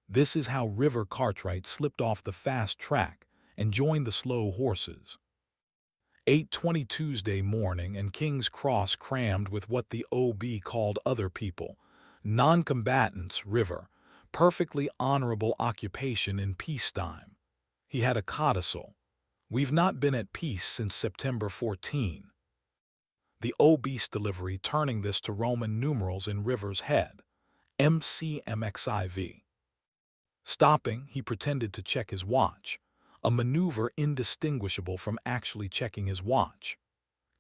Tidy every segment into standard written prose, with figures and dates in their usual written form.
This is how River Cartwright slipped off the fast track and joined the slow horses. 8:20 Tuesday morning, and King's Cross crammed with what the OB called other people, non-combatants. River, perfectly honorable occupation in peacetime. He had a codicil. "We've not been at peace since September 14. The obese delivery turning this to Roman numerals in River's head. MCMXIV. Stopping, he pretended to check his watch, a maneuver indistinguishable from actually checking his watch.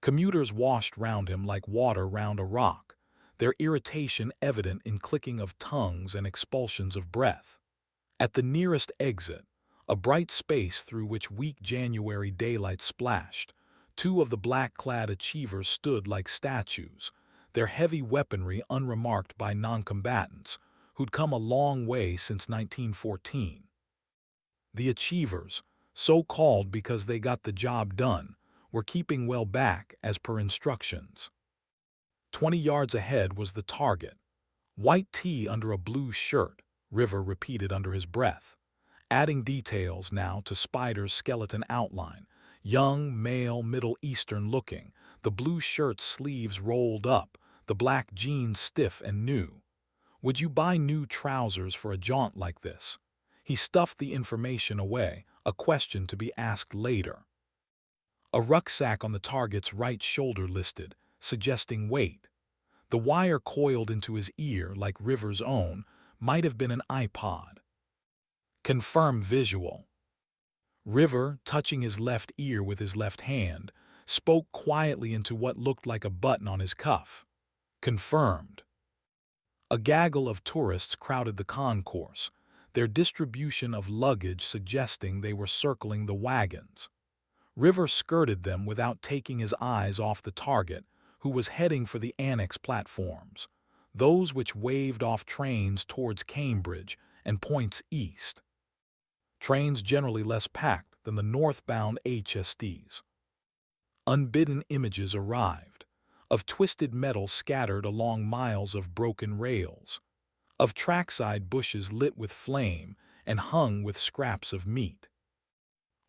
Commuters washed round him like water round a rock, their irritation evident in clicking of tongues and expulsions of breath. At the nearest exit, a bright space through which weak January daylight splashed, two of the black-clad achievers stood like statues, their heavy weaponry unremarked by non-combatants, who'd come a long way since 1914. The achievers, so called because they got the job done, were keeping well back as per instructions. 20 yards ahead was the target. "White tee under a blue shirt," River repeated under his breath, adding details now to Spider's skeleton outline. Young, male, Middle Eastern looking, the blue shirt sleeves rolled up, the black jeans stiff and new. "Would you buy new trousers for a jaunt like this?" He stuffed the information away, a question to be asked later. A rucksack on the target's right shoulder listed, suggesting weight. The wire coiled into his ear like River's own might have been an iPod. Confirm visual. River, touching his left ear with his left hand, spoke quietly into what looked like a button on his cuff. Confirmed. A gaggle of tourists crowded the concourse, their distribution of luggage suggesting they were circling the wagons. River skirted them without taking his eyes off the target, who was heading for the annex platforms, those which waved off trains towards Cambridge and points east. Trains generally less packed than the northbound HSDs. Unbidden images arrived, of twisted metal scattered along miles of broken rails, of trackside bushes lit with flame and hung with scraps of meat.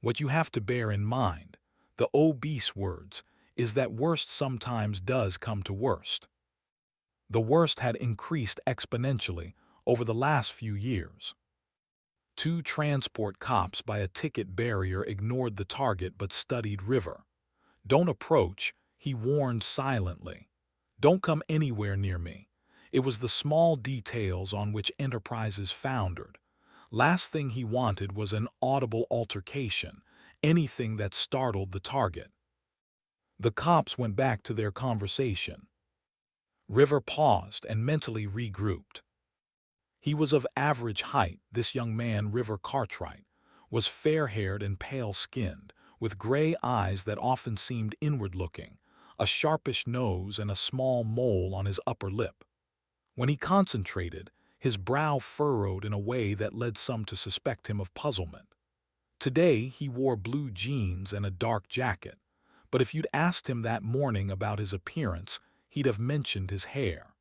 What you have to bear in mind, the obese words, is that worst sometimes does come to worst. The worst had increased exponentially over the last few years. Two transport cops by a ticket barrier ignored the target but studied River. "Don't approach," he warned silently. "Don't come anywhere near me." It was the small details on which enterprises foundered. Last thing he wanted was an audible altercation, anything that startled the target. The cops went back to their conversation. River paused and mentally regrouped. He was of average height, this young man. River Cartwright was fair-haired and pale-skinned, with gray eyes that often seemed inward-looking, a sharpish nose and a small mole on his upper lip. When he concentrated, his brow furrowed in a way that led some to suspect him of puzzlement. Today he wore blue jeans and a dark jacket, but if you'd asked him that morning about his appearance, he'd have mentioned his hair.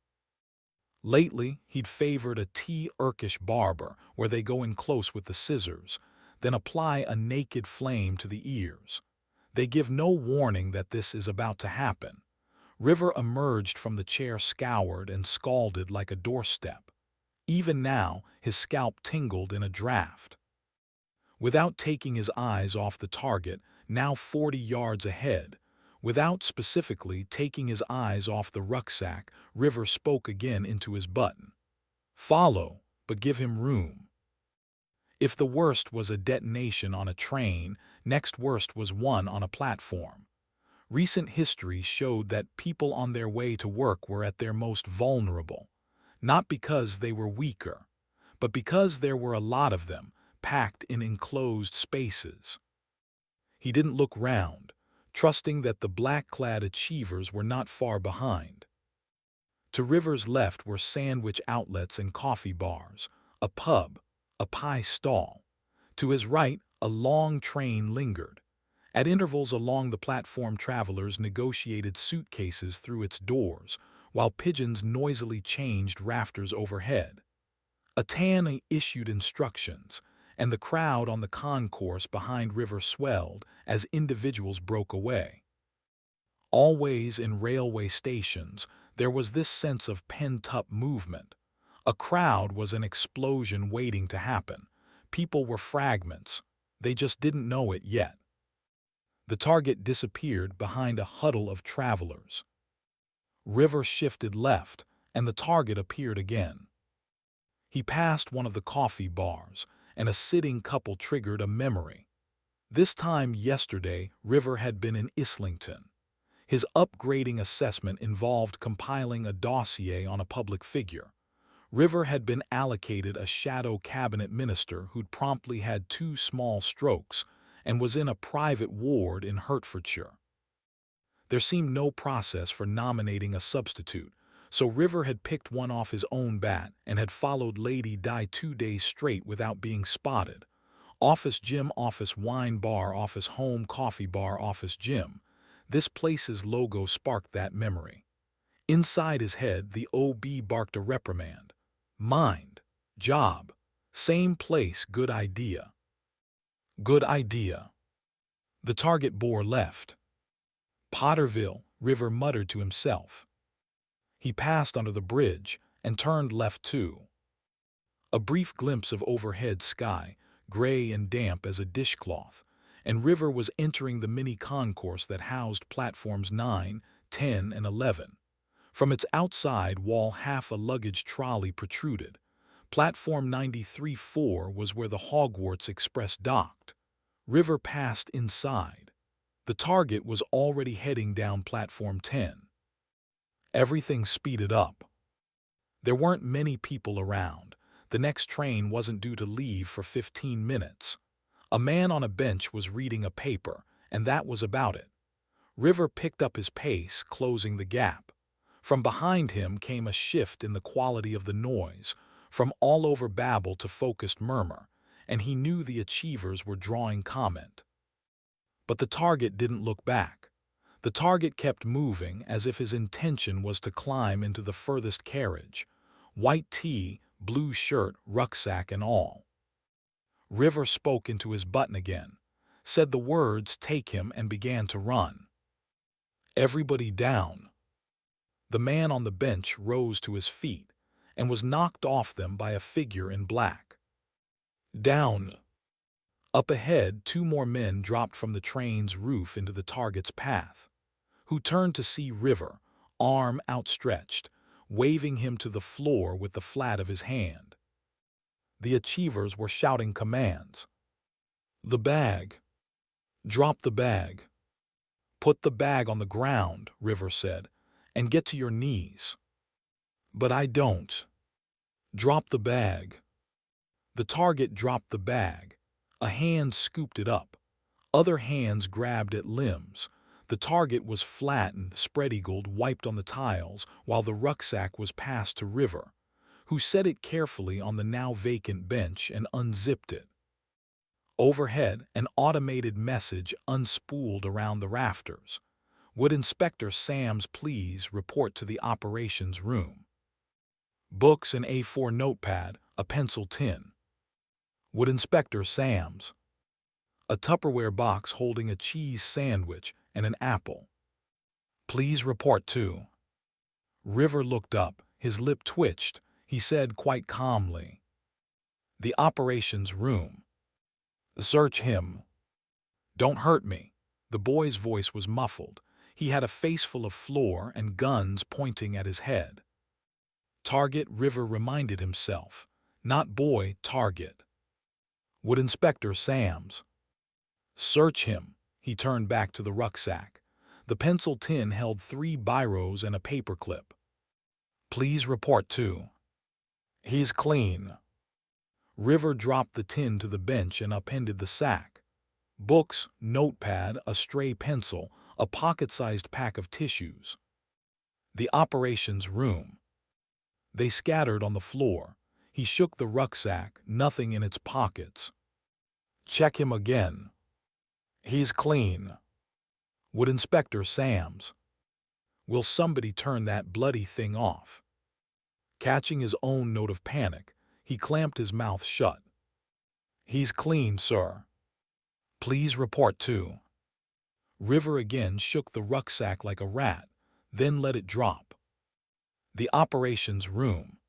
Lately, he'd favored a Turkish barber where they go in close with the scissors, then apply a naked flame to the ears. They give no warning that this is about to happen. River emerged from the chair scoured and scalded like a doorstep. Even now, his scalp tingled in a draft. Without taking his eyes off the target, now 40 yards ahead, without specifically taking his eyes off the rucksack, River spoke again into his button. "Follow, but give him room." If the worst was a detonation on a train, next worst was one on a platform. Recent history showed that people on their way to work were at their most vulnerable, not because they were weaker, but because there were a lot of them, packed in enclosed spaces. He didn't look round, trusting that the black-clad achievers were not far behind. To River's left were sandwich outlets and coffee bars, a pub, a pie stall. To his right, a long train lingered. At intervals along the platform, travelers negotiated suitcases through its doors, while pigeons noisily changed rafters overhead. A TAN issued instructions, and the crowd on the concourse behind River swelled as individuals broke away. Always in railway stations, there was this sense of pent-up movement. A crowd was an explosion waiting to happen. People were fragments. They just didn't know it yet. The target disappeared behind a huddle of travelers. River shifted left, and the target appeared again. He passed one of the coffee bars, and a sitting couple triggered a memory. This time yesterday, River had been in Islington. His upgrading assessment involved compiling a dossier on a public figure. River had been allocated a shadow cabinet minister who'd promptly had 2 small strokes and was in a private ward in Hertfordshire. There seemed no process for nominating a substitute, so River had picked one off his own bat and had followed Lady Di 2 days straight without being spotted. Office gym, office wine bar, office home coffee bar, office gym. This place's logo sparked that memory. Inside his head, the OB barked a reprimand. Mind. Job. Same place, good idea. Good idea. The target bore left. Potterville, River muttered to himself. He passed under the bridge and turned left too. A brief glimpse of overhead sky, gray and damp as a dishcloth, and River was entering the mini concourse that housed platforms 9, 10, and 11. From its outside wall half a luggage trolley protruded. Platform 93-4 was where the Hogwarts Express docked. River passed inside. The target was already heading down platform 10. Everything speeded up. There weren't many people around. The next train wasn't due to leave for 15 minutes. A man on a bench was reading a paper, and that was about it. River picked up his pace, closing the gap. From behind him came a shift in the quality of the noise, from all-over babble to focused murmur, and he knew the achievers were drawing comment. But the target didn't look back. The target kept moving as if his intention was to climb into the furthest carriage. White tee, blue shirt, rucksack and all. River spoke into his button again, said the words "take him" and began to run. Everybody down. The man on the bench rose to his feet and was knocked off them by a figure in black. Down. Up ahead, 2 more men dropped from the train's roof into the target's path, who turned to see River, arm outstretched, waving him to the floor with the flat of his hand. The achievers were shouting commands. The bag. Drop the bag. Put the bag on the ground, River said, and get to your knees. But I don't. Drop the bag. The target dropped the bag. A hand scooped it up. Other hands grabbed at limbs. The target was flattened, spread-eagled, wiped on the tiles, while the rucksack was passed to River, who set it carefully on the now vacant bench and unzipped it. Overhead, an automated message unspooled around the rafters. Would Inspector Sams please report to the operations room? Books, an A4 notepad, a pencil tin. Would Inspector Sams? A Tupperware box holding a cheese sandwich and an apple. Please report to. River looked up, his lip twitched. He said quite calmly, the operations room. Search him. Don't hurt me. The boy's voice was muffled. He had a face full of floor and guns pointing at his head. Target, River reminded himself. Not boy, target. Would Inspector Sams? Search him. He turned back to the rucksack. The pencil tin held 3 biros and a paperclip. Please report to. He's clean. River dropped the tin to the bench and upended the sack. Books, notepad, a stray pencil, a pocket-sized pack of tissues. The operations room. They scattered on the floor. He shook the rucksack, nothing in its pockets. Check him again. He's clean. Would Inspector Sams? Will somebody turn that bloody thing off? Catching his own note of panic, He clamped his mouth shut. "He's clean, sir. Please report too." River again shook the rucksack like a rat, then let it drop. "The operations room."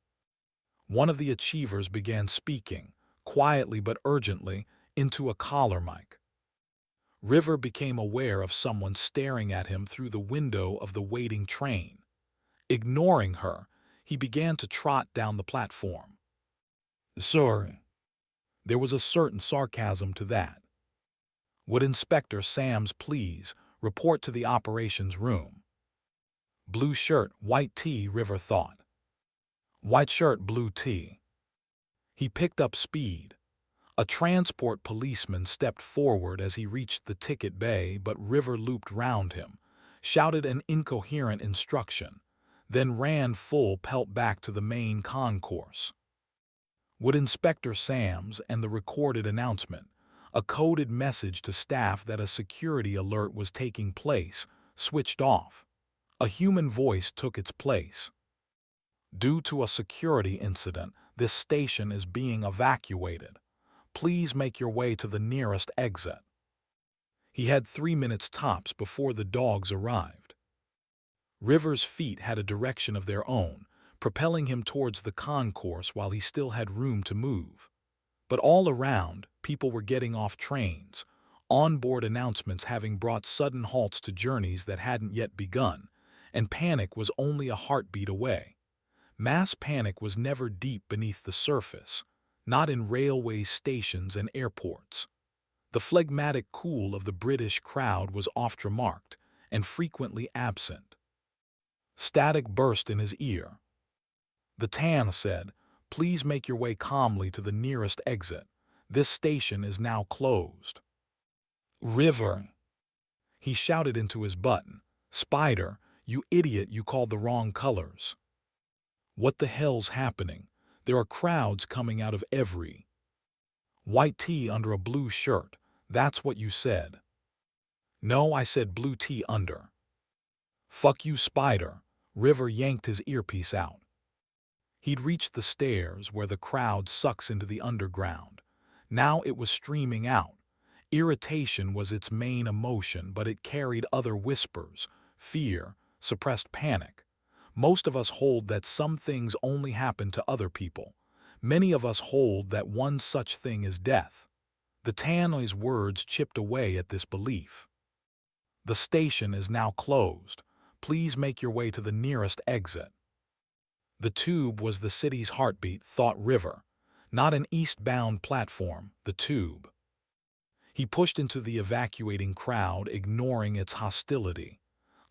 One of the achievers began speaking, quietly but urgently, into a collar mic. River became aware of someone staring at him through the window of the waiting train. Ignoring her, he began to trot down the platform. "Sir." There was a certain sarcasm to that. "Would Inspector Sams please report to the operations room?" Blue shirt, white tee, River thought. White shirt, blue tee. He picked up speed. A transport policeman stepped forward as he reached the ticket bay, but River looped round him, shouted an incoherent instruction, then ran full pelt back to the main concourse. Would Inspector Sams and the recorded announcement, a coded message to staff that a security alert was taking place, switched off. A human voice took its place. "Due to a security incident, this station is being evacuated. Please make your way to the nearest exit." He had 3 minutes tops before the dogs arrived. River's feet had a direction of their own, propelling him towards the concourse while he still had room to move. But all around, people were getting off trains, onboard announcements having brought sudden halts to journeys that hadn't yet begun, and panic was only a heartbeat away. Mass panic was never deep beneath the surface, not in railway stations and airports. The phlegmatic cool of the British crowd was oft-remarked and frequently absent. Static burst in his ear. The Tan said, "Please make your way calmly to the nearest exit. This station is now closed." "River!" He shouted into his button. "Spider, you idiot, you called the wrong colors." "What the hell's happening? There are crowds coming out of every—" "White tee under a blue shirt, that's what you said." "No, I said blue tee under." "Fuck you, Spider." River yanked his earpiece out. He'd reached the stairs where the crowd sucks into the underground. Now it was streaming out. Irritation was its main emotion, but it carried other whispers: fear, suppressed panic. Most of us hold that some things only happen to other people. Many of us hold that one such thing is death. The Tannoy's words chipped away at this belief. "The station is now closed. Please make your way to the nearest exit." The tube was the city's heartbeat, thought River. Not an eastbound platform, the tube. He pushed into the evacuating crowd, ignoring its hostility.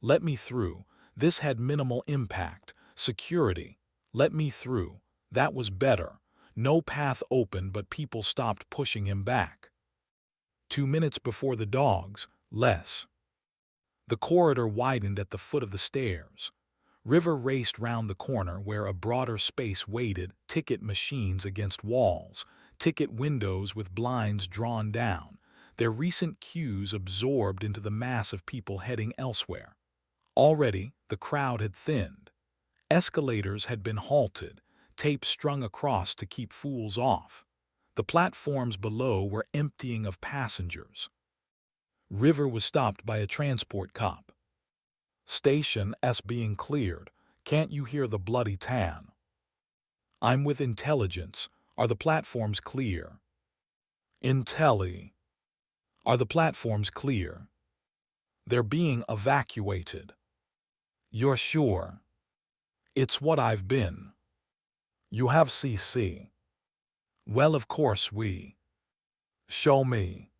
"Let me through." This had minimal impact. Security. "Let me through." That was better. No path open, but people stopped pushing him back. 2 minutes before the dogs, less. The corridor widened at the foot of the stairs. River raced round the corner where a broader space waited, ticket machines against walls, ticket windows with blinds drawn down, their recent queues absorbed into the mass of people heading elsewhere. Already, the crowd had thinned. Escalators had been halted, tape strung across to keep fools off. The platforms below were emptying of passengers. River was stopped by a transport cop. "Station S being cleared. Can't you hear the bloody Tan?" "I'm with intelligence. Are the platforms clear?" "Intelli." "Are the platforms clear?" "They're being evacuated." "You're sure?" "It's what I've been." "You have CC?" "Well, of course we." "Show me."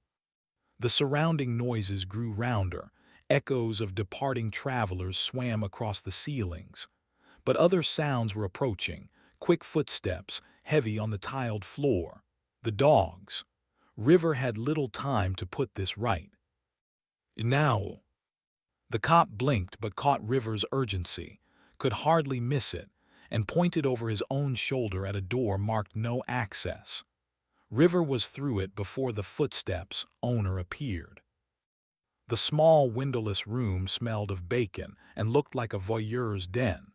The surrounding noises grew rounder. Echoes of departing travelers swam across the ceilings. But other sounds were approaching, quick footsteps, heavy on the tiled floor. The dogs. River had little time to put this right. "Now." The cop blinked but caught River's urgency, could hardly miss it, and pointed over his own shoulder at a door marked "No Access." River was through it before the footsteps' owner appeared. The small windowless room smelled of bacon and looked like a voyeur's den.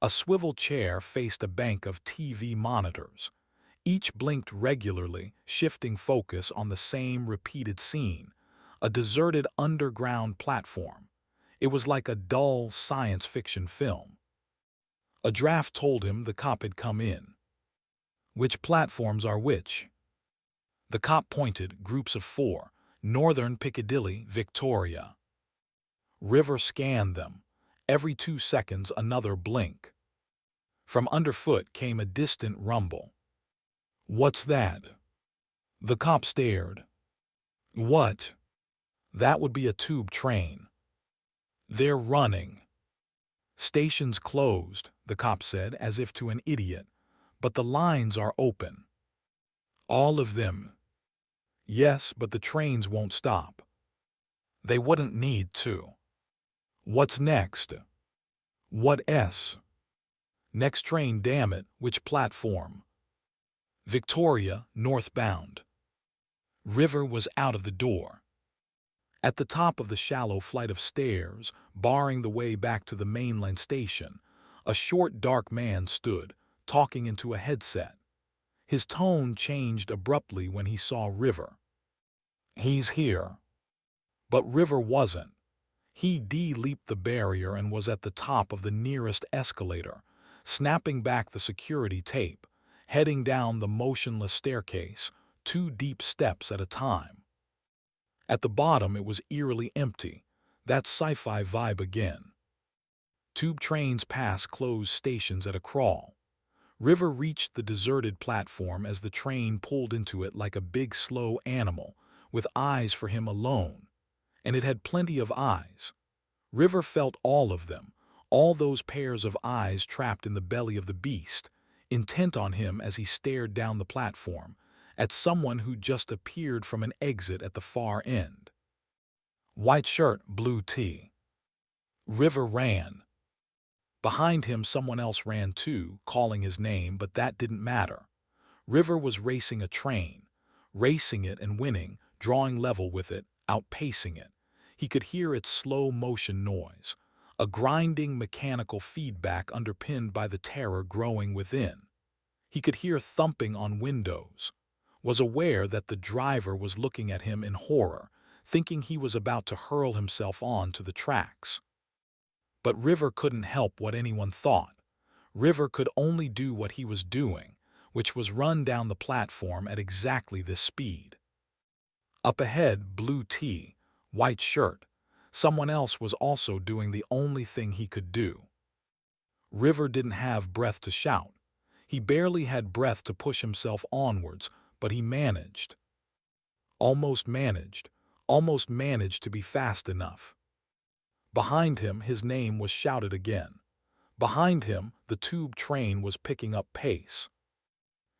A swivel chair faced a bank of TV monitors. Each blinked regularly, shifting focus on the same repeated scene, a deserted underground platform. It was like a dull science fiction film. A draft told him the cop had come in. Which platforms are which? The cop pointed, groups of 4, Northern Piccadilly, Victoria. River scanned them. Every 2 seconds another blink. From underfoot came a distant rumble. What's that? The cop stared. What? That would be a tube train. They're running. Station's closed, the cop said, as if to an idiot, but the lines are open. All of them. Yes, but the trains won't stop. They wouldn't need to. What's next? What S? Next train, damn it, which platform? Victoria, northbound. River was out of the door. At the top of the shallow flight of stairs, barring the way back to the mainland station, a short, dark man stood, talking into a headset. His tone changed abruptly when he saw River. He's here. But River wasn't. He leaped the barrier and was at the top of the nearest escalator, snapping back the security tape, heading down the motionless staircase, 2 deep steps at a time. At the bottom it was eerily empty, that sci-fi vibe again. Tube trains pass closed stations at a crawl. River reached the deserted platform as the train pulled into it like a big slow animal, with eyes for him alone. And it had plenty of eyes. River felt all of them, all those pairs of eyes trapped in the belly of the beast, intent on him as he stared down the platform, at someone who just appeared from an exit at the far end. White shirt, blue tee. River ran. Behind him someone else ran too, calling his name, but that didn't matter. River was racing a train, racing it and winning, drawing level with it, outpacing it. He could hear its slow motion noise, a grinding mechanical feedback underpinned by the terror growing within. He could hear thumping on windows, was aware that the driver was looking at him in horror, thinking he was about to hurl himself onto the tracks. But River couldn't help what anyone thought. River could only do what he was doing, which was run down the platform at exactly this speed. Up ahead, blue tee, white shirt. Someone else was also doing the only thing he could do. River didn't have breath to shout. He barely had breath to push himself onwards, but he managed. Almost managed to be fast enough. Behind him, his name was shouted again. Behind him, the tube train was picking up pace.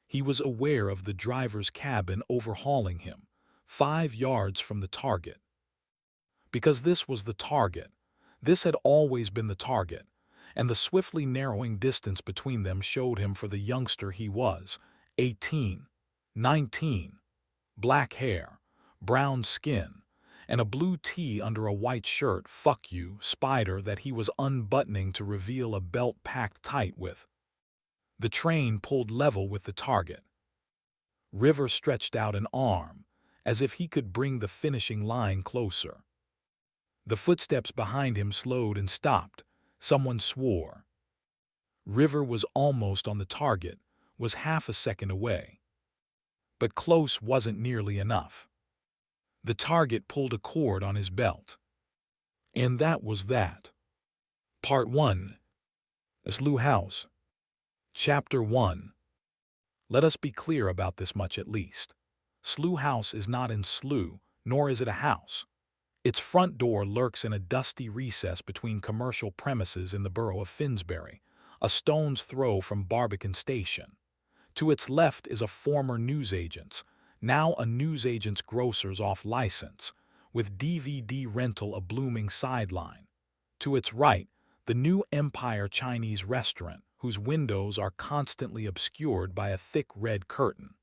He was aware of the driver's cabin overhauling him, 5 yards from the target. Because this was the target. This had always been the target, and the swiftly narrowing distance between them showed him for the youngster he was, 18, 19, black hair, brown skin, and a blue tee under a white shirt, fuck you, spider, that he was unbuttoning to reveal a belt packed tight with. The train pulled level with the target. River stretched out an arm, as if he could bring the finishing line closer. The footsteps behind him slowed and stopped. Someone swore. River was almost on the target, was half a second away. But close wasn't nearly enough. The target pulled a cord on his belt. And that was that. Part 1. Slough House. Chapter 1. Let us be clear about this much at least. Slough House is not in Slough, nor is it a house. Its front door lurks in a dusty recess between commercial premises in the borough of Finsbury, a stone's throw from Barbican Station. To its left is a former newsagent's, now a newsagent's grocer's off license, with DVD rental a blooming sideline. To its right, the new Empire Chinese restaurant, whose windows are constantly obscured by a thick red curtain.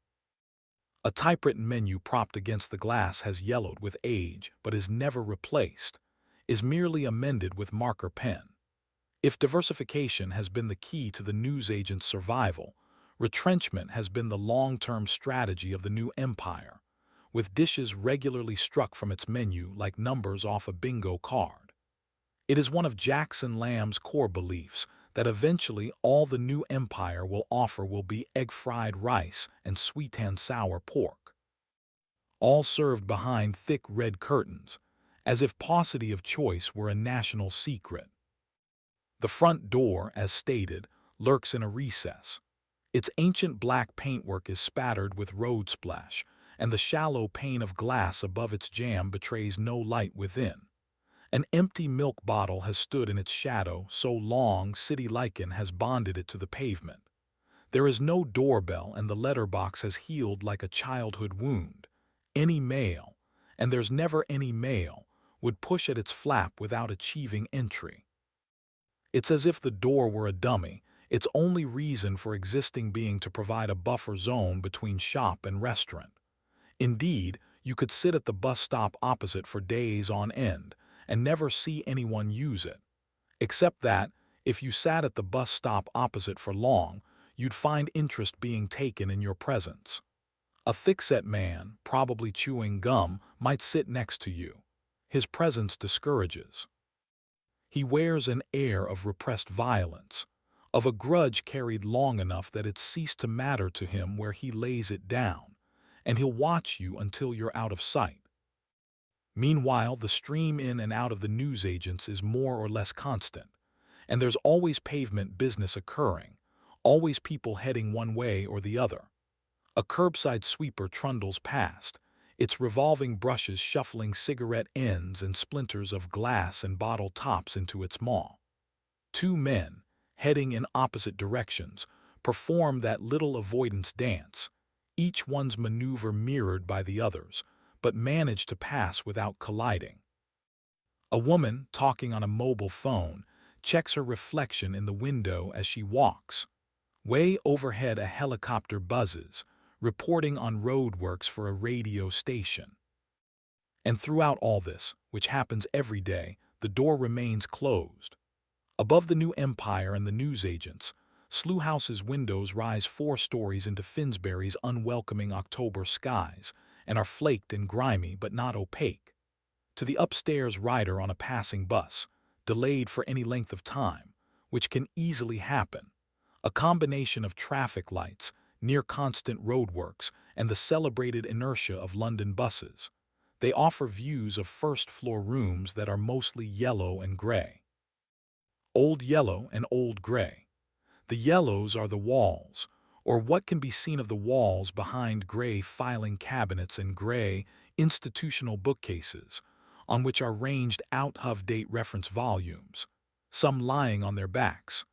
A typewritten menu propped against the glass has yellowed with age but is never replaced, is merely amended with marker pen. If diversification has been the key to the newsagent's survival, Retrenchment has been the long-term strategy of the new empire, with dishes regularly struck from its menu like numbers off a bingo card. It is one of Jackson Lamb's core beliefs that eventually all the new empire will offer will be egg-fried rice and sweet and sour pork, all served behind thick red curtains, as if paucity of choice were a national secret. The front door, as stated, lurks in a recess. Its ancient black paintwork is spattered with road splash, and the shallow pane of glass above its jamb betrays no light within. An empty milk bottle has stood in its shadow so long city lichen has bonded it to the pavement. There is no doorbell, and the letterbox has healed like a childhood wound. Any mail, and there's never any mail, would push at its flap without achieving entry. It's as if the door were a dummy, its only reason for existing being to provide a buffer zone between shop and restaurant. Indeed, you could sit at the bus stop opposite for days on end and never see anyone use it, except that, if you sat at the bus stop opposite for long, you'd find interest being taken in your presence. A thick-set man, probably chewing gum, might sit next to you. His presence discourages. He wears an air of repressed violence, of a grudge carried long enough that it ceased to matter to him where he lays it down, and he'll watch you until you're out of sight. Meanwhile, the stream in and out of the newsagents is more or less constant, and there's always pavement business occurring, always people heading one way or the other. A curbside sweeper trundles past, its revolving brushes shuffling cigarette ends and splinters of glass and bottle tops into its maw. Two men, heading in opposite directions, perform that little avoidance dance, each one's maneuver mirrored by the other's, but manage to pass without colliding. A woman, talking on a mobile phone, checks her reflection in the window as she walks. Way overhead, a helicopter buzzes, reporting on roadworks for a radio station. And throughout all this, which happens every day, the door remains closed. Above the new empire and the newsagents, Slough House's windows rise 4 stories into Finsbury's unwelcoming October skies and are flaked and grimy but not opaque. To the upstairs rider on a passing bus, delayed for any length of time, which can easily happen, a combination of traffic lights, near-constant roadworks, and the celebrated inertia of London buses, they offer views of first-floor rooms that are mostly yellow and gray. Old yellow and old gray. The yellows are the walls, or what can be seen of the walls behind gray filing cabinets and gray, institutional bookcases, on which are ranged out-of-date reference volumes, some lying on their backs,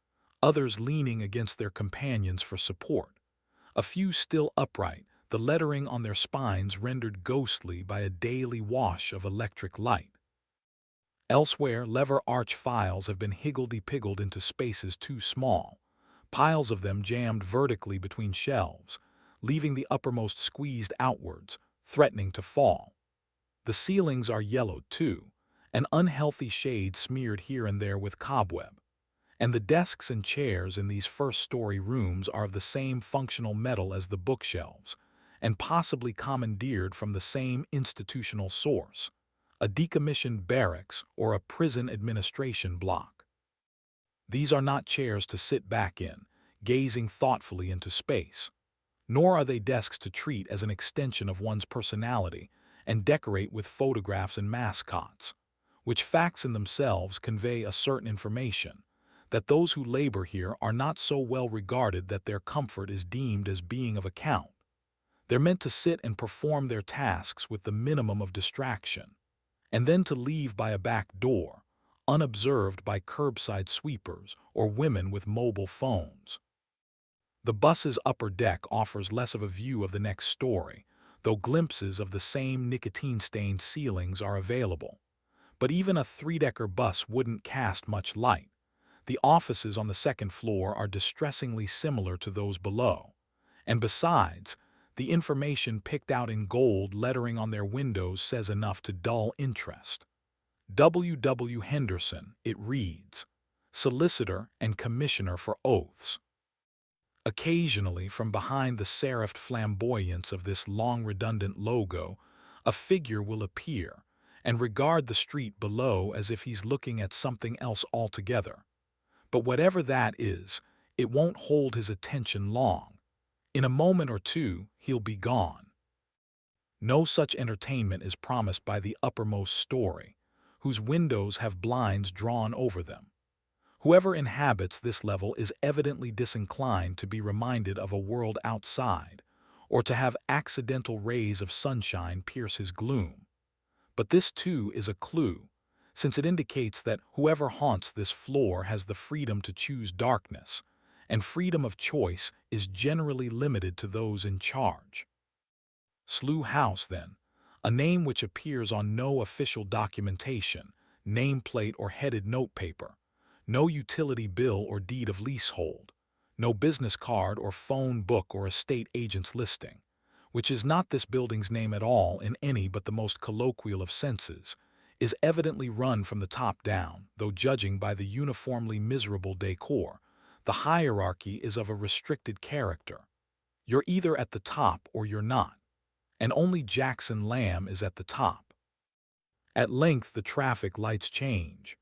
others leaning against their companions for support, a few still upright, the lettering on their spines rendered ghostly by a daily wash of electric light. Elsewhere, lever arch files have been higgledy-piggled into spaces too small, piles of them jammed vertically between shelves, leaving the uppermost squeezed outwards, threatening to fall. The ceilings are yellowed too, an unhealthy shade smeared here and there with cobweb, and the desks and chairs in these first-story rooms are of the same functional metal as the bookshelves, and possibly commandeered from the same institutional source, a decommissioned barracks or a prison administration block. These are not chairs to sit back in, gazing thoughtfully into space, nor are they desks to treat as an extension of one's personality and decorate with photographs and mascots, which facts in themselves convey a certain information, that those who labor here are not so well regarded that their comfort is deemed as being of account. They're meant to sit and perform their tasks with the minimum of distraction, and then to leave by a back door, unobserved by curbside sweepers or women with mobile phones. The bus's upper deck offers less of a view of the next story, though glimpses of the same nicotine-stained ceilings are available. But even a 3-decker bus wouldn't cast much light. The offices on the second floor are distressingly similar to those below, and besides, the information picked out in gold lettering on their windows says enough to dull interest. W. W. Henderson, it reads, Solicitor and Commissioner for Oaths. Occasionally, from behind the serifed flamboyance of this long redundant logo, a figure will appear and regard the street below as if he's looking at something else altogether. But whatever that is, it won't hold his attention long. In a moment or two, he'll be gone. No such entertainment is promised by the uppermost story, whose windows have blinds drawn over them. Whoever inhabits this level is evidently disinclined to be reminded of a world outside, or to have accidental rays of sunshine pierce his gloom. But this too is a clue, since it indicates that whoever haunts this floor has the freedom to choose darkness, and freedom of choice is generally limited to those in charge. Slough House, then, a name which appears on no official documentation, nameplate or headed notepaper, no utility bill or deed of leasehold, no business card or phone book or estate agent's listing, which is not this building's name at all in any but the most colloquial of senses, is evidently run from the top down, though judging by the uniformly miserable decor, the hierarchy is of a restricted character. You're either at the top or you're not, and only Jackson Lamb is at the top. At length the traffic lights change.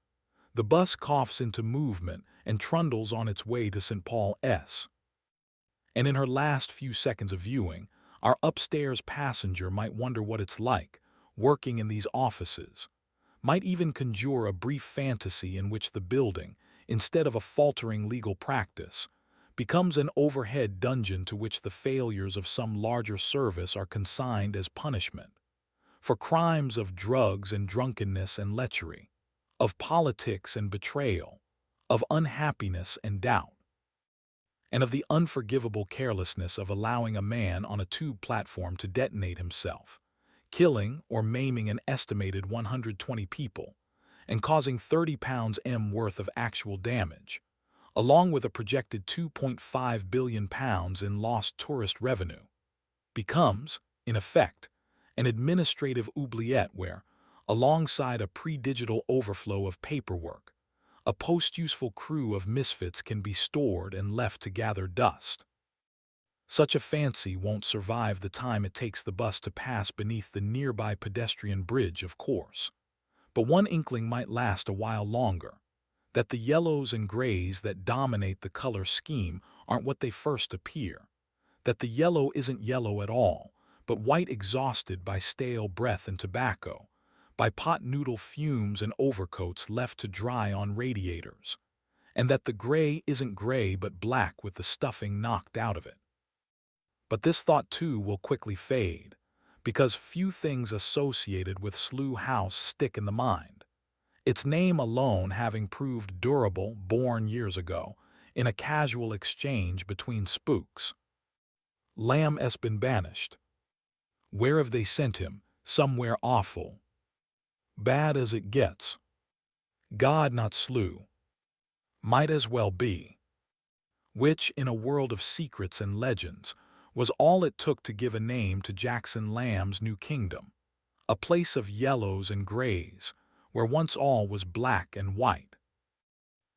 The bus coughs into movement and trundles on its way to St. Paul S. And in her last few seconds of viewing, our upstairs passenger might wonder what it's like, working in these offices, might even conjure a brief fantasy in which the building, instead of a faltering legal practice, becomes an overhead dungeon to which the failures of some larger service are consigned as punishment, for crimes of drugs and drunkenness and lechery, of politics and betrayal, of unhappiness and doubt, and of the unforgivable carelessness of allowing a man on a tube platform to detonate himself, killing or maiming an estimated 120 people, and causing £30 M worth of actual damage, along with a projected £2.5 billion in lost tourist revenue, becomes, in effect, an administrative oubliette where, alongside a pre-digital overflow of paperwork, a post-useful crew of misfits can be stored and left to gather dust. Such a fancy won't survive the time it takes the bus to pass beneath the nearby pedestrian bridge, of course. But one inkling might last a while longer, that the yellows and grays that dominate the color scheme aren't what they first appear, that the yellow isn't yellow at all, but white exhausted by stale breath and tobacco, by pot noodle fumes and overcoats left to dry on radiators, and that the gray isn't gray but black with the stuffing knocked out of it. But this thought too will quickly fade, because few things associated with Slough House stick in the mind, its name alone having proved durable born years ago in a casual exchange between spooks. Lamb has been banished. Where have they sent him? Somewhere awful. Bad as it gets. God, not Slough. Might as well be. Which, in a world of secrets and legends, was all it took to give a name to Jackson Lamb's new kingdom, a place of yellows and grays, where once all was black and white.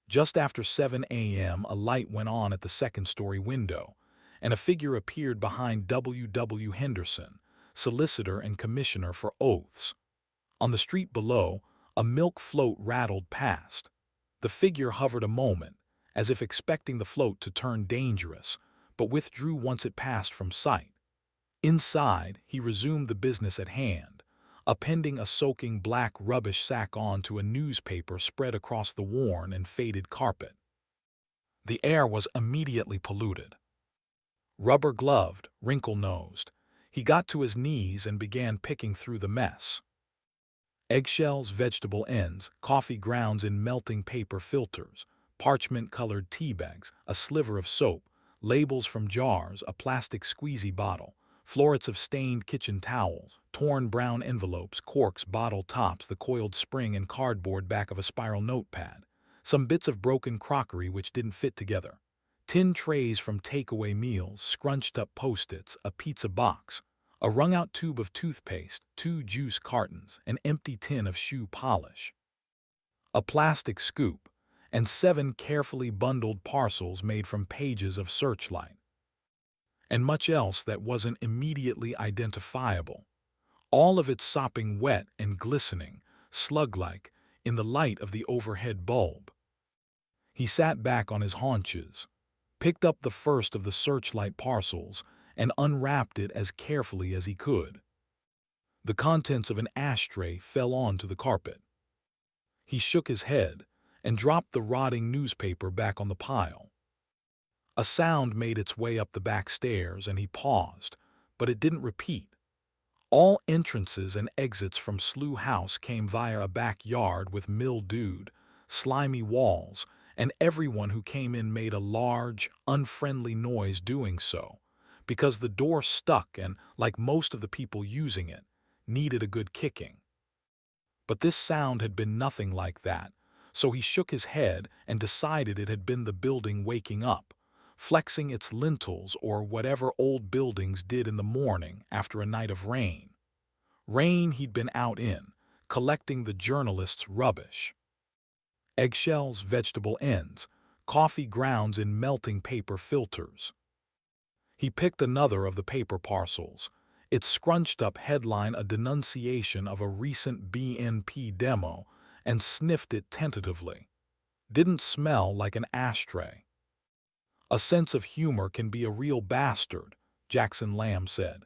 Just after 7 a.m. a light went on at the second-story window, and a figure appeared behind W. Henderson, solicitor and commissioner for oaths. On the street below, a milk float rattled past. The figure hovered a moment, as if expecting the float to turn dangerous, but withdrew once it passed from sight. Inside, he resumed the business at hand, appending a soaking black rubbish sack onto a newspaper spread across the worn and faded carpet. The air was immediately polluted. Rubber-gloved, wrinkle-nosed, he got to his knees and began picking through the mess. Eggshells, vegetable ends, coffee grounds in melting paper filters, parchment-colored tea bags, a sliver of soap, labels from jars, a plastic squeezy bottle, florets of stained kitchen towels, torn brown envelopes, corks, bottle tops, the coiled spring and cardboard back of a spiral notepad, some bits of broken crockery which didn't fit together, tin trays from takeaway meals, scrunched-up Post-its, a pizza box, a wrung-out tube of toothpaste, 2 juice cartons, an empty tin of shoe polish, a plastic scoop, and 7 carefully bundled parcels made from pages of Searchlight. and much else that wasn't immediately identifiable, all of it sopping wet and glistening, slug-like, in the light of the overhead bulb. He sat back on his haunches, picked up the first of the searchlight parcels, and unwrapped it as carefully as he could. The contents of an ashtray fell onto the carpet. He shook his head and dropped the rotting newspaper back on the pile. A sound made its way up the back stairs, and he paused, but it didn't repeat. All entrances and exits from Slough House came via a backyard with mildewed, slimy walls, and everyone who came in made a large, unfriendly noise doing so, because the door stuck and, like most of the people using it, needed a good kicking. But this sound had been nothing like that, so he shook his head and decided it had been the building waking up, flexing its lintels or whatever old buildings did in the morning after a night of rain. Rain he'd been out in, collecting the journalists' rubbish. Eggshells, vegetable ends, coffee grounds in melting paper filters. He picked another of the paper parcels, its scrunched-up headline a denunciation of a recent BNP demo, and sniffed it tentatively. Didn't smell like an ashtray. "A sense of humor can be a real bastard," Jackson Lamb said.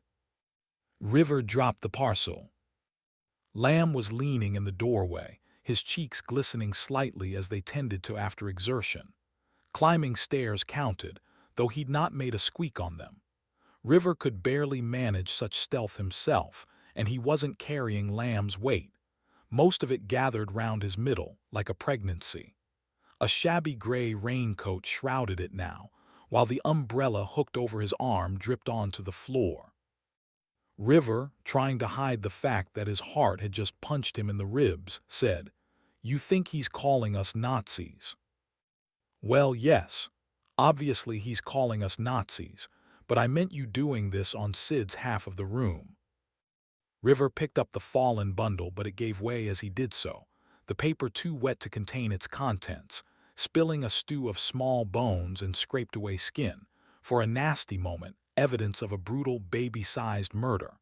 River dropped the parcel. Lamb was leaning in the doorway, his cheeks glistening slightly as they tended to after exertion. Climbing stairs counted, though he'd not made a squeak on them. River could barely manage such stealth himself, and he wasn't carrying Lamb's weight. Most of it gathered round his middle, like a pregnancy. A shabby gray raincoat shrouded it now, while the umbrella hooked over his arm dripped onto the floor. River, trying to hide the fact that his heart had just punched him in the ribs, said, "You think he's calling us Nazis?" "Well, yes. Obviously he's calling us Nazis, but I meant you doing this on Sid's half of the room." River picked up the fallen bundle, but it gave way as he did so, the paper too wet to contain its contents, spilling a stew of small bones and scraped away skin, for a nasty moment, evidence of a brutal baby-sized murder.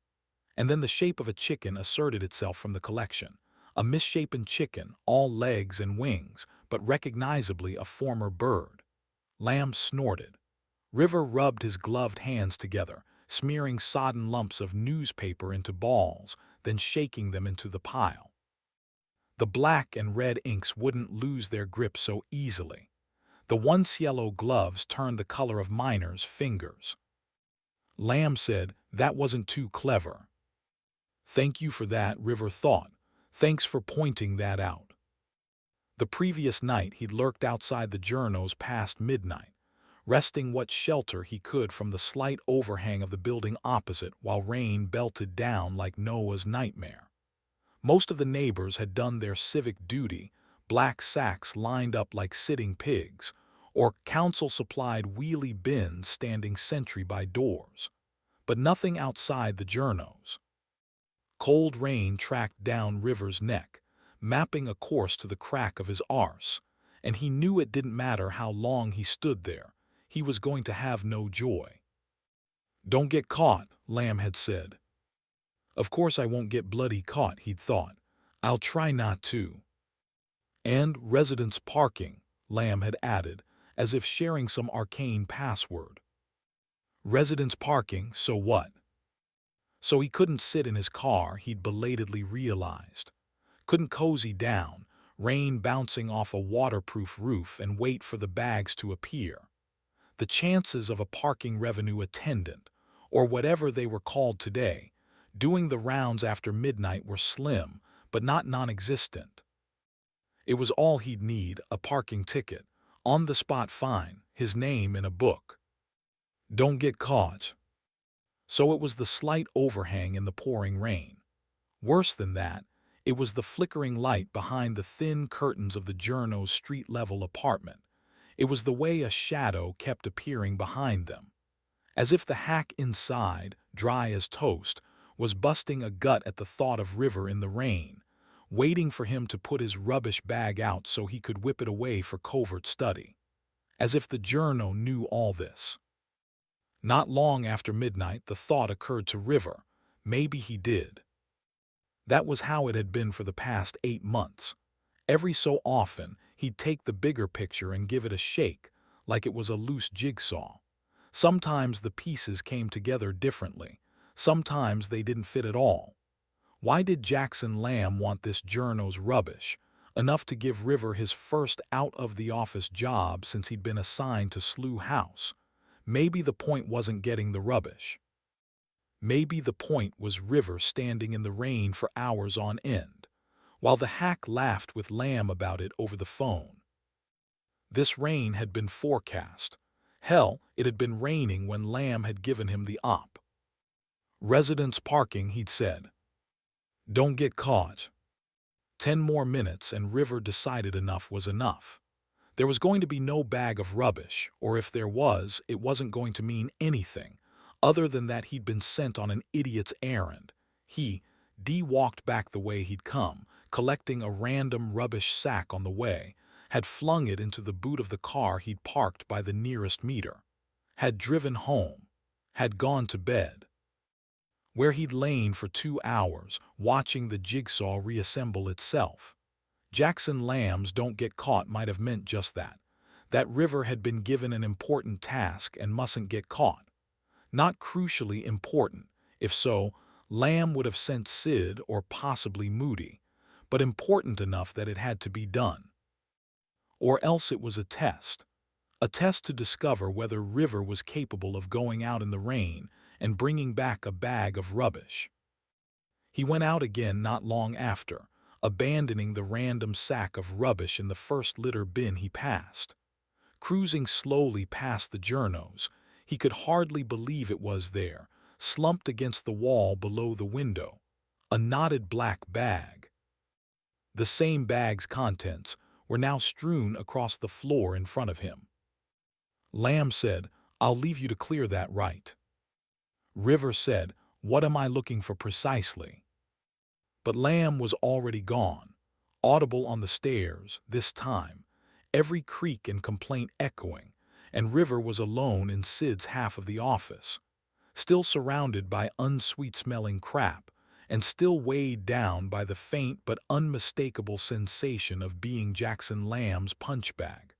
And then the shape of a chicken asserted itself from the collection, a misshapen chicken, all legs and wings, but recognizably a former bird. Lamb snorted. River rubbed his gloved hands together, smearing sodden lumps of newspaper into balls, then shaking them into the pile. The black and red inks wouldn't lose their grip so easily. The once yellow gloves turned the color of miners' fingers. Lamb said, "That wasn't too clever." "Thank you for that," River thought. "Thanks for pointing that out." The previous night he'd lurked outside the journos past midnight, wresting what shelter he could from the slight overhang of the building opposite while rain belted down like Noah's nightmare. Most of the neighbors had done their civic duty, black sacks lined up like sitting pigs, or council-supplied wheelie bins standing sentry by doors. But nothing outside the journos. Cold rain tracked down River's neck, mapping a course to the crack of his arse, and he knew it didn't matter how long he stood there, he was going to have no joy. "Don't get caught," Lamb had said. "Of course I won't get bloody caught," he'd thought. "I'll try not to." "And residence parking," Lamb had added, as if sharing some arcane password. Residence parking, so what? So he couldn't sit in his car, he'd belatedly realized. Couldn't cozy down, rain bouncing off a waterproof roof, and wait for the bags to appear. The chances of a parking revenue attendant, or whatever they were called today, doing the rounds after midnight were slim, but not non-existent. It was all he'd need, a parking ticket, on-the-spot fine, his name in a book. Don't get caught. So it was the slight overhang in the pouring rain. Worse than that, it was the flickering light behind the thin curtains of the journo's street-level apartment. It was the way a shadow kept appearing behind them, as if the hack inside, dry as toast, was busting a gut at the thought of River in the rain, waiting for him to put his rubbish bag out so he could whip it away for covert study. As if the journo knew all this. Not long after midnight, the thought occurred to River. Maybe he did. That was how it had been for the past 8 months. Every so often, he'd take the bigger picture and give it a shake, like it was a loose jigsaw. Sometimes the pieces came together differently. Sometimes they didn't fit at all. Why did Jackson Lamb want this journo's rubbish? Enough to give River his first out-of-the-office job since he'd been assigned to Slough House. Maybe the point wasn't getting the rubbish. Maybe the point was River standing in the rain for hours on end, while the hack laughed with Lamb about it over the phone. This rain had been forecast. Hell, it had been raining when Lamb had given him the op. Residence parking, he'd said. Don't get caught. 10 more minutes and River decided enough was enough. There was going to be no bag of rubbish, or if there was, it wasn't going to mean anything, other than that he'd been sent on an idiot's errand. D walked back the way he'd come, collecting a random rubbish sack on the way, had flung it into the boot of the car he'd parked by the nearest meter, had driven home, had gone to bed, where he'd lain for 2 hours, watching the jigsaw reassemble itself. Jackson Lamb's "don't get caught" might have meant just that. That River had been given an important task and mustn't get caught. Not crucially important. If so, Lamb would have sent Sid or possibly Moody, but important enough that it had to be done. Or else it was a test to discover whether River was capable of going out in the rain and bringing back a bag of rubbish. He went out again not long after, abandoning the random sack of rubbish in the first litter bin he passed. Cruising slowly past the journos, he could hardly believe it was there, slumped against the wall below the window. A knotted black bag. The same bag's contents were now strewn across the floor in front of him. Lamb said, "I'll leave you to clear that, right?" River said, "What am I looking for precisely?" But Lamb was already gone, audible on the stairs, this time, every creak and complaint echoing, and River was alone in Sid's half of the office, still surrounded by unsweet-smelling crap, and still weighed down by the faint but unmistakable sensation of being Jackson Lamb's punch bag.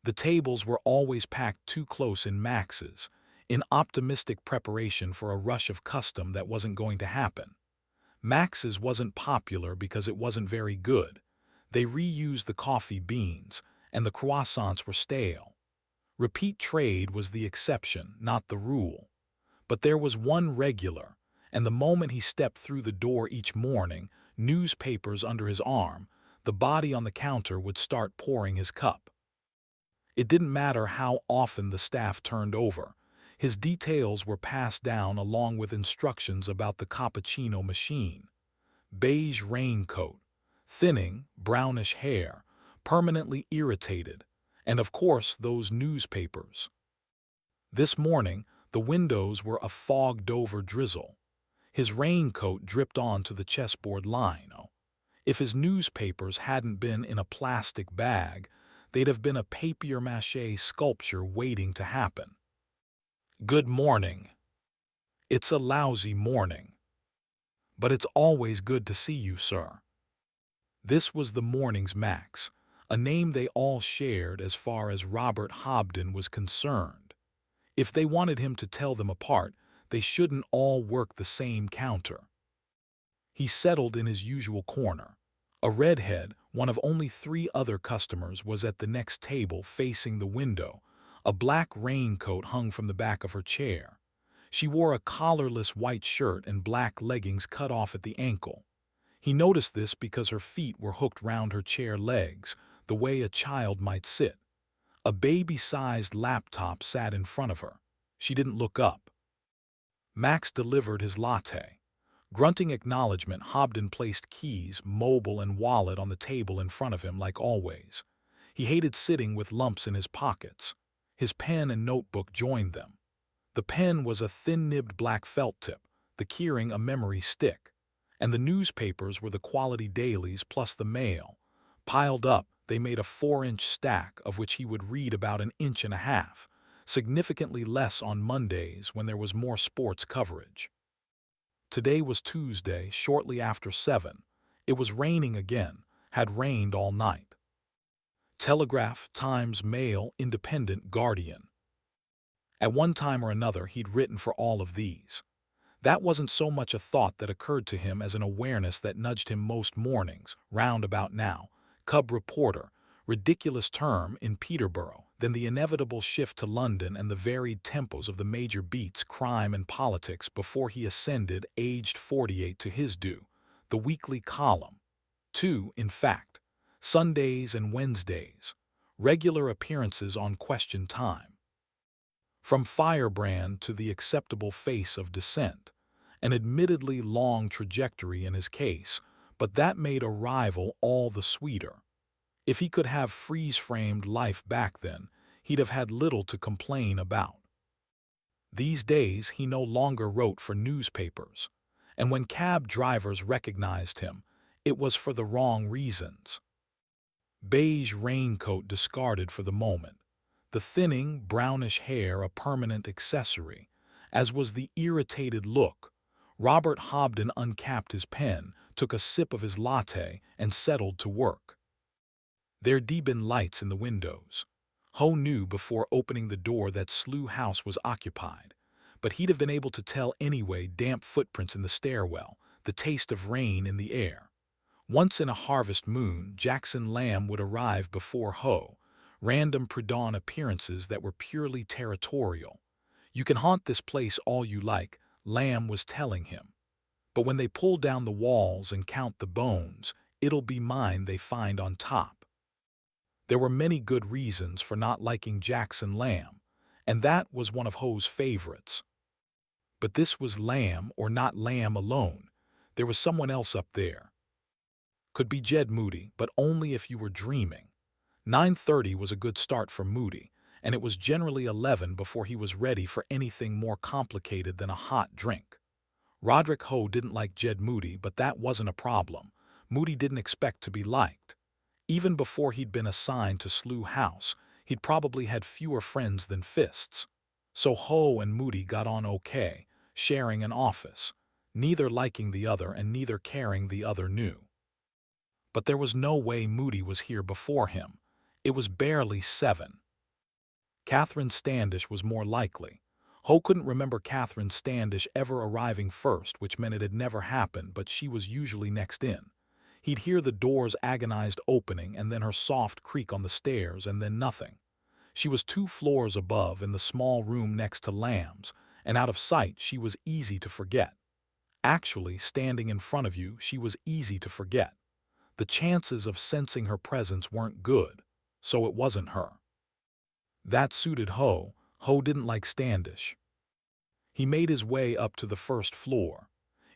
The tables were always packed too close in Max's, in optimistic preparation for a rush of custom that wasn't going to happen. Max's wasn't popular because it wasn't very good. They reused the coffee beans, and the croissants were stale. Repeat trade was the exception, not the rule. But there was one regular, and the moment he stepped through the door each morning, newspapers under his arm, the body on the counter would start pouring his cup. It didn't matter how often the staff turned over. His details were passed down along with instructions about the cappuccino machine. Beige raincoat, thinning, brownish hair, permanently irritated, and of course those newspapers. This morning, the windows were a fogged-over drizzle. His raincoat dripped onto the chessboard line. If his newspapers hadn't been in a plastic bag, they'd have been a papier-mâché sculpture waiting to happen. Good morning. It's a lousy morning. But it's always good to see you, sir. This was the morning's Max, a name they all shared as far as Robert Hobden was concerned. If they wanted him to tell them apart, they shouldn't all work the same counter. He settled in his usual corner. A redhead, one of only 3 other customers, was at the next table facing the window. A black raincoat hung from the back of her chair. She wore a collarless white shirt and black leggings cut off at the ankle. He noticed this because her feet were hooked round her chair legs, the way a child might sit. A baby-sized laptop sat in front of her. She didn't look up. Max delivered his latte. Grunting acknowledgement, Hobden placed keys, mobile, and wallet on the table in front of him like always. He hated sitting with lumps in his pockets. His pen and notebook joined them. The pen was a thin-nibbed black felt tip, the keyring a memory stick, and the newspapers were the quality dailies plus the mail. Piled up, they made a 4-inch stack of which he would read about an inch and a half, significantly less on Mondays when there was more sports coverage. Today was Tuesday, shortly after 7. It was raining again, had rained all night. Telegraph, Times, Mail, Independent, Guardian. At one time or another, he'd written for all of these. That wasn't so much a thought that occurred to him as an awareness that nudged him most mornings, round about now. Cub reporter, ridiculous term in Peterborough, then the inevitable shift to London and the varied tempos of the major beats, crime and politics, before he ascended, aged 48, to his due, the weekly column. 2, in fact, Sundays and Wednesdays, regular appearances on Question Time. From firebrand to the acceptable face of dissent, an admittedly long trajectory in his case, but that made arrival all the sweeter. If he could have freeze-framed life back then, he'd have had little to complain about. These days he no longer wrote for newspapers, and when cab drivers recognized him, it was for the wrong reasons. Beige raincoat discarded for the moment, the thinning, brownish hair a permanent accessory, as was the irritated look. Robert Hobden uncapped his pen, took a sip of his latte, and settled to work. There'd been lights in the windows. Ho knew before opening the door that Slough House was occupied, but he'd have been able to tell anyway. Damp footprints in the stairwell, the taste of rain in the air. Once in a harvest moon, Jackson Lamb would arrive before Ho, random pre-dawn appearances that were purely territorial. You can haunt this place all you like, Lamb was telling him. But when they pull down the walls and count the bones, it'll be mine they find on top. There were many good reasons for not liking Jackson Lamb, and that was one of Ho's favorites. But this was Lamb, or not Lamb alone. There was someone else up there. Could be Jed Moody, but only if you were dreaming. 9:30 was a good start for Moody, and it was generally 11 before he was ready for anything more complicated than a hot drink. Roderick Ho didn't like Jed Moody, but that wasn't a problem. Moody didn't expect to be liked. Even before he'd been assigned to Slough House, he'd probably had fewer friends than fists. So Ho and Moody got on okay, sharing an office, neither liking the other and neither caring the other knew. But there was no way Moody was here before him. It was barely 7. Catherine Standish was more likely. Ho couldn't remember Catherine Standish ever arriving first, which meant it had never happened, but she was usually next in. He'd hear the door's agonized opening and then her soft creak on the stairs and then nothing. She was 2 floors above in the small room next to Lamb's, and out of sight she was easy to forget. Actually, standing in front of you, she was easy to forget. The chances of sensing her presence weren't good, so it wasn't her. That suited Ho. Ho didn't like Standish. He made his way up to the first floor.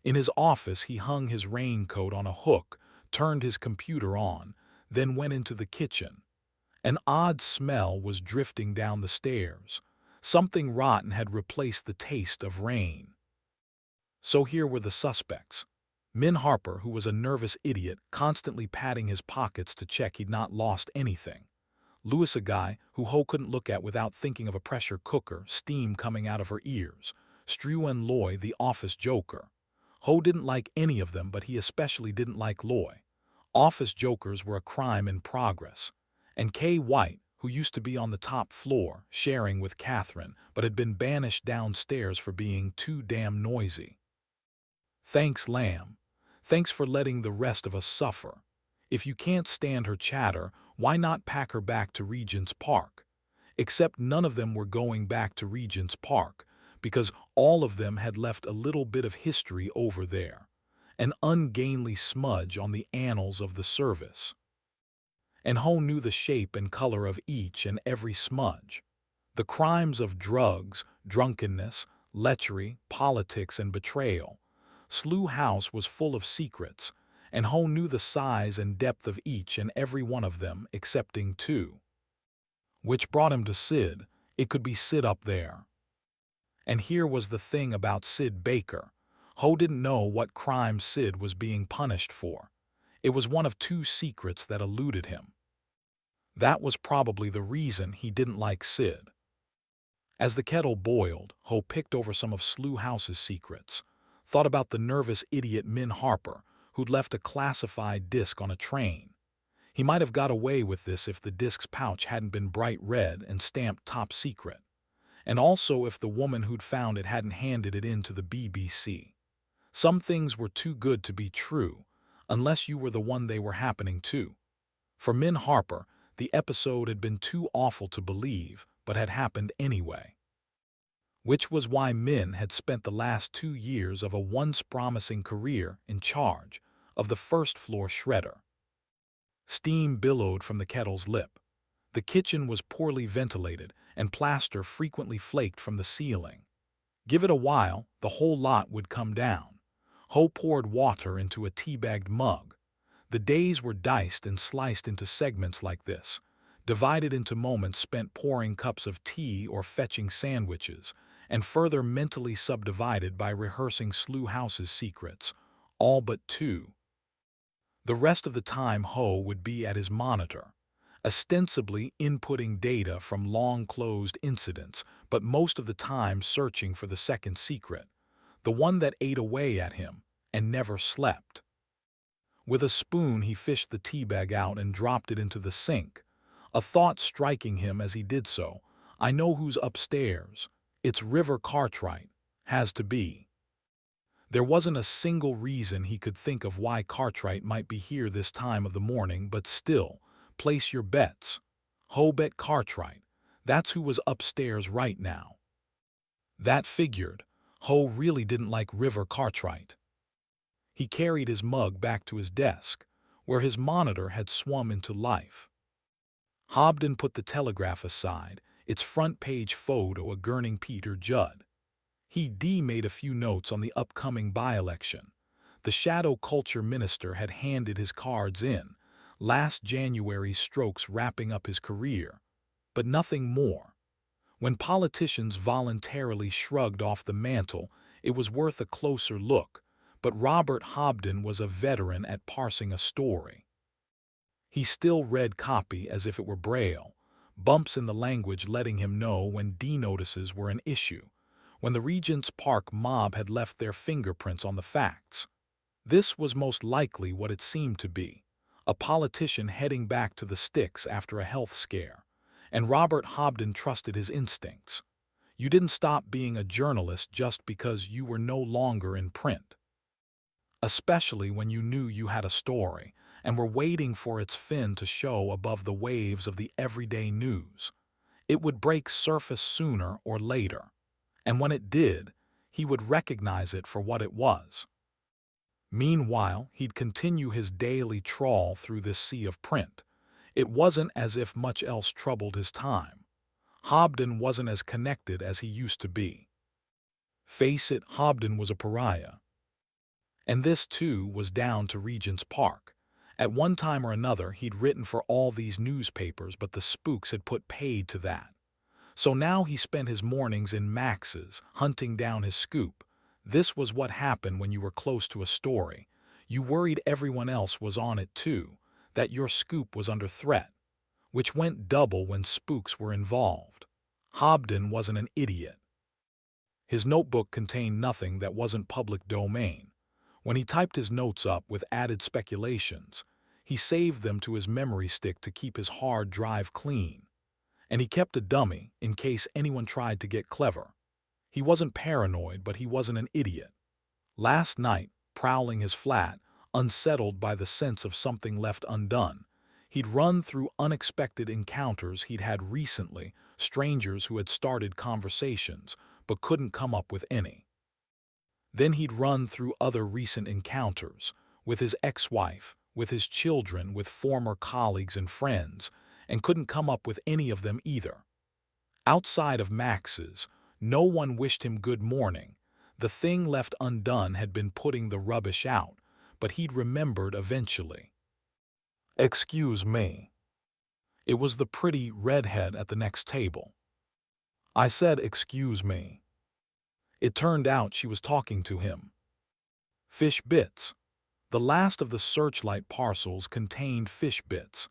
In his office he hung his raincoat on a hook, turned his computer on, then went into the kitchen. An odd smell was drifting down the stairs. Something rotten had replaced the taste of rain. So here were the suspects. Min Harper, who was a nervous idiot, constantly patting his pockets to check he'd not lost anything. Lewis, a guy who Ho couldn't look at without thinking of a pressure cooker, steam coming out of her ears. Struan Loy, the office joker. Ho didn't like any of them, but he especially didn't like Loy. Office jokers were a crime in progress. And Kay White, who used to be on the top floor, sharing with Catherine, but had been banished downstairs for being too damn noisy. Thanks, Lamb. Thanks for letting the rest of us suffer. If you can't stand her chatter, why not pack her back to Regent's Park? Except none of them were going back to Regent's Park, because all of them had left a little bit of history over there, an ungainly smudge on the annals of the service. And Ho knew the shape and color of each and every smudge. The crimes of drugs, drunkenness, lechery, politics, and betrayal. Slough House was full of secrets, and Ho knew the size and depth of each and every one of them excepting 2. Which brought him to Sid. It could be Sid up there. And here was the thing about Sid Baker. Ho didn't know what crime Sid was being punished for. It was one of 2 secrets that eluded him. That was probably the reason he didn't like Sid. As the kettle boiled, Ho picked over some of Slew House's secrets, thought about the nervous idiot Min Harper, who'd left a classified disc on a train. He might have got away with this if the disc's pouch hadn't been bright red and stamped top secret, and also if the woman who'd found it hadn't handed it in to the BBC. Some things were too good to be true, unless you were the one they were happening to. For Min Harper, the episode had been too awful to believe, but had happened anyway. Which was why Min had spent the last 2 years of a once promising career in charge of the first-floor shredder. Steam billowed from the kettle's lip. The kitchen was poorly ventilated, and plaster frequently flaked from the ceiling. Give it a while, the whole lot would come down. Ho poured water into a tea-bagged mug. The days were diced and sliced into segments like this, divided into moments spent pouring cups of tea or fetching sandwiches, and further mentally subdivided by rehearsing Slew House's secrets, all but 2. The rest of the time Ho would be at his monitor, ostensibly inputting data from long-closed incidents, but most of the time searching for the second secret, the one that ate away at him and never slept. With a spoon he fished the teabag out and dropped it into the sink, a thought striking him as he did so. I know who's upstairs. It's River Cartwright. Has to be. There wasn't a single reason he could think of why Cartwright might be here this time of the morning, but still, place your bets. Ho bet Cartwright. That's who was upstairs right now. That figured. Ho really didn't like River Cartwright. He carried his mug back to his desk, where his monitor had swum into life. Hobden put the Telegraph aside, its front-page photo a gurning Peter Judd. He made a few notes on the upcoming by-election. The shadow culture minister had handed his cards in, last January's strokes wrapping up his career, but nothing more. When politicians voluntarily shrugged off the mantle, it was worth a closer look, but Robert Hobden was a veteran at parsing a story. He still read copy as if it were Braille, bumps in the language letting him know when D-notices were an issue, when the Regent's Park mob had left their fingerprints on the facts. This was most likely what it seemed to be, a politician heading back to the sticks after a health scare, and Robert Hobden trusted his instincts. You didn't stop being a journalist just because you were no longer in print. Especially when you knew you had a story and were waiting for its fin to show above the waves of the everyday news. It would break surface sooner or later, and when it did, he would recognize it for what it was. Meanwhile, he'd continue his daily trawl through this sea of print. It wasn't as if much else troubled his time. Hobden wasn't as connected as he used to be. Face it, Hobden was a pariah. And this, too, was down to Regent's Park. At one time or another, he'd written for all these newspapers, but the spooks had put paid to that. So now he spent his mornings in Max's, hunting down his scoop. This was what happened when you were close to a story. You worried everyone else was on it too, that your scoop was under threat, which went double when spooks were involved. Hobden wasn't an idiot. His notebook contained nothing that wasn't public domain. When he typed his notes up with added speculations, he saved them to his memory stick to keep his hard drive clean. And he kept a dummy in case anyone tried to get clever. He wasn't paranoid, but he wasn't an idiot. Last night, prowling his flat, unsettled by the sense of something left undone, he'd run through unexpected encounters he'd had recently, strangers who had started conversations but couldn't come up with any. Then he'd run through other recent encounters, with his ex-wife, with his children, with former colleagues and friends, and couldn't come up with any of them either. Outside of Max's, no one wished him good morning. The thing left undone had been putting the rubbish out, but he'd remembered eventually. "Excuse me." It was the pretty redhead at the next table. I said, "Excuse me." It turned out she was talking to him. Fish bits. The last of the Searchlight parcels contained fish bits.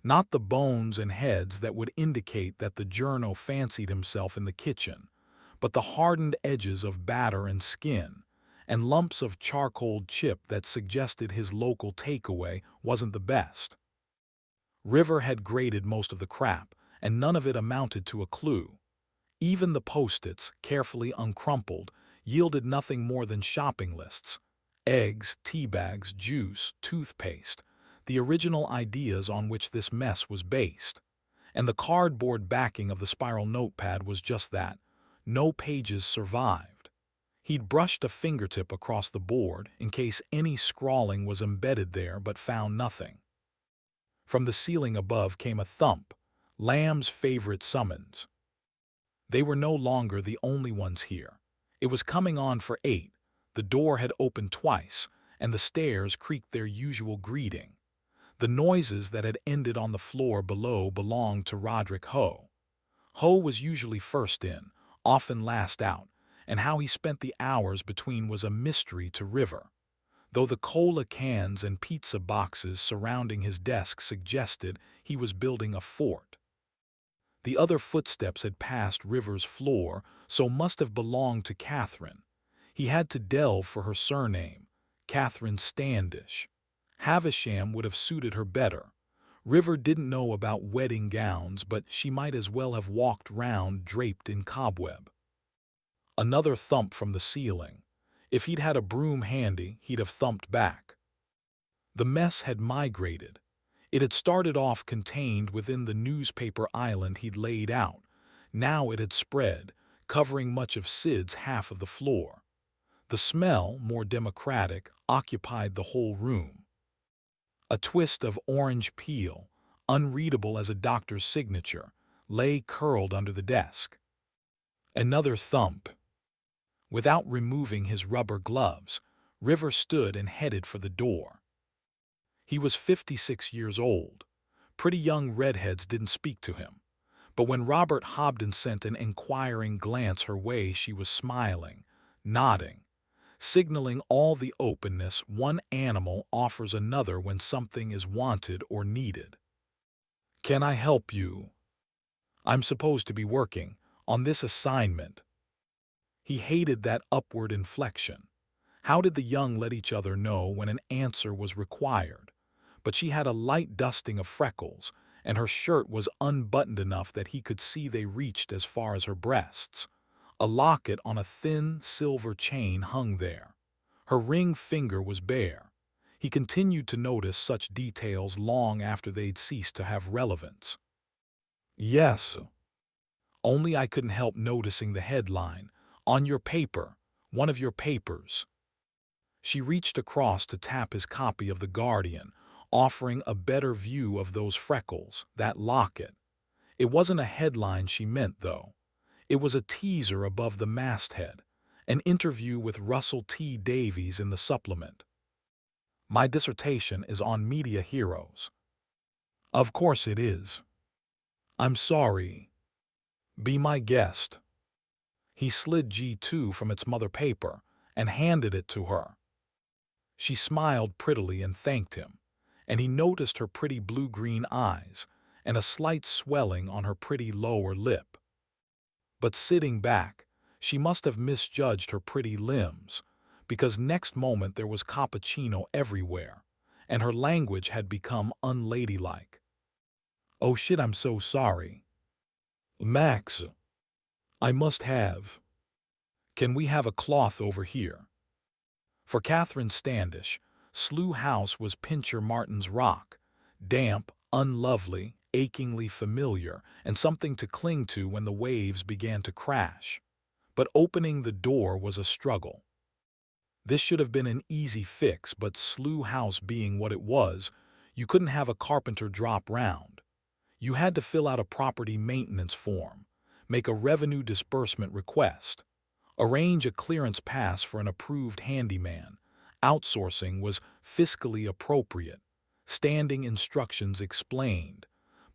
Not the bones and heads that would indicate that the journo fancied himself in the kitchen, but the hardened edges of batter and skin, and lumps of charcoal chip that suggested his local takeaway wasn't the best. River had graded most of the crap, and none of it amounted to a clue. Even the post-its, carefully uncrumpled, yielded nothing more than shopping lists. Eggs, tea bags, juice, toothpaste, the original ideas on which this mess was based. And the cardboard backing of the spiral notepad was just that. No pages survived. He'd brushed a fingertip across the board in case any scrawling was embedded there, but found nothing. From the ceiling above came a thump, Lamb's favorite summons. They were no longer the only ones here. It was coming on for 8. The door had opened twice, and the stairs creaked their usual greeting. The noises that had ended on the floor below belonged to Roderick Ho. Ho was usually first in, often last out, and how he spent the hours between was a mystery to River, though the cola cans and pizza boxes surrounding his desk suggested he was building a fort. The other footsteps had passed River's floor, so must have belonged to Catherine. He had to delve for her surname, Catherine Standish. Havisham would have suited her better. River didn't know about wedding gowns, but she might as well have walked round draped in cobweb. Another thump from the ceiling. If he'd had a broom handy, he'd have thumped back. The mess had migrated. It had started off contained within the newspaper island he'd laid out. Now it had spread, covering much of Sid's half of the floor. The smell, more democratic, occupied the whole room. A twist of orange peel, unreadable as a doctor's signature, lay curled under the desk. Another thump. Without removing his rubber gloves, River stood and headed for the door. He was 56 years old. Pretty young redheads didn't speak to him. But when Robert Hobden sent an inquiring glance her way, she was smiling, nodding, signaling all the openness one animal offers another when something is wanted or needed. "Can I help you? I'm supposed to be working on this assignment." He hated that upward inflection. How did the young let each other know when an answer was required? But she had a light dusting of freckles, and her shirt was unbuttoned enough that he could see they reached as far as her breasts. A locket on a thin silver chain hung there. Her ring finger was bare. He continued to notice such details long after they'd ceased to have relevance. "Yes. Only I couldn't help noticing the headline. On your paper. One of your papers." She reached across to tap his copy of The Guardian, offering a better view of those freckles, that locket. It wasn't a headline she meant, though. It was a teaser above the masthead, an interview with Russell T. Davies in the supplement. "My dissertation is on media heroes." "Of course it is. I'm sorry. Be my guest." He slid G2 from its mother paper and handed it to her. She smiled prettily and thanked him, and he noticed her pretty blue-green eyes and a slight swelling on her pretty lower lip. But sitting back, she must have misjudged her pretty limbs, because next moment there was cappuccino everywhere, and her language had become unladylike. "Oh shit, I'm so sorry. Max, I must have. Can we have a cloth over here?" For Catherine Standish, Slough House was Pincher Martin's rock, damp, unlovely, achingly familiar, and something to cling to when the waves began to crash. But opening the door was a struggle. This should have been an easy fix, but Slough House being what it was, you couldn't have a carpenter drop round. You had to fill out a property maintenance form, make a revenue disbursement request, arrange a clearance pass for an approved handyman. Outsourcing was fiscally appropriate. Standing instructions explained.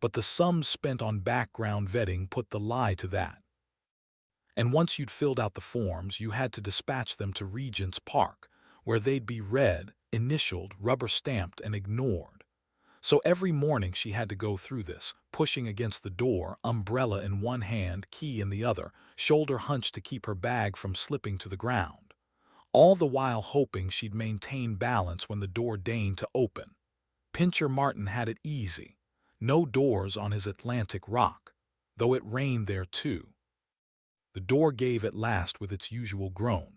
But the sums spent on background vetting put the lie to that. And once you'd filled out the forms, you had to dispatch them to Regent's Park, where they'd be read, initialed, rubber-stamped, and ignored. So every morning she had to go through this, pushing against the door, umbrella in one hand, key in the other, shoulder hunched to keep her bag from slipping to the ground. All the while hoping she'd maintain balance when the door deigned to open. Pincher Martin had it easy. No doors on his Atlantic rock, though it rained there too. The door gave at last with its usual groan.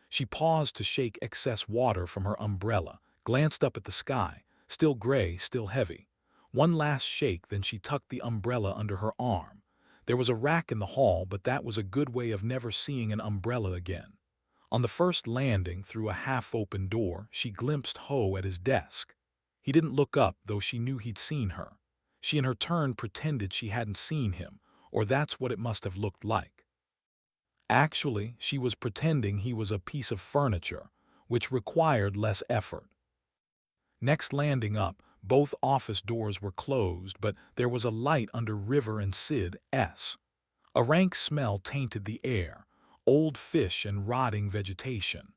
She paused to shake excess water from her umbrella, glanced up at the sky, still gray, still heavy. One last shake, then she tucked the umbrella under her arm. There was a rack in the hall, but that was a good way of never seeing an umbrella again. On the first landing, through a half-open door, she glimpsed Ho at his desk. He didn't look up, though she knew he'd seen her. She in her turn pretended she hadn't seen him, or that's what it must have looked like. Actually, she was pretending he was a piece of furniture, which required less effort. Next landing up, both office doors were closed, but there was a light under River and Sid's. A rank smell tainted the air, old fish and rotting vegetation.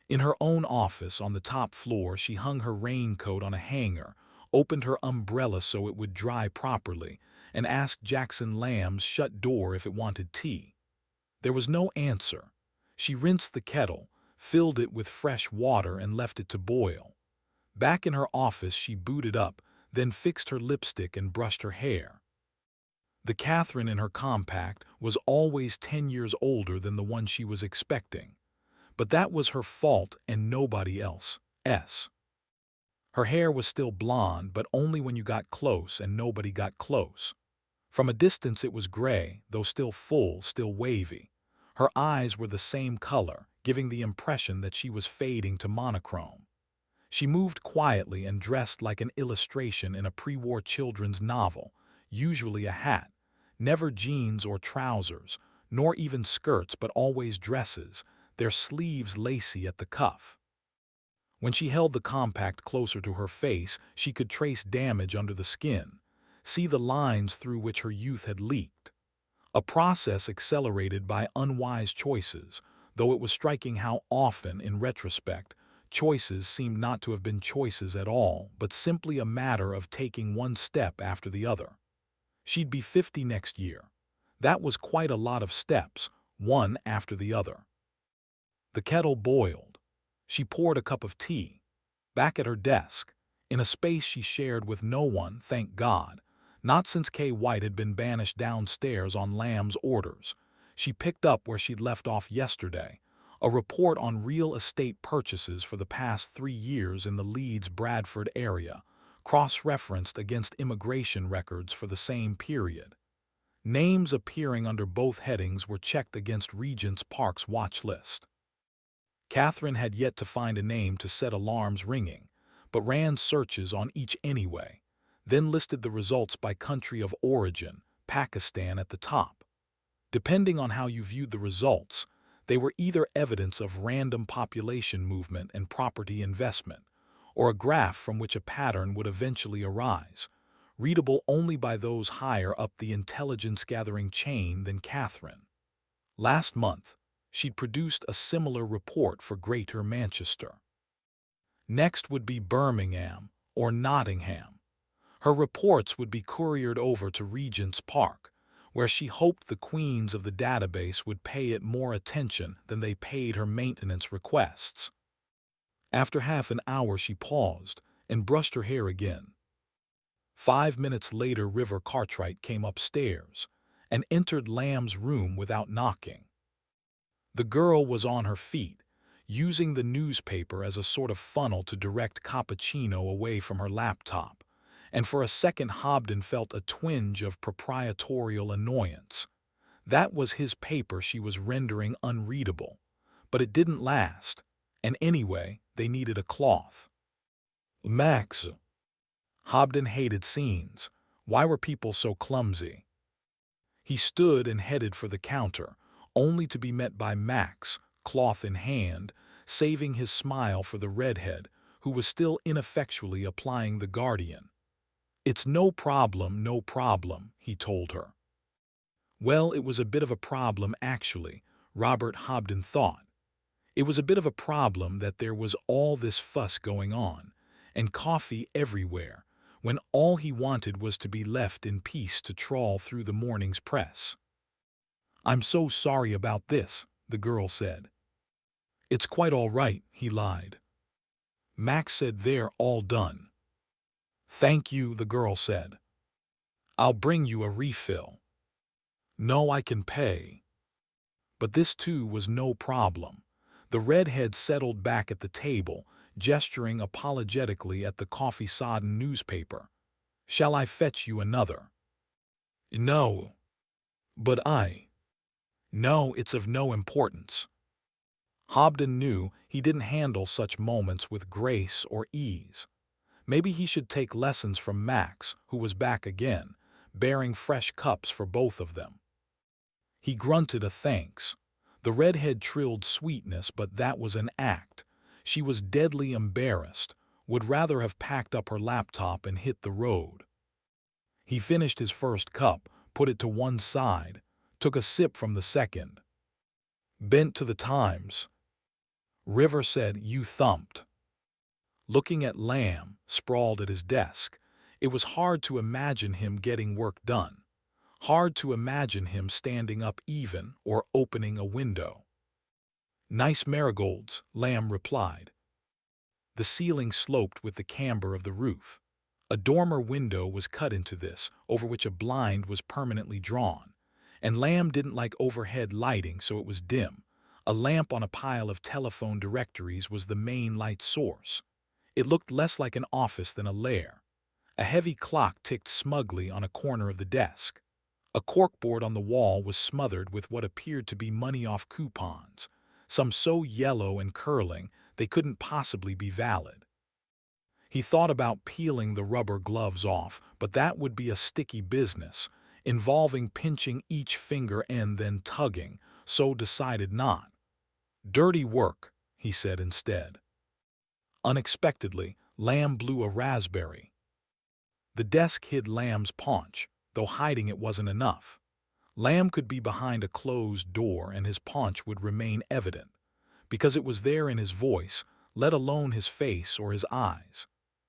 In her own office on the top floor, she hung her raincoat on a hanger, opened her umbrella so it would dry properly, and asked Jackson Lamb's shut door if it wanted tea. There was no answer. She rinsed the kettle, filled it with fresh water, and left it to boil. Back in her office, she booted up, then fixed her lipstick and brushed her hair. The Catherine in her compact was always 10 years older than the one she was expecting. But that was her fault and nobody else's. Her hair was still blonde, but only when you got close, and nobody got close. From a distance it was gray, though still full, still wavy. Her eyes were the same color, giving the impression that she was fading to monochrome. She moved quietly and dressed like an illustration in a pre-war children's novel, usually a hat, never jeans or trousers, nor even skirts, but always dresses, their sleeves lacy at the cuff. When she held the compact closer to her face, she could trace damage under the skin, see the lines through which her youth had leaked. A process accelerated by unwise choices, though it was striking how often, in retrospect, choices seemed not to have been choices at all, but simply a matter of taking one step after the other. She'd be 50 next year. That was quite a lot of steps, one after the other. The kettle boiled. She poured a cup of tea. Back at her desk, in a space she shared with no one, thank God, not since Kay White had been banished downstairs on Lamb's orders, she picked up where she'd left off yesterday, a report on real estate purchases for the past 3 years in the Leeds-Bradford area, cross-referenced against immigration records for the same period. Names appearing under both headings were checked against Regent's Park's watch list. Catherine had yet to find a name to set alarms ringing, but ran searches on each anyway, then listed the results by country of origin, Pakistan at the top. Depending on how you viewed the results, they were either evidence of random population movement and property investment, or a graph from which a pattern would eventually arise, readable only by those higher up the intelligence-gathering chain than Catherine. Last month, she'd produced a similar report for Greater Manchester. Next would be Birmingham or Nottingham. Her reports would be couriered over to Regent's Park, where she hoped the queens of the database would pay it more attention than they paid her maintenance requests. After half an hour she paused and brushed her hair again. 5 minutes later River Cartwright came upstairs and entered Lamb's room without knocking. The girl was on her feet, using the newspaper as a sort of funnel to direct cappuccino away from her laptop, and for a second Hobden felt a twinge of proprietorial annoyance. That was his paper she was rendering unreadable, but it didn't last, and anyway, they needed a cloth. Max. Hobden hated scenes. Why were people so clumsy? He stood and headed for the counter, only to be met by Max, cloth in hand, saving his smile for the redhead, who was still ineffectually applying the Guardian. "It's no problem, he told her. Well, it was a bit of a problem, actually, Robert Hobden thought. It was a bit of a problem that there was all this fuss going on, and coffee everywhere, when all he wanted was to be left in peace to trawl through the morning's press. "I'm so sorry about this," the girl said. "It's quite all right," he lied. Max said, "They're all done." "Thank you," the girl said. "I'll bring you a refill." "No, I can pay." But this too was no problem. The redhead settled back at the table, gesturing apologetically at the coffee-sodden newspaper. "Shall I fetch you another?" "No." "But No, it's of no importance." Hobden knew he didn't handle such moments with grace or ease. Maybe he should take lessons from Max, who was back again, bearing fresh cups for both of them. He grunted a thanks. The redhead trilled sweetness, but that was an act. She was deadly embarrassed, would rather have packed up her laptop and hit the road. He finished his first cup, put it to one side, took a sip from the second. "Bent to the times," River said. "You thumped." Looking at Lamb, sprawled at his desk, it was hard to imagine him getting work done. Hard to imagine him standing up even or opening a window. "Nice marigolds," Lamb replied. The ceiling sloped with the camber of the roof. A dormer window was cut into this, over which a blind was permanently drawn. And Lamb didn't like overhead lighting, so it was dim. A lamp on a pile of telephone directories was the main light source. It looked less like an office than a lair. A heavy clock ticked smugly on a corner of the desk. A corkboard on the wall was smothered with what appeared to be money-off coupons, some so yellow and curling they couldn't possibly be valid. He thought about peeling the rubber gloves off, but that would be a sticky business, involving pinching each finger and then tugging, so decided not. "Dirty work," he said instead. Unexpectedly, Lamb blew a raspberry. The desk hid Lamb's paunch, though hiding it wasn't enough. Lamb could be behind a closed door and his paunch would remain evident, because it was there in his voice, let alone his face or his eyes.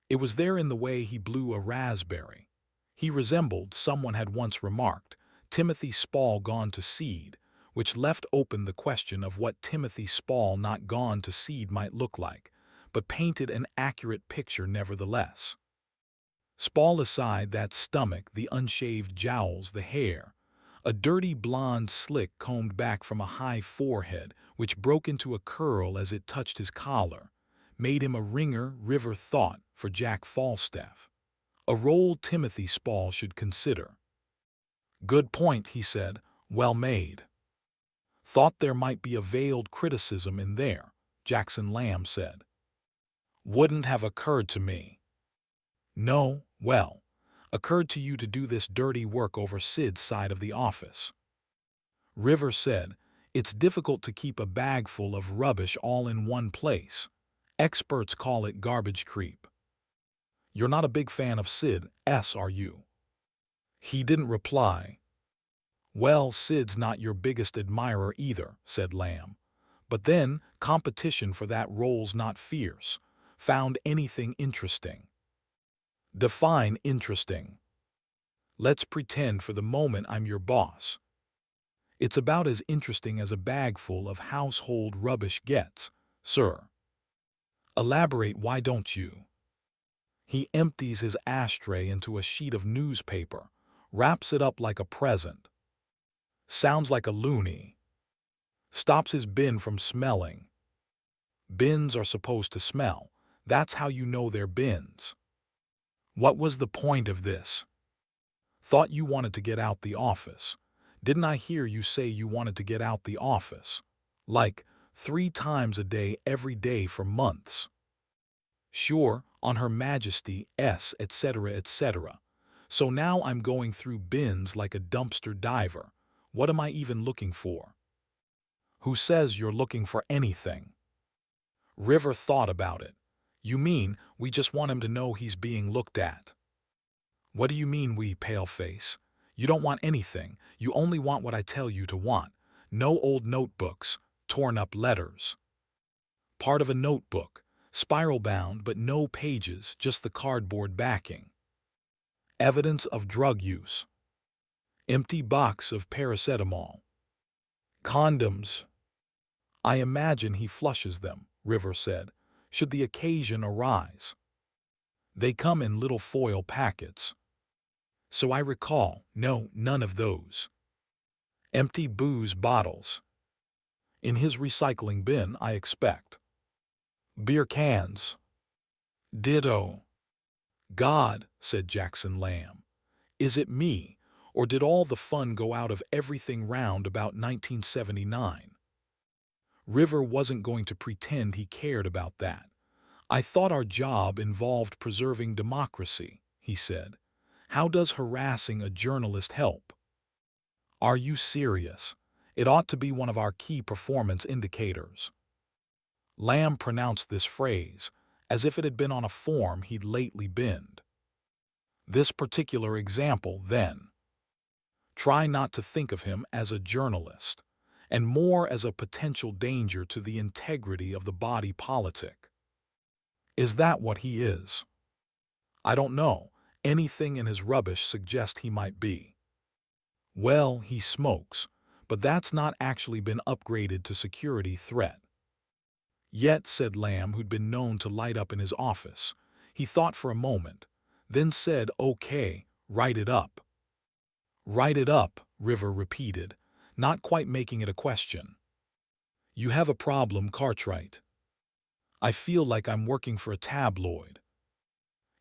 It was there in the way he blew a raspberry. He resembled, someone had once remarked, Timothy Spall gone to seed, which left open the question of what Timothy Spall not gone to seed might look like, but painted an accurate picture nevertheless. Spall aside, that stomach, the unshaved jowls, the hair, a dirty blonde slick combed back from a high forehead which broke into a curl as it touched his collar, made him a ringer, River thought, for Jack Falstaff. A role Timothy Spall should consider. "Good point," he said. "Well made." "Thought there might be a veiled criticism in there," Jackson Lamb said. "Wouldn't have occurred to me." "No, well, occurred to you to do this dirty work over Sid's side of the office." River said, "It's difficult to keep a bag full of rubbish all in one place. Experts call it garbage creep." "You're not a big fan of Sid's, are you?" He didn't reply. "Well, Sid's not your biggest admirer either," said Lamb. "But then, competition for that role's not fierce. Found anything interesting?" "Define interesting." "Let's pretend for the moment I'm your boss. It's about as interesting as a bag full of household rubbish gets, sir." "Elaborate, why don't you?" He empties his ashtray into a sheet of newspaper, wraps it up like a present. Sounds like a loony. Stops his bin from smelling. Bins are supposed to smell. That's how you know they're bins. What was the point of this? Thought you wanted to get out the office. Didn't I hear you say you wanted to get out the office? Like 3 times a day every day for months. Sure, on Her Majesty's, etc., etc. So now I'm going through bins like a dumpster diver. What am I even looking for?" "Who says you're looking for anything?" River thought about it. "You mean we just want him to know he's being looked at?" "What do you mean we, paleface? You don't want anything. You only want what I tell you to want. No old notebooks, torn up letters." "Part of a notebook, spiral bound but no pages, just the cardboard backing." Evidence of drug use. Empty box of paracetamol. Condoms. I imagine he flushes them, River said, should the occasion arise. They come in little foil packets. So I recall, no, none of those. Empty booze bottles. In his recycling bin, I expect. Beer cans. Ditto. God, said Jackson Lamb. Is it me, or did all the fun go out of everything round about 1979? River wasn't going to pretend he cared about that. I thought our job involved preserving democracy, he said. How does harassing a journalist help? Are you serious? It ought to be one of our key performance indicators. Lamb pronounced this phrase as if it had been on a form he'd lately binned. This particular example, then. Try not to think of him as a journalist, and more as a potential danger to the integrity of the body politic. Is that what he is? I don't know. Anything in his rubbish suggests he might be. Well, he smokes, but that's not actually been upgraded to security threat. Yet, said Lamb, who'd been known to light up in his office. He thought for a moment, then said, okay, write it up. Write it up, River repeated, not quite making it a question. You have a problem, Cartwright. I feel like I'm working for a tabloid.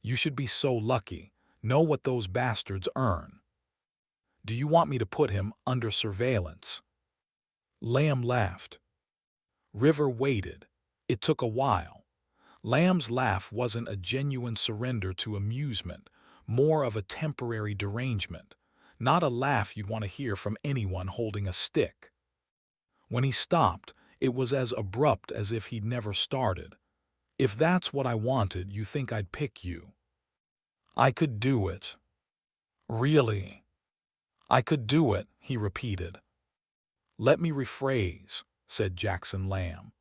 You should be so lucky. Know what those bastards earn. Do you want me to put him under surveillance? Lamb laughed. River waited. It took a while. Lamb's laugh wasn't a genuine surrender to amusement, more of a temporary derangement, not a laugh you'd want to hear from anyone holding a stick. When he stopped, it was as abrupt as if he'd never started. If that's what I wanted, you think I'd pick you? I could do it. Really? I could do it, he repeated. Let me rephrase, said Jackson Lamb.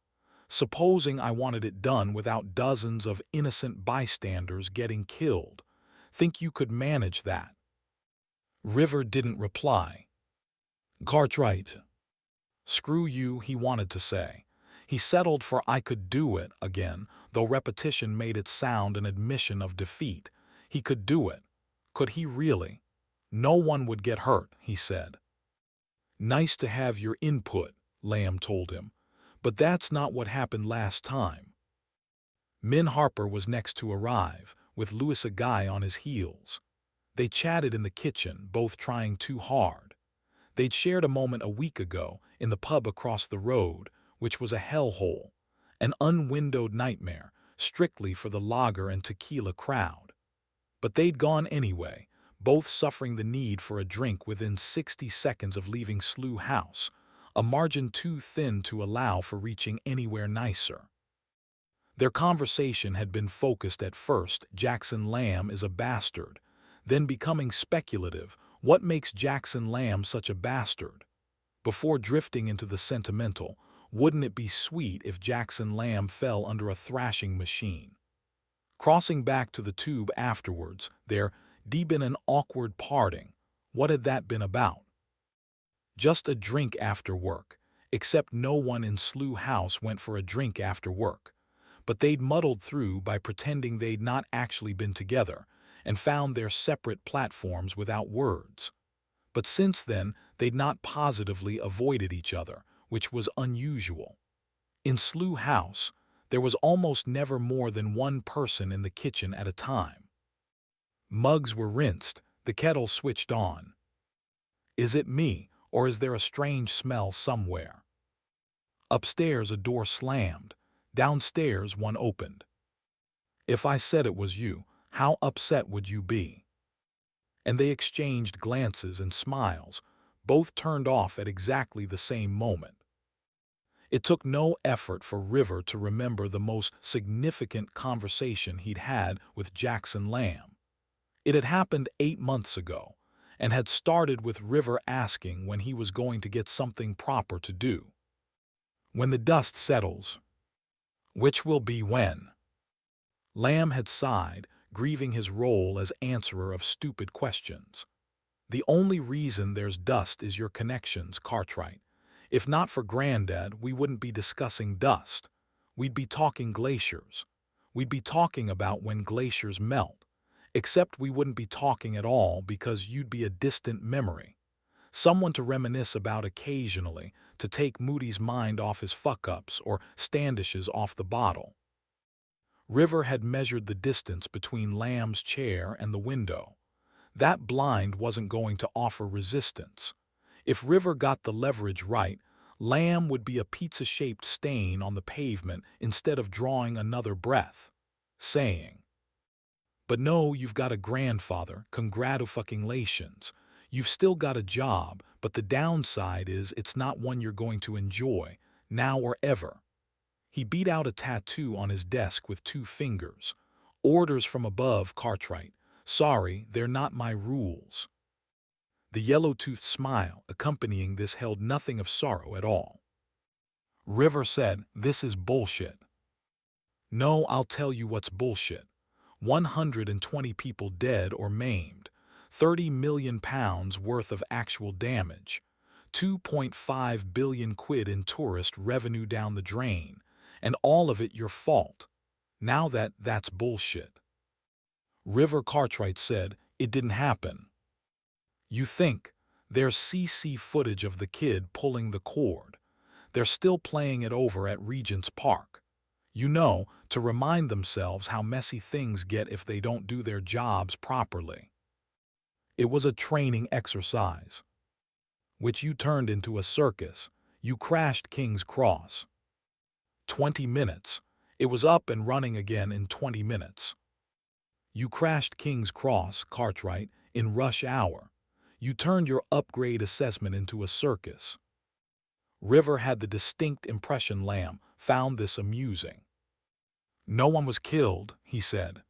Supposing I wanted it done without dozens of innocent bystanders getting killed. Think you could manage that? River didn't reply. Cartwright. Screw you, he wanted to say. He settled for I could do it again, though repetition made it sound an admission of defeat. He could do it. Could he really? No one would get hurt, he said. Nice to have your input, Lamb told him. But that's not what happened last time. Min Harper was next to arrive, with Louis a guy on his heels. They chatted in the kitchen, both trying too hard. They'd shared a moment a week ago in the pub across the road, which was a hellhole, an unwindowed nightmare, strictly for the lager and tequila crowd. But they'd gone anyway, both suffering the need for a drink within 60 seconds of leaving Slough House, a margin too thin to allow for reaching anywhere nicer. Their conversation had been focused at first, Jackson Lamb is a bastard, then becoming speculative, what makes Jackson Lamb such a bastard? Before drifting into the sentimental, wouldn't it be sweet if Jackson Lamb fell under a thrashing machine? Crossing back to the tube afterwards, there'd been an awkward parting. What had that been about? Just a drink after work, except no one in Slough House went for a drink after work. But they'd muddled through by pretending they'd not actually been together and found their separate platforms without words. But since then, they'd not positively avoided each other, which was unusual. In Slough House, there was almost never more than one person in the kitchen at a time. Mugs were rinsed, the kettle switched on. Is it me, or is there a strange smell somewhere? Upstairs a door slammed, downstairs one opened. If I said it was you, how upset would you be? And they exchanged glances and smiles, both turned off at exactly the same moment. It took no effort for River to remember the most significant conversation he'd had with Jackson Lamb. It had happened 8 months ago, and had started with River asking when he was going to get something proper to do. When the dust settles. Which will be when. Lamb had sighed, grieving his role as answerer of stupid questions. The only reason there's dust is your connections, Cartwright. If not for Granddad, we wouldn't be discussing dust. We'd be talking glaciers. We'd be talking about when glaciers melt. Except we wouldn't be talking at all because you'd be a distant memory. Someone to reminisce about occasionally, to take Moody's mind off his fuck-ups or Standish's off the bottle. River had measured the distance between Lamb's chair and the window. That blind wasn't going to offer resistance. If River got the leverage right, Lamb would be a pizza-shaped stain on the pavement instead of drawing another breath, saying, "But no, you've got a grandfather, congratulations. You've still got a job, but the downside is it's not one you're going to enjoy, now or ever." He beat out a tattoo on his desk with 2 fingers. "Orders from above, Cartwright. Sorry, they're not my rules." The yellow-toothed smile accompanying this held nothing of sorrow at all. River said, "This is bullshit." "No, I'll tell you what's bullshit. 120 people dead or maimed, £30 million worth of actual damage, 2.5 billion quid in tourist revenue down the drain, and all of it your fault. Now that's bullshit." River Cartwright said, "It didn't happen." "You think? There's CC footage of the kid pulling the cord. They're still playing it over at Regent's Park. You know, to remind themselves how messy things get if they don't do their jobs properly. It was a training exercise, which you turned into a circus. You crashed King's Cross. 20 minutes. It was up and running again in 20 minutes. You crashed King's Cross, Cartwright, in rush hour. You turned your upgrade assessment into a circus." River had the distinct impression Lamb found this amusing. "No one was killed," he said.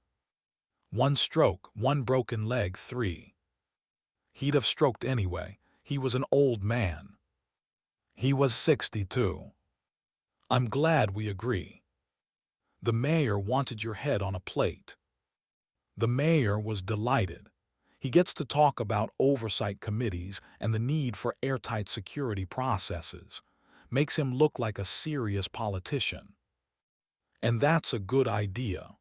"1 stroke, 1 broken leg, 3. He'd have stroked anyway. He was an old man. He was 62. I'm glad we agree. The mayor wanted your head on a plate." The mayor was delighted. He gets to talk about oversight committees and the need for airtight security processes. Makes him look like a serious politician. And that's a good idea.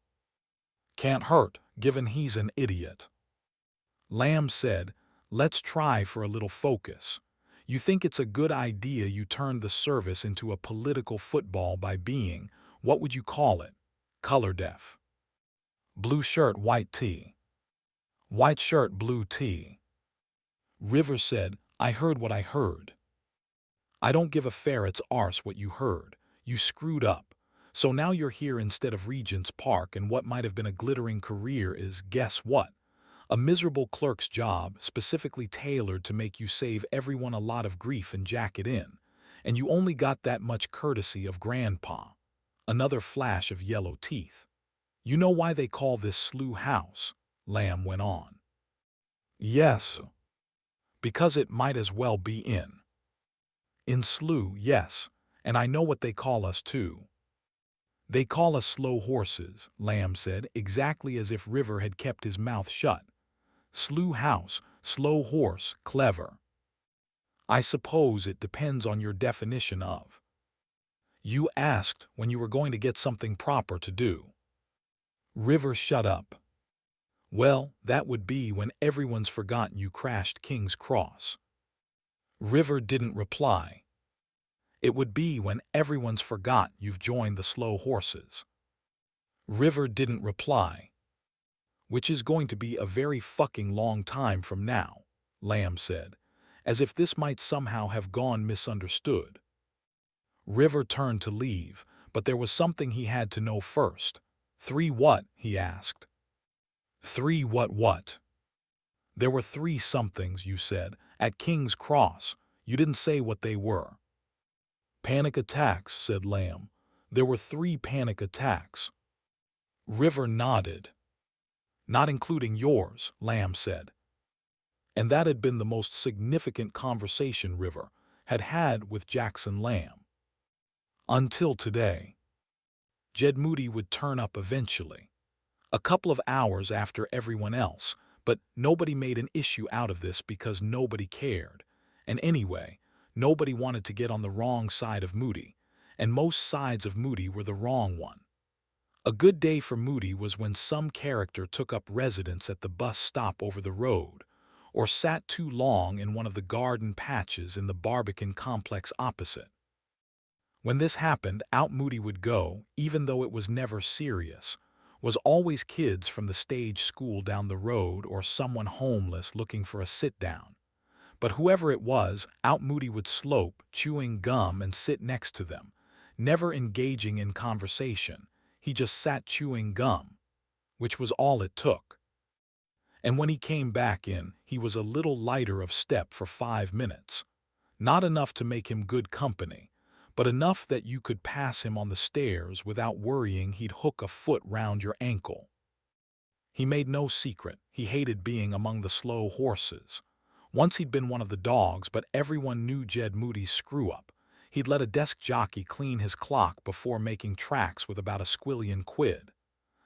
Can't hurt, given he's an idiot. Lamb said, "Let's try for a little focus. You think it's a good idea you turned the service into a political football by being, what would you call it, color deaf? Blue shirt, white tee. White shirt, blue tee." River said, "I heard what I heard." "I don't give a ferret's arse what you heard. You screwed up. So now you're here instead of Regent's Park, and what might have been a glittering career is, guess what? A miserable clerk's job specifically tailored to make you save everyone a lot of grief and jack it in. And you only got that much courtesy of Grandpa." Another flash of yellow teeth. "You know why they call this Slough House?" Lamb went on. "Yes. Because it might as well be in Slough, yes, and I know what they call us too." "They call us slow horses," Lamb said, exactly as if River had kept his mouth shut. "Slough House, slow horse, clever. I suppose it depends on your definition of." "You asked when you were going to get something proper to do." River shut up. "Well, that would be when everyone's forgotten you crashed King's Cross." River didn't reply. "It would be when everyone's forgot you've joined the slow horses." River didn't reply. "Which is going to be a very fucking long time from now," Lamb said, as if this might somehow have gone misunderstood. River turned to leave, but there was something he had to know first. "3 what?" he asked. "3 what? There were 3 somethings, you said, at King's Cross. You didn't say what they were." "Panic attacks," said Lamb. "There were 3 panic attacks." River nodded. "Not including yours," Lamb said. And that had been the most significant conversation River had had with Jackson Lamb. Until today. Jed Moody would turn up eventually. A couple of hours after everyone else, but nobody made an issue out of this because nobody cared. And anyway, nobody wanted to get on the wrong side of Moody, and most sides of Moody were the wrong one. A good day for Moody was when some character took up residence at the bus stop over the road, or sat too long in one of the garden patches in the Barbican complex opposite. When this happened, out Moody would go, even though it was never serious, was always kids from the stage school down the road or someone homeless looking for a sit-down. But whoever it was, out Moody would slope, chewing gum, and sit next to them, never engaging in conversation. He just sat chewing gum, which was all it took. And when he came back in, he was a little lighter of step for 5 minutes. Not enough to make him good company, but enough that you could pass him on the stairs without worrying he'd hook a foot round your ankle. He made no secret, he hated being among the slow horses. Once he'd been one of the dogs, but everyone knew Jed Moody's screw-up. He'd let a desk jockey clean his clock before making tracks with about £1,000,000.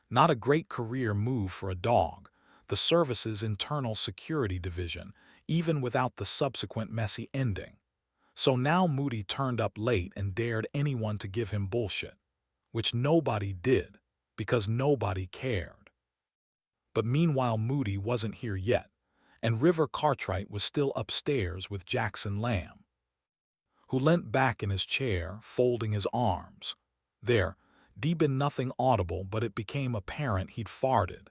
Not a great career move for a dog, the service's internal security division, even without the subsequent messy ending. So now Moody turned up late and dared anyone to give him bullshit, which nobody did, because nobody cared. But meanwhile Moody wasn't here yet, and River Cartwright was still upstairs with Jackson Lamb, who leant back in his chair, folding his arms. There, deep in nothing audible, but it became apparent he'd farted.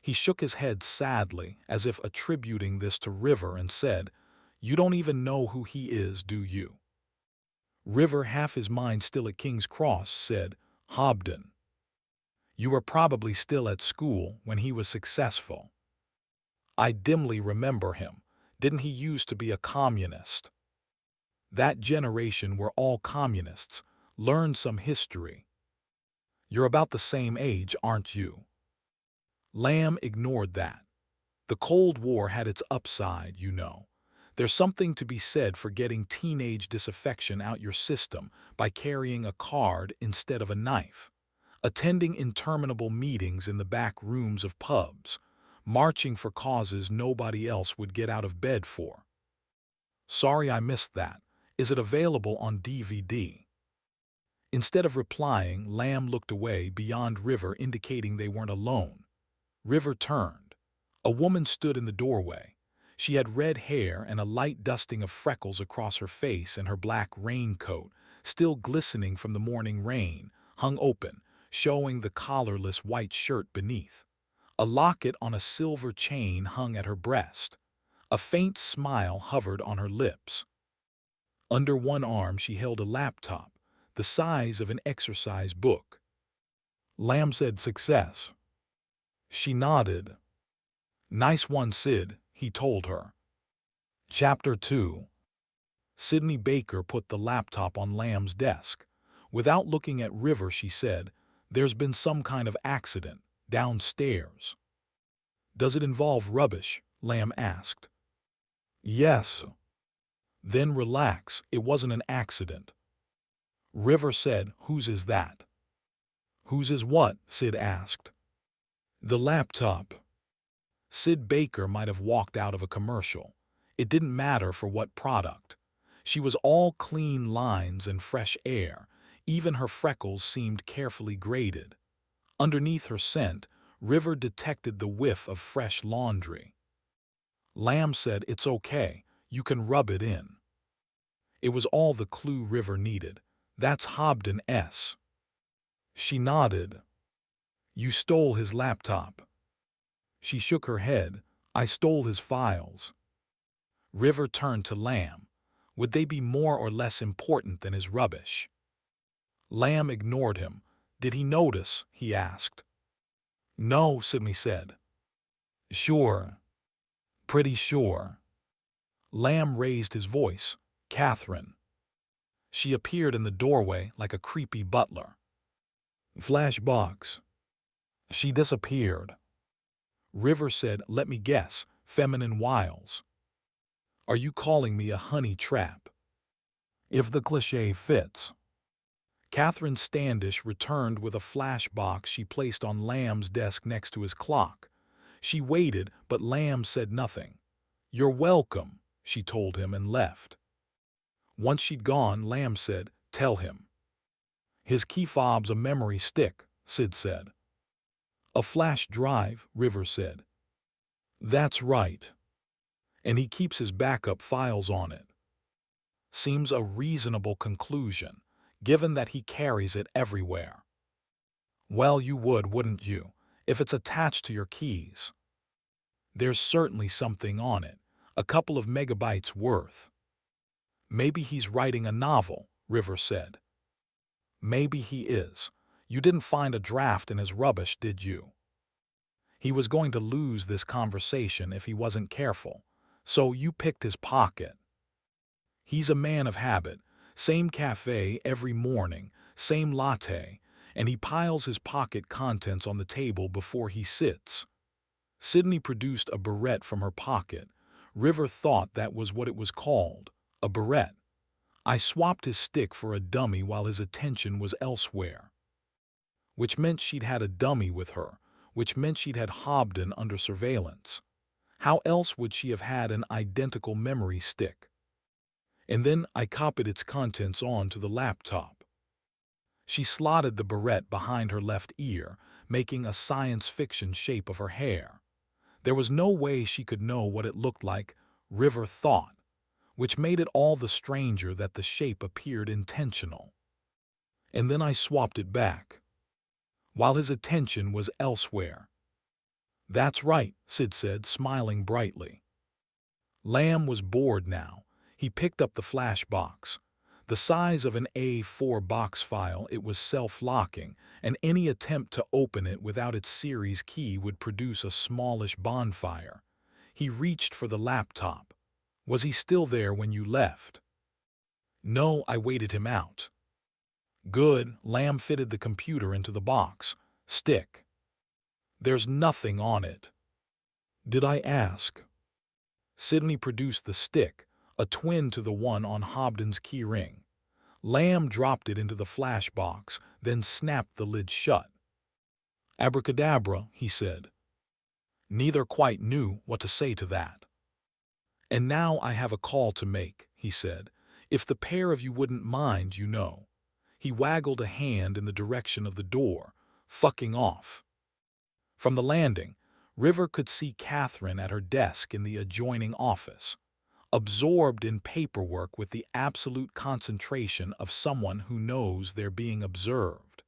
He shook his head sadly, as if attributing this to River, and said, "You don't even know who he is, do you?" River, half his mind still at King's Cross, said, "Hobden. You were probably still at school when he was successful." "I dimly remember him. Didn't he used to be a communist?" "That generation were all communists. Learn some history." "You're about the same age, aren't you?" Lamb ignored that. The Cold War had its upside, you know. There's something to be said for getting teenage disaffection out your system by carrying a card instead of a knife, attending interminable meetings in the back rooms of pubs, marching for causes nobody else would get out of bed for. "Sorry I missed that. Is it available on DVD?" Instead of replying, Lamb looked away beyond River, indicating they weren't alone. River turned. A woman stood in the doorway. She had red hair and a light dusting of freckles across her face, and her black raincoat, still glistening from the morning rain, hung open, showing the collarless white shirt beneath. A locket on a silver chain hung at her breast. A faint smile hovered on her lips. Under one arm she held a laptop, the size of an exercise book. Lamb said, "Success." She nodded. "Nice one, Sid," he told her. Chapter 2. Sydney Baker put the laptop on Lamb's desk. Without looking at River, she said, "There's been some kind of accident, downstairs." "Does it involve rubbish?" Lamb asked. "Yes." "Then relax, it wasn't an accident." River said, "Whose is that?" "Whose is what?" Sid asked. "The laptop." Sid Baker might have walked out of a commercial. It didn't matter for what product. She was all clean lines and fresh air. Even her freckles seemed carefully graded. Underneath her scent, River detected the whiff of fresh laundry. Lamb said, "It's okay. You can rub it in." It was all the clue River needed. "That's Hobden S." She nodded. "You stole his laptop." She shook her head. "I stole his files." River turned to Lamb. Would they be more or less important than his rubbish? Lamb ignored him. "Did he notice?" he asked. "No," Sydney said. "Sure. Pretty sure." Lamb raised his voice. "Catherine." She appeared in the doorway like a creepy butler. Flashbox. She disappeared. River said, "Let me guess, feminine wiles." "Are you calling me a honey trap?" "If the cliché fits." Catherine Standish returned with a flash box she placed on Lamb's desk next to his clock. She waited, but Lamb said nothing. "You're welcome," she told him and left. Once she'd gone, Lamb said, "Tell him." "His key fob's a memory stick," Sid said. "A flash drive," River said. "That's right. And he keeps his backup files on it." Seems a reasonable conclusion, given that he carries it everywhere. "Well, you would, wouldn't you, if it's attached to your keys?" "There's certainly something on it, a couple of megabytes worth." "Maybe he's writing a novel," River said. "Maybe he is. You didn't find a draft in his rubbish, did you?" He was going to lose this conversation if he wasn't careful. "So you picked his pocket." He's a man of habit. Same cafe every morning, same latte, and he piles his pocket contents on the table before he sits. Sydney produced a barrette from her pocket. River thought that was what it was called, a barrette. "I swapped his stick for a dummy while his attention was elsewhere." Which meant she'd had a dummy with her, which meant she'd had Hobden under surveillance. How else would she have had an identical memory stick? "And then I copied its contents onto the laptop." She slotted the barrette behind her left ear, making a science fiction shape of her hair. There was no way she could know what it looked like, River thought, which made it all the stranger that the shape appeared intentional. "And then I swapped it back, while his attention was elsewhere." "That's right," Sid said, smiling brightly. Lamb was bored now. He picked up the flash box. The size of an A4 box file, it was self-locking, and any attempt to open it without its series key would produce a smallish bonfire. He reached for the laptop. "Was he still there when you left?" "No, I waited him out." "Good." Lamb fitted the computer into the box. "Stick." "There's nothing on it." "Did I ask?" Sydney produced the stick, a twin to the one on Hobden's keyring. Lamb dropped it into the flash box, then snapped the lid shut. "Abracadabra," he said. Neither quite knew what to say to that. "And now I have a call to make," he said. "If the pair of you wouldn't mind, you know." He waggled a hand in the direction of the door. "Fucking off." From the landing, River could see Catherine at her desk in the adjoining office, absorbed in paperwork with the absolute concentration of someone who knows they're being observed.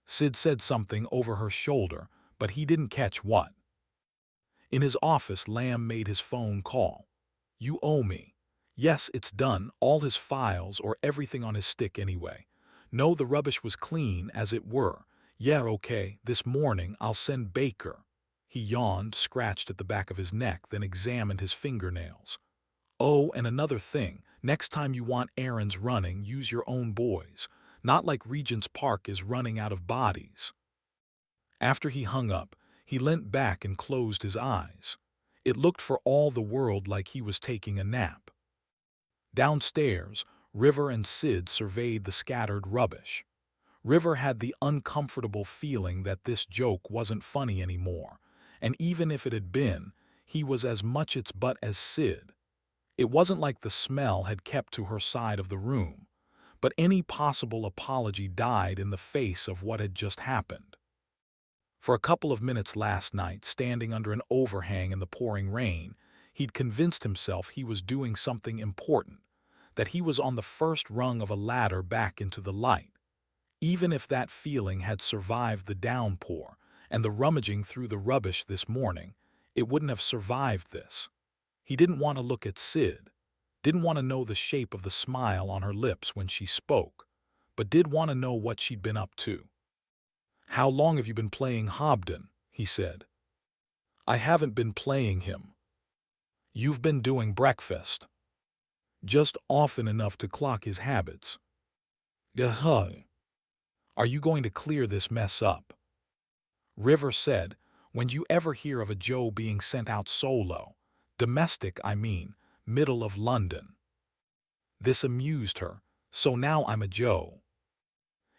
Sid said something over her shoulder, but he didn't catch what. In his office, Lamb made his phone call. "You owe me." Yes, it's done, all his files or everything on his stick anyway. No, the rubbish was clean, as it were. "Yeah, okay, this morning I'll send Baker." He yawned, scratched at the back of his neck, then examined his fingernails. "Oh, and another thing, next time you want errands running, use your own boys. Not like Regent's Park is running out of bodies." After he hung up, he leant back and closed his eyes. It looked for all the world like he was taking a nap. Downstairs, River and Sid surveyed the scattered rubbish. River had the uncomfortable feeling that this joke wasn't funny anymore, and even if it had been, he was as much its butt as Sid. It wasn't like the smell had kept to her side of the room, but any possible apology died in the face of what had just happened. For a couple of minutes last night, standing under an overhang in the pouring rain, he'd convinced himself he was doing something important, that he was on the first rung of a ladder back into the light. Even if that feeling had survived the downpour and the rummaging through the rubbish this morning, it wouldn't have survived this. He didn't want to look at Sid, didn't want to know the shape of the smile on her lips when she spoke, but did want to know what she'd been up to. "How long have you been playing Hobden?" he said. "I haven't been playing him." "You've been doing breakfast." "Just often enough to clock his habits." "Gah. Are you going to clear this mess up?" River said, "When you ever hear of a Joe being sent out solo, domestic I mean, middle of London." This amused her. "So now I'm a Joe."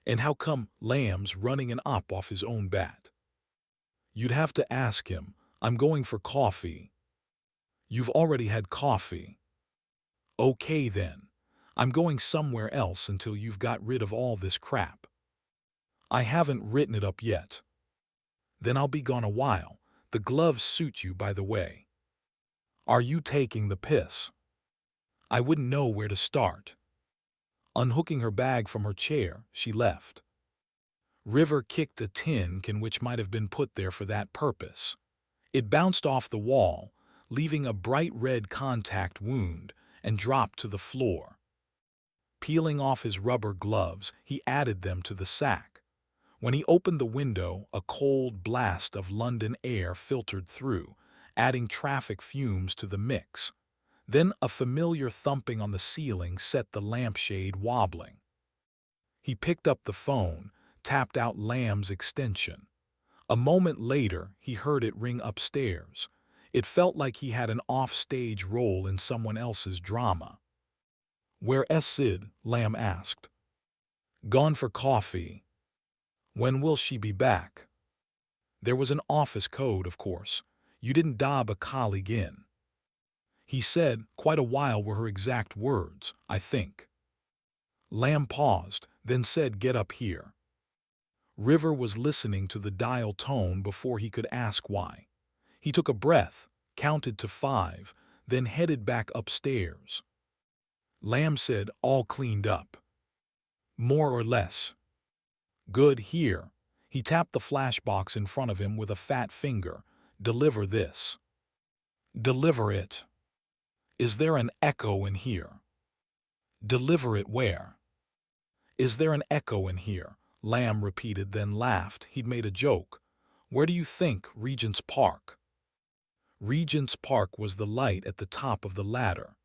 And how come Lamb's running an op off his own bat? You'd have to ask him. I'm going for coffee. You've already had coffee. Okay then. I'm going somewhere else until you've got rid of all this crap. I haven't written it up yet. Then I'll be gone a while. The gloves suit you, by the way. Are you taking the piss? I wouldn't know where to start. Unhooking her bag from her chair, she left. River kicked a tin can which might have been put there for that purpose. It bounced off the wall, leaving a bright red contact wound, and dropped to the floor. Peeling off his rubber gloves, he added them to the sack. When he opened the window, a cold blast of London air filtered through, adding traffic fumes to the mix. Then a familiar thumping on the ceiling set the lampshade wobbling. He picked up the phone, tapped out Lamb's extension. A moment later, he heard it ring upstairs. It felt like he had an off-stage role in someone else's drama. "Where's Sid?" Lamb asked. "Gone for coffee." "When will she be back?" There was an office code, of course. You didn't dob a colleague in. He said, "Quite a while" were her exact words, I think. Lamb paused, then said, "Get up here." River was listening to the dial tone before he could ask why. He took a breath, counted to 5, then headed back upstairs. Lamb said, "All cleaned up." "More or less." "Good, here." He tapped the flash box in front of him with a fat finger. "Deliver this." "Deliver it." "Is there an echo in here?" "Deliver it where?" "Is there an echo in here?" Lamb repeated, then laughed. He'd made a joke. "Where do you think? Regent's Park." Regent's Park was the light at the top of the ladder.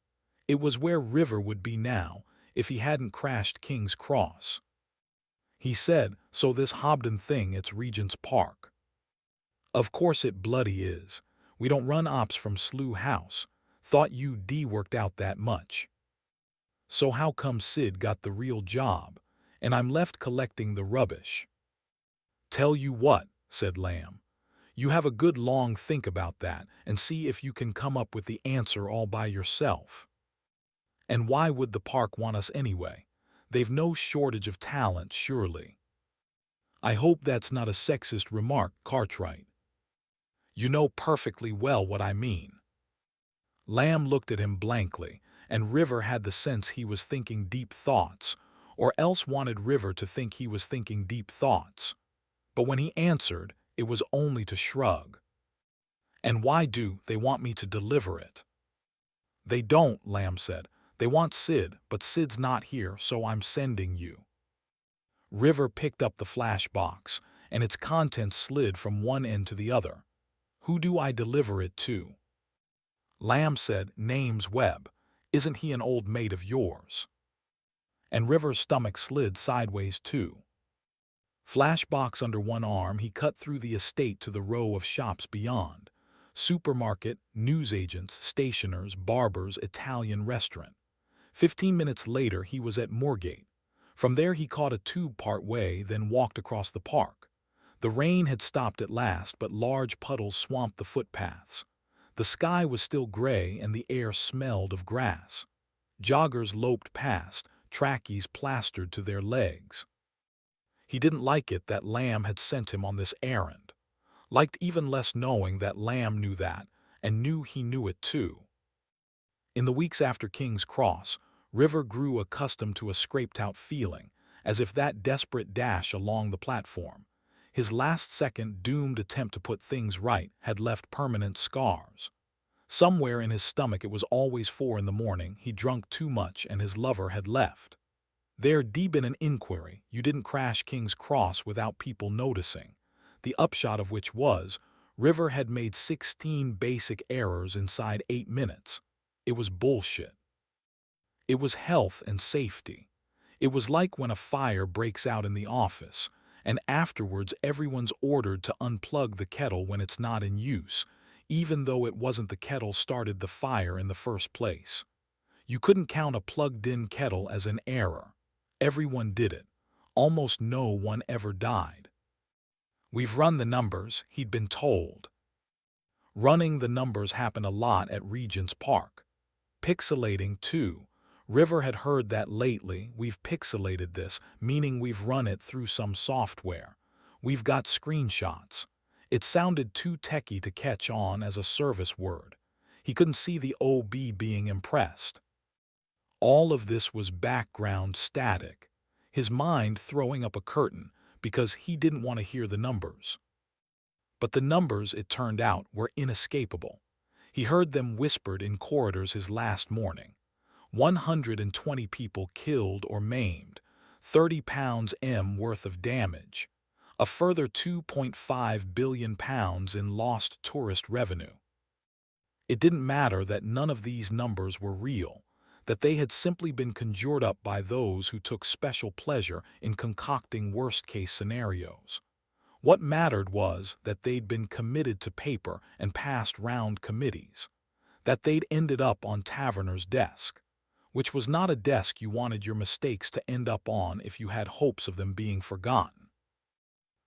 It was where River would be now, if he hadn't crashed King's Cross. He said, "So this Hobden thing, it's Regent's Park." "Of course it bloody is. We don't run ops from Slough House. Thought you'd worked out that much." "So how come Sid got the real job, and I'm left collecting the rubbish?" "Tell you what," said Lamb. "You have a good long think about that and see if you can come up with the answer all by yourself. And why would the park want us anyway? They've no shortage of talent, surely." "I hope that's not a sexist remark, Cartwright." "You know perfectly well what I mean." Lamb looked at him blankly, and River had the sense he was thinking deep thoughts, or else wanted River to think he was thinking deep thoughts. But when he answered, it was only to shrug. "And why do they want me to deliver it?" "They don't," Lamb said. "They want Sid, but Sid's not here, so I'm sending you." River picked up the flash box, and its contents slid from one end to the other. "Who do I deliver it to?" Lamb said, "Name's Webb. Isn't he an old mate of yours?" And River's stomach slid sideways too. Flashbox under one arm, he cut through the estate to the row of shops beyond. Supermarket, newsagents, stationers, barbers, Italian restaurant. 15 minutes later, he was at Moorgate. From there he caught a tube part way, then walked across the park. The rain had stopped at last, but large puddles swamped the footpaths. The sky was still gray and the air smelled of grass. Joggers loped past, trackies plastered to their legs. He didn't like it that Lamb had sent him on this errand. Liked even less knowing that Lamb knew that, and knew he knew it too. In the weeks after King's Cross, River grew accustomed to a scraped-out feeling, as if that desperate dash along the platform, his last-second doomed attempt to put things right, had left permanent scars. Somewhere in his stomach it was always 4 in the morning, he'd drunk too much and his lover had left. There'd been an inquiry. You didn't crash King's Cross without people noticing. The upshot of which was, River had made 16 basic errors inside 8 minutes. It was bullshit. It was health and safety. It was like when a fire breaks out in the office, and afterwards everyone's ordered to unplug the kettle when it's not in use, even though it wasn't the kettle started the fire in the first place. You couldn't count a plugged-in kettle as an error. Everyone did it. almost no one ever died. We've run the numbers, he'd been told. Running the numbers happened a lot at Regent's Park. Pixelating, too. River had heard that lately. We've pixelated this, meaning we've run it through some software. We've got screenshots. It sounded too techy to catch on as a service word. He couldn't see the OB being impressed. All of this was background static, his mind throwing up a curtain because he didn't want to hear the numbers. But the numbers, it turned out, were inescapable. He heard them whispered in corridors his last morning. 120 people killed or maimed, 30 pounds M worth of damage, a further 2.5 billion pounds in lost tourist revenue. It didn't matter that none of these numbers were real, that they had simply been conjured up by those who took special pleasure in concocting worst-case scenarios. What mattered was that they'd been committed to paper and passed round committees, that they'd ended up on Taverner's desk, which was not a desk you wanted your mistakes to end up on if you had hopes of them being forgotten.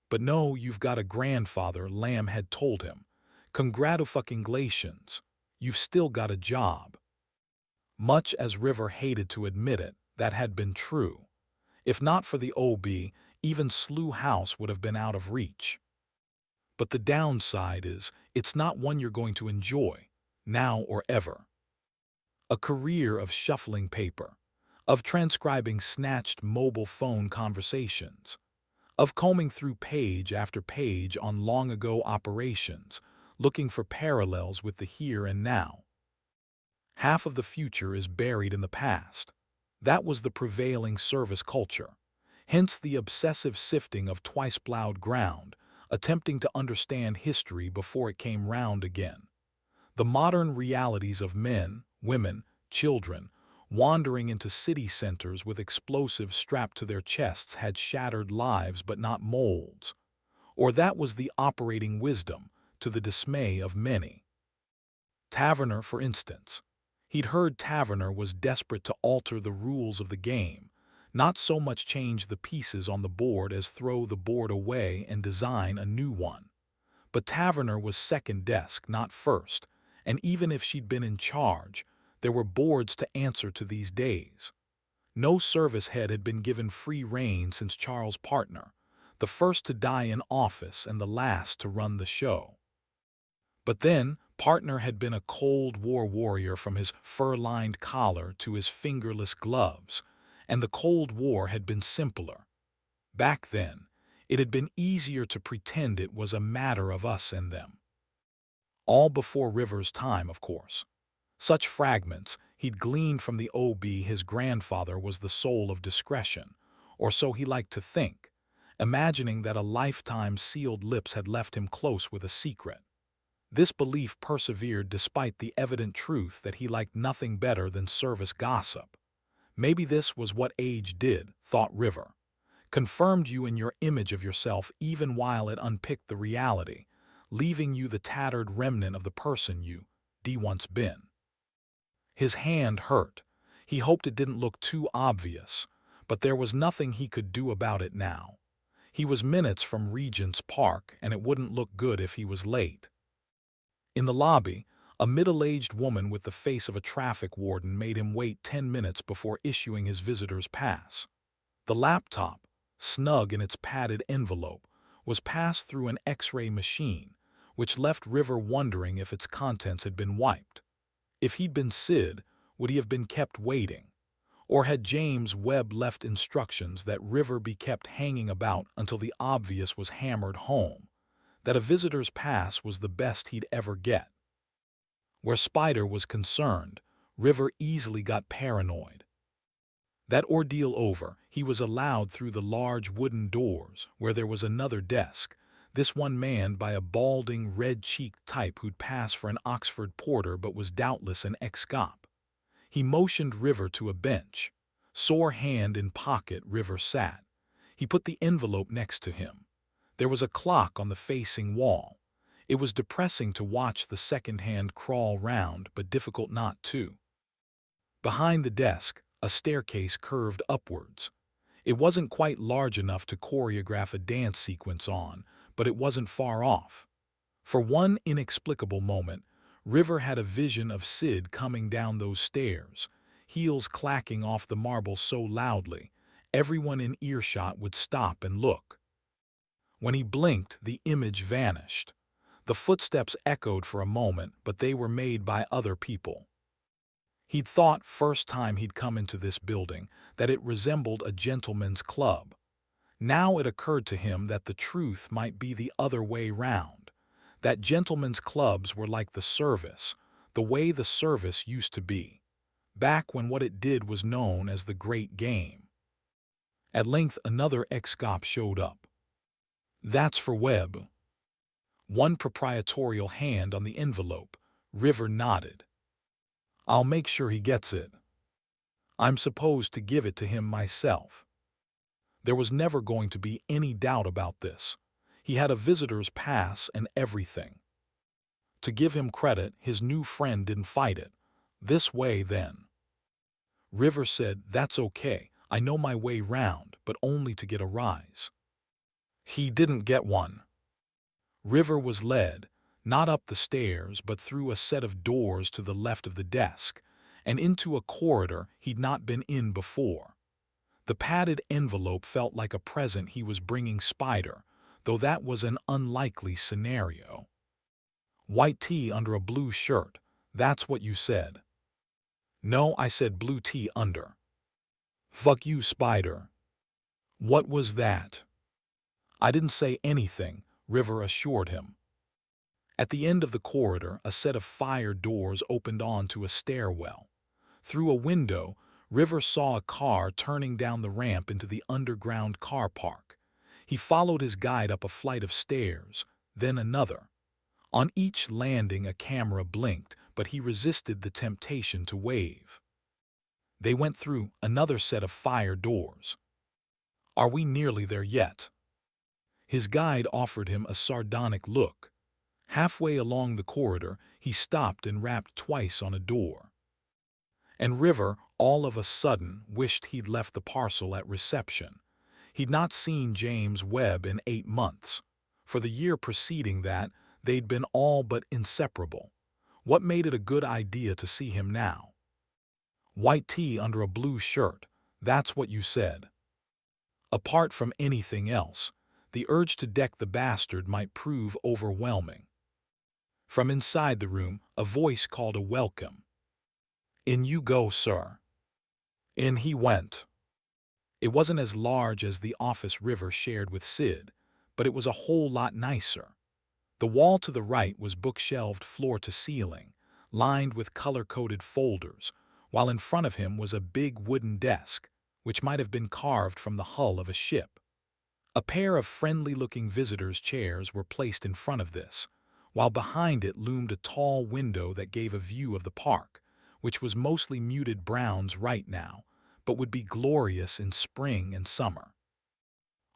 But no, you've got a grandfather, Lamb had told him. Congratulations, you've still got a job. Much as River hated to admit it, that had been true. If not for the OB, even Slough House would have been out of reach. But the downside is, it's not one you're going to enjoy, now or ever. A career of shuffling paper, of transcribing snatched mobile phone conversations, of combing through page after page on long-ago operations, looking for parallels with the here and now. Half of the future is buried in the past. That was the prevailing service culture. Hence the obsessive sifting of twice-plowed ground, attempting to understand history before it came round again. The modern realities of men, women, children, wandering into city centers with explosives strapped to their chests had shattered lives but not molds. Or that was the operating wisdom, to the dismay of many. Taverner, for instance. He'd heard Taverner was desperate to alter the rules of the game, not so much change the pieces on the board as throw the board away and design a new one. But Taverner was second desk, not first, and even if she'd been in charge, there were boards to answer to these days. No service head had been given free rein since Charles Partner, the first to die in office and the last to run the show. But then, Partner had been a Cold War warrior from his fur-lined collar to his fingerless gloves, and the Cold War had been simpler. Back then, it had been easier to pretend it was a matter of us and them. All before River's time, of course. Such fragments he'd gleaned from the OB his grandfather was the soul of discretion, or so he liked to think, imagining that a lifetime's sealed lips had left him close with a secret. This belief persevered despite the evident truth that he liked nothing better than service gossip. Maybe this was what age did, thought River. Confirmed you in your image of yourself even while it unpicked the reality, leaving you the tattered remnant of the person you once been. His hand hurt. He hoped it didn't look too obvious, but there was nothing he could do about it now. He was minutes from Regent's Park, and it wouldn't look good if he was late. In the lobby, a middle-aged woman with the face of a traffic warden made him wait 10 minutes before issuing his visitor's pass. The laptop, snug in its padded envelope, was passed through an X-ray machine, which left River wondering if its contents had been wiped. If he'd been Sid, would he have been kept waiting? Or had James Webb left instructions that River be kept hanging about until the obvious was hammered home, that a visitor's pass was the best he'd ever get? Where Spider was concerned, River easily got paranoid. That ordeal over, he was allowed through the large wooden doors, where there was another desk, this one manned by a balding, red-cheeked type who'd pass for an Oxford porter but was doubtless an ex-cop. He motioned River to a bench. Sore hand in pocket, River sat. He put the envelope next to him. There was a clock on the facing wall. It was depressing to watch the second hand crawl round, but difficult not to. Behind the desk, a staircase curved upwards. It wasn't quite large enough to choreograph a dance sequence on, but it wasn't far off. For one inexplicable moment, River had a vision of Sid coming down those stairs, heels clacking off the marble so loudly, everyone in earshot would stop and look. When he blinked, the image vanished. The footsteps echoed for a moment, but they were made by other people. He'd thought, first time he'd come into this building, that it resembled a gentleman's club. Now it occurred to him that the truth might be the other way round, that gentlemen's clubs were like the service, the way the service used to be, back when what it did was known as the Great Game. At length another ex-cop showed up. "That's for Webb." One proprietorial hand on the envelope. River nodded. "I'll make sure he gets it. I'm supposed to give it to him myself." There was never going to be any doubt about this. He had a visitor's pass and everything. To give him credit, his new friend didn't fight it. "This way, then." River said, "That's okay. I know my way round, but only to get a rise." He didn't get one. River was led, not up the stairs, but through a set of doors to the left of the desk, and into a corridor he'd not been in before. The padded envelope felt like a present he was bringing Spider, though that was an unlikely scenario. "White tee under a blue shirt, that's what you said." "No, I said blue tee under." "Fuck you, Spider." "What was that?" "I didn't say anything," River assured him. At the end of the corridor, a set of fire doors opened onto a stairwell. Through a window, River saw a car turning down the ramp into the underground car park. He followed his guide up a flight of stairs, then another. On each landing a camera blinked, but he resisted the temptation to wave. They went through another set of fire doors. "Are we nearly there yet?" His guide offered him a sardonic look. Halfway along the corridor, he stopped and rapped twice on a door. And River, all of a sudden, wished he'd left the parcel at reception. He'd not seen James Webb in 8 months. For the year preceding that, they'd been all but inseparable. What made it a good idea to see him now? "White tee under a blue shirt, that's what you said." Apart from anything else, the urge to deck the bastard might prove overwhelming. From inside the room, a voice called a welcome. "In you go, sir." In he went. It wasn't as large as the office River shared with Sid, but it was a whole lot nicer. The wall to the right was bookshelved floor to ceiling, lined with color-coded folders, while in front of him was a big wooden desk, which might have been carved from the hull of a ship. A pair of friendly-looking visitors' chairs were placed in front of this, while behind it loomed a tall window that gave a view of the park, which was mostly muted browns right now, but would be glorious in spring and summer.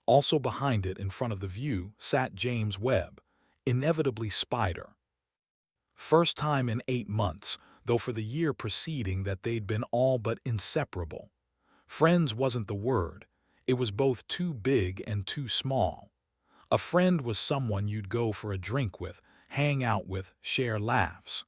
Also behind it, in front of the view, sat James Webb, inevitably Spider. First time in 8 months, though for the year preceding that they'd been all but inseparable. Friends wasn't the word. It was both too big and too small. A friend was someone you'd go for a drink with, hang out with, share laughs.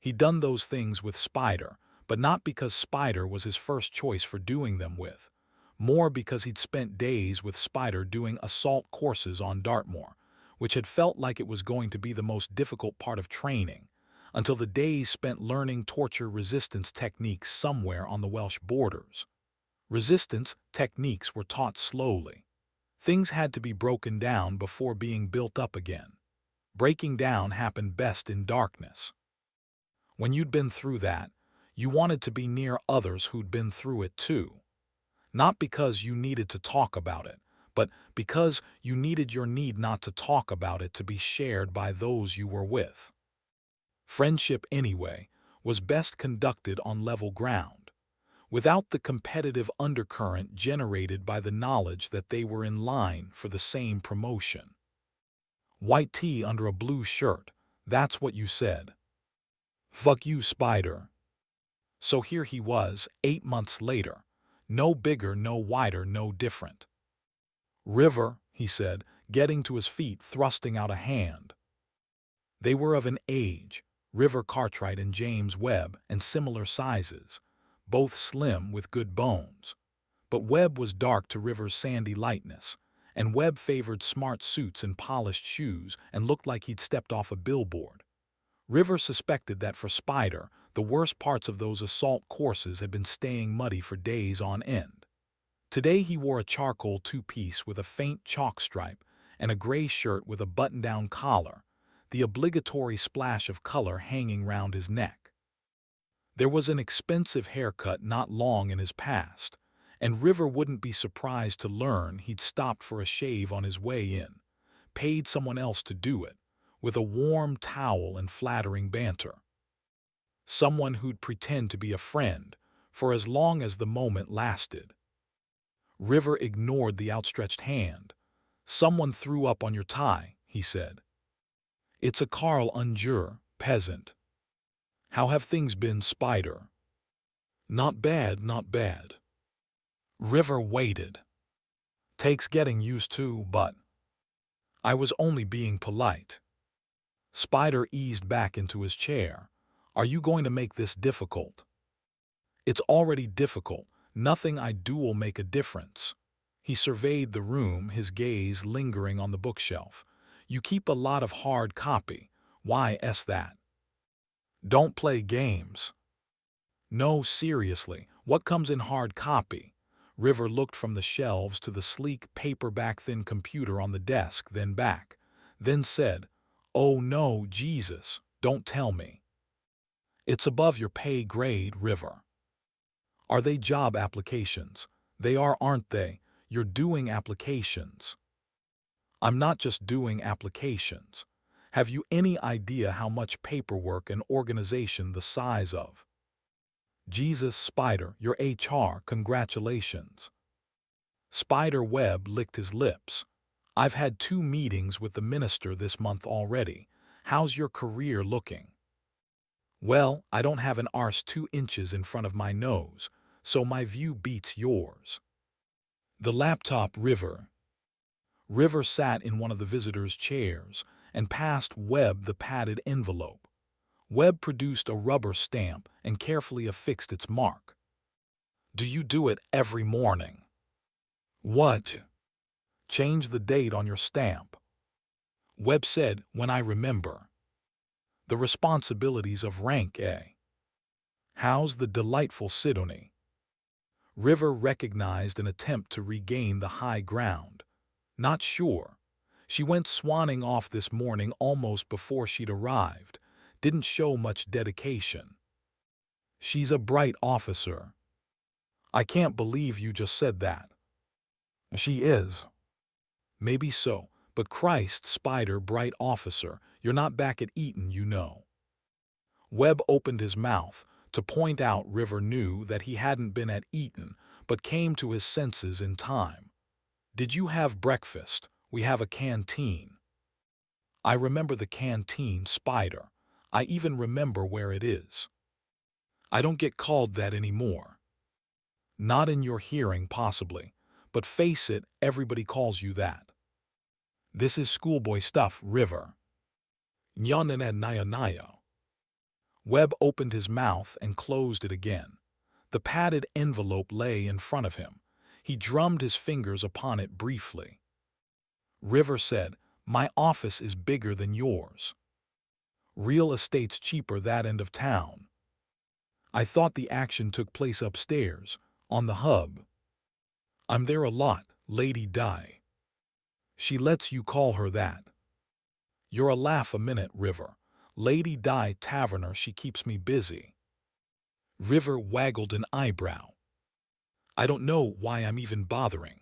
He'd done those things with Spider, but not because Spider was his first choice for doing them with. More because he'd spent days with Spider doing assault courses on Dartmoor, which had felt like it was going to be the most difficult part of training, until the days spent learning torture resistance techniques somewhere on the Welsh borders. Resistance techniques were taught slowly. Things had to be broken down before being built up again. Breaking down happened best in darkness. When you'd been through that, you wanted to be near others who'd been through it too. Not because you needed to talk about it, but because you needed your need not to talk about it to be shared by those you were with. Friendship, anyway, was best conducted on level ground, without the competitive undercurrent generated by the knowledge that they were in line for the same promotion. "White tee under a blue shirt, that's what you said." "Fuck you, Spider." So here he was, 8 months later, No bigger, no wider, no different. River, he said, getting to his feet, thrusting out a hand. They were of an age, River Cartwright and James Webb, and similar sizes, both slim with good bones. But Webb was dark to River's sandy lightness, and Webb favored smart suits and polished shoes and looked like he'd stepped off a billboard. River suspected that for Spider, the worst parts of those assault courses had been staying muddy for days on end. Today he wore a charcoal two-piece with a faint chalk stripe and a gray shirt with a button-down collar, the obligatory splash of color hanging round his neck. There was an expensive haircut not long in his past, and River wouldn't be surprised to learn he'd stopped for a shave on his way in, paid someone else to do it, with a warm towel and flattering banter. Someone who'd pretend to be a friend for as long as the moment lasted. River ignored the outstretched hand. "Someone threw up on your tie," he said. "It's a Carl Unger, peasant. How have things been, Spider?" "Not bad, not bad." River waited. "Takes getting used to, but I was only being polite." Spider eased back into his chair. "Are you going to make this difficult?" "It's already difficult. Nothing I do will make a difference." He surveyed the room, his gaze lingering on the bookshelf. "You keep a lot of hard copy. Why's that?" "Don't play games." "No, seriously, what comes in hard copy?" River looked from the shelves to the sleek paperback-thin computer on the desk, then back, then said, "Oh no, Jesus, don't tell me." "It's above your pay grade, River." "Are they job applications?" "They are, aren't they? You're doing applications." "I'm not just doing applications. Have you any idea how much paperwork and organization the size of?" "Jesus, Spider, your HR, congratulations." Spider Webb licked his lips. "I've had 2 meetings with the minister this month already. How's your career looking?" "Well, I don't have an arse 2 inches in front of my nose, so my view beats yours." The laptop, River. River sat in one of the visitors' chairs and passed Webb the padded envelope. Webb produced a rubber stamp and carefully affixed its mark. "Do you do it every morning?" "What?" "Change the date on your stamp." Webb said, "When I remember." "The responsibilities of rank, eh? How's the delightful Sidonie?" River recognized an attempt to regain the high ground. "Not sure. She went swanning off this morning almost before she'd arrived. Didn't show much dedication." "She's a bright officer." "I can't believe you just said that." "She is." "Maybe so, but Christ, Spider, bright officer, you're not back at Eton, you know." Webb opened his mouth to point out River knew that he hadn't been at Eton, but came to his senses in time. "Did you have breakfast? We have a canteen." "I remember the canteen, Spider. I even remember where it is." "I don't get called that anymore." "Not in your hearing, possibly, but face it, everybody calls you that." "This is schoolboy stuff, River." "Nyanananayo." Webb opened his mouth and closed it again. The padded envelope lay in front of him. He drummed his fingers upon it briefly. River said, "My office is bigger than yours. Real estate's cheaper that end of town. I thought the action took place upstairs, on the hub." "I'm there a lot, Lady Di." "She lets you call her that." "You're a laugh a minute, River. Lady Di Taverner, she keeps me busy." River waggled an eyebrow. "I don't know why I'm even bothering."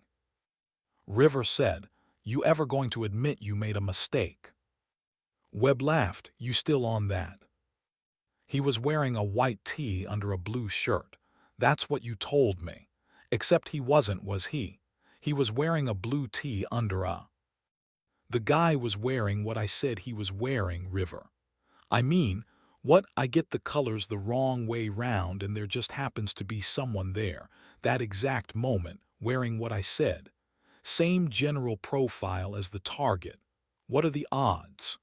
River said, "You ever going to admit you made a mistake?" Webb laughed. "You still on that?" "He was wearing a white tee under a blue shirt. That's what you told me. Except he wasn't, was he? He was wearing a blue tee under a—" "The guy was wearing what I said he was wearing, River. I mean, What? I get the colors the wrong way round and there just happens to be someone there, that exact moment, wearing what I said. Same general profile as the target. What are the odds?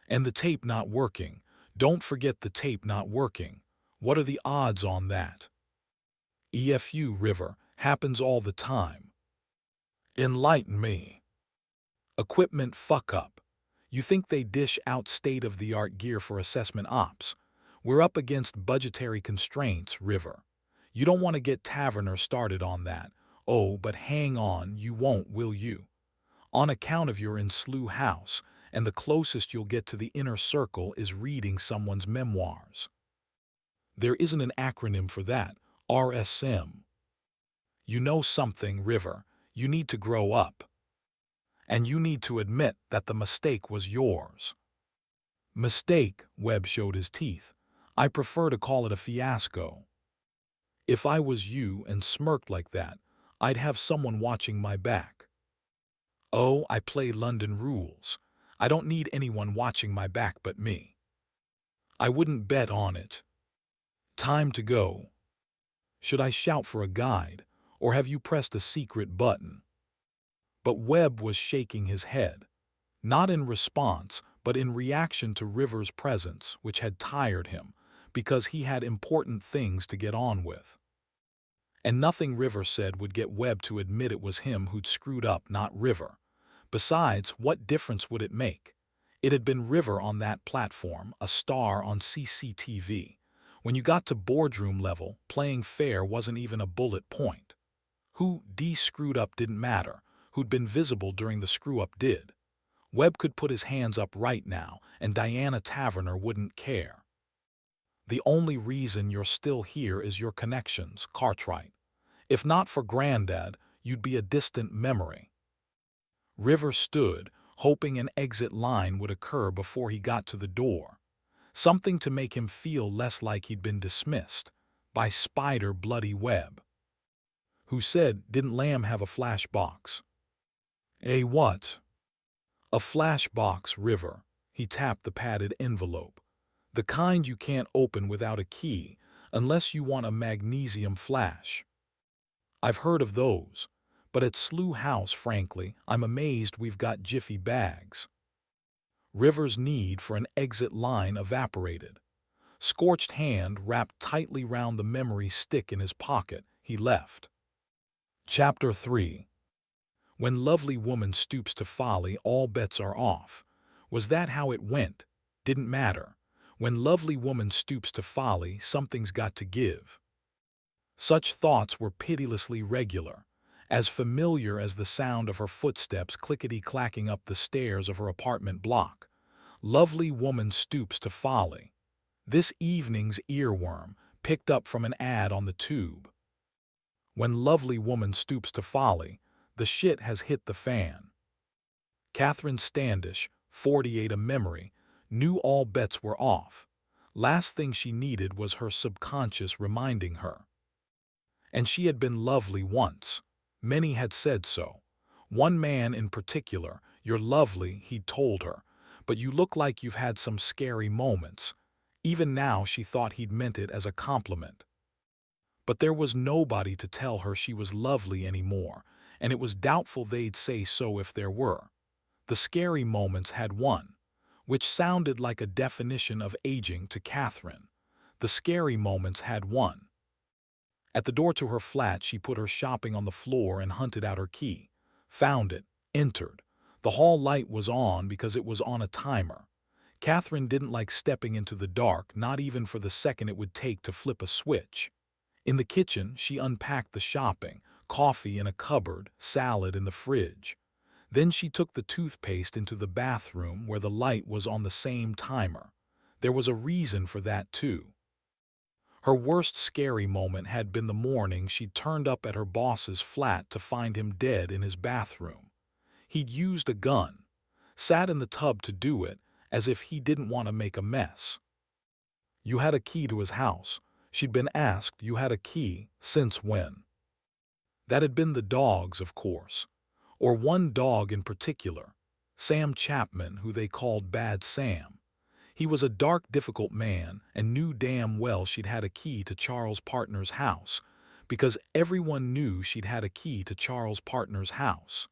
And the tape not working. Don't forget the tape not working. What are the odds on that? EFU River, happens all the time. Enlighten me. Equipment fuck up. You think they dish out state-of-the-art gear for assessment ops. We're up against budgetary constraints, River. You don't want to get Taverner started on that. Oh, but hang on, you won't, will you? On account of you're in Slough House, and the closest you'll get to the inner circle is reading someone's memoirs. There isn't an acronym for that, RSM. You know something, River. You need to grow up. And you need to admit that the mistake was yours. Mistake, Webb showed his teeth. I prefer to call it a fiasco. If I was you and smirked like that, I'd have someone watching my back. Oh, I play London rules. I don't need anyone watching my back but me. I wouldn't bet on it. Time to go. Should I shout for a guide, or have you pressed a secret button? But Webb was shaking his head, not in response, but in reaction to River's presence, which had tired him, because he had important things to get on with. And nothing River said would get Webb to admit it was him who'd screwed up, not River. Besides, what difference would it make? It had been River on that platform, a star on CCTV. When you got to boardroom level, playing fair wasn't even a bullet point. Who D screwed up didn't matter. Who'd been visible during the screw-up did. Webb could put his hands up right now, and Diana Taverner wouldn't care. The only reason you're still here is your connections, Cartwright. If not for Grandad, you'd be a distant memory. River stood, hoping an exit line would occur before he got to the door. Something to make him feel less like he'd been dismissed by Spider Bloody Webb. Who said, didn't Lamb have a flash box? A what? A flash box, River. He tapped the padded envelope. The kind you can't open without a key, unless you want a magnesium flash. I've heard of those, but at Slough House, frankly, I'm amazed we've got jiffy bags. River's need for an exit line evaporated. Scorched hand wrapped tightly round the memory stick in his pocket, he left. Chapter 3. When lovely woman stoops to folly, all bets are off. Was that how it went? Didn't matter. When lovely woman stoops to folly, something's got to give. Such thoughts were pitilessly regular, as familiar as the sound of her footsteps clickety-clacking up the stairs of her apartment block. Lovely woman stoops to folly. This evening's earworm, picked up from an ad on the tube. When lovely woman stoops to folly, the shit has hit the fan. Catherine Standish, 48 a memory, knew all bets were off. Last thing she needed was her subconscious reminding her. And she had been lovely once. Many had said so. One man in particular, you're lovely, he'd told her, but you look like you've had some scary moments. Even now she thought he'd meant it as a compliment. But there was nobody to tell her she was lovely anymore, and it was doubtful they'd say so if there were. The scary moments had won, which sounded like a definition of aging to Catherine. The scary moments had won. At the door to her flat, she put her shopping on the floor and hunted out her key. Found it, entered. The hall light was on because it was on a timer. Catherine didn't like stepping into the dark, not even for the second it would take to flip a switch. In the kitchen, she unpacked the shopping, coffee in a cupboard, salad in the fridge. Then she took the toothpaste into the bathroom where the light was on the same timer. There was a reason for that, too. Her worst scary moment had been the morning she'd turned up at her boss's flat to find him dead in his bathroom. He'd used a gun, sat in the tub to do it, as if he didn't want to make a mess. You had a key to his house. She'd been asked, you had a key, since when? That had been the dog's, of course. Or one dog in particular, Sam Chapman, who they called Bad Sam. He was a dark, difficult man and knew damn well she'd had a key to Charles' partner's house, because everyone knew she'd had a key to Charles' partner's house,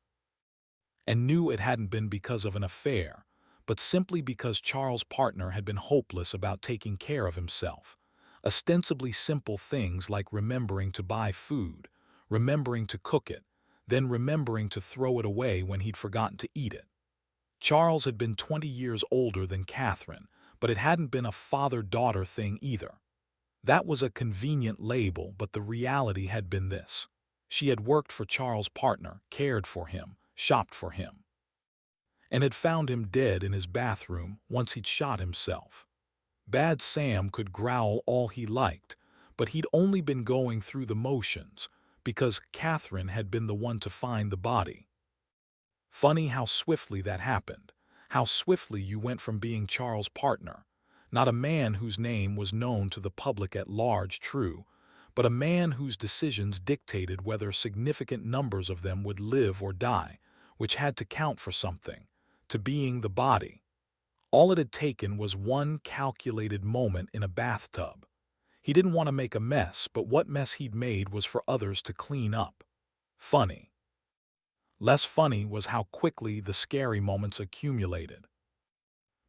and knew it hadn't been because of an affair, but simply because Charles' partner had been hopeless about taking care of himself. Ostensibly simple things like remembering to buy food, remembering to cook it, then remembering to throw it away when he'd forgotten to eat it. Charles had been 20 years older than Catherine, but it hadn't been a father-daughter thing either. That was a convenient label, but the reality had been this. She had worked for Charles' partner, cared for him, shopped for him, and had found him dead in his bathroom once he'd shot himself. Bad Sam could growl all he liked, but he'd only been going through the motions because Catherine had been the one to find the body. Funny how swiftly that happened, how swiftly you went from being Charles' partner, not a man whose name was known to the public at large, true, but a man whose decisions dictated whether significant numbers of them would live or die, which had to count for something, to being the body. All it had taken was one calculated moment in a bathtub. He didn't want to make a mess, but what mess he'd made was for others to clean up. Funny. Less funny was how quickly the scary moments accumulated.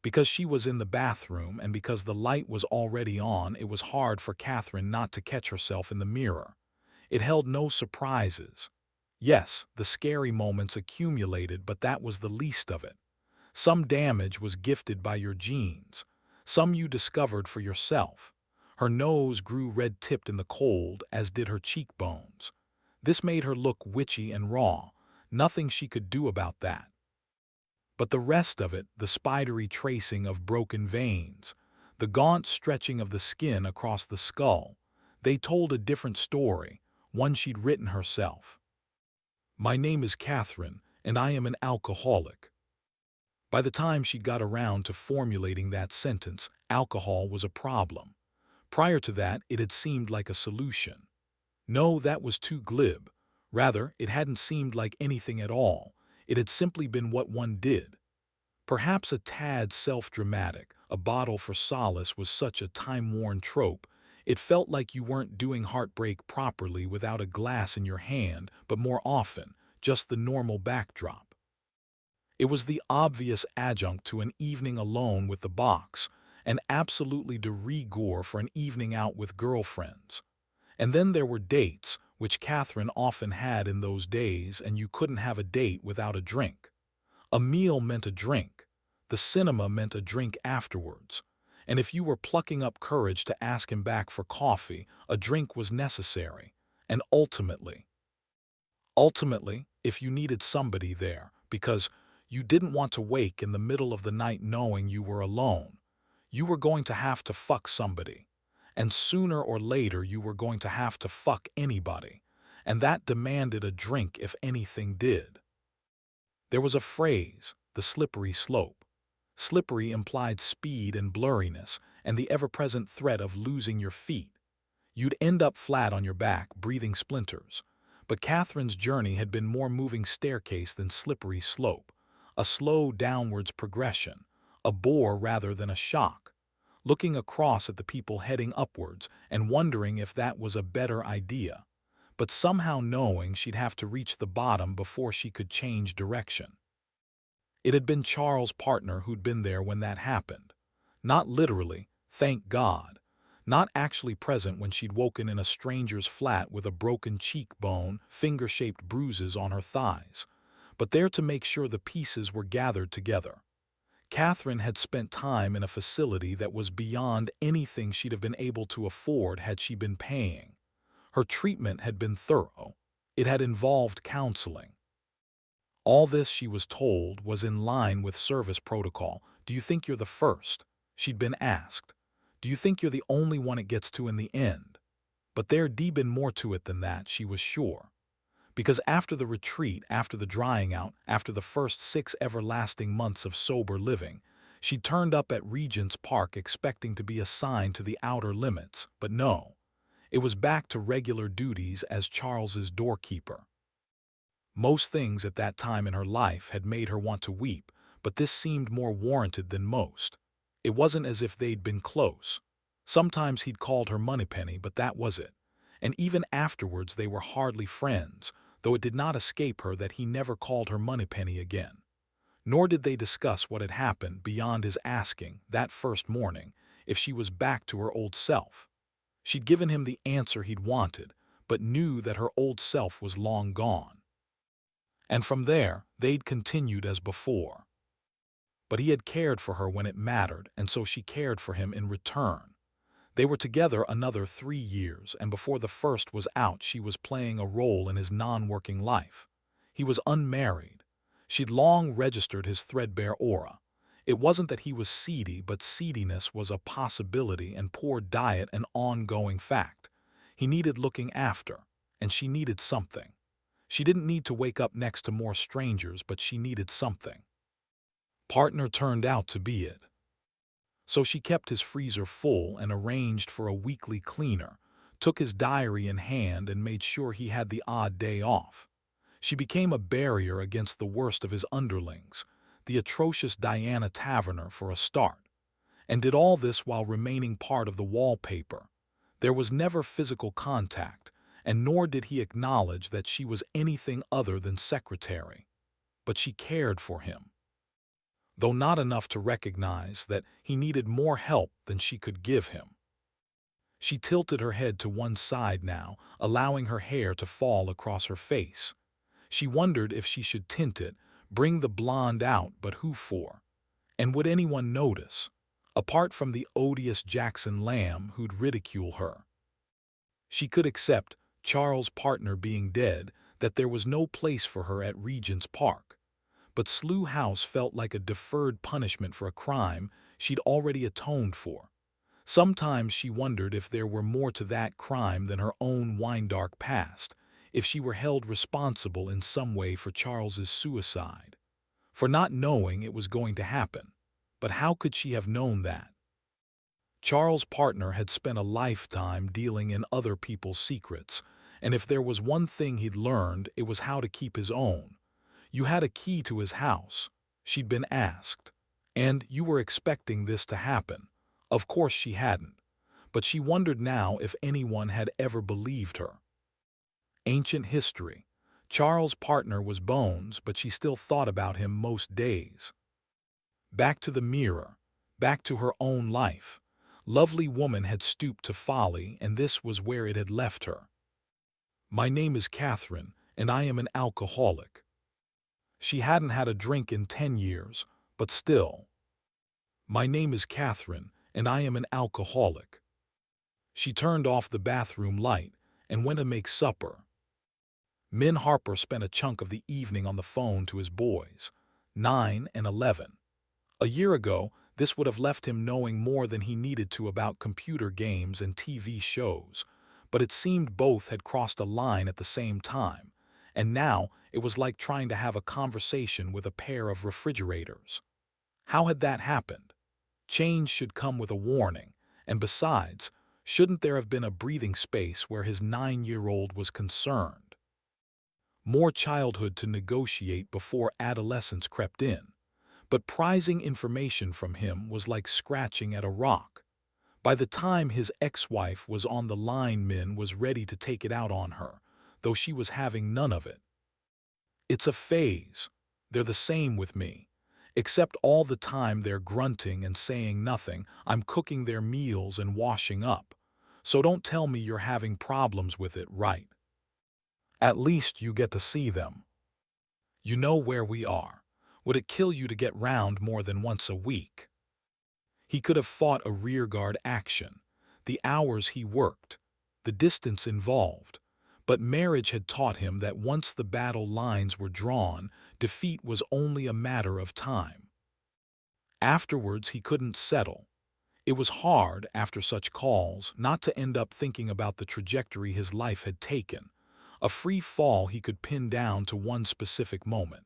Because she was in the bathroom and because the light was already on, it was hard for Catherine not to catch herself in the mirror. It held no surprises. Yes, the scary moments accumulated, but that was the least of it. Some damage was gifted by your genes. Some you discovered for yourself. Her nose grew red-tipped in the cold, as did her cheekbones. This made her look witchy and raw. Nothing she could do about that. But the rest of it, the spidery tracing of broken veins, the gaunt stretching of the skin across the skull, they told a different story, one she'd written herself. My name is Catherine, and I am an alcoholic. By the time she got around to formulating that sentence, alcohol was a problem. Prior to that, it had seemed like a solution. No, that was too glib. Rather, it hadn't seemed like anything at all. It had simply been what one did. Perhaps a tad self-dramatic, a bottle for solace was such a time-worn trope. It felt like you weren't doing heartbreak properly without a glass in your hand, but more often, just the normal backdrop. It was the obvious adjunct to an evening alone with the box, and absolutely de rigueur for an evening out with girlfriends. And then there were dates, which Catherine often had in those days, and you couldn't have a date without a drink. A meal meant a drink. The cinema meant a drink afterwards. And if you were plucking up courage to ask him back for coffee, a drink was necessary. And ultimately, if you needed somebody there, because you didn't want to wake in the middle of the night knowing you were alone, you were going to have to fuck somebody. And sooner or later you were going to have to fuck anybody. And that demanded a drink if anything did. There was a phrase, the slippery slope. Slippery implied speed and blurriness and the ever-present threat of losing your feet. You'd end up flat on your back, breathing splinters. But Catherine's journey had been more moving staircase than slippery slope, a slow downwards progression, a bore rather than a shock, looking across at the people heading upwards and wondering if that was a better idea, but somehow knowing she'd have to reach the bottom before she could change direction. It had been Charles' partner who'd been there when that happened. Not literally, thank God. Not actually present when she'd woken in a stranger's flat with a broken cheekbone, finger-shaped bruises on her thighs, but there to make sure the pieces were gathered together. Catherine had spent time in a facility that was beyond anything she'd have been able to afford had she been paying. Her treatment had been thorough. It had involved counseling. All this, she was told, was in line with service protocol. Do you think you're the first? She'd been asked. Do you think you're the only one it gets to in the end? But there'd been more to it than that, she was sure. Because after the retreat, after the drying out, after the first 6 everlasting months of sober living, she turned up at Regent's Park expecting to be assigned to the outer limits, but no. It was back to regular duties as Charles's doorkeeper. Most things at that time in her life had made her want to weep, but this seemed more warranted than most. It wasn't as if they'd been close. Sometimes he'd called her Moneypenny, but that was it. And even afterwards they were hardly friends, though it did not escape her that he never called her Moneypenny again. Nor did they discuss what had happened beyond his asking, that first morning, if she was back to her old self. She'd given him the answer he'd wanted, but knew that her old self was long gone. And from there, they'd continued as before. But he had cared for her when it mattered, and so she cared for him in return. They were together another 3 years, and before the first was out she was playing a role in his non-working life. He was unmarried. She'd long registered his threadbare aura. It wasn't that he was seedy, but seediness was a possibility and poor diet an ongoing fact. He needed looking after, and she needed something. She didn't need to wake up next to more strangers, but she needed something. Partner turned out to be it. So she kept his freezer full and arranged for a weekly cleaner, took his diary in hand and made sure he had the odd day off. She became a barrier against the worst of his underlings, the atrocious Diana Taverner for a start, and did all this while remaining part of the wallpaper. There was never physical contact, and nor did he acknowledge that she was anything other than secretary. But she cared for him, though not enough to recognize that he needed more help than she could give him. She tilted her head to one side now, allowing her hair to fall across her face. She wondered if she should tint it, bring the blonde out, but who for? And would anyone notice, apart from the odious Jackson Lamb who'd ridicule her? She could accept, Charles' partner being dead, that there was no place for her at Regent's Park. But Slough House felt like a deferred punishment for a crime she'd already atoned for. Sometimes she wondered if there were more to that crime than her own wine-dark past, if she were held responsible in some way for Charles's suicide, for not knowing it was going to happen. But how could she have known that? Charles' partner had spent a lifetime dealing in other people's secrets, and if there was one thing he'd learned, it was how to keep his own. You had a key to his house, she'd been asked, and you were expecting this to happen. Of course she hadn't, but she wondered now if anyone had ever believed her. Ancient history. Charles' partner was bones, but she still thought about him most days. Back to the mirror, back to her own life. Lovely woman had stooped to folly, and this was where it had left her. My name is Catherine, and I am an alcoholic. She hadn't had a drink in 10 years, but still. My name is Catherine, and I am an alcoholic. She turned off the bathroom light and went to make supper. Min Harper spent a chunk of the evening on the phone to his boys, 9 and 11. A year ago, this would have left him knowing more than he needed to about computer games and TV shows, but it seemed both had crossed a line at the same time, and now it was like trying to have a conversation with a pair of refrigerators. How had that happened? Change should come with a warning, and besides, shouldn't there have been a breathing space where his 9-year-old was concerned? More childhood to negotiate before adolescence crept in, but prizing information from him was like scratching at a rock. By the time his ex-wife was on the line, Min was ready to take it out on her, though she was having none of it. It's a phase. They're the same with me. Except all the time they're grunting and saying nothing. I'm cooking their meals and washing up. So don't tell me you're having problems with it, right? At least you get to see them. You know where we are. Would it kill you to get round more than once a week? He could have fought a rearguard action, the hours he worked, the distance involved, but marriage had taught him that once the battle lines were drawn, defeat was only a matter of time. Afterwards he couldn't settle. It was hard, after such calls, not to end up thinking about the trajectory his life had taken, a free fall he could pin down to one specific moment.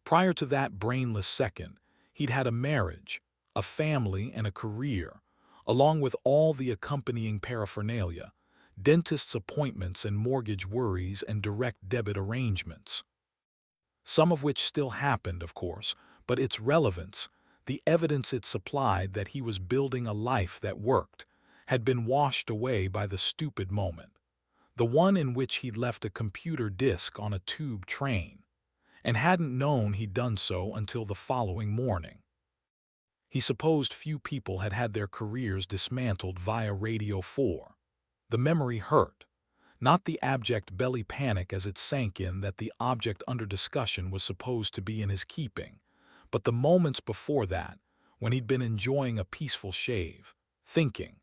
Prior to that brainless second, he'd had a marriage, a family, and a career, along with all the accompanying paraphernalia, dentist's appointments and mortgage worries and direct debit arrangements. Some of which still happened, of course, but its relevance, The evidence it supplied that he was building a life that worked had been washed away by the stupid moment, the one in which he'd left a computer disk on a tube train, and hadn't known he'd done so until the following morning. He supposed few people had had their careers dismantled via Radio 4. The memory hurt, not the abject belly panic as it sank in that the object under discussion was supposed to be in his keeping, but the moments before that, when he'd been enjoying a peaceful shave, thinking,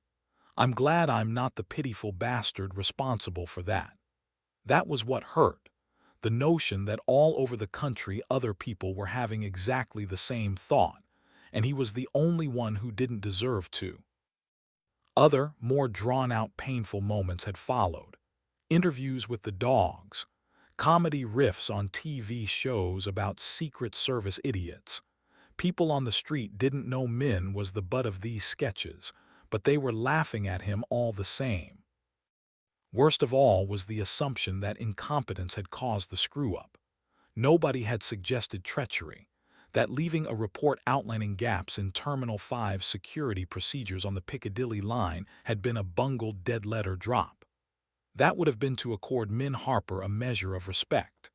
"I'm glad I'm not the pitiful bastard responsible for that." That was what hurt, the notion that all over the country other people were having exactly the same thought, and he was the only one who didn't deserve to. Other, more drawn-out painful moments had followed. Interviews with the dogs, comedy riffs on TV shows about Secret Service idiots. People on the street didn't know Min was the butt of these sketches, but they were laughing at him all the same. Worst of all was the assumption that incompetence had caused the screw-up. Nobody had suggested treachery, that leaving a report outlining gaps in Terminal 5's security procedures on the Piccadilly line had been a bungled dead-letter drop. That would have been to accord Min Harper a measure of respect.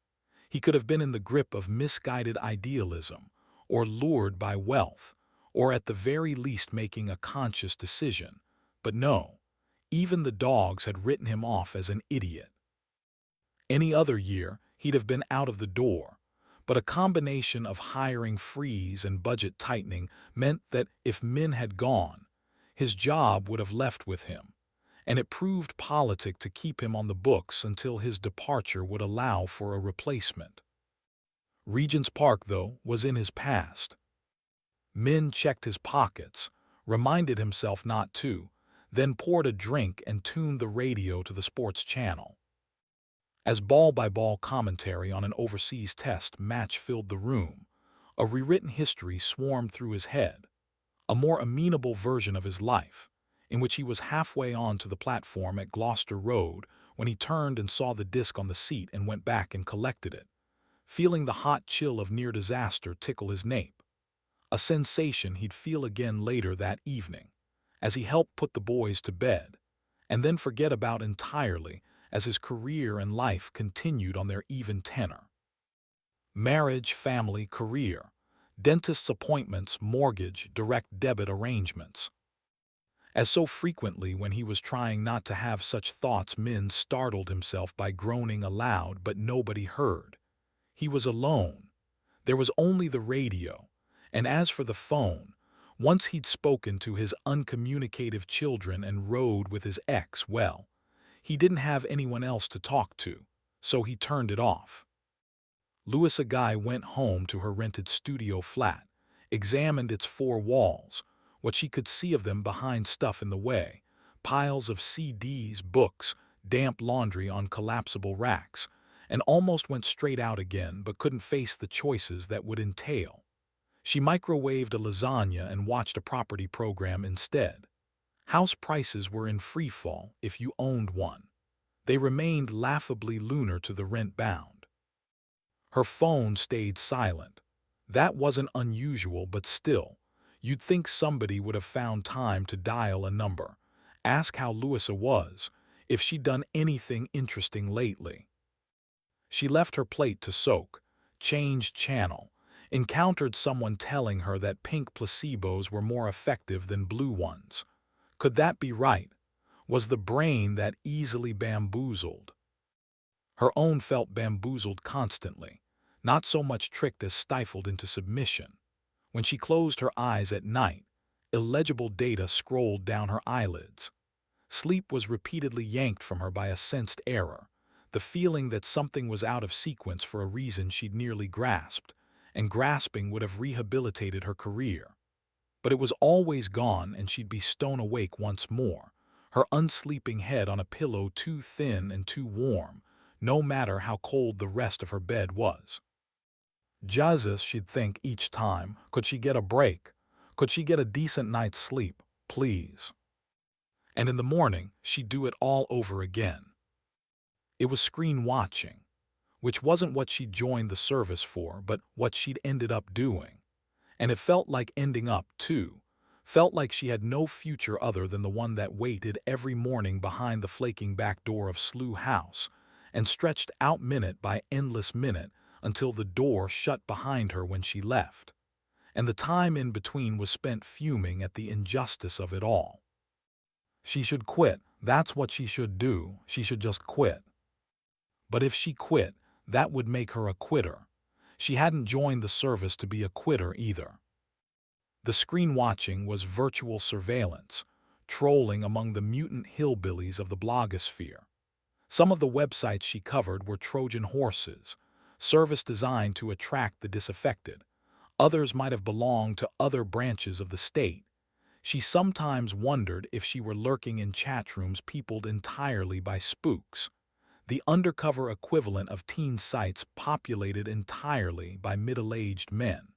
He could have been in the grip of misguided idealism, or lured by wealth, or at the very least making a conscious decision. But no, even the dogs had written him off as an idiot. Any other year, he'd have been out of the door, but a combination of hiring freeze and budget tightening meant that if Min had gone, his job would have left with him, and it proved politic to keep him on the books until his departure would allow for a replacement. Regent's Park, though, was in his past. Min checked his pockets, reminded himself not to, then poured a drink and tuned the radio to the sports channel. As ball-by-ball commentary on an overseas test match filled the room, a rewritten history swarmed through his head, a more amenable version of his life, in which he was halfway onto the platform at Gloucester Road when he turned and saw the disc on the seat and went back and collected it, feeling the hot chill of near disaster tickle his nape, a sensation he'd feel again later that evening, as he helped put the boys to bed, and then forget about entirely as his career and life continued on their even tenor. Marriage, family, career, dentist's appointments, mortgage, direct debit arrangements. As so frequently when he was trying not to have such thoughts, Min startled himself by groaning aloud, but nobody heard. He was alone. There was only the radio, and as for the phone, once he'd spoken to his uncommunicative children and rode with his ex, well, he didn't have anyone else to talk to, so he turned it off. Louisa Guy went home to her rented studio flat, examined its four walls, what she could see of them behind stuff in the way, piles of CDs, books, damp laundry on collapsible racks, and almost went straight out again but couldn't face the choices that would entail. She microwaved a lasagna and watched a property program instead. House prices were in freefall if you owned one. They remained laughably lunar to the rent-bound. Her phone stayed silent. That wasn't unusual, but still, you'd think somebody would have found time to dial a number, ask how Louisa was, if she'd done anything interesting lately. She left her plate to soak, changed channel, encountered someone telling her that pink placebos were more effective than blue ones. Could that be right? Was the brain that easily bamboozled? Her own felt bamboozled constantly, not so much tricked as stifled into submission. When she closed her eyes at night, illegible data scrolled down her eyelids. Sleep was repeatedly yanked from her by a sensed error, the feeling that something was out of sequence for a reason she'd nearly grasped, and grasping would have rehabilitated her career. But it was always gone, and she'd be stone awake once more, her unsleeping head on a pillow too thin and too warm, no matter how cold the rest of her bed was. Jesus, she'd think each time, could she get a break? Could she get a decent night's sleep, please? And in the morning, she'd do it all over again. It was screen watching, which wasn't what she'd joined the service for, but what she'd ended up doing. And it felt like ending up, too. Felt like she had no future other than the one that waited every morning behind the flaking back door of Slough House, and stretched out minute by endless minute until the door shut behind her when she left. And the time in between was spent fuming at the injustice of it all. She should quit. That's what she should do. She should just quit. But if she quit, that would make her a quitter. She hadn't joined the service to be a quitter either. The screen watching was virtual surveillance, trolling among the mutant hillbillies of the blogosphere. Some of the websites she covered were Trojan horses, service designed to attract the disaffected. Others might have belonged to other branches of the state. She sometimes wondered if she were lurking in chat rooms peopled entirely by spooks, the undercover equivalent of teen sites populated entirely by middle-aged men.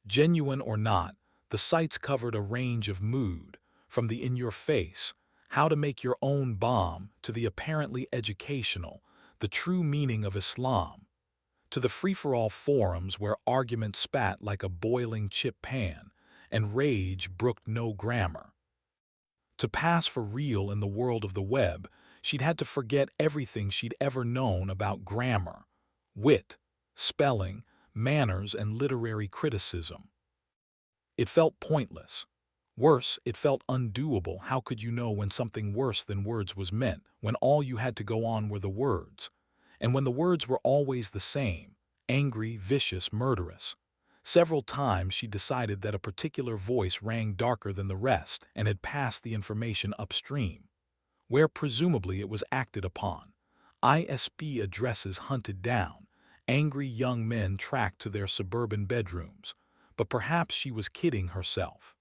Genuine or not, the sites covered a range of mood, from the in-your-face, how to make your own bomb, to the apparently educational, the true meaning of Islam, to the free-for-all forums where argument spat like a boiling chip pan, and rage brooked no grammar. To pass for real in the world of the web, she'd had to forget everything she'd ever known about grammar, wit, spelling, manners, and literary criticism. It felt pointless. Worse, it felt undoable. How could you know when something worse than words was meant, when all you had to go on were the words, and when the words were always the same, angry, vicious, murderous? Several times she decided that a particular voice rang darker than the rest and had passed the information upstream, where presumably it was acted upon. ISP addresses hunted down, angry young men tracked to their suburban bedrooms. But perhaps she was kidding herself.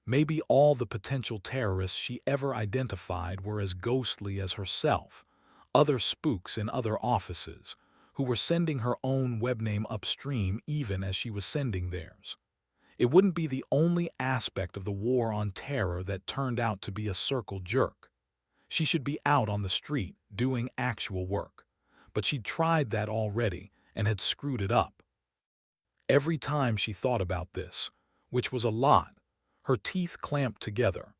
Maybe all the potential terrorists she ever identified were as ghostly as herself, other spooks in other offices, who were sending her own webname upstream even as she was sending theirs. It wouldn't be the only aspect of the war on terror that turned out to be a circle jerk. She should be out on the street, doing actual work. But she'd tried that already and had screwed it up. Every time she thought about this, which was a lot, her teeth clamped together.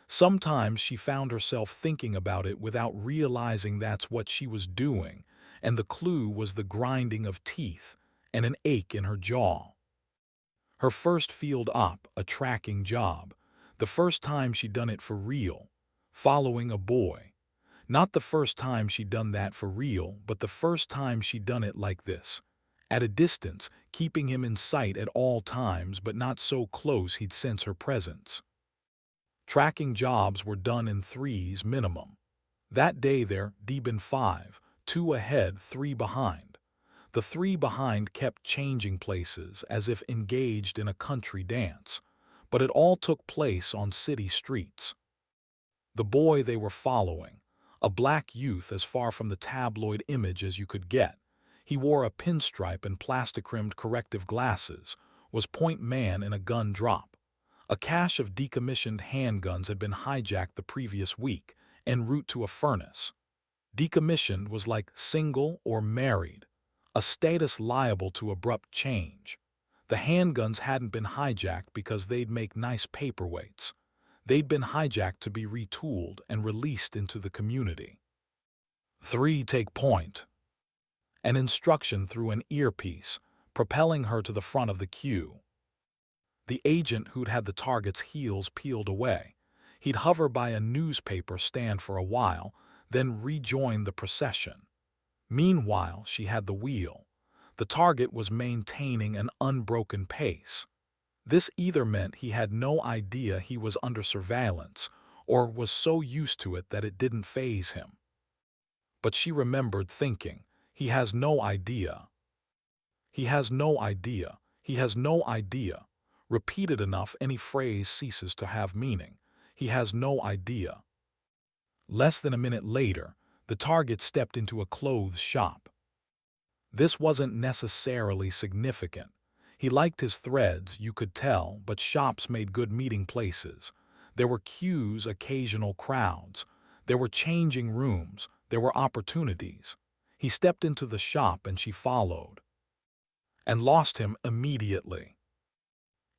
Sometimes she found herself thinking about it without realizing that's what she was doing, and the clue was the grinding of teeth and an ache in her jaw. Her first field op, a tracking job, the first time she'd done it for real, following a boy. Not the first time she'd done that for real, but the first time she'd done it like this. At a distance, keeping him in sight at all times but not so close he'd sense her presence. Tracking jobs were done in threes minimum. That day there'd been 5, 2 ahead, 3 behind. The 3 behind kept changing places as if engaged in a country dance, but it all took place on city streets. The boy they were following, a black youth as far from the tabloid image as you could get, he wore a pinstripe and plastic-rimmed corrective glasses, was point man in a gun drop. A cache of decommissioned handguns had been hijacked the previous week, en route to a furnace. Decommissioned was like single or married, a status liable to abrupt change. The handguns hadn't been hijacked because they'd make nice paperweights. They'd been hijacked to be retooled and released into the community. 3. Take point. An instruction through an earpiece, propelling her to the front of the queue. The agent who'd had the target's heels peeled away. He'd hover by a newspaper stand for a while, then rejoin the procession. Meanwhile, she had the wheel. The target was maintaining an unbroken pace. This either meant he had no idea he was under surveillance, or was so used to it that it didn't faze him. But she remembered thinking, he has no idea. He has no idea. He has no idea. Repeated enough, any phrase ceases to have meaning. He has no idea. Less than a minute later, the target stepped into a clothes shop. This wasn't necessarily significant. He liked his threads, you could tell, but shops made good meeting places. There were queues, occasional crowds. There were changing rooms. There were opportunities. He stepped into the shop and she followed. And lost him immediately.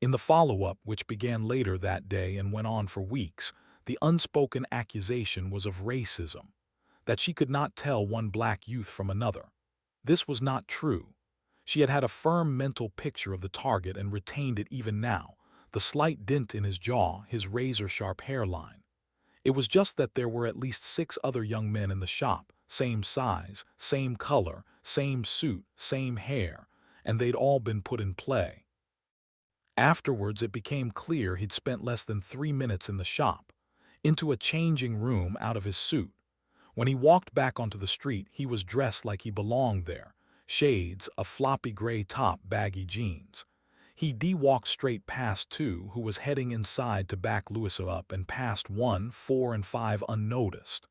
In the follow-up, which began later that day and went on for weeks, the unspoken accusation was of racism, that she could not tell one black youth from another. This was not true. She had had a firm mental picture of the target and retained it even now, the slight dint in his jaw, his razor-sharp hairline. It was just that there were at least 6 other young men in the shop, same size, same color, same suit, same hair, and they'd all been put in play. Afterwards, it became clear he'd spent less than 3 minutes in the shop, into a changing room out of his suit. When he walked back onto the street, he was dressed like he belonged there. Shades, a floppy gray top, baggy jeans. He walked straight past 2, who was heading inside to back Louisa up, and past 1, 4, and 5 unnoticed.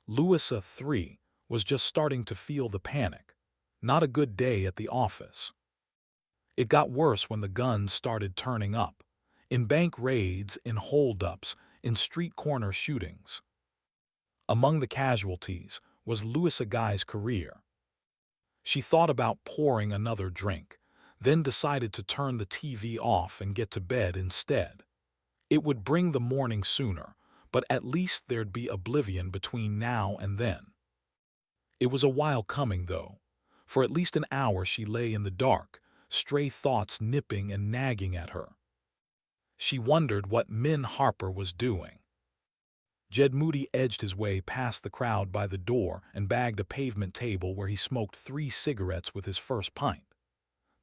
Louisa, 3, was just starting to feel the panic. Not a good day at the office. It got worse when the guns started turning up. In bank raids, in holdups, in street corner shootings. Among the casualties was Louisa Guy's career. She thought about pouring another drink, then decided to turn the TV off and get to bed instead. It would bring the morning sooner, but at least there'd be oblivion between now and then. It was a while coming, though. For at least an hour she lay in the dark, stray thoughts nipping and nagging at her. She wondered what Min Harper was doing. Jed Moody edged his way past the crowd by the door and bagged a pavement table where he smoked 3 cigarettes with his first pint.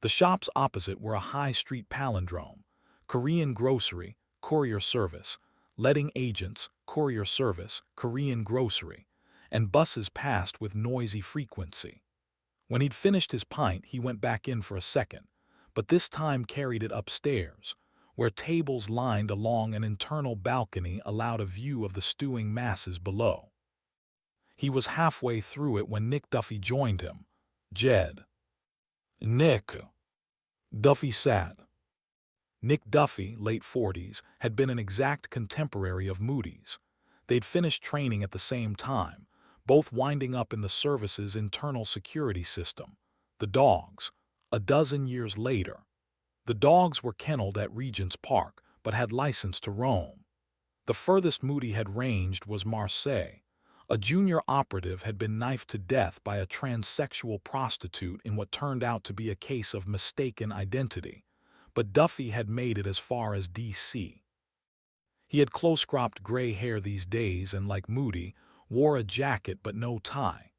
The shops opposite were a high-street palindrome: Korean grocery, courier service, letting agents, courier service, Korean grocery, and buses passed with noisy frequency. When he'd finished his pint, he went back in for a second, but this time carried it upstairs, where tables lined along an internal balcony allowed a view of the stewing masses below. He was halfway through it when Nick Duffy joined him. "Jed." "Nick." Duffy sat. Nick Duffy, late 40s, had been an exact contemporary of Moody's. They'd finished training at the same time, both winding up in the service's internal security system, the Dogs, a dozen years later. The Dogs were kenneled at Regent's Park, but had license to roam. The furthest Moody had ranged was Marseille. A junior operative had been knifed to death by a transsexual prostitute in what turned out to be a case of mistaken identity, but Duffy had made it as far as D.C. He had close-cropped gray hair these days and, like Moody, wore a jacket but no tie.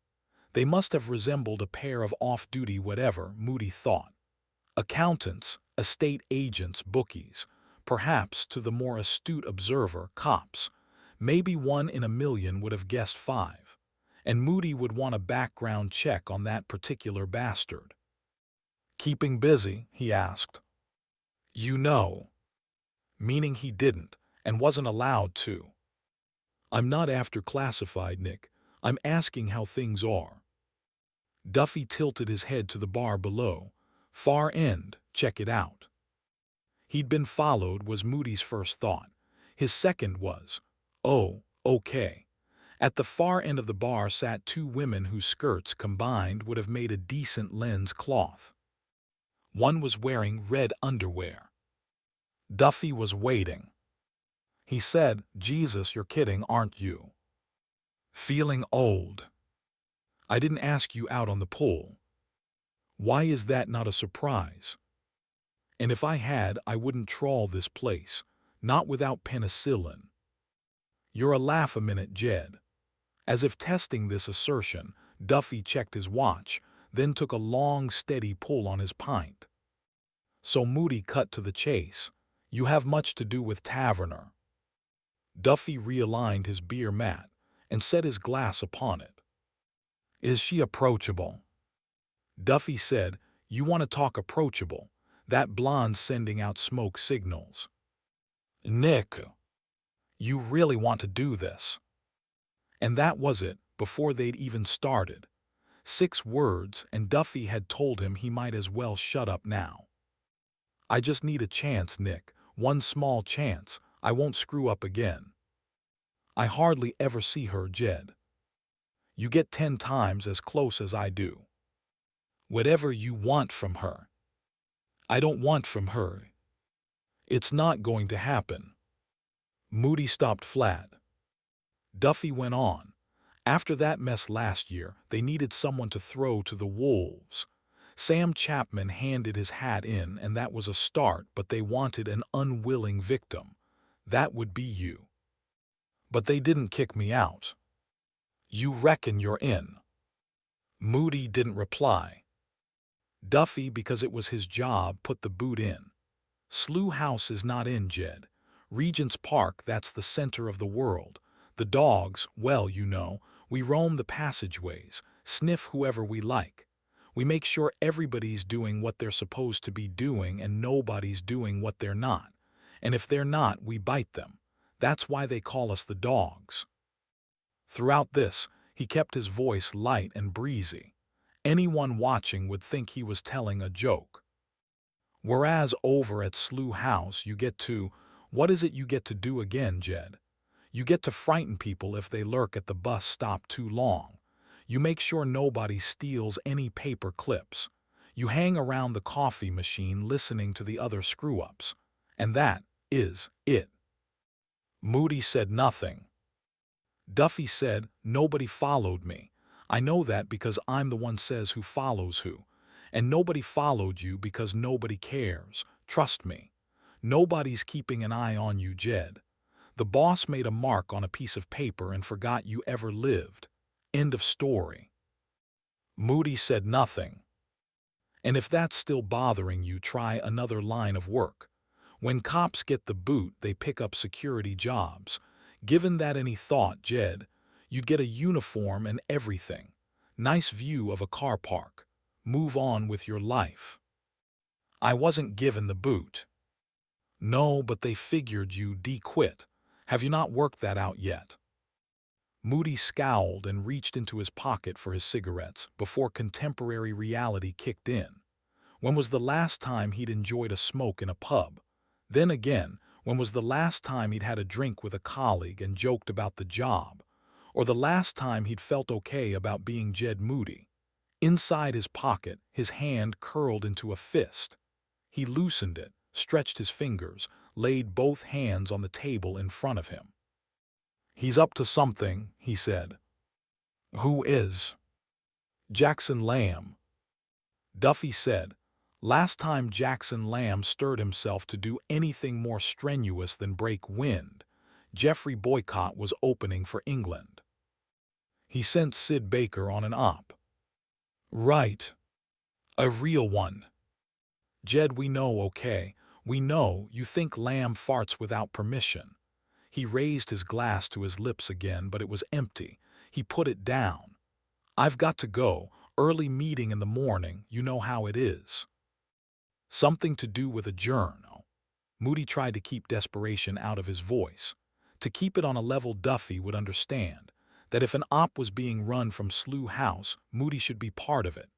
They must have resembled a pair of off-duty whatever, Moody thought. Accountants, estate agents, bookies, perhaps, to the more astute observer, cops. Maybe 1 in a million would have guessed 5. And Moody would want a background check on that particular bastard. "Keeping busy?" he asked. "You know." Meaning he didn't, and wasn't allowed to. "I'm not after classified, Nick. I'm asking how things are." Duffy tilted his head to the bar below. "Far end, check it out." He'd been followed was Moody's first thought. His second was, "Oh, okay." At the far end of the bar sat 2 women whose skirts combined would have made a decent lens cloth. One was wearing red underwear. Duffy was waiting. He said, "Jesus, you're kidding, aren't you?" "Feeling old." "I didn't ask you out on the pool." "Why is that not a surprise?" "And if I had, I wouldn't trawl this place, not without penicillin." "You're a laugh a minute, Jed." As if testing this assertion, Duffy checked his watch, then took a long, steady pull on his pint. So Moody cut to the chase. "You have much to do with Taverner." Duffy realigned his beer mat and set his glass upon it. "Is she approachable?" Duffy said, "You want to talk approachable? That blonde's sending out smoke signals." "Nick, you really want to do this?" And that was it, before they'd even started. 6 words, and Duffy had told him he might as well shut up now. "I just need a chance, Nick, 1 small chance. I won't screw up again." "I hardly ever see her, Jed." "You get 10 times as close as I do." "Whatever you want from her." "I don't want from her." It's not going to happen. Moody stopped flat. Duffy went on. After that mess last year, they needed someone to throw to the wolves. Sam Chapman handed his hat in, and that was a start, but they wanted an unwilling victim. That would be you. But they didn't kick me out. You reckon you're in? Moody didn't reply. Duffy, because it was his job, put the boot in. Slough House is not in, Jed. Regent's Park, that's the center of the world. The dogs, well, you know, we roam the passageways, sniff whoever we like. We make sure everybody's doing what they're supposed to be doing and nobody's doing what they're not. And if they're not, we bite them. That's why they call us the dogs. Throughout this, he kept his voice light and breezy. Anyone watching would think he was telling a joke. Whereas over at Slough House, what is it you get to do again, Jed? You get to frighten people if they lurk at the bus stop too long. You make sure nobody steals any paper clips. You hang around the coffee machine listening to the other screw-ups. And that is it. Moody said nothing. Duffy said, nobody followed me. I know that because I'm the one says who follows who. And nobody followed you because nobody cares. Trust me. Nobody's keeping an eye on you, Jed. The boss made a mark on a piece of paper and forgot you ever lived. End of story. Moody said nothing. And if that's still bothering you, try another line of work. When cops get the boot, they pick up security jobs. Given that any thought, Jed, you'd get a uniform and everything. Nice view of a car park. Move on with your life. I wasn't given the boot. No, but they figured you de-quit. Have you not worked that out yet? Moody scowled and reached into his pocket for his cigarettes before contemporary reality kicked in. When was the last time he'd enjoyed a smoke in a pub? Then again, when was the last time he'd had a drink with a colleague and joked about the job? Or the last time he'd felt okay about being Jed Moody? Inside his pocket, his hand curled into a fist. He loosened it, stretched his fingers, laid both hands on the table in front of him. He's up to something, he said. Who is? Jackson Lamb. Duffy said, last time Jackson Lamb stirred himself to do anything more strenuous than break wind, Geoffrey Boycott was opening for England. He sent Sid Baker on an op. Right. A real one. Jed, we know, okay? We know you think Lamb farts without permission. He raised his glass to his lips again, but it was empty. He put it down. I've got to go. Early meeting in the morning, you know how it is. Something to do with a journal. Moody tried to keep desperation out of his voice. To keep it on a level Duffy would understand. That if an op was being run from Slough House, Moody should be part of it.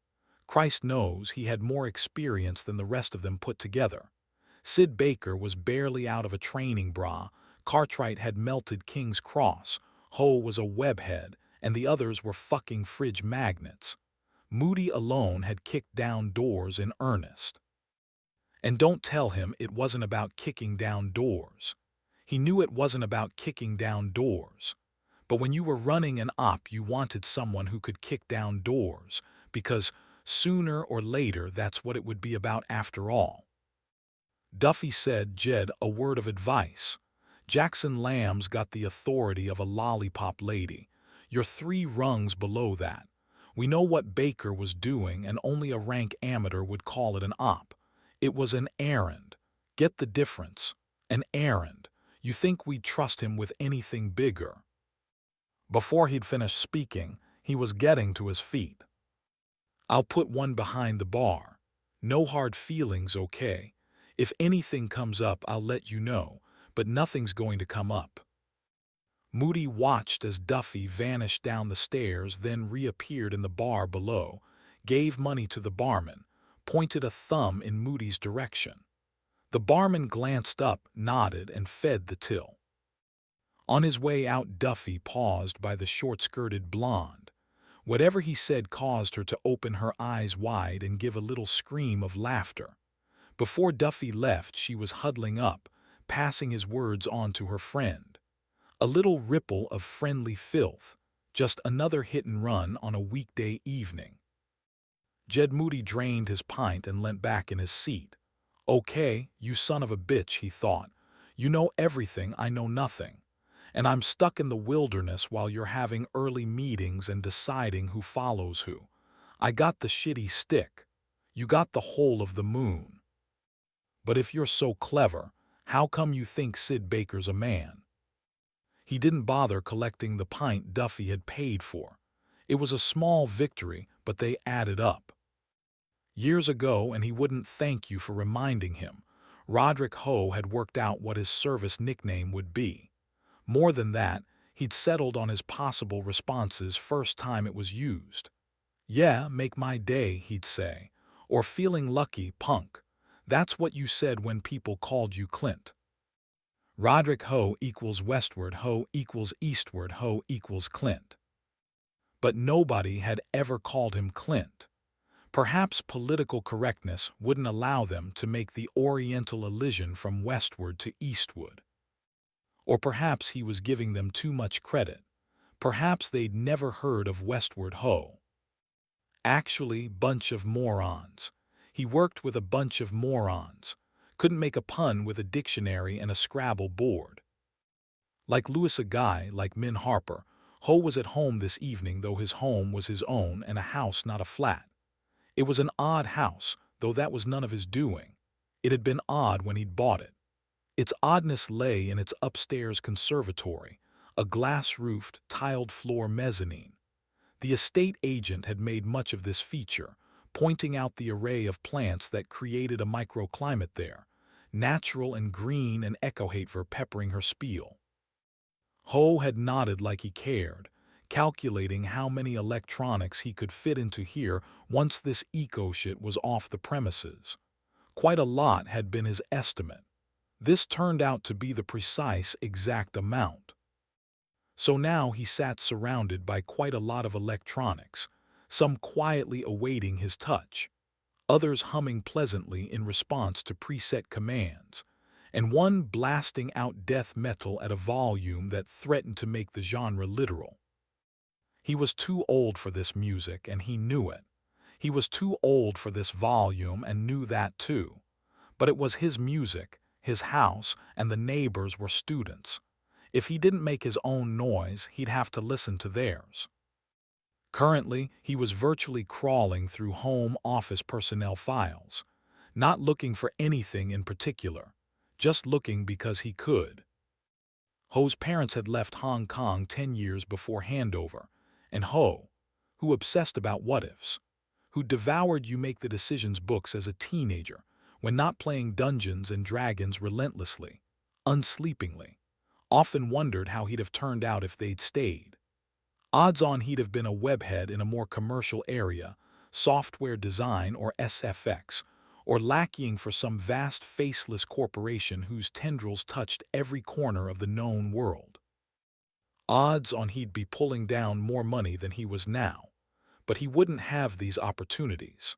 Christ knows he had more experience than the rest of them put together. Sid Baker was barely out of a training bra. Cartwright had melted King's Cross. Ho was a webhead, and the others were fucking fridge magnets. Moody alone had kicked down doors in earnest. And don't tell him it wasn't about kicking down doors. He knew it wasn't about kicking down doors. But when you were running an op, you wanted someone who could kick down doors, because sooner or later that's what it would be about after all. Duffy said, Jed, a word of advice. Jackson Lamb's got the authority of a lollipop lady. You're 3 rungs below that. We know what Baker was doing, and only a rank amateur would call it an op. It was an errand. Get the difference. An errand. You think we'd trust him with anything bigger? Before he'd finished speaking, he was getting to his feet. I'll put one behind the bar. No hard feelings, okay? If anything comes up, I'll let you know, but nothing's going to come up. Moody watched as Duffy vanished down the stairs, then reappeared in the bar below, gave money to the barman, pointed a thumb in Moody's direction. The barman glanced up, nodded, and fed the till. On his way out, Duffy paused by the short-skirted blonde. Whatever he said caused her to open her eyes wide and give a little scream of laughter. Before Duffy left, she was huddling up, passing his words on to her friend. A little ripple of friendly filth, just another hit and run on a weekday evening. Jed Moody drained his pint and leant back in his seat. "Okay, you son of a bitch," he thought. "You know everything, I know nothing. And I'm stuck in the wilderness while you're having early meetings and deciding who follows who. I got the shitty stick. You got the whole of the moon. But if you're so clever, how come you think Sid Baker's a man?" He didn't bother collecting the pint Duffy had paid for. It was a small victory, but they added up. Years ago, and he wouldn't thank you for reminding him, Roderick Ho had worked out what his service nickname would be. More than that, he'd settled on his possible responses first time it was used. "Yeah, make my day," he'd say. Or "feeling lucky, punk. That's what you said when people called you Clint." Roderick Ho equals westward, Ho equals eastward, Ho equals Clint. But nobody had ever called him Clint. Perhaps political correctness wouldn't allow them to make the oriental elision from westward to eastward. Or perhaps he was giving them too much credit. Perhaps they'd never heard of Westward Ho. Actually, bunch of morons. He worked with a bunch of morons. Couldn't make a pun with a dictionary and a Scrabble board. Like Louis a Guy, like Min Harper, Ho was at home this evening, though his home was his own and a house, not a flat. It was an odd house, though that was none of his doing. It had been odd when he'd bought it. Its oddness lay in its upstairs conservatory, a glass-roofed, tiled-floor mezzanine. The estate agent had made much of this feature, pointing out the array of plants that created a microclimate there, natural and green, and echohaver peppering her spiel. Ho had nodded like he cared, calculating how many electronics he could fit into here once this eco-shit was off the premises. Quite a lot had been his estimate. This turned out to be the precise, exact amount. So now he sat surrounded by quite a lot of electronics, some quietly awaiting his touch, others humming pleasantly in response to preset commands, and one blasting out death metal at a volume that threatened to make the genre literal. He was too old for this music, and he knew it. He was too old for this volume and knew that too. But it was his music, his house, and the neighbors were students. If he didn't make his own noise, he'd have to listen to theirs. Currently, he was virtually crawling through home office personnel files, not looking for anything in particular, just looking because he could. Ho's parents had left Hong Kong 10 years before handover, and Ho, who obsessed about what-ifs, who devoured You Make the Decisions books as a teenager, when not playing Dungeons and Dragons relentlessly, unsleepingly, often wondered how he'd have turned out if they'd stayed. Odds on he'd have been a webhead in a more commercial area, software design or SFX, or lackeying for some vast faceless corporation whose tendrils touched every corner of the known world. Odds on he'd be pulling down more money than he was now, but he wouldn't have these opportunities.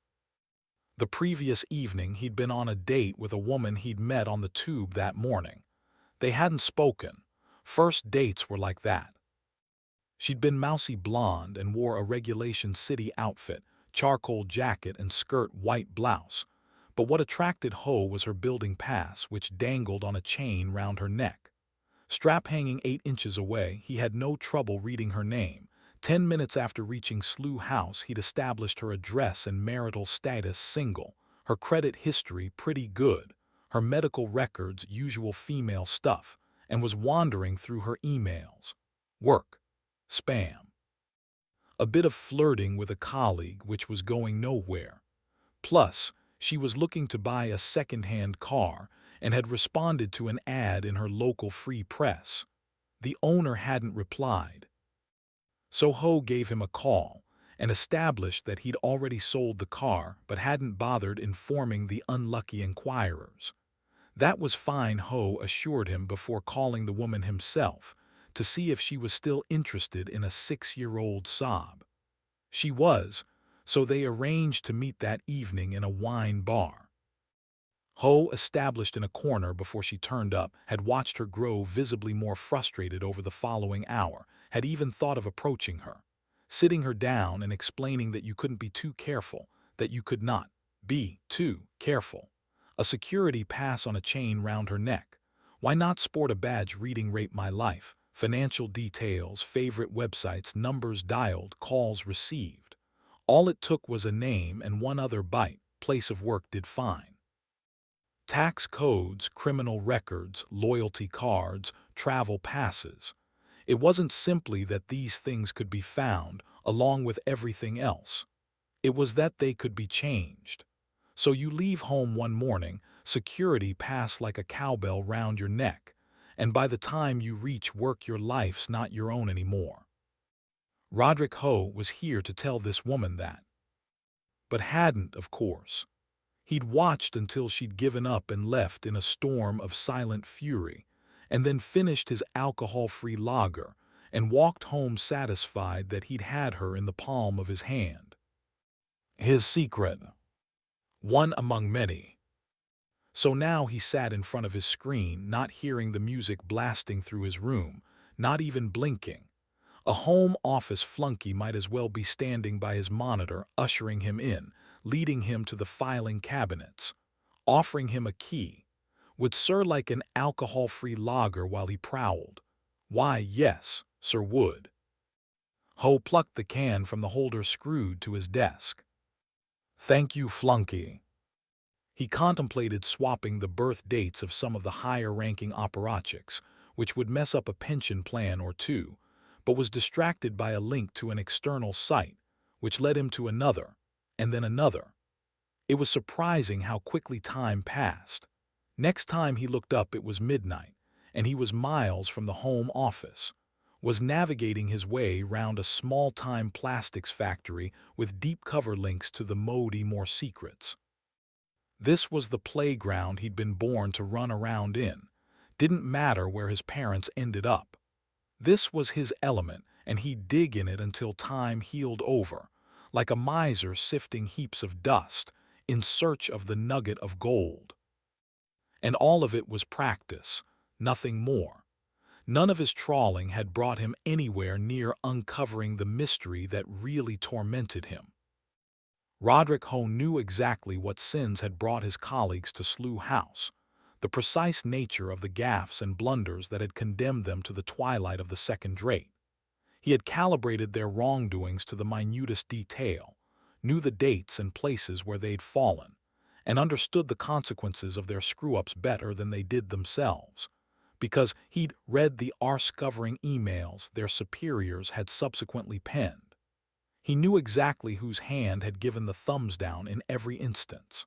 The previous evening he'd been on a date with a woman he'd met on the tube that morning. They hadn't spoken. First dates were like that. She'd been mousy blonde and wore a regulation city outfit, charcoal jacket and skirt, white blouse. But what attracted Ho was her building pass, which dangled on a chain round her neck. Strap hanging 8 inches away, he had no trouble reading her name. 10 minutes after reaching Slough House, he'd established her address and marital status single, her credit history pretty good, her medical records usual female stuff, and was wandering through her emails. Work. Spam. A bit of flirting with a colleague, which was going nowhere. Plus, she was looking to buy a second-hand car and had responded to an ad in her local free press. The owner hadn't replied. So Ho gave him a call and established that he'd already sold the car but hadn't bothered informing the unlucky inquirers. That was fine, Ho assured him before calling the woman himself to see if she was still interested in a 6-year-old sob. She was, so they arranged to meet that evening in a wine bar. Ho, established in a corner before she turned up, had watched her grow visibly more frustrated over the following hour, had even thought of approaching her, sitting her down and explaining that you couldn't be too careful, that you could not be too careful. A security pass on a chain round her neck. Why not sport a badge reading Rate My Life? Financial details, favorite websites, numbers dialed, calls received. All it took was a name and one other bite. Place of work did fine. Tax codes, criminal records, loyalty cards, travel passes. It wasn't simply that these things could be found, along with everything else. It was that they could be changed. So you leave home one morning, security pass like a cowbell round your neck, and by the time you reach work your life's not your own anymore. Roderick Ho was here to tell this woman that. But hadn't, of course. He'd watched until she'd given up and left in a storm of silent fury, and then finished his alcohol-free lager and walked home satisfied that he'd had her in the palm of his hand. His secret. One among many. So now he sat in front of his screen, not hearing the music blasting through his room, not even blinking. A home office flunky might as well be standing by his monitor, ushering him in, leading him to the filing cabinets, offering him a key. Would Sir like an alcohol-free lager while he prowled? Why, yes, Sir would. Ho plucked the can from the holder screwed to his desk. Thank you, flunky. He contemplated swapping the birth dates of some of the higher-ranking apparatchiks, which would mess up a pension plan or two, but was distracted by a link to an external site, which led him to another, and then another. It was surprising how quickly time passed. Next time he looked up it was midnight, and he was miles from the home office, was navigating his way round a small-time plastics factory with deep cover links to the Modi more secrets. This was the playground he'd been born to run around in. Didn't matter where his parents ended up. This was his element, and he'd dig in it until time healed over, like a miser sifting heaps of dust, in search of the nugget of gold. And all of it was practice, nothing more. None of his trawling had brought him anywhere near uncovering the mystery that really tormented him. Roderick Ho knew exactly what sins had brought his colleagues to Slough House, the precise nature of the gaffes and blunders that had condemned them to the twilight of the second rate. He had calibrated their wrongdoings to the minutest detail, knew the dates and places where they'd fallen, and understood the consequences of their screw-ups better than they did themselves, because he'd read the arse-covering emails their superiors had subsequently penned. He knew exactly whose hand had given the thumbs down in every instance.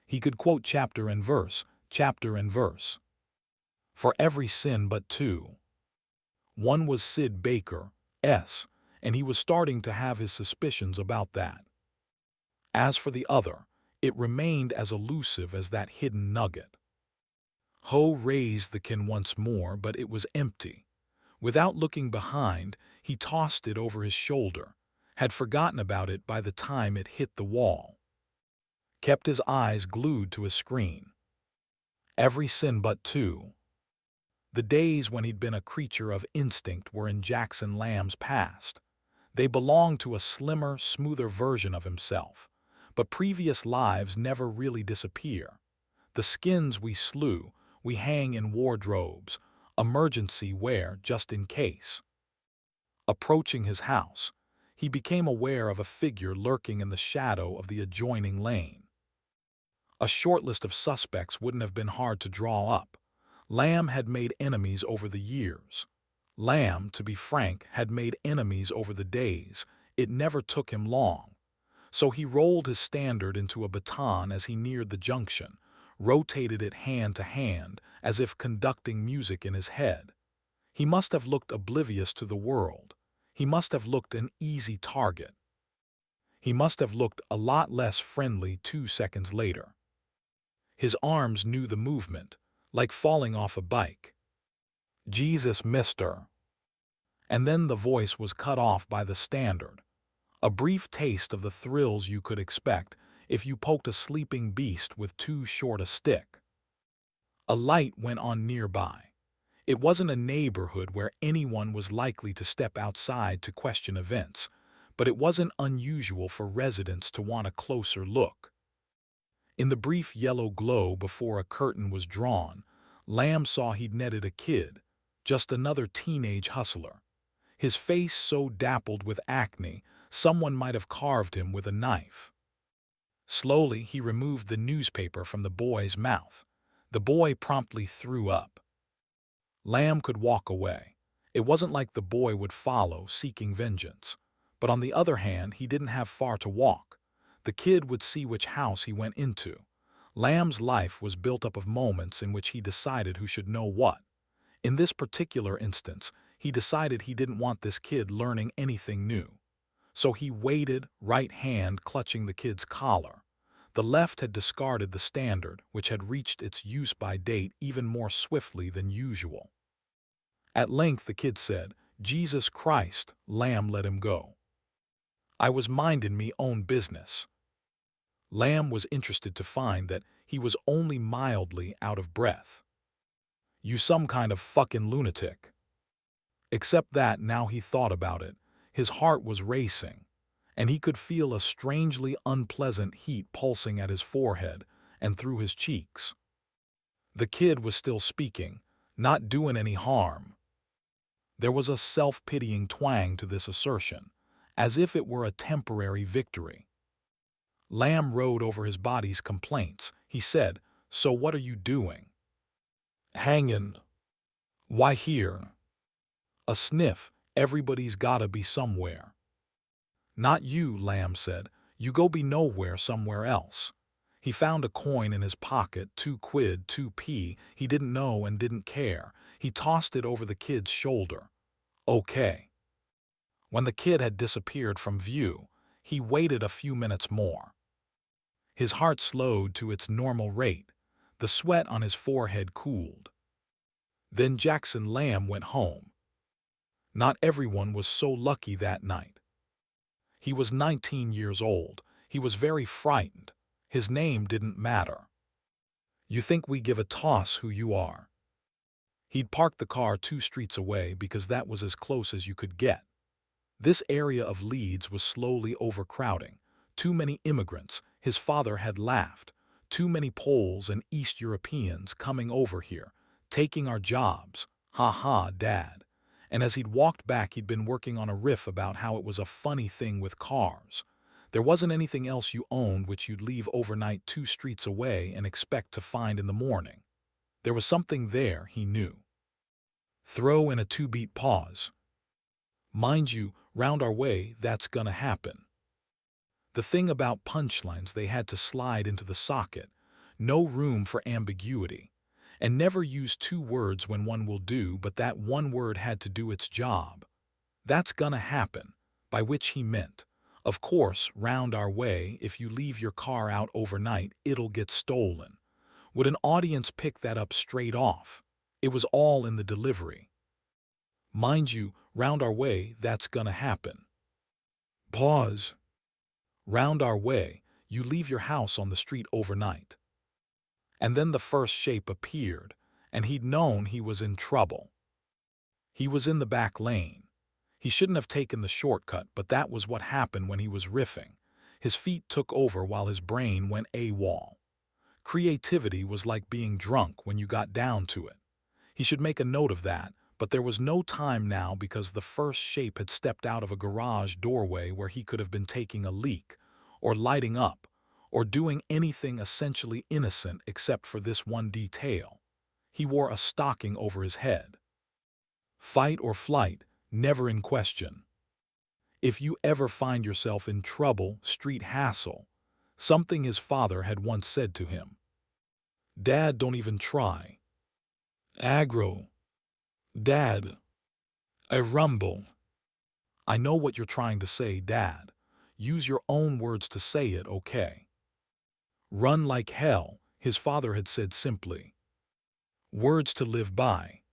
He could quote chapter and verse, for every sin but two. One was Sid Baker, S., and he was starting to have his suspicions about that. As for the other, it remained as elusive as that hidden nugget. Ho raised the can once more, but it was empty. Without looking behind, he tossed it over his shoulder, had forgotten about it by the time it hit the wall. Kept his eyes glued to his screen. Every sin but two. The days when he'd been a creature of instinct were in Jackson Lamb's past. They belonged to a slimmer, smoother version of himself, but previous lives never really disappear. The skins we slew, we hang in wardrobes, emergency wear just in case. Approaching his house, he became aware of a figure lurking in the shadow of the adjoining lane. A short list of suspects wouldn't have been hard to draw up. Lamb had made enemies over the years. Lamb, to be frank, had made enemies over the days. It never took him long. So he rolled his standard into a baton as he neared the junction, rotated it hand to hand as if conducting music in his head. He must have looked oblivious to the world. He must have looked an easy target. He must have looked a lot less friendly 2 seconds later. His arms knew the movement, like falling off a bike. Jesus, mister. And then the voice was cut off by the standard. A brief taste of the thrills you could expect. if you poked a sleeping beast with too short a stick. A light went on nearby. It wasn't a neighborhood where anyone was likely to step outside to question events, but it wasn't unusual for residents to want a closer look. In the brief yellow glow before a curtain was drawn, Lamb saw he'd netted a kid, just another teenage hustler. His face so dappled with acne, someone might have carved him with a knife. Slowly, he removed the newspaper from the boy's mouth. The boy promptly threw up. Lamb could walk away. It wasn't like the boy would follow, seeking vengeance. But on the other hand, he didn't have far to walk. The kid would see which house he went into. Lamb's life was built up of moments in which he decided who should know what. In this particular instance, he decided he didn't want this kid learning anything new. So he waited, right hand clutching the kid's collar. The left had discarded the standard, which had reached its use-by date even more swiftly than usual. At length the kid said, "Jesus Christ," Lamb let him go. "I was mindin' me own business." Lamb was interested to find that he was only mildly out of breath. "You some kind of fucking lunatic." Except that, now he thought about it, his heart was racing, and he could feel a strangely unpleasant heat pulsing at his forehead and through his cheeks. The kid was still speaking, not doing any harm. There was a self-pitying twang to this assertion, as if it were a temporary victory. Lamb rode over his body's complaints. He said, "So what are you doing?" "Hangin'." "Why here?" "A sniff. Everybody's gotta be somewhere." "Not you," Lamb said. "You go be nowhere somewhere else." He found a coin in his pocket, 2 quid, 2p. He didn't know and didn't care. He tossed it over the kid's shoulder. "Okay." When the kid had disappeared from view, he waited a few minutes more. His heart slowed to its normal rate. The sweat on his forehead cooled. Then Jackson Lamb went home. Not everyone was so lucky that night. He was 19 years old. He was very frightened. His name didn't matter. "You think we give a toss who you are?" He'd parked the car 2 streets away because that was as close as you could get. This area of Leeds was slowly overcrowding. Too many immigrants, his father had laughed. Too many Poles and East Europeans coming over here, taking our jobs. Ha ha, Dad. And as he'd walked back, he'd been working on a riff about how it was a funny thing with cars. There wasn't anything else you owned which you'd leave overnight 2 streets away and expect to find in the morning. There was something there, he knew. Throw in a 2-beat pause. "Mind you, round our way, that's gonna happen." The thing about punchlines, they had to slide into the socket. No room for ambiguity. And never use 2 words when one will do, but that one word had to do its job. "That's gonna happen," by which he meant, of course, round our way, if you leave your car out overnight, it'll get stolen. Would an audience pick that up straight off? It was all in the delivery. "Mind you, round our way, that's gonna happen." Pause. "Round our way, you leave your house on the street overnight." And then the first shape appeared, and he'd known he was in trouble. He was in the back lane. He shouldn't have taken the shortcut, but that was what happened when he was riffing. His feet took over while his brain went AWOL. Creativity was like being drunk when you got down to it. He should make a note of that, but there was no time now because the first shape had stepped out of a garage doorway where he could have been taking a leak, or lighting up, or doing anything essentially innocent except for this one detail. He wore a stocking over his head. Fight or flight, never in question. If you ever find yourself in trouble, street hassle, something his father had once said to him. "Dad, don't even try." Aggro. "Dad." A rumble. "I know what you're trying to say, Dad. Use your own words to say it, okay?" "Run like hell," his father had said simply. Words to live by.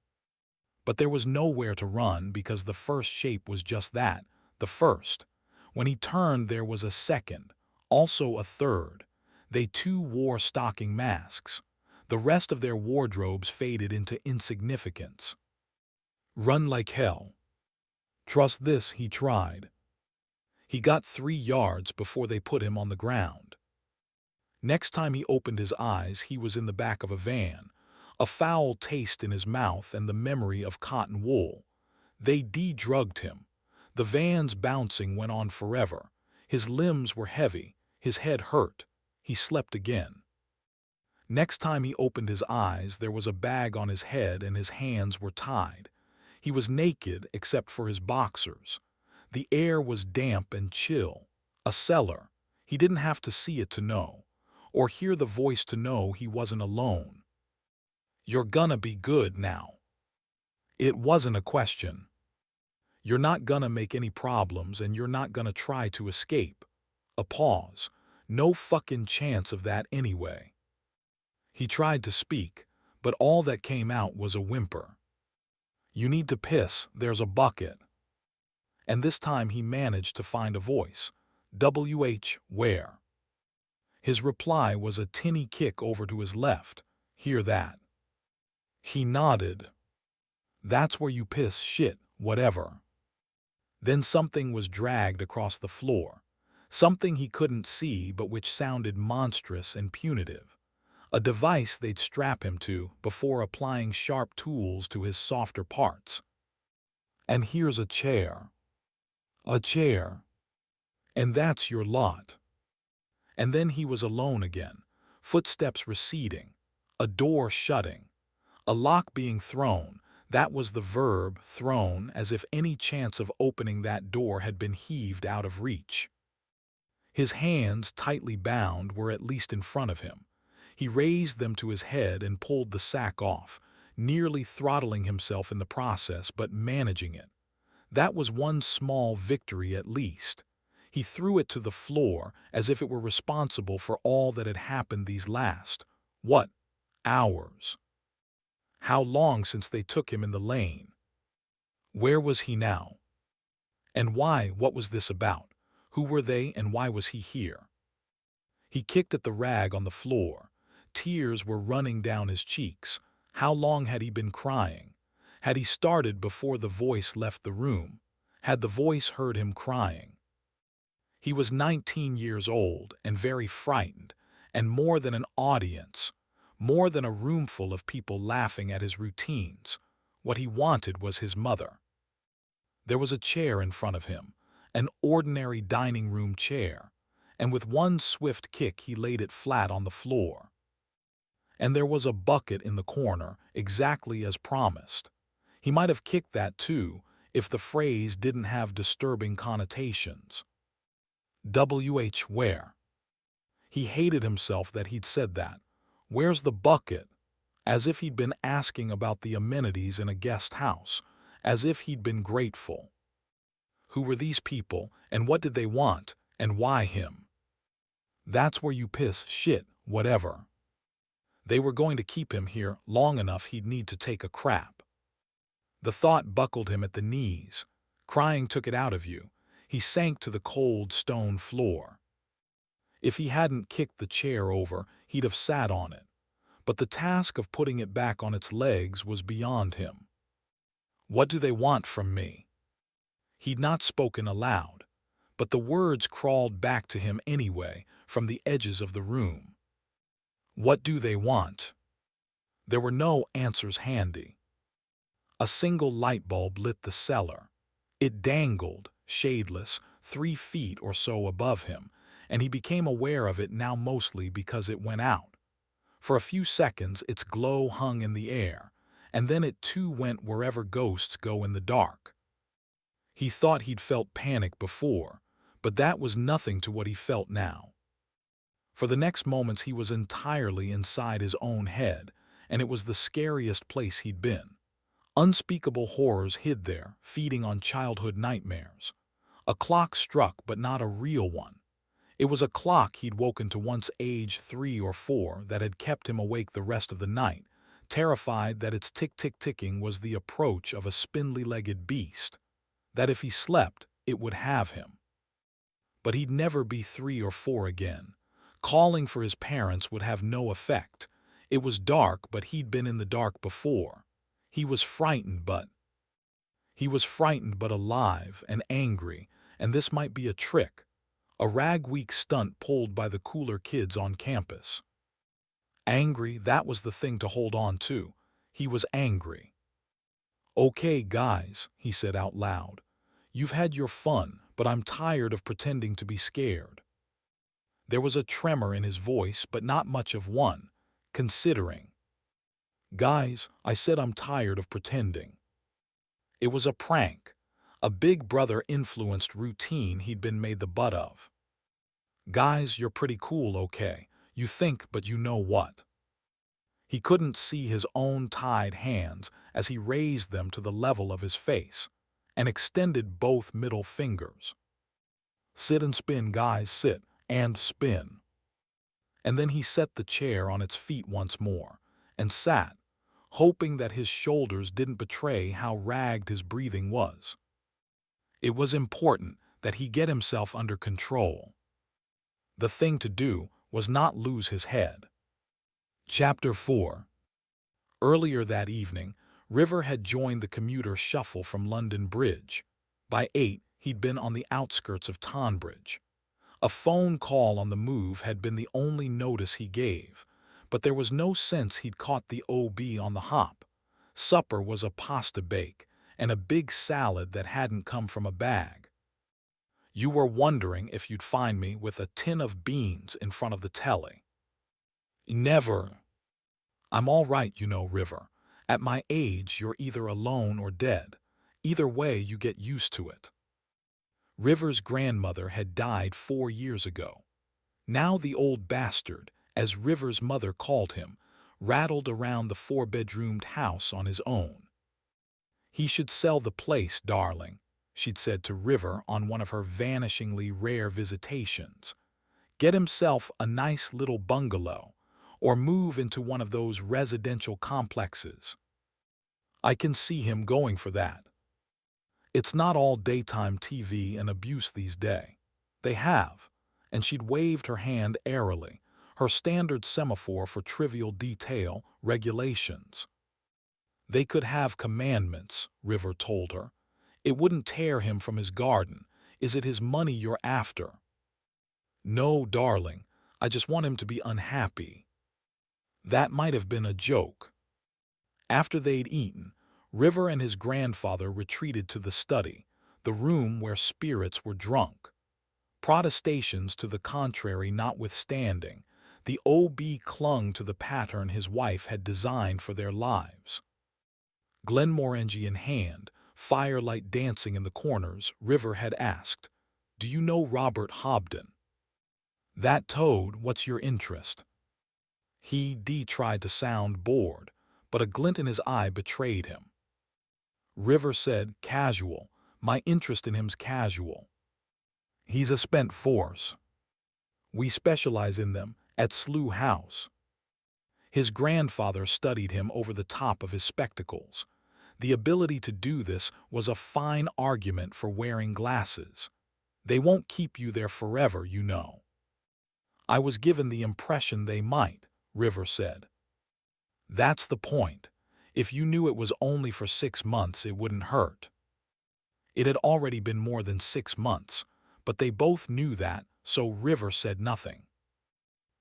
But there was nowhere to run because the first shape was just that, the first. When he turned, there was a second, Also a third. They too wore stocking masks. The rest of their wardrobes faded into insignificance. Run like hell. Trust this, he tried. He got 3 yards before they put him on the ground. Next time he opened his eyes, he was in the back of a van, a foul taste in his mouth and the memory of cotton wool. They de-drugged him. The van's bouncing went on forever. His limbs were heavy, his head hurt. He slept again. Next time he opened his eyes, there was a bag on his head and his hands were tied. He was naked except for his boxers. The air was damp and chill. A cellar. He didn't have to see it to know, or hear the voice to know he wasn't alone. You're gonna be good now. It wasn't a question. You're not gonna make any problems and you're not gonna try to escape. A pause. No fucking chance of that anyway. He tried to speak, but all that came out was a whimper. You need to piss, there's a bucket. And this time he managed to find a voice. WH, where? His reply was a tinny kick over to his left. Hear that? He nodded. That's where you piss, shit, whatever. Then something was dragged across the floor. Something he couldn't see but which sounded monstrous and punitive. A device they'd strap him to before applying sharp tools to his softer parts. And here's a chair. A chair. And that's your lot. And then he was alone again, footsteps receding, a door shutting, a lock being thrown. That was the verb, thrown, as if any chance of opening that door had been heaved out of reach. His hands, tightly bound, were at least in front of him. He raised them to his head and pulled the sack off, nearly throttling himself in the process, but managing it. That was one small victory at least. He threw it to the floor as if it were responsible for all that had happened these last, what, hours? How long since they took him in the lane? Where was he now? And why, what was this about? Who were they and why was he here? He kicked at the rag on the floor. Tears were running down his cheeks. How long had he been crying? Had he started before the voice left the room? Had the voice heard him crying? He was 19 years old and very frightened, and more than an audience, more than a roomful of people laughing at his routines. What he wanted was his mother. There was a chair in front of him, an ordinary dining room chair, and with one swift kick he laid it flat on the floor. And there was a bucket in the corner, exactly as promised. He might have kicked that too, if the phrase didn't have disturbing connotations. WH, where? He hated himself that he'd said that. Where's the bucket? As if he'd been asking about the amenities in a guest house, as if he'd been grateful. Who were these people, and what did they want, and why him? That's where you piss, shit, whatever. They were going to keep him here long enough he'd need to take a crap. The thought buckled him at the knees. Crying took it out of you. He sank to the cold stone floor. If he hadn't kicked the chair over, he'd have sat on it. But the task of putting it back on its legs was beyond him. What do they want from me? He'd not spoken aloud, but the words crawled back to him anyway from the edges of the room. What do they want? There were no answers handy. A single light bulb lit the cellar. It dangled, shadeless, 3 feet or so above him, and he became aware of it now mostly because it went out. For a few seconds its glow hung in the air, and then it too went wherever ghosts go in the dark. He thought he'd felt panic before, but that was nothing to what he felt now. For the next moments he was entirely inside his own head, and it was the scariest place he'd been. Unspeakable horrors hid there, feeding on childhood nightmares. A clock struck, but not a real one. It was a clock he'd woken to once age 3 or 4 that had kept him awake the rest of the night, terrified that its tick-tick-ticking was the approach of a spindly-legged beast, that if he slept, it would have him. But he'd never be 3 or 4 again. Calling for his parents would have no effect. It was dark, but he'd been in the dark before. He was frightened, but alive and angry, and this might be a trick, a rag-week stunt pulled by the cooler kids on campus. Angry, that was the thing to hold on to. He was angry. "Okay, guys," he said out loud. "You've had your fun, but I'm tired of pretending to be scared." There was a tremor in his voice, but not much of one, considering. "Guys," I said, "I'm tired of pretending." It was a prank, a Big Brother-influenced routine he'd been made the butt of. "Guys, you're pretty cool, okay? You think, but you know what?" He couldn't see his own tied hands as he raised them to the level of his face and extended both middle fingers. "Sit and spin, guys, sit and spin." And then he set the chair on its feet once more and sat, hoping that his shoulders didn't betray how ragged his breathing was. It was important that he get himself under control. The thing to do was not lose his head. Chapter 4. Earlier that evening, River had joined the commuter shuffle from London Bridge. By 8, he'd been on the outskirts of Tonbridge. A phone call on the move had been the only notice he gave, but there was no sense he'd caught the OB on the hop. Supper was a pasta bake and a big salad that hadn't come from a bag. "You were wondering if you'd find me with a tin of beans in front of the telly." "Never." "I'm all right, you know, River. At my age, you're either alone or dead. Either way, you get used to it." River's grandmother had died 4 years ago. Now the old bastard, as River's mother called him, rattled around the 4-bedroomed house on his own. "He should sell the place, darling," she'd said to River on one of her vanishingly rare visitations. "Get himself a nice little bungalow, or move into one of those residential complexes." I can see him going for that. It's not all daytime TV and abuse these days. They have, and she'd waved her hand airily, her standard semaphore for trivial detail regulations. They could have commandments, River told her. It wouldn't tear him from his garden. Is it his money you're after? "No, darling, I just want him to be unhappy." That might have been a joke. After they'd eaten, River and his grandfather retreated to the study, the room where spirits were drunk. Protestations to the contrary notwithstanding, the OB clung to the pattern his wife had designed for their lives. Glenmorangie in hand, firelight dancing in the corners, River had asked, "Do you know Robert Hobden?" "That toad, what's your interest?" He tried to sound bored, but a glint in his eye betrayed him. River said, "Casual. My interest in him's casual. He's a spent force. We specialize in them at Slough House." His grandfather studied him over the top of his spectacles. The ability to do this was a fine argument for wearing glasses. They won't keep you there forever, you know. "I was given the impression they might," River said. "That's the point. If you knew it was only for 6 months, it wouldn't hurt." It had already been more than 6 months, but they both knew that, so River said nothing.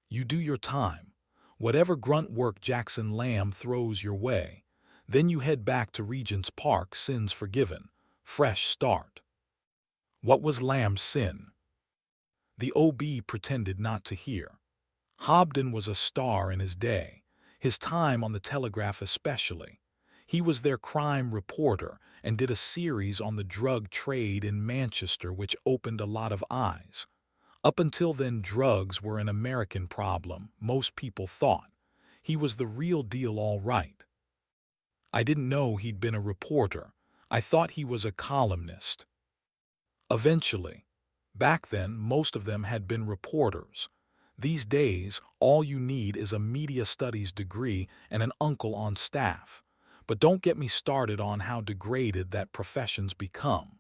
"You do your time. Whatever grunt work Jackson Lamb throws your way, then you head back to Regent's Park, sins forgiven, fresh start." What was Lamb's sin? The OB pretended not to hear. Hobden was a star in his day, his time on the Telegraph especially. He was their crime reporter and did a series on the drug trade in Manchester which opened a lot of eyes. Up until then, drugs were an American problem, most people thought. He was the real deal, all right. I didn't know he'd been a reporter. I thought he was a columnist. Eventually. Back then, most of them had been reporters. These days, all you need is a media studies degree and an uncle on staff. But don't get me started on how degraded that profession's become.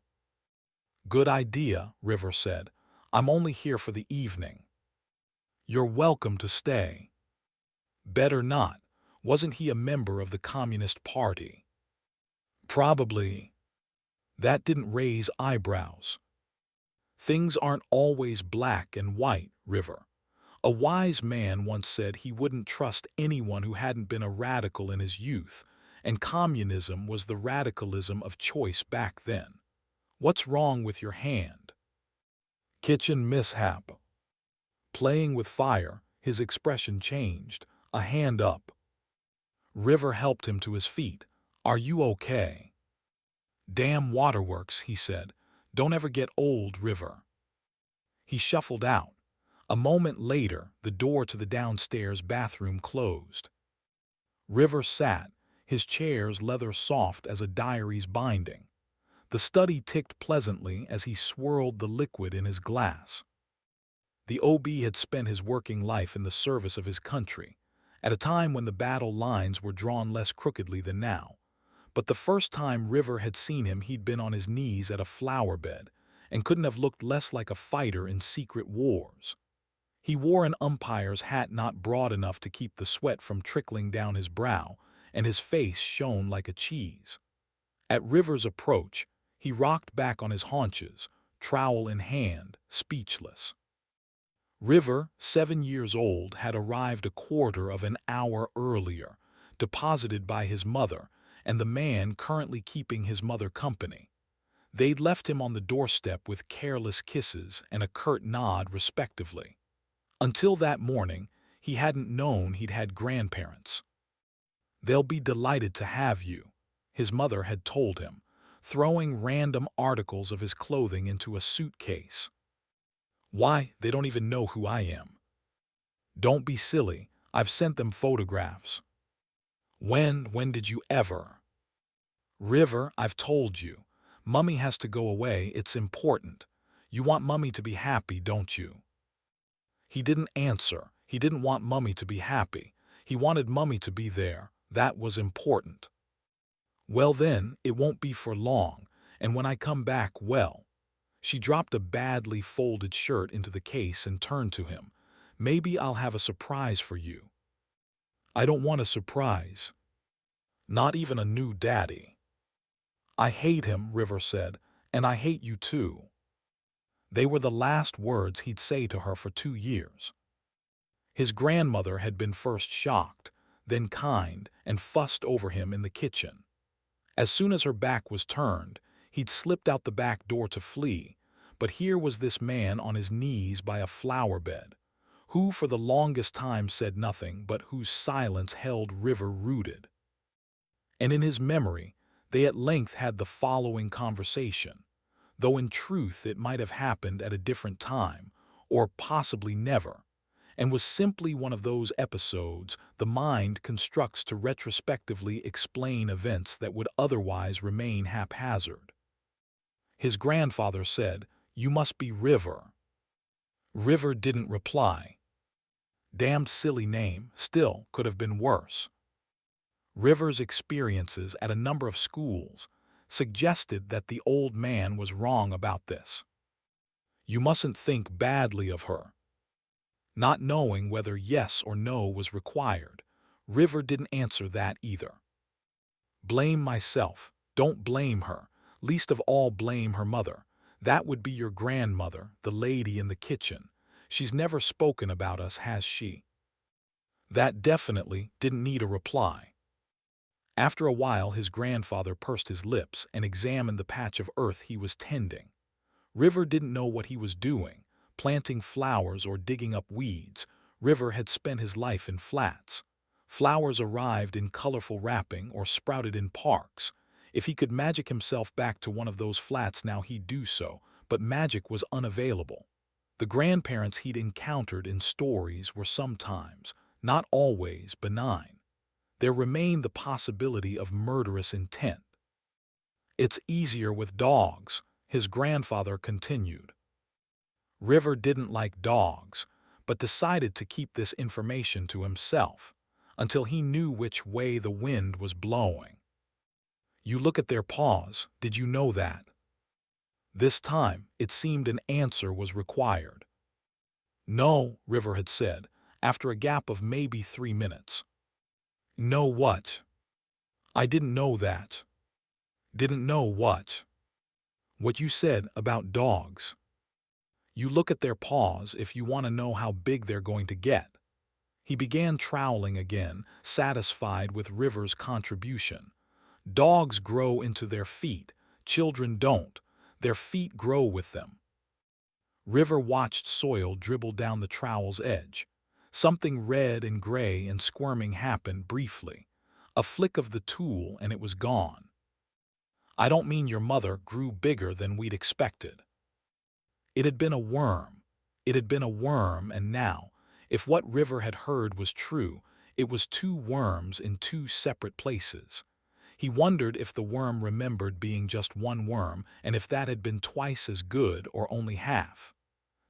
"Good idea," River said. I'm only here for the evening. You're welcome to stay. Better not. Wasn't he a member of the Communist Party? Probably. That didn't raise eyebrows. Things aren't always black and white, River. A wise man once said he wouldn't trust anyone who hadn't been a radical in his youth, and communism was the radicalism of choice back then. What's wrong with your hand? Kitchen mishap. Playing with fire, his expression changed. A hand up. River helped him to his feet. Are you okay? Damn waterworks, he said. Don't ever get old, River. He shuffled out. A moment later, the door to the downstairs bathroom closed. River sat, his chair's leather soft as a diary's binding. The study ticked pleasantly as he swirled the liquid in his glass. The OB had spent his working life in the service of his country, at a time when the battle lines were drawn less crookedly than now. But the first time River had seen him, he'd been on his knees at a flower bed, and couldn't have looked less like a fighter in secret wars. He wore an umpire's hat not broad enough to keep the sweat from trickling down his brow, and his face shone like a cheese. At River's approach, he rocked back on his haunches, trowel in hand, speechless. River, 7 years old, had arrived a quarter of an hour earlier, deposited by his mother, and the man currently keeping his mother company. They'd left him on the doorstep with careless kisses and a curt nod respectively. Until that morning, he hadn't known he'd had grandparents. They'll be delighted to have you, his mother had told him, throwing random articles of his clothing into a suitcase. Why, they don't even know who I am. Don't be silly, I've sent them photographs. When did you ever? River, I've told you. Mummy has to go away, it's important. You want Mummy to be happy, don't you? He didn't answer. He didn't want Mummy to be happy. He wanted Mummy to be there. That was important. Well then, it won't be for long, and when I come back, well. She dropped a badly folded shirt into the case and turned to him. Maybe I'll have a surprise for you. I don't want a surprise. Not even a new daddy. I hate him, River said, and I hate you too. They were the last words he'd say to her for 2 years. His grandmother had been first shocked, then kind, and fussed over him in the kitchen. As soon as her back was turned, he'd slipped out the back door to flee, but here was this man on his knees by a flower bed, who for the longest time said nothing but whose silence held River rooted. And in his memory, they at length had the following conversation, though in truth it might have happened at a different time, or possibly never, and was simply one of those episodes the mind constructs to retrospectively explain events that would otherwise remain haphazard. His grandfather said, "You must be River." River didn't reply. Damned silly name, still could have been worse. River's experiences at a number of schools suggested that the old man was wrong about this. You mustn't think badly of her. Not knowing whether yes or no was required, River didn't answer that either. Blame myself. Don't blame her. Least of all blame her mother. That would be your grandmother, the lady in the kitchen. She's never spoken about us, has she? That definitely didn't need a reply. After a while, his grandfather pursed his lips and examined the patch of earth he was tending. River didn't know what he was doing, planting flowers or digging up weeds. River had spent his life in flats. Flowers arrived in colorful wrapping or sprouted in parks. If he could magic himself back to one of those flats now, he'd do so, but magic was unavailable. The grandparents he'd encountered in stories were sometimes, not always, benign. There remained the possibility of murderous intent. It's easier with dogs, his grandfather continued. River didn't like dogs, but decided to keep this information to himself until he knew which way the wind was blowing. You look at their paws, did you know that? This time, it seemed an answer was required. "No," River had said, after a gap of maybe 3 minutes. "No what?" "I didn't know that." "Didn't know what?" "What you said about dogs. You look at their paws if you want to know how big they're going to get." He began troweling again, satisfied with River's contribution. "Dogs grow into their feet. Children don't. Their feet grow with them." River watched soil dribble down the trowel's edge. Something red and gray and squirming happened briefly. A flick of the tool and it was gone. "I don't mean your mother grew bigger than we'd expected." It had been a worm. It had been a worm, and now, if what River had heard was true, it was two worms in two separate places. He wondered if the worm remembered being just one worm and if that had been twice as good or only half.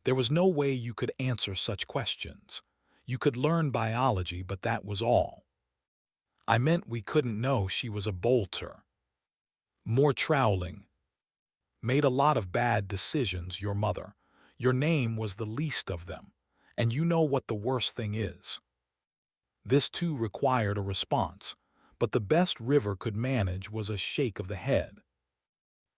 There was no way you could answer such questions. You could learn biology, but that was all. "I meant we couldn't know she was a bolter." More troweling. "Made a lot of bad decisions, your mother. Your name was the least of them. And you know what the worst thing is." This too required a response, but the best River could manage was a shake of the head.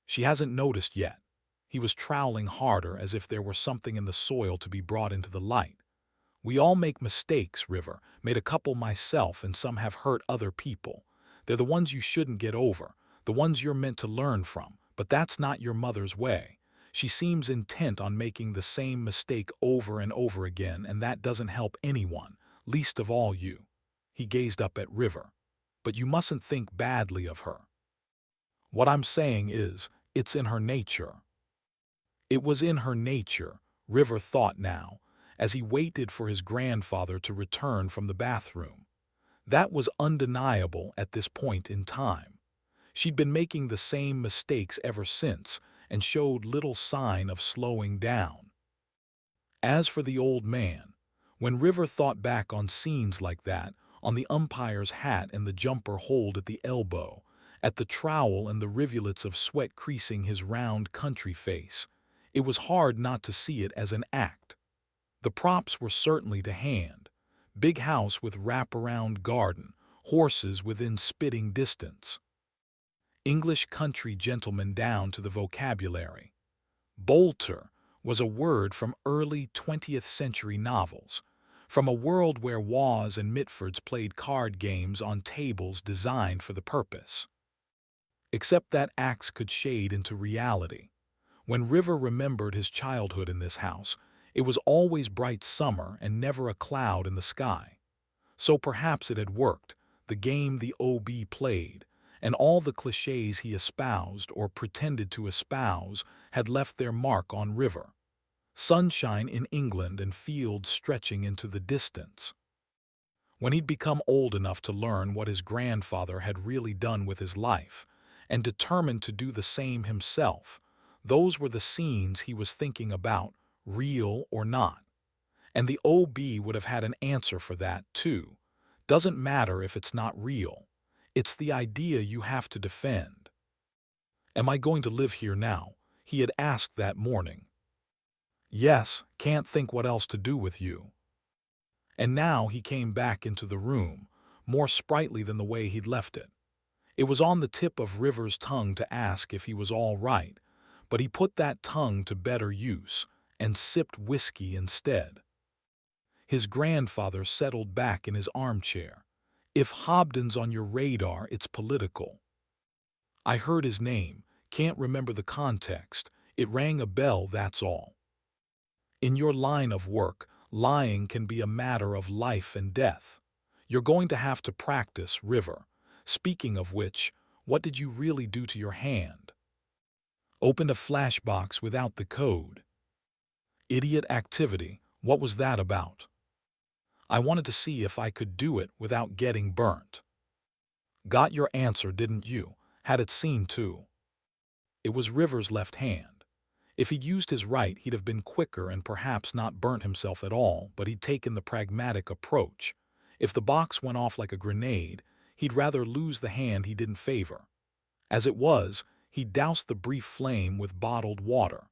"She hasn't noticed yet." He was troweling harder as if there were something in the soil to be brought into the light. "We all make mistakes, River. Made a couple myself, and some have hurt other people. They're the ones you shouldn't get over, the ones you're meant to learn from, but that's not your mother's way. She seems intent on making the same mistake over and over again, and that doesn't help anyone, least of all you." He gazed up at River. "But you mustn't think badly of her." "What I'm saying is, it's in her nature." It was in her nature, River thought now, as he waited for his grandfather to return from the bathroom. That was undeniable at this point in time. She'd been making the same mistakes ever since and showed little sign of slowing down. As for the old man, when River thought back on scenes like that, on the umpire's hat and the jumper hold at the elbow, at the trowel and the rivulets of sweat creasing his round country face, it was hard not to see it as an act. The props were certainly to hand. Big house with wraparound garden, horses within spitting distance. English country gentleman down to the vocabulary. Bolter was a word from early 20th century novels, from a world where Waugh and Mitfords played card games on tables designed for the purpose. Except that axe could shade into reality. When River remembered his childhood in this house, it was always bright summer and never a cloud in the sky. So perhaps it had worked, the game the OB played, and all the clichés he espoused or pretended to espouse had left their mark on River. Sunshine in England and fields stretching into the distance. When he'd become old enough to learn what his grandfather had really done with his life, and determined to do the same himself, those were the scenes he was thinking about, real or not. And the OB would have had an answer for that, too. Doesn't matter if it's not real. It's the idea you have to defend. "Am I going to live here now?" he had asked that morning. "Yes, can't think what else to do with you." And now he came back into the room, more sprightly than the way he'd left it. It was on the tip of River's tongue to ask if he was all right, but he put that tongue to better use and sipped whiskey instead. His grandfather settled back in his armchair. "If Hobden's on your radar, it's political." "I heard his name, can't remember the context. It rang a bell, that's all." "In your line of work, lying can be a matter of life and death. You're going to have to practice, River. Speaking of which, what did you really do to your hand?" "Opened a flashbox without the code." "Idiot activity. What was that about?" "I wanted to see if I could do it without getting burnt." "Got your answer, didn't you? Had it seen too." It was River's left hand. If he'd used his right, he'd have been quicker and perhaps not burnt himself at all, but he'd taken the pragmatic approach. If the box went off like a grenade, he'd rather lose the hand he didn't favor. As it was, He doused the brief flame with bottled water.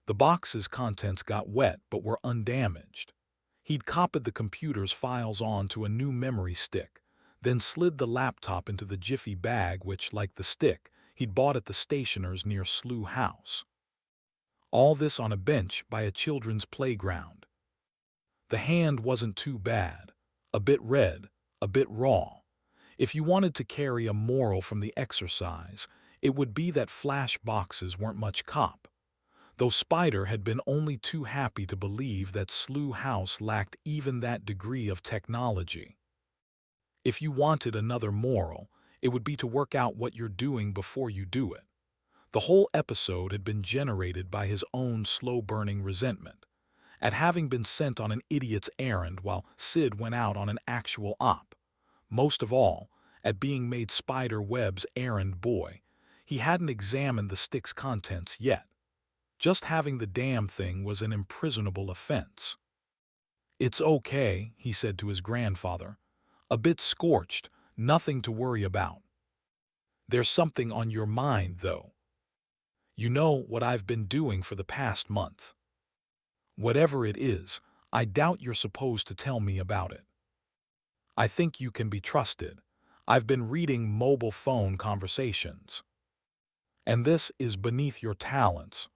The box's contents got wet but were undamaged. He'd copied the computer's files onto a new memory stick, then slid the laptop into the jiffy bag which, like the stick, he'd bought at the stationer's near Slough House. All this on a bench by a children's playground. The hand wasn't too bad. A bit red, a bit raw. If you wanted to carry a moral from the exercise, it would be that flash boxes weren't much cop. Though Spider had been only too happy to believe that Slough House lacked even that degree of technology. If you wanted another moral, it would be to work out what you're doing before you do it. The whole episode had been generated by his own slow-burning resentment at having been sent on an idiot's errand while Sid went out on an actual op. Most of all, at being made Spider Webb's errand boy. He hadn't examined the stick's contents yet. Just having the damn thing was an imprisonable offense. "It's okay," he said to his grandfather. "A bit scorched, nothing to worry about. There's something on your mind, though. You know what I've been doing for the past month. Whatever it is, I doubt you're supposed to tell me about it. I think you can be trusted. I've been reading mobile phone conversations. And this is beneath your talents.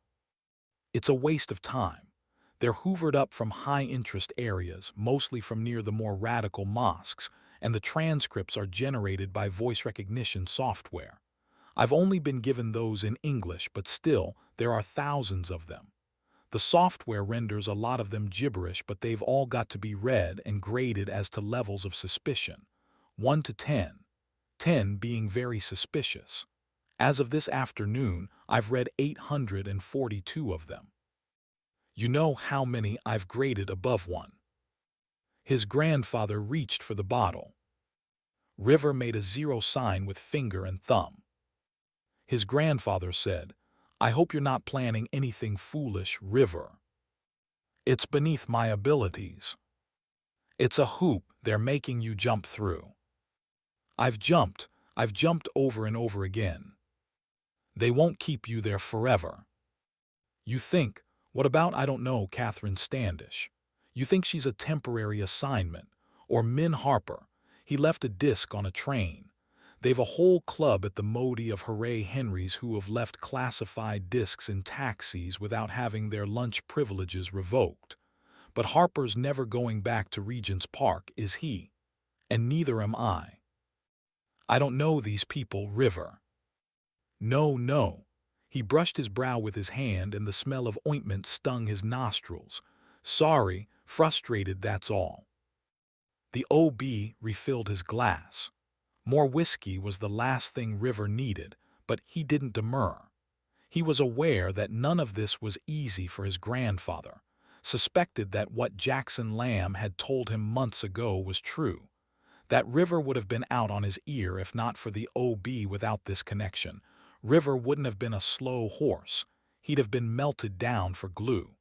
It's a waste of time. They're hoovered up from high-interest areas, mostly from near the more radical mosques, and the transcripts are generated by voice recognition software. I've only been given those in English, but still, there are thousands of them. The software renders a lot of them gibberish, but they've all got to be read and graded as to levels of suspicion, 1 to 10, 10 being very suspicious. As of this afternoon, I've read 842 of them. You know how many I've graded above 1. His grandfather reached for the bottle. River made a 0 sign with finger and thumb. His grandfather said, "I hope you're not planning anything foolish, River. It's beneath my abilities. It's a hoop they're making you jump through. I've jumped over and over again. They won't keep you there forever. You think, what about, I don't know, Catherine Standish? You think she's a temporary assignment? Or Min Harper? He left a disc on a train. They've a whole club at the Modi of Hooray Henrys who have left classified discs in taxis without having their lunch privileges revoked. But Harper's never going back to Regent's Park, is he? And neither am I. I don't know these people, River." "No, no." He brushed his brow with his hand and the smell of ointment stung his nostrils. "Sorry, frustrated, that's all." The OB refilled his glass. More whiskey was the last thing River needed, but he didn't demur. He was aware that none of this was easy for his grandfather, suspected that what Jackson Lamb had told him months ago was true, that River would have been out on his ear if not for the OB. Without this connection, River wouldn't have been a slow horse, he'd have been melted down for glue.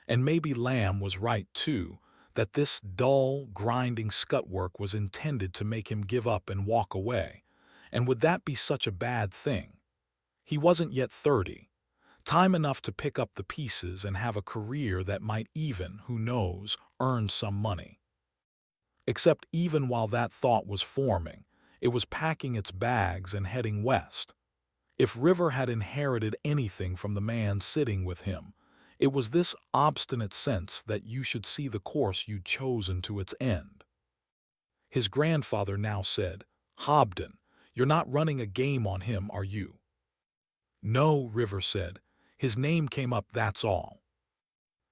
And maybe Lamb was right, too, that this dull, grinding scut work was intended to make him give up and walk away. And would that be such a bad thing? He wasn't yet 30. Time enough to pick up the pieces and have a career that might even, who knows, earn some money. Except even while that thought was forming, it was packing its bags and heading west. If River had inherited anything from the man sitting with him, it was this obstinate sense that you should see the course you'd chosen to its end. His grandfather now said, "Hobden, you're not running a game on him, are you?" "No," River said. "His name came up, that's all.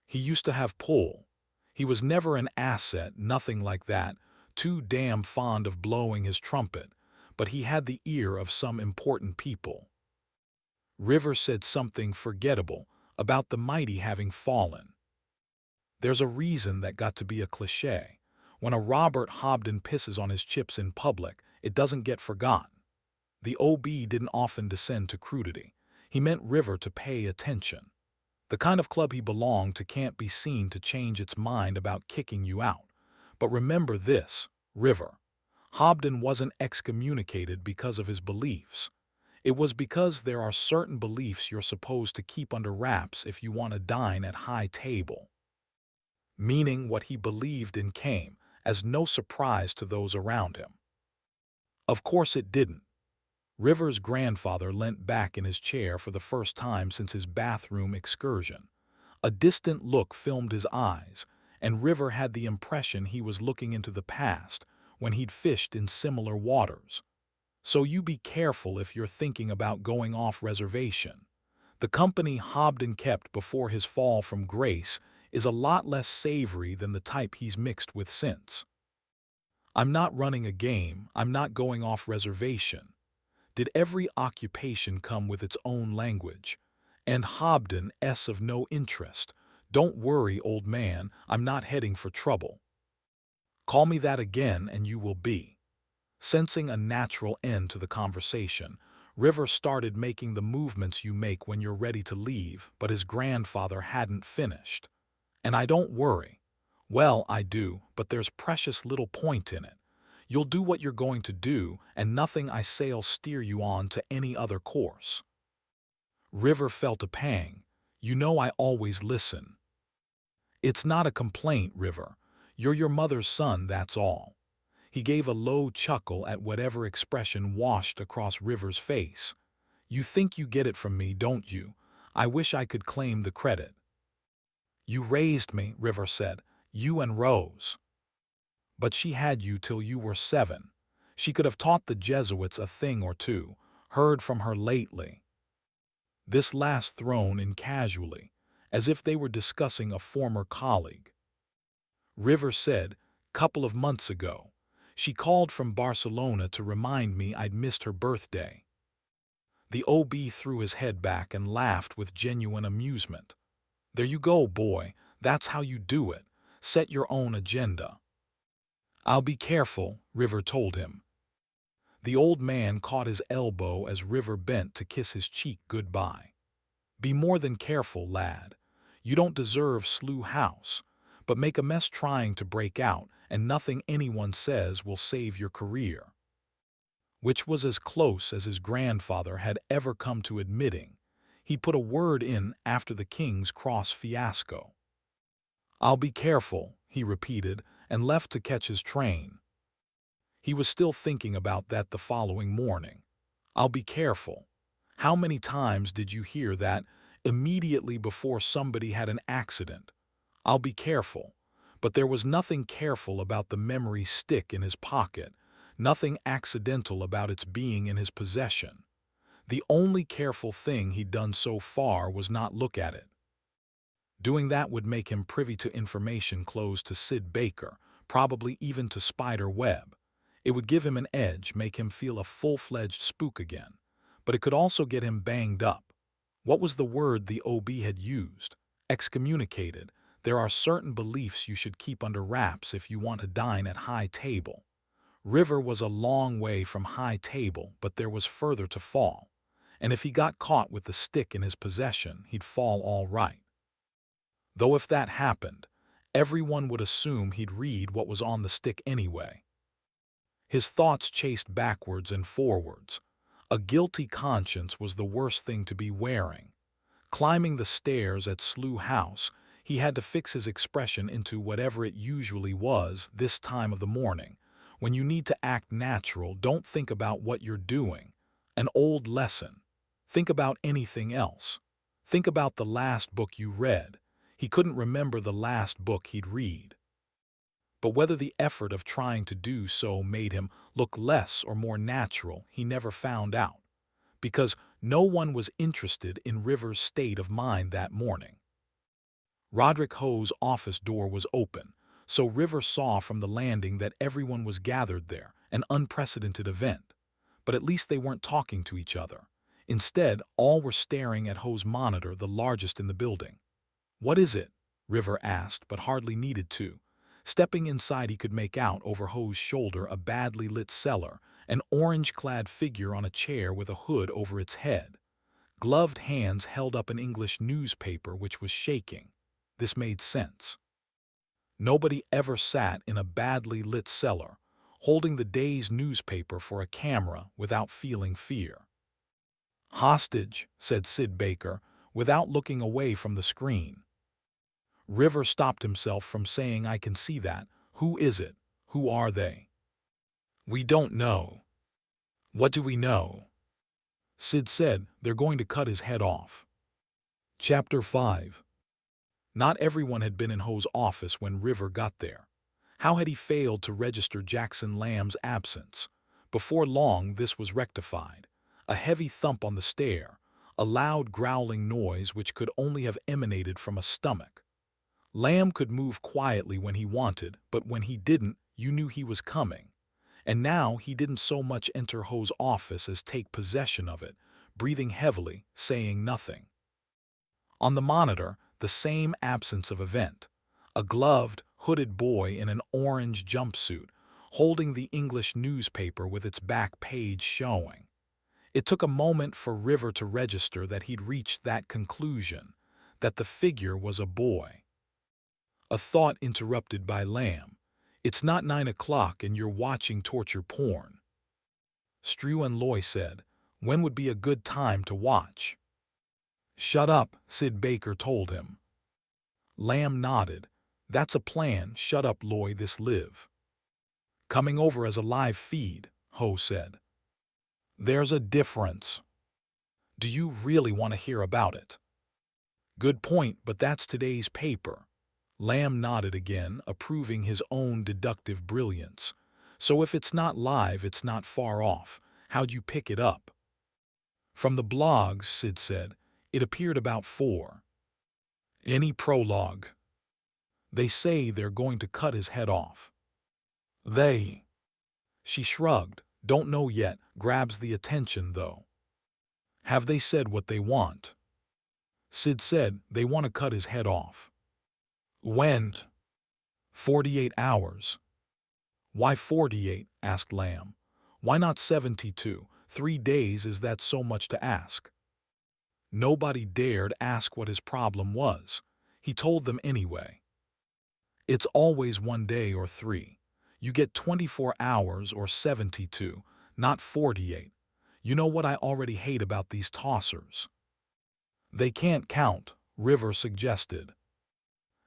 He used to have pull. He was never an asset, nothing like that, too damn fond of blowing his trumpet, but he had the ear of some important people." River said something forgettable about the mighty having fallen. There's a reason that got to be a cliché. When a Robert Hobden pisses on his chips in public, it doesn't get forgotten. The OB didn't often descend to crudity. He meant River to pay attention. The kind of club he belonged to can't be seen to change its mind about kicking you out. But remember this, River. Hobden wasn't excommunicated because of his beliefs. It was because there are certain beliefs you're supposed to keep under wraps if you want to dine at high table. Meaning what he believed in came as no surprise to those around him. Of course it didn't. River's grandfather leant back in his chair for the first time since his bathroom excursion. A distant look filmed his eyes, and River had the impression he was looking into the past when he'd fished in similar waters. So you be careful if you're thinking about going off reservation. The company Hobden kept before his fall from grace is a lot less savory than the type he's mixed with since. I'm not running a game, I'm not going off reservation. Did every occupation come with its own language? And Hobden, S of no interest. Don't worry, old man, I'm not heading for trouble. Call me that again and you will be. Sensing a natural end to the conversation, River started making the movements you make when you're ready to leave, but his grandfather hadn't finished. And I don't worry. Well, I do, but there's precious little point in it. You'll do what you're going to do, and nothing I say'll steer you on to any other course. River felt a pang. You know I always listen. It's not a complaint, River. You're your mother's son, that's all. He gave a low chuckle at whatever expression washed across River's face. You think you get it from me, don't you? I wish I could claim the credit. You raised me, River said. You and Rose. But she had you till you were 7. She could have taught the Jesuits a thing or two, heard from her lately. This last thrown in casually, as if they were discussing a former colleague. River said, couple of months ago. She called from Barcelona to remind me I'd missed her birthday. The OB threw his head back and laughed with genuine amusement. There you go, boy. That's how you do it. Set your own agenda. I'll be careful, River told him. The old man caught his elbow as River bent to kiss his cheek goodbye. Be more than careful, lad. You don't deserve Slough House, but make a mess trying to break out, and nothing anyone says will save your career. Which was as close as his grandfather had ever come to admitting. He put a word in after the King's Cross fiasco. I'll be careful, he repeated, and left to catch his train. He was still thinking about that the following morning. I'll be careful. How many times did you hear that immediately before somebody had an accident? I'll be careful. But there was nothing careful about the memory stick in his pocket, nothing accidental about its being in his possession. The only careful thing he'd done so far was not look at it. Doing that would make him privy to information close to Sid Baker, probably even to Spider Webb. It would give him an edge, make him feel a full-fledged spook again. But it could also get him banged up. What was the word the OB had used? Excommunicated. There are certain beliefs you should keep under wraps if you want to dine at high table. River was a long way from high table, but there was further to fall. And if he got caught with the stick in his possession, he'd fall all right. Though if that happened, everyone would assume he'd read what was on the stick anyway. His thoughts chased backwards and forwards. A guilty conscience was the worst thing to be wearing. Climbing the stairs at Slough House, he had to fix his expression into whatever it usually was this time of the morning. When you need to act natural, don't think about what you're doing. An old lesson. Think about anything else. Think about the last book you read. He couldn't remember the last book he'd read. But whether the effort of trying to do so made him look less or more natural, he never found out, because no one was interested in River's state of mind that morning. Roderick Ho's office door was open, so River saw from the landing that everyone was gathered there, an unprecedented event. But at least they weren't talking to each other. Instead, all were staring at Ho's monitor, the largest in the building. "What is it?" River asked, but hardly needed to. Stepping inside, he could make out over Ho's shoulder a badly lit cellar, an orange-clad figure on a chair with a hood over its head. Gloved hands held up an English newspaper which was shaking. This made sense. Nobody ever sat in a badly lit cellar, holding the day's newspaper for a camera without feeling fear. Hostage, said Sid Baker, without looking away from the screen. River stopped himself from saying, I can see that. Who is it? Who are they? We don't know. What do we know? Sid said, they're going to cut his head off. Chapter 5. Not everyone had been in Ho's office when River got there. How had he failed to register Jackson Lamb's absence? Before long, this was rectified. A heavy thump on the stair, a loud growling noise which could only have emanated from a stomach. Lamb could move quietly when he wanted, but when he didn't, you knew he was coming. And now he didn't so much enter Ho's office as take possession of it, breathing heavily, saying nothing. On the monitor, the same absence of event. A gloved, hooded boy in an orange jumpsuit, holding the English newspaper with its back page showing. It took a moment for River to register that he'd reached that conclusion, that the figure was a boy. A thought interrupted by Lamb. It's not 9 o'clock and you're watching torture porn. Strew and Loy said, when would be a good time to watch? Shut up, Sid Baker told him. Lamb nodded. That's a plan, shut up Loy, this live. Coming over as a live feed, Ho said. There's a difference. Do you really want to hear about it? Good point, but that's today's paper. Lamb nodded again, approving his own deductive brilliance. So if it's not live, it's not far off. How'd you pick it up? From the blogs, Sid said. It appeared about 4. Any prologue? They say they're going to cut his head off. They? She shrugged. Don't know yet, grabs the attention though. Have they said what they want? Sid said they want to cut his head off. When? 48 hours. Why 48? Asked Lamb. Why not 72? 3 days, is that so much to ask? Nobody dared ask what his problem was. He told them anyway. It's always 1 day or 3. You get 24 hours or 72, not 48. You know what I already hate about these tossers? They can't count, River suggested.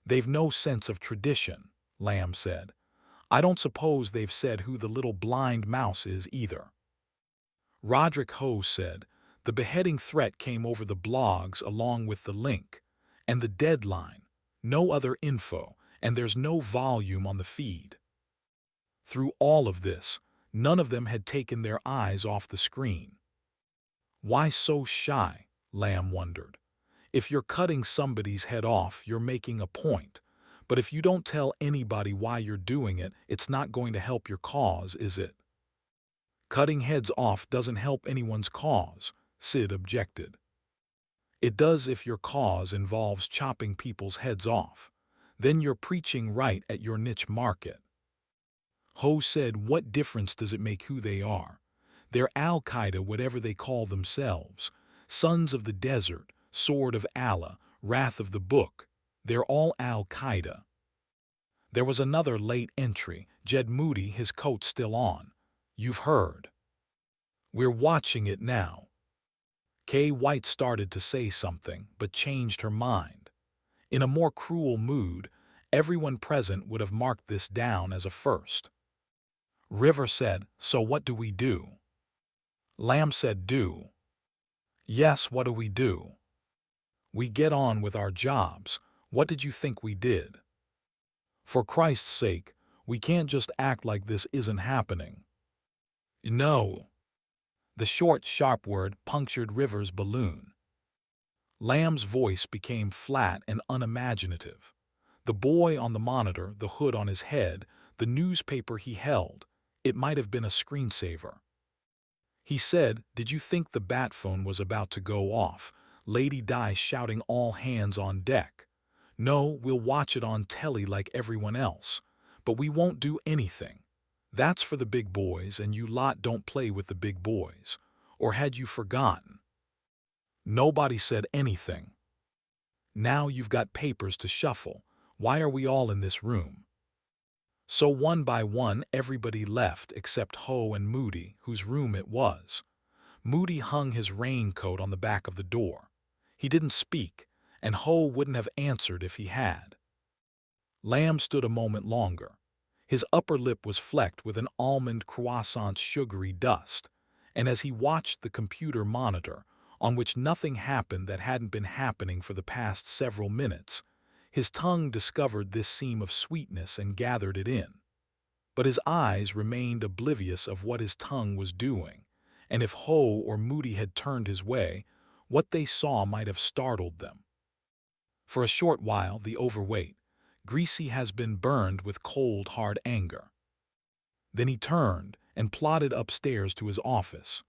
They've no sense of tradition, Lamb said. I don't suppose they've said who the little blind mouse is either. Roderick Ho said, the beheading threat came over the blogs along with the link. And the deadline. No other info, and there's no volume on the feed. Through all of this, none of them had taken their eyes off the screen. Why so shy? Lamb wondered. If you're cutting somebody's head off, you're making a point. But if you don't tell anybody why you're doing it, it's not going to help your cause, is it? Cutting heads off doesn't help anyone's cause, Sid objected. It does if your cause involves chopping people's heads off. Then you're preaching right at your niche market. Ho said, what difference does it make who they are? They're Al-Qaeda, whatever they call themselves. Sons of the Desert, Sword of Allah, Wrath of the Book. They're all Al-Qaeda. There was another late entry, Jed Moody, his coat still on. You've heard. We're watching it now. Kay White started to say something, but changed her mind. In a more cruel mood, everyone present would have marked this down as a first. River said, so what do we do? Lamb said, do. Yes, what do we do? We get on with our jobs. What did you think we did? For Christ's sake, we can't just act like this isn't happening. No. The short, sharp word punctured River's balloon. Lamb's voice became flat and unimaginative. The boy on the monitor, the hood on his head, the newspaper he held, it might have been a screensaver. He said, did you think the bat phone was about to go off? Lady Di shouting all hands on deck. No, we'll watch it on telly like everyone else. But we won't do anything. That's for the big boys, and you lot don't play with the big boys. Or had you forgotten? Nobody said anything. Now you've got papers to shuffle. Why are we all in this room? So one by one everybody left except Ho and Moody, whose room it was. Moody hung his raincoat on the back of the door. He didn't speak, and Ho wouldn't have answered if he had. Lamb stood a moment longer. His upper lip was flecked with an almond croissant's sugary dust, and as he watched the computer monitor, on which nothing happened that hadn't been happening for the past several minutes, his tongue discovered this seam of sweetness and gathered it in. But his eyes remained oblivious of what his tongue was doing, and if Ho or Moody had turned his way, what they saw might have startled them. For a short while, the overweight, Greasy has been burned with cold, hard anger. Then he turned and plodded upstairs to his office.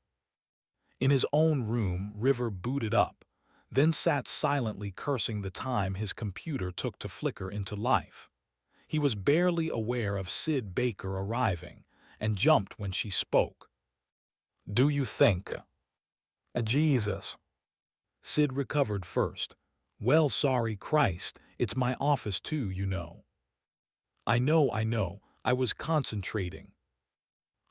In his own room, River booted up, then sat silently cursing the time his computer took to flicker into life. He was barely aware of Sid Baker arriving and jumped when she spoke. "Do you think?" "Jesus." Sid recovered first. "Well, sorry, Christ, it's my office too, you know." I know. I was concentrating."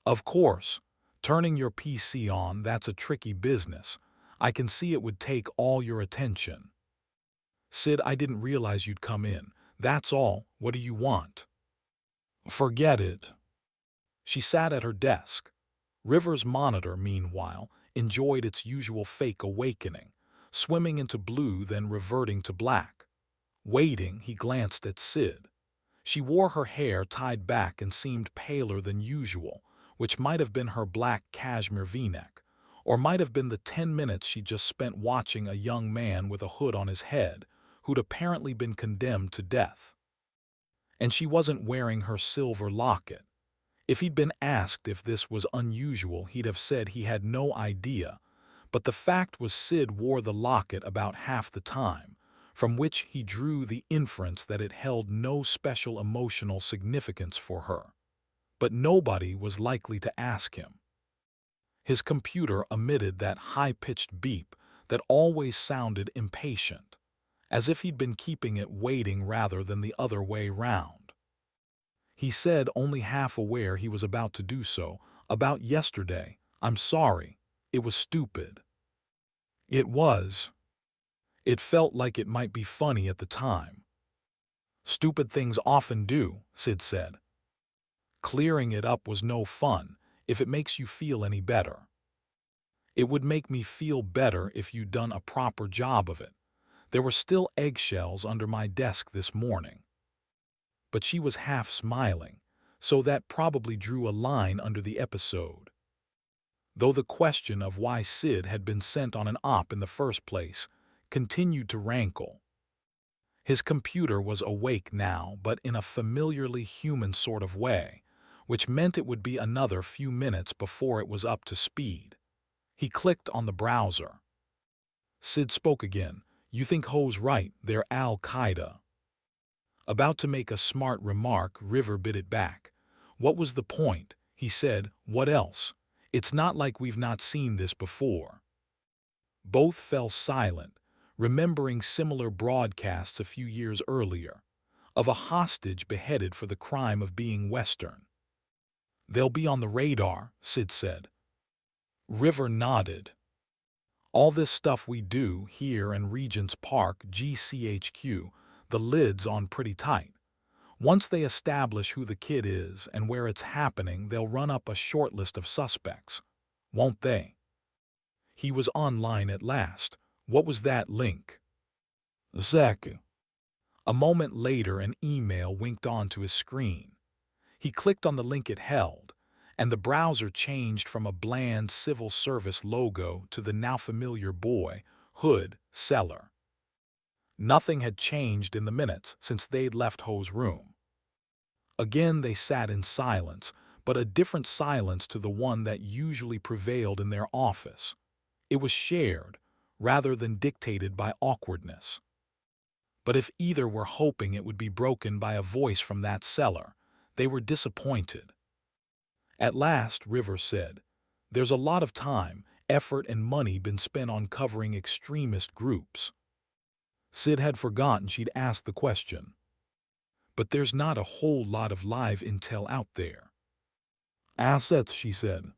"Of course. Turning your PC on, that's a tricky business. I can see it would take all your attention." "Sid, I didn't realize you'd come in. That's all. What do you want?" "Forget it." She sat at her desk. River's monitor, meanwhile, enjoyed its usual fake awakening, swimming into blue then reverting to black. Waiting, he glanced at Sid. She wore her hair tied back and seemed paler than usual, which might have been her black cashmere v-neck, or might have been the 10 minutes she just spent watching a young man with a hood on his head who'd apparently been condemned to death. And she wasn't wearing her silver locket. If he'd been asked if this was unusual, he'd have said he had no idea, but the fact was Sid wore the locket about half the time, from which he drew the inference that it held no special emotional significance for her. But nobody was likely to ask him. His computer emitted that high-pitched beep that always sounded impatient, as if he'd been keeping it waiting rather than the other way round. He said, only half aware he was about to do so, "About yesterday, I'm sorry. It was stupid." It was. It felt like it might be funny at the time. "Stupid things often do," Sid said. "Clearing it up was no fun, if it makes you feel any better." "It would make me feel better if you'd done a proper job of it. There were still eggshells under my desk this morning." But she was half smiling, so that probably drew a line under the episode. Though the question of why Sid had been sent on an op in the first place continued to rankle. His computer was awake now, but in a familiarly human sort of way, which meant it would be another few minutes before it was up to speed. He clicked on the browser. Sid spoke again. "You think Ho's right, they're Al-Qaeda." About to make a smart remark, River bit it back. "What was the point?" he said. "What else? It's not like we've not seen this before." Both fell silent, remembering similar broadcasts a few years earlier, of a hostage beheaded for the crime of being Western. "They'll be on the radar," Sid said. River nodded. "All this stuff we do here in Regent's Park, GCHQ, the lid's on pretty tight. Once they establish who the kid is and where it's happening, they'll run up a short list of suspects. Won't they?" He was online at last. "What was that link?" "Zek." A moment later, an email winked onto his screen. He clicked on the link it held, and the browser changed from a bland civil service logo to the now familiar boy, Hood, Seller. Nothing had changed in the minutes since they'd left Ho's room. Again they sat in silence, but a different silence to the one that usually prevailed in their office. It was shared, rather than dictated by awkwardness. But if either were hoping it would be broken by a voice from that cellar, they were disappointed. At last, River said, "There's a lot of time, effort, and money been spent on covering extremist groups." Sid had forgotten she'd asked the question. "But there's not a whole lot of live intel out there." "Assets," she said.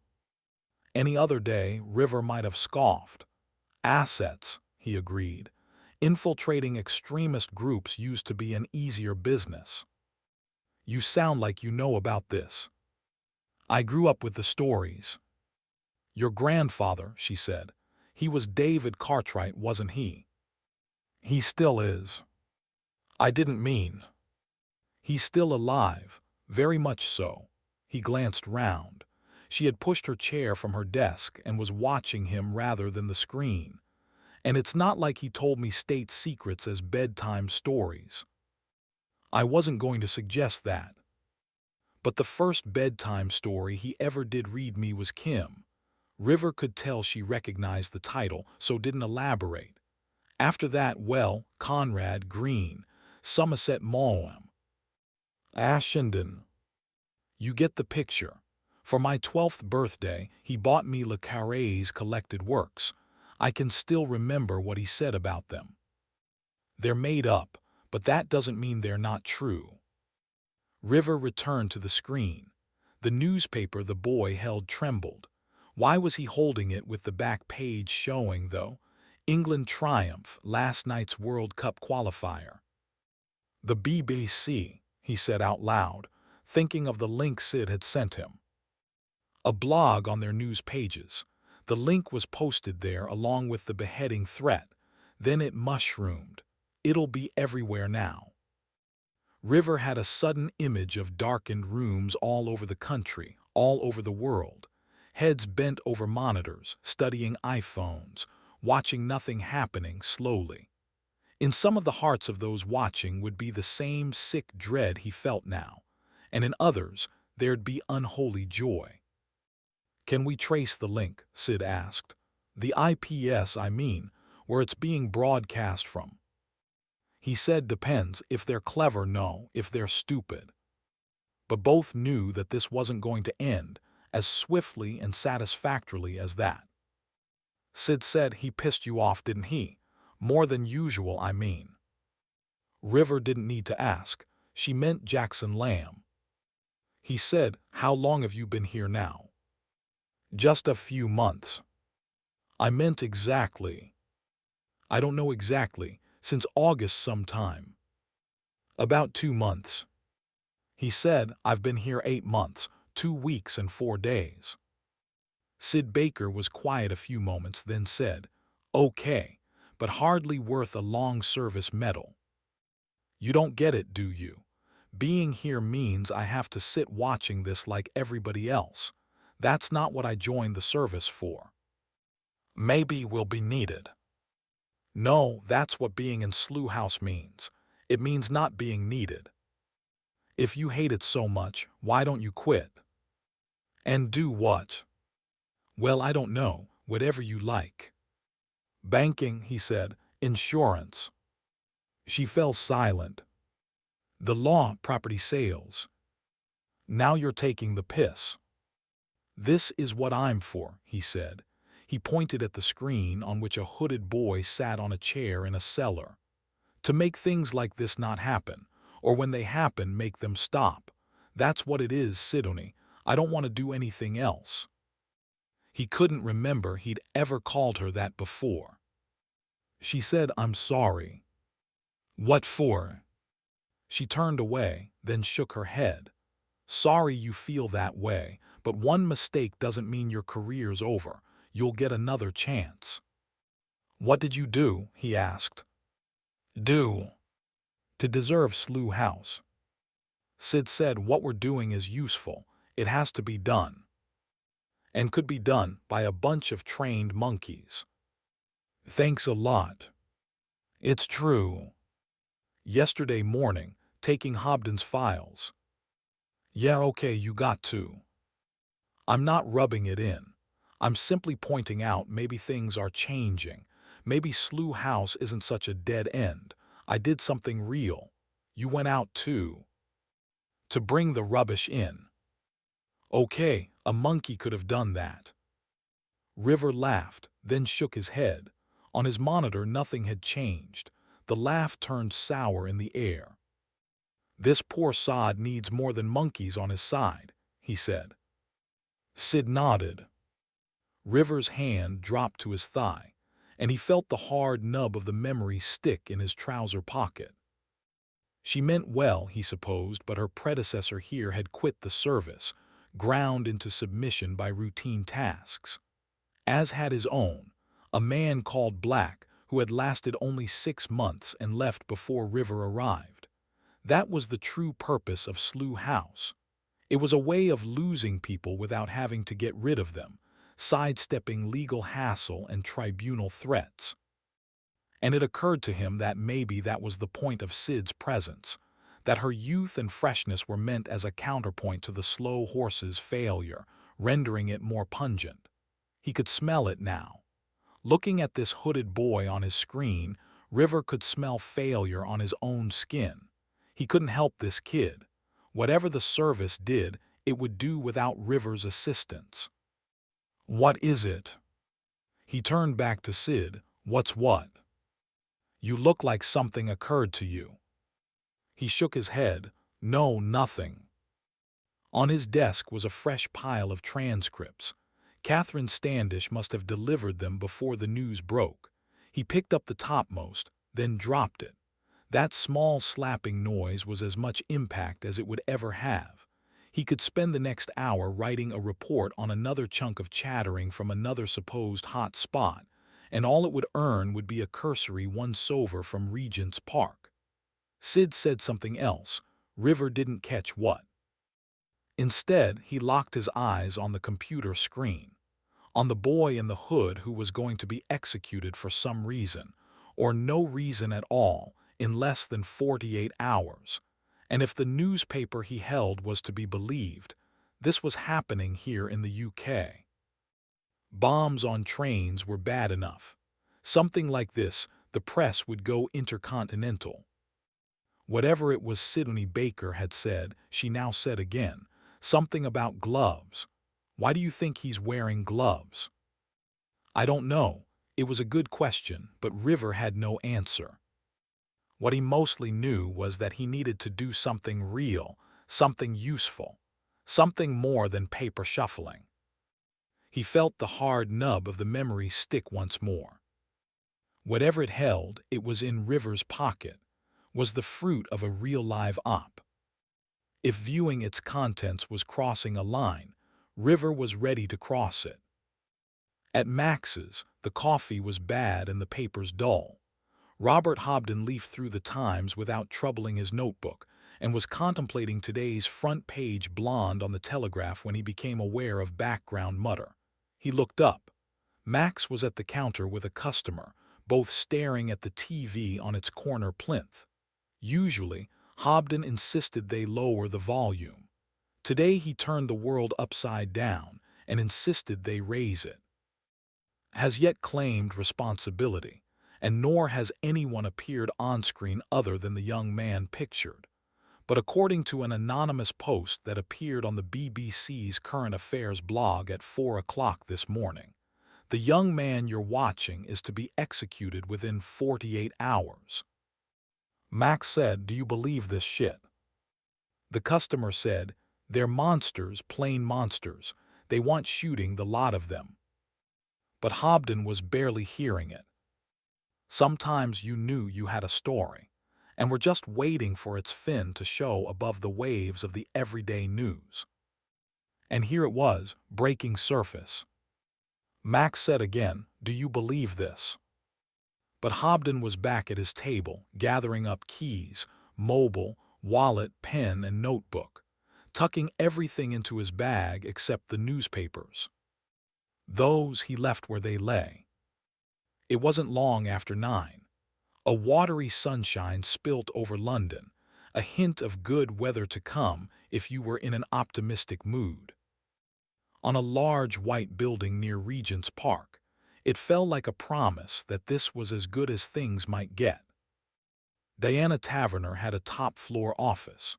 Any other day, River might have scoffed. Assets, he agreed. Infiltrating extremist groups used to be an easier business. You sound like you know about this. I grew up with the stories. Your grandfather, she said. He was David Cartwright, wasn't he? He still is. I didn't mean. He's still alive, very much so. He glanced round. She had pushed her chair from her desk and was watching him rather than the screen. And it's not like he told me state secrets as bedtime stories. I wasn't going to suggest that. But the first bedtime story he ever did read me was Kim. River could tell she recognized the title, so didn't elaborate. After that, well, Conrad Green, Somerset Maugham, Ashenden. You get the picture. For my 12th birthday, he bought me Le Carré's collected works. I can still remember what he said about them. They're made up, but that doesn't mean they're not true. River returned to the screen. The newspaper the boy held trembled. Why was he holding it with the back page showing, though? England triumph, last night's World Cup qualifier. The BBC, he said out loud, thinking of the link Sid had sent him. A blog on their news pages. The link was posted there along with the beheading threat. Then it mushroomed. It'll be everywhere now. River had a sudden image of darkened rooms all over the country, all over the world. Heads bent over monitors, studying iPhones, watching nothing happening slowly. In some of the hearts of those watching would be the same sick dread he felt now, and in others there'd be unholy joy. Can we trace the link? Sid asked. The IPS, I mean, where it's being broadcast from. He said depends, if they're clever, no, if they're stupid. But both knew that this wasn't going to end as swiftly and satisfactorily as that. Sid said he pissed you off, didn't he? More than usual, I mean. River didn't need to ask. She meant Jackson Lamb. He said, how long have you been here now? Just a few months. I meant exactly. I don't know exactly, since August sometime. About 2 months. He said, I've been here 8 months, 2 weeks and 4 days. Sid Baker was quiet a few moments, then said, okay, but hardly worth a long service medal. You don't get it, do you? Being here means I have to sit watching this like everybody else. That's not what I joined the service for. Maybe we'll be needed. No, that's what being in Slough House means. It means not being needed. If you hate it so much, why don't you quit? And do what? Well, I don't know, whatever you like. Banking, he said, insurance. She fell silent. The law, property sales. Now you're taking the piss. This is what I'm for, he said. He pointed at the screen on which a hooded boy sat on a chair in a cellar. To make things like this not happen, or when they happen, make them stop. That's what it is, Sidonie. I don't want to do anything else. He couldn't remember he'd ever called her that before. She said, I'm sorry. What for? She turned away, then shook her head. Sorry you feel that way, but one mistake doesn't mean your career's over. You'll get another chance. What did you do? He asked. Do? To deserve Slough House. Sid said what we're doing is useful. It has to be done. And could be done by a bunch of trained monkeys. Thanks a lot. It's true. Yesterday morning, taking Hobden's files. Yeah, okay, you got to. I'm not rubbing it in. I'm simply pointing out maybe things are changing. Maybe Slough House isn't such a dead end. I did something real. You went out too. To bring the rubbish in. Okay, a monkey could have done that. River laughed, then shook his head. On his monitor nothing had changed. The laugh turned sour in the air. This poor sod needs more than monkeys on his side, he said. Sid nodded. River's hand dropped to his thigh, and he felt the hard nub of the memory stick in his trouser pocket. She meant well, he supposed, but her predecessor here had quit the service, ground into submission by routine tasks. As had his own, a man called Black, who had lasted only 6 months and left before River arrived. That was the true purpose of Slough House. It was a way of losing people without having to get rid of them, sidestepping legal hassle and tribunal threats. And it occurred to him that maybe that was the point of Sid's presence, that her youth and freshness were meant as a counterpoint to the slow horse's failure, rendering it more pungent. He could smell it now. Looking at this hooded boy on his screen, River could smell failure on his own skin. He couldn't help this kid. Whatever the service did, it would do without River's assistance. "What is it?" He turned back to Sid. "What's what?" "You look like something occurred to you." He shook his head. "No, nothing." On his desk was a fresh pile of transcripts. Catherine Standish must have delivered them before the news broke. He picked up the topmost, then dropped it. That small slapping noise was as much impact as it would ever have. He could spend the next hour writing a report on another chunk of chattering from another supposed hot spot, and all it would earn would be a cursory once-over from Regent's Park. Sid said something else. River didn't catch what. Instead, he locked his eyes on the computer screen, on the boy in the hood who was going to be executed for some reason, or no reason at all, in less than 48 hours. And if the newspaper he held was to be believed, this was happening here in the UK. Bombs on trains were bad enough. Something like this, the press would go intercontinental. Whatever it was Sidney Baker had said, she now said again, something about gloves. "Why do you think he's wearing gloves?" "I don't know." It was a good question, but River had no answer. What he mostly knew was that he needed to do something real, something useful, something more than paper shuffling. He felt the hard nub of the memory stick once more. Whatever it held, it was in River's pocket, was the fruit of a real live op. If viewing its contents was crossing a line, River was ready to cross it. At Max's, the coffee was bad and the papers dull. Robert Hobden leafed through the Times without troubling his notebook and was contemplating today's front-page blonde on the Telegraph when he became aware of background mutter. He looked up. Max was at the counter with a customer, both staring at the TV on its corner plinth. Usually, Hobden insisted they lower the volume. Today he turned the world upside down and insisted they raise it. Has yet claimed responsibility, and nor has anyone appeared on-screen other than the young man pictured. But according to an anonymous post that appeared on the BBC's Current Affairs blog at 4 o'clock this morning, the young man you're watching is to be executed within 48 hours. Max said, "Do you believe this shit?" The customer said, "They're monsters, plain monsters. They want shooting, the lot of them." But Hobden was barely hearing it. Sometimes you knew you had a story, and were just waiting for its fin to show above the waves of the everyday news. And here it was, breaking surface. Max said again, "Do you believe this?" But Hobden was back at his table, gathering up keys, mobile, wallet, pen, and notebook, tucking everything into his bag except the newspapers. Those he left where they lay. It wasn't long after 9. A watery sunshine spilt over London, a hint of good weather to come if you were in an optimistic mood. On a large white building near Regent's Park, it felt like a promise that this was as good as things might get. Diana Taverner had a top-floor office.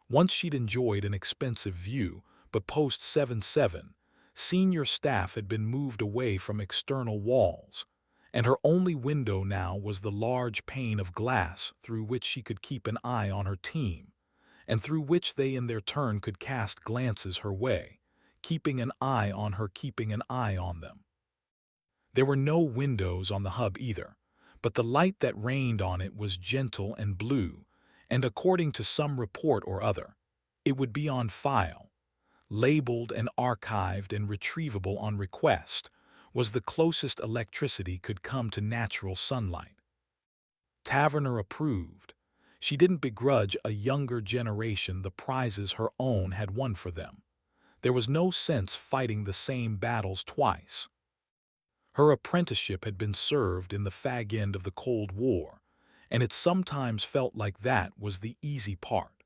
Once she'd enjoyed an expensive view, but post 7/7, senior staff had been moved away from external walls, and her only window now was the large pane of glass through which she could keep an eye on her team, and through which they in their turn could cast glances her way, keeping an eye on her, keeping an eye on them. There were no windows on the hub either, but the light that rained on it was gentle and blue, and according to some report or other, it would be on file, labeled and archived and retrievable on request, was the closest electricity could come to natural sunlight. Taverner approved. She didn't begrudge a younger generation the prizes her own had won for them. There was no sense fighting the same battles twice. Her apprenticeship had been served in the fag end of the Cold War, and it sometimes felt like that was the easy part.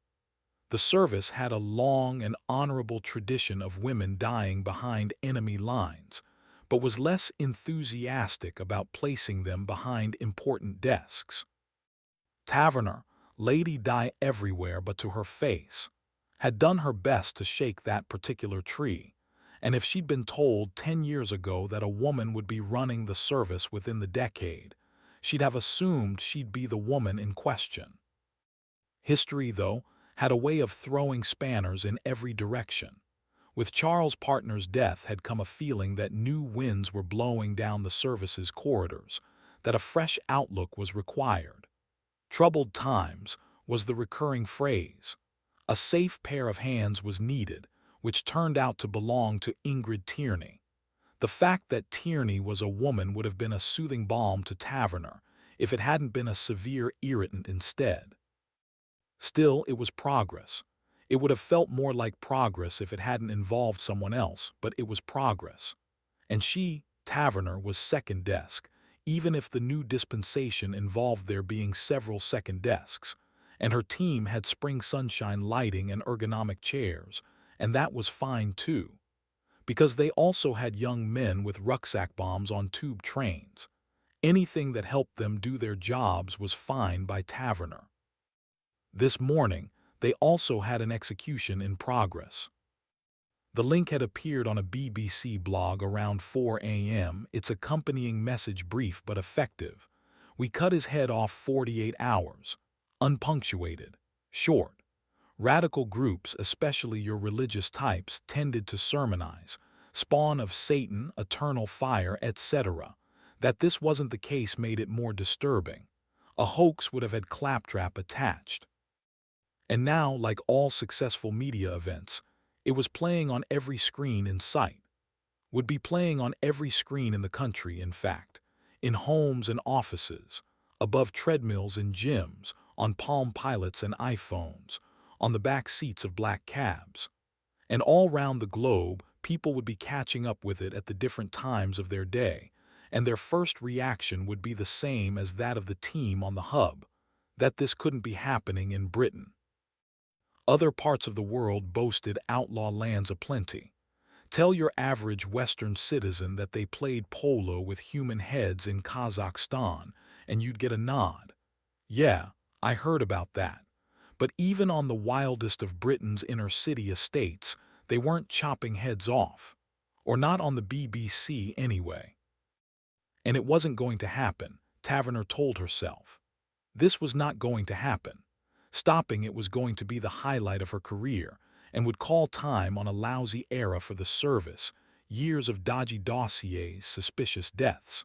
The service had a long and honorable tradition of women dying behind enemy lines, but was less enthusiastic about placing them behind important desks. Taverner, lady die everywhere but to her face, had done her best to shake that particular tree, and if she'd been told 10 years ago that a woman would be running the service within the decade, she'd have assumed she'd be the woman in question. History, though, had a way of throwing spanners in every direction. With Charles' partner's death had come a feeling that new winds were blowing down the service's corridors, that a fresh outlook was required. Troubled times was the recurring phrase. A safe pair of hands was needed, which turned out to belong to Ingrid Tierney. The fact that Tierney was a woman would have been a soothing balm to Taverner if it hadn't been a severe irritant instead. Still, it was progress. It would have felt more like progress if it hadn't involved someone else, but it was progress. And she, Taverner, was second desk, even if the new dispensation involved there being several second desks, and her team had spring sunshine lighting and ergonomic chairs, and that was fine too, because they also had young men with rucksack bombs on tube trains. Anything that helped them do their jobs was fine by Taverner. This morning, they also had an execution in progress. The link had appeared on a BBC blog around 4 a.m., its accompanying message brief but effective. We cut his head off 48 hours. Unpunctuated. Short. Radical groups, especially your religious types, tended to sermonize, spawn of Satan, eternal fire, etc. That this wasn't the case made it more disturbing. A hoax would have had claptrap attached. And now, like all successful media events, it was playing on every screen in sight. Would be playing on every screen in the country, in fact, in homes and offices, above treadmills and gyms, on Palm Pilots and iPhones, on the back seats of black cabs. And all round the globe, people would be catching up with it at the different times of their day, and their first reaction would be the same as that of the team on the hub, that this couldn't be happening in Britain. Other parts of the world boasted outlaw lands aplenty. Tell your average Western citizen that they played polo with human heads in Kazakhstan, and you'd get a nod. Yeah, I heard about that. But even on the wildest of Britain's inner-city estates, they weren't chopping heads off. Or not on the BBC anyway. And it wasn't going to happen, Taverner told herself. This was not going to happen. Stopping it was going to be the highlight of her career, and would call time on a lousy era for the service, years of dodgy dossiers, suspicious deaths.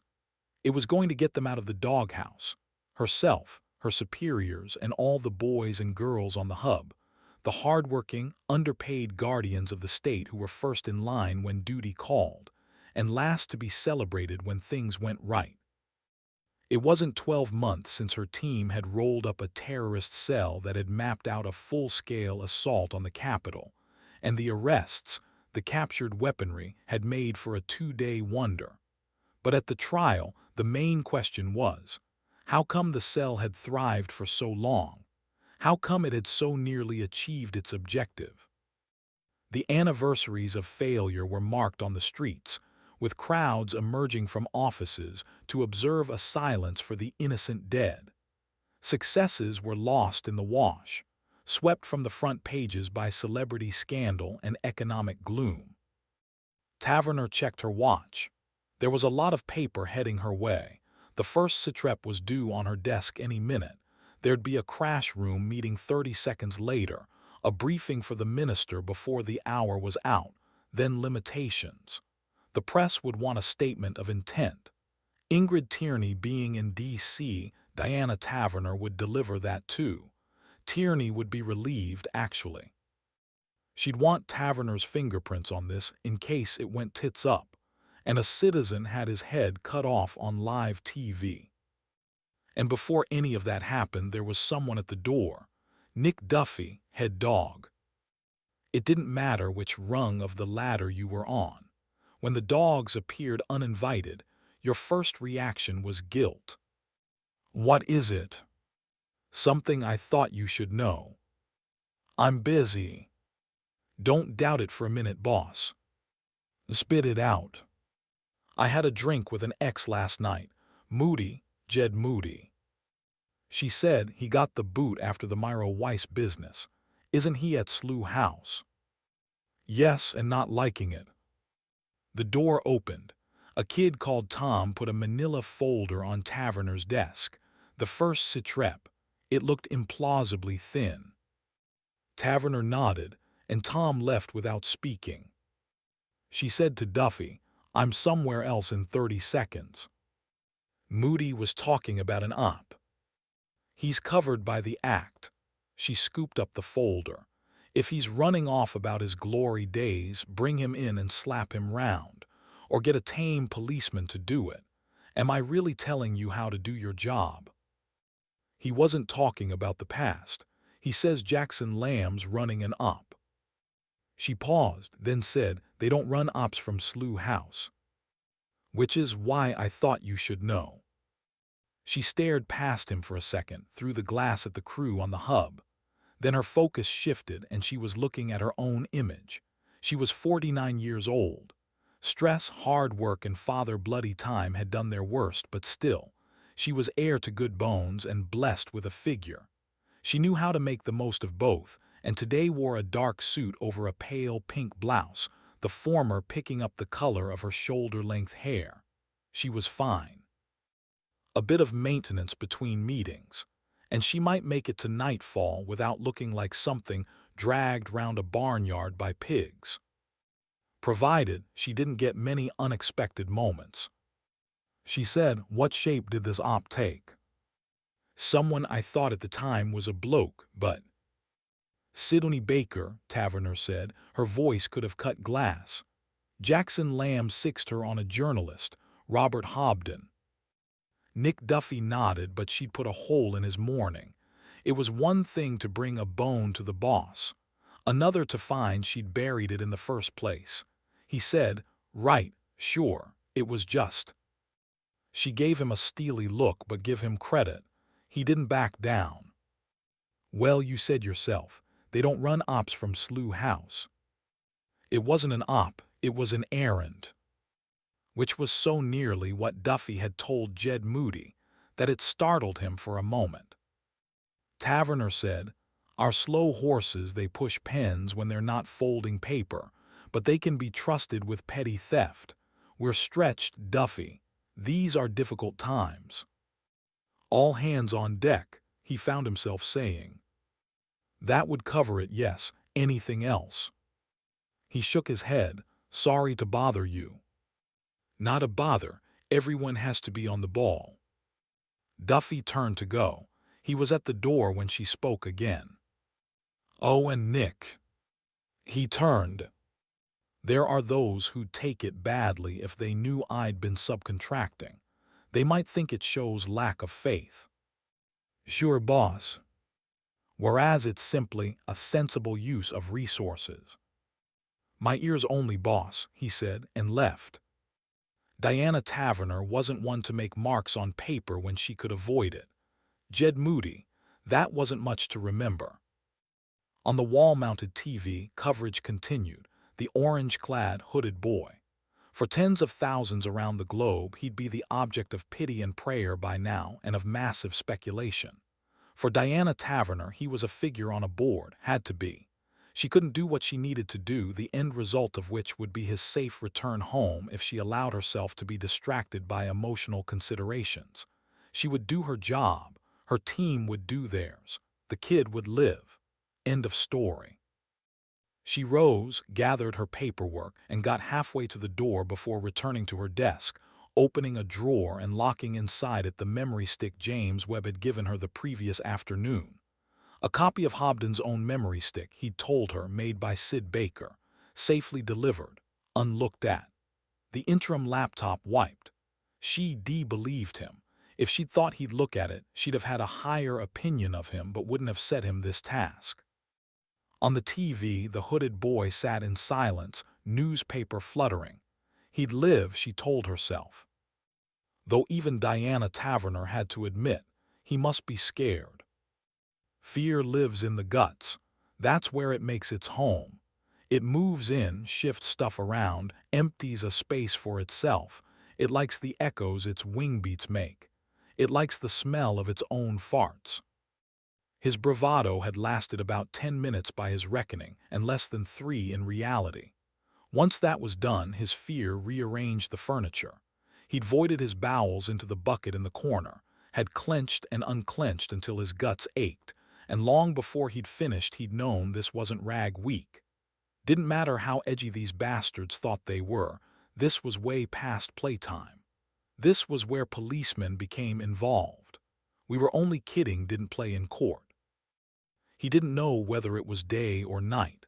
It was going to get them out of the doghouse. Herself, her superiors, and all the boys and girls on the hub, the hard-working, underpaid guardians of the state who were first in line when duty called, and last to be celebrated when things went right. It wasn't 12 months since her team had rolled up a terrorist cell that had mapped out a full-scale assault on the Capitol, and the arrests, the captured weaponry, had made for a 2-day wonder. But at the trial, the main question was, how come the cell had thrived for so long? How come it had so nearly achieved its objective? The anniversaries of failure were marked on the streets, with crowds emerging from offices to observe a silence for the innocent dead. Successes were lost in the wash, swept from the front pages by celebrity scandal and economic gloom. Taverner checked her watch. There was a lot of paper heading her way. The first sitrep was due on her desk any minute. There'd be a crash room meeting 30 seconds later, a briefing for the minister before the hour was out, then limitations. The press would want a statement of intent. Ingrid Tierney being in D.C., Diana Taverner would deliver that too. Tierney would be relieved, actually. She'd want Taverner's fingerprints on this in case it went tits up, and a citizen had his head cut off on live TV. And before any of that happened, there was someone at the door. Nick Duffy, head dog. It didn't matter which rung of the ladder you were on. When the dogs appeared uninvited, your first reaction was guilt. What is it? Something I thought you should know. I'm busy. Don't doubt it for a minute, boss. Spit it out. I had a drink with an ex last night. Moody, Jed Moody. She said he got the boot after the Myro Weiss business. Isn't he at Slough House? Yes, and not liking it. The door opened. A kid called Tom put a manila folder on Taverner's desk. The first sitrep. It looked implausibly thin. Taverner nodded, and Tom left without speaking. She said to Duffy, I'm somewhere else in 30 seconds. Moody was talking about an op. He's covered by the act. She scooped up the folder. If he's running off about his glory days, bring him in and slap him round, or get a tame policeman to do it. Am I really telling you how to do your job? He wasn't talking about the past. He says Jackson Lamb's running an op. She paused, then said, they don't run ops from Slough House. Which is why I thought you should know. She stared past him for a second, through the glass at the crew on the hub. Then her focus shifted and she was looking at her own image. She was 49 years old. Stress, hard work, and father bloody time had done their worst, but still, she was heir to good bones and blessed with a figure. She knew how to make the most of both, and today wore a dark suit over a pale pink blouse, the former picking up the color of her shoulder-length hair. She was fine. A bit of maintenance between meetings, and she might make it to nightfall without looking like something dragged round a barnyard by pigs. Provided she didn't get many unexpected moments. She said, what shape did this op take? Someone I thought at the time was a bloke, but... Sidney Baker, Taverner said, her voice could have cut glass. Jackson Lamb sixed her on a journalist, Robert Hobden. Nick Duffy nodded, but she'd put a hole in his morning. It was one thing to bring a bone to the boss, another to find she'd buried it in the first place. He said, right, sure, it was just. She gave him a steely look, but give him credit. He didn't back down. Well, you said yourself, they don't run ops from Slough House. It wasn't an op, it was an errand. Which was so nearly what Duffy had told Jed Moody that it startled him for a moment. Taverner said, our slow horses, they push pens when they're not folding paper, but they can be trusted with petty theft. We're stretched, Duffy. These are difficult times. All hands on deck, he found himself saying. That would cover it, yes, anything else. He shook his head, sorry to bother you. Not a bother, everyone has to be on the ball. Duffy turned to go. He was at the door when she spoke again. Oh, and Nick. He turned. There are those who'd take it badly if they knew I'd been subcontracting. They might think it shows lack of faith. Sure, boss. Whereas it's simply a sensible use of resources. My ears only, boss, he said, and left. Diana Taverner wasn't one to make marks on paper when she could avoid it. Jed Moody, that wasn't much to remember. On the wall-mounted TV, coverage continued, the orange-clad, hooded boy. For tens of thousands around the globe, he'd be the object of pity and prayer by now and of massive speculation. For Diana Taverner, he was a figure on a board, had to be. She couldn't do what she needed to do, the end result of which would be his safe return home if she allowed herself to be distracted by emotional considerations. She would do her job, her team would do theirs, the kid would live. End of story. She rose, gathered her paperwork, and got halfway to the door before returning to her desk, opening a drawer and locking inside it the memory stick James Webb had given her the previous afternoon. A copy of Hobden's own memory stick, he'd told her, made by Sid Baker, safely delivered, unlooked at. The interim laptop wiped. She believed him. If she'd thought he'd look at it, she'd have had a higher opinion of him but wouldn't have set him this task. On the TV, the hooded boy sat in silence, newspaper fluttering. He'd live, she told herself. Though even Diana Taverner had to admit, he must be scared. Fear lives in the guts. That's where it makes its home. It moves in, shifts stuff around, empties a space for itself. It likes the echoes its wing beats make. It likes the smell of its own farts. His bravado had lasted about 10 minutes by his reckoning, and less than 3 in reality. Once that was done, his fear rearranged the furniture. He'd voided his bowels into the bucket in the corner, had clenched and unclenched until his guts ached, and long before he'd finished he'd known this wasn't rag week. Didn't matter how edgy these bastards thought they were, this was way past playtime. This was where policemen became involved. We were only kidding didn't play in court. He didn't know whether it was day or night.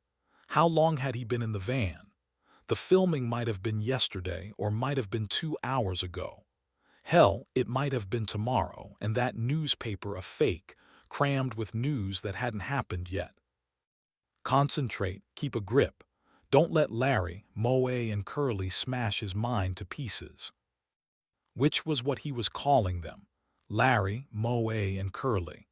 How long had he been in the van? The filming might have been yesterday or might have been 2 hours ago. Hell, it might have been tomorrow, and that newspaper a fake, crammed with news that hadn't happened yet. Concentrate, keep a grip. Don't let Larry, Moe, and Curly smash his mind to pieces. Which was what he was calling them. Larry, Moe, and Curly.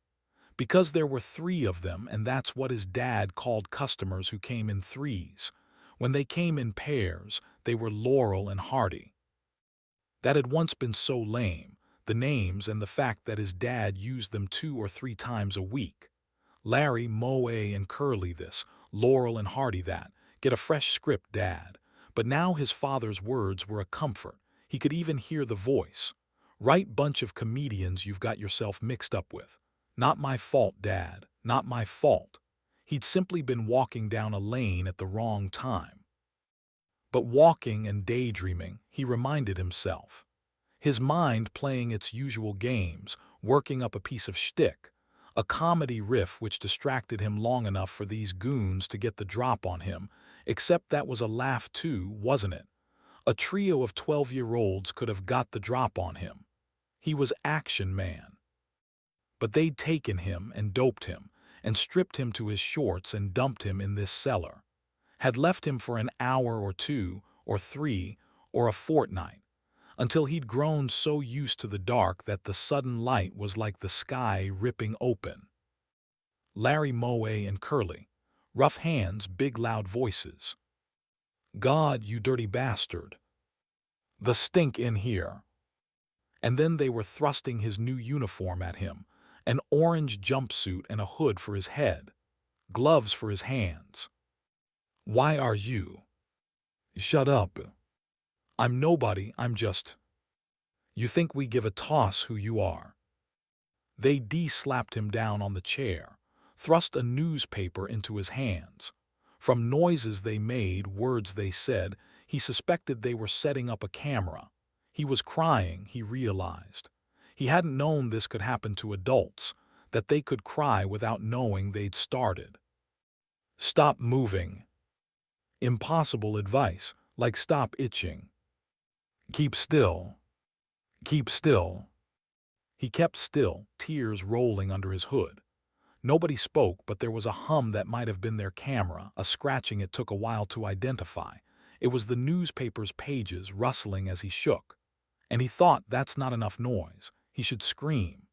Because there were 3 of them, and that's what his dad called customers who came in threes. When they came in pairs, they were Laurel and Hardy. That had once been so lame, the names and the fact that his dad used them 2 or 3 times a week. Larry, Moe, and Curly this, Laurel and Hardy that. Get a fresh script, Dad. But now his father's words were a comfort. He could even hear the voice. Right bunch of comedians you've got yourself mixed up with. Not my fault, Dad. Not my fault. He'd simply been walking down a lane at the wrong time. But walking and daydreaming, he reminded himself. His mind playing its usual games, working up a piece of shtick, a comedy riff which distracted him long enough for these goons to get the drop on him, except that was a laugh too, wasn't it? A trio of 12-year-olds could have got the drop on him. He was Action Man. But they'd taken him and doped him, and stripped him to his shorts and dumped him in this cellar. Had left him for an hour or 2, or 3, or a fortnight, until he'd grown so used to the dark that the sudden light was like the sky ripping open. Larry, Moe, and Curly. Rough hands, big loud voices. God, you dirty bastard. The stink in here. And then they were thrusting his new uniform at him, an orange jumpsuit and a hood for his head, gloves for his hands. Why are you? Shut up. I'm nobody, I'm just. You think we give a toss who you are. They slapped him down on the chair, thrust a newspaper into his hands. From noises they made, words they said, he suspected they were setting up a camera. He was crying, he realized. He hadn't known this could happen to adults, that they could cry without knowing they'd started. Stop moving. Impossible advice, like stop itching. Keep still. Keep still. He kept still, tears rolling under his hood. Nobody spoke, but there was a hum that might have been their camera, a scratching it took a while to identify. It was the newspaper's pages rustling as he shook. And he thought that's not enough noise. He should scream.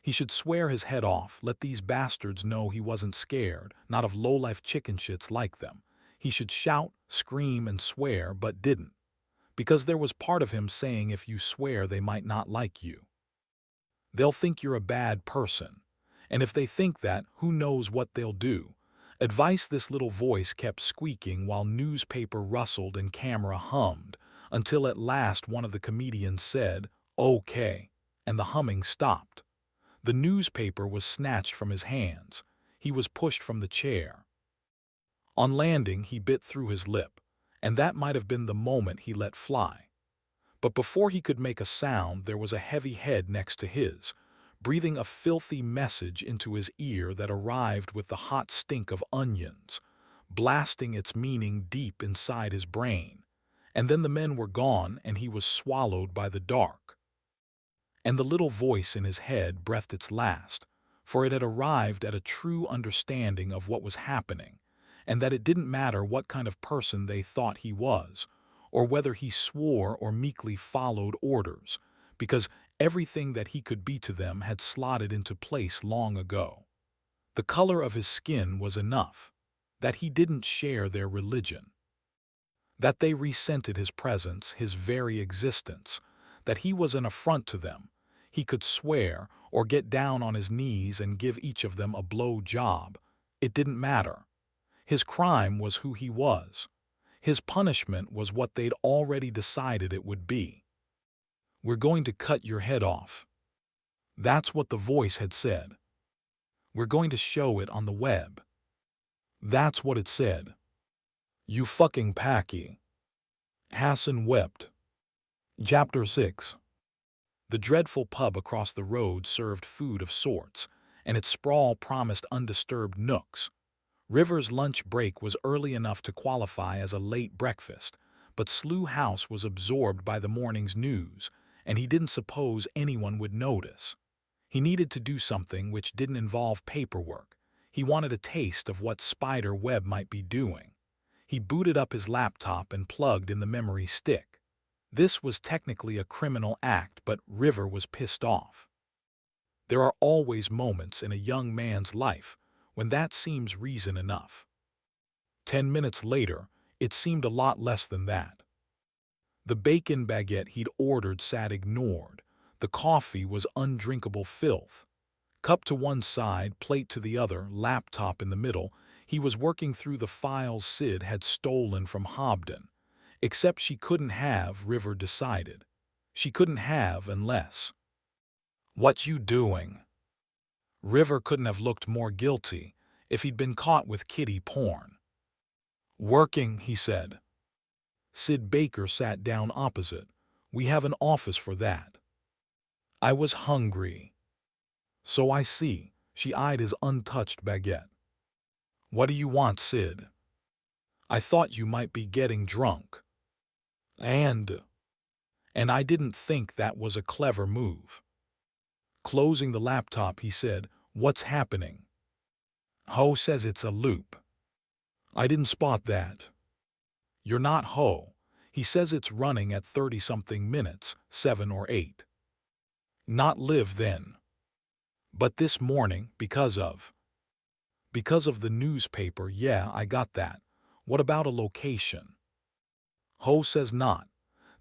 He should swear his head off, let these bastards know he wasn't scared, not of low-life chicken shits like them. He should shout, scream, and swear, but didn't. Because there was part of him saying if you swear they might not like you. They'll think you're a bad person. And if they think that, who knows what they'll do. Advice this little voice kept squeaking while newspaper rustled and camera hummed, until at last one of the comedians said, "Okay," and the humming stopped. The newspaper was snatched from his hands. He was pushed from the chair. On landing, he bit through his lip, and that might have been the moment he let fly. But before he could make a sound, there was a heavy head next to his, breathing a filthy message into his ear that arrived with the hot stink of onions, blasting its meaning deep inside his brain. And then the men were gone, and he was swallowed by the dark. And the little voice in his head breathed its last, for it had arrived at a true understanding of what was happening, and that it didn't matter what kind of person they thought he was, or whether he swore or meekly followed orders, because everything that he could be to them had slotted into place long ago. The color of his skin was enough, that he didn't share their religion, that they resented his presence, his very existence, that he was an affront to them. He could swear or get down on his knees and give each of them a blow job. It didn't matter. His crime was who he was. His punishment was what they'd already decided it would be. We're going to cut your head off. That's what the voice had said. We're going to show it on the web. That's what it said. You fucking packy. Hassan wept. Chapter 6. The dreadful pub across the road served food of sorts, and its sprawl promised undisturbed nooks. River's lunch break was early enough to qualify as a late breakfast, but Slough House was absorbed by the morning's news, and he didn't suppose anyone would notice. He needed to do something which didn't involve paperwork. He wanted a taste of what Spider Web might be doing. He booted up his laptop and plugged in the memory stick. This was technically a criminal act, but River was pissed off. There are always moments in a young man's life when that seems reason enough. 10 minutes later, it seemed a lot less than that. The bacon baguette he'd ordered sat ignored. The coffee was undrinkable filth. Cup to one side, plate to the other, laptop in the middle, he was working through the files Sid had stolen from Hobden. Except she couldn't have, River decided. She couldn't have unless. What you doing? River couldn't have looked more guilty if he'd been caught with kiddie porn. Working, he said. Sid Baker sat down opposite. We have an office for that. I was hungry. So I see. She eyed his untouched baguette. What do you want, Sid? I thought you might be getting drunk. And I didn't think that was a clever move. Closing the laptop, he said, What's happening? Ho says it's a loop. I didn't spot that. You're not Ho. He says it's running at 30-something minutes, 7 or 8. Not live then. But this morning, because of the newspaper, yeah, I got that. What about a location? Ho says not.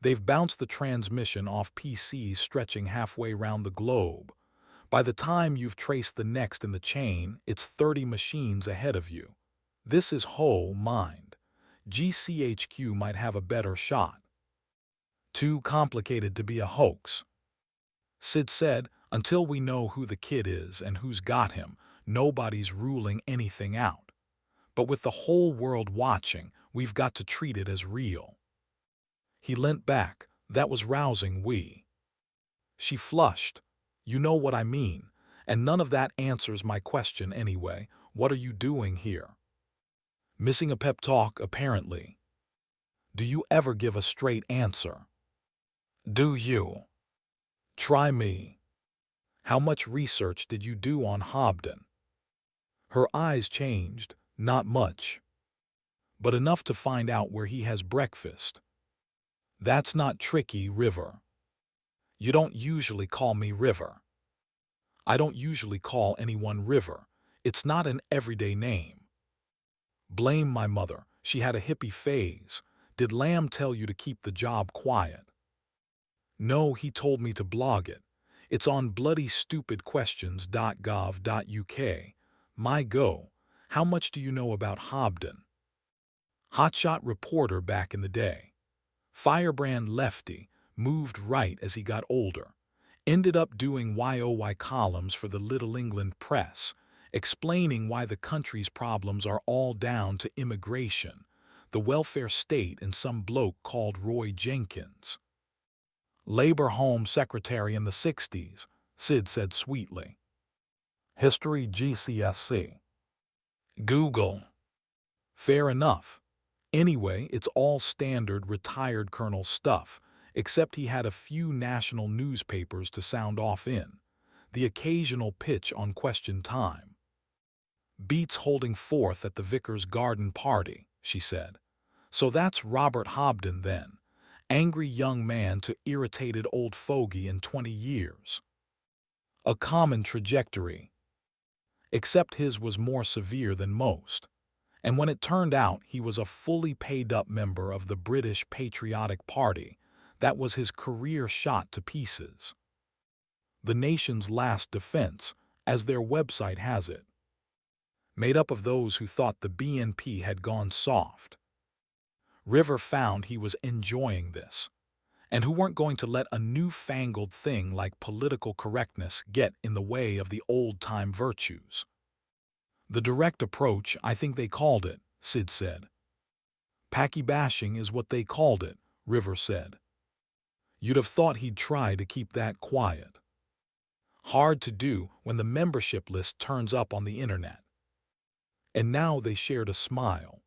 They've bounced the transmission off PCs stretching halfway round the globe. By the time you've traced the next in the chain, it's 30 machines ahead of you. This is Ho mind. GCHQ might have a better shot. Too complicated to be a hoax. Sid said, until we know who the kid is and who's got him, nobody's ruling anything out. But with the whole world watching, we've got to treat it as real. He leant back. That was rousing. She flushed. You know what I mean. And none of that answers my question anyway. What are you doing here? Missing a pep talk, apparently. Do you ever give a straight answer? Do you? Try me. How much research did you do on Hobden? Her eyes changed. Not much. But enough to find out where he has breakfast. That's not tricky, River. You don't usually call me River. I don't usually call anyone River. It's not an everyday name. Blame my mother. She had a hippie phase. Did Lamb tell you to keep the job quiet? No, he told me to blog it. It's on bloodystupidquestions.gov.uk. My go. How much do you know about Hobden? Hotshot reporter back in the day. Firebrand lefty, moved right as he got older. Ended up doing YOY columns for the Little England Press, explaining why the country's problems are all down to immigration, the welfare state, and some bloke called Roy Jenkins. Labor Home Secretary in the 60s, Sid said sweetly. History GCSE. Google. Fair enough. Anyway, it's all standard retired colonel stuff, except he had a few national newspapers to sound off in, the occasional pitch on Question Time. Beats holding forth at the Vicar's garden party, she said. So that's Robert Hobden then, angry young man to irritated old fogey in 20 years. A common trajectory. Except his was more severe than most. And when it turned out he was a fully paid-up member of the British Patriotic Party, that was his career shot to pieces. The nation's last defense, as their website has it. Made up of those who thought the BNP had gone soft. River found he was enjoying this, and who weren't going to let a newfangled thing like political correctness get in the way of the old-time virtues. The direct approach, I think they called it, Sid said. Packy bashing is what they called it, River said. You'd have thought he'd try to keep that quiet. Hard to do when the membership list turns up on the internet. And now they shared a smile.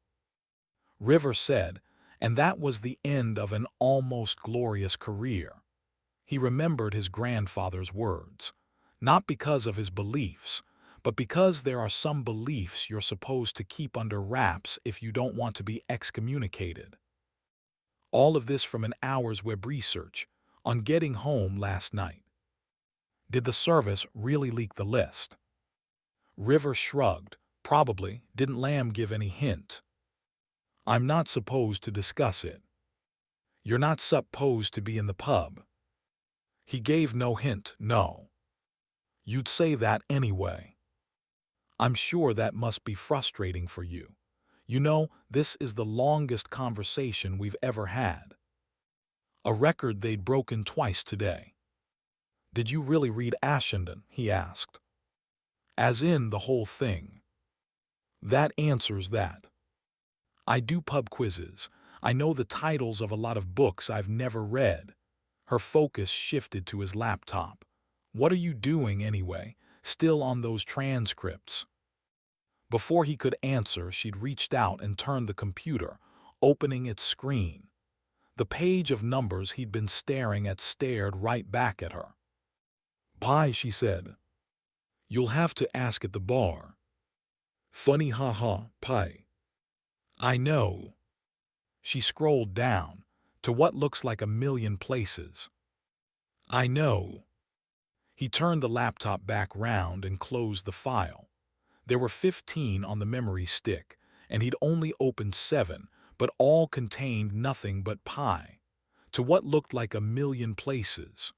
River said, and that was the end of an almost glorious career. He remembered his grandfather's words, not because of his beliefs, but because there are some beliefs you're supposed to keep under wraps if you don't want to be excommunicated. All of this from an hour's web research on getting home last night. Did the service really leak the list? River shrugged. Probably. Didn't Lamb give any hint? I'm not supposed to discuss it. You're not supposed to be in the pub. He gave no hint, no. You'd say that anyway. I'm sure that must be frustrating for you. You know, this is the longest conversation we've ever had. A record they'd broken twice today. Did you really read Ashenden? He asked. As in the whole thing. That answers that. I do pub quizzes. I know the titles of a lot of books I've never read. Her focus shifted to his laptop. What are you doing anyway? Still on those transcripts? Before he could answer, she'd reached out and turned the computer, opening its screen. The page of numbers he'd been staring at stared right back at her. Pie, she said. You'll have to ask at the bar. Funny haha, pie. I know. She scrolled down to what looks like a million places. I know. He turned the laptop back round and closed the file. There were 15 on the memory stick, and he'd only opened 7, but all contained nothing but pie, to what looked like a million places.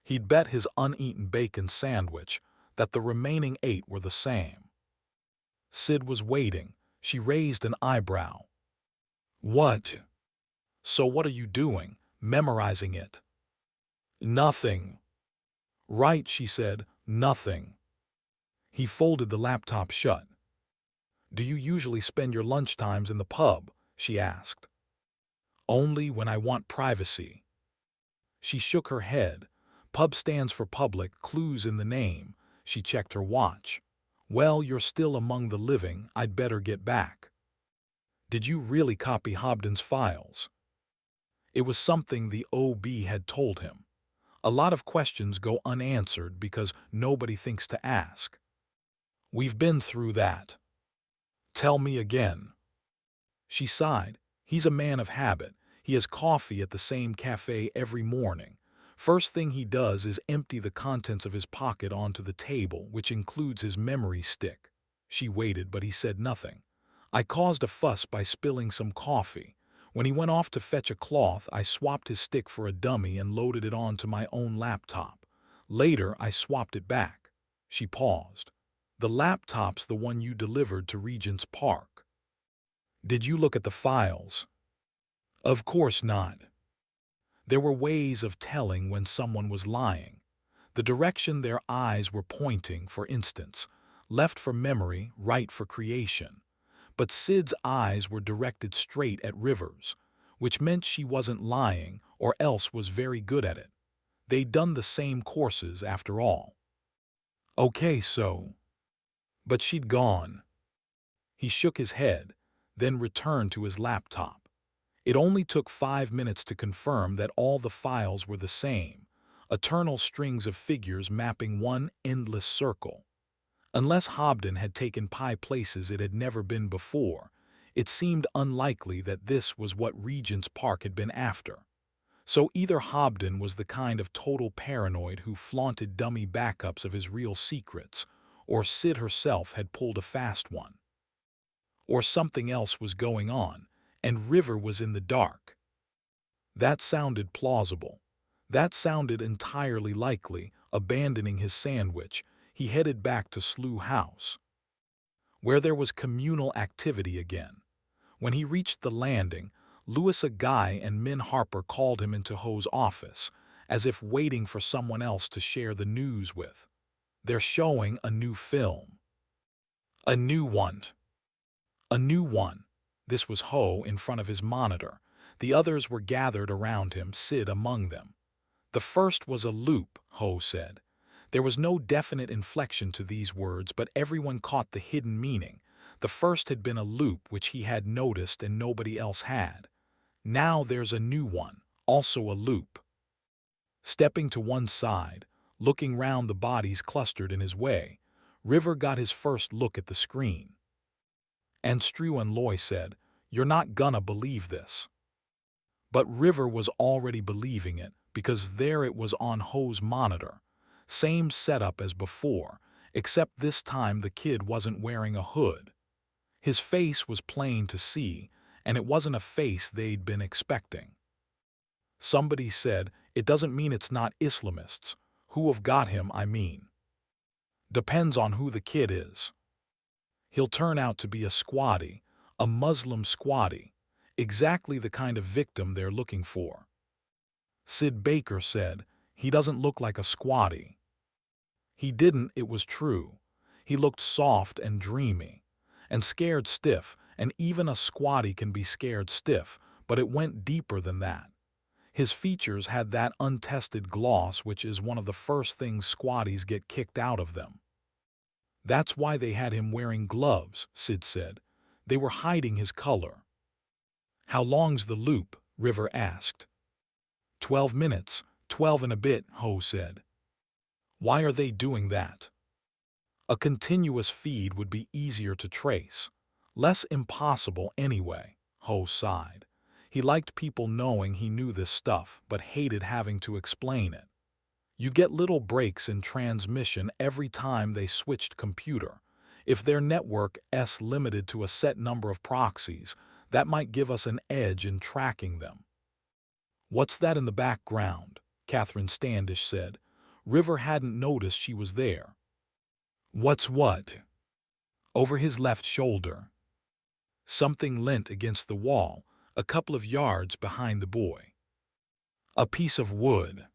He'd bet his uneaten bacon sandwich that the remaining 8 were the same. Sid was waiting. She raised an eyebrow. What? So what are you doing? Memorizing it? Nothing. Right, she said, nothing. He folded the laptop shut. Do you usually spend your lunchtimes in the pub? She asked. Only when I want privacy. She shook her head. Pub stands for public, clues in the name. She checked her watch. Well, you're still among the living. I'd better get back. Did you really copy Hobden's files? It was something the OB had told him. A lot of questions go unanswered because nobody thinks to ask. We've been through that. Tell me again. She sighed. He's a man of habit. He has coffee at the same cafe every morning. First thing he does is empty the contents of his pocket onto the table, which includes his memory stick. She waited, but he said nothing. I caused a fuss by spilling some coffee. When he went off to fetch a cloth, I swapped his stick for a dummy and loaded it onto my own laptop. Later, I swapped it back. She paused. The laptop's the one you delivered to Regent's Park. Did you look at the files? Of course not. There were ways of telling when someone was lying. The direction their eyes were pointing, for instance, left for memory, right for creation. But Sid's eyes were directed straight at Rivers, which meant she wasn't lying or else was very good at it. They'd done the same courses after all. Okay, so. But she'd gone. He shook his head, then returned to his laptop. It only took 5 minutes to confirm that all the files were the same, eternal strings of figures mapping one endless circle. Unless Hobden had taken Pi places it had never been before, it seemed unlikely that this was what Regent's Park had been after. So either Hobden was the kind of total paranoid who flaunted dummy backups of his real secrets, or Sid herself had pulled a fast one. Or something else was going on, and River was in the dark. That sounded plausible. That sounded entirely likely. Abandoning his sandwich, he headed back to Slough House, where there was communal activity again. When he reached the landing, Louisa Guy and Min Harper called him into Ho's office, as if waiting for someone else to share the news with. They're showing a new film. A new one. A new one. This was Ho in front of his monitor. The others were gathered around him, Sid among them. The first was a loop, Ho said. There was no definite inflection to these words, but everyone caught the hidden meaning. The first had been a loop which he had noticed and nobody else had. Now there's a new one, also a loop. Stepping to one side, looking round the bodies clustered in his way, River got his first look at the screen. And Struan Loy said, "You're not gonna believe this." But River was already believing it, because there it was on Ho's monitor. Same setup as before, except this time the kid wasn't wearing a hood. His face was plain to see, and it wasn't a face they'd been expecting. Somebody said, "It doesn't mean it's not Islamists. Who have got him, I mean. Depends on who the kid is. He'll turn out to be a squatty, a Muslim squatty, exactly the kind of victim they're looking for." Sid Baker said, "He doesn't look like a squatty." He didn't, it was true. He looked soft and dreamy, and scared stiff, and even a squatty can be scared stiff, but it went deeper than that. His features had that untested gloss which is one of the first things squatties get kicked out of them. That's why they had him wearing gloves, Sid said. They were hiding his color. "How long's the loop?" River asked. 12 minutes, 12 and a bit, Ho said. "Why are they doing that?" "A continuous feed would be easier to trace. Less impossible anyway," Ho sighed. He liked people knowing he knew this stuff, but hated having to explain it. You get little breaks in transmission every time they switched computer. If their network is limited to a set number of proxies, that might give us an edge in tracking them. "What's that in the background?" Catherine Standish said. River hadn't noticed she was there. "What's what?" Over his left shoulder. Something leant against the wall, a couple of yards behind the boy. "A piece of wood.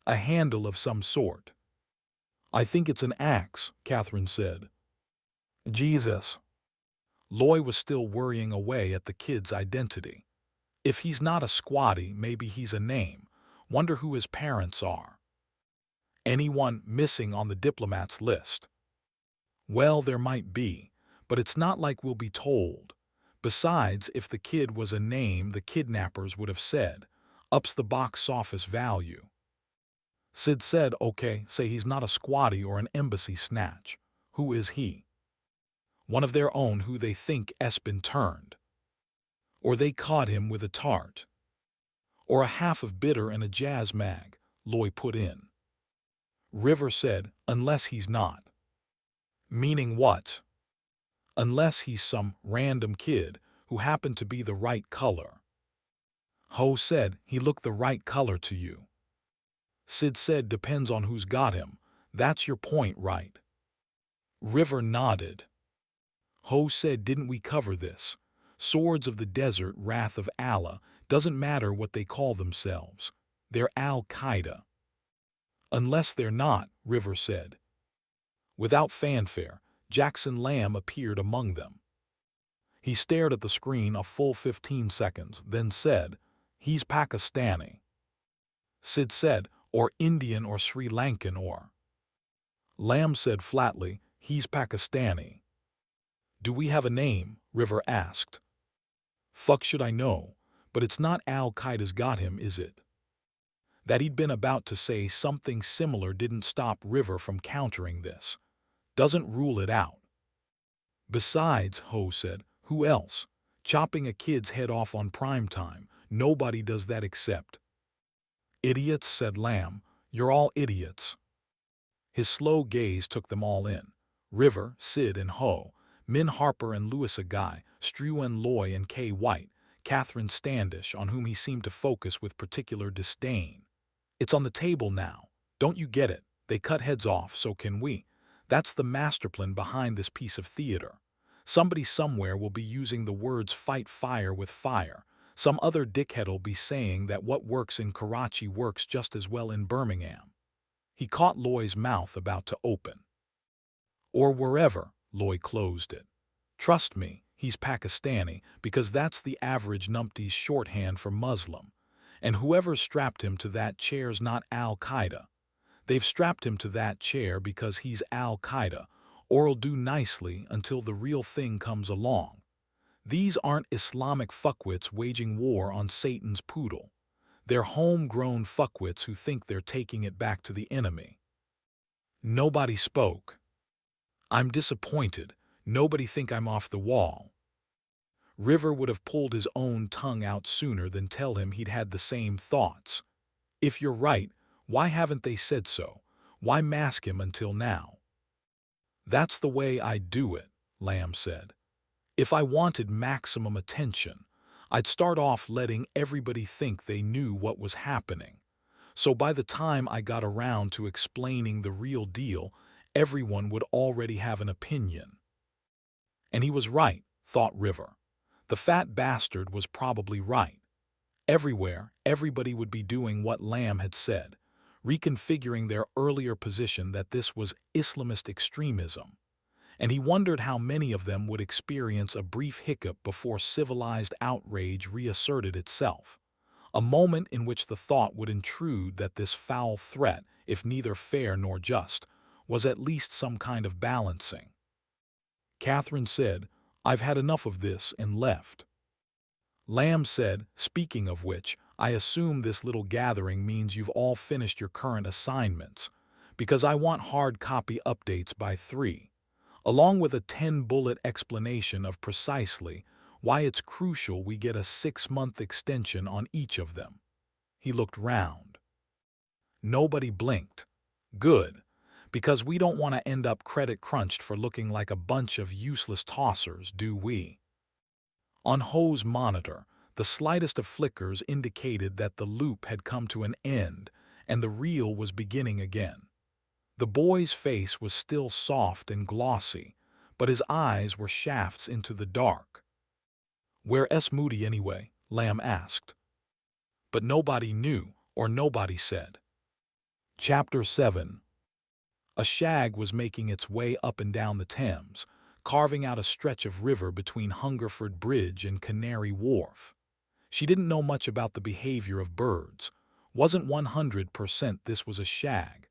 A handle of some sort." "I think it's an axe," Catherine said. "Jesus." Loy was still worrying away at the kid's identity. If he's not a squatty, maybe he's a name. Wonder who his parents are. Anyone missing on the diplomats list? Well, there might be, but it's not like we'll be told. Besides, if the kid was a name, the kidnappers would have said, "Ups the box office value." Sid said, "Okay, say he's not a squatty or an embassy snatch. Who is he?" "One of their own who they think has been turned. Or they caught him with a tart. Or a half of bitter and a jazz mag," Loy put in. River said, "Unless he's not." "Meaning what?" "Unless he's some random kid who happened to be the right color." Ho said, "He looked the right color to you." Sid said, "Depends on who's got him. That's your point, right?" River nodded. Ho said, "Didn't we cover this? Swords of the desert, wrath of Allah, doesn't matter what they call themselves. They're Al-Qaeda." "Unless they're not," River said. Without fanfare, Jackson Lamb appeared among them. He stared at the screen a full 15 seconds, then said, "He's Pakistani." Sid said, "Or Indian or Sri Lankan or—" Lamb said flatly, "He's Pakistani." "Do we have a name?" River asked. "Fuck should I know, but it's not Al-Qaeda's got him, is it?" That he'd been about to say something similar didn't stop River from countering this. "Doesn't rule it out." "Besides," Ho said, "who else? Chopping a kid's head off on prime time. Nobody does that except—" "Idiots," said Lamb. "You're all idiots." His slow gaze took them all in. River, Sid and Ho, Min Harper and Louisa Guy, Struan Loy and Kay White, Catherine Standish, on whom he seemed to focus with particular disdain. "It's on the table now. Don't you get it? They cut heads off, so can we. That's the masterplan behind this piece of theater. Somebody somewhere will be using the words fight fire with fire. Some other dickhead'll be saying that what works in Karachi works just as well in Birmingham." He caught Loy's mouth about to open. "Or wherever," Loy closed it. "Trust me, he's Pakistani, because that's the average numpty's shorthand for Muslim. And whoever strapped him to that chair's not Al-Qaeda. They've strapped him to that chair because he's Al-Qaeda, or'll do nicely until the real thing comes along. These aren't Islamic fuckwits waging war on Satan's poodle. They're homegrown fuckwits who think they're taking it back to the enemy." Nobody spoke. "I'm disappointed. Nobody think I'm off the wall." River would have pulled his own tongue out sooner than tell him he'd had the same thoughts. "If you're right, why haven't they said so? Why mask him until now?" "That's the way I'd do it," Lamb said. "If I wanted maximum attention, I'd start off letting everybody think they knew what was happening. So by the time I got around to explaining the real deal, everyone would already have an opinion." And he was right, thought River. The fat bastard was probably right. Everywhere, everybody would be doing what Lamb had said, reconfiguring their earlier position that this was Islamist extremism. And he wondered how many of them would experience a brief hiccup before civilized outrage reasserted itself. A moment in which the thought would intrude that this foul threat, if neither fair nor just, was at least some kind of balancing. Catherine said, "I've had enough of this," and left. Lamb said, "Speaking of which, I assume this little gathering means you've all finished your current assignments, because I want hard copy updates by 3, along with a 10-bullet explanation of precisely why it's crucial we get a 6-month extension on each of them." He looked round. Nobody blinked. "Good, because we don't want to end up credit crunched for looking like a bunch of useless tossers, do we?" On Ho's monitor, the slightest of flickers indicated that the loop had come to an end and the reel was beginning again. The boy's face was still soft and glossy, but his eyes were shafts into the dark. "Where's Moody anyway?" Lamb asked. But nobody knew, or nobody said. Chapter 7. A shag was making its way up and down the Thames, carving out a stretch of river between Hungerford Bridge and Canary Wharf. She didn't know much about the behavior of birds, wasn't 100% this was a shag,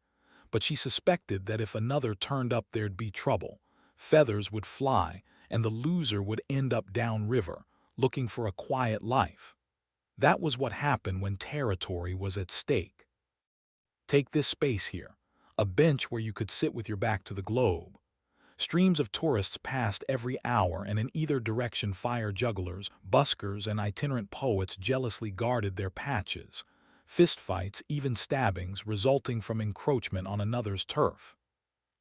but she suspected that if another turned up there'd be trouble. Feathers would fly, and the loser would end up downriver, looking for a quiet life. That was what happened when territory was at stake. Take this space here, a bench where you could sit with your back to the globe. Streams of tourists passed every hour, and in either direction fire jugglers, buskers, and itinerant poets jealously guarded their patches. Fistfights, even stabbings, resulting from encroachment on another's turf.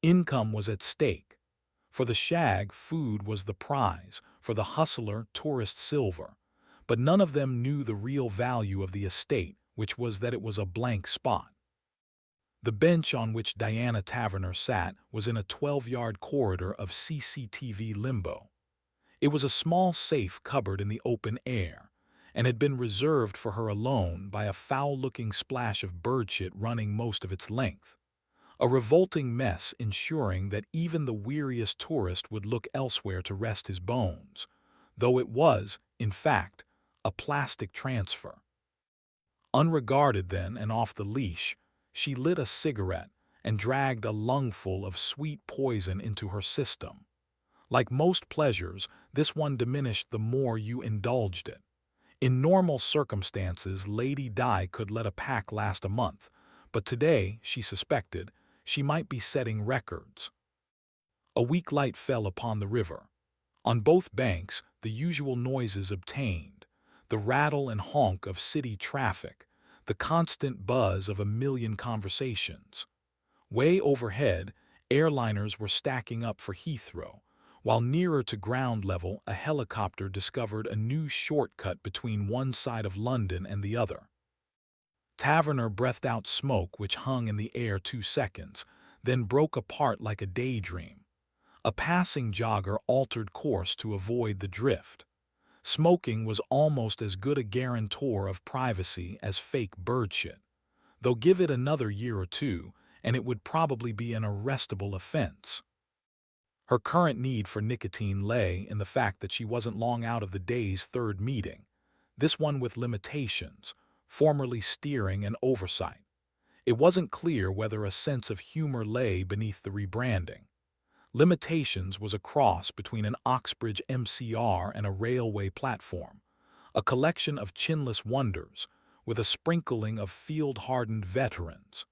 Income was at stake. For the shag, food was the prize, for the hustler, tourist silver. But none of them knew the real value of the estate, which was that it was a blank spot. The bench on which Diana Taverner sat was in a 12-yard corridor of CCTV limbo. It was a small safe cupboard in the open air, and had been reserved for her alone by a foul-looking splash of birdshit running most of its length. a revolting mess ensuring that even the weariest tourist would look elsewhere to rest his bones, though it was, in fact, a plastic transfer. Unregarded then and off the leash, she lit a cigarette and dragged a lungful of sweet poison into her system. Like most pleasures, this one diminished the more you indulged it. In normal circumstances, Lady Di could let a pack last a month, but today, she suspected, she might be setting records. A weak light fell upon the river. On both banks, the usual noises obtained, the rattle and honk of city traffic, the constant buzz of a million conversations. Way overhead, airliners were stacking up for Heathrow, while nearer to ground level, a helicopter discovered a new shortcut between one side of London and the other. Taverner breathed out smoke which hung in the air 2 seconds, then broke apart like a daydream. A passing jogger altered course to avoid the drift. Smoking was almost as good a guarantor of privacy as fake birdshit, though give it another year or two, and it would probably be an arrestable offense. Her current need for nicotine lay in the fact that she wasn't long out of the day's third meeting, this one with limitations, formerly steering and oversight. It wasn't clear whether a sense of humor lay beneath the rebranding. Limitations was a cross between an Oxbridge MCR and a railway platform, a collection of chinless wonders with a sprinkling of field-hardened veterans.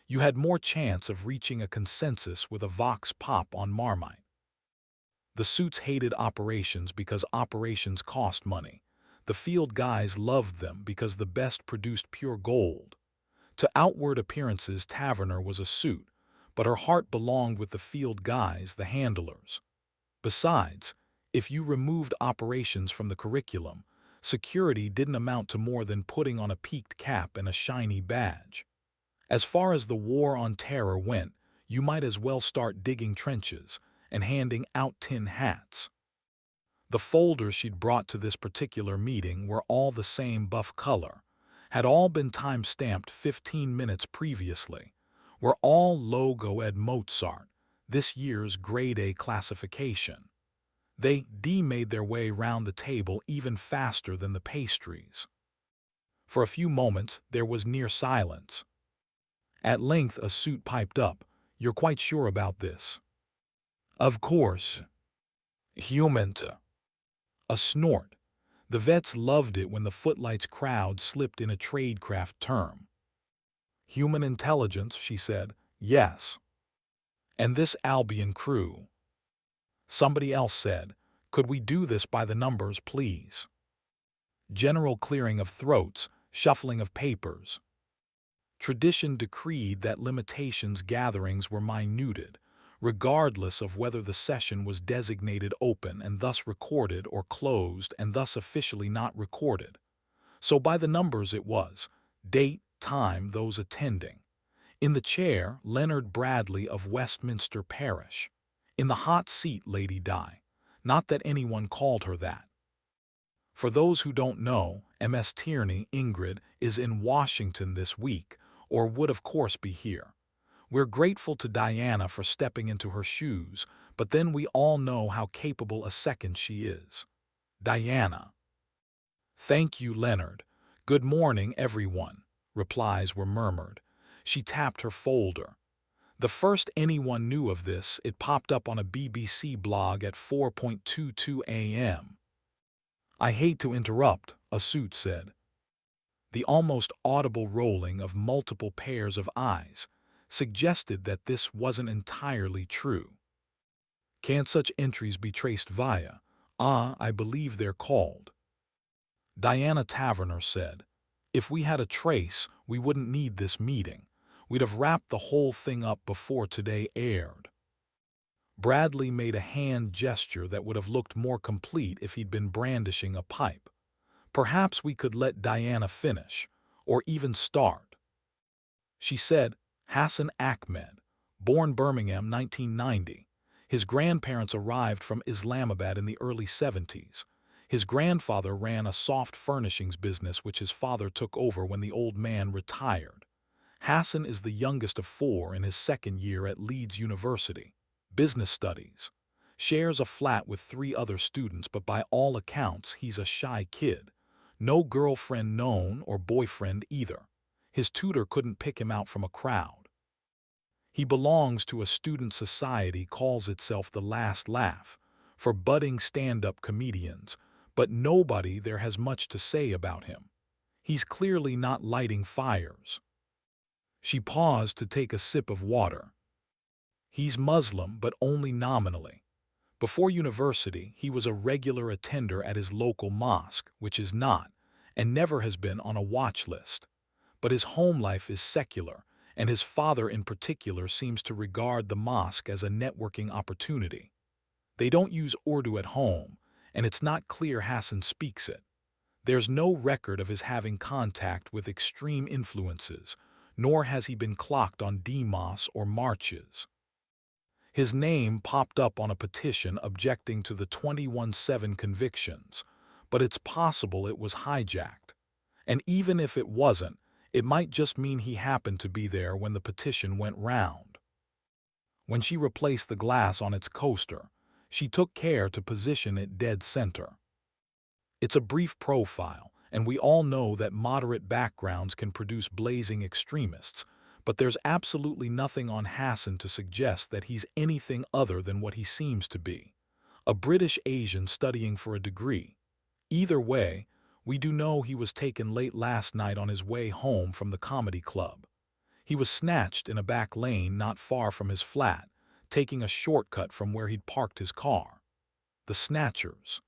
You had more chance of reaching a consensus with a vox pop on Marmite. The suits hated operations because operations cost money. The field guys loved them because the best produced pure gold. To outward appearances, Taverner was a suit, but her heart belonged with the field guys, the handlers. Besides, if you removed operations from the curriculum, security didn't amount to more than putting on a peaked cap and a shiny badge. As far as the war on terror went, you might as well start digging trenches and handing out tin hats. The folders she'd brought to this particular meeting were all the same buff color, had all been time-stamped 15 minutes previously, were all logo Ed Mozart, this year's grade A classification. They made their way round the table even faster than the pastries. For a few moments there was near silence. At length a suit piped up, "You're quite sure about this?" "Of course." "Human." A snort. The vets loved it when the footlights crowd slipped in a tradecraft term. "Human intelligence," she said. "Yes." "And this Albion crew?" Somebody else said, "Could we do this by the numbers, please?" General clearing of throats, shuffling of papers. Tradition decreed that limitations gatherings were minuted, regardless of whether the session was designated open and thus recorded or closed and thus officially not recorded. So by the numbers it was, date, time, those attending. In the chair, Leonard Bradley of Westminster Parish. In the hot seat, Lady Di. Not that anyone called her that. For those who don't know, Ms. Tierney, Ingrid, is in Washington this week, or would of course be here. We're grateful to Diana for stepping into her shoes, but then we all know how capable a second she is. Diana. "Thank you, Leonard. Good morning, everyone," replies were murmured. She tapped her folder. The first anyone knew of this, it popped up on a BBC blog at 4:22 a.m. "I hate to interrupt," a suit said. The almost audible rolling of multiple pairs of eyes suggested that this wasn't entirely true. "Can't such entries be traced via, I believe they're called?" Diana Taverner said, "If we had a trace, we wouldn't need this meeting. We'd have wrapped the whole thing up before today aired." Bradley made a hand gesture that would have looked more complete if he'd been brandishing a pipe. "Perhaps we could let Diana finish, or even start." She said, "Hassan Ahmed, born Birmingham 1990. His grandparents arrived from Islamabad in the early 70s. His grandfather ran a soft furnishings business which his father took over when the old man retired. Hassan is the youngest of four in his second year at Leeds University, business studies. Shares a flat with three other students, but by all accounts he's a shy kid. No girlfriend known or boyfriend either. His tutor couldn't pick him out from a crowd. He belongs to a student society calls itself The Last Laugh, for budding stand-up comedians, but nobody there has much to say about him. He's clearly not lighting fires. She paused to take a sip of water. He's Muslim, but only nominally. Before university, he was a regular attender at his local mosque, which is not, and never has been, on a watch list. But his home life is secular, and his father in particular seems to regard the mosque as a networking opportunity. They don't use Urdu at home, and it's not clear Hassan speaks it. There's no record of his having contact with extreme influences, nor has he been clocked on demos or marches. His name popped up on a petition objecting to the 21/7 convictions, but it's possible it was hijacked. And even if it wasn't, it might just mean he happened to be there when the petition went round. When she replaced the glass on its coaster, she took care to position it dead center. It's a brief profile, and we all know that moderate backgrounds can produce blazing extremists, but there's absolutely nothing on Hassan to suggest that he's anything other than what he seems to be, a British Asian studying for a degree. Either way, we do know he was taken late last night on his way home from the comedy club. He was snatched in a back lane not far from his flat, taking a shortcut from where he'd parked his car. The snatchers.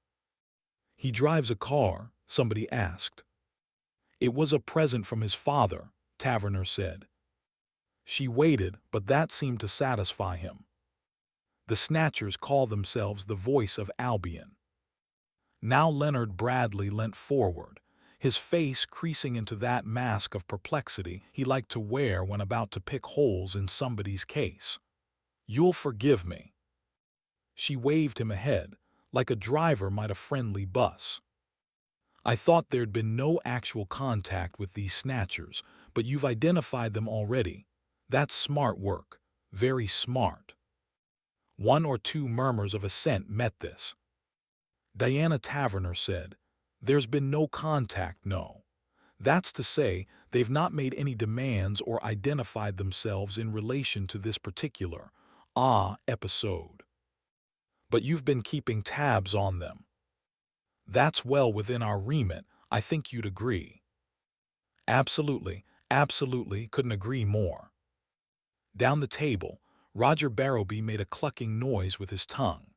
"He drives a car?" somebody asked. "It was a present from his father," Taverner said. She waited, but that seemed to satisfy him. "The snatchers call themselves the Voice of Albion." Now Leonard Bradley leant forward, his face creasing into that mask of perplexity he liked to wear when about to pick holes in somebody's case. "You'll forgive me." She waved him ahead, like a driver might a friendly bus. "I thought there'd been no actual contact with these snatchers, but you've identified them already. That's smart work, very smart." One or two murmurs of assent met this. Diana Taverner said, "There's been no contact, no. That's to say, they've not made any demands or identified themselves in relation to this particular, episode. But you've been keeping tabs on them." "That's well within our remit, I think you'd agree." "Absolutely, absolutely, couldn't agree more." Down the table, Roger Barrowby made a clucking noise with his tongue.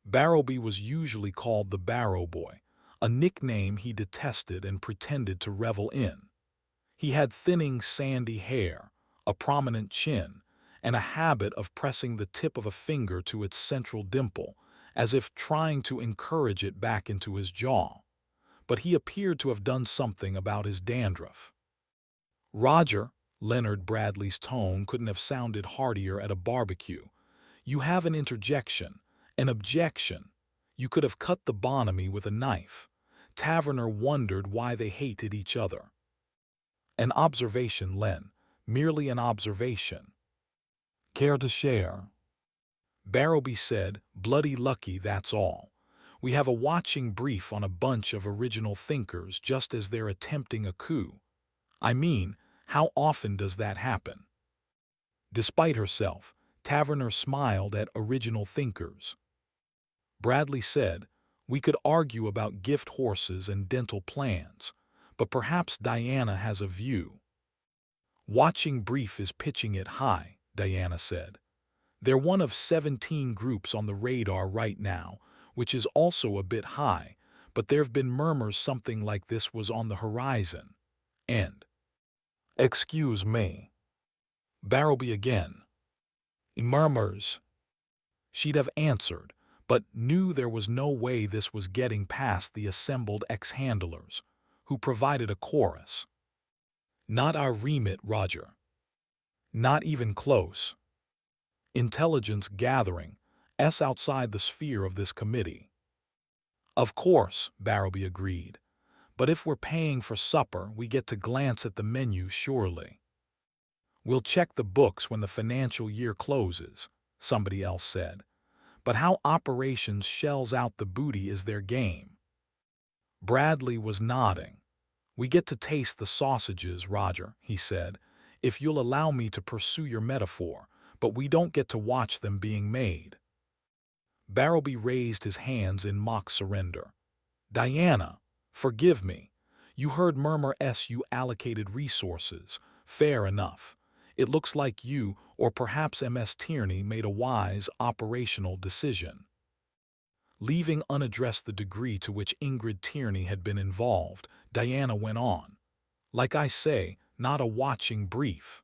Barrowby was usually called the Barrow Boy, a nickname he detested and pretended to revel in. He had thinning sandy hair, a prominent chin, and a habit of pressing the tip of a finger to its central dimple, as if trying to encourage it back into his jaw. But he appeared to have done something about his dandruff. "Roger," Leonard Bradley's tone couldn't have sounded heartier at a barbecue. "You have an interjection, an objection. You could have cut the bonhomie with a knife." Taverner wondered why they hated each other. "An observation, Len. Merely an observation." "Care to share?" Barrowby said, "Bloody lucky, that's all. We have a watching brief on a bunch of original thinkers just as they're attempting a coup. I mean, how often does that happen?" Despite herself, Taverner smiled at original thinkers. Bradley said, "We could argue about gift horses and dental plans, but perhaps Diana has a view." "Watching Brief is pitching it high," Diana said. "They're one of 17 groups on the radar right now, which is also a bit high, but there've been murmurs something like this was on the horizon. And—" "Excuse me." Barrowby again. "Murmurs." She'd have answered, but knew there was no way this was getting past the assembled ex-handlers, who provided a chorus. "Not our remit, Roger. Not even close. Intelligence gathering, outside the sphere of this committee." "Of course," Barrowby agreed. "But if we're paying for supper, we get to glance at the menu surely." We'll check the books when the financial year closes, somebody else said. But how operations shells out the booty is their game. Bradley was nodding. We get to taste the sausages, Roger, he said, if you'll allow me to pursue your metaphor, but we don't get to watch them being made. Barrowby raised his hands in mock surrender. Diana, forgive me. You heard murmur you allocated resources. Fair enough. It looks like you, or perhaps MS Tierney, made a wise operational decision. Leaving unaddressed the degree to which Ingrid Tierney had been involved, Diana went on. Like I say, not a watching brief.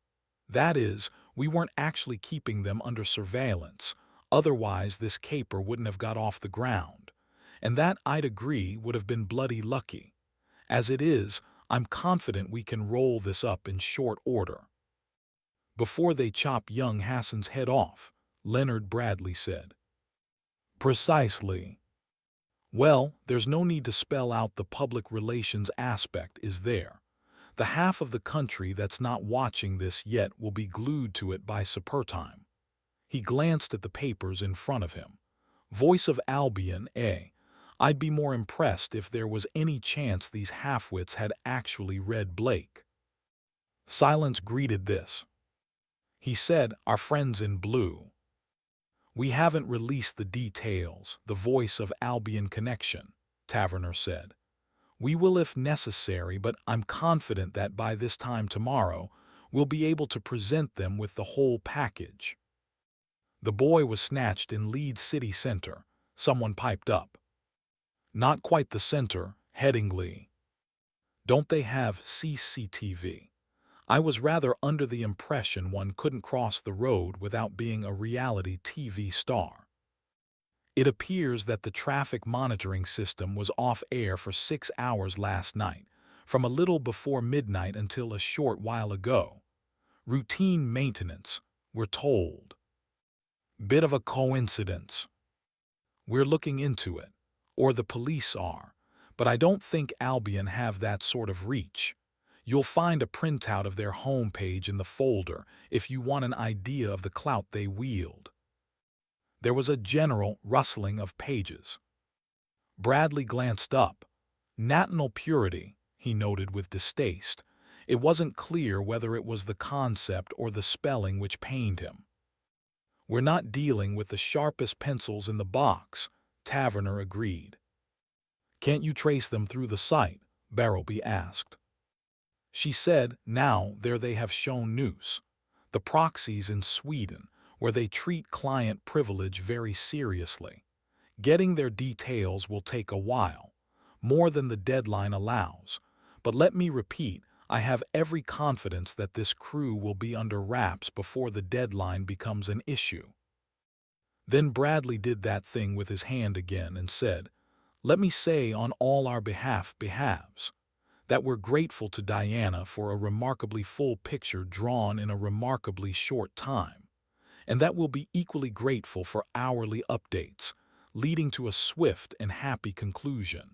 That is, we weren't actually keeping them under surveillance, otherwise this caper wouldn't have got off the ground. And that, I'd agree, would have been bloody lucky. As it is, I'm confident we can roll this up in short order. Before they chop young Hassan's head off, Leonard Bradley said. Precisely. Well, there's no need to spell out the public relations aspect, is there? The half of the country that's not watching this yet will be glued to it by suppertime. He glanced at the papers in front of him. Voice of Albion, eh? I'd be more impressed if there was any chance these halfwits had actually read Blake. Silence greeted this. He said, our friends in blue. We haven't released the details, the Voice of Albion connection, Taverner said. We will if necessary, but I'm confident that by this time tomorrow, we'll be able to present them with the whole package. The boy was snatched in Leeds city center. Someone piped up. Not quite the center, Headingley. Don't they have CCTV? I was rather under the impression one couldn't cross the road without being a reality TV star. It appears that the traffic monitoring system was off air for 6 hours last night, from a little before midnight until a short while ago. Routine maintenance, we're told. Bit of a coincidence. We're looking into it, or the police are, but I don't think Albion have that sort of reach. You'll find a printout of their homepage in the folder if you want an idea of the clout they wield. There was a general rustling of pages. Bradley glanced up. National purity, he noted with distaste. It wasn't clear whether it was the concept or the spelling which pained him. We're not dealing with the sharpest pencils in the box, Taverner agreed. Can't you trace them through the site? Barrowby asked. She said, now there they have shown noose. The proxies in Sweden, where they treat client privilege very seriously. Getting their details will take a while, more than the deadline allows. But let me repeat, I have every confidence that this crew will be under wraps before the deadline becomes an issue. Then Bradley did that thing with his hand again and said, let me say on all our behalves, that we're grateful to Diana for a remarkably full picture drawn in a remarkably short time, and that we'll be equally grateful for hourly updates, leading to a swift and happy conclusion.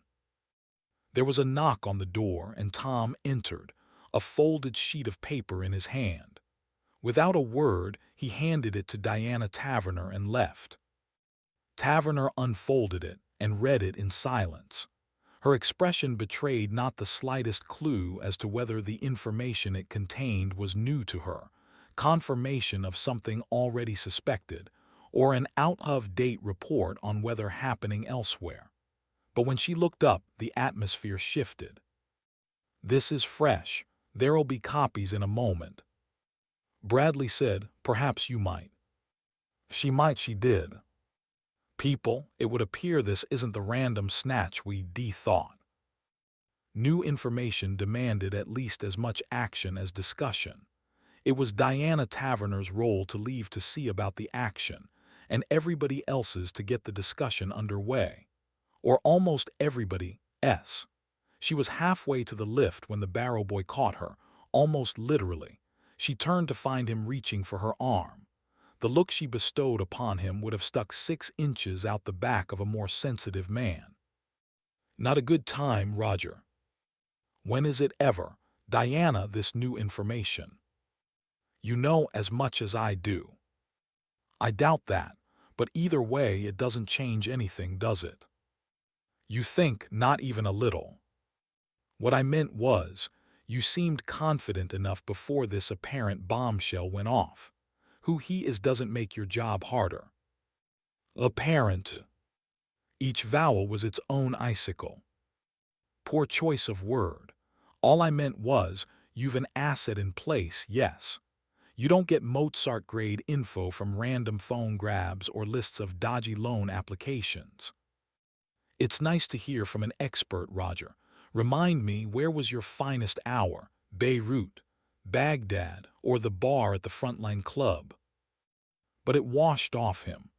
There was a knock on the door and Tom entered, a folded sheet of paper in his hand. Without a word, he handed it to Diana Taverner and left. Taverner unfolded it and read it in silence. Her expression betrayed not the slightest clue as to whether the information it contained was new to her, confirmation of something already suspected, or an out-of-date report on weather happening elsewhere. But when she looked up, the atmosphere shifted. This is fresh. There'll be copies in a moment. Bradley said, perhaps you might. She did. People, it would appear this isn't the random snatch we thought. New information demanded at least as much action as discussion. It was Diana Taverner's role to leave to see about the action, and everybody else's to get the discussion underway. Or almost everybody's. She was halfway to the lift when the barrow boy caught her, almost literally. She turned to find him reaching for her arm. The look she bestowed upon him would have stuck 6 inches out the back of a more sensitive man. Not a good time, Roger. When is it ever, Diana, this new information? You know as much as I do. I doubt that, but either way it doesn't change anything, does it? You think not even a little. What I meant was, you seemed confident enough before this apparent bombshell went off. Who he is doesn't make your job harder. Apparent. Each vowel was its own icicle. Poor choice of word. All I meant was, you've an asset in place, yes. You don't get Mozart-grade info from random phone grabs or lists of dodgy loan applications. It's nice to hear from an expert, Roger. Remind me, where was your finest hour? Beirut, Baghdad, or the bar at the Frontline Club? But it washed off him.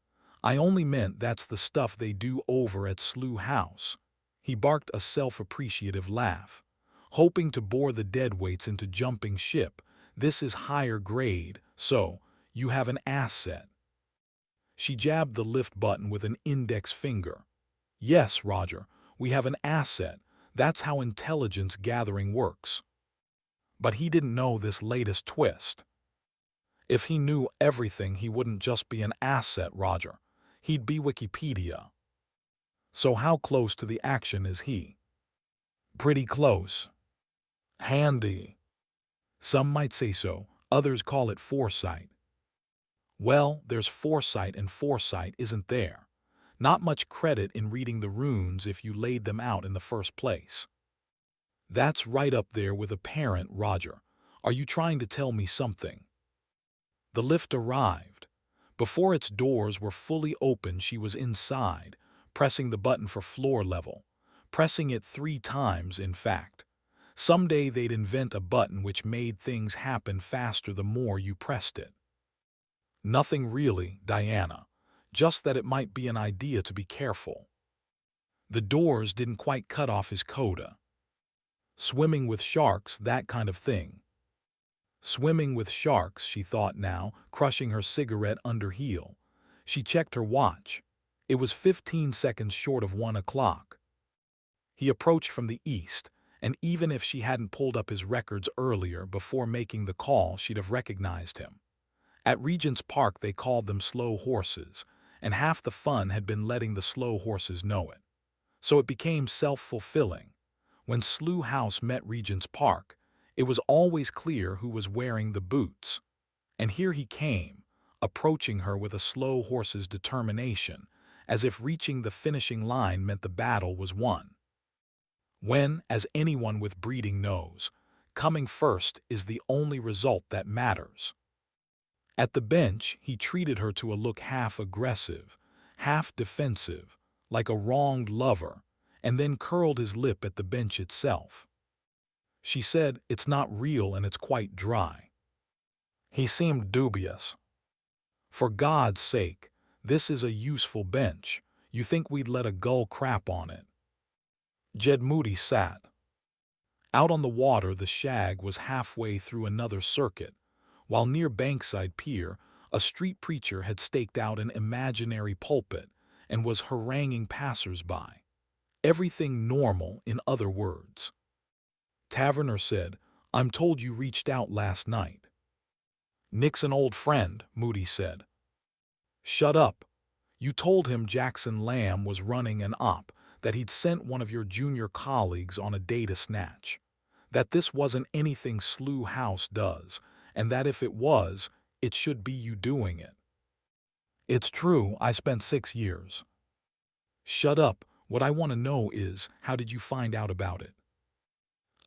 I only meant that's the stuff they do over at Slough House. He barked a self-appreciative laugh. Hoping to bore the deadweights into jumping ship, this is higher grade, so you have an asset. She jabbed the lift button with an index finger. Yes, Roger, we have an asset. That's how intelligence gathering works. But he didn't know this latest twist. If he knew everything, he wouldn't just be an asset, Roger. He'd be Wikipedia. So how close to the action is he? Pretty close. Handy. Some might say so, others call it foresight. Well, there's foresight and foresight, isn't there? Not much credit in reading the runes if you laid them out in the first place. That's right up there with apparent, Roger. Are you trying to tell me something? The lift arrived. Before its doors were fully open, she was inside, pressing the button for floor level. Pressing it 3 times, in fact. Someday they'd invent a button which made things happen faster the more you pressed it. Nothing really, Diana. Just that it might be an idea to be careful. The doors didn't quite cut off his coda. Swimming with sharks, that kind of thing. Swimming with sharks, she thought now, crushing her cigarette under heel. She checked her watch. It was 15 seconds short of 1 o'clock. He approached from the east, and even if she hadn't pulled up his records earlier before making the call, she'd have recognized him. At Regent's Park they called them slow horses, and half the fun had been letting the slow horses know it. So it became self-fulfilling. When Slough House met Regent's Park, it was always clear who was wearing the boots. And here he came, approaching her with a slow horse's determination, as if reaching the finishing line meant the battle was won. When, as anyone with breeding knows, coming first is the only result that matters. At the bench, he treated her to a look half aggressive, half defensive, like a wronged lover, and then curled his lip at the bench itself. She said, "It's not real and it's quite dry." He seemed dubious. "For God's sake, this is a useful bench. You think we'd let a gull crap on it?" Jed Moody sat. Out on the water, the Shag was halfway through another circuit, while near Bankside Pier, a street preacher had staked out an imaginary pulpit and was haranguing passers-by. Everything normal, in other words. Taverner said, "I'm told you reached out last night." "Nick's an old friend," Moody said. "Shut up. You told him Jackson Lamb was running an op, that he'd sent one of your junior colleagues on a data snatch, that this wasn't anything Slough House does, and that if it was, it should be you doing it." "It's true, I spent 6 years. "Shut up. What I want to know is, how did you find out about it?"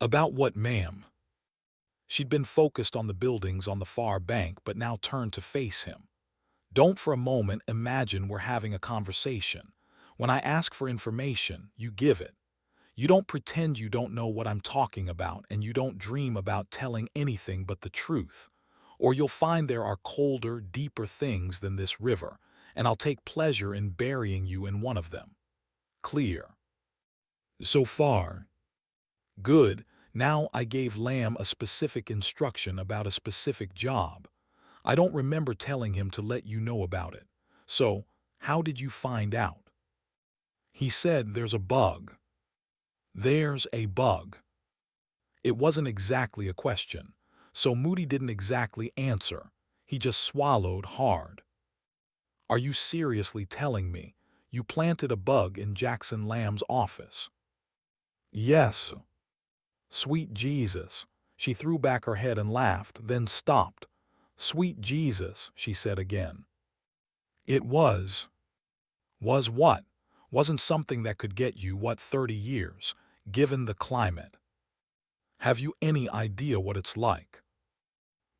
"About what, ma'am?" She'd been focused on the buildings on the far bank, but now turned to face him. "Don't for a moment imagine we're having a conversation. When I ask for information, you give it. You don't pretend you don't know what I'm talking about, and you don't dream about telling anything but the truth. Or you'll find there are colder, deeper things than this river, and I'll take pleasure in burying you in one of them. Clear?" "So far, good. Now, I gave Lamb a specific instruction about a specific job. I don't remember telling him to let you know about it. So, how did you find out?" "He said there's a bug." "There's a bug." It wasn't exactly a question, so Moody didn't exactly answer. He just swallowed hard. Are you seriously telling me you planted a bug in Jackson Lamb's office? Yes. Sweet Jesus. She threw back her head and laughed, then stopped. Sweet Jesus, she said again. It was. Was what? Wasn't something that could get you, 30 years, given the climate. Have you any idea what it's like?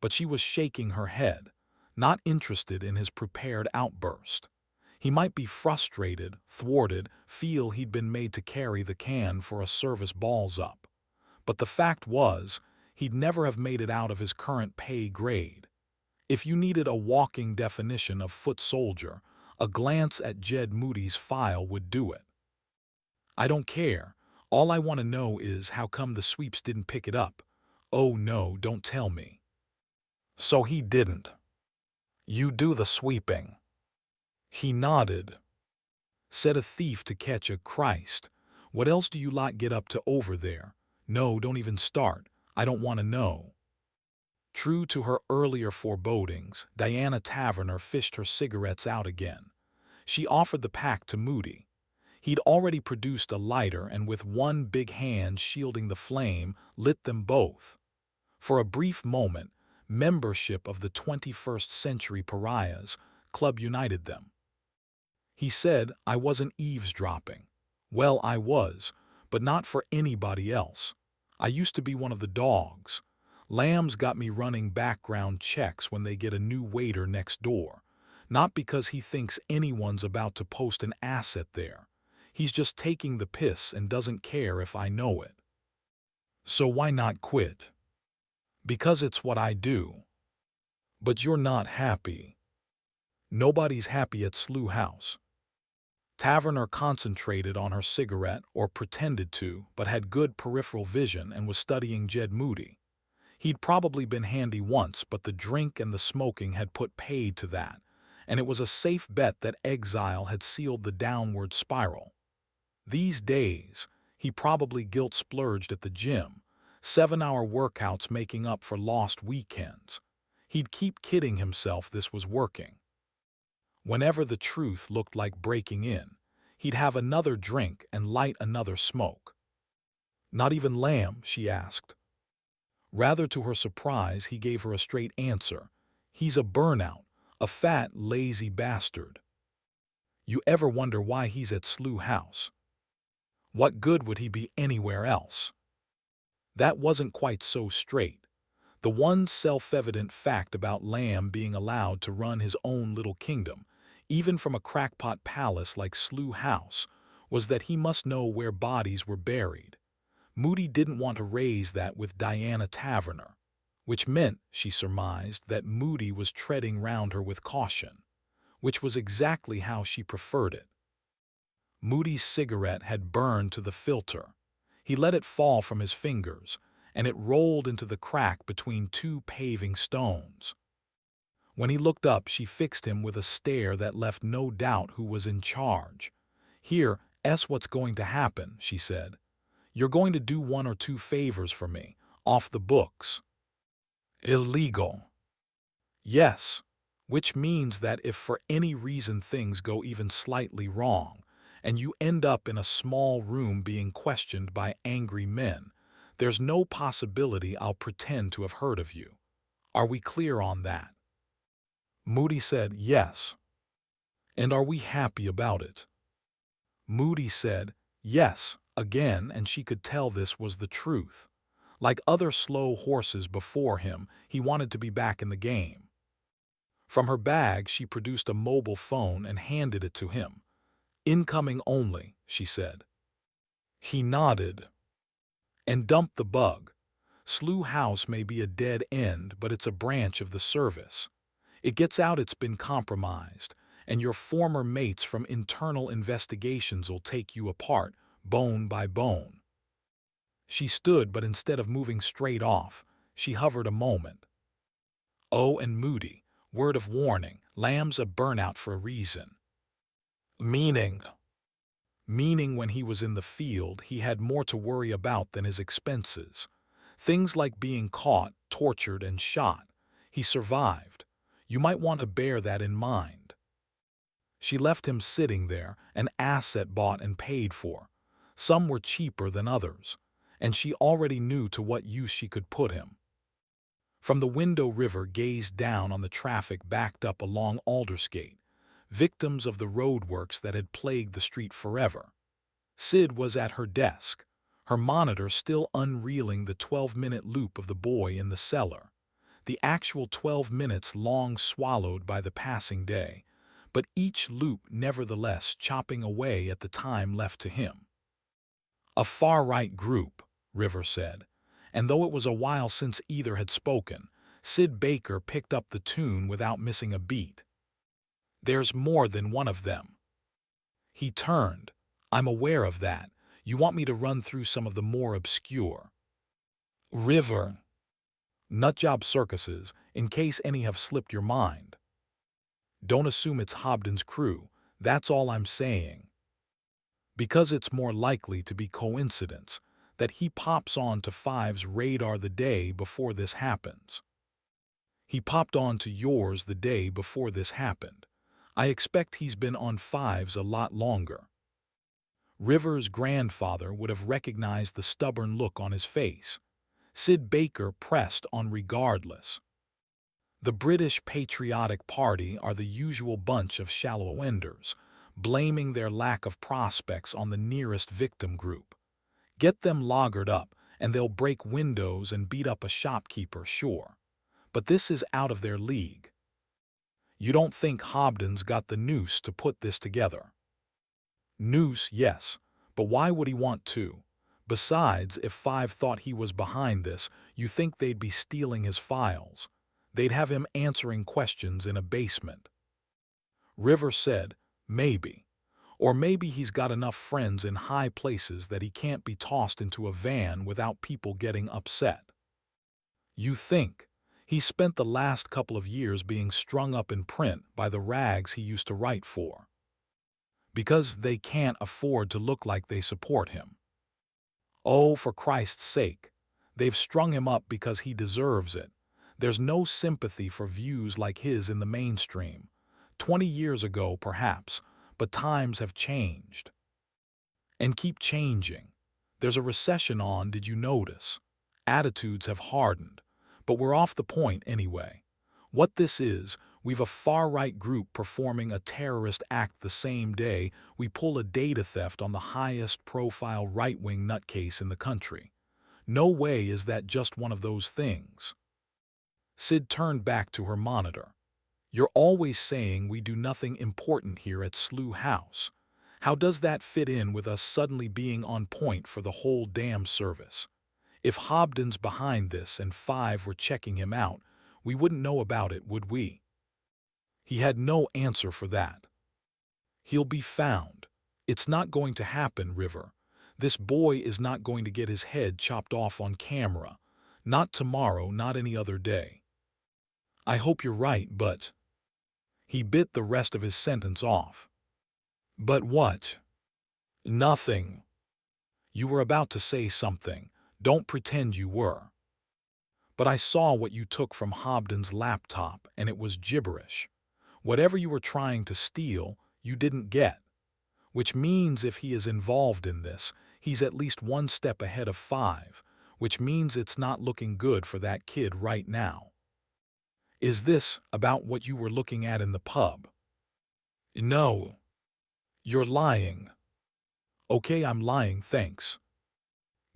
But she was shaking her head, not interested in his prepared outburst. He might be frustrated, thwarted, feel he'd been made to carry the can for a service balls up. But the fact was, he'd never have made it out of his current pay grade. If you needed a walking definition of foot soldier, a glance at Jed Moody's file would do it. I don't care. All I want to know is how come the sweeps didn't pick it up. Oh no, don't tell me. So he didn't. You do the sweeping. He nodded. Said a thief to catch a Christ. What else do you lot get up to over there? No, don't even start. I don't want to know. True to her earlier forebodings, Diana Taverner fished her cigarettes out again. She offered the pack to Moody. He'd already produced a lighter and with one big hand shielding the flame, lit them both. For a brief moment, membership of the 21st Century Pariahs Club united them. He said, I wasn't eavesdropping. Well, I was, but not for anybody else. I used to be one of the dogs. Lamb's got me running background checks when they get a new waiter next door. Not because he thinks anyone's about to post an asset there. He's just taking the piss and doesn't care if I know it. So why not quit? Because it's what I do. But you're not happy. Nobody's happy at Slough House. Taverner concentrated on her cigarette, or pretended to, but had good peripheral vision and was studying Jed Moody. He'd probably been handy once, but the drink and the smoking had put paid to that, and it was a safe bet that exile had sealed the downward spiral. These days, he probably guilt-splurged at the gym, 7-hour workouts making up for lost weekends. He'd keep kidding himself this was working. Whenever the truth looked like breaking in, he'd have another drink and light another smoke. Not even Lamb, she asked. Rather to her surprise, he gave her a straight answer. He's a burnout, a fat, lazy bastard. You ever wonder why he's at Slough House? What good would he be anywhere else? That wasn't quite so straight. The one self-evident fact about Lamb being allowed to run his own little kingdom, even from a crackpot palace like Slough House, was that he must know where bodies were buried. Moody didn't want to raise that with Diana Taverner, which meant, she surmised, that Moody was treading round her with caution, which was exactly how she preferred it. Moody's cigarette had burned to the filter. He let it fall from his fingers, and it rolled into the crack between two paving stones. When he looked up, she fixed him with a stare that left no doubt who was in charge. Here's what's going to happen, she said. You're going to do 1 or 2 favors for me, off the books. Illegal. Yes, which means that if for any reason things go even slightly wrong, and you end up in a small room being questioned by angry men, there's no possibility I'll pretend to have heard of you. Are we clear on that? Moody said, yes. And are we happy about it? Moody said, yes, again, and she could tell this was the truth. Like other slow horses before him, he wanted to be back in the game. From her bag, she produced a mobile phone and handed it to him. Incoming only, she said. He nodded and dumped the bug. Slough House may be a dead end, but it's a branch of the service. It gets out it's been compromised, and your former mates from internal investigations will take you apart, bone by bone. She stood, but instead of moving straight off, she hovered a moment. Oh, and Moody, word of warning, Lamb's a burnout for a reason. Meaning when he was in the field, he had more to worry about than his expenses. Things like being caught, tortured, and shot. He survived. You might want to bear that in mind. She left him sitting there, an asset bought and paid for. Some were cheaper than others, and she already knew to what use she could put him. From the window, River gazed down on the traffic backed up along Aldersgate, victims of the roadworks that had plagued the street forever. Sid was at her desk, her monitor still unreeling the 12-minute loop of the boy in the cellar, the actual 12 minutes long swallowed by the passing day, but each loop nevertheless chopping away at the time left to him. A far-right group, River said, and though it was a while since either had spoken, Sid Baker picked up the tune without missing a beat. There's more than one of them. He turned. I'm aware of that. You want me to run through some of the more obscure. River. Nutjob circuses, in case any have slipped your mind. Don't assume it's Hobden's crew, that's all I'm saying. Because it's more likely to be coincidence that he pops on to Five's radar the day before this happens. He popped on to yours the day before this happened. I expect he's been on Five's a lot longer. River's grandfather would have recognized the stubborn look on his face. Sid Baker pressed on regardless. The British Patriotic Party are the usual bunch of shallow enders, blaming their lack of prospects on the nearest victim group. Get them loggered up, and they'll break windows and beat up a shopkeeper, sure. But this is out of their league. You don't think Hobden's got the noose to put this together? Noose, yes, but why would he want to? Besides, if Five thought he was behind this, you think they'd be stealing his files. They'd have him answering questions in a basement. River said, maybe. Or maybe he's got enough friends in high places that he can't be tossed into a van without people getting upset. You think? He spent the last couple of years being strung up in print by the rags he used to write for. Because they can't afford to look like they support him. Oh, for Christ's sake. They've strung him up because he deserves it. There's no sympathy for views like his in the mainstream. 20 years ago, perhaps, but times have changed. And keep changing. There's a recession on, did you notice? Attitudes have hardened. But we're off the point anyway. What this is, we've a far-right group performing a terrorist act the same day we pull a data theft on the highest-profile right-wing nutcase in the country. No way is that just one of those things. Sid turned back to her monitor. You're always saying we do nothing important here at Slough House. How does that fit in with us suddenly being on point for the whole damn service? If Hobden's behind this and Five were checking him out, we wouldn't know about it, would we? He had no answer for that. He'll be found. It's not going to happen, River. This boy is not going to get his head chopped off on camera. Not tomorrow, not any other day. I hope you're right, but... He bit the rest of his sentence off. But what? Nothing. You were about to say something. Don't pretend you were. But I saw what you took from Hobden's laptop, and it was gibberish. Whatever you were trying to steal, you didn't get. Which means if he is involved in this, he's at least one step ahead of Five, which means it's not looking good for that kid right now. Is this about what you were looking at in the pub? No. You're lying. Okay, I'm lying, thanks.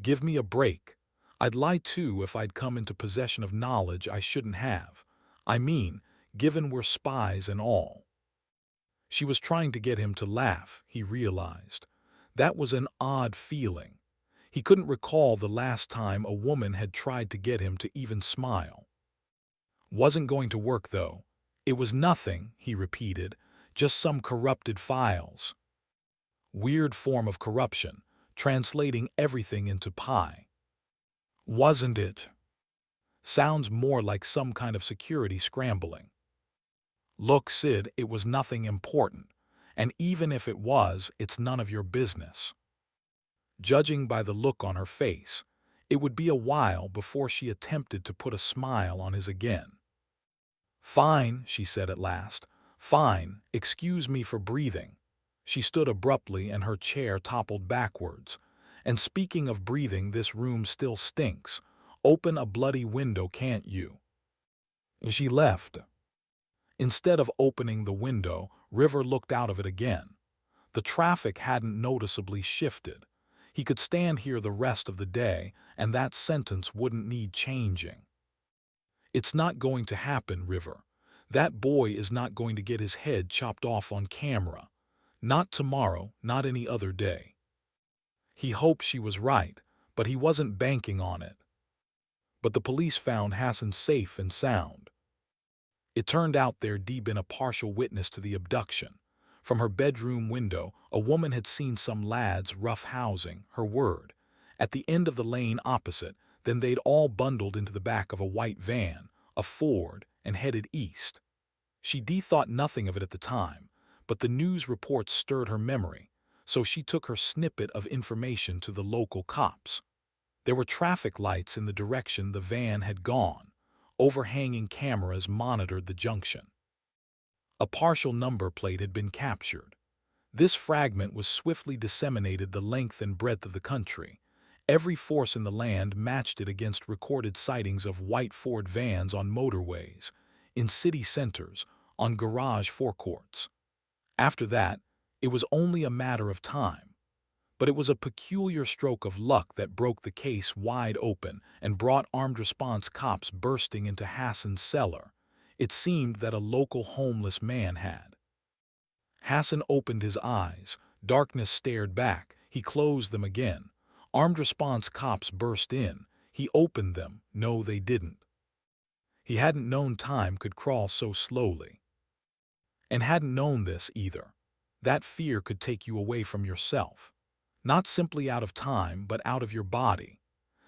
Give me a break. I'd lie too if I'd come into possession of knowledge I shouldn't have. I mean, given we're spies and all. She was trying to get him to laugh, he realized. That was an odd feeling. He couldn't recall the last time a woman had tried to get him to even smile. Wasn't going to work, though. It was nothing, he repeated, just some corrupted files. Weird form of corruption, translating everything into pi. Wasn't it? Sounds more like some kind of security scrambling. Look, Sid, it was nothing important, and even if it was, it's none of your business. Judging by the look on her face, It would be a while before she attempted to put a smile on his again. "Fine," she said at last. "Fine, excuse me for breathing." She stood abruptly and her chair toppled backwards. "And speaking of breathing, this room still stinks. Open a bloody window, can't you?" And she left. Instead of opening the window, River looked out of it again. The traffic hadn't noticeably shifted. He could stand here the rest of the day, and that sentence wouldn't need changing. "It's not going to happen, River. That boy is not going to get his head chopped off on camera. Not tomorrow, not any other day." He hoped she was right, but he wasn't banking on it. But the police found Hassan safe and sound. It turned out there'd been a partial witness to the abduction. From her bedroom window, a woman had seen some lads rough-housing, her word, at the end of the lane opposite. Then they'd all bundled into the back of a white van, a Ford, and headed east. She thought nothing of it at the time, but the news reports stirred her memory, so she took her snippet of information to the local cops. There were traffic lights in the direction the van had gone. Overhanging cameras monitored the junction. A partial number plate had been captured. This fragment was swiftly disseminated the length and breadth of the country. Every force in the land matched it against recorded sightings of white Ford vans on motorways, in city centers, on garage forecourts. After that, it was only a matter of time. But it was a peculiar stroke of luck that broke the case wide open and brought armed response cops bursting into Hassan's cellar. It seemed that a local homeless man had. Hassan opened his eyes. Darkness stared back. He closed them again. Armed response cops burst in. He opened them. No, they didn't. He hadn't known time could crawl so slowly. And hadn't known this either. That fear could take you away from yourself. Not simply out of time, but out of your body.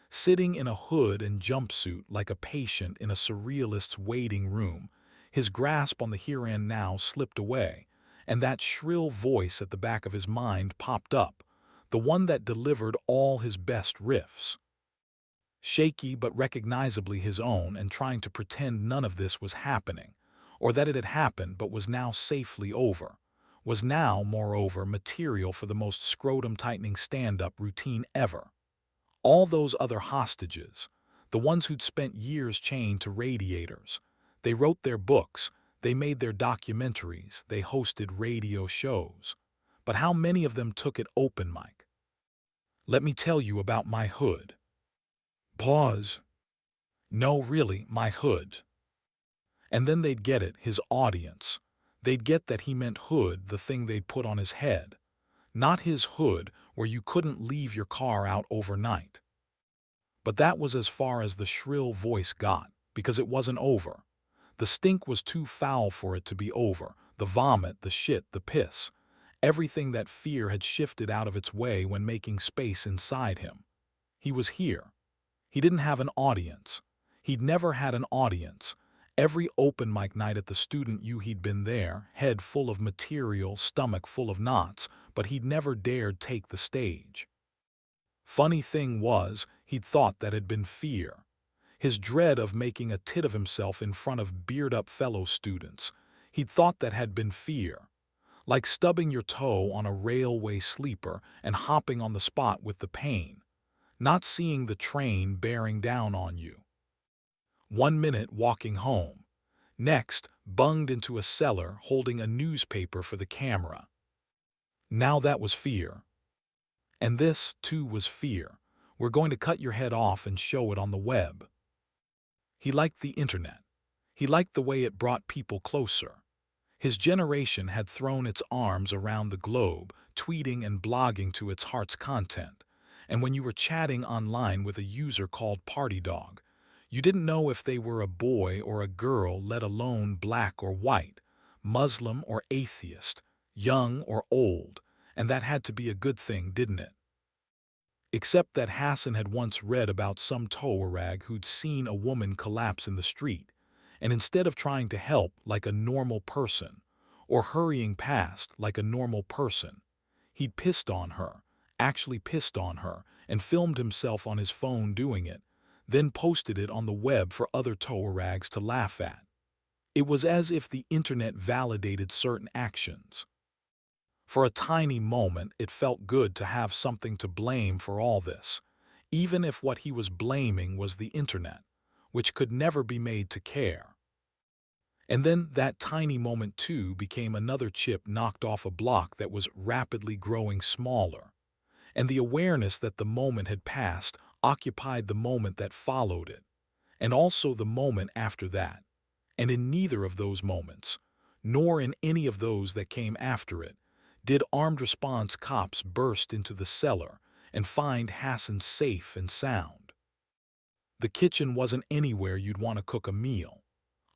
Sitting in a hood and jumpsuit like a patient in a surrealist's waiting room, his grasp on the here and now slipped away, and that shrill voice at the back of his mind popped up, the one that delivered all his best riffs. Shaky but recognizably his own, and trying to pretend none of this was happening, or that it had happened but was now safely over. Was now, moreover, material for the most scrotum-tightening stand-up routine ever. All those other hostages, the ones who'd spent years chained to radiators, they wrote their books, they made their documentaries, they hosted radio shows. But how many of them took it open mic? "Let me tell you about my hood." Pause. "No, really, my hood." And then they'd get it, his audience. They'd get that he meant hood, the thing they'd put on his head. Not his hood, where you couldn't leave your car out overnight. But that was as far as the shrill voice got, because it wasn't over. The stink was too foul for it to be over. The vomit, the shit, the piss. Everything that fear had shifted out of its way when making space inside him. He was here. He didn't have an audience. He'd never had an audience. Every open mic night at the Student U he'd been there, head full of material, stomach full of knots, but he'd never dared take the stage. Funny thing was, he'd thought that had been fear. His dread of making a tit of himself in front of beard-up fellow students. He'd thought that had been fear. Like stubbing your toe on a railway sleeper and hopping on the spot with the pain. Not seeing the train bearing down on you. 1 minute walking home. Next, bunged into a cellar holding a newspaper for the camera. Now that was fear. And this, too, was fear. We're going to cut your head off and show it on the web. He liked the internet. He liked the way it brought people closer. His generation had thrown its arms around the globe, tweeting and blogging to its heart's content. And when you were chatting online with a user called Party Dog, you didn't know if they were a boy or a girl, let alone black or white, Muslim or atheist, young or old, and that had to be a good thing, didn't it? Except that Hassan had once read about some Tuareg who'd seen a woman collapse in the street, and instead of trying to help like a normal person, or hurrying past like a normal person, he'd pissed on her, actually pissed on her and filmed himself on his phone doing it, then posted it on the web for other tow-rags to laugh at. It was as if the internet validated certain actions. For a tiny moment, it felt good to have something to blame for all this, even if what he was blaming was the internet, which could never be made to care. And then that tiny moment too became another chip knocked off a block that was rapidly growing smaller, and the awareness that the moment had passed occupied the moment that followed it, and also the moment after that. And in neither of those moments, nor in any of those that came after it, did armed response cops burst into the cellar and find Hassan safe and sound. The kitchen wasn't anywhere you'd want to cook a meal.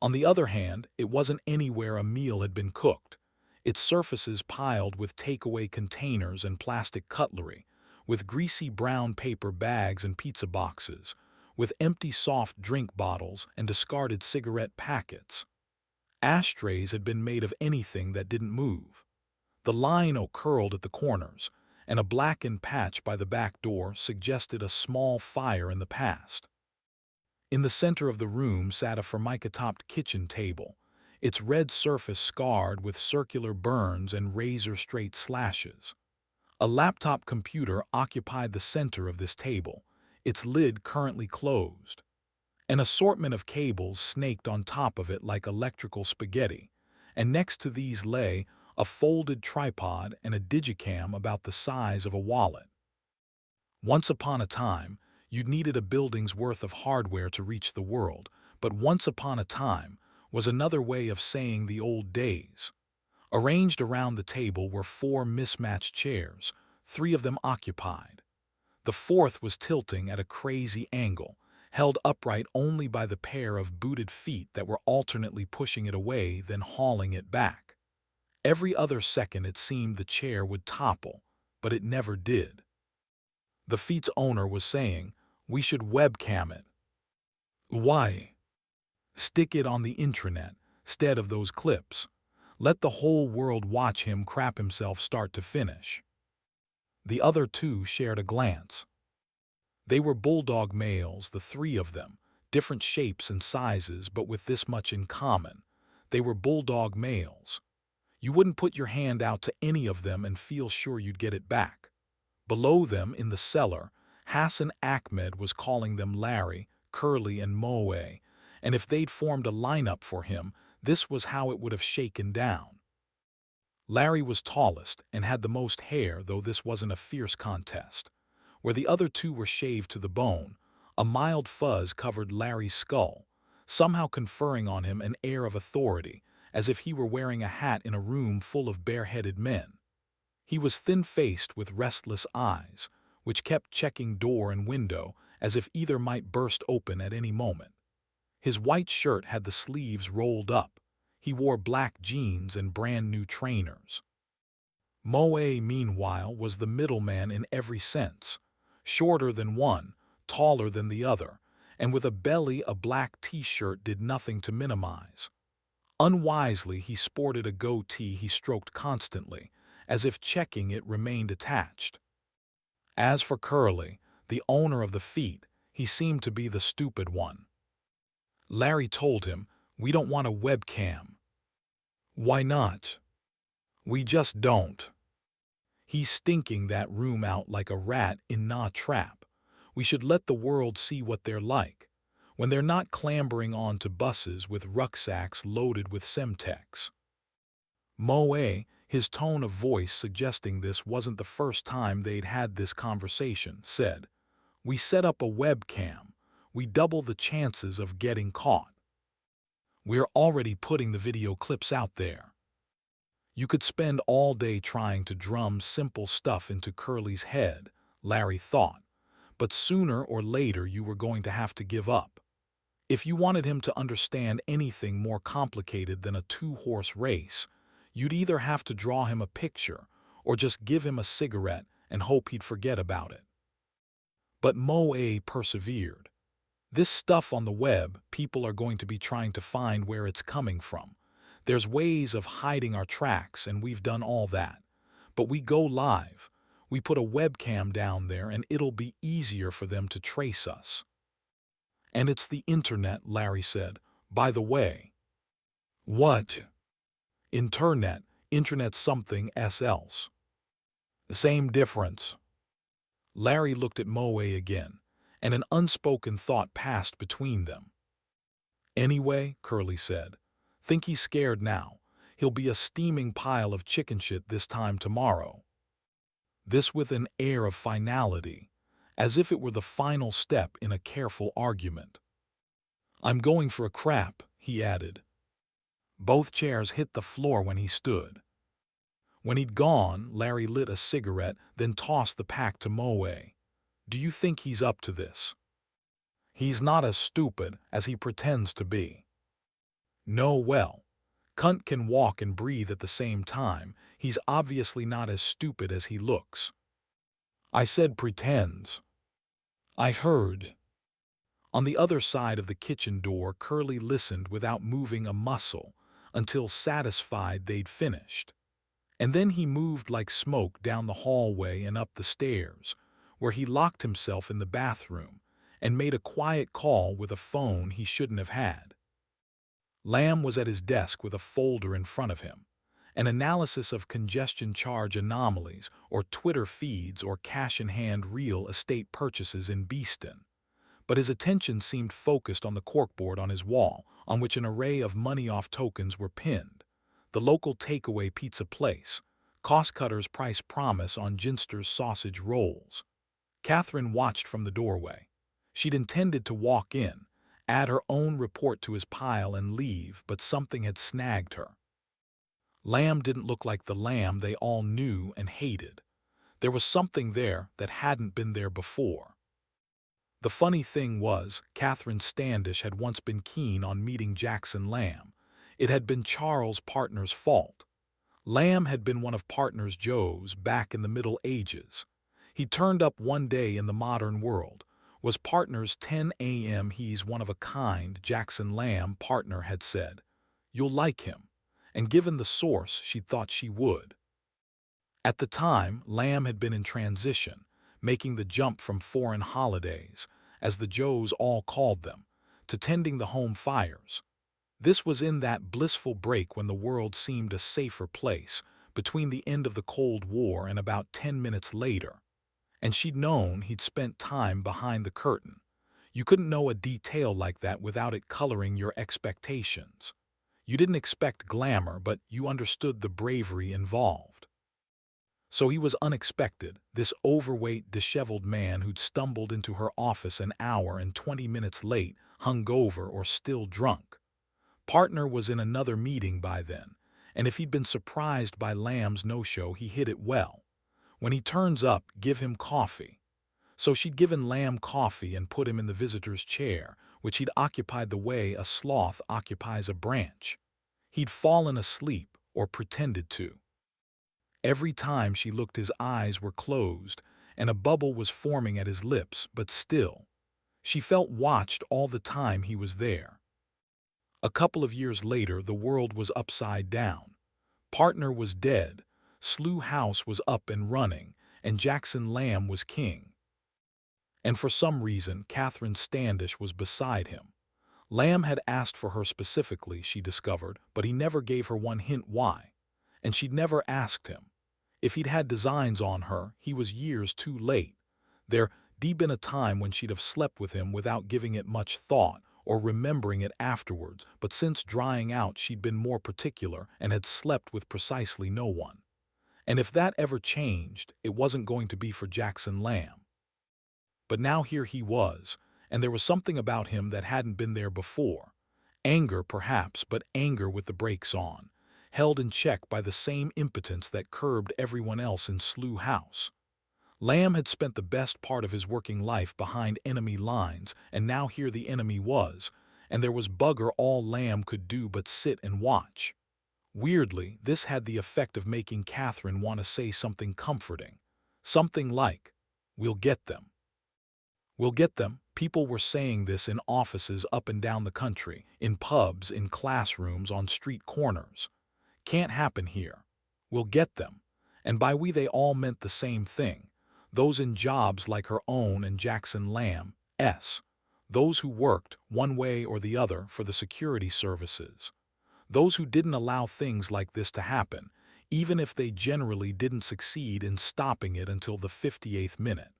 On the other hand, it wasn't anywhere a meal had been cooked. Its surfaces piled with takeaway containers and plastic cutlery, with greasy brown paper bags and pizza boxes, with empty soft drink bottles and discarded cigarette packets. Ashtrays had been made of anything that didn't move. The lino curled at the corners, and a blackened patch by the back door suggested a small fire in the past. In the center of the room sat a formica-topped kitchen table, its red surface scarred with circular burns and razor-straight slashes. A laptop computer occupied the center of this table, its lid currently closed. An assortment of cables snaked on top of it like electrical spaghetti, and next to these lay a folded tripod and a digicam about the size of a wallet. Once upon a time, you'd needed a building's worth of hardware to reach the world, but once upon a time was another way of saying the old days. Arranged around the table were 4 mismatched chairs, 3 of them occupied. The fourth was tilting at a crazy angle, held upright only by the pair of booted feet that were alternately pushing it away then hauling it back. Every other second it seemed the chair would topple, but it never did. The feet's owner was saying, "We should webcam it." Why? Stick it on the intranet, instead of those clips. Let the whole world watch him crap himself start to finish. The other two shared a glance. They were bulldog males, the 3 of them, different shapes and sizes, but with this much in common. They were bulldog males. You wouldn't put your hand out to any of them and feel sure you'd get it back. Below them, in the cellar, Hassan Ahmed was calling them Larry, Curly, and Moe, and if they'd formed a lineup for him, this was how it would have shaken down. Larry was tallest and had the most hair, though this wasn't a fierce contest. Where the other 2 were shaved to the bone, a mild fuzz covered Larry's skull, somehow conferring on him an air of authority, as if he were wearing a hat in a room full of bare-headed men. He was thin-faced with restless eyes, which kept checking door and window as if either might burst open at any moment. His white shirt had the sleeves rolled up. He wore black jeans and brand-new trainers. Moe, meanwhile, was the middleman in every sense. Shorter than one, taller than the other, and with a belly a black t-shirt did nothing to minimize. Unwisely, he sported a goatee he stroked constantly, as if checking it remained attached. As for Curly, the owner of the feet, he seemed to be the stupid one. Larry told him, "We don't want a webcam." "Why not?" "We just don't. He's stinking that room out like a rat in a trap. We should let the world see what they're like, when they're not clambering onto buses with rucksacks loaded with Semtex." Moe, his tone of voice suggesting this wasn't the first time they'd had this conversation, said, "We set up a webcam. We double the chances of getting caught. We're already putting the video clips out there." You could spend all day trying to drum simple stuff into Curly's head, Larry thought, but sooner or later you were going to have to give up. If you wanted him to understand anything more complicated than a 2-horse race, you'd either have to draw him a picture or just give him a cigarette and hope he'd forget about it. But Moe persevered. This stuff on the web, people are going to be trying to find where it's coming from. There's ways of hiding our tracks, and we've done all that. But we go live. We put a webcam down there and it'll be easier for them to trace us. And it's the internet, Larry said. By the way. What? Internet. Internet's something else. The same difference. Larry looked at Moe again, and an unspoken thought passed between them. Anyway, Curly said, think he's scared now. He'll be a steaming pile of chicken shit this time tomorrow. This with an air of finality, as if it were the final step in a careful argument. I'm going for a crap, he added. Both chairs hit the floor when he stood. When he'd gone, Larry lit a cigarette, then tossed the pack to Moe. Do you think he's up to this? He's not as stupid as he pretends to be. No, well, Cunt can walk and breathe at the same time. He's obviously not as stupid as he looks. I said pretends. I heard. On the other side of the kitchen door, Curly listened without moving a muscle until satisfied they'd finished. And then he moved like smoke down the hallway and up the stairs, where he locked himself in the bathroom and made a quiet call with a phone he shouldn't have had. Lamb was at his desk with a folder in front of him, an analysis of congestion charge anomalies or Twitter feeds or cash-in-hand real estate purchases in Beeston. But his attention seemed focused on the corkboard on his wall, on which an array of money-off tokens were pinned. The local takeaway pizza place, Cost-Cutter's price promise on Ginster's sausage rolls. Catherine watched from the doorway. She'd intended to walk in, add her own report to his pile and leave, but something had snagged her. Lamb didn't look like the Lamb they all knew and hated. There was something there that hadn't been there before. The funny thing was, Catherine Standish had once been keen on meeting Jackson Lamb. It had been Charles' partner's fault. Lamb had been one of partners Joe's back in the Middle Ages. He turned up one day in the modern world. Was partner's 10 a.m. He's one of a kind, Jackson Lamb partner had said. You'll like him. And given the source, she thought she would. At the time, Lamb had been in transition, making the jump from foreign holidays, as the Joes all called them, to tending the home fires. This was in that blissful break when the world seemed a safer place, between the end of the Cold War and about 10 minutes later. And she'd known he'd spent time behind the curtain. You couldn't know a detail like that without it coloring your expectations. You didn't expect glamour, but you understood the bravery involved. So he was unexpected, this overweight, disheveled man who'd stumbled into her office an hour and 20 minutes late, hungover or still drunk. Partner was in another meeting by then, and if he'd been surprised by Lamb's no-show, he hid it well. When he turns up, give him coffee. So she'd given Lamb coffee and put him in the visitor's chair, which he'd occupied the way a sloth occupies a branch. He'd fallen asleep, or pretended to. Every time she looked, his eyes were closed, and a bubble was forming at his lips, but still. She felt watched all the time he was there. A couple of years later, the world was upside down. Partner was dead, Slough House was up and running, and Jackson Lamb was king. And for some reason, Catherine Standish was beside him. Lamb had asked for her specifically, she discovered, but he never gave her one hint why. And she'd never asked him. If he'd had designs on her, he was years too late. There'd been a time when she'd have slept with him without giving it much thought, or remembering it afterwards, but since drying out she'd been more particular and had slept with precisely no one. And if that ever changed, it wasn't going to be for Jackson Lamb. But now here he was, and there was something about him that hadn't been there before. Anger, perhaps, but anger with the brakes on, held in check by the same impotence that curbed everyone else in Slough House. Lamb had spent the best part of his working life behind enemy lines, and now here the enemy was, and there was bugger all Lamb could do but sit and watch. Weirdly, this had the effect of making Catherine want to say something comforting. Something like, "We'll get them." We'll get them. People were saying this in offices up and down the country, in pubs, in classrooms, on street corners. Can't happen here. We'll get them. And by we they all meant the same thing. Those in jobs like her own and Jackson Lamb's. Those who worked, one way or the other, for the security services. Those who didn't allow things like this to happen, even if they generally didn't succeed in stopping it until the 58th minute.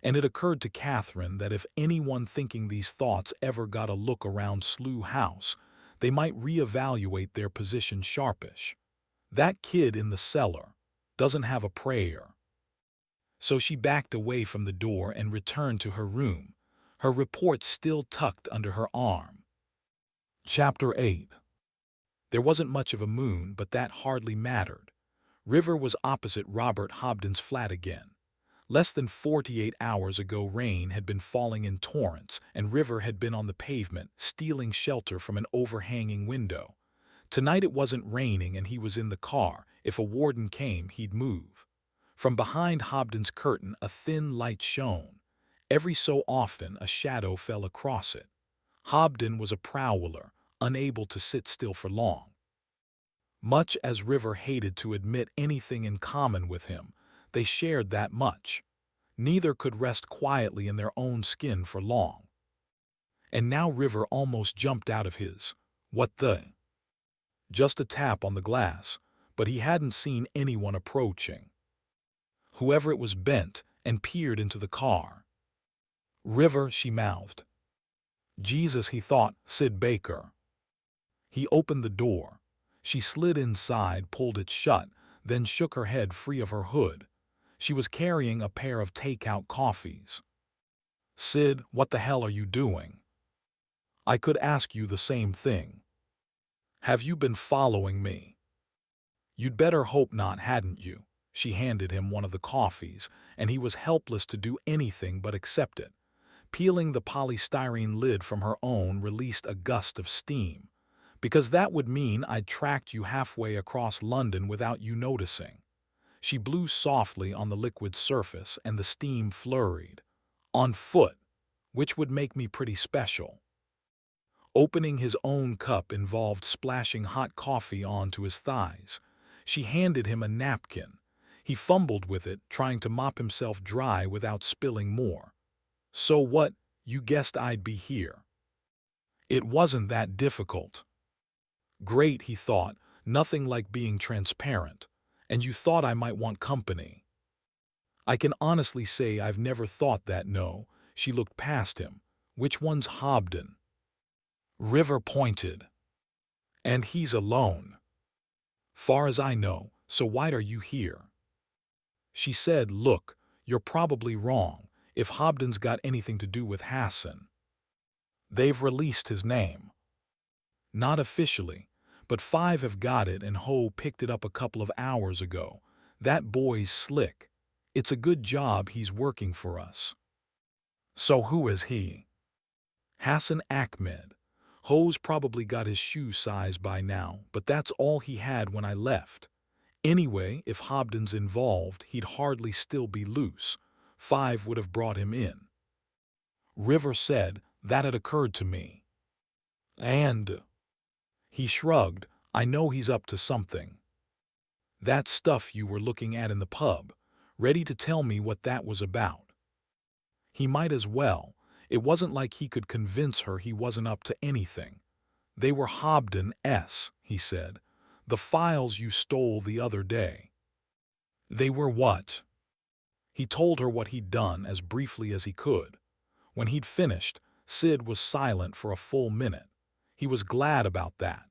And it occurred to Catherine that if anyone thinking these thoughts ever got a look around Slough House, they might reevaluate their position sharpish. That kid in the cellar doesn't have a prayer. So she backed away from the door and returned to her room, her report still tucked under her arm. Chapter 8. There wasn't much of a moon, but that hardly mattered. River was opposite Robert Hobden's flat again. Less than 48 hours ago rain had been falling in torrents, and River had been on the pavement, stealing shelter from an overhanging window. Tonight it wasn't raining and he was in the car. If a warden came, he'd move. From behind Hobden's curtain a thin light shone. Every so often a shadow fell across it. Hobden was a prowler, unable to sit still for long. Much as River hated to admit anything in common with him, they shared that much. Neither could rest quietly in their own skin for long. And now River almost jumped out of his. What the? Just a tap on the glass, but he hadn't seen anyone approaching. Whoever it was bent and peered into the car. River, she mouthed. Jesus, he thought, Sid Baker. He opened the door. She slid inside, pulled it shut, then shook her head free of her hood. She was carrying a pair of take-out coffees. Sid, what the hell are you doing? I could ask you the same thing. Have you been following me? You'd better hope not, hadn't you? She handed him one of the coffees, and he was helpless to do anything but accept it. Peeling the polystyrene lid from her own released a gust of steam. Because that would mean I'd tracked you halfway across London without you noticing. She blew softly on the liquid surface and the steam flurried. On foot, which would make me pretty special. Opening his own cup involved splashing hot coffee onto his thighs. She handed him a napkin. He fumbled with it, trying to mop himself dry without spilling more. So what? You guessed I'd be here. It wasn't that difficult. Great, he thought, nothing like being transparent. And you thought I might want company. I can honestly say I've never thought that, no. She looked past him. Which one's Hobden? River pointed. And he's alone. Far as I know, so why are you here? She said, look, you're probably wrong, if Hobden's got anything to do with Hassan. They've released his name. Not officially, but 5 have got it and Ho picked it up a couple of hours ago. That boy's slick. It's a good job he's working for us. So who is he? Hassan Ahmed. Ho's probably got his shoe size by now, but that's all he had when I left. Anyway, if Hobden's involved, he'd hardly still be loose. 5 would have brought him in. River said, that had occurred to me. And he shrugged, I know he's up to something. That stuff you were looking at in the pub, ready to tell me what that was about. He might as well. It wasn't like he could convince her he wasn't up to anything. They were Hobden's, he said. The files you stole the other day. They were what? He told her what he'd done as briefly as he could. When he'd finished, Sid was silent for a full minute. He was glad about that.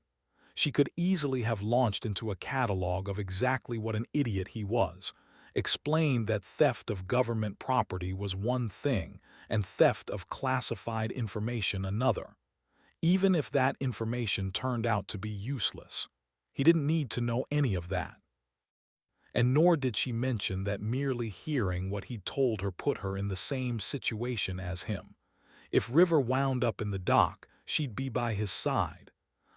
She could easily have launched into a catalog of exactly what an idiot he was, explained that theft of government property was one thing and theft of classified information another. Even if that information turned out to be useless, he didn't need to know any of that. And nor did she mention that merely hearing what he'd told her put her in the same situation as him. If River wound up in the dock, she'd be by his side.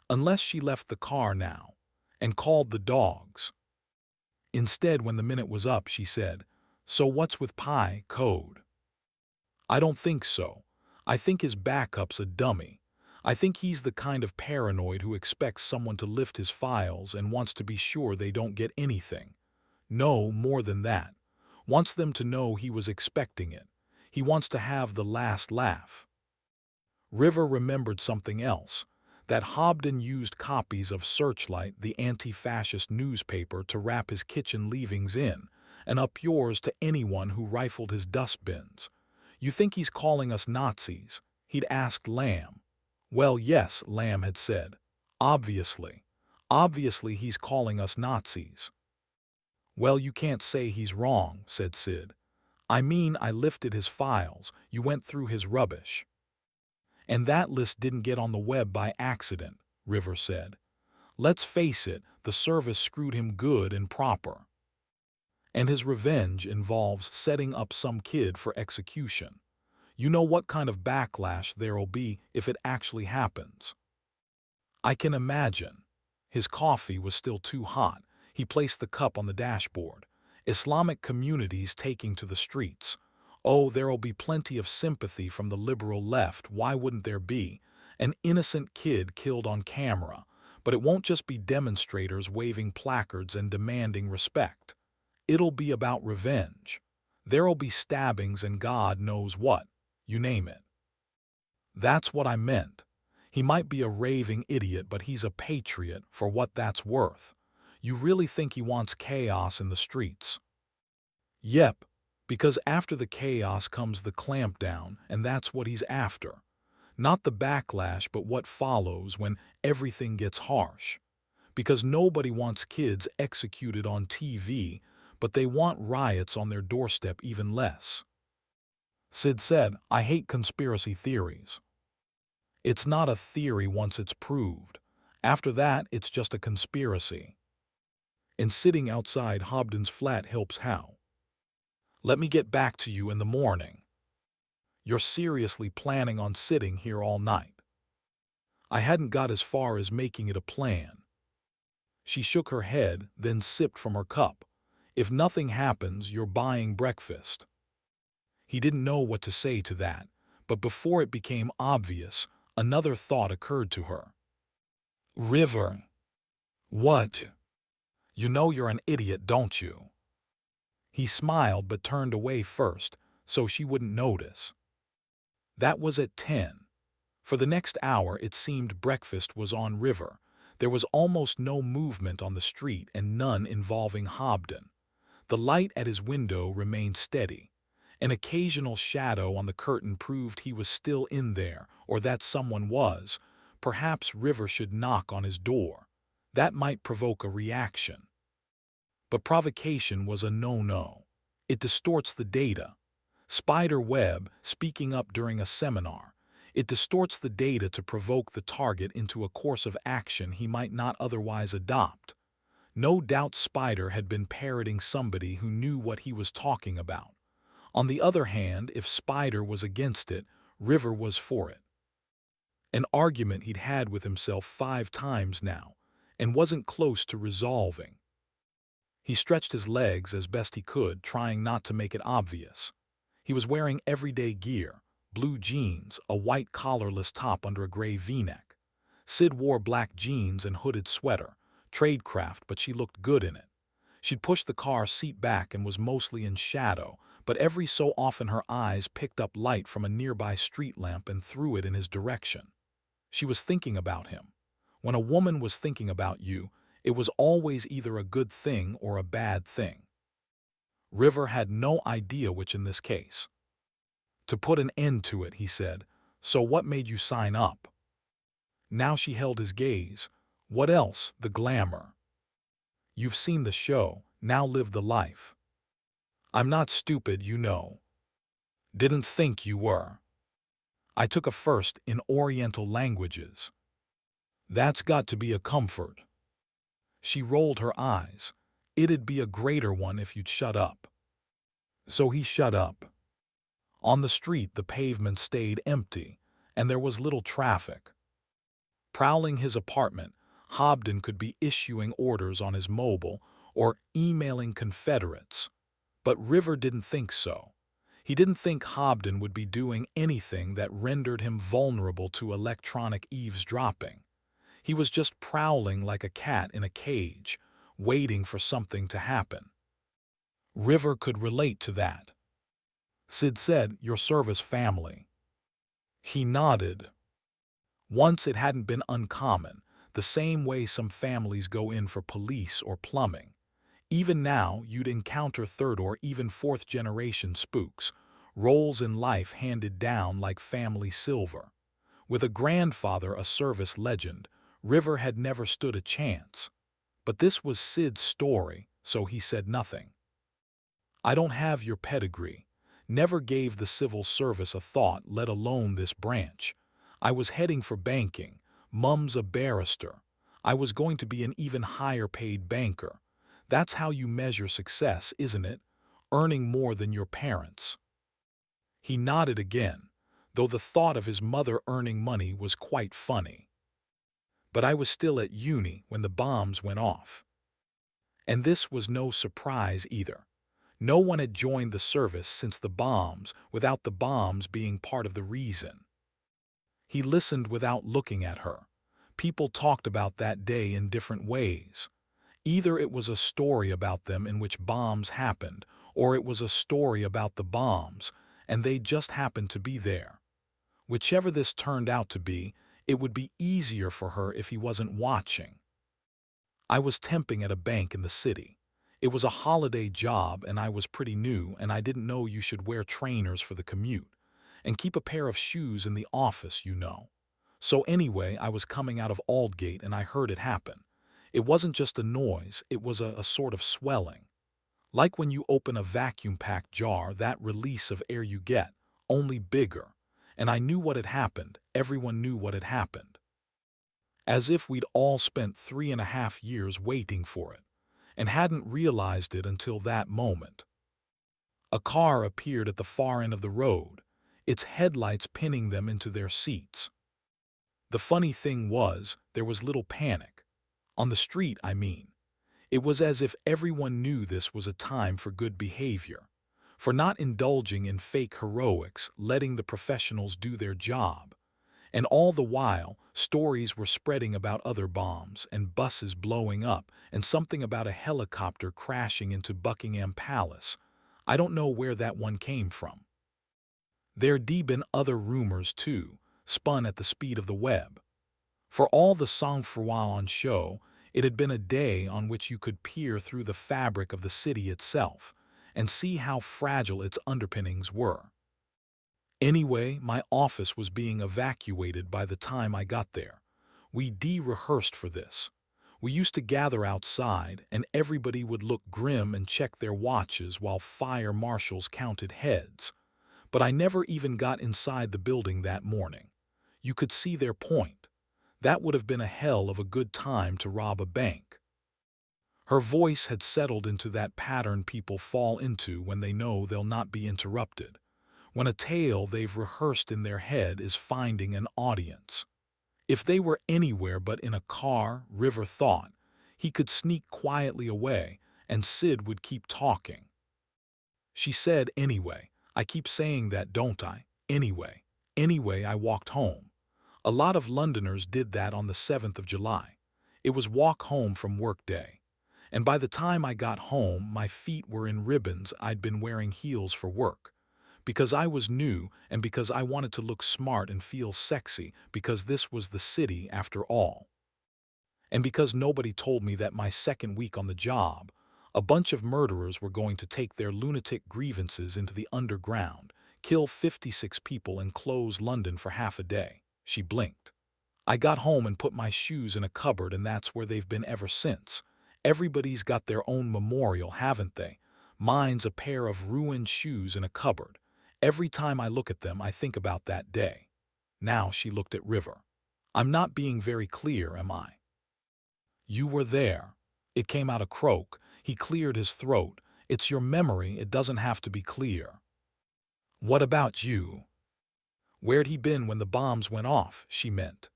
Unless she left the car now and called the dogs. Instead, when the minute was up, she said, so what's with Pi code? I don't think so. I think his backup's a dummy. I think he's the kind of paranoid who expects someone to lift his files and wants to be sure they don't get anything. No, more than that. Wants them to know he was expecting it. He wants to have the last laugh. River remembered something else, that Hobden used copies of Searchlight, the anti-fascist newspaper, to wrap his kitchen leavings in, and up yours to anyone who rifled his dustbins. You think he's calling us Nazis? He'd asked Lamb. Well, yes, Lamb had said. Obviously. Obviously he's calling us Nazis. Well, you can't say he's wrong, said Sid. I mean, I lifted his files, you went through his rubbish. And that list didn't get on the web by accident, River said. Let's face it, the service screwed him good and proper. And his revenge involves setting up some kid for execution. You know what kind of backlash there'll be if it actually happens. I can imagine. His coffee was still too hot. He placed the cup on the dashboard. Islamic communities taking to the streets. Oh, there'll be plenty of sympathy from the liberal left, why wouldn't there be? An innocent kid killed on camera. But it won't just be demonstrators waving placards and demanding respect. It'll be about revenge. There'll be stabbings and God knows what. You name it. That's what I meant. He might be a raving idiot, but he's a patriot for what that's worth. You really think he wants chaos in the streets? Yep, because after the chaos comes the clampdown, and that's what he's after. Not the backlash, but what follows when everything gets harsh. Because nobody wants kids executed on TV, but they want riots on their doorstep even less. Sid said, I hate conspiracy theories. It's not a theory once it's proved. After that, it's just a conspiracy. And sitting outside Hobden's flat helps how? Let me get back to you in the morning. You're seriously planning on sitting here all night? I hadn't got as far as making it a plan. She shook her head, then sipped from her cup. If nothing happens, you're buying breakfast. He didn't know what to say to that, but before it became obvious, another thought occurred to her. River. What? You know you're an idiot, don't you? He smiled but turned away first, so she wouldn't notice. That was at 10. For the next hour it seemed breakfast was on River. There was almost no movement on the street and none involving Hobden. The light at his window remained steady. An occasional shadow on the curtain proved he was still in there, or that someone was. Perhaps River should knock on his door. That might provoke a reaction. But provocation was a no-no. It distorts the data. Spider Webb, speaking up during a seminar, it distorts the data to provoke the target into a course of action he might not otherwise adopt. No doubt Spider had been parroting somebody who knew what he was talking about. On the other hand, if Spider was against it, River was for it. An argument he'd had with himself 5 times now, and wasn't close to resolving. He stretched his legs as best he could, trying not to make it obvious. He was wearing everyday gear, blue jeans, a white collarless top under a gray V-neck. Sid wore black jeans and hooded sweater, tradecraft, but she looked good in it. She'd pushed the car seat back and was mostly in shadow, but every so often her eyes picked up light from a nearby street lamp and threw it in his direction. She was thinking about him. When a woman was thinking about you, it was always either a good thing or a bad thing. River had no idea which in this case. To put an end to it, he said, so what made you sign up? Now she held his gaze. What else? The glamour. You've seen the show, now live the life. I'm not stupid, you know. Didn't think you were. I took a first in Oriental languages. That's got to be a comfort. She rolled her eyes. It'd be a greater one if you'd shut up. So he shut up. On the street the pavement stayed empty, and there was little traffic. Prowling his apartment, Hobden could be issuing orders on his mobile or emailing Confederates. But River didn't think so. He didn't think Hobden would be doing anything that rendered him vulnerable to electronic eavesdropping. He was just prowling like a cat in a cage, waiting for something to happen. River could relate to that. Sid said, "Your service family." He nodded. Once it hadn't been uncommon, the same way some families go in for police or plumbing. Even now, you'd encounter third or even fourth generation spooks, roles in life handed down like family silver. With a grandfather a service legend, River had never stood a chance. But this was Sid's story, so he said nothing. "I don't have your pedigree. Never gave the civil service a thought, let alone this branch. I was heading for banking. Mum's a barrister. I was going to be an even higher paid banker. That's how you measure success, isn't it? Earning more than your parents." He nodded again, though the thought of his mother earning money was quite funny. "But I was still at uni when the bombs went off." And this was no surprise either. No one had joined the service since the bombs, without the bombs being part of the reason. He listened without looking at her. People talked about that day in different ways. Either it was a story about them in which bombs happened, or it was a story about the bombs, and they just happened to be there. Whichever this turned out to be, it would be easier for her if he wasn't watching. "I was temping at a bank in the city. It was a holiday job and I was pretty new and I didn't know you should wear trainers for the commute and keep a pair of shoes in the office, you know. So anyway, I was coming out of Aldgate and I heard it happen. It wasn't just a noise, it was a sort of swelling. Like when you open a vacuum-packed jar, that release of air you get, only bigger. And I knew what had happened. Everyone knew what had happened. As if we'd all spent 3.5 years waiting for it, and hadn't realized it until that moment. A car appeared at the far end of the road, its headlights pinning them into their seats. The funny thing was, there was little panic. On the street, I mean. It was as if everyone knew this was a time for good behavior, for not indulging in fake heroics, letting the professionals do their job. And all the while, stories were spreading about other bombs and buses blowing up and something about a helicopter crashing into Buckingham Palace. I don't know where that one came from. There'd been other rumors too, spun at the speed of the web. For all the sang-froid on show, it had been a day on which you could peer through the fabric of the city itself and see how fragile its underpinnings were. Anyway, my office was being evacuated by the time I got there. We de-rehearsed for this. We used to gather outside, and everybody would look grim and check their watches while fire marshals counted heads. But I never even got inside the building that morning. You could see their point. That would have been a hell of a good time to rob a bank. Her voice had settled into that pattern people fall into when they know they'll not be interrupted, when a tale they've rehearsed in their head is finding an audience. If they were anywhere but in a car, River thought, he could sneak quietly away and Sid would keep talking. She said, "Anyway, I keep saying that, don't I? Anyway. Anyway, I walked home. A lot of Londoners did that on the 7th of July. It was walk home from work day. And by the time I got home, my feet were in ribbons. I'd been wearing heels for work. Because I was new and because I wanted to look smart and feel sexy, because this was the city after all. And because nobody told me that my second week on the job, a bunch of murderers were going to take their lunatic grievances into the underground, kill 56 people and close London for half a day." She blinked. "I got home and put my shoes in a cupboard and that's where they've been ever since. Everybody's got their own memorial, haven't they? Mine's a pair of ruined shoes in a cupboard. Every time I look at them, I think about that day." Now she looked at River. "I'm not being very clear, am I?" "You were there." It came out a croak. He cleared his throat. "It's your memory, it doesn't have to be clear." "What about you?" Where'd he been when the bombs went off, she meant.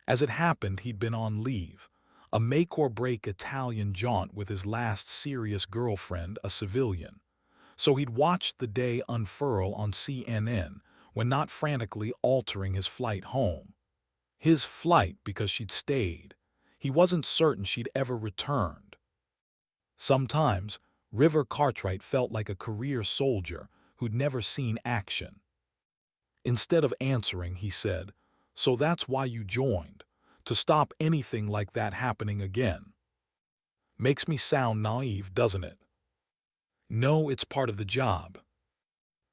As it happened, he'd been on leave. A make-or-break Italian jaunt with his last serious girlfriend, a civilian. So he'd watched the day unfurl on CNN when not frantically altering his flight home. His flight because she'd stayed. He wasn't certain she'd ever returned. Sometimes, River Cartwright felt like a career soldier who'd never seen action. Instead of answering, he said, "So that's why you joined, to stop anything like that happening again. Makes me sound naive, doesn't it?" "No, it's part of the job."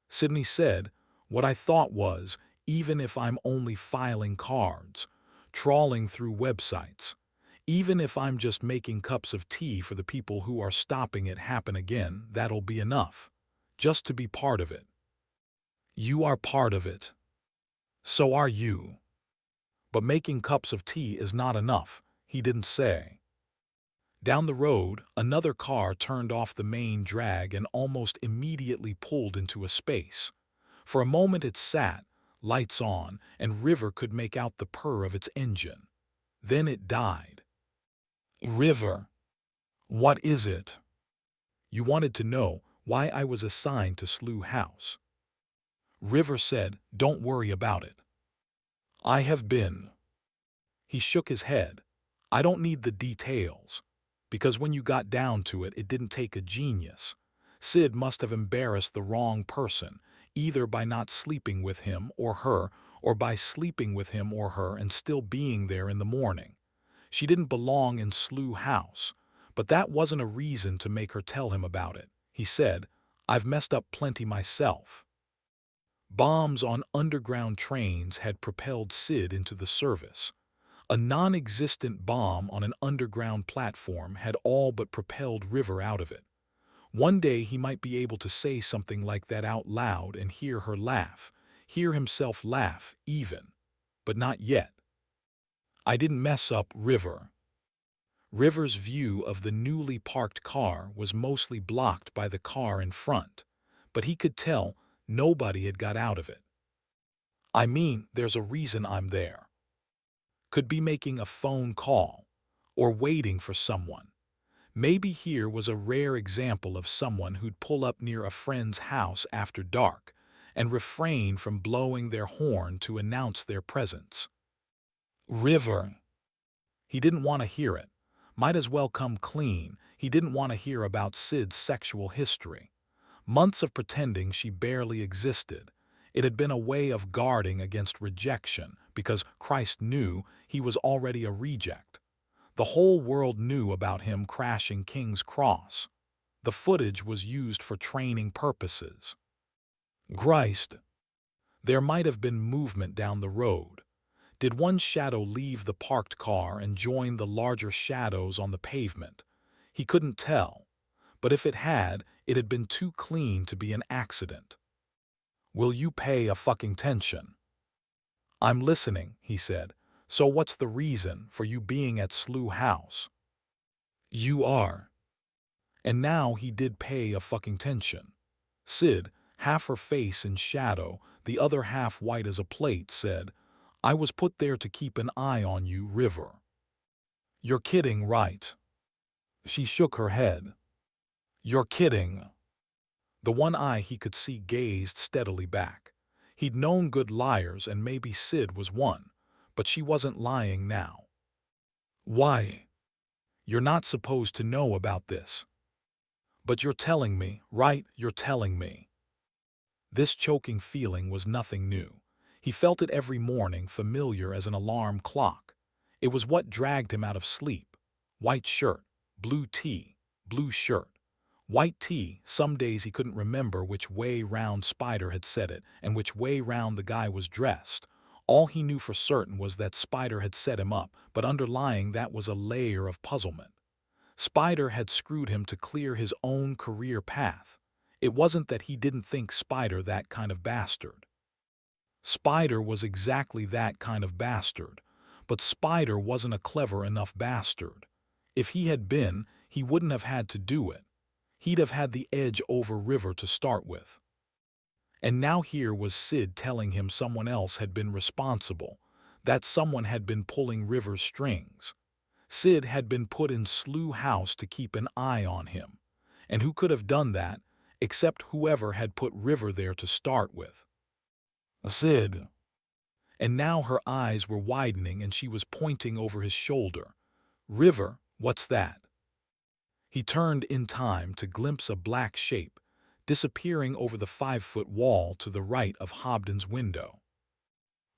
Sydney said, "What I thought was, even if I'm only filing cards, trawling through websites, even if I'm just making cups of tea for the people who are stopping it happen again, that'll be enough. Just to be part of it." "You are part of it. So are you. But making cups of tea is not enough," he didn't say. Down the road, another car turned off the main drag and almost immediately pulled into a space. For a moment it sat, lights on, and River could make out the purr of its engine. Then it died. "River, what is it?" "You wanted to know why I was assigned to Slough House." River said, "Don't worry about it. I have been." He shook his head. "I don't need the details. Because when you got down to it, it didn't take a genius. Sid must have embarrassed the wrong person, either by not sleeping with him or her, or by sleeping with him or her and still being there in the morning. She didn't belong in Slough House, but that wasn't a reason to make her tell him about it." He said, "I've messed up plenty myself." Bombs on underground trains had propelled Sid into the service. A non-existent bomb on an underground platform had all but propelled River out of it. One day he might be able to say something like that out loud and hear her laugh, hear himself laugh even. But not yet. "I didn't mess up, River." River's view of the newly parked car was mostly blocked by the car in front, but he could tell nobody had got out of it. "I mean, there's a reason I'm there. Could be making a phone call, or waiting for someone. Maybe here was a rare example of someone who'd pull up near a friend's house after dark and refrain from blowing their horn to announce their presence." "River." He didn't want to hear it. Might as well come clean. He didn't want to hear about Sid's sexual history. Months of pretending she barely existed. It had been a way of guarding against rejection, because Christ knew he was already a reject. The whole world knew about him crashing King's Cross. The footage was used for training purposes. Christ. There might have been movement down the road. Did one shadow leave the parked car and join the larger shadows on the pavement? He couldn't tell. But if it had been too clean to be an accident. "Will you pay a fucking attention?" "I'm listening," he said. "So what's the reason for you being at Slough House?" "You are." And now he did pay a fucking attention. Sid, half her face in shadow, the other half white as a plate, said, "I was put there to keep an eye on you, River." "You're kidding, right?" She shook her head. "You're kidding." The one eye he could see gazed steadily back. He'd known good liars, and maybe Sid was one, but she wasn't lying now. "Why? You're not supposed to know about this." "But you're telling me, right? You're telling me." This choking feeling was nothing new. He felt it every morning, familiar as an alarm clock. It was what dragged him out of sleep. White shirt, blue tee, blue shirt. White tee. Some days he couldn't remember which way round Spider had said it and which way round the guy was dressed. All he knew for certain was that Spider had set him up, but underlying that was a layer of puzzlement. Spider had screwed him to clear his own career path. It wasn't that he didn't think Spider that kind of bastard. Spider was exactly that kind of bastard, but Spider wasn't a clever enough bastard. If he had been, he wouldn't have had to do it. He'd have had the edge over River to start with. And now here was Sid telling him someone else had been responsible, that someone had been pulling River's strings. Sid had been put in Slough House to keep an eye on him. And who could have done that, except whoever had put River there to start with? Sid. And now her eyes were widening and she was pointing over his shoulder. "River, what's that?" He turned in time to glimpse a black shape, disappearing over the 5-foot wall to the right of Hobden's window.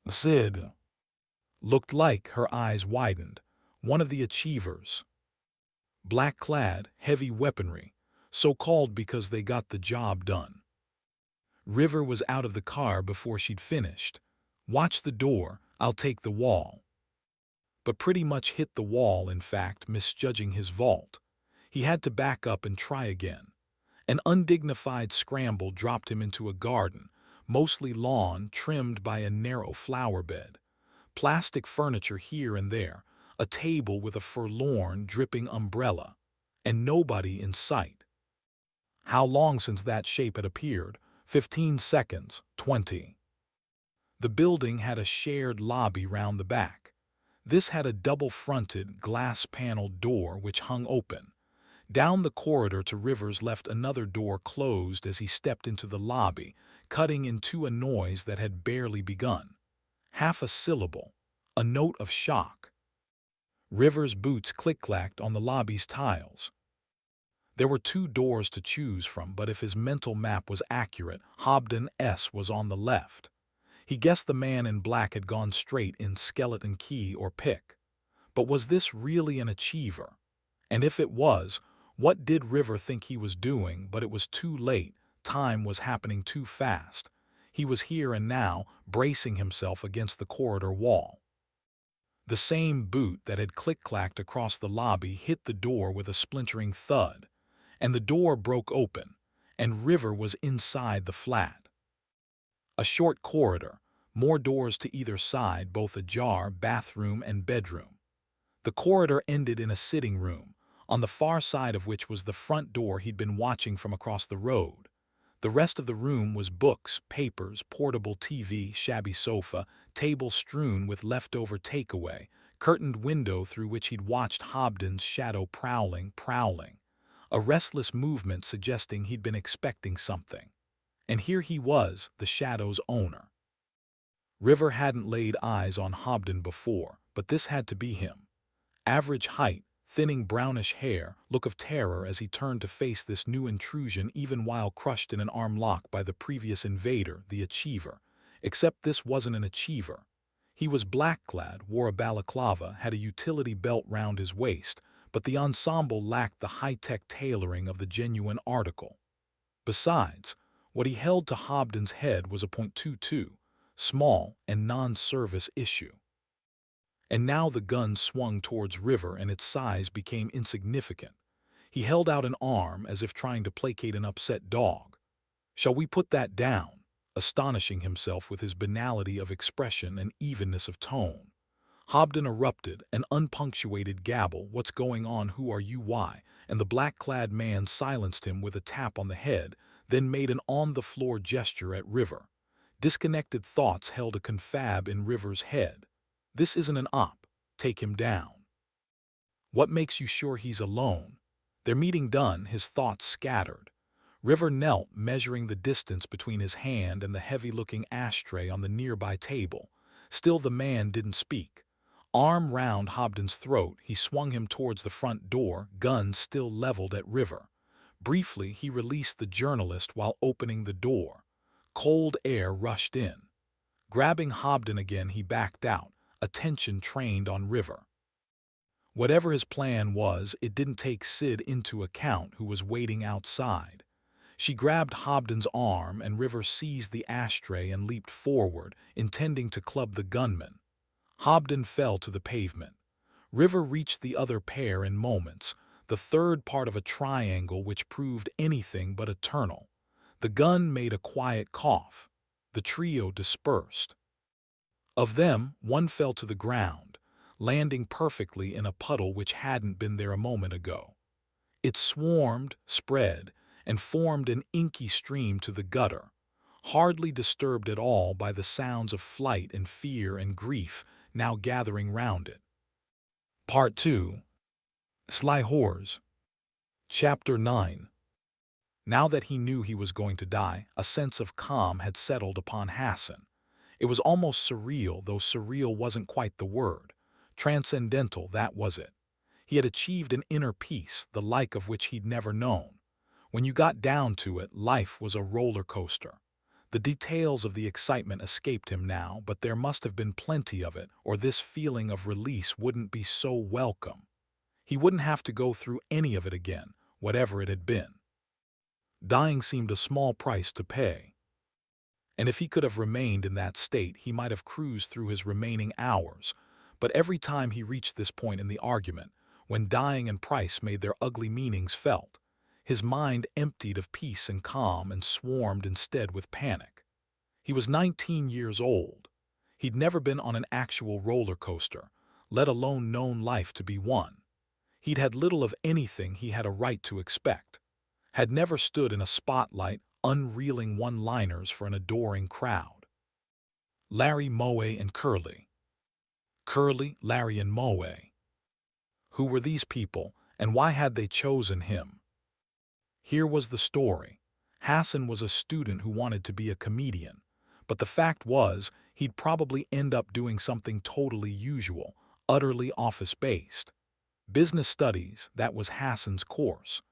Sid looked like, her eyes widened, one of the achievers. Black-clad, heavy weaponry, so called because they got the job done. River was out of the car before she'd finished. Watch the door, I'll take the wall. But pretty much hit the wall, in fact, misjudging his vault. He had to back up and try again. An undignified scramble dropped him into a garden, mostly lawn trimmed by a narrow flower bed. Plastic furniture here and there, a table with a forlorn, dripping umbrella, and nobody in sight. How long since that shape had appeared? 15 seconds, 20. The building had a shared lobby round the back. This had a double-fronted, glass-paneled door which hung open. Down the corridor to Rivers left another door closed as he stepped into the lobby, cutting into a noise that had barely begun. Half a syllable, a note of shock. Rivers' boots click-clacked on the lobby's tiles. There were 2 doors to choose from, but if his mental map was accurate, Hobden's was on the left. He guessed the man in black had gone straight in skeleton key or pick. But was this really an achiever? And if it was, what did River think he was doing? But it was too late. Time was happening too fast. He was here and now, bracing himself against the corridor wall. The same boot that had click-clacked across the lobby hit the door with a splintering thud, and the door broke open, and River was inside the flat. A short corridor, more doors to either side, both ajar, bathroom and bedroom. The corridor ended in a sitting room, on the far side of which was the front door he'd been watching from across the road. The rest of the room was books, papers, portable TV, shabby sofa, table strewn with leftover takeaway, curtained window through which he'd watched Hobden's shadow prowling, a restless movement suggesting he'd been expecting something. And here he was, the shadow's owner. River hadn't laid eyes on Hobden before, but this had to be him. Average height, thinning brownish hair, look of terror as he turned to face this new intrusion even while crushed in an arm lock by the previous invader, the achiever. Except this wasn't an achiever. He was black-clad, wore a balaclava, had a utility belt round his waist, but the ensemble lacked the high-tech tailoring of the genuine article. Besides, what he held to Hobden's head was a .22, small and non-service issue. And now the gun swung towards River and its size became insignificant. He held out an arm as if trying to placate an upset dog. "Shall we put that down?" astonishing himself with his banality of expression and evenness of tone. Hobden erupted, an unpunctuated gabble, "What's going on? Who are you? Why?" And the black-clad man silenced him with a tap on the head, then made an on-the-floor gesture at River. Disconnected thoughts held a confab in River's head. "This isn't an op. Take him down." "What makes you sure he's alone?" Their meeting done, his thoughts scattered. River knelt, measuring the distance between his hand and the heavy-looking ashtray on the nearby table. Still the man didn't speak. Arm round Hobden's throat, he swung him towards the front door, gun still leveled at River. Briefly, he released the journalist while opening the door. Cold air rushed in. Grabbing Hobden again, he backed out, attention trained on River. Whatever his plan was, it didn't take Sid into account, who was waiting outside. She grabbed Hobden's arm and River seized the ashtray and leaped forward, intending to club the gunman. Hobden fell to the pavement. River reached the other pair in moments, the third part of a triangle which proved anything but eternal. The gun made a quiet cough. The trio dispersed. Of them, one fell to the ground, landing perfectly in a puddle which hadn't been there a moment ago. It swarmed, spread, and formed an inky stream to the gutter, hardly disturbed at all by the sounds of flight and fear and grief now gathering round it. Part 2. Sly Whores. Chapter 9. Now that he knew he was going to die, a sense of calm had settled upon Hassan. It was almost surreal, though surreal wasn't quite the word. Transcendental, that was it. He had achieved an inner peace, the like of which he'd never known. When you got down to it, life was a roller coaster. The details of the excitement escaped him now, but there must have been plenty of it, or this feeling of release wouldn't be so welcome. He wouldn't have to go through any of it again, whatever it had been. Dying seemed a small price to pay. And if he could have remained in that state, he might have cruised through his remaining hours. But every time he reached this point in the argument, when dying and price made their ugly meanings felt, his mind emptied of peace and calm and swarmed instead with panic. He was 19 years old. He'd never been on an actual roller coaster, let alone known life to be one. He'd had little of anything he had a right to expect, had never stood in a spotlight unreeling one-liners for an adoring crowd. Larry, Moe, and Curly. Curly, Larry, and Moe. Who were these people, and why had they chosen him? Here was the story. Hassan was a student who wanted to be a comedian, but the fact was, he'd probably end up doing something totally usual, utterly office-based. Business studies, that was Hassan's course.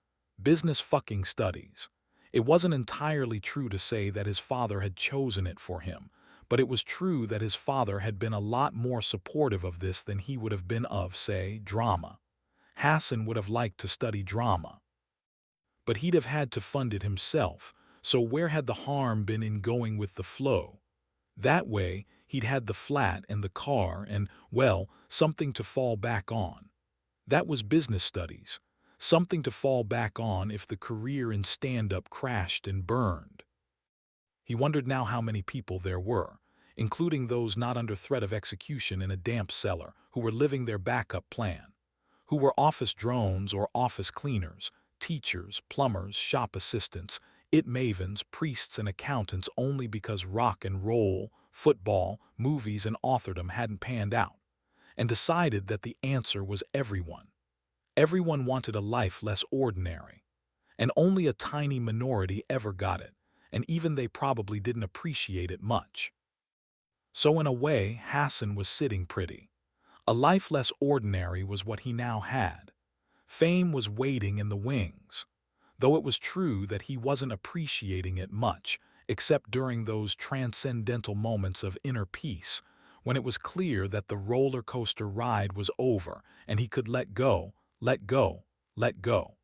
Business fucking studies. It wasn't entirely true to say that his father had chosen it for him, but it was true that his father had been a lot more supportive of this than he would have been of, say, drama. Hassan would have liked to study drama, but he'd have had to fund it himself, so where had the harm been in going with the flow? That way, he'd had the flat and the car and, well, something to fall back on. That was business studies, something to fall back on if the career in stand-up crashed and burned. He wondered now how many people there were, including those not under threat of execution in a damp cellar, who were living their backup plan, who were office drones or office cleaners, teachers, plumbers, shop assistants, mavens, priests, and accountants only because rock and roll, football, movies, and authordom hadn't panned out, and decided that the answer was everyone. Everyone wanted a life less ordinary, and only a tiny minority ever got it, and even they probably didn't appreciate it much. So in a way, Hassan was sitting pretty. A life less ordinary was what he now had. Fame was waiting in the wings, though it was true that he wasn't appreciating it much, except during those transcendental moments of inner peace, when it was clear that the roller coaster ride was over and he could let go, let go, let go.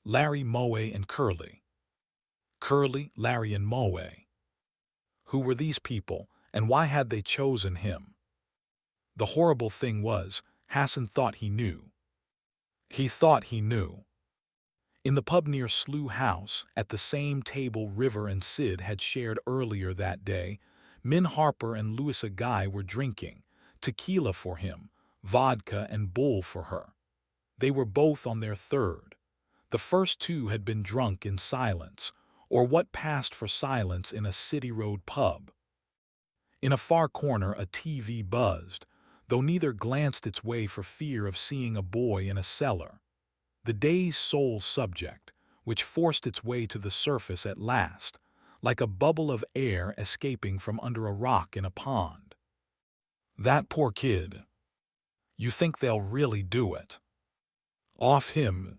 Larry, Moe, and Curly. Curly, Larry, and Moe. Who were these people, and why had they chosen him? The horrible thing was, Hassan thought he knew. He thought he knew. In the pub near Slough House, at the same table River and Sid had shared earlier that day, Min Harper and Louisa Guy were drinking, tequila for him, vodka and bull for her. They were both on their third. The first two had been drunk in silence, or what passed for silence in a City Road pub. In a far corner a TV buzzed, though neither glanced its way for fear of seeing a boy in a cellar. The day's sole subject, which forced its way to the surface at last, like a bubble of air escaping from under a rock in a pond. That poor kid. You think they'll really do it? Off him.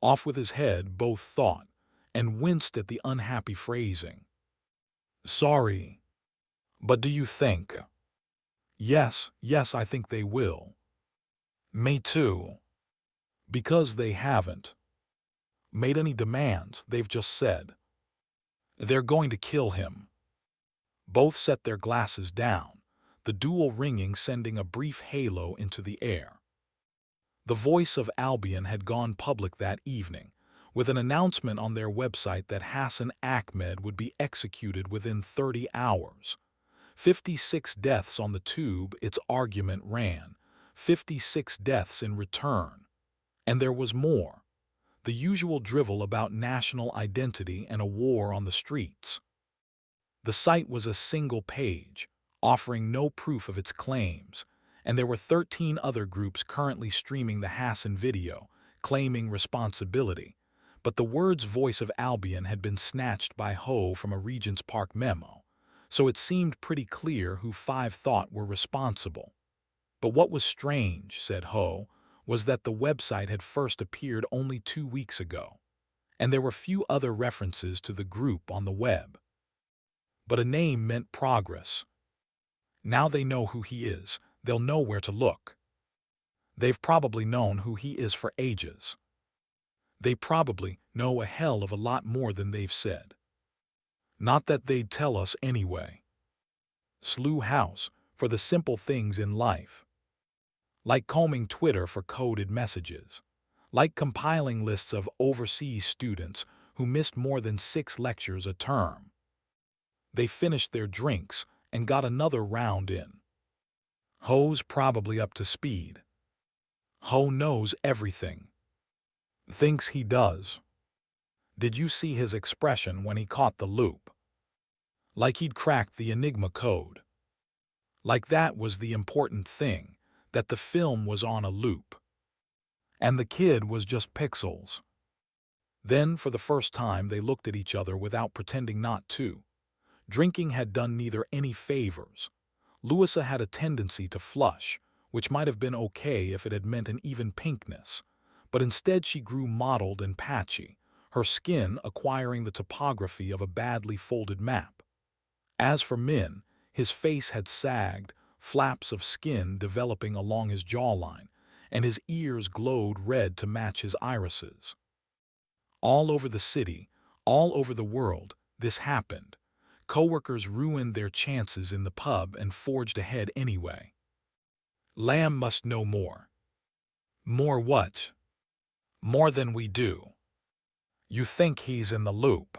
Off with his head, both thought, and winced at the unhappy phrasing. Sorry. But do you think? Yes, I think they will. Me too. Because they haven't made any demands, they've just said they're going to kill him. Both set their glasses down, the dual ringing sending a brief halo into the air. The Voice of Albion had gone public that evening, with an announcement on their website that Hassan Ahmed would be executed within 30 hours. 56 deaths on the tube, its argument ran, 56 deaths in return. And there was more. The usual drivel about national identity and a war on the streets. The site was a single page, offering no proof of its claims, and there were 13 other groups currently streaming the Hassan video, claiming responsibility, but the words Voice of Albion had been snatched by Ho from a Regent's Park memo, so it seemed pretty clear who Five thought were responsible. But what was strange, said Ho, was that the website had first appeared only 2 weeks ago, and there were few other references to the group on the web. But a name meant progress. Now they know who he is, they'll know where to look. They've probably known who he is for ages. They probably know a hell of a lot more than they've said. Not that they'd tell us anyway. Slew House for the simple things in life. Like combing Twitter for coded messages. Like compiling lists of overseas students who missed more than 6 lectures a term. They finished their drinks and got another round in. Ho's probably up to speed. Ho knows everything. Thinks he does. Did you see his expression when he caught the loop? Like he'd cracked the Enigma code. Like that was the important thing, that the film was on a loop. And the kid was just pixels. Then, for the first time, they looked at each other without pretending not to. Drinking had done neither any favors. Louisa had a tendency to flush, which might have been okay if it had meant an even pinkness, but instead she grew mottled and patchy, her skin acquiring the topography of a badly folded map. As for Min, his face had sagged, flaps of skin developing along his jawline, and his ears glowed red to match his irises. All over the city, all over the world, this happened. Coworkers ruined their chances in the pub and forged ahead anyway. Lamb must know more. More what? More than we do. You think he's in the loop.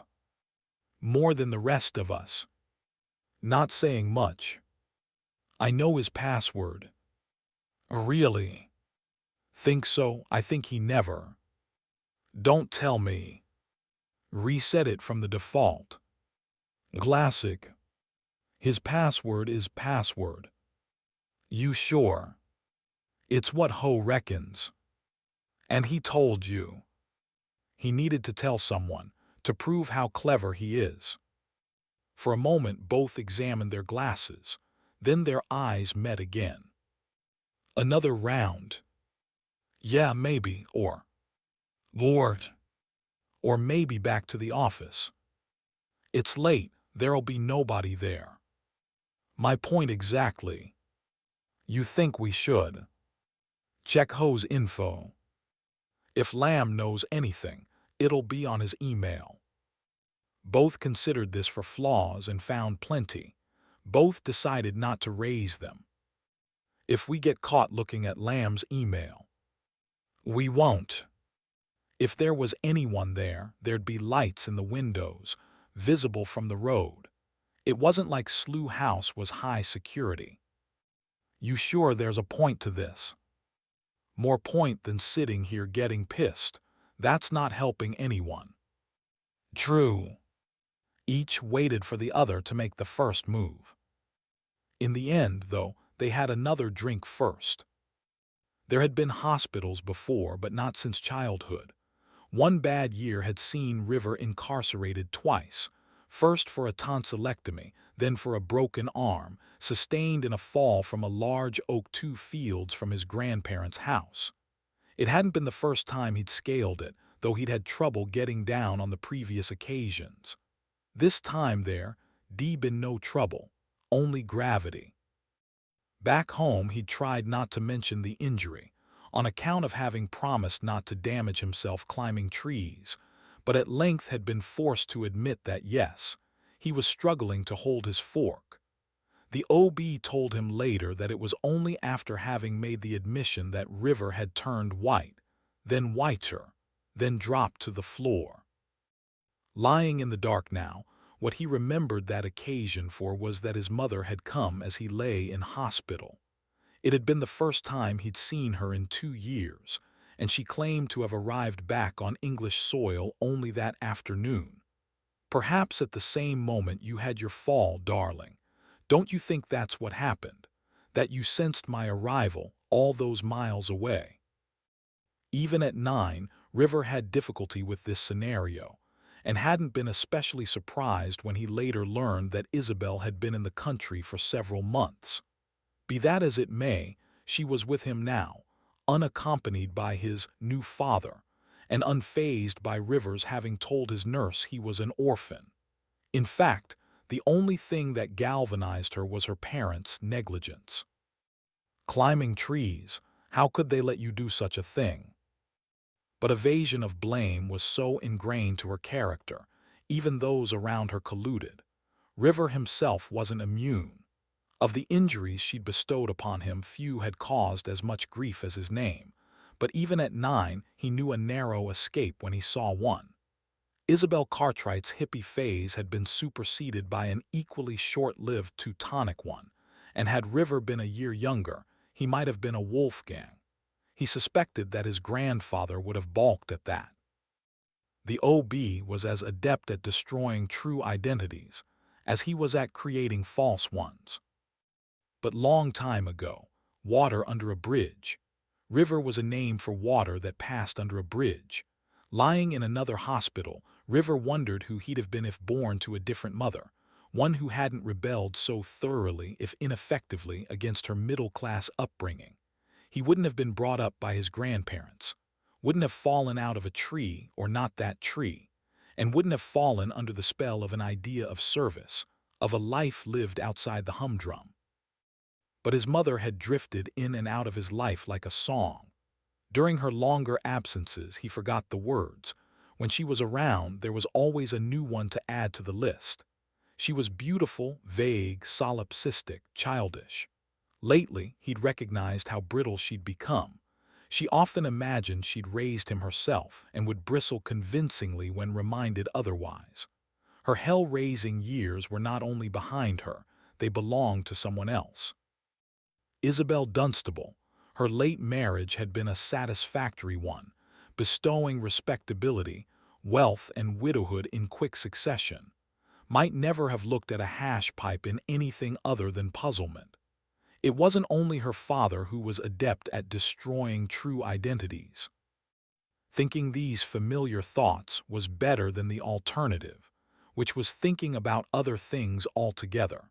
More than the rest of us. Not saying much. I know his password. Really? Think so? I think he never. Don't tell me. Reset it from the default. Classic. His password is password. You sure? It's what Ho reckons. And he told you. He needed to tell someone, to prove how clever he is. For a moment both examined their glasses, then their eyes met again. Another round. Yeah, maybe, or Lord. Or maybe back to the office. It's late, there'll be nobody there. My point exactly. You think we should. Check Ho's info. If Lamb knows anything, it'll be on his email. Both considered this for flaws and found plenty. Both decided not to raise them. If we get caught looking at Lamb's email. We won't. If there was anyone there, there'd be lights in the windows, visible from the road. It wasn't like Slew House was high security. You sure there's a point to this? More point than sitting here getting pissed. That's not helping anyone. True. Each waited for the other to make the first move. In the end, though, they had another drink first. There had been hospitals before, but not since childhood. One bad year had seen River incarcerated twice, first for a tonsillectomy, then for a broken arm, sustained in a fall from a large oak 2 fields from his grandparents' house. It hadn't been the first time he'd scaled it, though he'd had trouble getting down on the previous occasions. This time there'd been no trouble, only gravity. Back home he'd tried not to mention the injury, on account of having promised not to damage himself climbing trees, but at length had been forced to admit that yes, he was struggling to hold his fork. The OB told him later that it was only after having made the admission that River had turned white, then whiter, then dropped to the floor. Lying in the dark now, what he remembered that occasion for was that his mother had come as he lay in hospital. It had been the first time he'd seen her in 2 years, and she claimed to have arrived back on English soil only that afternoon. Perhaps at the same moment you had your fall, darling. Don't you think that's what happened? That you sensed my arrival all those miles away? Even at 9, River had difficulty with this scenario, and hadn't been especially surprised when he later learned that Isabel had been in the country for several months. Be that as it may, she was with him now, unaccompanied by his new father, and unfazed by Rivers having told his nurse he was an orphan. In fact, the only thing that galvanized her was her parents' negligence. Climbing trees, how could they let you do such a thing? But evasion of blame was so ingrained to her character, even those around her colluded. River himself wasn't immune. Of the injuries she'd bestowed upon him, few had caused as much grief as his name, but even at 9 he knew a narrow escape when he saw one. Isabel Cartwright's hippie phase had been superseded by an equally short-lived Teutonic one, and had River been a year younger, he might have been a Wolfgang. He suspected that his grandfather would have balked at that. The OB was as adept at destroying true identities as he was at creating false ones. But long time ago, water under a bridge. River was a name for water that passed under a bridge. Lying in another hospital, River wondered who he'd have been if born to a different mother, one who hadn't rebelled so thoroughly, if ineffectively, against her middle-class upbringing. He wouldn't have been brought up by his grandparents, wouldn't have fallen out of a tree or not that tree, and wouldn't have fallen under the spell of an idea of service, of a life lived outside the humdrum. But his mother had drifted in and out of his life like a song. During her longer absences, he forgot the words. When she was around, there was always a new one to add to the list. She was beautiful, vague, solipsistic, childish. Lately, he'd recognized how brittle she'd become. She often imagined she'd raised him herself and would bristle convincingly when reminded otherwise. Her hell-raising years were not only behind her, they belonged to someone else. Isabel Dunstable, her late marriage had been a satisfactory one, bestowing respectability, wealth, and widowhood in quick succession, might never have looked at a hash pipe in anything other than puzzlement. It wasn't only her father who was adept at destroying true identities. Thinking these familiar thoughts was better than the alternative, which was thinking about other things altogether.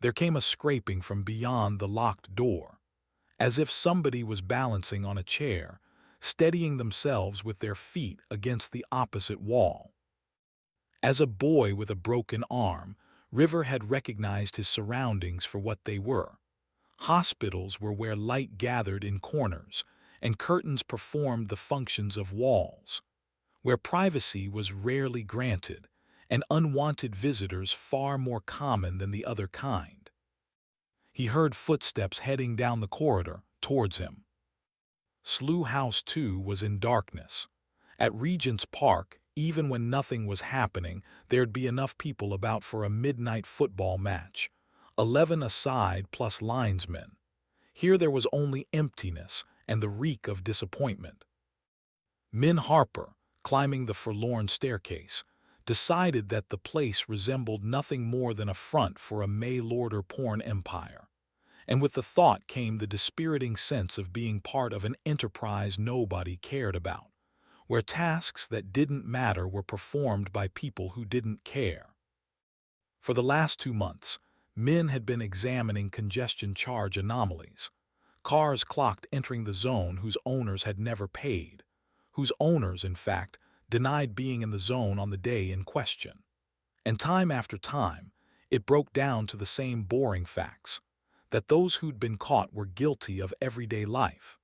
There came a scraping from beyond the locked door, as if somebody was balancing on a chair, steadying themselves with their feet against the opposite wall. As a boy with a broken arm, River had recognized his surroundings for what they were. Hospitals were where light gathered in corners, and curtains performed the functions of walls, where privacy was rarely granted, and unwanted visitors far more common than the other kind. He heard footsteps heading down the corridor towards him. Slough House 2 was in darkness. At Regent's Park, even when nothing was happening, there'd be enough people about for a midnight football match, 11 aside plus linesmen. Here there was only emptiness and the reek of disappointment. Min Harper, climbing the forlorn staircase, decided that the place resembled nothing more than a front for a mail-order porn empire. And with the thought came the dispiriting sense of being part of an enterprise nobody cared about, where tasks that didn't matter were performed by people who didn't care. For the last 2 months, Min had been examining congestion charge anomalies, cars clocked entering the zone whose owners had never paid, whose owners, in fact, denied being in the zone on the day in question. And time after time, it broke down to the same boring facts, that those who'd been caught were guilty of everyday life.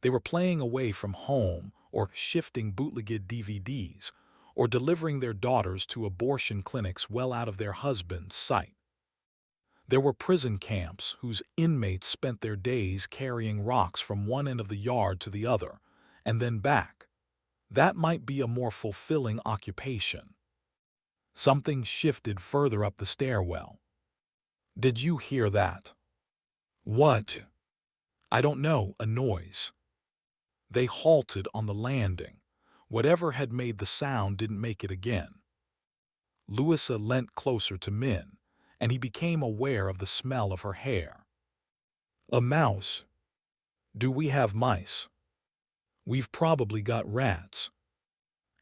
They were playing away from home, or shifting bootlegged DVDs, or delivering their daughters to abortion clinics well out of their husband's sight. There were prison camps whose inmates spent their days carrying rocks from one end of the yard to the other, and then back. That might be a more fulfilling occupation. Something shifted further up the stairwell. "Did you hear that?" "What?" "I don't know, a noise." They halted on the landing. Whatever had made the sound didn't make it again. Louisa leant closer to Min, and he became aware of the smell of her hair. "A mouse." "Do we have mice?" "We've probably got rats."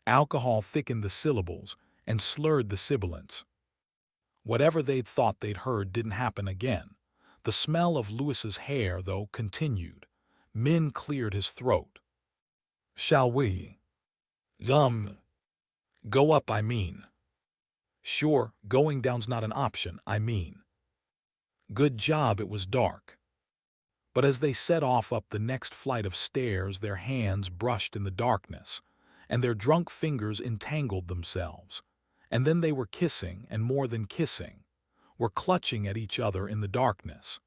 Alcohol thickened the syllables and slurred the sibilants. Whatever they'd thought they'd heard didn't happen again. The smell of Louisa's hair, though, continued. Min cleared his throat. "Shall we? Gum. Go up, I mean." "Sure, going down's not an option, I mean." Good job it was dark. But as they set off up the next flight of stairs, their hands brushed in the darkness, and their drunk fingers entangled themselves. And then they were kissing, and more than kissing, were clutching at each other in the darkness,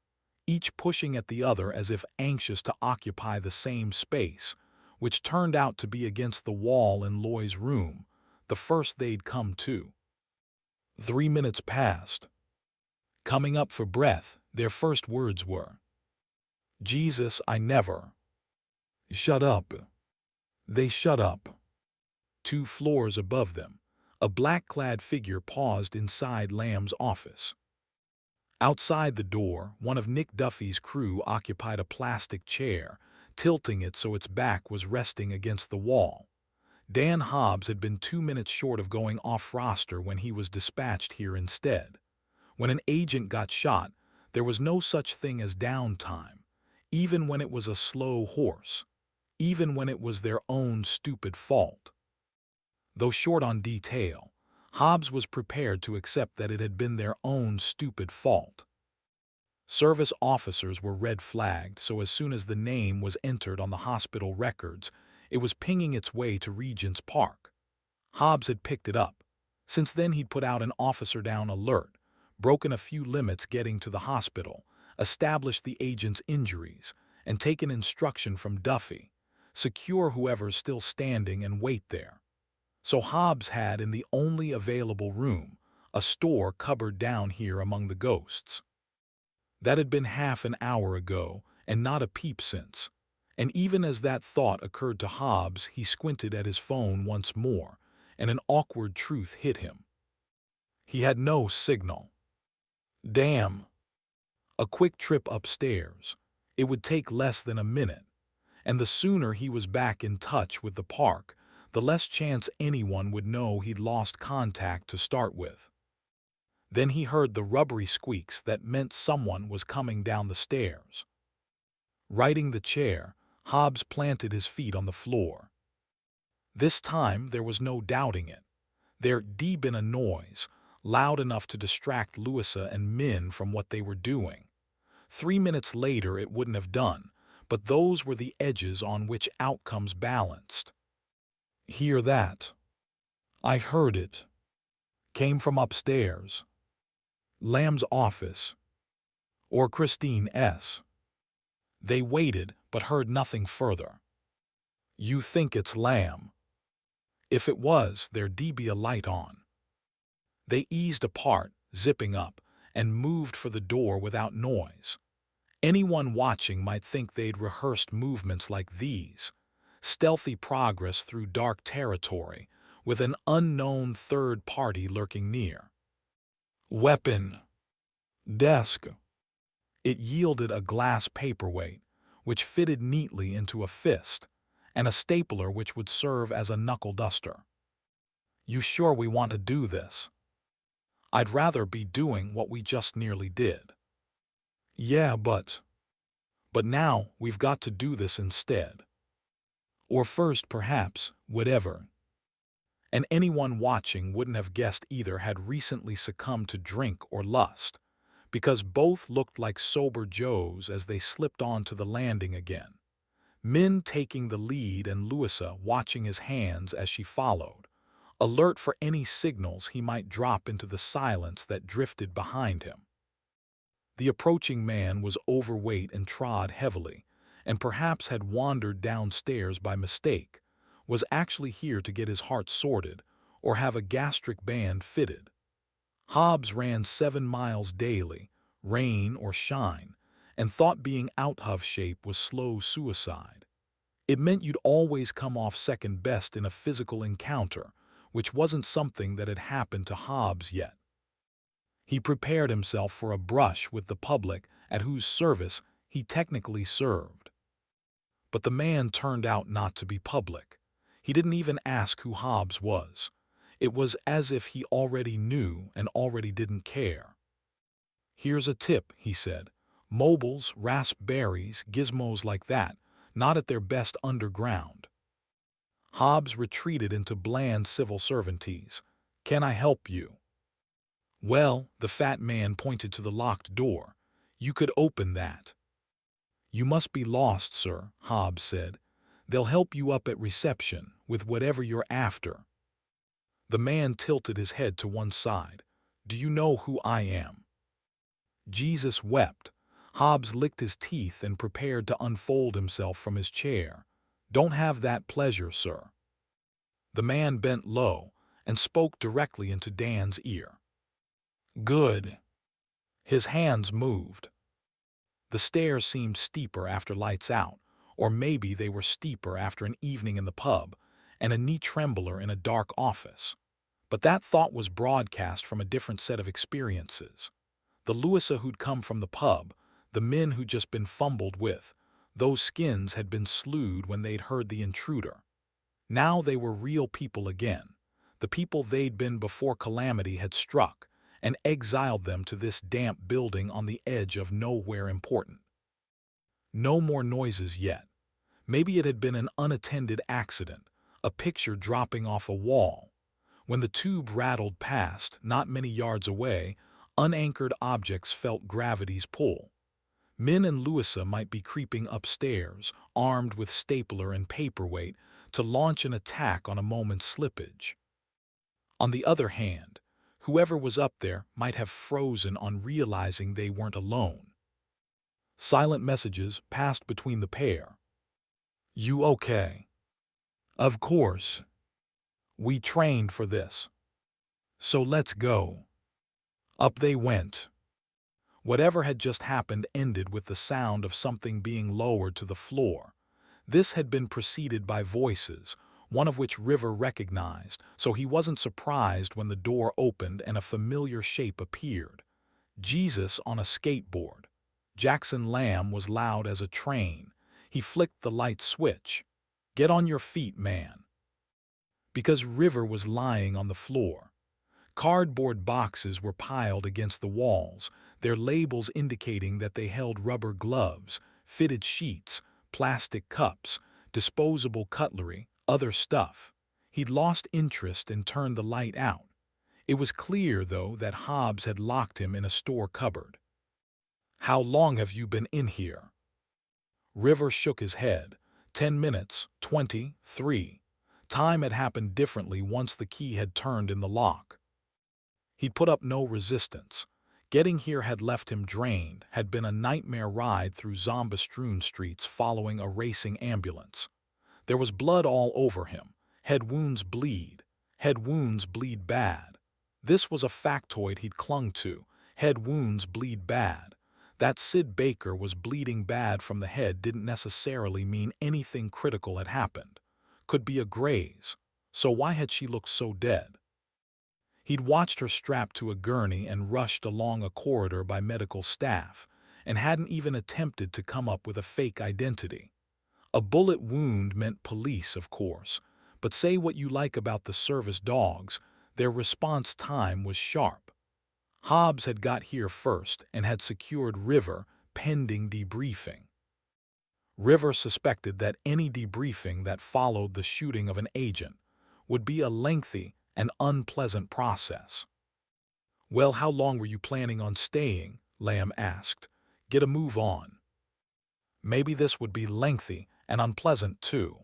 each pushing at the other as if anxious to occupy the same space, which turned out to be against the wall in Loy's room, the first they'd come to. 3 minutes passed. Coming up for breath, their first words were, "Jesus, I never." "Shut up." They shut up. 2 floors above them, a black-clad figure paused inside Lamb's office. Outside the door, one of Nick Duffy's crew occupied a plastic chair, tilting it so its back was resting against the wall. Dan Hobbs had been 2 minutes short of going off-roster when he was dispatched here instead. When an agent got shot, there was no such thing as downtime, even when it was a slow horse, even when it was their own stupid fault. Though short on detail, Hobbs was prepared to accept that it had been their own stupid fault. Service officers were red-flagged, so as soon as the name was entered on the hospital records, it was pinging its way to Regent's Park. Hobbs had picked it up. Since then he'd put out an officer down alert, broken a few limits getting to the hospital, established the agent's injuries, and taken instruction from Duffy, secure whoever's still standing and wait there. So Hobbs had in the only available room a store cupboard down here among the ghosts. That had been half an hour ago, and not a peep since. And even as that thought occurred to Hobbs, he squinted at his phone once more, and an awkward truth hit him. He had no signal. Damn. A quick trip upstairs. It would take less than a minute, and the sooner he was back in touch with the park, the less chance anyone would know he'd lost contact to start with. Then he heard the rubbery squeaks that meant someone was coming down the stairs. Righting the chair, Hobbs planted his feet on the floor. This time there was no doubting it. There'd been a noise, loud enough to distract Louisa and Min from what they were doing. 3 minutes later it wouldn't have done, but those were the edges on which outcomes balanced. Hear that? I heard it. Came from upstairs. Lamb's office. Or Christine S. They waited, but heard nothing further. You think it's Lamb? If it was, there'd be a light on. They eased apart, zipping up, and moved for the door without noise. Anyone watching might think they'd rehearsed movements like these, stealthy progress through dark territory, with an unknown third party lurking near. Weapon. Desk. It yielded a glass paperweight, which fitted neatly into a fist, and a stapler which would serve as a knuckle duster. You sure we want to do this? I'd rather be doing what we just nearly did. Yeah, but now we've got to do this instead. Or first, perhaps, whatever. And anyone watching wouldn't have guessed either had recently succumbed to drink or lust, because both looked like sober Joes as they slipped onto the landing again, Min taking the lead and Louisa watching his hands as she followed, alert for any signals he might drop into the silence that drifted behind him. The approaching man was overweight and trod heavily, and perhaps had wandered downstairs by mistake, was actually here to get his heart sorted or have a gastric band fitted. Hobbs ran 7 miles daily, rain or shine, and thought being out of shape was slow suicide. It meant you'd always come off second best in a physical encounter, which wasn't something that had happened to Hobbs yet. He prepared himself for a brush with the public at whose service he technically served. But the man turned out not to be public. He didn't even ask who Hobbs was. It was as if he already knew and already didn't care. Here's a tip, he said. Mobiles, raspberries, gizmos like that, not at their best underground. Hobbs retreated into bland civil servantese. "Can I help you?" "Well," the fat man pointed to the locked door, "you could open that." "You must be lost, sir," Hobbs said. "They'll help you up at reception with whatever you're after." The man tilted his head to one side. "Do you know who I am?" Jesus wept. Hobbs licked his teeth and prepared to unfold himself from his chair. "Don't have that pleasure, sir." The man bent low and spoke directly into Dan's ear. "Good." His hands moved. The stairs seemed steeper after lights out, or maybe they were steeper after an evening in the pub and a knee trembler in a dark office. But that thought was broadcast from a different set of experiences. The Louisa who'd come from the pub, the men who'd just been fumbled with, those skins had been slewed when they'd heard the intruder. Now they were real people again, the people they'd been before calamity had struck and exiled them to this damp building on the edge of nowhere important. No more noises yet. Maybe it had been an unattended accident, a picture dropping off a wall. When the tube rattled past, not many yards away, unanchored objects felt gravity's pull. Min and Louisa might be creeping upstairs, armed with stapler and paperweight, to launch an attack on a moment's slippage. On the other hand, whoever was up there might have frozen on realizing they weren't alone. Silent messages passed between the pair. "You okay?" "Of course. We trained for this. So let's go." Up they went. Whatever had just happened ended with the sound of something being lowered to the floor. This had been preceded by voices, one of which River recognized, so he wasn't surprised when the door opened and a familiar shape appeared. Jesus on a skateboard. Jackson Lamb was loud as a train. He flicked the light switch. "Get on your feet, man." Because River was lying on the floor. Cardboard boxes were piled against the walls, their labels indicating that they held rubber gloves, fitted sheets, plastic cups, disposable cutlery, other stuff. He'd lost interest and turned the light out. It was clear, though, that Hobbs had locked him in a store cupboard. "How long have you been in here?" River shook his head. 10 minutes, 20, 3. Time had happened differently once the key had turned in the lock. He'd put up no resistance. Getting here had left him drained, had been a nightmare ride through zombie-strewn streets following a racing ambulance. There was blood all over him. Head wounds bleed. Head wounds bleed bad. This was a factoid he'd clung to. Head wounds bleed bad. That Sid Baker was bleeding bad from the head didn't necessarily mean anything critical had happened. Could be a graze. So why had she looked so dead? He'd watched her strapped to a gurney and rushed along a corridor by medical staff, and hadn't even attempted to come up with a fake identity. A bullet wound meant police, of course, but say what you like about the service dogs, their response time was sharp. Hobbs had got here first and had secured River pending debriefing. River suspected that any debriefing that followed the shooting of an agent would be a lengthy and unpleasant process. "Well, how long were you planning on staying?" Lamb asked. "Get a move on." Maybe this would be lengthy and unpleasant too.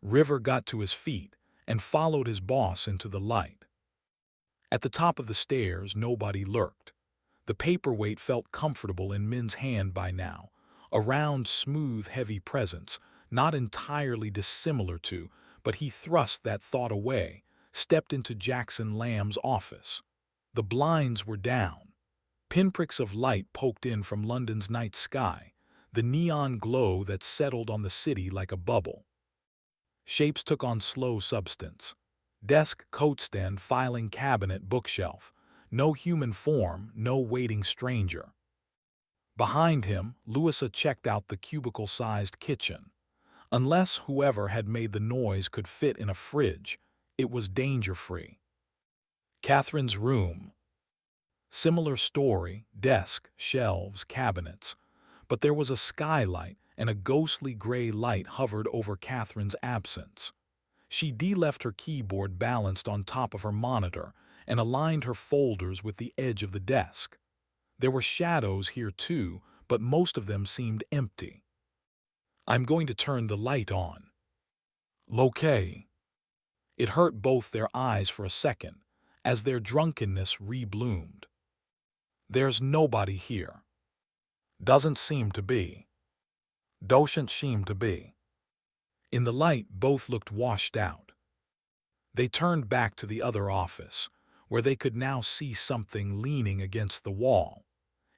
River got to his feet and followed his boss into the light. At the top of the stairs, nobody lurked. The paperweight felt comfortable in Min's hand by now, a round, smooth, heavy presence, not entirely dissimilar to, but he thrust that thought away, stepped into Jackson Lamb's office. The blinds were down. Pinpricks of light poked in from London's night sky, the neon glow that settled on the city like a bubble. Shapes took on slow substance. Desk, coatstand, filing cabinet, bookshelf. No human form, no waiting stranger. Behind him, Louisa checked out the cubicle-sized kitchen. Unless whoever had made the noise could fit in a fridge, it was danger-free. Catherine's room. Similar story, desk, shelves, cabinets. But there was a skylight and a ghostly gray light hovered over Catherine's absence. She left her keyboard balanced on top of her monitor and aligned her folders with the edge of the desk. There were shadows here too, but most of them seemed empty. "I'm going to turn the light on." "Okay." It hurt both their eyes for a second, as their drunkenness rebloomed. "There's nobody here." "Doesn't seem to be." "Doesn't seem to be." In the light, both looked washed out. They turned back to the other office, where they could now see something leaning against the wall.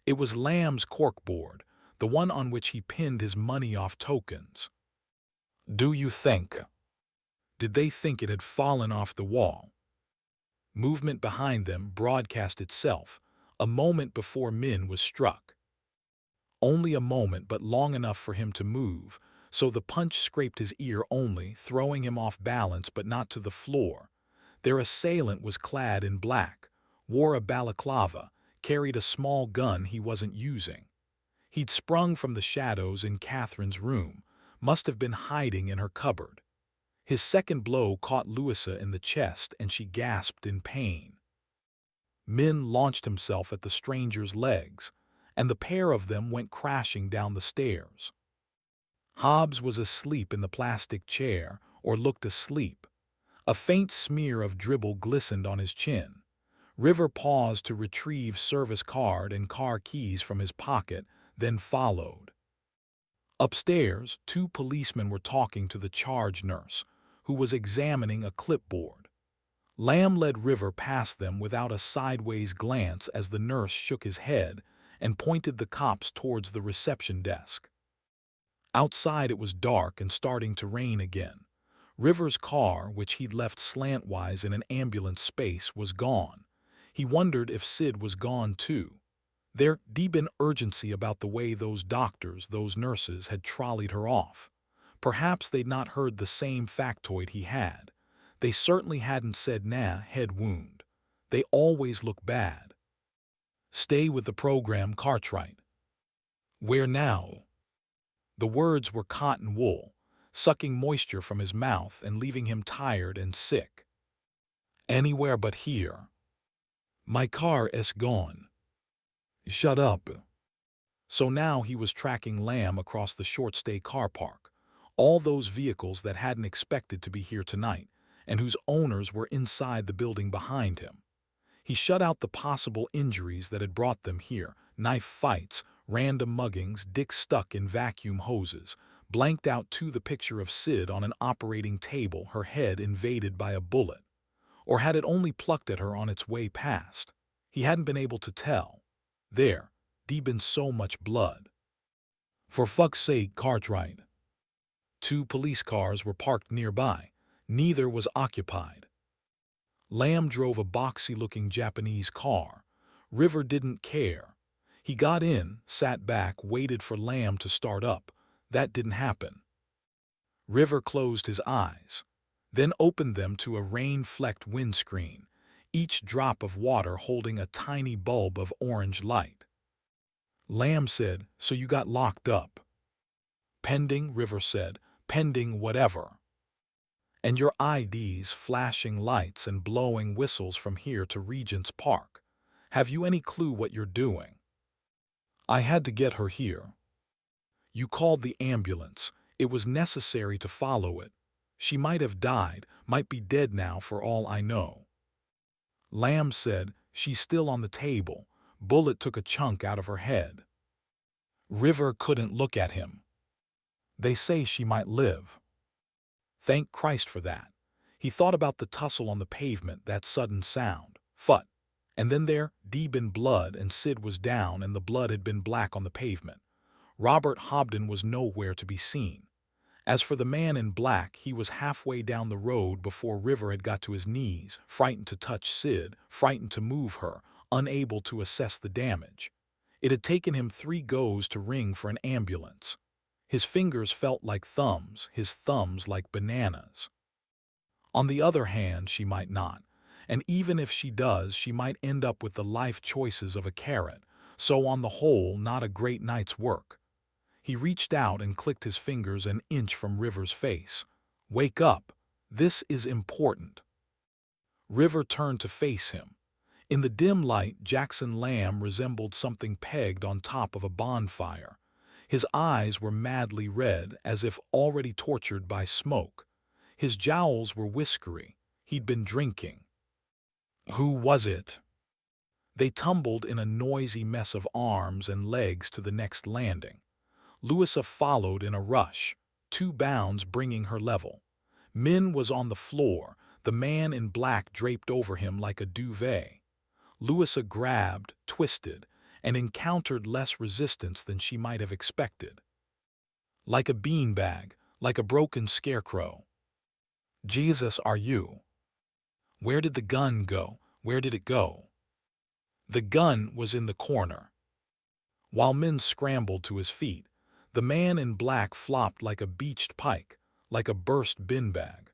It was Lamb's corkboard, the one on which he pinned his money-off tokens. "Do you think?" Did they think it had fallen off the wall? Movement behind them broadcast itself, a moment before Min was struck. Only a moment, but long enough for him to move, so the punch scraped his ear only, throwing him off balance but not to the floor. Their assailant was clad in black, wore a balaclava, carried a small gun he wasn't using. He'd sprung from the shadows in Catherine's room, must have been hiding in her cupboard. His second blow caught Louisa in the chest and she gasped in pain. Min launched himself at the stranger's legs, and the pair of them went crashing down the stairs. Hobbs was asleep in the plastic chair, or looked asleep. A faint smear of dribble glistened on his chin. River paused to retrieve service card and car keys from his pocket, then followed. Upstairs, two policemen were talking to the charge nurse, who was examining a clipboard. Lamb led River past them without a sideways glance as the nurse shook his head and pointed the cops towards the reception desk. Outside it was dark and starting to rain again. River's car, which he'd left slantwise in an ambulance space, was gone. He wondered if Sid was gone too. There'd been urgency about the way those doctors, those nurses, had trolleyed her off. Perhaps they'd not heard the same factoid he had. They certainly hadn't said "nah, head wound." They always look bad. "Stay with the program, Cartwright." "Where now?" The words were cotton wool, sucking moisture from his mouth and leaving him tired and sick. "Anywhere but here." "My car is gone." "Shut up." So now he was tracking Lamb across the short-stay car park, all those vehicles that hadn't expected to be here tonight, and whose owners were inside the building behind him. He shut out the possible injuries that had brought them here: knife fights, random muggings, dicks stuck in vacuum hoses, blanked out too the picture of Sid on an operating table, her head invaded by a bullet. Or had it only plucked at her on its way past? He hadn't been able to tell. There'd been so much blood. "For fuck's sake, Cartwright." Two police cars were parked nearby. Neither was occupied. Lamb drove a boxy-looking Japanese car. River didn't care. He got in, sat back, waited for Lamb to start up. That didn't happen. River closed his eyes, then opened them to a rain-flecked windscreen, each drop of water holding a tiny bulb of orange light. Lamb said, "So you got locked up?" "Pending," River said. "Pending whatever." "And your ID's flashing lights and blowing whistles from here to Regent's Park. Have you any clue what you're doing?" "I had to get her here." "You called the ambulance. It was necessary to follow it. She might have died, might be dead now for all I know." Lamb said, "She's still on the table. Bullet took a chunk out of her head." River couldn't look at him. "They say she might live." Thank Christ for that. He thought about the tussle on the pavement, that sudden sound. Phut. And then there'd been blood, and Sid was down, and the blood had been black on the pavement. Robert Hobden was nowhere to be seen. As for the man in black, he was halfway down the road before River had got to his knees, frightened to touch Sid, frightened to move her, unable to assess the damage. It had taken him 3 goes to ring for an ambulance. His fingers felt like thumbs, his thumbs like bananas. On the other hand, she might not. And even if she does, she might end up with the life choices of a carrot. So on the whole, not a great night's work. He reached out and clicked his fingers an inch from River's face. "Wake up. This is important." River turned to face him. In the dim light, Jackson Lamb resembled something pegged on top of a bonfire. His eyes were madly red, as if already tortured by smoke. His jowls were whiskery. He'd been drinking. "Who was it?" They tumbled in a noisy mess of arms and legs to the next landing. Louisa followed in a rush, 2 bounds bringing her level. Min was on the floor, the man in black draped over him like a duvet. Louisa grabbed, twisted, and encountered less resistance than she might have expected. Like a beanbag, like a broken scarecrow. "Jesus, are you? Where did the gun go? Where did it go?" The gun was in the corner. While Min scrambled to his feet, the man in black flopped like a beached pike, like a burst bin bag.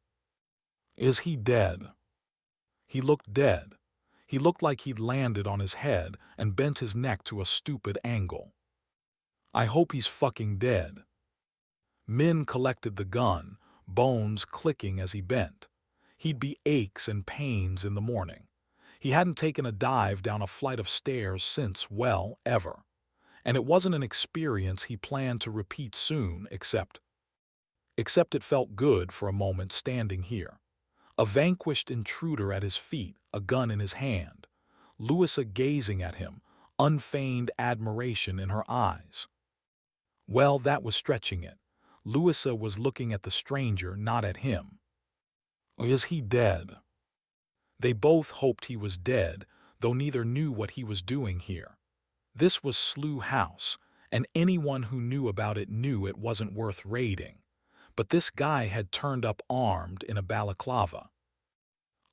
"Is he dead?" He looked dead. He looked like he'd landed on his head and bent his neck to a stupid angle. "I hope he's fucking dead." Min collected the gun, bones clicking as he bent. He'd be aches and pains in the morning. He hadn't taken a dive down a flight of stairs since, well, ever. And it wasn't an experience he planned to repeat soon, except it felt good for a moment standing here. A vanquished intruder at his feet, a gun in his hand. Louisa gazing at him, unfeigned admiration in her eyes. Well, that was stretching it. Louisa was looking at the stranger, not at him. "Is he dead?" They both hoped he was dead, though neither knew what he was doing here. This was Slough House, and anyone who knew about it knew it wasn't worth raiding. But this guy had turned up armed in a balaclava.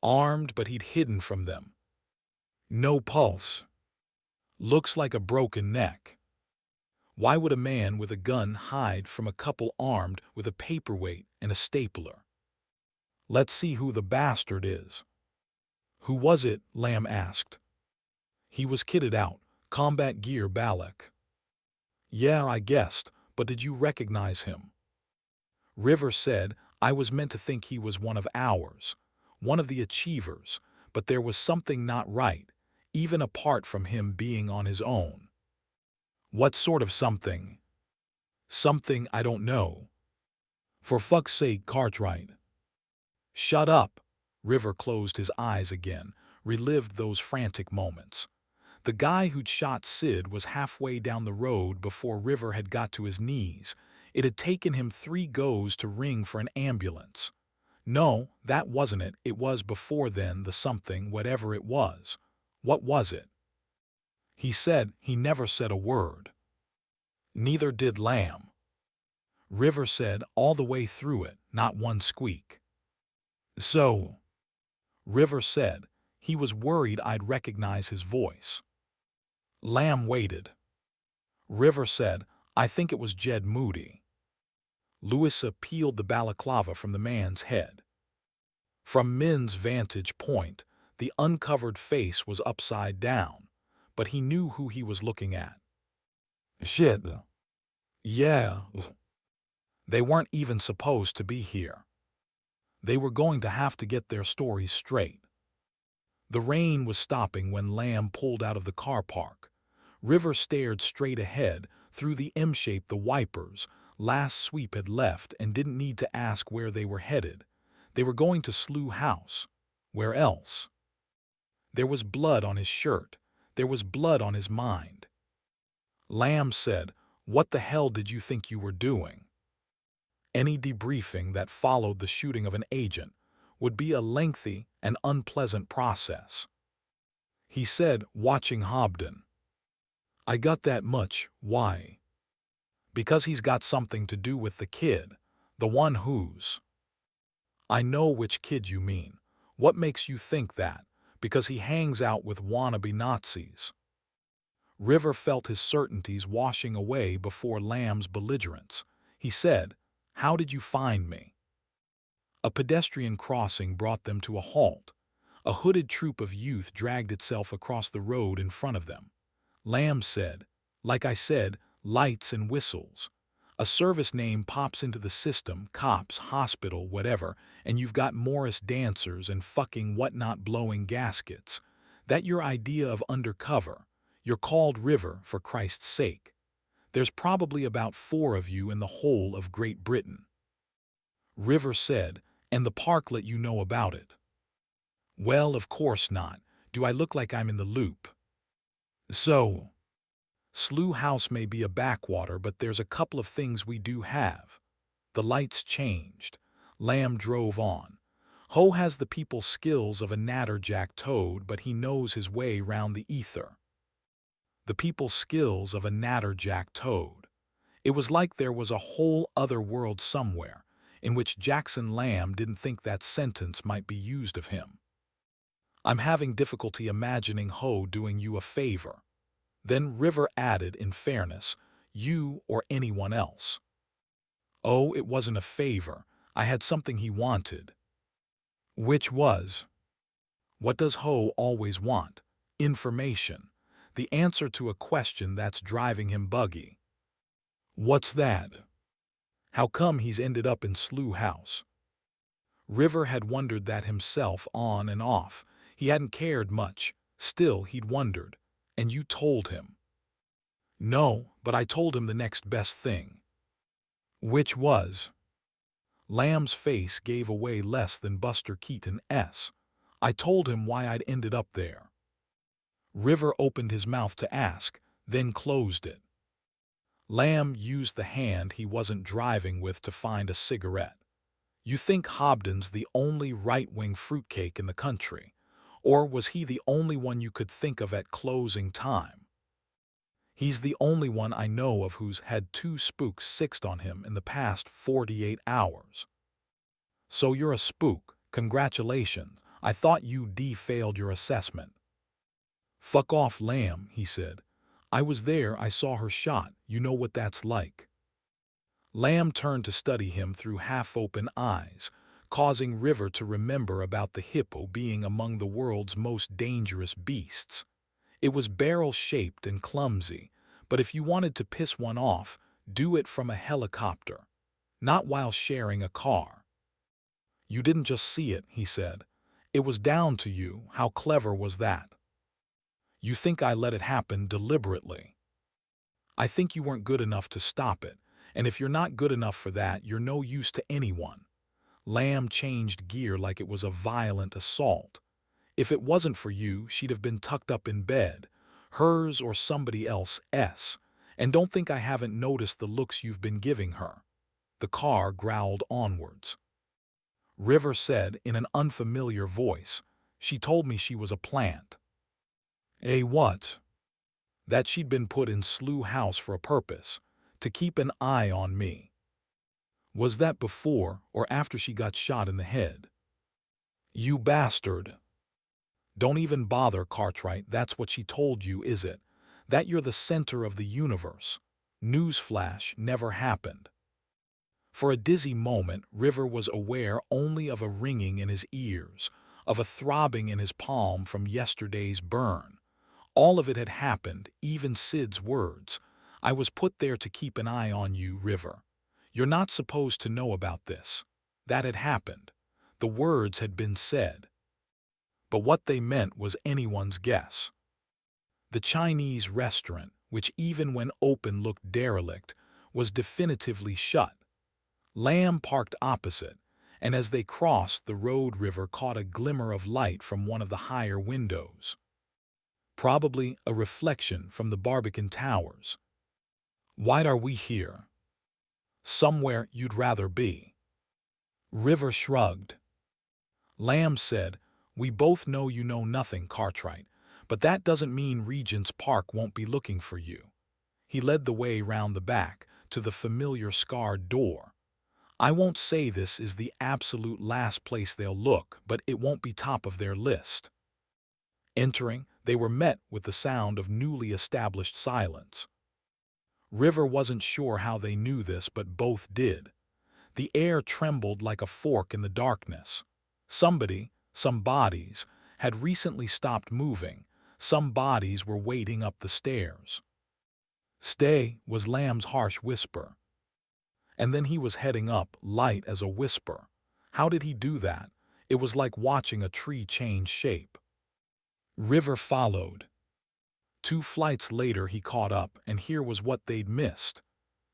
Armed, but he'd hidden from them. No pulse. Looks like a broken neck. Why would a man with a gun hide from a couple armed with a paperweight and a stapler? "Let's see who the bastard is." "Who was it?" Lamb asked. "He was kitted out, combat gear Balak." "Yeah, I guessed, but did you recognize him?" River said, "I was meant to think he was one of ours, one of the achievers, but there was something not right, even apart from him being on his own." "What sort of something?" "Something I don't know." "For fuck's sake, Cartwright." "Shut up." River closed his eyes again, relived those frantic moments. The guy who'd shot Sid was halfway down the road before River had got to his knees. It had taken him 3 goes to ring for an ambulance. No, that wasn't it. It was before then, the something, whatever it was. What was it? He said he never said a word. Neither did Lamb. River said all the way through it, not one squeak. "So," River said, he was worried I'd recognize his voice. Lamb waited. River said, "I think it was Jed Moody." Louisa peeled the balaclava from the man's head. From Min's vantage point, the uncovered face was upside down, but he knew who he was looking at. "Shit. Yeah. They weren't even supposed to be here. They were going to have to get their stories straight." The rain was stopping when Lamb pulled out of the car park. River stared straight ahead, through the M-shape the wipers. Last sweep had left and didn't need to ask where they were headed. They were going to Slough House. Where else? There was blood on his shirt. There was blood on his mind. Lamb said, "What the hell did you think you were doing?" Any debriefing that followed the shooting of an agent would be a lengthy and unpleasant process. He said, watching Hobden, "I got that much. Why?" "Because he's got something to do with the kid, the one who's—" "I know which kid you mean. What makes you think that? Because he hangs out with wannabe Nazis." River felt his certainties washing away before Lamb's belligerence. He said, "How did you find me?" A pedestrian crossing brought them to a halt. A hooded troop of youth dragged itself across the road in front of them. Lamb said, "Like I said, lights and whistles. A service name pops into the system, cops, hospital, whatever, and you've got Morris dancers and fucking whatnot blowing gaskets. That your idea of undercover. You're called River, for Christ's sake. There's probably about 4 of you in the whole of Great Britain. River said, and the park let you know about it. Well, of course not. Do I look like I'm in the loop? So, Slough House may be a backwater, but there's a couple of things we do have. The lights changed. Lamb drove on. Ho has the people's skills of a natterjack toad, but he knows his way round the ether. The people's skills of a natterjack toad. It was like there was a whole other world somewhere, in which Jackson Lamb didn't think that sentence might be used of him. I'm having difficulty imagining Ho doing you a favor. Then River added, in fairness, you or anyone else. Oh, it wasn't a favor. I had something he wanted. Which was? What does Ho always want? Information. The answer to a question that's driving him buggy. What's that? How come he's ended up in Slough House? River had wondered that himself on and off. He hadn't cared much. Still, he'd wondered. And you told him. No, but I told him the next best thing. Which was? Lamb's face gave away less than Buster Keaton's. I told him why I'd ended up there. River opened his mouth to ask, then closed it. Lamb used the hand he wasn't driving with to find a cigarette. You think Hobden's the only right-wing fruitcake in the country, or was he the only one you could think of at closing time? He's the only one I know of who's had 2 spooks sixed on him in the past 48 hours. So you're a spook. Congratulations. I thought you failed your assessment. Fuck off, Lamb, he said. I was there, I saw her shot. You know what that's like. Lamb turned to study him through half-open eyes, causing River to remember about the hippo being among the world's most dangerous beasts. It was barrel-shaped and clumsy, but if you wanted to piss one off, do it from a helicopter, not while sharing a car. You didn't just see it, he said. It was down to you. How clever was that? You think I let it happen deliberately. I think you weren't good enough to stop it, and if you're not good enough for that, you're no use to anyone. Lamb changed gear like it was a violent assault. If it wasn't for you, she'd have been tucked up in bed, hers or somebody else's. And don't think I haven't noticed the looks you've been giving her. The car growled onwards. River said in an unfamiliar voice, she told me she was a plant. A what? That she'd been put in Slough House for a purpose, to keep an eye on me. Was that before or after she got shot in the head? You bastard. Don't even bother, Cartwright, that's what she told you, is it? That you're the center of the universe. Newsflash, never happened. For a dizzy moment, River was aware only of a ringing in his ears, of a throbbing in his palm from yesterday's burn. All of it had happened, even Sid's words. I was put there to keep an eye on you, River. You're not supposed to know about this. That had happened. The words had been said. But what they meant was anyone's guess. The Chinese restaurant, which even when open looked derelict, was definitively shut. Lamb parked opposite, and as they crossed the road, River caught a glimmer of light from one of the higher windows. Probably a reflection from the Barbican Towers. Why are we here? Somewhere you'd rather be. River shrugged. Lamb said, we both know you know nothing, Cartwright, but that doesn't mean Regent's Park won't be looking for you. He led the way round the back, to the familiar scarred door. I won't say this is the absolute last place they'll look, but it won't be top of their list. Entering, they were met with the sound of newly established silence. River wasn't sure how they knew this, but both did. The air trembled like a fork in the darkness. Somebody, some bodies, had recently stopped moving. Some bodies were waiting up the stairs. Stay, was Lamb's harsh whisper. And then he was heading up, light as a whisper. How did he do that? It was like watching a tree change shape. River followed. 2 flights later he caught up, and here was what they'd missed.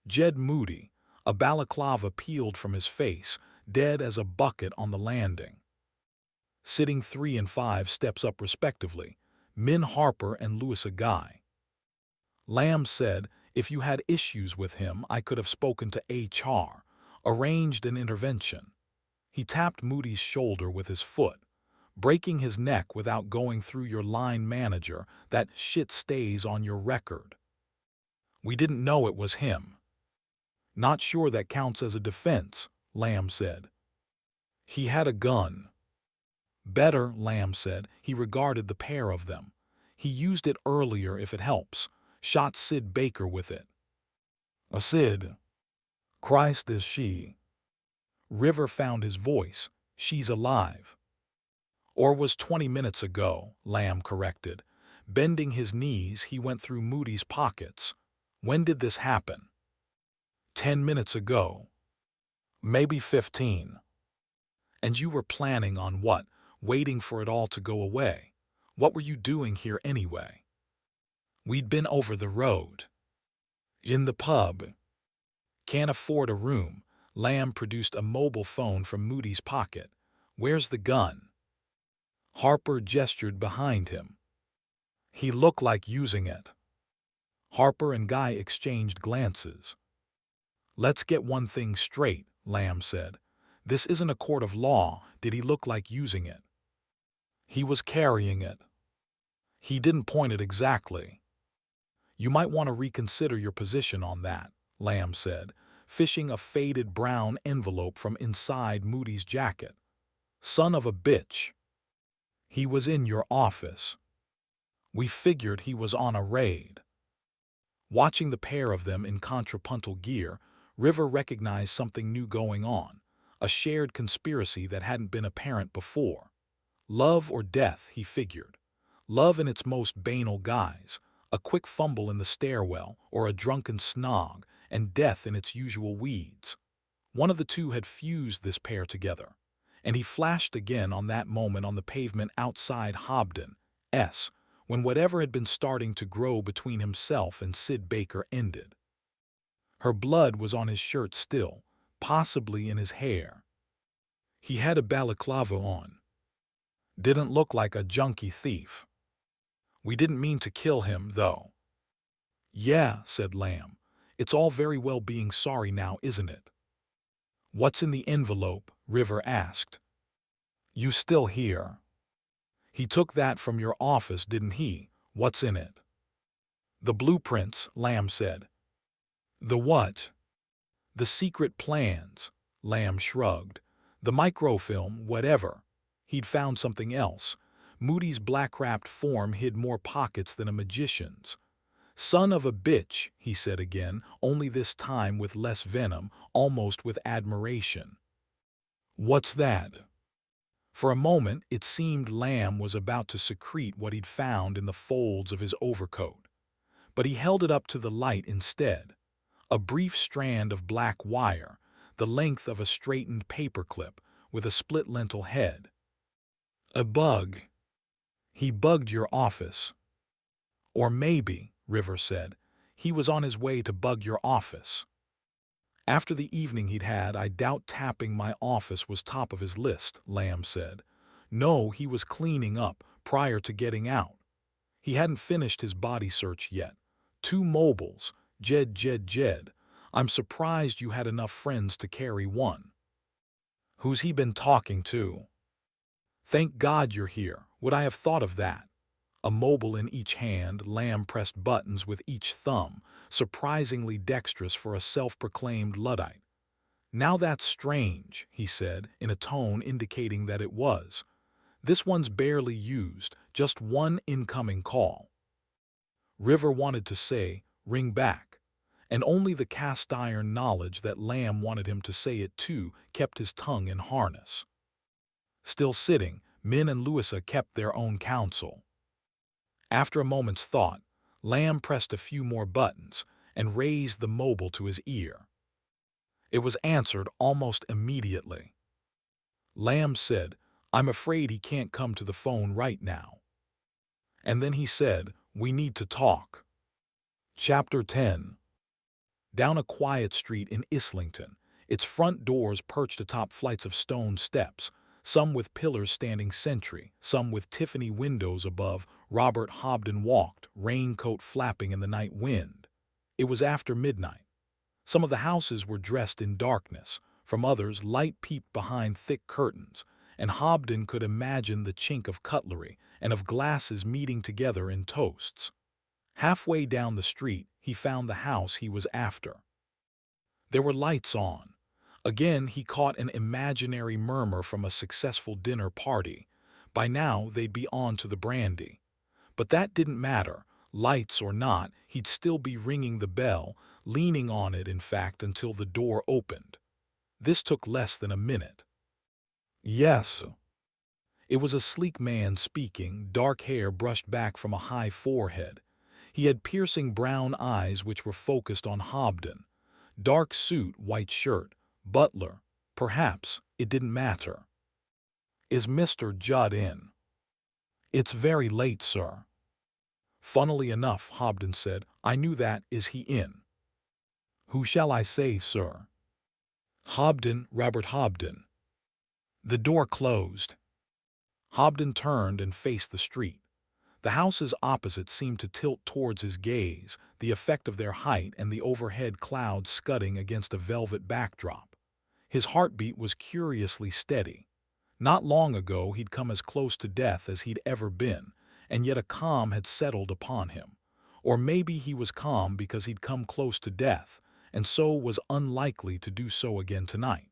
Jed Moody, a balaclava peeled from his face, dead as a bucket on the landing. Sitting 3 and 5 steps up respectively, Min Harper and Louisa Guy. Lamb said, if you had issues with him, I could have spoken to HR, arranged an intervention. He tapped Moody's shoulder with his foot. Breaking his neck without going through your line manager, that shit stays on your record. We didn't know it was him. Not sure that counts as a defense, Lamb said. He had a gun. Better, Lamb said. He regarded the pair of them. He used it earlier if it helps. Shot Sid Baker with it. A Sid. Christ, is she? River found his voice. She's alive. Or was 20 minutes ago, Lamb corrected. Bending his knees, he went through Moody's pockets. When did this happen? 10 minutes ago. Maybe 15. And you were planning on what? Waiting for it all to go away. What were you doing here anyway? We'd been over the road. In the pub. Can't afford a room. Lamb produced a mobile phone from Moody's pocket. Where's the gun? Harper gestured behind him. He looked like using it. Harper and Guy exchanged glances. Let's get one thing straight, Lamb said. This isn't a court of law. Did he look like using it? He was carrying it. He didn't point it exactly. You might want to reconsider your position on that, Lamb said, fishing a faded brown envelope from inside Moody's jacket. Son of a bitch. He was in your office. We figured he was on a raid. Watching the pair of them in contrapuntal gear, River recognized something new going on, a shared conspiracy that hadn't been apparent before. Love or death, he figured. Love in its most banal guise, a quick fumble in the stairwell or a drunken snog, and death in its usual weeds. One of the two had fused this pair together, and he flashed again on that moment on the pavement outside Hobden, S., when whatever had been starting to grow between himself and Sid Baker ended. Her blood was on his shirt still, possibly in his hair. He had a balaclava on. Didn't look like a junkie thief. We didn't mean to kill him, though. Yeah, said Lamb. It's all very well being sorry now, isn't it? What's in the envelope? River asked. You still here? He took that from your office, didn't he? What's in it? The blueprints, Lamb said. The what? The secret plans, Lamb shrugged. The microfilm, whatever. He'd found something else. Moody's black-wrapped form hid more pockets than a magician's. Son of a bitch, he said again, only this time with less venom, almost with admiration. What's that? For a moment, it seemed Lamb was about to secrete what he'd found in the folds of his overcoat. But he held it up to the light instead. A brief strand of black wire, the length of a straightened paperclip, with a split-lentil head. A bug. He bugged your office. Or maybe, River said, he was on his way to bug your office. After the evening he'd had, I doubt tapping my office was top of his list, Lamb said. No, he was cleaning up prior to getting out. He hadn't finished his body search yet. 2 mobiles, Jed. I'm surprised you had enough friends to carry one. Who's he been talking to? Thank God you're here. Would I have thought of that? A mobile in each hand, Lamb pressed buttons with each thumb, surprisingly dexterous for a self-proclaimed Luddite. Now that's strange, he said, in a tone indicating that it was. This one's barely used, just one incoming call. River wanted to say, ring back, and only the cast-iron knowledge that Lamb wanted him to say it too kept his tongue in harness. Still sitting, Min and Louisa kept their own counsel. After a moment's thought, Lamb pressed a few more buttons and raised the mobile to his ear. It was answered almost immediately. Lamb said, "I'm afraid he can't come to the phone right now." And then he said, "We need to talk." Chapter 10. Down a quiet street in Islington, its front doors perched atop flights of stone steps, some with pillars standing sentry, some with Tiffany windows above, Robert Hobden walked, raincoat flapping in the night wind. It was after midnight. Some of the houses were dressed in darkness, from others light peeped behind thick curtains, and Hobden could imagine the chink of cutlery and of glasses meeting together in toasts. Halfway down the street, he found the house he was after. There were lights on. Again, he caught an imaginary murmur from a successful dinner party. By now, they'd be on to the brandy. But that didn't matter. Lights or not, he'd still be ringing the bell, leaning on it, in fact, until the door opened. This took less than a minute. "Yes." It was a sleek man speaking, dark hair brushed back from a high forehead. He had piercing brown eyes which were focused on Hobden. Dark suit, white shirt. Butler. Perhaps. It didn't matter. "Is Mr. Judd in?" "It's very late, sir." "Funnily enough," Hobden said, "I knew that. Is he in?" "Who shall I say, sir?" "Hobden, Robert Hobden." The door closed. Hobden turned and faced the street. The houses opposite seemed to tilt towards his gaze, the effect of their height and the overhead clouds scudding against a velvet backdrop. His heartbeat was curiously steady. Not long ago he'd come as close to death as he'd ever been, and yet a calm had settled upon him. Or maybe he was calm because he'd come close to death, and so was unlikely to do so again tonight.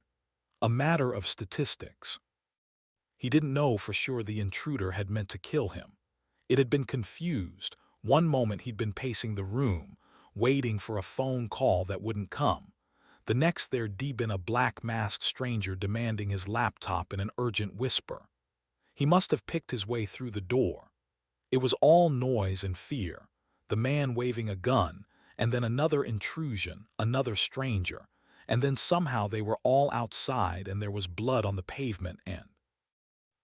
A matter of statistics. He didn't know for sure the intruder had meant to kill him. It had been confused. One moment he'd been pacing the room, waiting for a phone call that wouldn't come. The next there'd been a black-masked stranger demanding his laptop in an urgent whisper. He must have picked his way through the door. It was all noise and fear. The man waving a gun, and then another intrusion, another stranger, and then somehow they were all outside and there was blood on the pavement and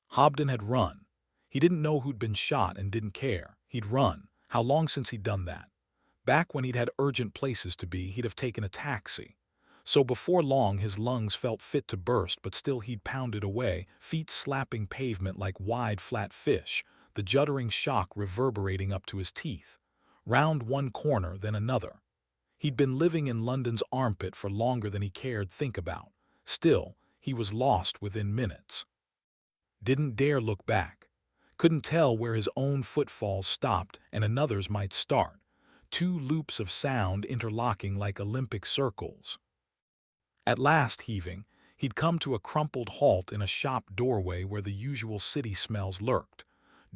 Hobden had run. He didn't know who'd been shot and didn't care. He'd run. How long since he'd done that? Back when he'd had urgent places to be, he'd have taken a taxi. So before long his lungs felt fit to burst, but still he'd pounded away, feet slapping pavement like wide flat fish, the juddering shock reverberating up to his teeth. Round one corner, then another. He'd been living in London's armpit for longer than he cared think about. Still, he was lost within minutes. Didn't dare look back. Couldn't tell where his own footfalls stopped and another's might start. Two loops of sound interlocking like Olympic circles. At last, heaving, he'd come to a crumpled halt in a shop doorway where the usual city smells lurked.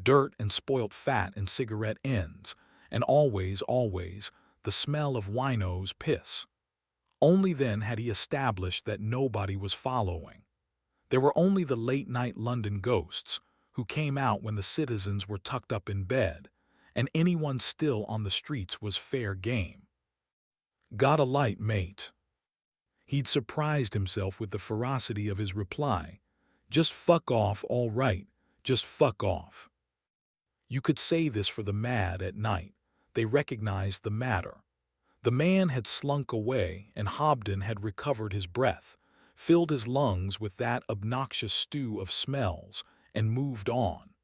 Dirt and spoilt fat and cigarette ends, and always, the smell of wino's piss. Only then had he established that nobody was following. There were only the late-night London ghosts, who came out when the citizens were tucked up in bed, and anyone still on the streets was fair game. "Got a light, mate?" He'd surprised himself with the ferocity of his reply. "Just fuck off, all right, just fuck off." You could say this for the mad at night. They recognized the matter. The man had slunk away, and Hobden had recovered his breath, filled his lungs with that obnoxious stew of smells, and moved on.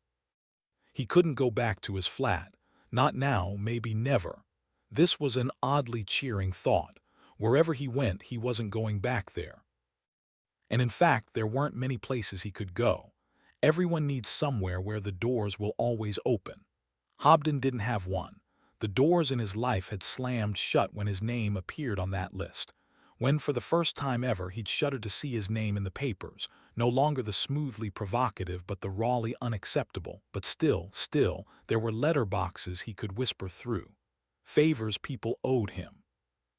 He couldn't go back to his flat. Not now, maybe never. This was an oddly cheering thought. Wherever he went, he wasn't going back there. And in fact, there weren't many places he could go. Everyone needs somewhere where the doors will always open. Hobden didn't have one. The doors in his life had slammed shut when his name appeared on that list. When for the first time ever he'd shuddered to see his name in the papers, no longer the smoothly provocative but the rawly unacceptable, but still, there were letter boxes he could whisper through. Favors people owed him.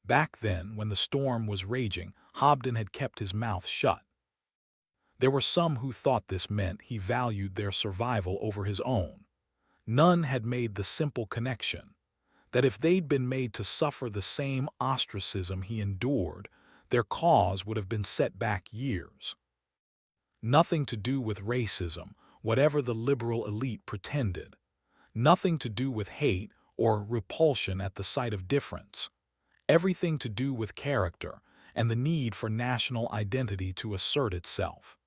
Back then, when the storm was raging, Hobden had kept his mouth shut. There were some who thought this meant he valued their survival over his own. None had made the simple connection that if they'd been made to suffer the same ostracism he endured, their cause would have been set back years. Nothing to do with racism, whatever the liberal elite pretended. Nothing to do with hate or repulsion at the sight of difference. Everything to do with character and the need for national identity to assert itself.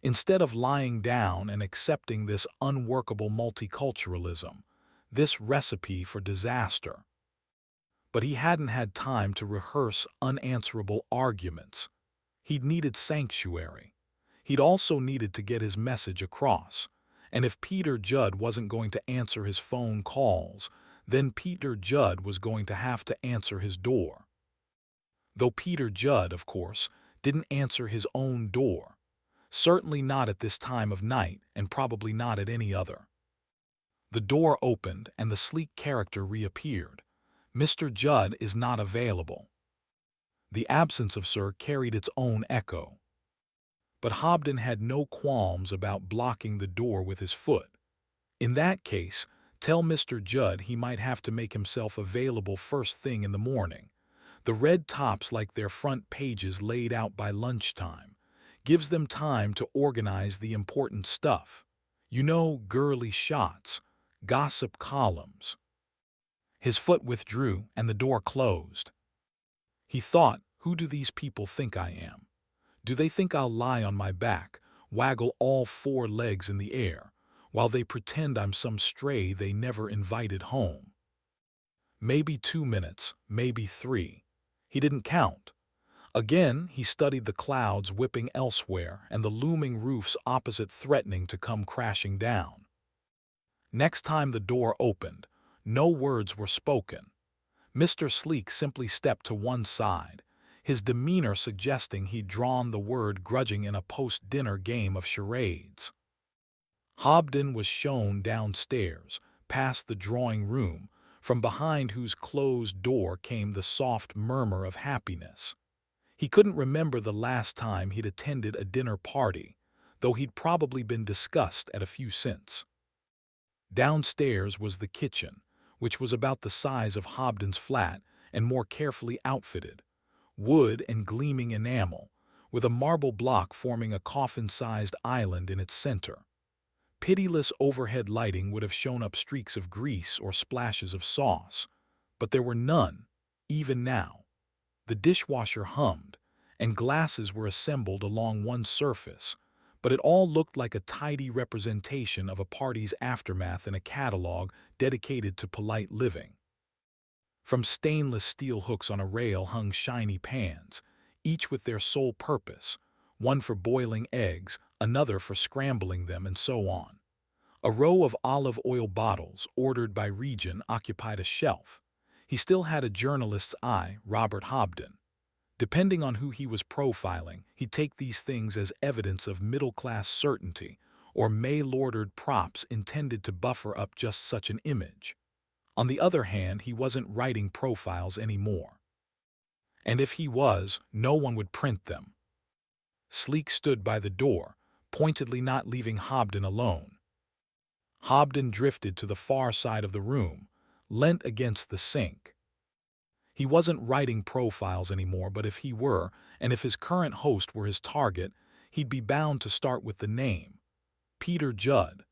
Instead of lying down and accepting this unworkable multiculturalism, this recipe for disaster. But he hadn't had time to rehearse unanswerable arguments. He'd needed sanctuary. He'd also needed to get his message across. And if Peter Judd wasn't going to answer his phone calls, then Peter Judd was going to have to answer his door. Though Peter Judd, of course, didn't answer his own door. Certainly not at this time of night, and probably not at any other. The door opened, and the sleek character reappeared. "Mr. Judd is not available." The absence of Sir carried its own echo. But Hobden had no qualms about blocking the door with his foot. In that case, tell Mr. Judd he might have to make himself available first thing in the morning. The red tops like their front pages laid out by lunchtime. Gives them time to organize the important stuff. You know, girly shots, gossip columns. His foot withdrew and the door closed. He thought, who do these people think I am? Do they think I'll lie on my back, waggle all four legs in the air, while they pretend I'm some stray they never invited home? Maybe 2 minutes, maybe 3. He didn't count. Again, he studied the clouds whipping elsewhere and the looming roofs opposite threatening to come crashing down. Next time the door opened, no words were spoken. Mr. Sleek simply stepped to one side, his demeanor suggesting he'd drawn the word grudging in a post-dinner game of charades. Hobden was shown downstairs, past the drawing room, from behind whose closed door came the soft murmur of happiness. He couldn't remember the last time he'd attended a dinner party, though he'd probably been discussed at a few since. Downstairs was the kitchen, which was about the size of Hobden's flat and more carefully outfitted. Wood and gleaming enamel, with a marble block forming a coffin-sized island in its center. Pitiless overhead lighting would have shown up streaks of grease or splashes of sauce, but there were none, even now. The dishwasher hummed, and glasses were assembled along one surface, but it all looked like a tidy representation of a party's aftermath in a catalog dedicated to polite living. From stainless steel hooks on a rail hung shiny pans, each with their sole purpose, one for boiling eggs, another for scrambling them, and so on. A row of olive oil bottles, ordered by region, occupied a shelf. He still had a journalist's eye, Robert Hobden. Depending on who he was profiling, he'd take these things as evidence of middle-class certainty or mail-ordered props intended to buffer up just such an image. On the other hand, he wasn't writing profiles anymore. And if he was, no one would print them. Sleek stood by the door, pointedly not leaving Hobden alone. Hobden drifted to the far side of the room, leant against the sink. He wasn't writing profiles anymore, but if he were, and if his current host were his target, he'd be bound to start with the name. Peter Judd,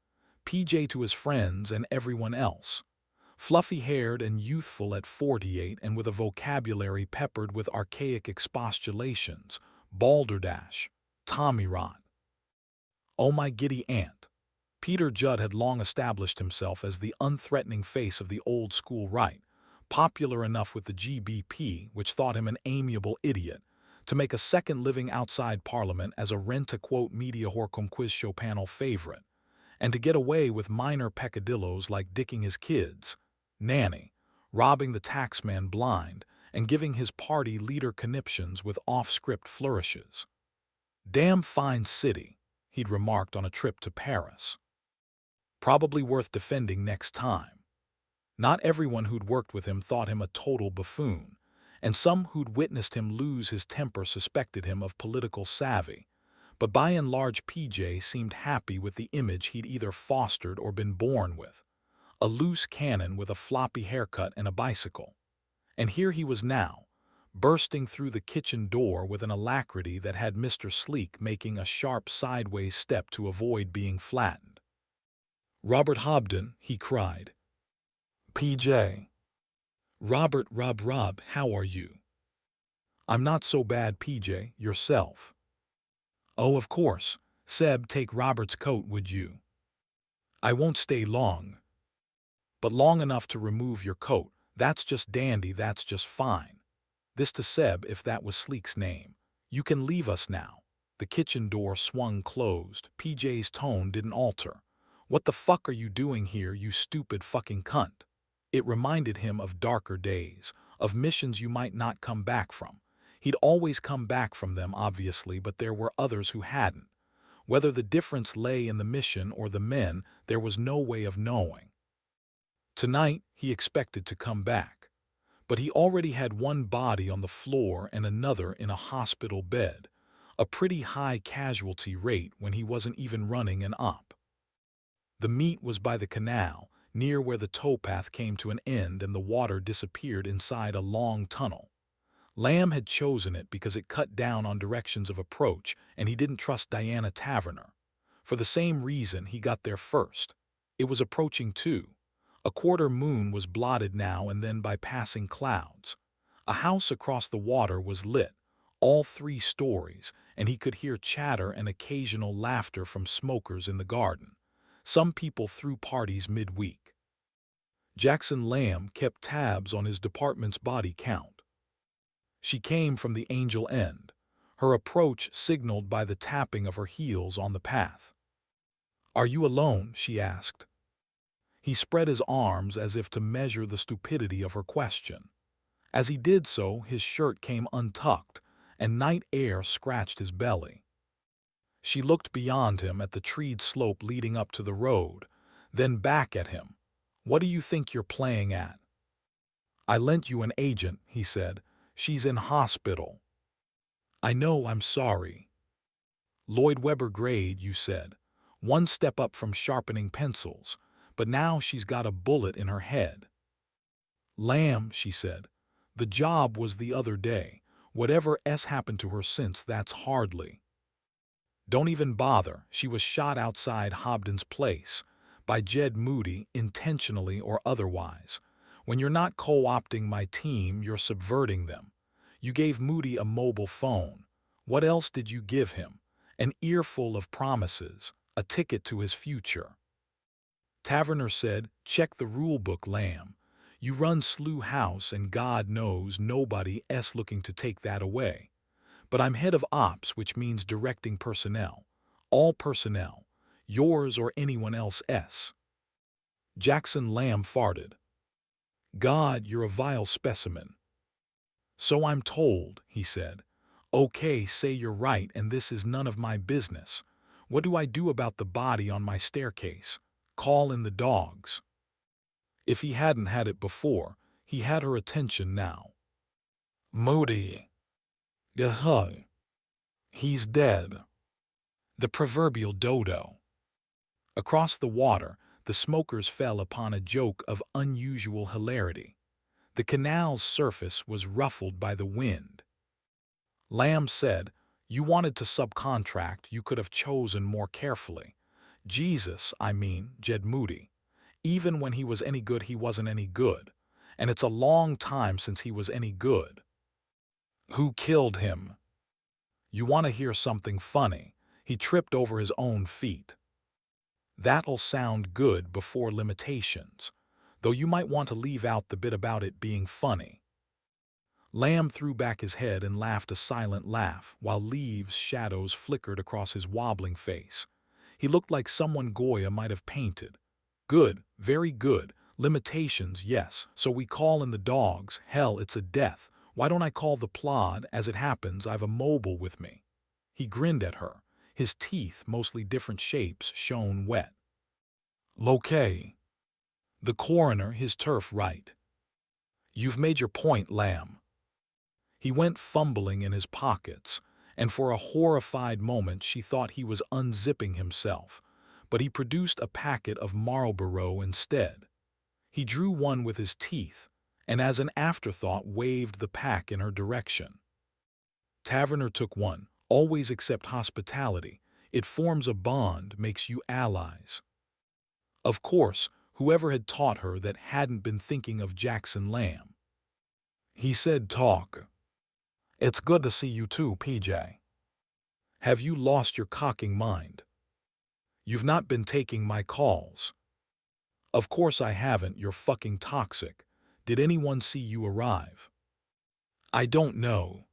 PJ to his friends and everyone else. Fluffy-haired and youthful at 48 and with a vocabulary peppered with archaic expostulations, balderdash, tommyrot. Oh my giddy aunt. Peter Judd had long established himself as the unthreatening face of the old-school right, popular enough with the GBP, which thought him an amiable idiot, to make a second living outside Parliament as a rent-a-quote media horcum quiz show panel favorite, and to get away with minor peccadillos like dicking his kids, nanny, robbing the taxman blind, and giving his party leader conniptions with off-script flourishes. Damn fine city, he'd remarked on a trip to Paris. Probably worth defending next time. Not everyone who'd worked with him thought him a total buffoon, and some who'd witnessed him lose his temper suspected him of political savvy, but by and large PJ seemed happy with the image he'd either fostered or been born with. A loose cannon with a floppy haircut and a bicycle. And here he was now, bursting through the kitchen door with an alacrity that had Mr. Sleek making a sharp sideways step to avoid being flattened. "Robert Hobden," he cried. "PJ. Robert, Rob, how are you?" "I'm not so bad, PJ, yourself?" "Oh, of course. Seb, take Robert's coat, would you?" "I won't stay long." "But long enough to remove your coat. That's just dandy, that's just fine." This to Seb, if that was Sleek's name. "You can leave us now." The kitchen door swung closed. PJ's tone didn't alter. "What the fuck are you doing here, you stupid fucking cunt?" It reminded him of darker days, of missions you might not come back from. He'd always come back from them, obviously, but there were others who hadn't. Whether the difference lay in the mission or the men, there was no way of knowing. Tonight, he expected to come back. But he already had one body on the floor and another in a hospital bed, a pretty high casualty rate when he wasn't even running an op. The meet was by the canal, near where the towpath came to an end and the water disappeared inside a long tunnel. Lamb had chosen it because it cut down on directions of approach, and he didn't trust Diana Taverner. For the same reason, he got there first. It was approaching too. A quarter moon was blotted now and then by passing clouds. A house across the water was lit, all 3 stories, and he could hear chatter and occasional laughter from smokers in the garden. Some people threw parties midweek. Jackson Lamb kept tabs on his department's body count. She came from the Angel End, her approach signaled by the tapping of her heels on the path. "Are you alone?" she asked. He spread his arms as if to measure the stupidity of her question. As he did so, his shirt came untucked, and night air scratched his belly. She looked beyond him at the treed slope leading up to the road, then back at him. "What do you think you're playing at?" "I lent you an agent," he said. "She's in hospital." "I know, I'm sorry." "Lloyd Webber grade, you said. One step up from sharpening pencils. But now she's got a bullet in her head." "Lamb," she said. "The job was the other day. Whatever happened to her since, that's hardly." "Don't even bother. She was shot outside Hobden's place. By Jed Moody, intentionally or otherwise. When you're not co-opting my team, you're subverting them. You gave Moody a mobile phone. What else did you give him? An earful of promises, a ticket to his future." Taverner said, "Check the rule book, Lamb. You run Slough House and God knows nobody's looking to take that away. But I'm head of ops, which means directing personnel. All personnel. Yours or anyone else's." Jackson Lamb farted. "God, you're a vile specimen." "So I'm told," he said. "Okay, say you're right and this is none of my business. What do I do about the body on my staircase? Call in the dogs." If he hadn't had it before, he had her attention now. "Moody. Gah. He's dead. The proverbial dodo." Across the water, the smokers fell upon a joke of unusual hilarity. The canal's surface was ruffled by the wind. Lamb said, "You wanted to subcontract, you could have chosen more carefully. Jesus, I mean, Jed Moody. Even when he was any good, he wasn't any good. And it's a long time since he was any good." "Who killed him?" "You want to hear something funny? He tripped over his own feet." That'll sound good before limitations, though you might want to leave out the bit about it being funny. Lamb threw back his head and laughed a silent laugh, while leaves' shadows flickered across his wobbling face. He looked like someone Goya might have painted. "Good, very good. Limitations, yes. So we call in the dogs. Hell, it's a death. Why don't I call the plod? As it happens, I've a mobile with me." He grinned at her. His teeth, mostly different shapes, shone wet. "Lokay. The coroner, his turf right." "You've made your point, Lamb." He went fumbling in his pockets, and for a horrified moment she thought he was unzipping himself, but he produced a packet of Marlboro instead. He drew one with his teeth, and as an afterthought waved the pack in her direction. Taverner took one. Always accept hospitality. It forms a bond, makes you allies. Of course, whoever had taught her that hadn't been thinking of Jackson Lamb. He said, "Talk. It's good to see you too, PJ. Have you lost your cocking mind? You've not been taking my calls." "Of course I haven't, you're fucking toxic. Did anyone see you arrive?" "I don't know."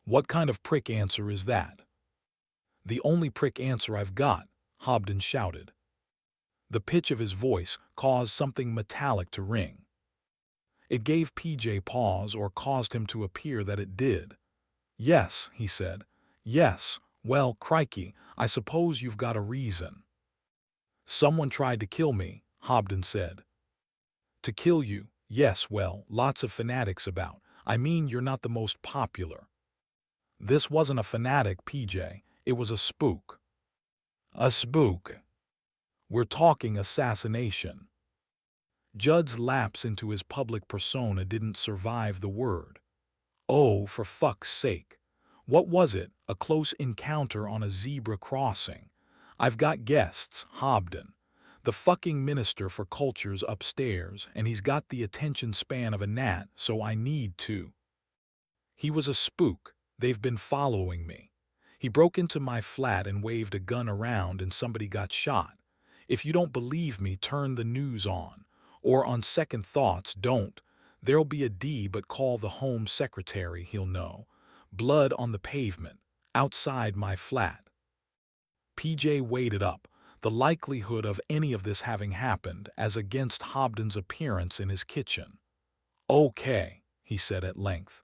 "What kind of prick answer is that?" "The only prick answer I've got," Hobden shouted. The pitch of his voice caused something metallic to ring. It gave PJ pause, or caused him to appear that it did. "Yes," he said. "Yes, well, crikey, I suppose you've got a reason." "Someone tried to kill me," Hobden said. "To kill you? Yes, well, lots of fanatics about. I mean, you're not the most popular." "This wasn't a fanatic, PJ. It was a spook." "A spook?" "We're talking assassination." Judd's lapse into his public persona didn't survive the word. "Oh, for fuck's sake. What was it? A close encounter on a zebra crossing? I've got guests, Hobden. The fucking Minister for Culture's upstairs, and he's got the attention span of a gnat, so I need to." "He was a spook. They've been following me. He broke into my flat and waved a gun around and somebody got shot. If you don't believe me, turn the news on. Or on second thoughts, don't. There'll be a D, but call the Home Secretary, he'll know. Blood on the pavement, outside my flat." PJ weighed it up, the likelihood of any of this having happened, as against Hobden's appearance in his kitchen. "Okay," he said at length.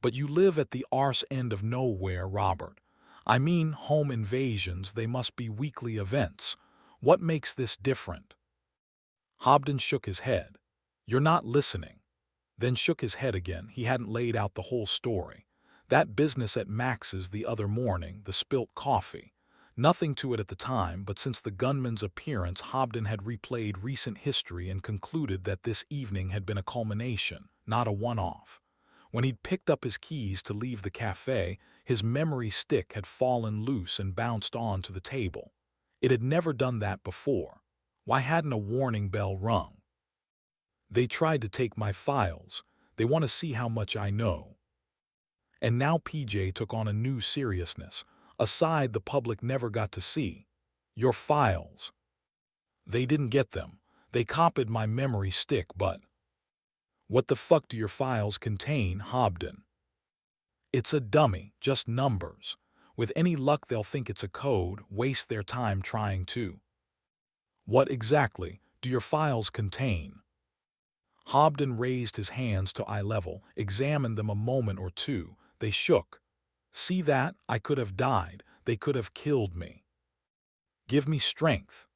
"But you live at the arse end of nowhere, Robert. I mean, home invasions, they must be weekly events. What makes this different?" Hobden shook his head. "You're not listening." Then shook his head again. He hadn't laid out the whole story. That business at Max's the other morning, the spilt coffee. Nothing to it at the time, but since the gunman's appearance, Hobden had replayed recent history and concluded that this evening had been a culmination, not a one-off. When he'd picked up his keys to leave the cafe, his memory stick had fallen loose and bounced onto the table. It had never done that before. Why hadn't a warning bell rung? "They tried to take my files. They want to see how much I know." And now PJ took on a new seriousness, a side the public never got to see. "Your files. They didn't get them. They copied my memory stick, but—" "What the fuck do your files contain, Hobden?" "It's a dummy, just numbers. With any luck they'll think it's a code, waste their time trying to." "What exactly do your files contain?" Hobden raised his hands to eye level, examined them a moment or two. They shook. "See that? I could have died. They could have killed me. Give me strength."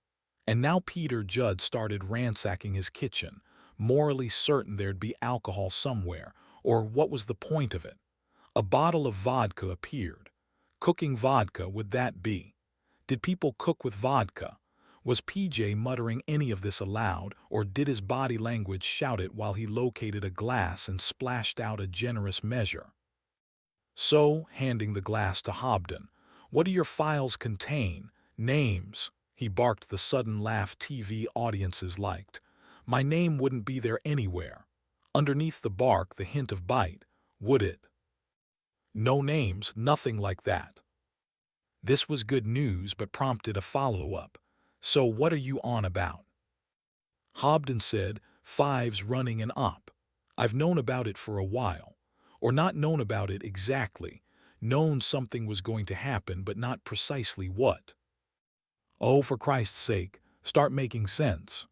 And now Peter Judd started ransacking his kitchen, morally certain there'd be alcohol somewhere, or what was the point of it? A bottle of vodka appeared. Cooking vodka, would that be? Did people cook with vodka? Was PJ muttering any of this aloud, or did his body language shout it while he located a glass and splashed out a generous measure? So, handing the glass to Hobden, "What do your files contain? Names?" He barked the sudden laugh TV audiences liked. "My name wouldn't be there anywhere. Underneath the bark, the hint of bite, would it?" "No names, nothing like that." This was good news, but prompted a follow-up. "So what are you on about?" Hobden said, "Fives running an op. I've known about it for a while. Or not known about it exactly. Known something was going to happen, but not precisely what." "Oh, for Christ's sake, start making sense."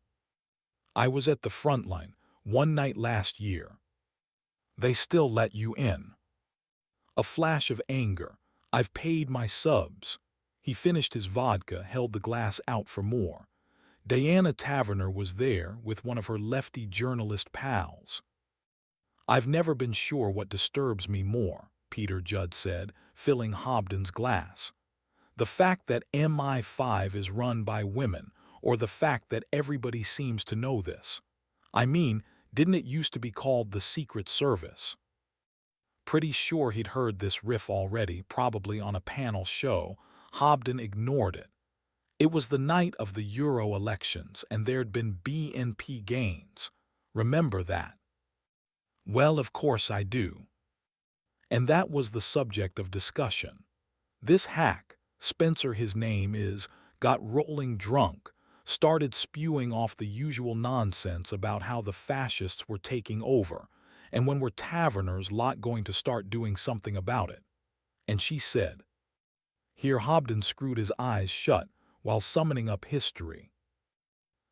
"I was at the front line one night last year." "They still let you in?" A flash of anger. "I've paid my subs." He finished his vodka, held the glass out for more. Diana Taverner was there with one of her lefty journalist pals. "I've never been sure what disturbs me more," Peter Judd said, filling Hobden's glass. "The fact that MI5 is run by women, or the fact that everybody seems to know this. I mean, Didn't it used to be called the Secret Service? Pretty sure he'd heard this riff already, probably on a panel show. Hobden ignored it. It was the night of the Euro elections, and there'd been BNP gains. Remember that? Well, of course I do. And that was the subject of discussion. This hack, Spencer his name is, got rolling drunk, started spewing off the usual nonsense about how the fascists were taking over, and when were taverners lot going to start doing something about it. And she said, here Hobden screwed his eyes shut while summoning up history.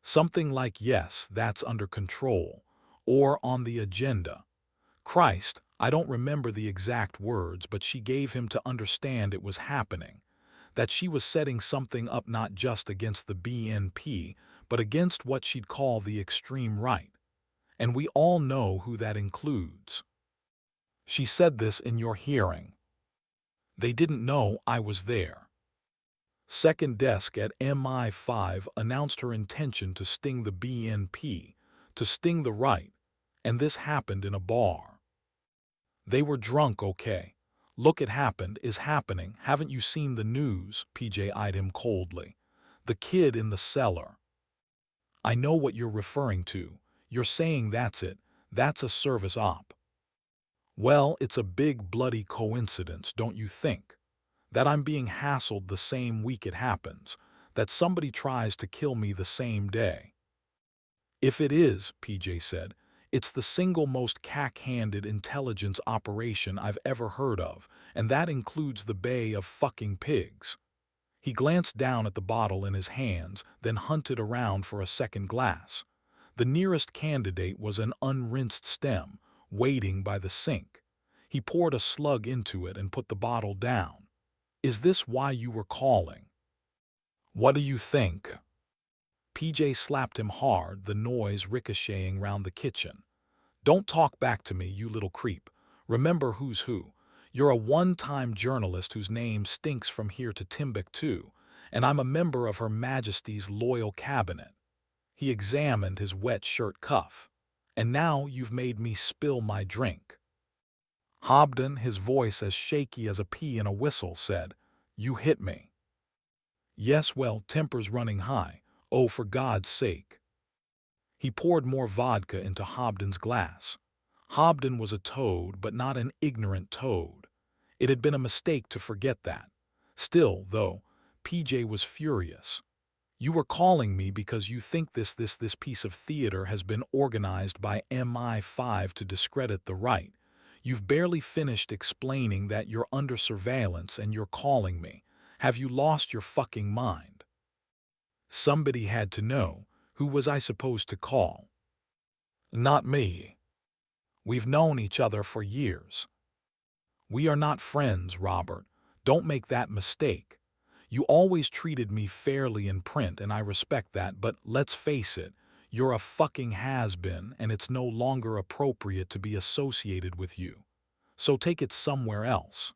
Something like, yes, that's under control, or on the agenda. Christ, I don't remember the exact words, but she gave him to understand it was happening, that she was setting something up not just against the BNP, but against what she'd call the extreme right. And we all know who that includes. She said this in your hearing. They didn't know I was there. Second desk at MI5 announced her intention to sting the BNP, to sting the right, and this happened in a bar. They were drunk, okay. Look, it happened, is happening. Haven't you seen the news? PJ eyed him coldly. The kid in the cellar. I know what you're referring to. You're saying that's it. That's a service op. Well, it's a big bloody coincidence, don't you think? That I'm being hassled the same week it happens, that somebody tries to kill me the same day. If it is, PJ said, it's the single most cack-handed intelligence operation I've ever heard of, and that includes the Bay of fucking Pigs. He glanced down at the bottle in his hands, then hunted around for a second glass. The nearest candidate was an unrinsed stem, waiting by the sink. He poured a slug into it and put the bottle down. Is this why you were calling? What do you think? PJ slapped him hard, the noise ricocheting round the kitchen. Don't talk back to me, you little creep. Remember who's who. You're a one-time journalist whose name stinks from here to Timbuktu, and I'm a member of Her Majesty's loyal cabinet. He examined his wet shirt cuff. And now you've made me spill my drink. Hobden, his voice as shaky as a pea in a whistle, said, You hit me. Yes, well, temper's running high. Oh, for God's sake. He poured more vodka into Hobden's glass. Hobden was a toad, but not an ignorant toad. It had been a mistake to forget that. Still, though, PJ was furious. You were calling me because you think this piece of theater has been organized by MI5 to discredit the right. You've barely finished explaining that you're under surveillance and you're calling me. Have you lost your fucking mind? Somebody had to know. Who was I supposed to call? Not me. We've known each other for years. We are not friends, Robert. Don't make that mistake. You always treated me fairly in print, and I respect that, but let's face it, you're a fucking has-been, and it's no longer appropriate to be associated with you. So take it somewhere else.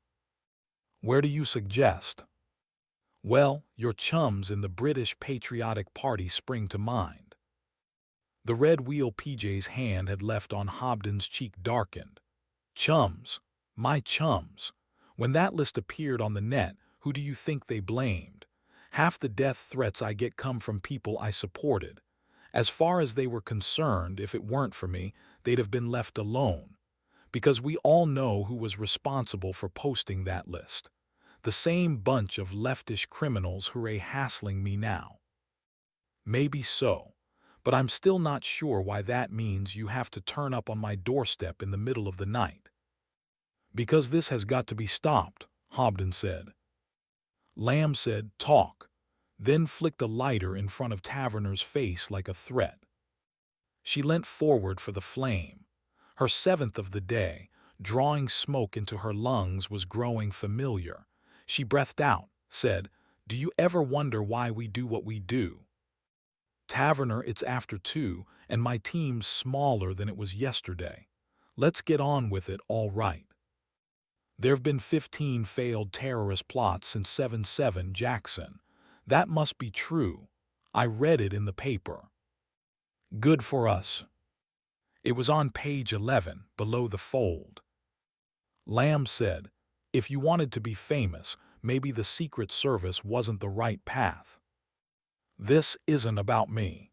Where do you suggest? Well, your chums in the British Patriotic Party spring to mind. The red wheel PJ's hand had left on Hobden's cheek darkened. Chums. My chums. When that list appeared on the net, who do you think they blamed? Half the death threats I get come from people I supported. As far as they were concerned, if it weren't for me, they'd have been left alone. Because we all know who was responsible for posting that list. The same bunch of leftish criminals who are hassling me now. Maybe so, but I'm still not sure why that means you have to turn up on my doorstep in the middle of the night. Because this has got to be stopped, Hobden said. Lamb said, talk, then flicked a lighter in front of Taverner's face like a threat. She leant forward for the flame. Her seventh of the day, drawing smoke into her lungs, was growing familiar. She breathed out, said, Do you ever wonder why we do what we do? Taverner, it's after 2, and my team's smaller than it was yesterday. Let's get on with it, all right. There've been 15 failed terrorist plots since 7/7 Jackson. That must be true. I read it in the paper. Good for us. It was on page 11, below the fold. Lamb said, "If you wanted to be famous, maybe the Secret Service wasn't the right path." "This isn't about me."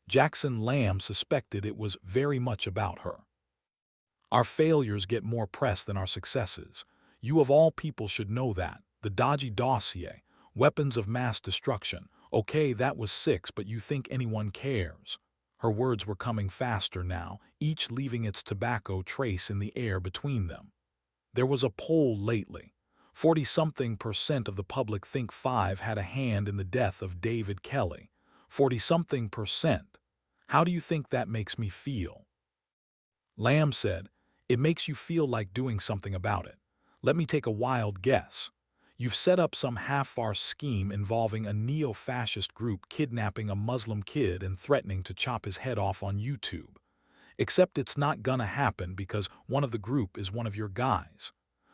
Jackson Lamb suspected it was very much about her. "Our failures get more press than our successes. You of all people should know that. The dodgy dossier, weapons of mass destruction. Okay, that was 6, but you think anyone cares?" Her words were coming faster now, each leaving its tobacco trace in the air between them. "There was a poll lately. 40-something% of the public think 5 had a hand in the death of David Kelly. 40-something%. How do you think that makes me feel?" Lamb said, "It makes you feel like doing something about it. Let me take a wild guess. You've set up some half-farce scheme involving a neo-fascist group kidnapping a Muslim kid and threatening to chop his head off on YouTube. Except it's not gonna happen because one of the group is one of your guys.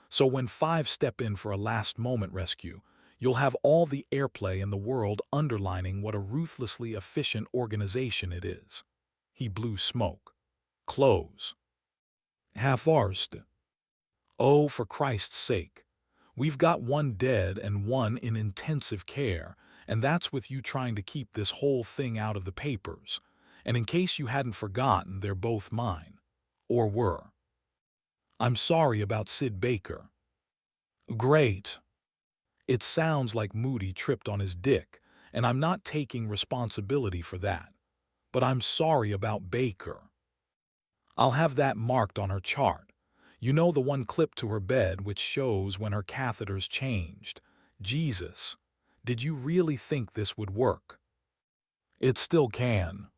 So when 5 step in for a last-moment rescue, you'll have all the airplay in the world underlining what a ruthlessly efficient organization it is." He blew smoke. "Close." "Half-arsed." "Oh, for Christ's sake. We've got 1 dead and 1 in intensive care, and that's with you trying to keep this whole thing out of the papers. And in case you hadn't forgotten, they're both mine. Or were." "I'm sorry about Sid Baker." "Great." "It sounds like Moody tripped on his dick, and I'm not taking responsibility for that. But I'm sorry about Baker. I'll have that marked on her chart. You know, the one clipped to her bed which shows when her catheters changed. Jesus, did you really think this would work?" "It still can."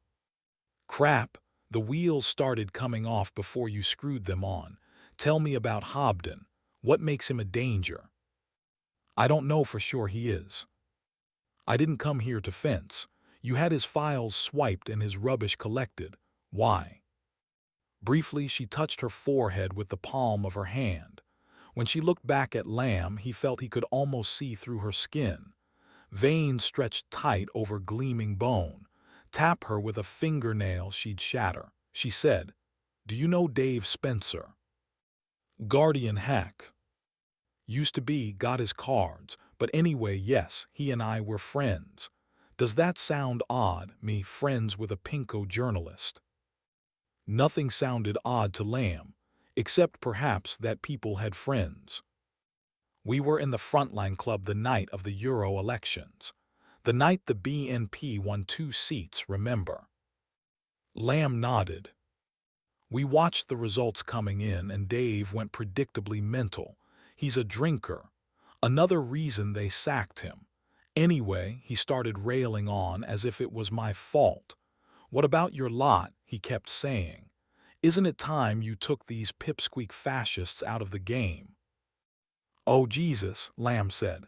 "Crap, the wheels started coming off before you screwed them on. Tell me about Hobden. What makes him a danger?" "I don't know for sure he is. I didn't come here to fence. You had his files swiped and his rubbish collected. Why?" Briefly, she touched her forehead with the palm of her hand. When she looked back at Lamb, he felt he could almost see through her skin. Veins stretched tight over gleaming bone. Tap her with a fingernail, she'd shatter. She said, "Do you know Dave Spencer?" "Guardian hack. Used to be, got his cards. But anyway, yes, he and I were friends. Does that sound odd, me friends with a pinko journalist?" Nothing sounded odd to Lamb, except perhaps that people had friends. "We were in the Frontline Club the night of the Euro elections. The night the BNP won 2 seats, remember?" Lamb nodded. "We watched the results coming in and Dave went predictably mental. He's a drinker. Another reason they sacked him. Anyway, he started railing on as if it was my fault. 'What about your lot?' he kept saying. 'Isn't it time you took these pipsqueak fascists out of the game?'" "Oh, Jesus," Lamb said.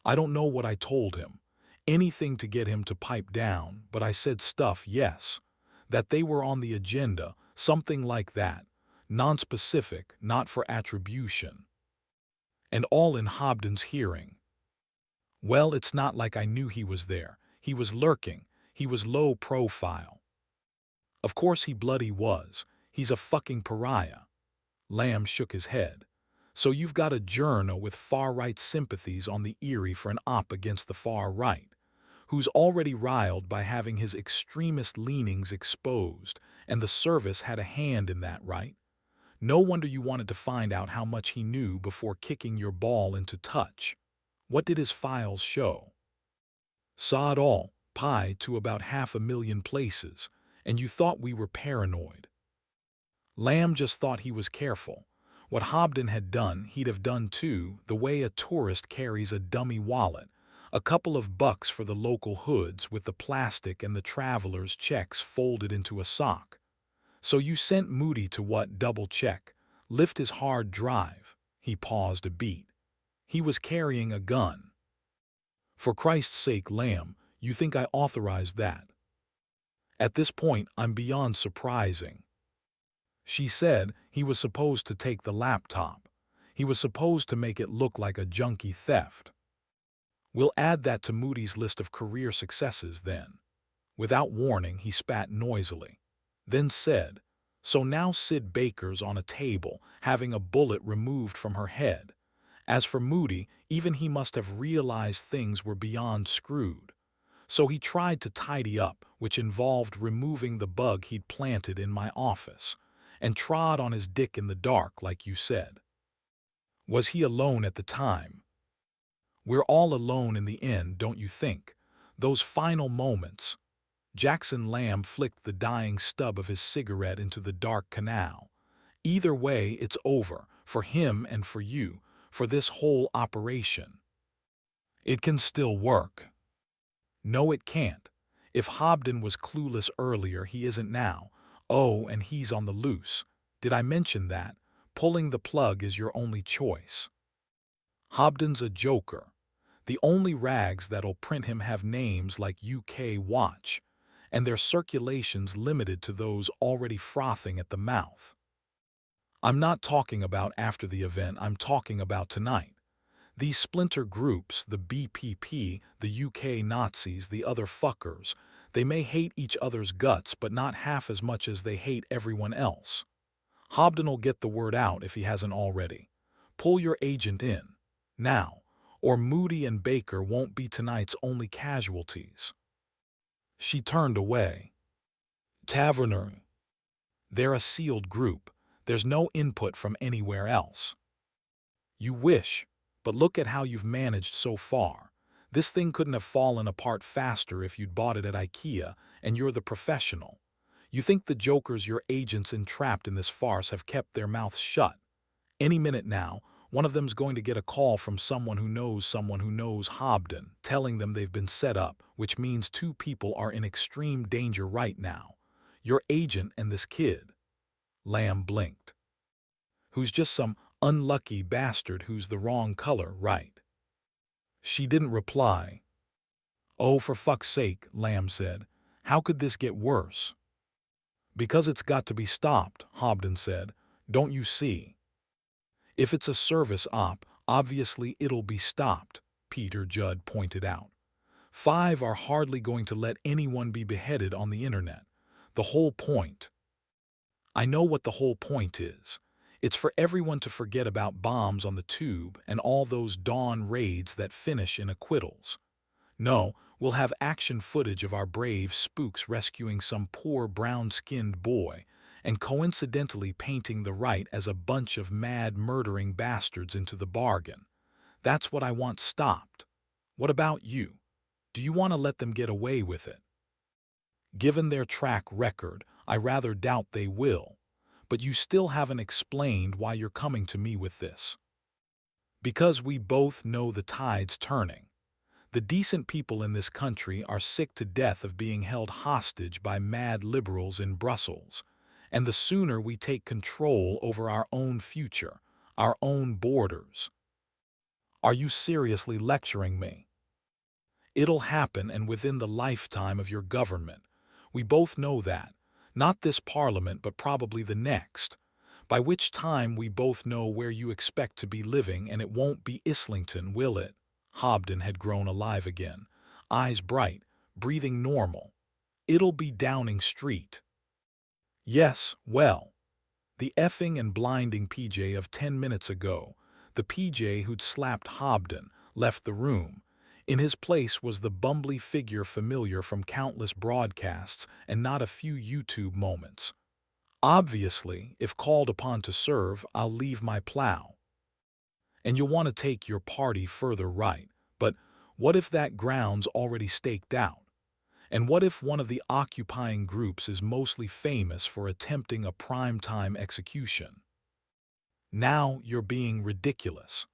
"I don't know what I told him. Anything to get him to pipe down, but I said stuff, yes. That they were on the agenda, something like that. Non-specific, not for attribution. And all in Hobden's hearing. Well, it's not like I knew he was there. He was lurking. He was low profile. Of course he bloody was. He's a fucking pariah." Lamb shook his head. "So you've got a journo with far-right sympathies on the Erie for an op against the far right, who's already riled by having his extremist leanings exposed, and the service had a hand in that, right? No wonder you wanted to find out how much he knew before kicking your ball into touch. What did his files show?" "Saw it all, pie to about 500,000 places, and you thought we were paranoid." Lamb just thought he was careful. What Hobden had done, he'd have done too, the way a tourist carries a dummy wallet. A couple of bucks for the local hoods with the plastic and the traveler's checks folded into a sock. "So you sent Moody to what, double-check? Lift his hard drive." He paused a beat. "He was carrying a gun." "For Christ's sake, Lamb, you think I authorized that?" "At this point, I'm beyond surprising." She said he was supposed to take the laptop. He was supposed to make it look like a junkie theft. "We'll add that to Moody's list of career successes then." Without warning, he spat noisily. then said, "So now Sid Baker's on a table, having a bullet removed from her head. As for Moody, even he must have realized things were beyond screwed. So he tried to tidy up, which involved removing the bug he'd planted in my office, and trod on his dick in the dark, like you said." "Was he alone at the time?" "We're all alone in the end, don't you think? Those final moments." Jackson Lamb flicked the dying stub of his cigarette into the dark canal. "Either way, it's over, for him and for you, for this whole operation. It can still work." "No, it can't. If Hobden was clueless earlier, he isn't now. Oh, and he's on the loose. Did I mention that? Pulling the plug is your only choice. Hobden's a joker. The only rags that'll print him have names like UK Watch, and their circulation's limited to those already frothing at the mouth. I'm not talking about after the event, I'm talking about tonight. These splinter groups, the BPP, the UK Nazis, the other fuckers, they may hate each other's guts, but not half as much as they hate everyone else. Hobden'll get the word out if he hasn't already. Pull your agent in. Now, or Moody and Baker won't be tonight's only casualties." She turned away. "Taverner. They're a sealed group. There's no input from anywhere else." "You wish, but look at how you've managed so far. This thing couldn't have fallen apart faster if you'd bought it at IKEA, and you're the professional. You think the jokers your agents entrapped in this farce have kept their mouths shut? Any minute now, one of them's going to get a call from someone who knows Hobden, telling them they've been set up, which means two people are in extreme danger right now. Your agent and this kid." Lamb blinked. "Who's just some unlucky bastard who's the wrong color, right?" She didn't reply. "Oh, for fuck's sake," Lamb said. "How could this get worse?" "Because it's got to be stopped," Hobden said. "Don't you see? If it's a service op, obviously it'll be stopped," Peter Judd pointed out. "Five are hardly going to let anyone be beheaded on the internet. The whole point—" "I know what the whole point is. It's for everyone to forget about bombs on the tube and all those dawn raids that finish in acquittals. No, we'll have action footage of our brave spooks rescuing some poor brown-skinned boy and coincidentally painting the right as a bunch of mad murdering bastards into the bargain. That's what I want stopped. What about you? Do you want to let them get away with it?" "Given their track record, I rather doubt they will. But you still haven't explained why you're coming to me with this." "Because we both know the tide's turning. The decent people in this country are sick to death of being held hostage by mad liberals in Brussels, and the sooner we take control over our own future, our own borders—" "Are you seriously lecturing me?" "It'll happen, and within the lifetime of your government. We both know that. Not this parliament, but probably the next. By which time we both know where you expect to be living, and it won't be Islington, will it?" Hobden had grown alive again, eyes bright, breathing normal. "It'll be Downing Street." "Yes, well, the effing and blinding PJ of 10 minutes ago, the PJ who'd slapped Hobden, left the room. In his place was the bumbly figure familiar from countless broadcasts and not a few YouTube moments. Obviously, if called upon to serve, I'll leave my plow. And you'll want to take your party further right, but what if that ground's already staked out? And what if one of the occupying groups is mostly famous for attempting a prime-time execution? Now you're being ridiculous.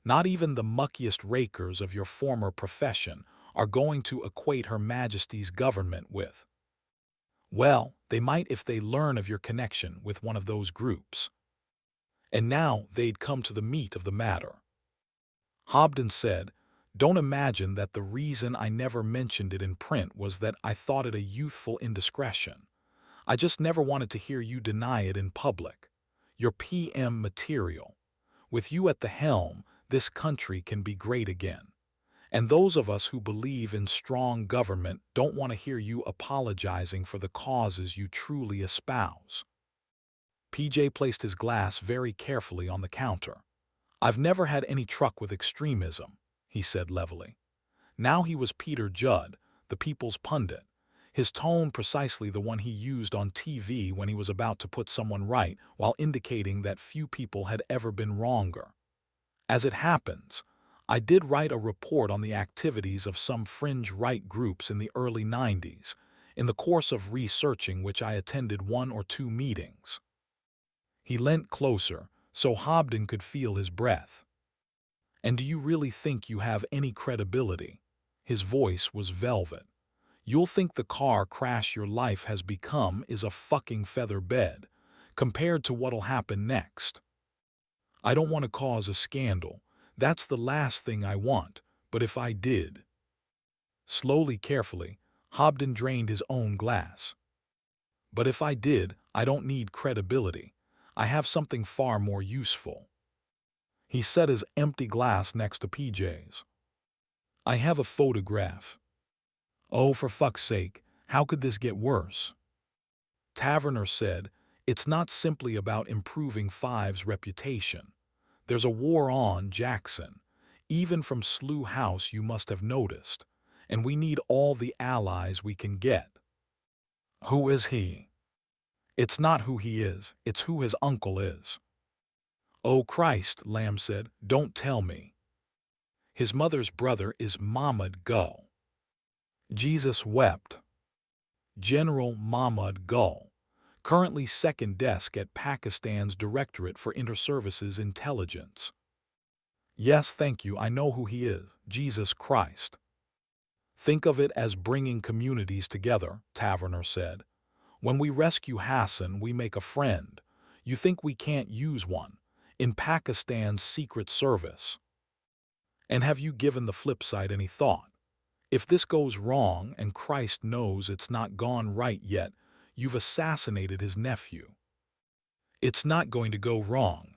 Not even the muckiest rakers of your former profession are going to equate Her Majesty's government with— Well, they might if they learn of your connection with one of those groups. And now they'd come to the meat of the matter." Hobden said, "Don't imagine that the reason I never mentioned it in print was that I thought it a youthful indiscretion. I just never wanted to hear you deny it in public. You're PM material. With you at the helm, this country can be great again. And those of us who believe in strong government don't want to hear you apologizing for the causes you truly espouse. PJ placed his glass very carefully on the counter. I've never had any truck with extremism, he said levelly. Now he was Peter Judd, the people's pundit, his tone precisely the one he used on TV when he was about to put someone right while indicating that few people had ever been wronger. As it happens, I did write a report on the activities of some fringe right groups in the early 90s, in the course of researching which I attended 1 or 2 meetings. He leant closer so Hobden could feel his breath. And do you really think you have any credibility? His voice was velvet. You'll think the car crash your life has become is a fucking feather bed, compared to what'll happen next. I don't want to cause a scandal. That's the last thing I want, but if I did. Slowly, carefully, Hobden drained his own glass. But if I did, I don't need credibility. I have something far more useful. He set his empty glass next to PJ's. I have a photograph. Oh, for fuck's sake, how could this get worse? Taverner said, it's not simply about improving Five's reputation. There's a war on Jackson. Even from Slough House you must have noticed. And we need all the allies we can get. Who is he? It's not who he is, it's who his uncle is. Oh Christ, Lamb said, don't tell me. His mother's brother is Mahmud Gul. Jesus wept. General Mahmud Gul, currently second desk at Pakistan's Directorate for Inter-Services Intelligence. Yes, thank you, I know who he is, Jesus Christ. Think of it as bringing communities together, Taverner said. When we rescue Hassan, we make a friend. You think we can't use one? In Pakistan's Secret Service. And have you given the flip side any thought? If this goes wrong, and Christ knows it's not gone right yet, you've assassinated his nephew. It's not going to go wrong.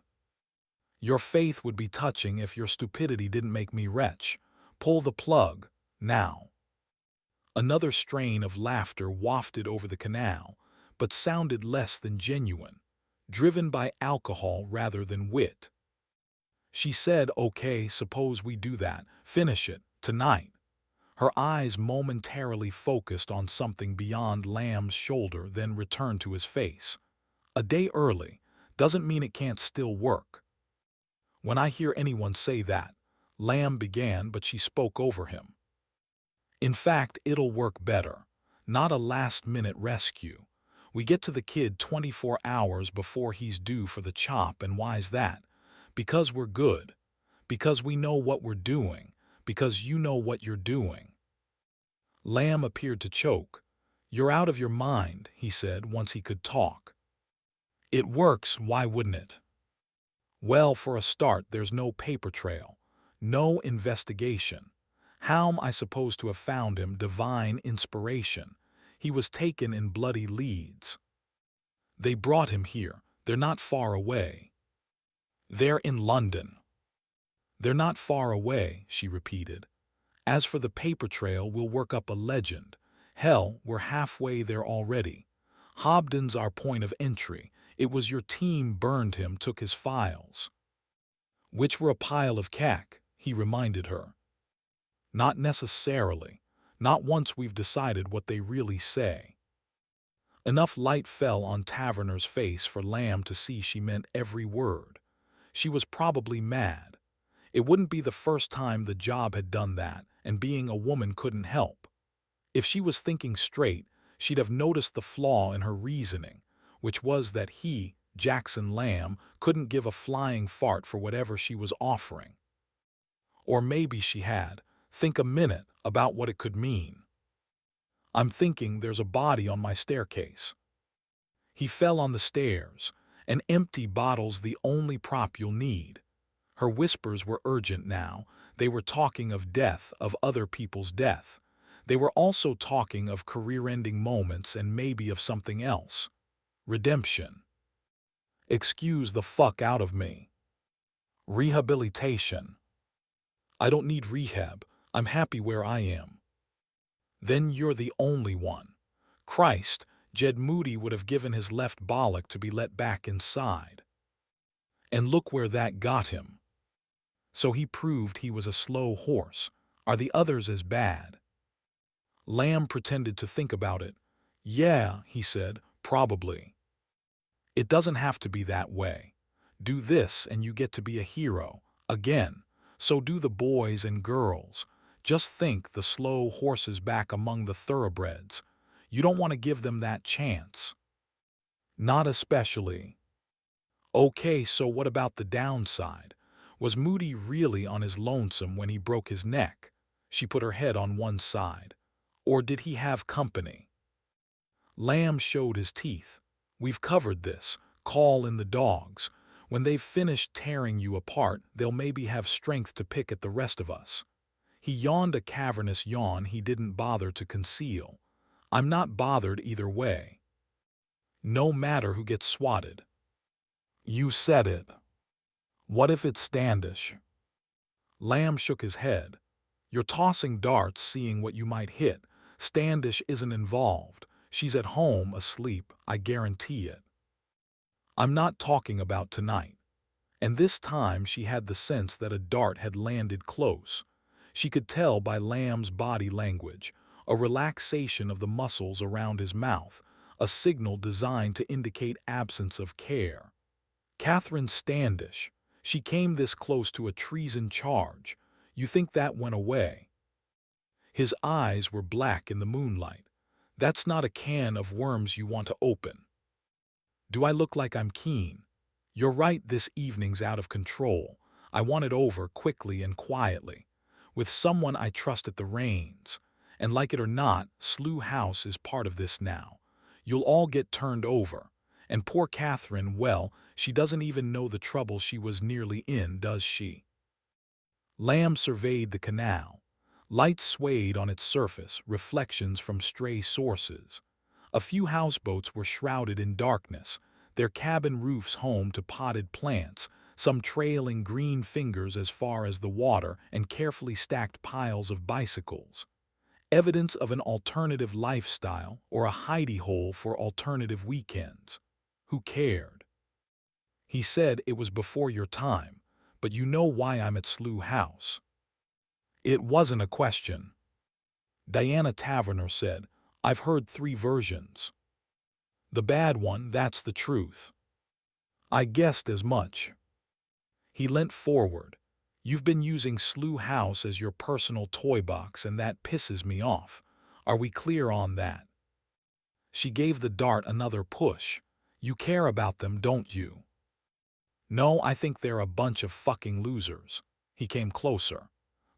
Your faith would be touching if your stupidity didn't make me retch. Pull the plug, now. Another strain of laughter wafted over the canal, but sounded less than genuine, driven by alcohol rather than wit. She said, okay, suppose we do that, finish it, tonight. Her eyes momentarily focused on something beyond Lamb's shoulder, then returned to his face. A day early doesn't mean it can't still work. When I hear anyone say that, Lamb began, but she spoke over him. In fact, it'll work better. Not a last-minute rescue. We get to the kid 24 hours before he's due for the chop, and why's that? Because we're good. Because we know what we're doing. Because you know what you're doing. Lamb appeared to choke. You're out of your mind, he said once he could talk. It works, why wouldn't it? Well, for a start, there's no paper trail. No investigation. How am I supposed to have found him? Divine inspiration. He was taken in bloody Leeds. They brought him here. They're not far away. They're in London. They're not far away, she repeated. As for the paper trail, we'll work up a legend. Hell, we're halfway there already. Hobden's our point of entry. It was your team burned him, took his files. Which were a pile of cack, he reminded her. Not necessarily. Not once we've decided what they really say. Enough light fell on Taverner's face for Lamb to see she meant every word. She was probably mad. It wouldn't be the first time the job had done that, and being a woman couldn't help. If she was thinking straight, she'd have noticed the flaw in her reasoning, which was that he, Jackson Lamb, couldn't give a flying fart for whatever she was offering. Or maybe she had. Think a minute about what it could mean. I'm thinking there's a body on my staircase. He fell on the stairs. An empty bottle's the only prop you'll need. Her whispers were urgent now. They were talking of death, of other people's death. They were also talking of career-ending moments and maybe of something else. Redemption. Excuse the fuck out of me. Rehabilitation. I don't need rehab. I'm happy where I am. Then you're the only one. Christ, Jed Moody would have given his left bollock to be let back inside. And look where that got him. So he proved he was a slow horse. Are the others as bad? Lamb pretended to think about it. Yeah, he said, probably. It doesn't have to be that way. Do this and you get to be a hero. Again. So do the boys and girls. Just think the slow horses back among the thoroughbreds. You don't want to give them that chance. Not especially. Okay, so what about the downside? Was Moody really on his lonesome when he broke his neck? She put her head on one side. Or did he have company? Lamb showed his teeth. We've covered this. Call in the dogs. When they've finished tearing you apart, they'll maybe have strength to pick at the rest of us. He yawned a cavernous yawn he didn't bother to conceal. I'm not bothered either way. No matter who gets swatted. You said it. What if it's Standish? Lamb shook his head. You're tossing darts seeing what you might hit. Standish isn't involved. She's at home, asleep, I guarantee it. I'm not talking about tonight. And this time she had the sense that a dart had landed close. She could tell by Lamb's body language, a relaxation of the muscles around his mouth, a signal designed to indicate absence of care. Catherine Standish. She came this close to a treason charge. You think that went away? His eyes were black in the moonlight. That's not a can of worms you want to open. Do I look like I'm keen? You're right, this evening's out of control. I want it over quickly and quietly, with someone I trust at the reins. And like it or not, Slough House is part of this now. You'll all get turned over. And poor Catherine, well, she doesn't even know the trouble she was nearly in, does she? Lamb surveyed the canal. Light swayed on its surface, reflections from stray sources. A few houseboats were shrouded in darkness, their cabin roofs home to potted plants, some trailing green fingers as far as the water and carefully stacked piles of bicycles. Evidence of an alternative lifestyle or a hidey hole for alternative weekends. Who cared? He said it was before your time, but you know why I'm at Slough House. It wasn't a question. Diana Taverner said, I've heard 3 versions. The bad one, that's the truth. I guessed as much. He leant forward. You've been using Slough House as your personal toy box and that pisses me off. Are we clear on that? She gave the dart another push. You care about them, don't you? No, I think they're a bunch of fucking losers. He came closer.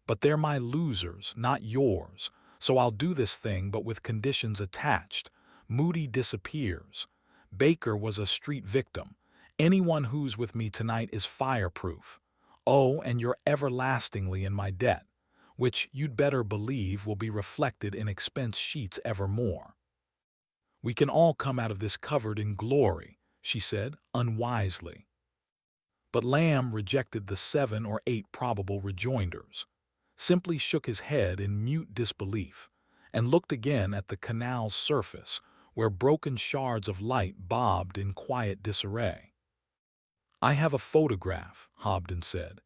But they're my losers, not yours. So I'll do this thing, but with conditions attached. Moody disappears. Baker was a street victim. Anyone who's with me tonight is fireproof. Oh, and you're everlastingly in my debt, which you'd better believe will be reflected in expense sheets evermore. We can all come out of this covered in glory, she said, unwisely. But Lamb rejected the 7 or 8 probable rejoinders, simply shook his head in mute disbelief, and looked again at the canal's surface, where broken shards of light bobbed in quiet disarray. I have a photograph, Hobden said.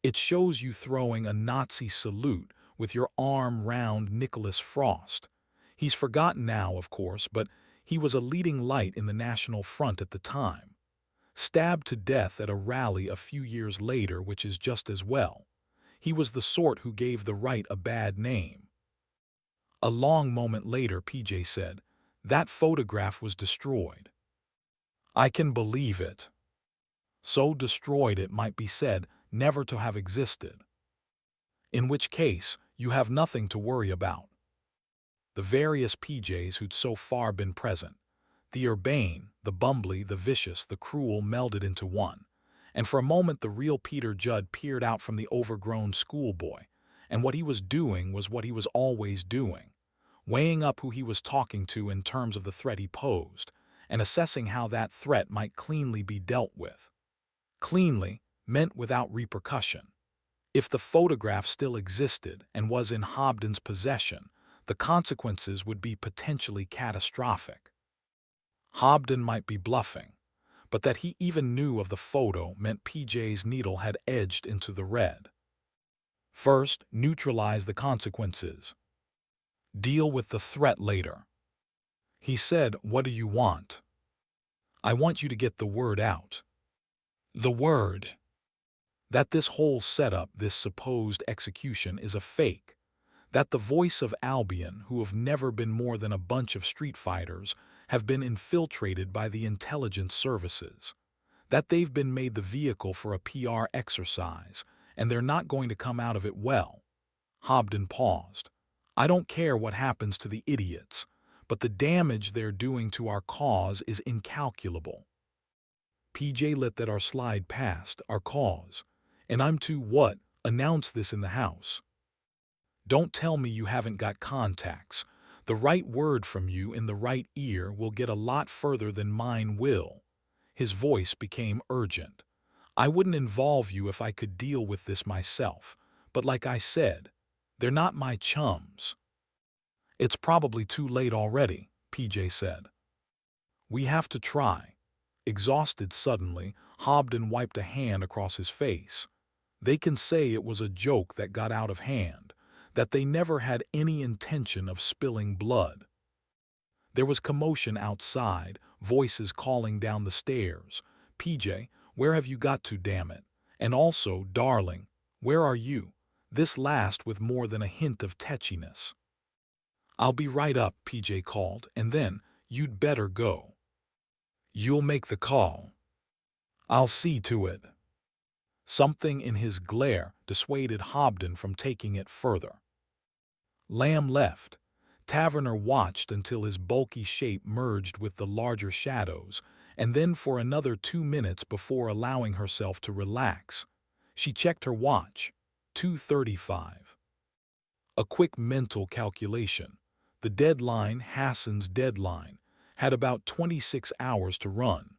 It shows you throwing a Nazi salute with your arm round Nicholas Frost. He's forgotten now, of course, but he was a leading light in the National Front at the time. Stabbed to death at a rally a few years later, which is just as well. He was the sort who gave the right a bad name. A long moment later, PJ said, that photograph was destroyed. I can believe it. So destroyed it might be said never to have existed. In which case, you have nothing to worry about. The various PJs who'd so far been present, the urbane, the bumbly, the vicious, the cruel melded into one. And for a moment the real Peter Judd peered out from the overgrown schoolboy, and what he was doing was what he was always doing, weighing up who he was talking to in terms of the threat he posed, and assessing how that threat might cleanly be dealt with. Cleanly meant without repercussion. If the photograph still existed and was in Hobden's possession, the consequences would be potentially catastrophic. Hobden might be bluffing, but that he even knew of the photo meant PJ's needle had edged into the red. First, neutralize the consequences. Deal with the threat later. He said, "What do you want?" "I want you to get the word out." The word. That this whole setup, this supposed execution, is a fake. That the voice of Albion, who have never been more than a bunch of street fighters, have been infiltrated by the intelligence services. That they've been made the vehicle for a PR exercise, and they're not going to come out of it well. Hobden paused. "I don't care what happens to the idiots, but the damage they're doing to our cause is incalculable." PJ let that our slide past, our cause. And I'm to what? Announce this in the house. Don't tell me you haven't got contacts. The right word from you in the right ear will get a lot further than mine will. His voice became urgent. "I wouldn't involve you if I could deal with this myself, but like I said, they're not my chums." "It's probably too late already," PJ said. "We have to try." Exhausted suddenly, Hobden wiped a hand across his face. "They can say it was a joke that got out of hand, that they never had any intention of spilling blood." There was commotion outside, voices calling down the stairs. "PJ, where have you got to, damn it? And also, darling, where are you?" This last with more than a hint of tetchiness. "I'll be right up," PJ called, and then, "You'd better go." "You'll make the call." "I'll see to it." Something in his glare dissuaded Hobden from taking it further. Lamb left. Taverner watched until his bulky shape merged with the larger shadows, and then for another 2 minutes before allowing herself to relax. She checked her watch. 2:35. A quick mental calculation. The deadline, Hassan's deadline, had about 26 hours to run.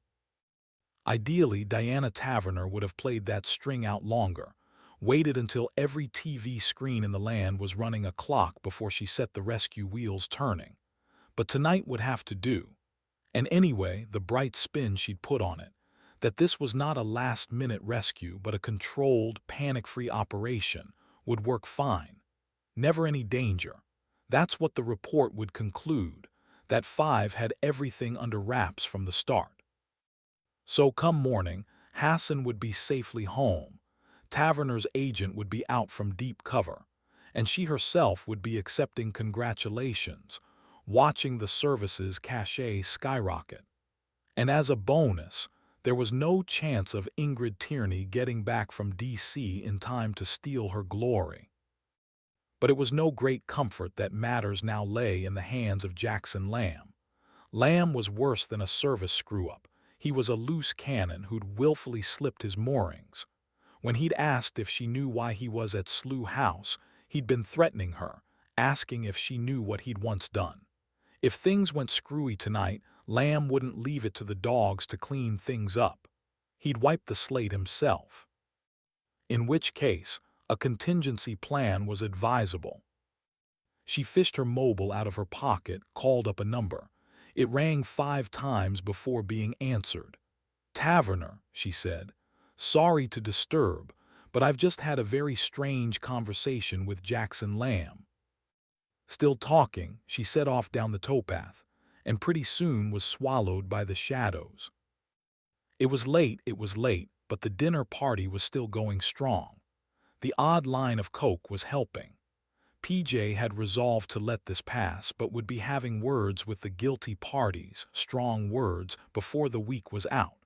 Ideally, Diana Taverner would have played that string out longer, waited until every TV screen in the land was running a clock before she set the rescue wheels turning. But tonight would have to do. And anyway, the bright spin she'd put on it, that this was not a last-minute rescue but a controlled, panic-free operation, would work fine. Never any danger. That's what the report would conclude, that Five had everything under wraps from the start. So come morning, Hassan would be safely home, Taverner's agent would be out from deep cover, and she herself would be accepting congratulations, watching the service's cachet skyrocket. And as a bonus, there was no chance of Ingrid Tierney getting back from D.C. in time to steal her glory. But it was no great comfort that matters now lay in the hands of Jackson Lamb. Lamb was worse than a service screw-up. He was a loose cannon who'd willfully slipped his moorings. When he'd asked if she knew why he was at Slough House, he'd been threatening her, asking if she knew what he'd once done. If things went screwy tonight, Lamb wouldn't leave it to the dogs to clean things up. He'd wipe the slate himself. In which case, a contingency plan was advisable. She fished her mobile out of her pocket, called up a number. It rang 5 times before being answered. "Taverner," she said. "Sorry to disturb, but I've just had a very strange conversation with Jackson Lamb." Still talking, she set off down the towpath, and pretty soon was swallowed by the shadows. It was late, but the dinner party was still going strong. The odd line of coke was helping. PJ had resolved to let this pass, but would be having words with the guilty parties, strong words, before the week was out.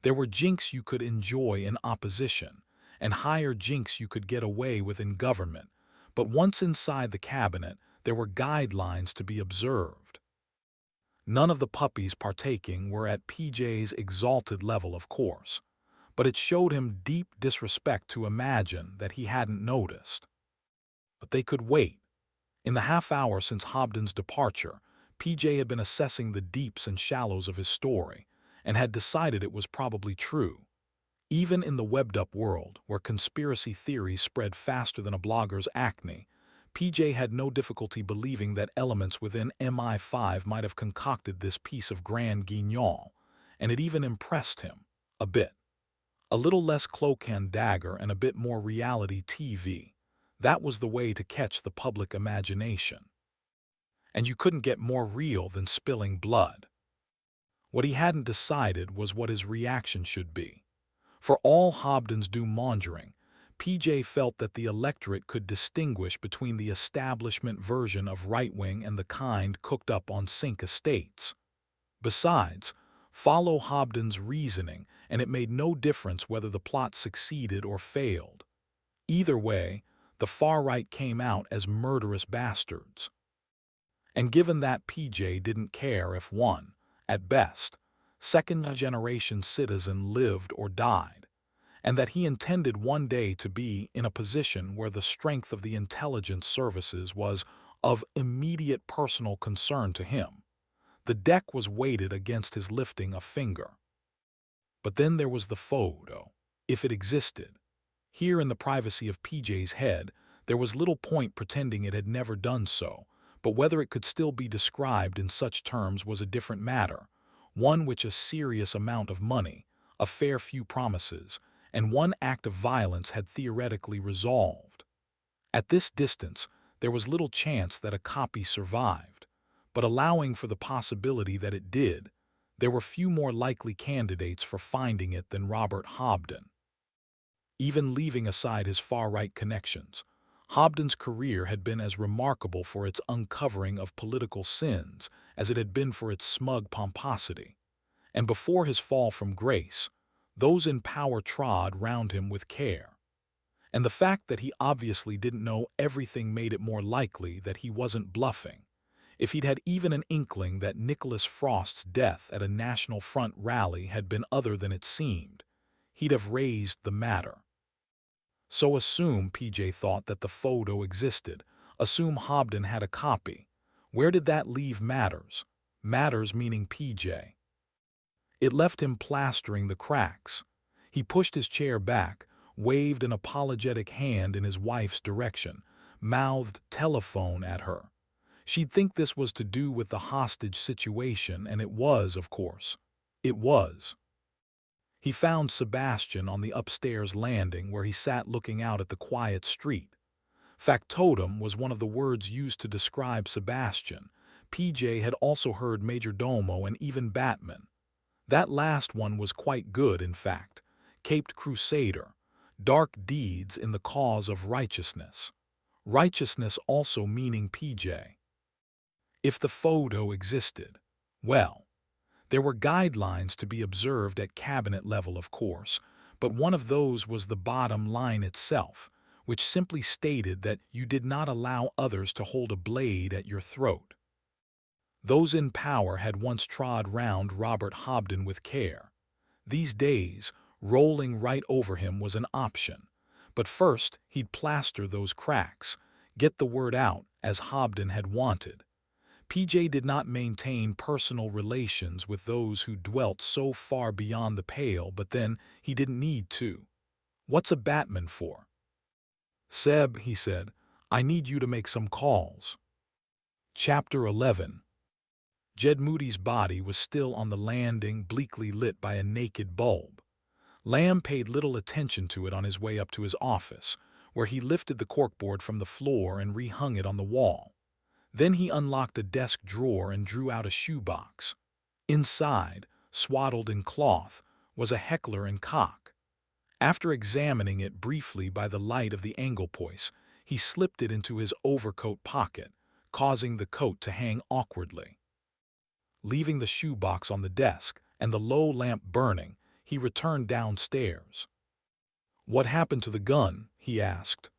There were jinks you could enjoy in opposition, and higher jinks you could get away with in government, but once inside the cabinet, there were guidelines to be observed. None of the puppies partaking were at PJ's exalted level, of course, but it showed him deep disrespect to imagine that he hadn't noticed. But they could wait. In the half-hour since Hobden's departure, PJ had been assessing the deeps and shallows of his story, and had decided it was probably true. Even in the webbed-up world, where conspiracy theories spread faster than a blogger's acne, PJ had no difficulty believing that elements within MI5 might have concocted this piece of grand guignol, and it even impressed him a bit. A little less cloak and dagger and a bit more reality TV. That was the way to catch the public imagination. And you couldn't get more real than spilling blood. What he hadn't decided was what his reaction should be. For all Hobden's doom-mongering, PJ felt that the electorate could distinguish between the establishment version of right-wing and the kind cooked up on sink estates. Besides, follow Hobden's reasoning, and it made no difference whether the plot succeeded or failed. Either way, the far right came out as murderous bastards. And given that PJ didn't care if one, at best, second-generation citizen lived or died, and that he intended one day to be in a position where the strength of the intelligence services was of immediate personal concern to him, the deck was weighted against his lifting a finger. But then there was the photo, if it existed. Here in the privacy of PJ's head, there was little point pretending it had never done so, but whether it could still be described in such terms was a different matter, one which a serious amount of money, a fair few promises, and one act of violence had theoretically resolved. At this distance, there was little chance that a copy survived, but allowing for the possibility that it did, there were few more likely candidates for finding it than Robert Hobden. Even leaving aside his far-right connections, Hobden's career had been as remarkable for its uncovering of political sins as it had been for its smug pomposity, and before his fall from grace, those in power trod round him with care. And the fact that he obviously didn't know everything made it more likely that he wasn't bluffing. If he'd had even an inkling that Nicholas Frost's death at a National Front rally had been other than it seemed, he'd have raised the matter. So assume PJ thought that the photo existed, assume Hobden had a copy. Where did that leave Matters? Matters meaning PJ. It left him plastering the cracks. He pushed his chair back, waved an apologetic hand in his wife's direction, mouthed telephone at her. She'd think this was to do with the hostage situation, and it was, of course. It was. He found Sebastian on the upstairs landing where he sat looking out at the quiet street. Factotum was one of the words used to describe Sebastian. PJ had also heard Majordomo and even Batman. That last one was quite good, in fact. Caped Crusader. Dark deeds in the cause of righteousness. Righteousness also meaning PJ. If the photo existed, well, there were guidelines to be observed at cabinet level, of course, but one of those was the bottom line itself, which simply stated that you did not allow others to hold a blade at your throat. Those in power had once trod round Robert Hobden with care. These days, rolling right over him was an option, but first he'd plaster those cracks, get the word out as Hobden had wanted. PJ did not maintain personal relations with those who dwelt so far beyond the pale, but then he didn't need to. What's a Batman for? Seb, he said, I need you to make some calls. Chapter 11. Jed Moody's body was still on the landing, bleakly lit by a naked bulb. Lamb paid little attention to it on his way up to his office, where he lifted the corkboard from the floor and rehung it on the wall. Then he unlocked a desk drawer and drew out a shoebox. Inside, swaddled in cloth, was a heckler and cock. After examining it briefly by the light of the anglepoise, he slipped it into his overcoat pocket, causing the coat to hang awkwardly. Leaving the shoebox on the desk and the low lamp burning, he returned downstairs. What happened to the gun? He asked.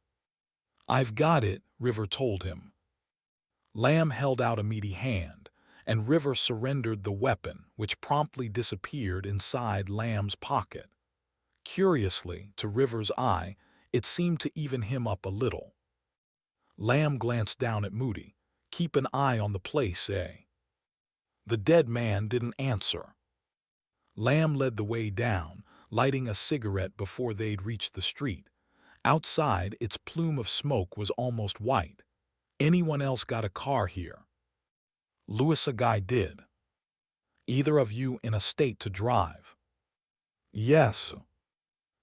I've got it, River told him. Lamb held out a meaty hand, and River surrendered the weapon, which promptly disappeared inside Lamb's pocket. Curiously, to River's eye, it seemed to even him up a little. Lamb glanced down at Moody. Keep an eye on the place, eh? The dead man didn't answer. Lamb led the way down, lighting a cigarette before they'd reached the street. Outside, its plume of smoke was almost white. "Anyone else got a car here?" "Louis, a guy did." "Either of you in a state to drive?" "Yes."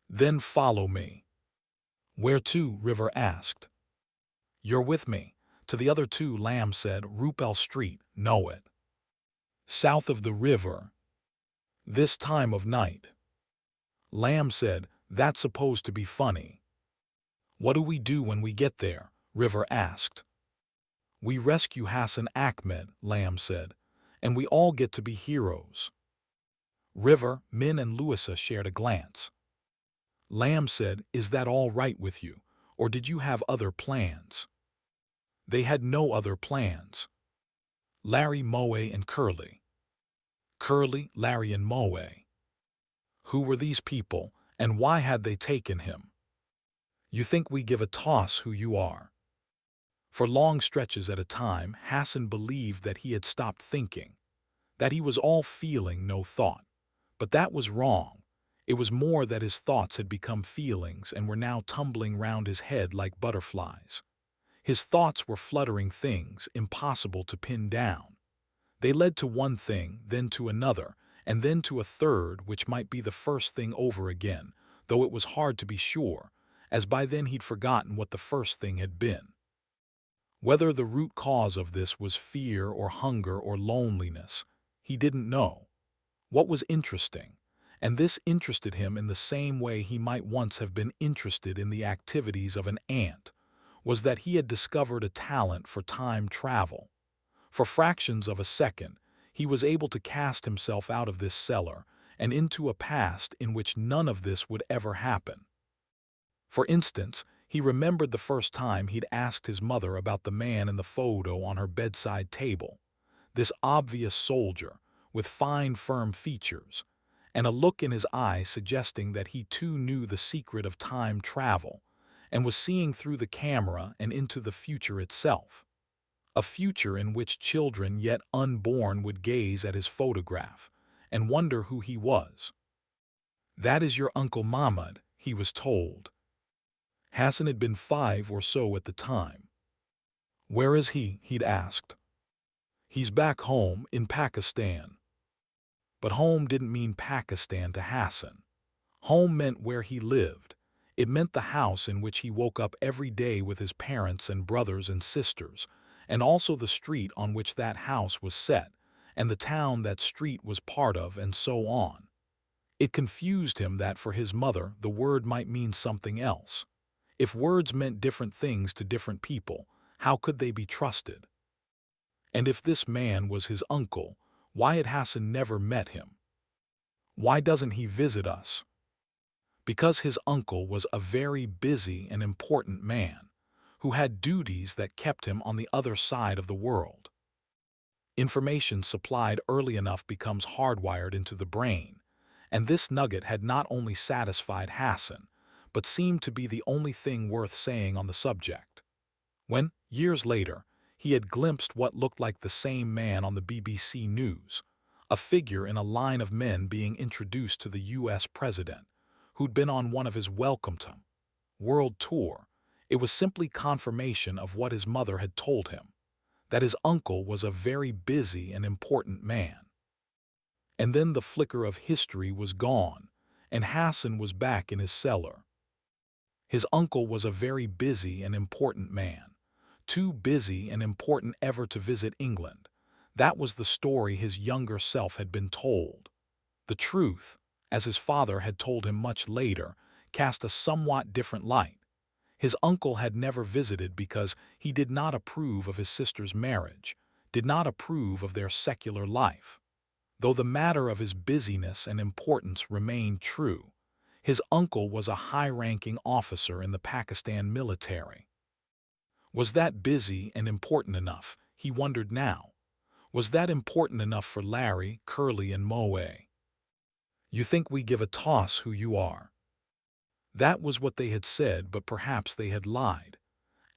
"Then follow me." "Where to?" River asked. "You're with me." To the other two, Lamb said, "Rupel Street, know it?" "South of the river." "This time of night?" Lamb said, "That's supposed to be funny." "What do we do when we get there?" River asked. "We rescue Hassan Ahmed," Lamb said, "and we all get to be heroes." River, Min and Louisa shared a glance. Lamb said, "Is that all right with you, or did you have other plans?" They had no other plans. Larry, Moe, and Curly. Curly, Larry, and Moe. Who were these people, and why had they taken him? "You think we give a toss who you are?" For long stretches at a time, Hassan believed that he had stopped thinking, that he was all feeling, no thought. But that was wrong. It was more that his thoughts had become feelings and were now tumbling round his head like butterflies. His thoughts were fluttering things, impossible to pin down. They led to one thing, then to another, and then to a third, which might be the first thing over again, though it was hard to be sure, as by then he'd forgotten what the first thing had been. Whether the root cause of this was fear or hunger or loneliness, he didn't know. What was interesting, and this interested him in the same way he might once have been interested in the activities of an ant, was that he had discovered a talent for time travel. For fractions of a second, he was able to cast himself out of this cellar and into a past in which none of this would ever happen. For instance, he remembered the first time he'd asked his mother about the man in the photo on her bedside table, this obvious soldier with fine, firm features, and a look in his eye suggesting that he too knew the secret of time travel and was seeing through the camera and into the future itself. A future in which children yet unborn would gaze at his photograph and wonder who he was. "That is your Uncle Mahmud," he was told. Hassan had been 5 or so at the time. "Where is he?" he'd asked. "He's back home in Pakistan." But home didn't mean Pakistan to Hassan. Home meant where he lived. It meant the house in which he woke up every day with his parents and brothers and sisters, and also the street on which that house was set, and the town that street was part of, and so on. It confused him that for his mother the word might mean something else. If words meant different things to different people, how could they be trusted? And if this man was his uncle, why had Hassan never met him? "Why doesn't he visit us?" Because his uncle was a very busy and important man, who had duties that kept him on the other side of the world. Information supplied early enough becomes hardwired into the brain, and this nugget had not only satisfied Hassan, but seemed to be the only thing worth saying on the subject. When, years later, he had glimpsed what looked like the same man on the BBC News, a figure in a line of men being introduced to the U.S. president, who'd been on one of his welcome to world tour, it was simply confirmation of what his mother had told him, that his uncle was a very busy and important man. And then the flicker of history was gone, and Hassan was back in his cellar. His uncle was a very busy and important man, too busy and important ever to visit England. That was the story his younger self had been told. The truth, as his father had told him much later, cast a somewhat different light. His uncle had never visited because he did not approve of his sister's marriage, did not approve of their secular life. Though the matter of his busyness and importance remained true, his uncle was a high-ranking officer in the Pakistan military. Was that busy and important enough, he wondered now? Was that important enough for Larry, Curly, and Moe? "You think we give a toss who you are?" That was what they had said, but perhaps they had lied.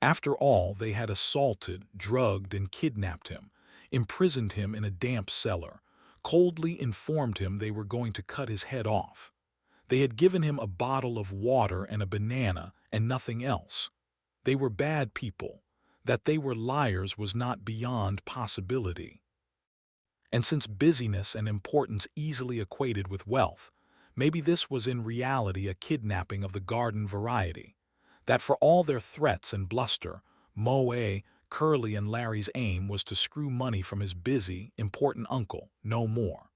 After all, they had assaulted, drugged, and kidnapped him, imprisoned him in a damp cellar, coldly informed him they were going to cut his head off. They had given him a bottle of water and a banana and nothing else. They were bad people. That they were liars was not beyond possibility. And since busyness and importance easily equated with wealth, maybe this was in reality a kidnapping of the garden variety. That for all their threats and bluster, Moe, Curly and Larry's aim was to screw money from his busy, important uncle, no more.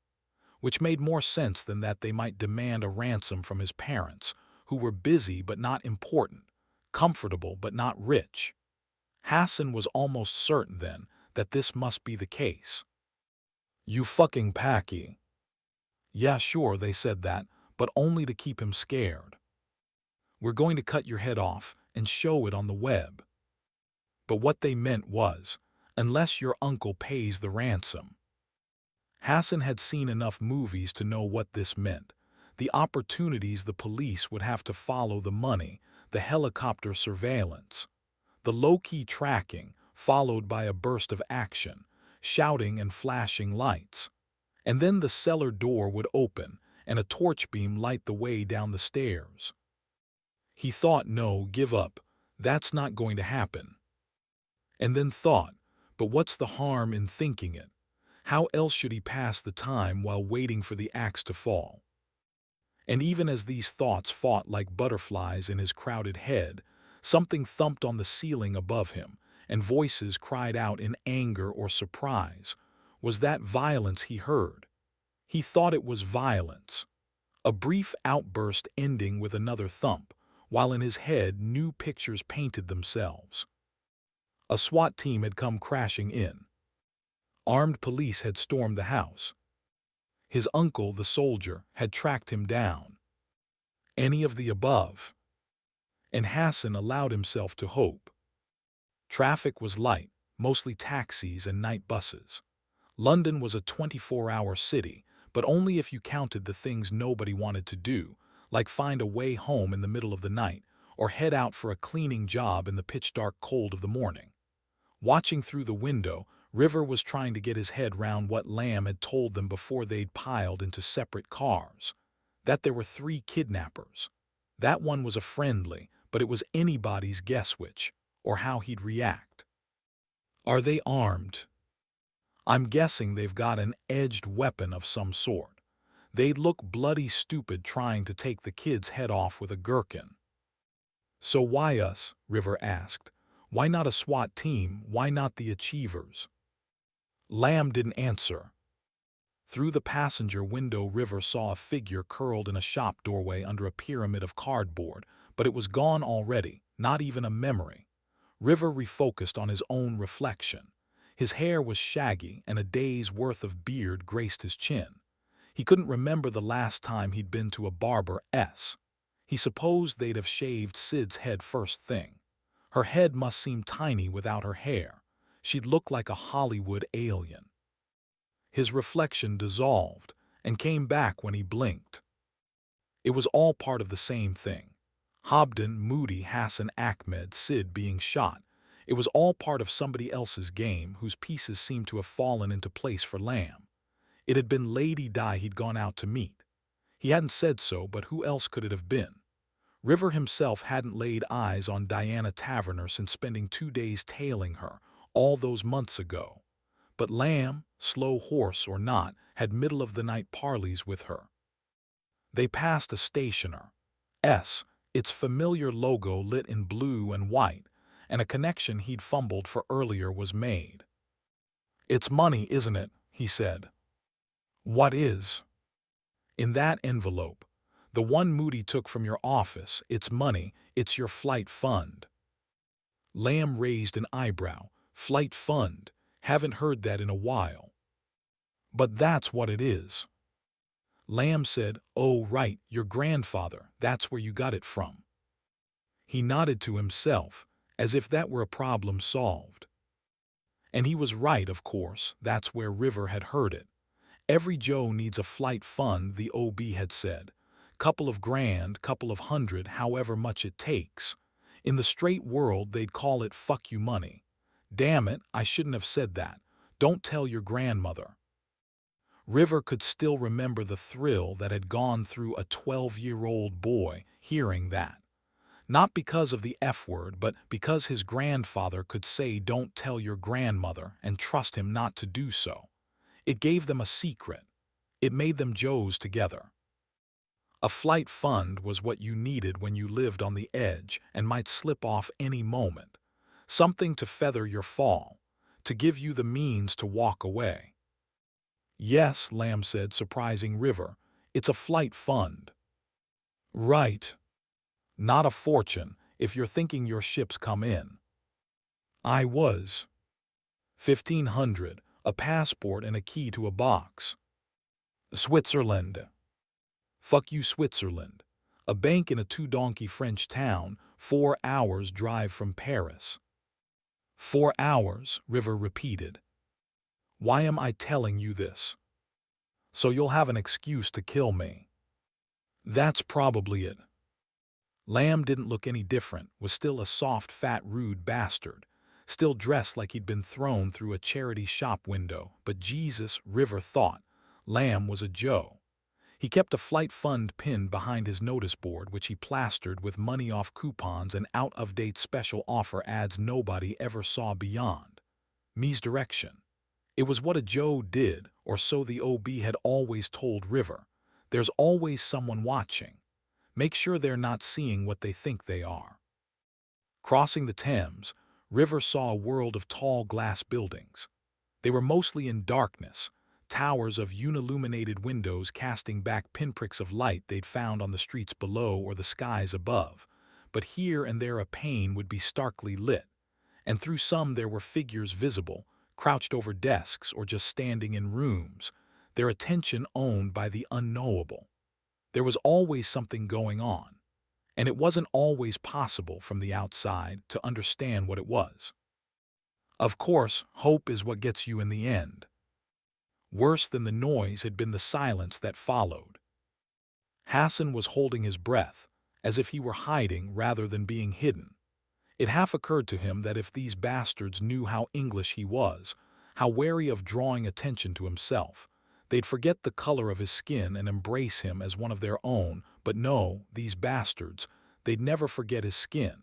Which made more sense than that they might demand a ransom from his parents, who were busy but not important, comfortable but not rich. Hassan was almost certain then that this must be the case. "You fucking packy." Yeah, sure, they said that, but only to keep him scared. "We're going to cut your head off and show it on the web." But what they meant was, unless your uncle pays the ransom. Hassan had seen enough movies to know what this meant. The opportunities the police would have to follow the money, the helicopter surveillance, the low-key tracking, followed by a burst of action, shouting and flashing lights. And then the cellar door would open, and a torch beam light the way down the stairs. He thought, no, give up, that's not going to happen. And then thought, but what's the harm in thinking it? How else should he pass the time while waiting for the axe to fall? And even as these thoughts fought like butterflies in his crowded head, something thumped on the ceiling above him, and voices cried out in anger or surprise. Was that violence he heard? He thought it was violence. A brief outburst ending with another thump, while in his head new pictures painted themselves. A SWAT team had come crashing in. Armed police had stormed the house. His uncle, the soldier, had tracked him down. Any of the above. And Hassan allowed himself to hope. Traffic was light, mostly taxis and night buses. London was a 24-hour city, but only if you counted the things nobody wanted to do, like find a way home in the middle of the night or head out for a cleaning job in the pitch-dark cold of the morning. Watching through the window, River was trying to get his head round what Lamb had told them before they'd piled into separate cars. That there were 3 kidnappers. That one was a friendly, but it was anybody's guess which, or how he'd react. Are they armed? I'm guessing they've got an edged weapon of some sort. They'd look bloody stupid trying to take the kid's head off with a gherkin. So why us? River asked. Why not a SWAT team? Why not the Achievers? Lamb didn't answer. Through the passenger window, River saw a figure curled in a shop doorway under a pyramid of cardboard, but it was gone already, not even a memory. River refocused on his own reflection. His hair was shaggy, and a day's worth of beard graced his chin. He couldn't remember the last time he'd been to a barber's. He supposed they'd have shaved Sid's head first thing. Her head must seem tiny without her hair. She'd look like a Hollywood alien. His reflection dissolved and came back when he blinked. It was all part of the same thing. Hobden, Moody, Hassan, Ahmed, Sid being shot. It was all part of somebody else's game whose pieces seemed to have fallen into place for Lamb. It had been Lady Di he'd gone out to meet. He hadn't said so, but who else could it have been? River himself hadn't laid eyes on Diana Taverner since spending 2 days tailing her, all those months ago. But Lamb, slow horse or not, had middle-of-the-night parleys with her. They passed a stationer. Its familiar logo lit in blue and white, and a connection he'd fumbled for earlier was made. "It's money, isn't it?" he said. "What is?" "In that envelope. The one Moody took from your office. It's money. It's your flight fund." Lamb raised an eyebrow. "Flight fund? Haven't heard that in a while." "But that's what it is." Lamb said, "Oh, right, your grandfather, that's where you got it from." He nodded to himself, as if that were a problem solved. And he was right, of course. That's where River had heard it. Every Joe needs a flight fund, the OB had said. Couple of grand, couple of hundred, however much it takes. In the straight world, they'd call it fuck you money. Damn it, I shouldn't have said that. Don't tell your grandmother. River could still remember the thrill that had gone through a 12-year-old boy hearing that. Not because of the F word, but because his grandfather could say don't tell your grandmother and trust him not to do so. It gave them a secret. It made them Joes together. A flight fund was what you needed when you lived on the edge and might slip off any moment. Something to feather your fall, to give you the means to walk away. Yes, Lamb said, surprising River. It's a flight fund. Right. Not a fortune, if you're thinking your ships come in. I was. 1,500, a passport and a key to a box. Switzerland. Fuck you, Switzerland. A bank in a two-donkey French town, 4 hours drive from Paris. 4 hours, River repeated. Why am I telling you this? So you'll have an excuse to kill me. That's probably it. Lamb didn't look any different, was still a soft, fat, rude bastard, still dressed like he'd been thrown through a charity shop window, but Jesus, River thought, Lamb was a Joe. He kept a flight fund pinned behind his notice board, which he plastered with money-off coupons and out-of-date special offer ads nobody ever saw beyond. Misdirection. It was what a Joe did, or so the OB had always told River. There's always someone watching. Make sure they're not seeing what they think they are. Crossing the Thames, River saw a world of tall glass buildings. They were mostly in darkness, towers of unilluminated windows casting back pinpricks of light they'd found on the streets below or the skies above. But here and there a pane would be starkly lit, and through some there were figures visible, crouched over desks or just standing in rooms, their attention owned by the unknowable. There was always something going on, and it wasn't always possible from the outside to understand what it was. Of course, hope is what gets you in the end. Worse than the noise had been the silence that followed. Hassan was holding his breath, as if he were hiding rather than being hidden. It half occurred to him that if these bastards knew how English he was, how wary of drawing attention to himself, they'd forget the color of his skin and embrace him as one of their own. But no, these bastards, they'd never forget his skin.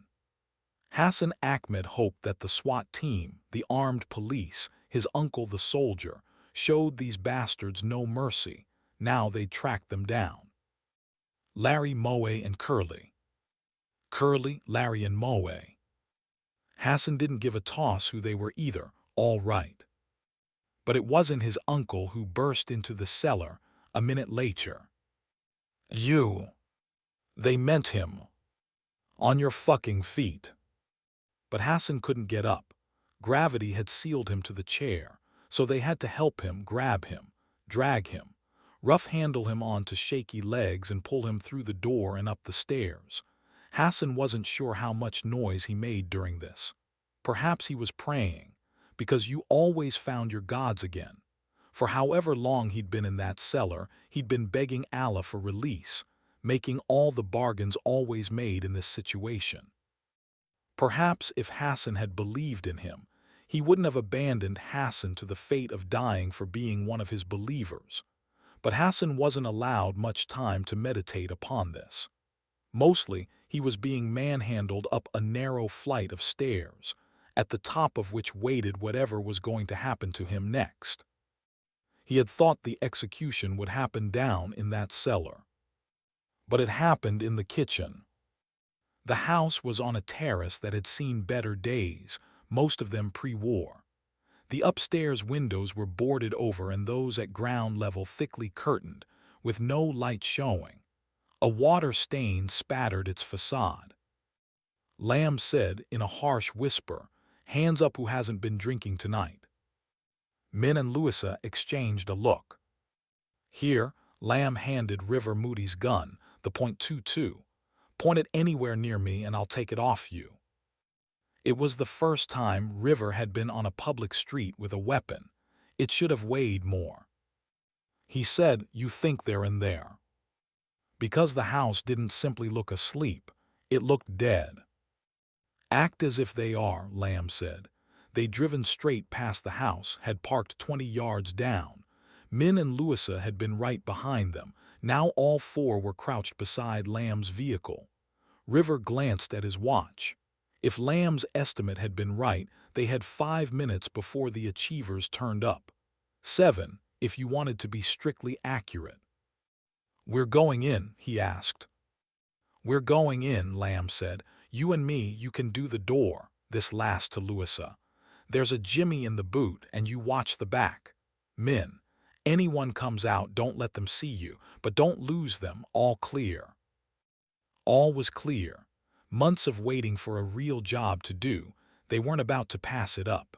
Hassan Ahmed hoped that the SWAT team, the armed police, his uncle the soldier, showed these bastards no mercy. Now they'd track them down. Larry, Moe, and Curly. Curly, Larry, and Moe. Hassan didn't give a toss who they were either, all right. But it wasn't his uncle who burst into the cellar a minute later. You. They meant him. On your fucking feet. But Hassan couldn't get up. Gravity had sealed him to the chair, so they had to help him, grab him, drag him, rough-handle him onto shaky legs and pull him through the door and up the stairs. Hassan wasn't sure how much noise he made during this. Perhaps he was praying, because you always found your gods again. For however long he'd been in that cellar, he'd been begging Allah for release, making all the bargains always made in this situation. Perhaps if Hassan had believed in him, he wouldn't have abandoned Hassan to the fate of dying for being one of his believers. But Hassan wasn't allowed much time to meditate upon this. Mostly, he was being manhandled up a narrow flight of stairs, at the top of which waited whatever was going to happen to him next. He had thought the execution would happen down in that cellar. But it happened in the kitchen. The house was on a terrace that had seen better days, most of them pre-war. The upstairs windows were boarded over and those at ground level thickly curtained, with no light showing. A water stain spattered its facade. Lamb said in a harsh whisper, "Hands up who hasn't been drinking tonight." Min and Louisa exchanged a look. Here, Lamb handed River Moody's gun, the .22. "Point it anywhere near me and I'll take it off you." It was the first time River had been on a public street with a weapon. It should have weighed more. He said, "You think they're in there." Because the house didn't simply look asleep, it looked dead. "Act as if they are," Lamb said. They'd driven straight past the house, had parked 20 yards down. Min and Louisa had been right behind them. Now all four were crouched beside Lamb's vehicle. River glanced at his watch. If Lamb's estimate had been right, they had 5 minutes before the achievers turned up. 7, if you wanted to be strictly accurate. "We're going in?" he asked. "We're going in," Lamb said. "You and me, you can do the door," this last to Louisa. "There's a jimmy in the boot, and you watch the back. Min, anyone comes out, don't let them see you, but don't lose them, all clear." All was clear. Months of waiting for a real job to do, they weren't about to pass it up.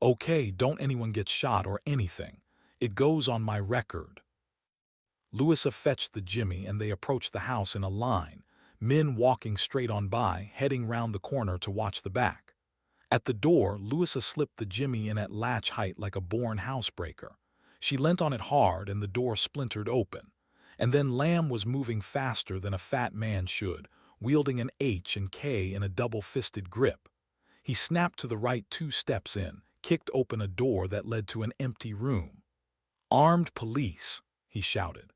"Okay, don't anyone get shot or anything. It goes on my record." Louisa fetched the jimmy and they approached the house in a line, Min walking straight on by, heading round the corner to watch the back. At the door, Louisa slipped the jimmy in at latch height like a born housebreaker. She leant on it hard and the door splintered open. And then Lamb was moving faster than a fat man should, wielding an H and K in a double-fisted grip. He snapped to the right 2 steps in, kicked open a door that led to an empty room. "Armed police," he shouted.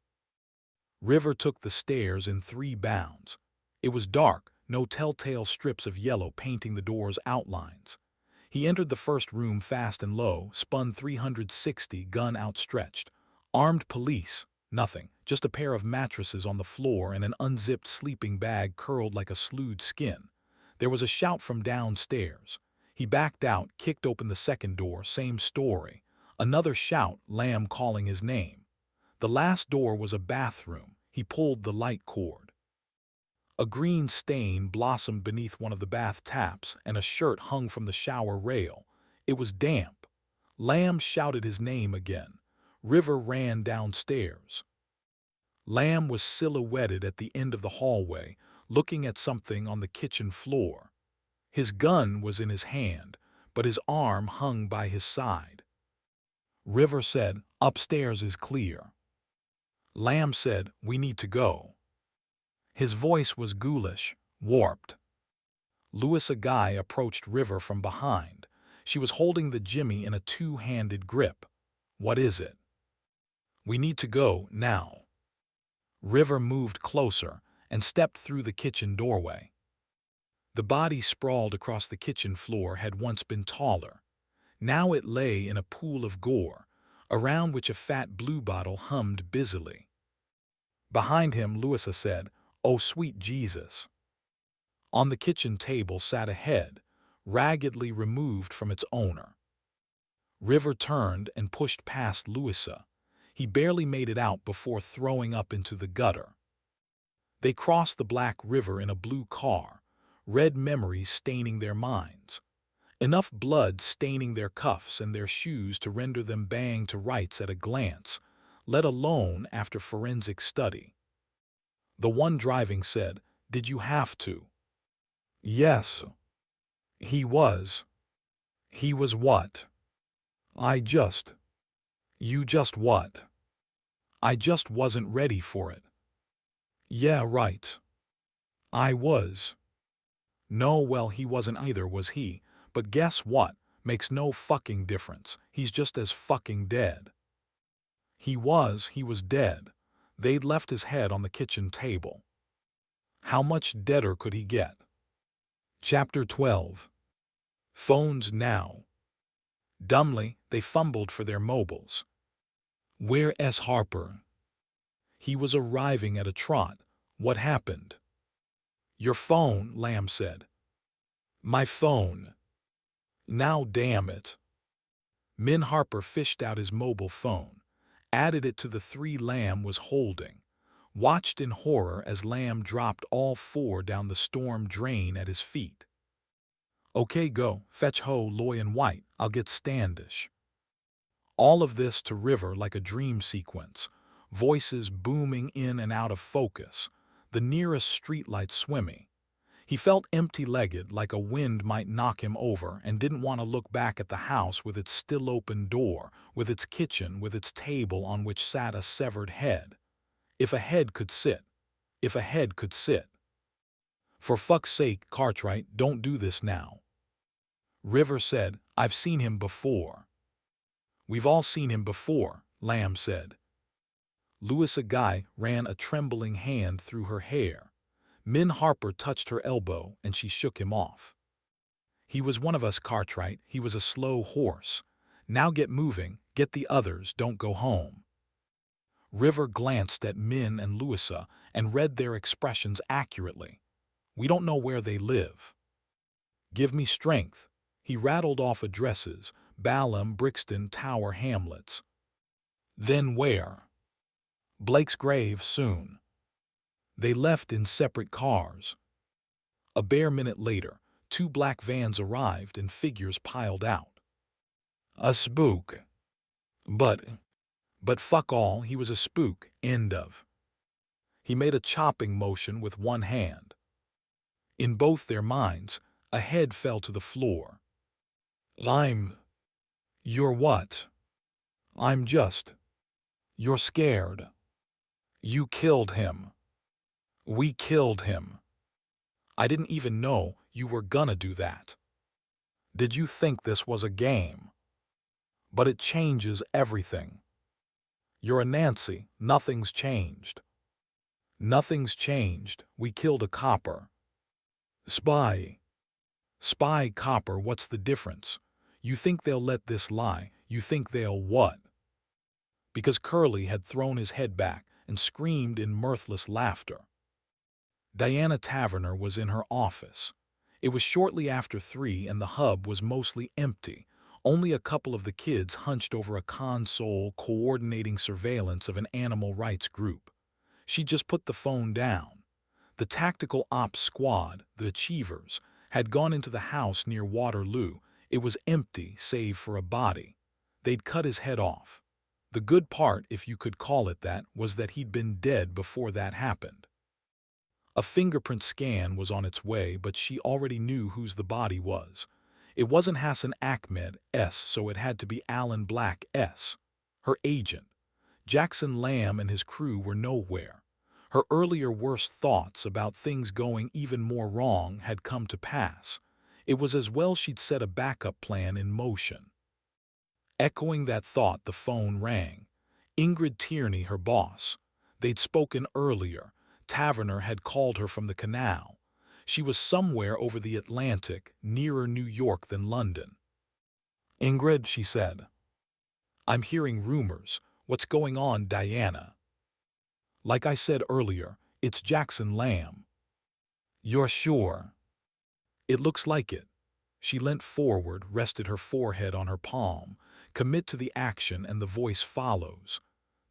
River took the stairs in 3 bounds. It was dark, no telltale strips of yellow painting the door's outlines. He entered the first room fast and low, spun 360, gun outstretched. Armed police. Nothing, just a pair of mattresses on the floor and an unzipped sleeping bag curled like a slewed skin. There was a shout from downstairs. He backed out, kicked open the second door, same story. Another shout, Lamb calling his name. The last door was a bathroom. He pulled the light cord. A green stain blossomed beneath one of the bath taps, and a shirt hung from the shower rail. It was damp. Lamb shouted his name again. River ran downstairs. Lamb was silhouetted at the end of the hallway, looking at something on the kitchen floor. His gun was in his hand, but his arm hung by his side. River said, "Upstairs is clear." Lamb said, "We need to go." His voice was ghoulish, warped. Louisa Guy approached River from behind. She was holding the jimmy in a 2-handed grip. "What is it?" "We need to go, now." River moved closer and stepped through the kitchen doorway. The body sprawled across the kitchen floor had once been taller. Now it lay in a pool of gore, around which a fat bluebottle hummed busily. Behind him, Louisa said, "Oh, sweet Jesus." On the kitchen table sat a head, raggedly removed from its owner. River turned and pushed past Louisa. He barely made it out before throwing up into the gutter. They crossed the black river in a blue car, red memories staining their minds. Enough blood staining their cuffs and their shoes to render them bang to rights at a glance, let alone after forensic study. The one driving said, "Did you have to?" "Yes." "He was." "He was what?" You just what?" "I just wasn't ready for it." "Yeah, right." "I was." "No, well, he wasn't either, was he? But guess what? Makes no fucking difference. He's just as fucking dead." He was dead. They'd left his head on the kitchen table. How much deader could he get? Chapter 12. Phones now. Dumbly, they fumbled for their mobiles. "Where's Harper?" He was arriving at a trot. "What happened?" "Your phone," Lamb said. "My phone." "Now damn it." Min Harper fished out his mobile phone, added it to the 3 Lamb was holding, watched in horror as Lamb dropped all 4 down the storm drain at his feet. "Okay, go, fetch Ho Loy and White, I'll get Standish." All of this to River like a dream sequence, voices booming in and out of focus, the nearest streetlight swimming. He felt empty-legged, like a wind might knock him over, and didn't want to look back at the house with its still-open door, with its kitchen, with its table on which sat a severed head. If a head could sit. If a head could sit. "For fuck's sake, Cartwright, don't do this now." River said, "I've seen him before." "We've all seen him before," Lamb said. Louisa Guy ran a trembling hand through her hair. Min Harper touched her elbow, and she shook him off. He was one of us, Cartwright. He was a slow horse. Now get moving, get the others, don't go home. River glanced at Min and Louisa and read their expressions accurately. We don't know where they live. Give me strength. He rattled off addresses: Balham, Brixton, Tower Hamlets. Then where? Blake's grave soon. They left in separate cars. A bare minute later, 2 black vans arrived and figures piled out. A spook. But fuck all, he was a spook, end of. He made a chopping motion with one hand. In both their minds, a head fell to the floor. You're what? I'm just. You're scared. You killed him. We killed him. I didn't even know you were gonna do that. Did you think this was a game? But it changes everything. You're a Nancy, nothing's changed. Nothing's changed, we killed a copper. Spy. Spy, copper, what's the difference? You think they'll let this lie? You think they'll what? Because Curly had thrown his head back and screamed in mirthless laughter. Diana Taverner was in her office. It was shortly after 3 and the hub was mostly empty. Only a couple of the kids hunched over a console coordinating surveillance of an animal rights group. She just put the phone down. The tactical ops squad, the Achievers, had gone into the house near Waterloo. It was empty save for a body. They'd cut his head off. The good part, if you could call it that, was that he'd been dead before that happened. A fingerprint scan was on its way, but she already knew whose the body was. It wasn't Hassan Ahmed S., so it had to be Alan Black S., her agent. Jackson Lamb and his crew were nowhere. Her earlier worst thoughts about things going even more wrong had come to pass. It was as well she'd set a backup plan in motion. Echoing that thought, the phone rang. Ingrid Tierney, her boss. They'd spoken earlier. Taverner had called her from the canal. She was somewhere over the Atlantic, nearer New York than London. Ingrid, she said. I'm hearing rumors. What's going on, Diana? Like I said earlier, it's Jackson Lamb. You're sure? It looks like it. She leant forward, rested her forehead on her palm. Commit to the action and the voice follows.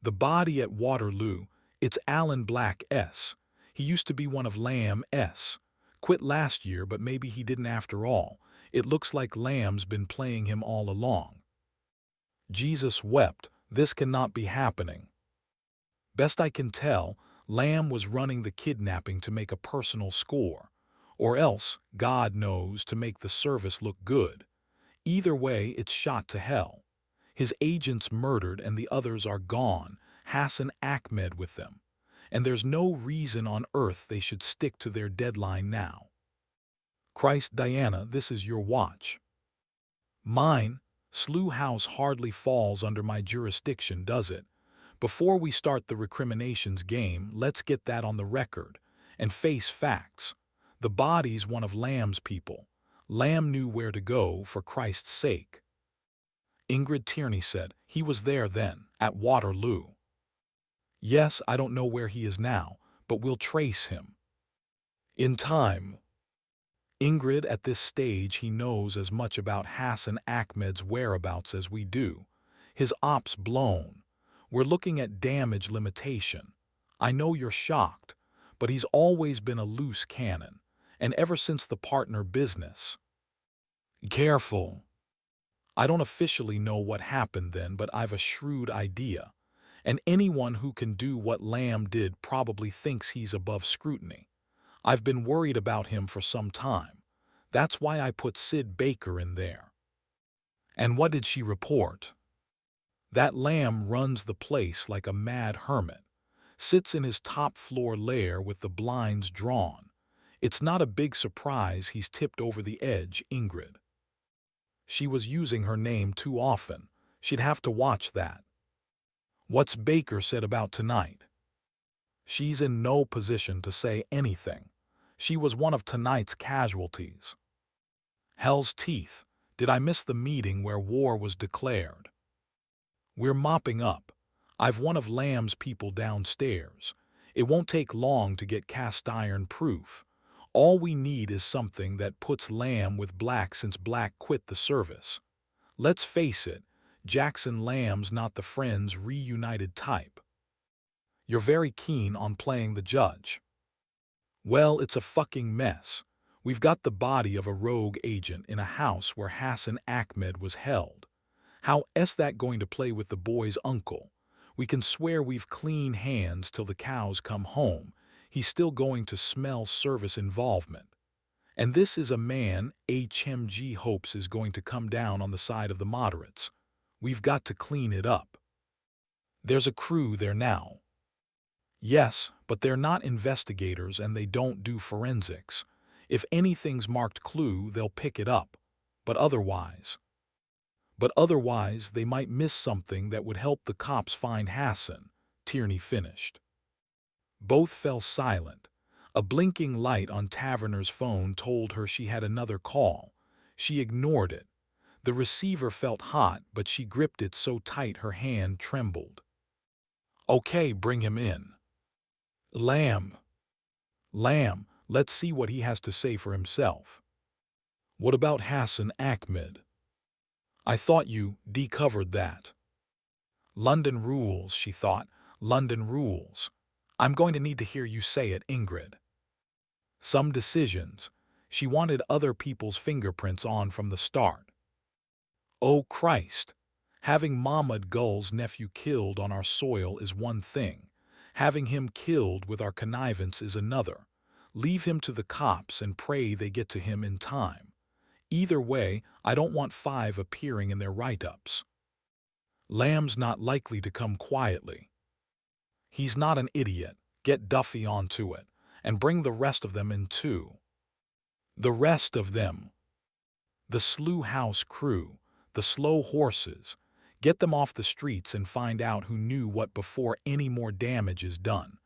The body at Waterloo, it's Alan Black S. He used to be one of Lamb S. Quit last year, but maybe he didn't after all. It looks like Lamb's been playing him all along. Jesus wept, this cannot be happening. Best I can tell, Lamb was running the kidnapping to make a personal score. Or else, God knows, to make the service look good. Either way, it's shot to hell. His agents murdered and the others are gone, Hassan Ahmed with them. And there's no reason on earth they should stick to their deadline now. Christ, Diana, this is your watch. Mine. Slough House hardly falls under my jurisdiction, does it? Before we start the recriminations game, let's get that on the record and face facts. The body's one of Lamb's people. Lamb knew where to go, for Christ's sake. Ingrid Tierney said, he was there then, at Waterloo. Yes, I don't know where he is now, but we'll trace him. In time. Ingrid, at this stage he knows as much about Hassan Ahmed's whereabouts as we do. His ops blown. We're looking at damage limitation. I know you're shocked, but he's always been a loose cannon, and ever since the partner business. Careful. I don't officially know what happened then, but I've a shrewd idea. And anyone who can do what Lamb did probably thinks he's above scrutiny. I've been worried about him for some time. That's why I put Sid Baker in there. And what did she report? That Lamb runs the place like a mad hermit. Sits in his top-floor lair with the blinds drawn. It's not a big surprise he's tipped over the edge, Ingrid. She was using her name too often. She'd have to watch that. What's Baker said about tonight? She's in no position to say anything. She was one of tonight's casualties. Hell's teeth. Did I miss the meeting where war was declared? We're mopping up. I've one of Lamb's people downstairs. It won't take long to get cast iron proof. All we need is something that puts Lamb with Black since Black quit the service. Let's face it, Jackson Lamb's not the Friends reunited type. You're very keen on playing the judge. Well, it's a fucking mess. We've got the body of a rogue agent in a house where Hassan Ahmed was held. How is that going to play with the boy's uncle? We can swear we've clean hands till the cows come home. He's still going to smell service involvement. And this is a man HMG hopes is going to come down on the side of the moderates. We've got to clean it up. There's a crew there now. Yes, but they're not investigators and they don't do forensics. If anything's marked clue, they'll pick it up. But otherwise, they might miss something that would help the cops find Hassan, Tierney finished. Both fell silent. A blinking light on Taverner's phone told her she had another call. She ignored it. The receiver felt hot, but she gripped it so tight her hand trembled. Okay, bring him in. Lamb, let's see what he has to say for himself. What about Hassan Ahmed? I thought you de-covered that. London rules, she thought. London rules. I'm going to need to hear you say it, Ingrid. Some decisions. She wanted other people's fingerprints on from the start. Oh Christ! Having Mahmoud Gul's nephew killed on our soil is one thing. Having him killed with our connivance is another. Leave him to the cops and pray they get to him in time. Either way, I don't want 5 appearing in their write-ups. Lamb's not likely to come quietly. He's not an idiot. Get Duffy onto it, and bring the rest of them in too. The rest of them. The Slough House crew, the slow horses. Get them off the streets and find out who knew what before any more damage is done.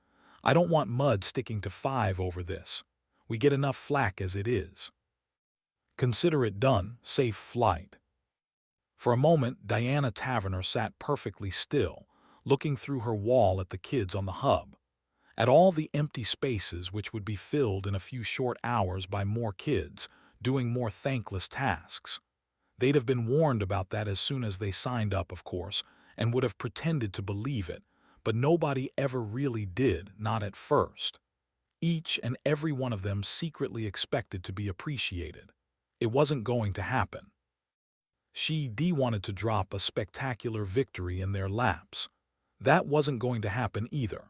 I don't want mud sticking to 5 over this. We get enough flack as it is. Consider it done, safe flight. For a moment, Diana Taverner sat perfectly still, looking through her wall at the kids on the hub, at all the empty spaces which would be filled in a few short hours by more kids, doing more thankless tasks. They'd have been warned about that as soon as they signed up, of course, and would have pretended to believe it, but nobody ever really did, not at first. Each and every one of them secretly expected to be appreciated. It wasn't going to happen. She wanted to drop a spectacular victory in their laps. That wasn't going to happen either.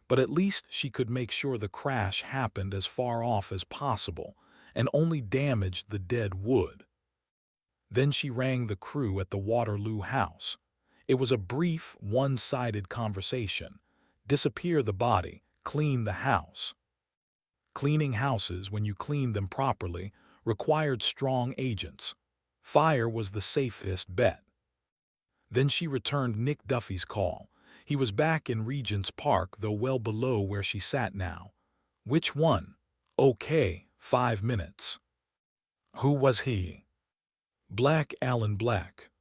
But at least she could make sure the crash happened as far off as possible and only damaged the dead wood. Then she rang the crew at the Waterloo House. It was a brief, one-sided conversation. Disappear the body, clean the house. Cleaning houses, when you cleaned them properly, required strong agents. Fire was the safest bet. Then she returned Nick Duffy's call. He was back in Regent's Park, though well below where she sat now. Which one? Okay, 5 minutes. Who was he? Black Alan Black.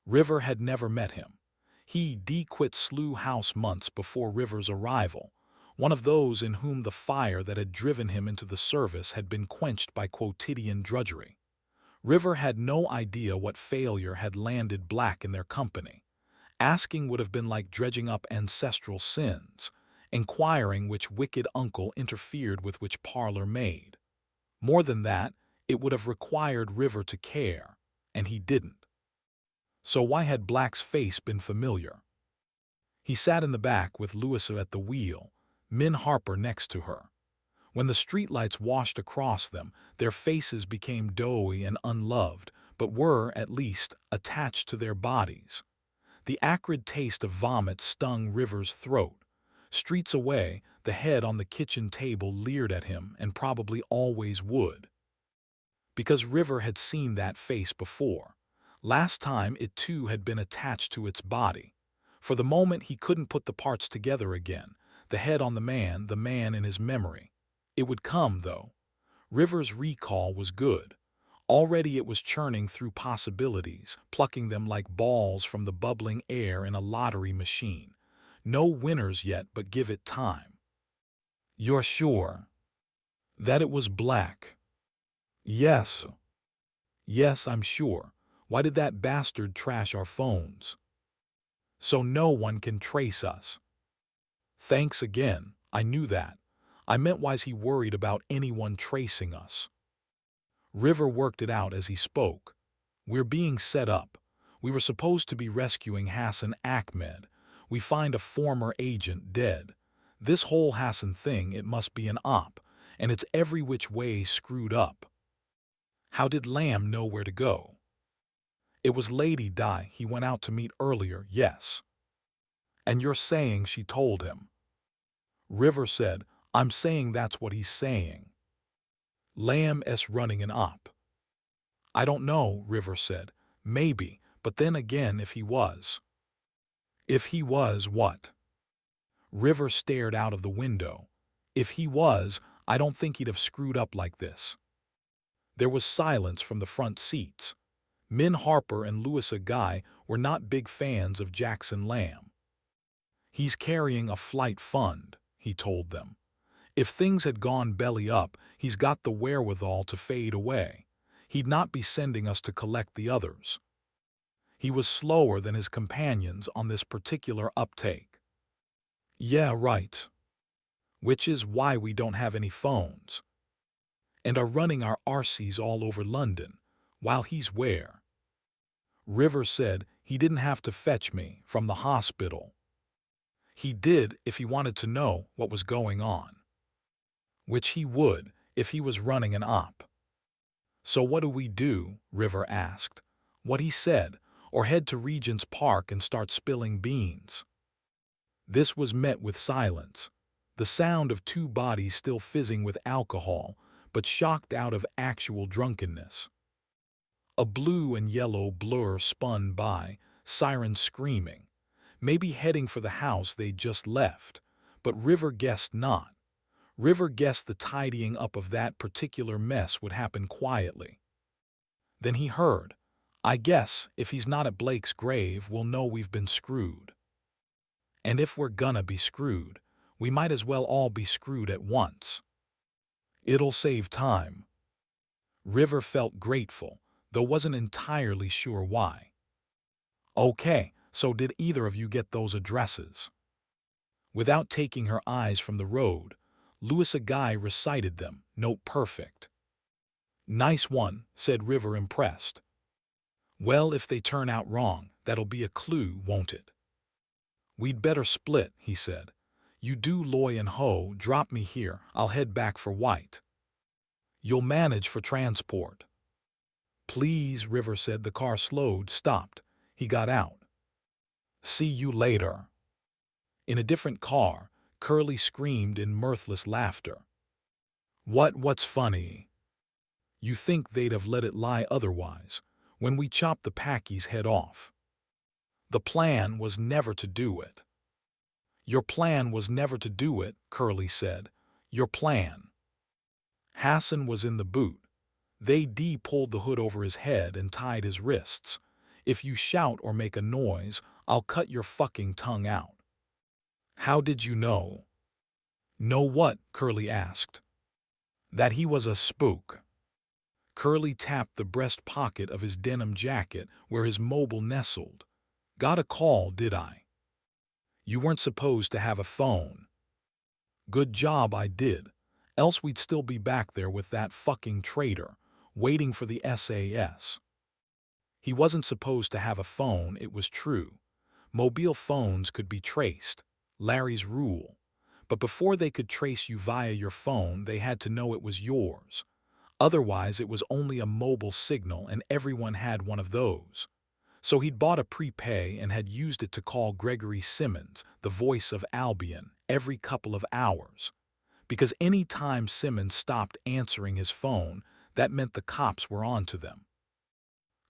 River had never met him. He quit Slough House months before River's arrival, one of those in whom the fire that had driven him into the service had been quenched by quotidian drudgery. River had no idea what failure had landed Black in their company. Asking would have been like dredging up ancestral sins, inquiring which wicked uncle interfered with which parlor maid. More than that, it would have required River to care, and he didn't. So why had Black's face been familiar? He sat in the back with Louisa at the wheel, Min Harper next to her. When the streetlights washed across them, their faces became doughy and unloved, but were, at least, attached to their bodies. The acrid taste of vomit stung River's throat. Streets away, the head on the kitchen table leered at him and probably always would. Because River had seen that face before. Last time it too had been attached to its body. For the moment, he couldn't put the parts together again. The head on the man in his memory. It would come, though. River's recall was good. Already it was churning through possibilities, plucking them like balls from the bubbling air in a lottery machine. No winners yet, but give it time. You're sure that it was black? Yes. Yes, I'm sure. Why did that bastard trash our phones? So no one can trace us. Thanks again. I knew that. I meant, why's he worried about anyone tracing us? River worked it out as he spoke. We're being set up. We were supposed to be rescuing Hassan Ahmed. We find a former agent dead. This whole Hassan thing, it must be an op, and it's every which way screwed up. How did Lamb know where to go? It was Lady Di he went out to meet earlier, yes. And you're saying she told him? River said, I'm saying that's what he's saying. Lamb's running an op. I don't know, River said. Maybe, but then again, if he was. If he was what? River stared out of the window. If he was, I don't think he'd have screwed up like this. There was silence from the front seats. Min Harper and Louisa Guy were not big fans of Jackson Lamb. He's carrying a flight fund, he told them. If things had gone belly up, he's got the wherewithal to fade away. He'd not be sending us to collect the others. He was slower than his companions on this particular uptake. Yeah, right. Which is why we don't have any phones. And are running our RCs all over London, while he's where? River said he didn't have to fetch me from the hospital. He did if he wanted to know what was going on. Which he would if he was running an op. So what do we do? River asked. What he said, or head to Regent's Park and start spilling beans. This was met with silence, the sound of two bodies still fizzing with alcohol, but shocked out of actual drunkenness. A blue and yellow blur spun by, sirens screaming, maybe heading for the house they'd just left, but River guessed not. River guessed the tidying up of that particular mess would happen quietly. Then he heard, I guess if he's not at Blake's grave, we'll know we've been screwed. And if we're gonna be screwed, we might as well all be screwed at once. It'll save time. River felt grateful, though wasn't entirely sure why. Okay, so did either of you get those addresses? Without taking her eyes from the road, Louisa Guy recited them, note perfect. Nice one, said River, impressed. Well, if they turn out wrong, that'll be a clue, won't it? We'd better split, he said. You do Loy and Ho, drop me here, I'll head back for White. You'll manage for transport. Please, River said. The car slowed, stopped. He got out. See you later. In a different car, Curly screamed in mirthless laughter. What's funny? You think they'd have let it lie otherwise, when we chopped the Packy's head off. The plan was never to do it. Your plan was never to do it, Curly said. Your plan. Hassan was in the boot. They pulled the hood over his head and tied his wrists. If you shout or make a noise, I'll cut your fucking tongue out. How did you know? Know what? Curly asked. That he was a spook. Curly tapped the breast pocket of his denim jacket where his mobile nestled. Got a call, did I? You weren't supposed to have a phone. Good job I did, else we'd still be back there with that fucking traitor, waiting for the SAS. He wasn't supposed to have a phone, it was true. Mobile phones could be traced, Larry's rule. But before they could trace you via your phone, they had to know it was yours. Otherwise, it was only a mobile signal, and everyone had one of those. So he'd bought a prepay and had used it to call Gregory Simmons, the voice of Albion, every couple of hours. Because any time Simmons stopped answering his phone, that meant the cops were on to them.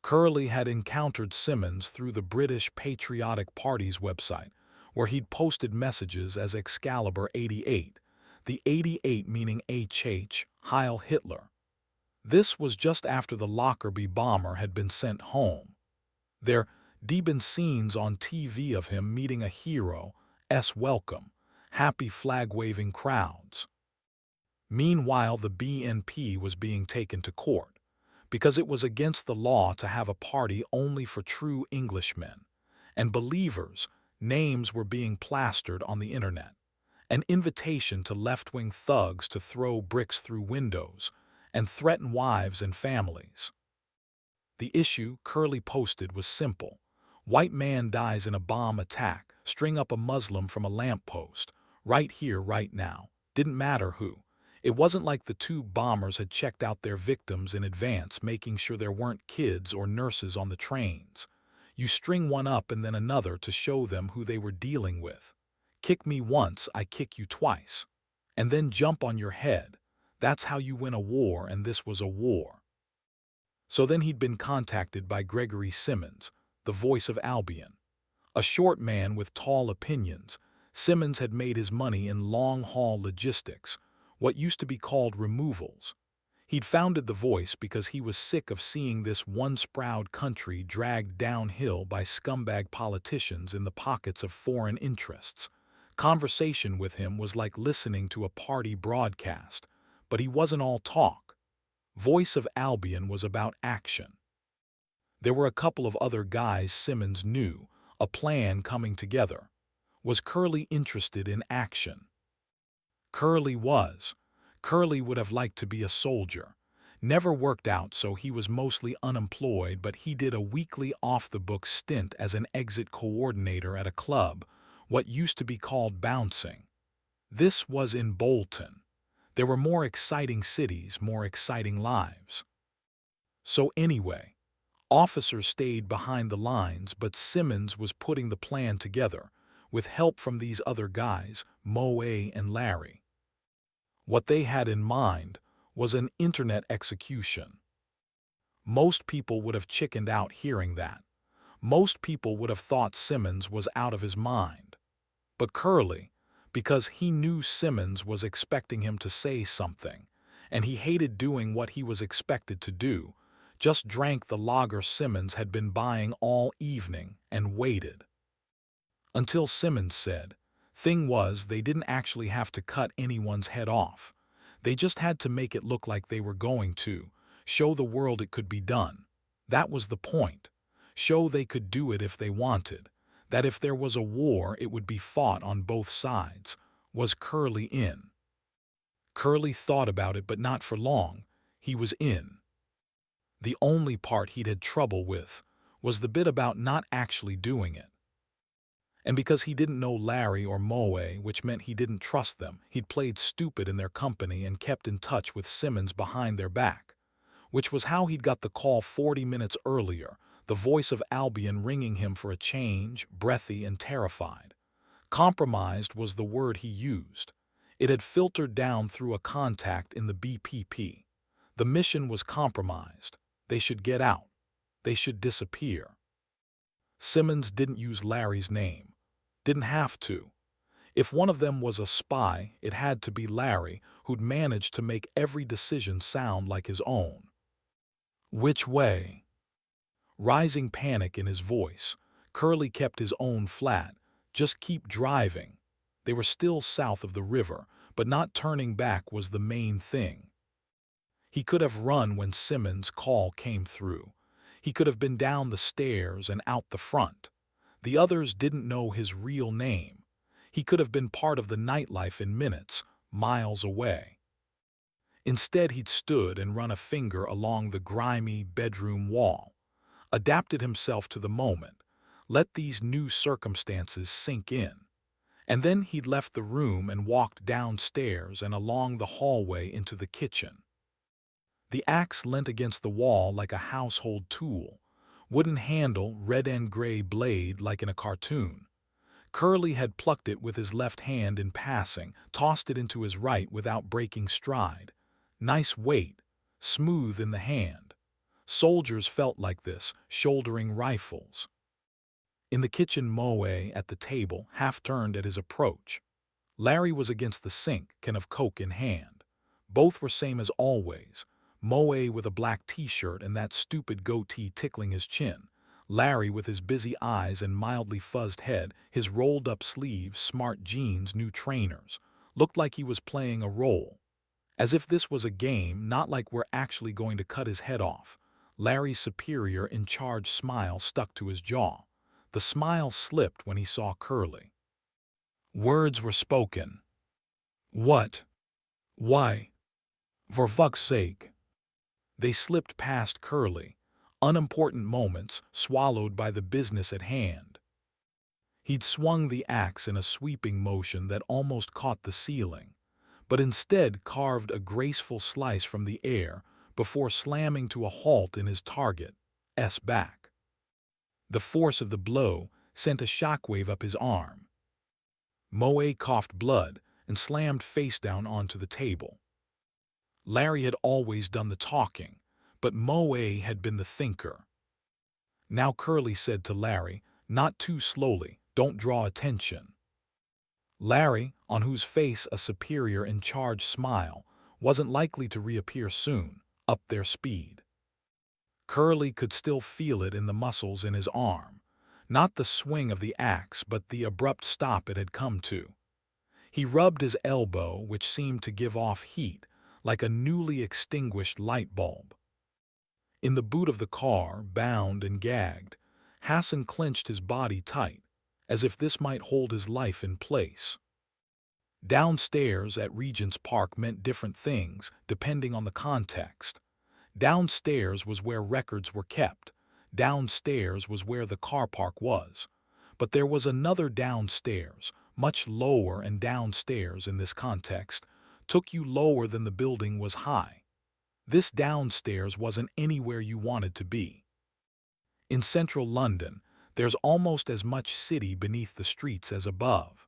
Curly had encountered Simmons through the British Patriotic Party's website, where he'd posted messages as Excalibur 88, the 88 meaning HH, Heil Hitler. This was just after the Lockerbie bomber had been sent home. There'd been scenes on TV of him meeting a hero's welcome, happy flag-waving crowds. Meanwhile, the BNP was being taken to court, because it was against the law to have a party only for true Englishmen, and believers' names were being plastered on the internet, an invitation to left-wing thugs to throw bricks through windows and threaten wives and families. The issue Curly posted was simple. White man dies in a bomb attack, string up a Muslim from a lamppost, right here, right now. Didn't matter who. It wasn't like the two bombers had checked out their victims in advance, making sure there weren't kids or nurses on the trains. You string one up and then another to show them who they were dealing with. Kick me once, I kick you twice. And then jump on your head. That's how you win a war, and this was a war. So then he'd been contacted by Gregory Simmons, the voice of Albion. A short man with tall opinions, Simmons had made his money in long-haul logistics, what used to be called removals. He'd founded The Voice because he was sick of seeing this once-proud country dragged downhill by scumbag politicians in the pockets of foreign interests. Conversation with him was like listening to a party broadcast, but he wasn't all talk. Voice of Albion was about action. There were a couple of other guys Simmons knew, a plan coming together. Was Curly interested in action? Curly was. Curly would have liked to be a soldier. Never worked out, so he was mostly unemployed, but he did a weekly off-the-books stint as an exit coordinator at a club, what used to be called bouncing. This was in Bolton. There were more exciting cities, more exciting lives. So anyway, officers stayed behind the lines, but Simmons was putting the plan together, with help from these other guys, Moe and Larry. What they had in mind was an internet execution. Most people would have chickened out hearing that. Most people would have thought Simmons was out of his mind. But Curly, because he knew Simmons was expecting him to say something, and he hated doing what he was expected to do, just drank the lager Simmons had been buying all evening and waited. Until Simmons said, thing was, they didn't actually have to cut anyone's head off. They just had to make it look like they were going to, show the world it could be done. That was the point. Show they could do it if they wanted. That if there was a war, it would be fought on both sides. Was Curly in? Curly thought about it, but not for long. He was in. The only part he'd had trouble with was the bit about not actually doing it. And because he didn't know Larry or Moe, which meant he didn't trust them, he'd played stupid in their company and kept in touch with Simmons behind their back, which was how he'd got the call 40 minutes earlier, the voice of Albion ringing him for a change, breathy and terrified. Compromised was the word he used. It had filtered down through a contact in the BPP. The mission was compromised. They should get out. They should disappear. Simmons didn't use Larry's name. Didn't have to. If one of them was a spy, it had to be Larry, who'd managed to make every decision sound like his own. Which way? Rising panic in his voice, Curly kept his own flat. Just keep driving. They were still south of the river, but not turning back was the main thing. He could have run when Simmons' call came through. He could have been down the stairs and out the front. The others didn't know his real name. He could have been part of the nightlife in minutes, miles away. Instead, he'd stood and run a finger along the grimy bedroom wall, adapted himself to the moment, let these new circumstances sink in. And then he'd left the room and walked downstairs and along the hallway into the kitchen. The axe leant against the wall like a household tool, wooden handle, red and gray blade like in a cartoon. Curly had plucked it with his left hand in passing, tossed it into his right without breaking stride. Nice weight, smooth in the hand. Soldiers felt like this, shouldering rifles. In the kitchen, Moe, at the table, half-turned at his approach. Larry was against the sink, can of Coke in hand. Both were same as always. Moe with a black t-shirt and that stupid goatee tickling his chin. Larry with his busy eyes and mildly fuzzed head, his rolled-up sleeves, smart jeans, new trainers. Looked like he was playing a role. As if this was a game, not like we're actually going to cut his head off. Larry's superior in charge smile stuck to his jaw. The smile slipped when he saw Curly. Words were spoken. What? Why? For fuck's sake. They slipped past Curly, unimportant moments swallowed by the business at hand. He'd swung the axe in a sweeping motion that almost caught the ceiling, but instead carved a graceful slice from the air before slamming to a halt in his target's back. The force of the blow sent a shockwave up his arm. Moe coughed blood and slammed face down onto the table. Larry had always done the talking, but Moe had been the thinker. Now Curly said to Larry, not too slowly, don't draw attention. Larry, on whose face a superior in charge smile wasn't likely to reappear soon, upped their speed. Curly could still feel it in the muscles in his arm, not the swing of the axe but the abrupt stop it had come to. He rubbed his elbow, which seemed to give off heat, like a newly extinguished light bulb. In the boot of the car, bound and gagged, Hassan clenched his body tight, as if this might hold his life in place. Downstairs at Regent's Park meant different things, depending on the context. Downstairs was where records were kept. Downstairs was where the car park was. But there was another downstairs, much lower, and downstairs in this context took you lower than the building was high. This downstairs wasn't anywhere you wanted to be. In central London, there's almost as much city beneath the streets as above.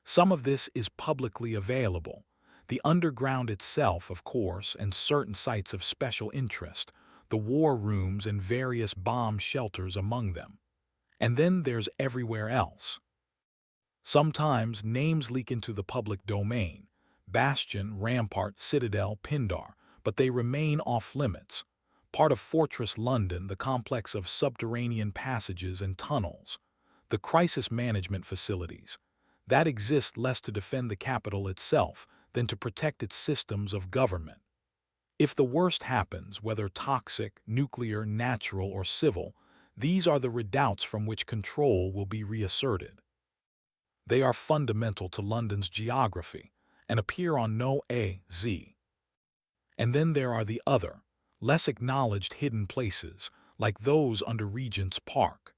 Some of this is publicly available. The underground itself, of course, and certain sites of special interest, the war rooms and various bomb shelters among them. And then there's everywhere else. Sometimes names leak into the public domain: Bastion, Rampart, Citadel, Pindar, but they remain off-limits. Part of Fortress London, the complex of subterranean passages and tunnels. The crisis management facilities. That exist less to defend the capital itself than to protect its systems of government. If the worst happens, whether toxic, nuclear, natural, or civil, these are the redoubts from which control will be reasserted. They are fundamental to London's geography and appear on no A.Z. And then there are the other, less acknowledged hidden places, like those under Regent's Park.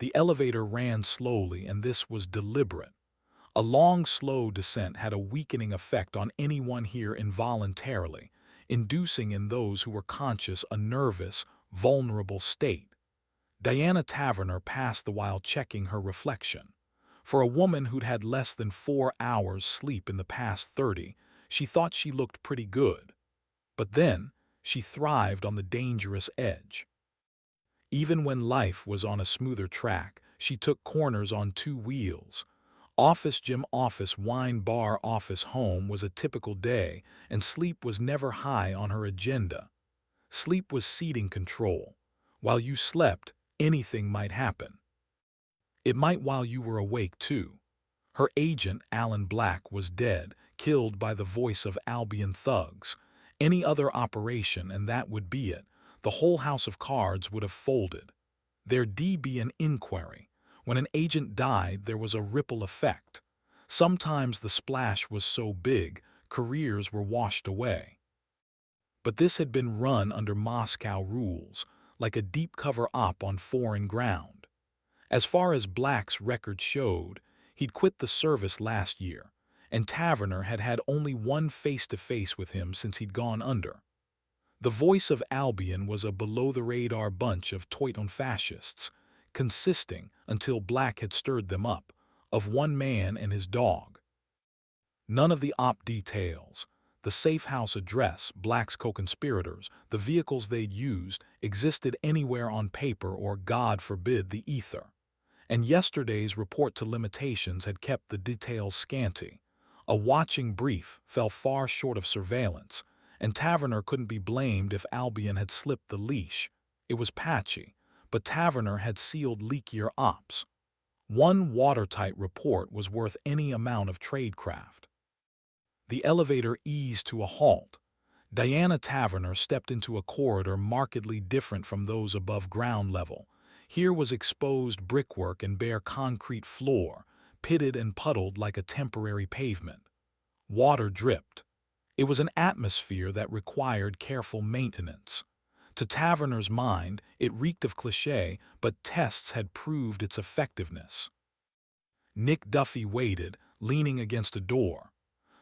The elevator ran slowly, and this was deliberate. A long, slow descent had a weakening effect on anyone here involuntarily, inducing in those who were conscious a nervous, vulnerable state. Diana Taverner passed the while checking her reflection. For a woman who'd had less than 4 hours sleep in the past 30, she thought she looked pretty good. But then, she thrived on the dangerous edge. Even when life was on a smoother track, she took corners on 2 wheels. Office gym, office wine bar, office home was a typical day, and sleep was never high on her agenda. Sleep was ceding control. While you slept, anything might happen. It might while you were awake, too. Her agent, Alan Black, was dead, killed by the voice of Albion thugs. Any other operation, and that would be it. The whole house of cards would have folded. There'd be an inquiry. When an agent died, there was a ripple effect. Sometimes the splash was so big, careers were washed away. But this had been run under Moscow rules, like a deep-cover op on foreign ground. As far as Black's record showed, he'd quit the service last year, and Taverner had had only one face-to-face with him since he'd gone under. The voice of Albion was a below-the-radar bunch of Teuton fascists, consisting, until Black had stirred them up, of one man and his dog. None of the op details, the the safe house address, Black's co-conspirators, the vehicles they'd used, existed anywhere on paper or, God forbid, the ether. And yesterday's report to limitations had kept the details scanty. A watching brief fell far short of surveillance, and Taverner couldn't be blamed if Albion had slipped the leash. It was patchy, but Taverner had sealed leakier ops. One watertight report was worth any amount of tradecraft. The elevator eased to a halt. Diana Taverner stepped into a corridor markedly different from those above ground level. Here was exposed brickwork and bare concrete floor, pitted and puddled like a temporary pavement. Water dripped. It was an atmosphere that required careful maintenance. To Taverner's mind, it reeked of cliché, but tests had proved its effectiveness. Nick Duffy waited, leaning against a door.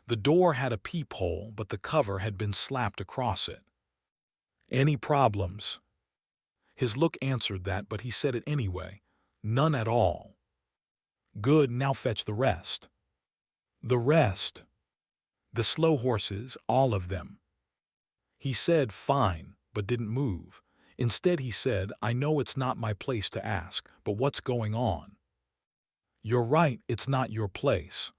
The door had a peephole, but the cover had been slapped across it. "Any problems?" His look answered that, but he said it anyway. "None at all." "Good, now fetch the rest." "The rest?" "The slow horses, all of them." He said, "Fine," but didn't move. Instead he said, "I know it's not my place to ask, but what's going on?" "You're right, it's not your place."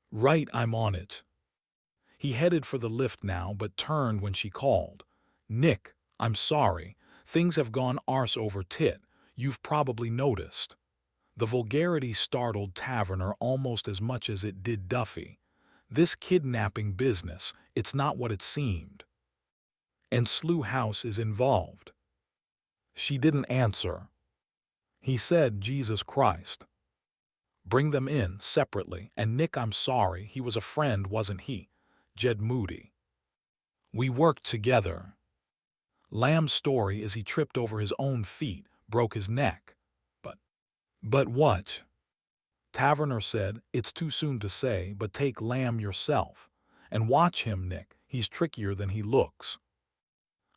"Right, I'm on it." He headed for the lift now, but turned when she called. "Nick, I'm sorry. Things have gone arse over tit. You've probably noticed." The vulgarity startled Taverner almost as much as it did Duffy. "This kidnapping business, it's not what it seemed." "And Slough House is involved." She didn't answer. He said, "Jesus Christ. Bring them in, separately, and Nick, I'm sorry, he was a friend, wasn't he? Jed Moody. We worked together." Lamb's story is he tripped over his own feet, broke his neck. But what?" Taverner said, "It's too soon to say, but take Lamb yourself. And watch him, Nick, he's trickier than he looks."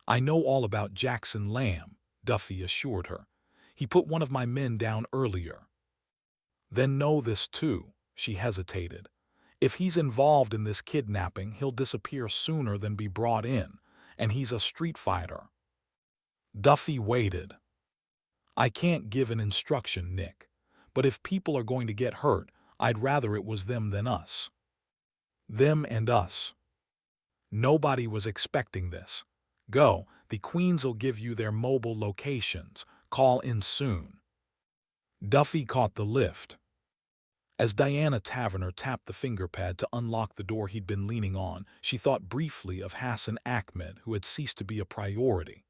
"I know all about Jackson Lamb," Duffy assured her. "He put one of my men down earlier." "Then know this too," she hesitated. "If he's involved in this kidnapping, he'll disappear sooner than be brought in, and he's a street fighter." Duffy waited. "I can't give an instruction, Nick, but if people are going to get hurt, I'd rather it was them than us." "Them and us." Nobody was expecting this. "Go, the Queens'll give you their mobile locations. Call in soon." Duffy caught the lift. As Diana Taverner tapped the fingerpad to unlock the door he'd been leaning on, she thought briefly of Hassan Ahmed, who had ceased to be a priority.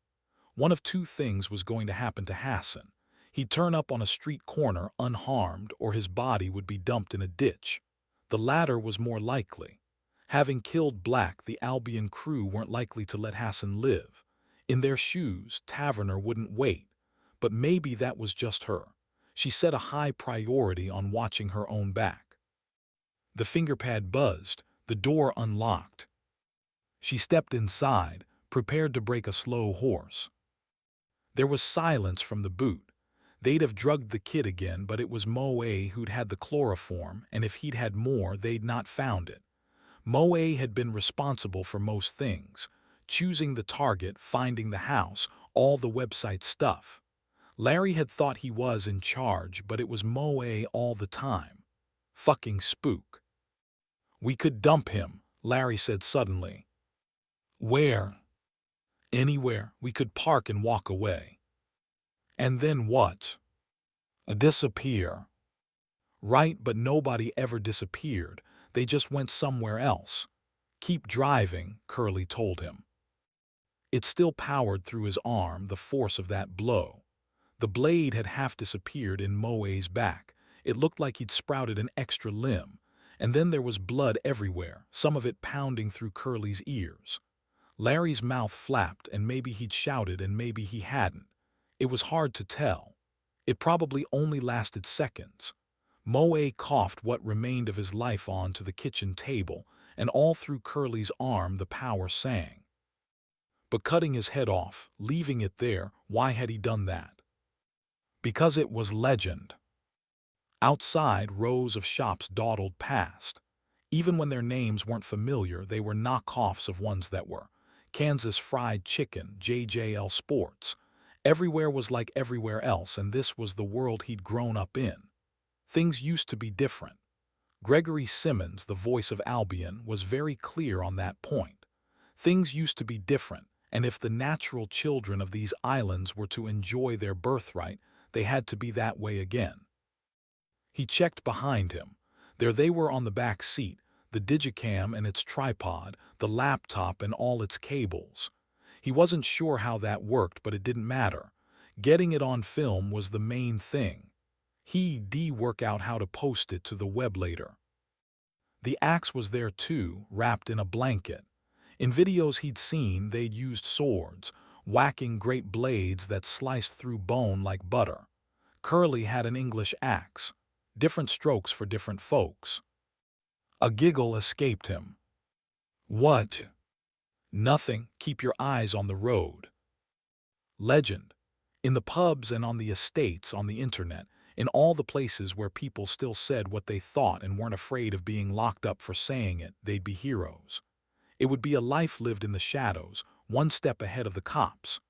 One of two things was going to happen to Hassan. He'd turn up on a street corner unharmed, or his body would be dumped in a ditch. The latter was more likely. Having killed Black, the Albion crew weren't likely to let Hassan live. In their shoes, Taverner wouldn't wait. But maybe that was just her. She set a high priority on watching her own back. The fingerpad buzzed, the door unlocked. She stepped inside, prepared to break a slow horse. There was silence from the boot. They'd have drugged the kid again, but it was Moe who'd had the chloroform, and if he'd had more, they'd not found it. Moe had been responsible for most things, choosing the target, finding the house, all the website stuff. Larry had thought he was in charge, but it was Moe all the time. Fucking spook. "We could dump him," Larry said suddenly. "Where?" "Anywhere. We could park and walk away." "And then what?" "Disappear." "Right, but nobody ever disappeared. They just went somewhere else." "Keep driving," Curly told him. It still powered through his arm, the force of that blow. The blade had half disappeared in Moe's back. It looked like he'd sprouted an extra limb. And then there was blood everywhere, some of it pounding through Curly's ears. Larry's mouth flapped, and maybe he'd shouted and maybe he hadn't. It was hard to tell. It probably only lasted seconds. Moe coughed what remained of his life onto the kitchen table, and all through Curly's arm the power sang. But cutting his head off, leaving it there, why had he done that? Because it was legend. Outside, rows of shops dawdled past. Even when their names weren't familiar, they were knockoffs of ones that were. Kansas Fried Chicken, JJL Sports. Everywhere was like everywhere else, and this was the world he'd grown up in. Things used to be different. Gregory Simmons, the voice of Albion, was very clear on that point. Things used to be different, and if the natural children of these islands were to enjoy their birthright, they had to be that way again. He checked behind him. There they were on the back seat, the digicam and its tripod, the laptop and all its cables. He wasn't sure how that worked, but it didn't matter. Getting it on film was the main thing. He'd work out how to post it to the web later. The axe was there too, wrapped in a blanket. In videos he'd seen, they'd used swords, whacking great blades that sliced through bone like butter. Curly had an English axe. Different strokes for different folks. A giggle escaped him. What? Nothing. Keep your eyes on the road. Legend. In the pubs and on the estates, on the internet, in all the places where people still said what they thought and weren't afraid of being locked up for saying it, they'd be heroes. It would be a life lived in the shadows, one step ahead of the cops.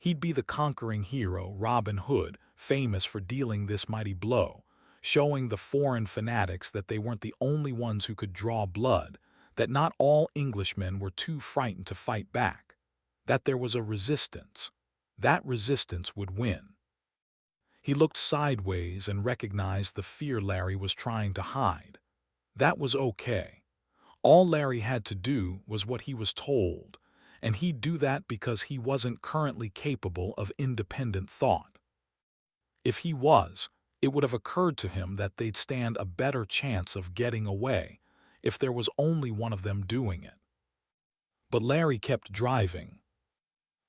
He'd be the conquering hero, Robin Hood, famous for dealing this mighty blow, showing the foreign fanatics that they weren't the only ones who could draw blood, that not all Englishmen were too frightened to fight back, that there was a resistance. That resistance would win. He looked sideways and recognized the fear Larry was trying to hide. That was okay. All Larry had to do was what he was told, and he'd do that because he wasn't currently capable of independent thought. If he was, it would have occurred to him that they'd stand a better chance of getting away if there was only one of them doing it. But Larry kept driving.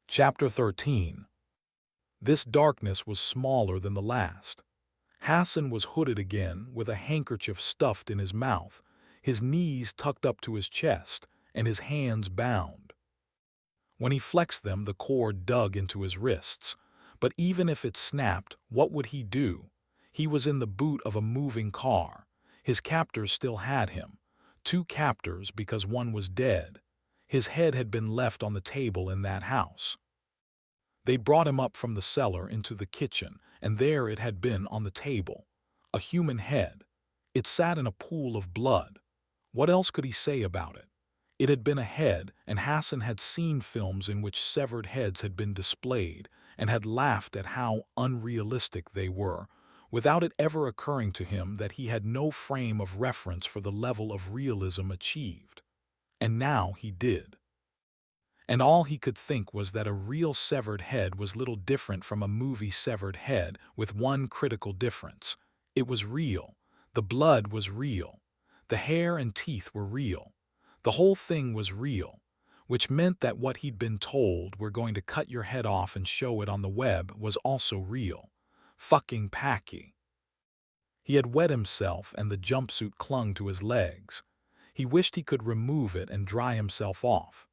Chapter 13. This darkness was smaller than the last. Hassan was hooded again, with a handkerchief stuffed in his mouth, his knees tucked up to his chest, and his hands bound. When he flexed them, the cord dug into his wrists. But even if it snapped, what would he do? He was in the boot of a moving car. His captors still had him. 2 captors because one was dead. His head had been left on the table in that house. They brought him up from the cellar into the kitchen, and there it had been on the table. A human head. It sat in a pool of blood. What else could he say about it? It had been a head, and Hassan had seen films in which severed heads had been displayed, and had laughed at how unrealistic they were, without it ever occurring to him that he had no frame of reference for the level of realism achieved. And now he did. And all he could think was that a real severed head was little different from a movie severed head, with one critical difference. It was real. The blood was real. The hair and teeth were real. The whole thing was real, which meant that what he'd been told, we're going to cut your head off and show it on the web, was also real. Fucking packy. He had wet himself and the jumpsuit clung to his legs. He wished he could remove it and dry himself off.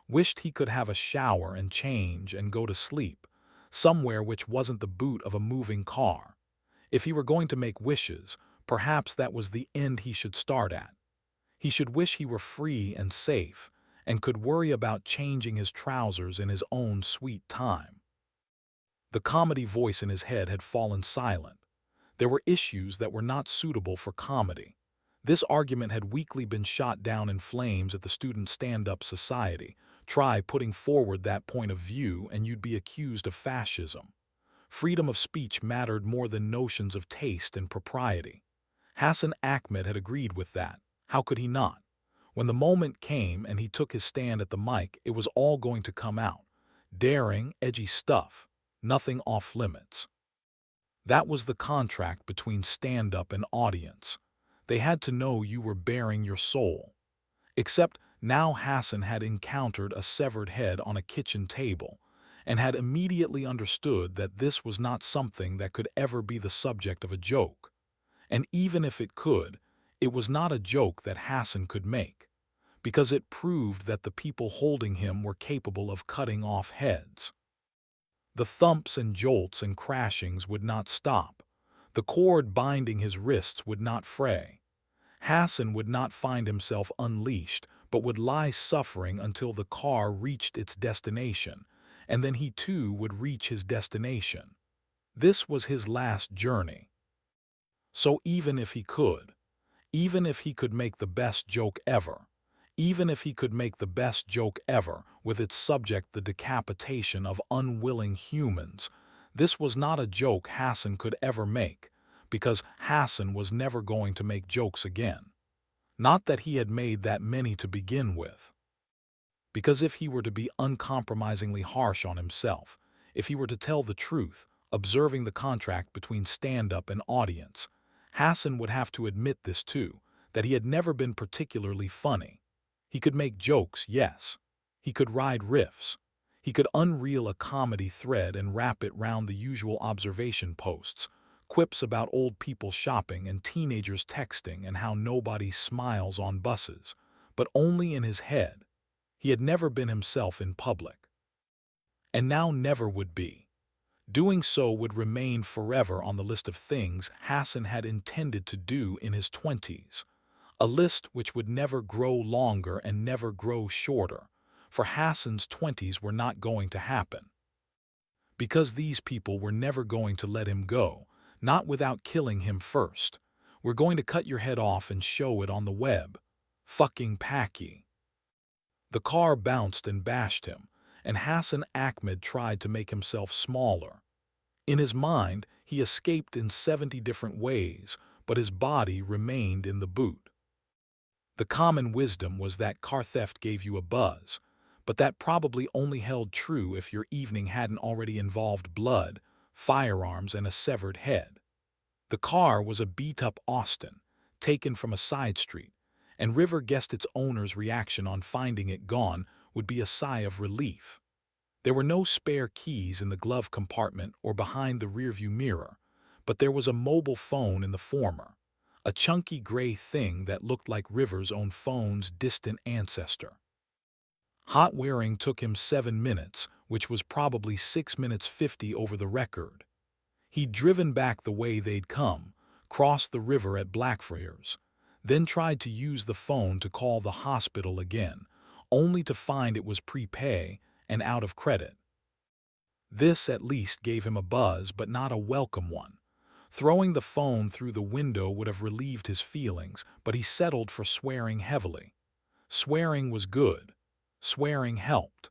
Wished he could have a shower and change and go to sleep, somewhere which wasn't the boot of a moving car. If he were going to make wishes, perhaps that was the end he should start at. He should wish he were free and safe, and could worry about changing his trousers in his own sweet time. The comedy voice in his head had fallen silent. There were issues that were not suitable for comedy. This argument had weakly been shot down in flames at the Student Stand-Up Society. Try putting forward that point of view and you'd be accused of fascism. Freedom of speech mattered more than notions of taste and propriety. Hassan Ahmed had agreed with that. How could he not? When the moment came and he took his stand at the mic, it was all going to come out. Daring, edgy stuff. Nothing off limits. That was the contract between stand-up and audience. They had to know you were bearing your soul. Except now Hassan had encountered a severed head on a kitchen table, and had immediately understood that this was not something that could ever be the subject of a joke. And even if it could, it was not a joke that Hassan could make, because it proved that the people holding him were capable of cutting off heads. The thumps and jolts and crashings would not stop. The cord binding his wrists would not fray. Hassan would not find himself unleashed, but would lie suffering until the car reached its destination, and then he too would reach his destination. This was his last journey. So even if he could make the best joke ever, even if he could make the best joke ever with its subject the decapitation of unwilling humans, this was not a joke Hassan could ever make, because Hassan was never going to make jokes again. Not that he had made that many to begin with. Because if he were to be uncompromisingly harsh on himself, if he were to tell the truth, observing the contract between stand-up and audience, Hassan would have to admit this too, that he had never been particularly funny. He could make jokes, yes. He could ride riffs. He could unreel a comedy thread and wrap it round the usual observation posts, quips about old people shopping and teenagers texting and how nobody smiles on buses, but only in his head. He had never been himself in public. And now never would be. Doing so would remain forever on the list of things Hassan had intended to do in his 20s, a list which would never grow longer and never grow shorter, for Hassan's 20s were not going to happen. Because these people were never going to let him go, not without killing him first. We're going to cut your head off and show it on the web. Fucking packy. The car bounced and bashed him, and Hassan Ahmed tried to make himself smaller. In his mind, he escaped in 70 different ways, but his body remained in the boot. The common wisdom was that car theft gave you a buzz, but that probably only held true if your evening hadn't already involved blood, firearms, and a severed head. The car was a beat-up Austin, taken from a side street, and River guessed its owner's reaction on finding it gone would be a sigh of relief. There were no spare keys in the glove compartment or behind the rearview mirror, but there was a mobile phone in the former, a chunky gray thing that looked like River's own phone's distant ancestor. Hot wiring took him 7 minutes, which was probably 6 minutes 50 over the record. He'd driven back the way they'd come, crossed the river at Blackfriars, then tried to use the phone to call the hospital again, only to find it was prepay and out of credit. This at least gave him a buzz, but not a welcome one. Throwing the phone through the window would have relieved his feelings, but he settled for swearing heavily. Swearing was good. Swearing helped.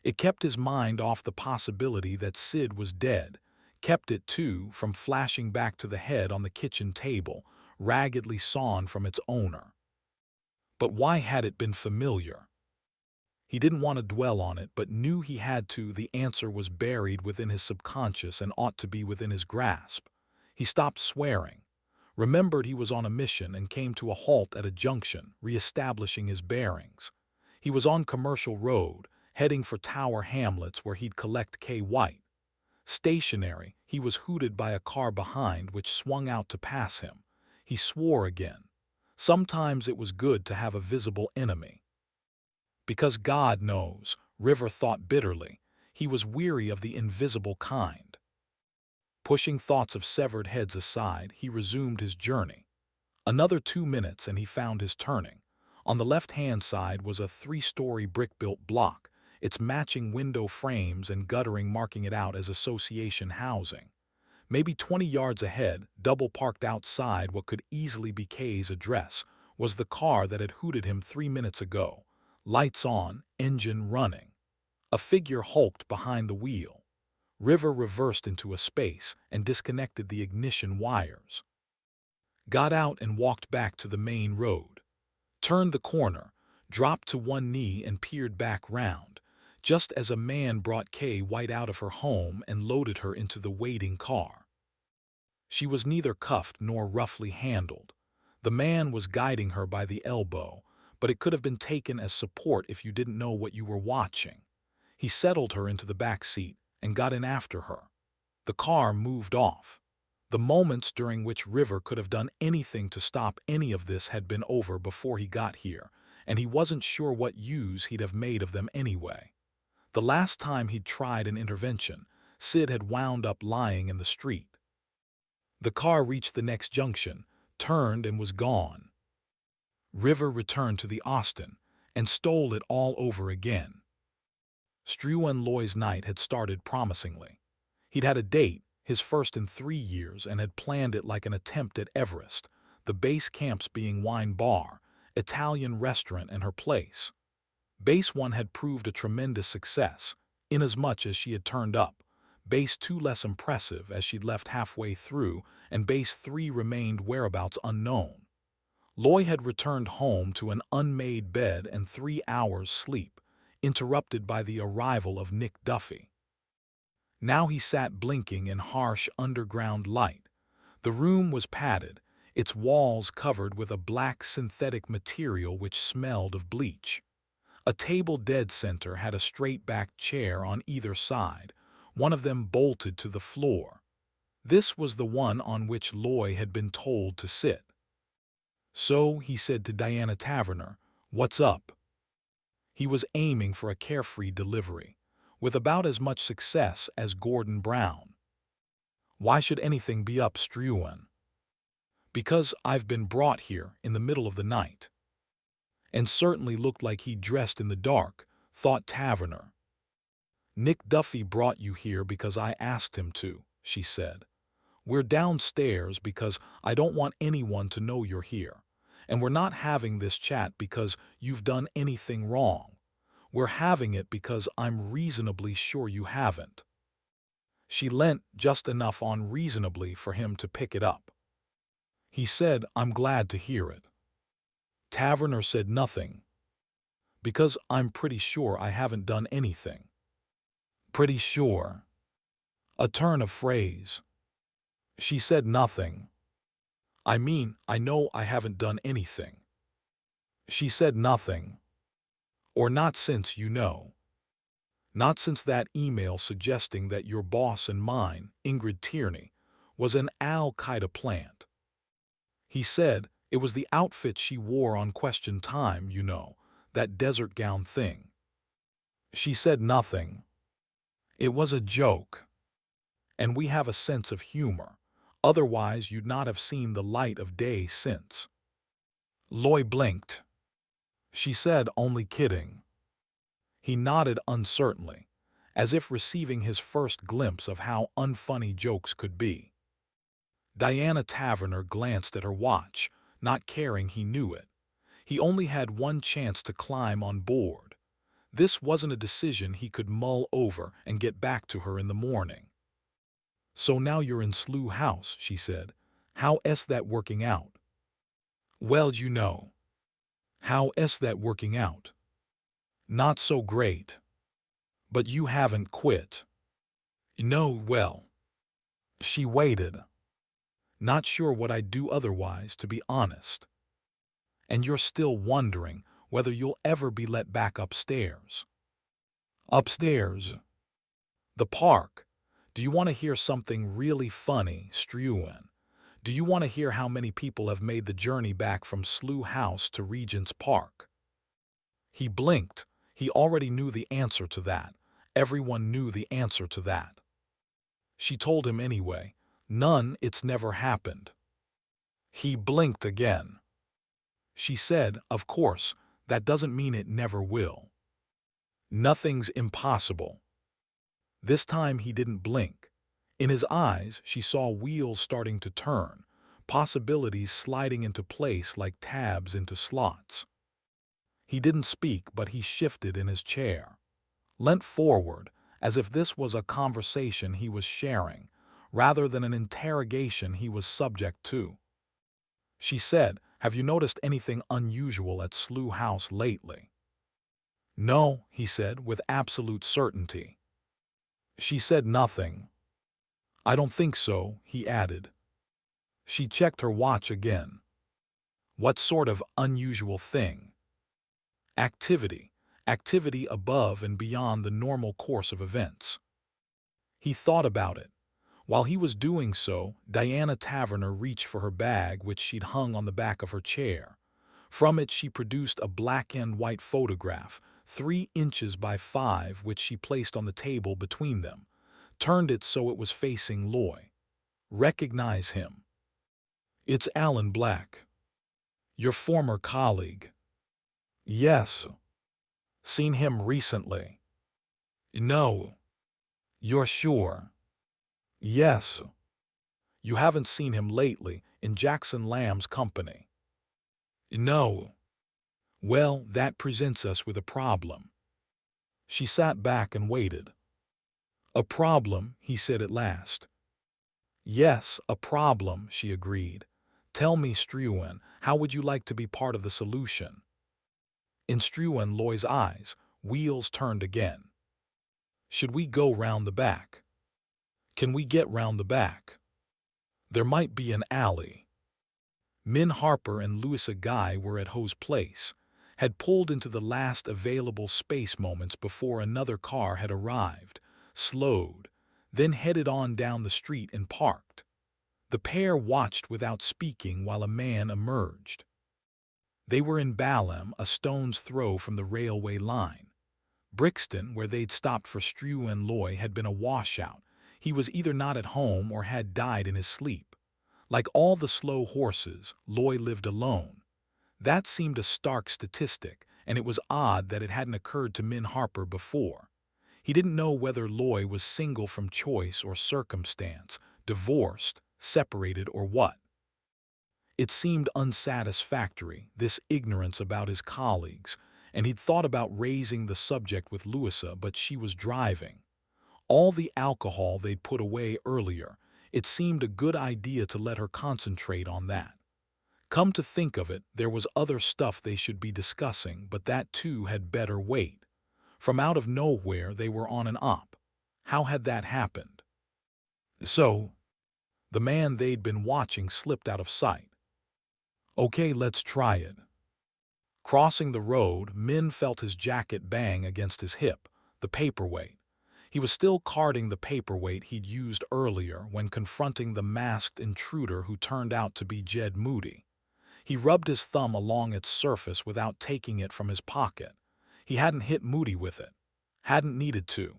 It kept his mind off the possibility that Sid was dead, kept it, too, from flashing back to the head on the kitchen table, raggedly sawn from its owner. But why had it been familiar? He didn't want to dwell on it, but knew he had to. The answer was buried within his subconscious and ought to be within his grasp. He stopped swearing, remembered he was on a mission, and came to a halt at a junction, re-establishing his bearings. He was on Commercial Road, heading for Tower Hamlets where he'd collect Kay White. Stationary, he was hooted by a car behind which swung out to pass him. He swore again. Sometimes it was good to have a visible enemy. Because God knows, River thought bitterly, he was weary of the invisible kind. Pushing thoughts of severed heads aside, he resumed his journey. Another 2 minutes and he found his turning. On the left-hand side was a 3-story brick-built block, its matching window frames and guttering marking it out as association housing. Maybe 20 yards ahead, double-parked outside what could easily be Kay's address, was the car that had hooted him 3 minutes ago. Lights on, engine running. A figure hulked behind the wheel. River reversed into a space and disconnected the ignition wires. Got out and walked back to the main road. Turned the corner, dropped to one knee and peered back round, just as a man brought Kay White out of her home and loaded her into the waiting car. She was neither cuffed nor roughly handled. The man was guiding her by the elbow, but it could have been taken as support if you didn't know what you were watching. He settled her into the back seat and got in after her. The car moved off. The moments during which River could have done anything to stop any of this had been over before he got here, and he wasn't sure what use he'd have made of them anyway. The last time he'd tried an intervention, Sid had wound up lying in the street. The car reached the next junction, turned and was gone. River returned to the Austin and stole it all over again. Struan Loy's night had started promisingly. He'd had a date, his first in 3 years, and had planned it like an attempt at Everest, the base camps being wine bar, Italian restaurant, and her place. Base 1 had proved a tremendous success, inasmuch as she had turned up. Base 2 less impressive, as she'd left halfway through, and Base 3 remained whereabouts unknown. Loy had returned home to an unmade bed and 3 hours' sleep, interrupted by the arrival of Nick Duffy. Now he sat blinking in harsh underground light. The room was padded, its walls covered with a black synthetic material which smelled of bleach. A table dead center had a straight-backed chair on either side, one of them bolted to the floor. This was the one on which Loy had been told to sit. "So," he said to Diana Taverner, "what's up?" He was aiming for a carefree delivery, with about as much success as Gordon Brown. "Why should anything be up, Struan?" "Because I've been brought here in the middle of the night." And certainly looked like he dressed in the dark, thought Taverner. "Nick Duffy brought you here because I asked him to," she said. "We're downstairs because I don't want anyone to know you're here. And we're not having this chat because you've done anything wrong. We're having it because I'm reasonably sure you haven't." She leant just enough on reasonably for him to pick it up. He said, "I'm glad to hear it." Taverner said nothing. "Because I'm pretty sure I haven't done anything." "Pretty sure." A turn of phrase. She said nothing. "I mean, I know I haven't done anything." She said nothing. "Or not since, you know. Not since that email suggesting that your boss and mine, Ingrid Tierney, was an Al-Qaeda plant." He said, "It was the outfit she wore on Question Time, you know, that desert gown thing." She said nothing. "It was a joke. And we have a sense of humor. Otherwise you'd not have seen the light of day since." Loy blinked. She said, "Only kidding." He nodded uncertainly, as if receiving his first glimpse of how unfunny jokes could be. Diana Taverner glanced at her watch, not caring he knew it. He only had one chance to climb on board. This wasn't a decision he could mull over and get back to her in the morning. "So now you're in Slough House," she said. "How's that working out?" "Well, you know." "How's that working out?" "Not so great." "But you haven't quit." "No, well." She waited. "Not sure what I'd do otherwise, to be honest." "And you're still wondering whether you'll ever be let back upstairs." "Upstairs?" "The park. Do you want to hear something really funny, Struan? Do you want to hear how many people have made the journey back from Slough House to Regent's Park?" He blinked. He already knew the answer to that. Everyone knew the answer to that. She told him anyway. "None, it's never happened." He blinked again. She said, "Of course, that doesn't mean it never will. Nothing's impossible." This time he didn't blink. In his eyes she saw wheels starting to turn, possibilities sliding into place like tabs into slots. He didn't speak, but he shifted in his chair, leant forward, as if this was a conversation he was sharing, rather than an interrogation he was subject to. She said, "Have you noticed anything unusual at Slough House lately?" "No," he said with absolute certainty. She said nothing. "I don't think so," he added. She checked her watch again. "What sort of unusual thing?" "Activity. Activity above and beyond the normal course of events." He thought about it. While he was doing so, Diana Taverner reached for her bag, which she'd hung on the back of her chair. From it she produced a black-and-white photograph, 3 inches by 5, which she placed on the table between them, turned it so it was facing Loy. "Recognize him?" "It's Alan Black." Your former colleague. Yes. Seen him recently. No. You're sure? Yes. You haven't seen him lately in Jackson Lamb's company. No. Well, that presents us with a problem. She sat back and waited. A problem, he said at last. Yes, a problem, she agreed. Tell me, Struan, how would you like to be part of the solution? In Struan Loy's eyes, wheels turned again. Should we go round the back? Can we get round the back? There might be an alley. Min Harper and Louisa Guy were at Ho's place, had pulled into the last available space moments before another car had arrived, slowed, then headed on down the street and parked. The pair watched without speaking while a man emerged. They were in Balham, a stone's throw from the railway line. Brixton, where they'd stopped for Struan Loy, had been a washout. He was either not at home or had died in his sleep. Like all the slow horses, Loy lived alone. That seemed a stark statistic, and it was odd that it hadn't occurred to Min Harper before. He didn't know whether Loy was single from choice or circumstance, divorced, separated, or what. It seemed unsatisfactory, this ignorance about his colleagues, and he'd thought about raising the subject with Louisa, but she was driving. All the alcohol they'd put away earlier, it seemed a good idea to let her concentrate on that. Come to think of it, there was other stuff they should be discussing, but that too had better wait. From out of nowhere they were on an op. How had that happened? So, the man they'd been watching slipped out of sight. Okay, let's try it. Crossing the road, Min felt his jacket bang against his hip, the paperweight. He was still carding the paperweight he'd used earlier when confronting the masked intruder who turned out to be Jed Moody. He rubbed his thumb along its surface without taking it from his pocket. He hadn't hit Moody with it. Hadn't needed to.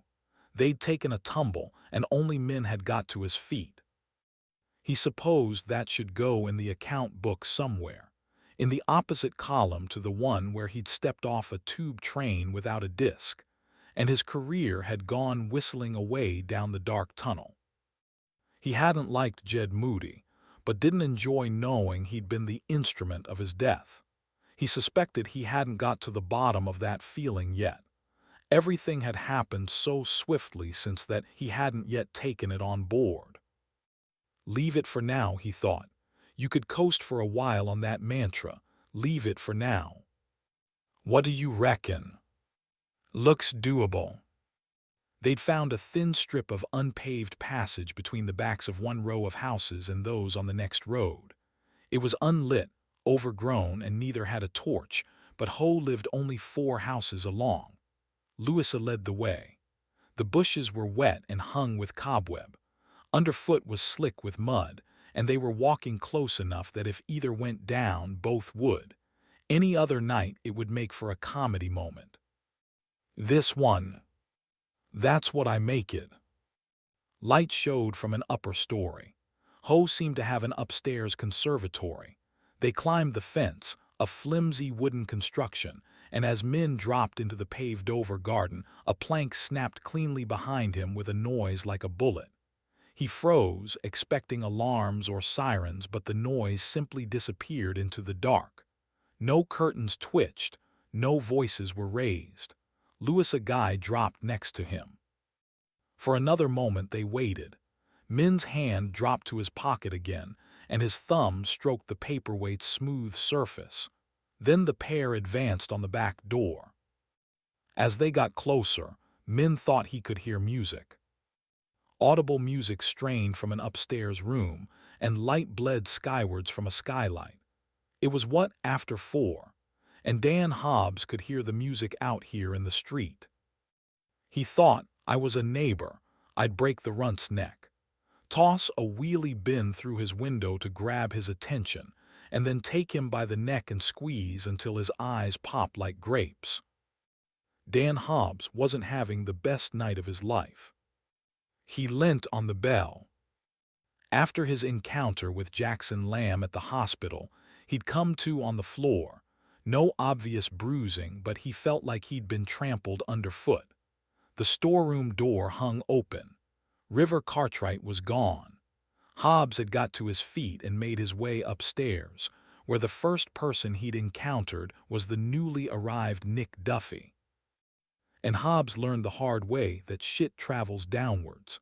They'd taken a tumble, and only Min had got to his feet. He supposed that should go in the account book somewhere, in the opposite column to the one where he'd stepped off a tube train without a disc, and his career had gone whistling away down the dark tunnel. He hadn't liked Jed Moody, but didn't enjoy knowing he'd been the instrument of his death. He suspected he hadn't got to the bottom of that feeling yet. Everything had happened so swiftly since that he hadn't yet taken it on board. Leave it for now, he thought. You could coast for a while on that mantra. Leave it for now. What do you reckon? Looks doable. They'd found a thin strip of unpaved passage between the backs of one row of houses and those on the next road. It was unlit, overgrown, and neither had a torch, but Ho lived only 4 houses along. Louisa led the way. The bushes were wet and hung with cobweb. Underfoot was slick with mud, and they were walking close enough that if either went down, both would. Any other night it would make for a comedy moment. This one. That's what I make it. Light showed from an upper story. Ho seemed to have an upstairs conservatory. They climbed the fence, a flimsy wooden construction, and as Min dropped into the paved-over garden, a plank snapped cleanly behind him with a noise like a bullet. He froze, expecting alarms or sirens, but the noise simply disappeared into the dark. No curtains twitched, no voices were raised. Louisa Guy dropped next to him. For another moment they waited. Min's hand dropped to his pocket again, and his thumb stroked the paperweight's smooth surface. Then the pair advanced on the back door. As they got closer, Min thought he could hear music. Audible music strained from an upstairs room, and light bled skywards from a skylight. It was what after 4, and Dan Hobbs could hear the music out here in the street. He thought, I was a neighbor, I'd break the runt's neck. Toss a wheelie bin through his window to grab his attention, and then take him by the neck and squeeze until his eyes popped like grapes. Dan Hobbs wasn't having the best night of his life. He leant on the bell. After his encounter with Jackson Lamb at the hospital, He'd come to on the floor. No obvious bruising, but he felt like he'd been trampled underfoot. The storeroom door hung open. River Cartwright was gone. Hobbs had got to his feet and made his way upstairs, where the first person he'd encountered was the newly arrived Nick Duffy. And Hobbs learned the hard way that shit travels downwards.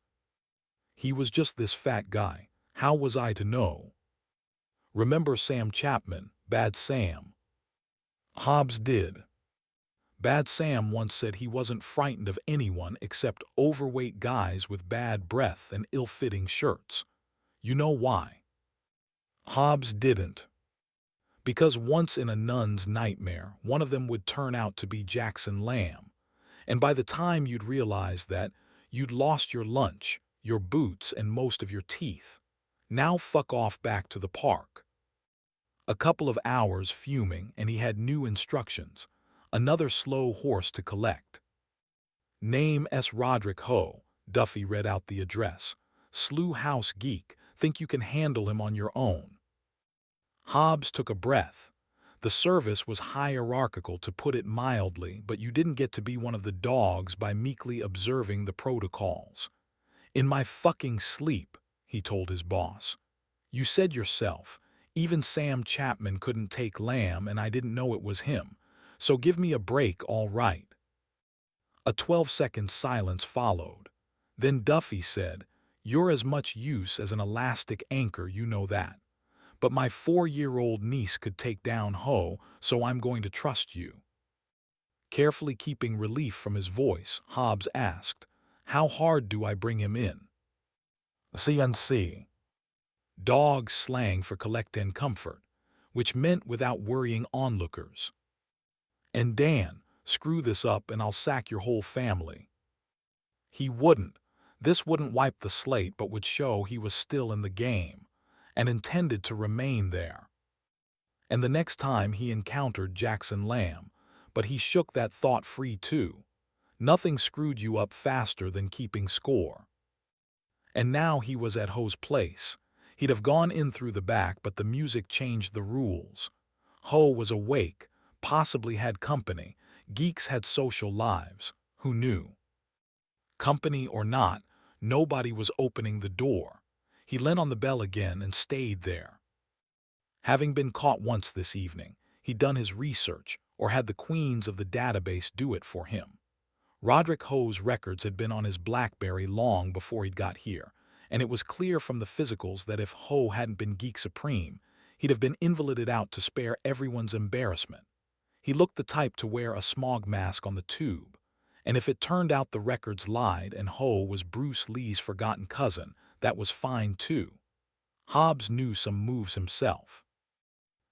He was just this fat guy. How was I to know? Remember Sam Chapman, Bad Sam? Hobbs did. Bad Sam once said he wasn't frightened of anyone except overweight guys with bad breath and ill-fitting shirts. You know why? Hobbs didn't. Because once in a nun's nightmare, one of them would turn out to be Jackson Lamb. And by the time you'd realize that, you'd lost your lunch, your boots, and most of your teeth. Now fuck off back to the park. A couple of hours fuming, and he had new instructions. Another slow horse to collect. Name S. Roderick Ho. Duffy read out the address. Slough House Geek. Think you can handle him on your own. Hobbs took a breath. The service was hierarchical, to put it mildly, but you didn't get to be one of the dogs by meekly observing the protocols. In my fucking sleep, he told his boss. You said yourself, even Sam Chapman couldn't take Lamb, and I didn't know it was him. So give me a break, all right. A 12-second silence followed. Then Duffy said, You're as much use as an elastic anchor, you know that. But my 4-year-old niece could take down Ho, so I'm going to trust you. Carefully keeping relief from his voice, Hobbs asked, How hard do I bring him in? CNC. Dog slang for collect and comfort, which meant without worrying onlookers. And Dan, screw this up and I'll sack your whole family. He wouldn't. This wouldn't wipe the slate, but would show he was still in the game, and intended to remain there. And the next time he encountered Jackson Lamb, but he shook that thought free too. Nothing screwed you up faster than keeping score. And now he was at Ho's place. He'd have gone in through the back, but the music changed the rules. Ho was awake, possibly had company. Geeks had social lives. Who knew? Company or not, nobody was opening the door. He leant on the bell again and stayed there. Having been caught once this evening, he'd done his research, or had the queens of the database do it for him. Roderick Ho's records had been on his BlackBerry long before he'd got here, and it was clear from the physicals that if Ho hadn't been Geek Supreme, he'd have been invalided out to spare everyone's embarrassment. He looked the type to wear a smog mask on the tube, and if it turned out the records lied and Ho was Bruce Lee's forgotten cousin, that was fine too. Hobbs knew some moves himself.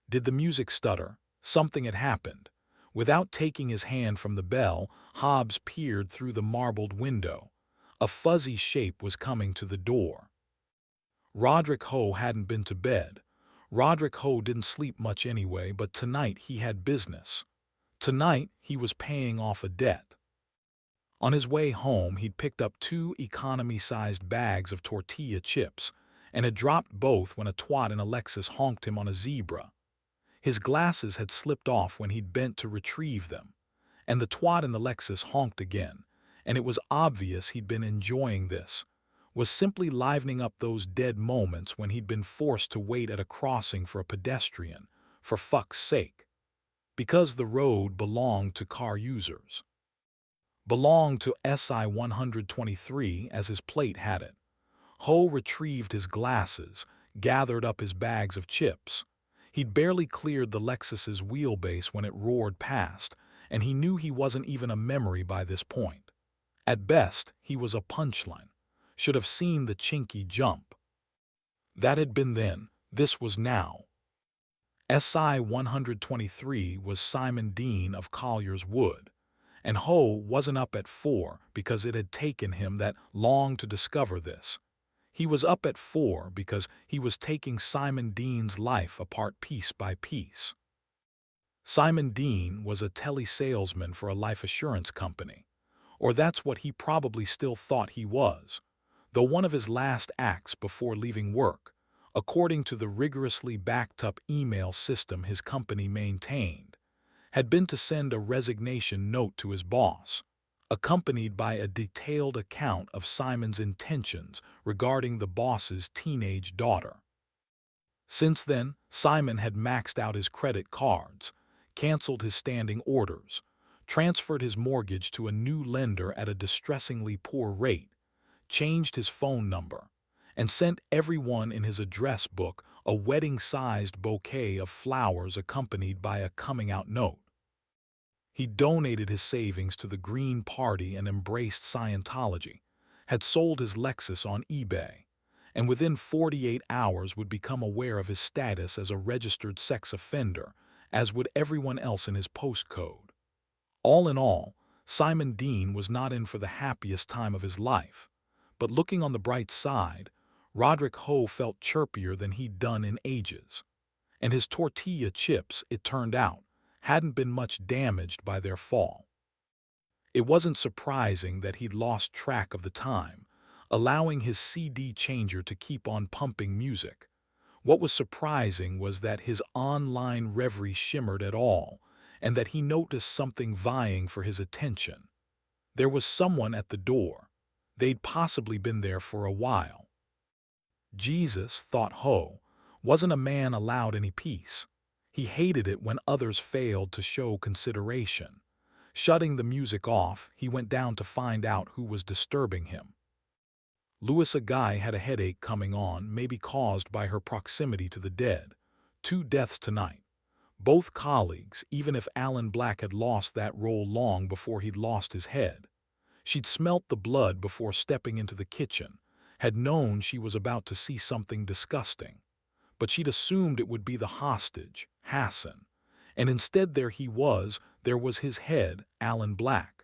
Did the music stutter? Something had happened. Without taking his hand from the bell, Hobbs peered through the marbled window. A fuzzy shape was coming to the door. Roderick Ho hadn't been to bed. Roderick Ho didn't sleep much anyway, but tonight he had business. Tonight he was paying off a debt. On his way home, he'd picked up 2 economy-sized bags of tortilla chips and had dropped both when a twat in a Lexus honked him on a zebra. His glasses had slipped off when he'd bent to retrieve them, and the twat in the Lexus honked again, and it was obvious he'd been enjoying this, was simply livening up those dead moments when he'd been forced to wait at a crossing for a pedestrian, for fuck's sake. Because the road belonged to car users. Belonged to SI 123 as his plate had it. Ho retrieved his glasses, gathered up his bags of chips. He'd barely cleared the Lexus's wheelbase when it roared past, and he knew he wasn't even a memory by this point. At best, he was a punchline. Should have seen the chinky jump. That had been then, this was now. SI 123 was Simon Dean of Collier's Wood, and Ho wasn't up at 4 because it had taken him that long to discover this. He was up at 4 because he was taking Simon Dean's life apart piece by piece. Simon Dean was a tele-salesman for a life assurance company, or that's what he probably still thought he was, though one of his last acts before leaving work, according to the rigorously backed-up email system his company maintained, had been to send a resignation note to his boss, accompanied by a detailed account of Simon's intentions regarding the boss's teenage daughter. Since then, Simon had maxed out his credit cards, canceled his standing orders, transferred his mortgage to a new lender at a distressingly poor rate, changed his phone number, and sent everyone in his address book a wedding-sized bouquet of flowers accompanied by a coming-out note. He donated his savings to the Green Party and embraced Scientology, had sold his Lexus on eBay, and within 48 hours would become aware of his status as a registered sex offender, as would everyone else in his postcode. All in all, Simon Dean was not in for the happiest time of his life, but looking on the bright side, Roderick Ho felt chirpier than he'd done in ages, and his tortilla chips, it turned out, hadn't been much damaged by their fall. It wasn't surprising that he'd lost track of the time, allowing his CD changer to keep on pumping music. What was surprising was that his online reverie shimmered at all, and that he noticed something vying for his attention. There was someone at the door. They'd possibly been there for a while. Jesus, thought Ho, wasn't a man allowed any peace. He hated it when others failed to show consideration. Shutting the music off, he went down to find out who was disturbing him. Louisa Guy had a headache coming on, maybe caused by her proximity to the dead. 2 deaths tonight. Both colleagues, even if Alan Black had lost that role long before he'd lost his head. She'd smelt the blood before stepping into the kitchen, had known she was about to see something disgusting. But she'd assumed it would be the hostage, Hassan. And instead there was his head, Alan Black,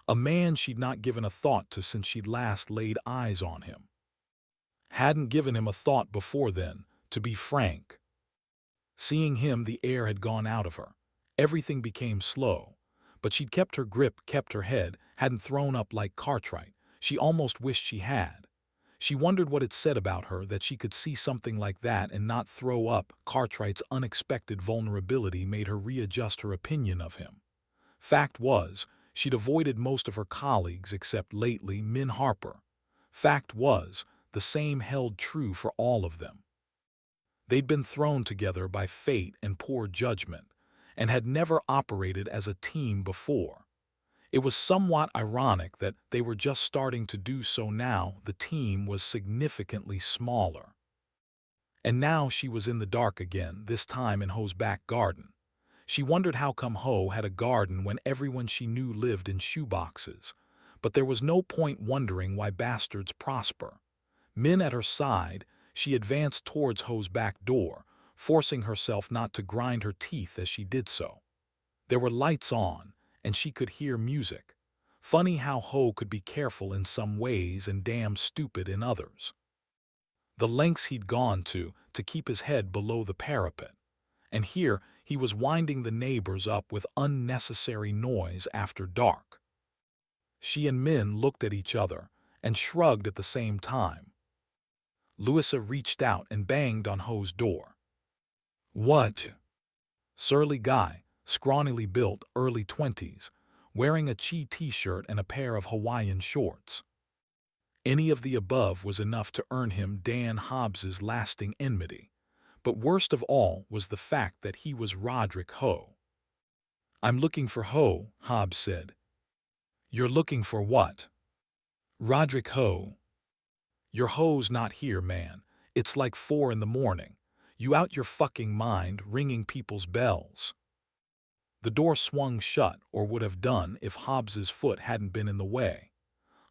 a man she'd not given a thought to since she'd last laid eyes on him. Hadn't given him a thought before then, to be frank. Seeing him, the air had gone out of her. Everything became slow. But she'd kept her grip, kept her head, hadn't thrown up like Cartwright. She almost wished she had. She wondered what it said about her that she could see something like that and not throw up. Cartwright's unexpected vulnerability made her readjust her opinion of him. Fact was, she'd avoided most of her colleagues except lately Min Harper. Fact was, the same held true for all of them. They'd been thrown together by fate and poor judgment, and had never operated as a team before. It was somewhat ironic that they were just starting to do so now. The team was significantly smaller. And now she was in the dark again, this time in Ho's back garden. She wondered how come Ho had a garden when everyone she knew lived in shoeboxes. But there was no point wondering why bastards prosper. Min at her side, she advanced towards Ho's back door, forcing herself not to grind her teeth as she did so. There were lights on, and she could hear music. Funny how Ho could be careful in some ways and damn stupid in others. The lengths he'd gone to keep his head below the parapet. And here he was winding the neighbors up with unnecessary noise after dark. She and Min looked at each other and shrugged at the same time. Louisa reached out and banged on Ho's door. "What?" Surly guy, scrawnyly built, early 20s, wearing a Chi t-shirt and a pair of Hawaiian shorts. Any of the above was enough to earn him Dan Hobbs's lasting enmity, but worst of all was the fact that he was Roderick Ho. "I'm looking for Ho," Hobbs said. "You're looking for what?" "Roderick Ho." "Your Ho's not here, man. It's like 4 in the morning. You out your fucking mind ringing people's bells." The door swung shut, or would have done if Hobbs's foot hadn't been in the way.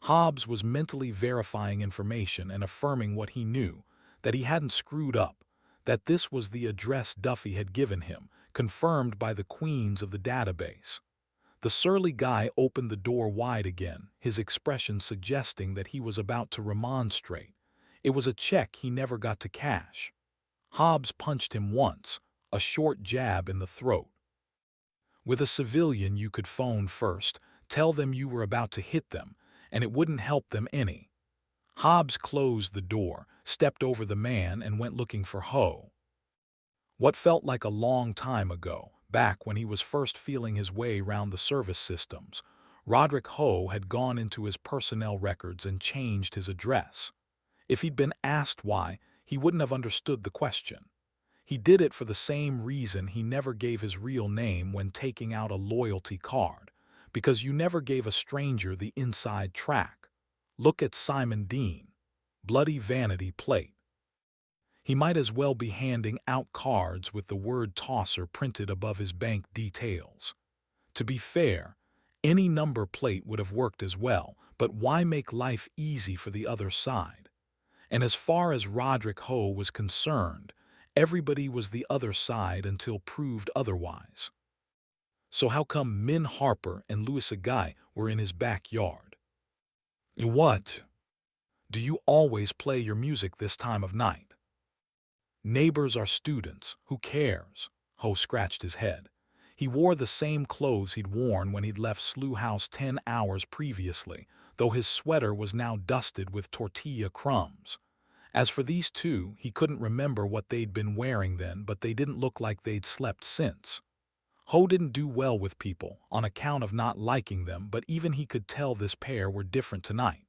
Hobbs was mentally verifying information and affirming what he knew, that he hadn't screwed up, that this was the address Duffy had given him, confirmed by the queens of the database. The surly guy opened the door wide again, his expression suggesting that he was about to remonstrate. It was a check he never got to cash. Hobbs punched him once, a short jab in the throat. With a civilian you could phone first, tell them you were about to hit them, and it wouldn't help them any. Hobbs closed the door, stepped over the man, and went looking for Ho. What felt like a long time ago, back when he was first feeling his way round the service systems, Roderick Ho had gone into his personnel records and changed his address. If he'd been asked why, he wouldn't have understood the question. He did it for the same reason he never gave his real name when taking out a loyalty card, because you never gave a stranger the inside track. Look at Simon Dean. Bloody vanity plate. He might as well be handing out cards with the word tosser printed above his bank details. To be fair, any number plate would have worked as well, but why make life easy for the other side? And as far as Roderick Ho was concerned, everybody was the other side until proved otherwise. So how come Min Harper and Louis Guy were in his backyard? What? Do you always play your music this time of night? Neighbors are students. Who cares? Ho scratched his head. He wore the same clothes he'd worn when he'd left Slough House 10 hours previously, though his sweater was now dusted with tortilla crumbs. As for these two, he couldn't remember what they'd been wearing then, but they didn't look like they'd slept since. Ho didn't do well with people, on account of not liking them, but even he could tell this pair were different tonight.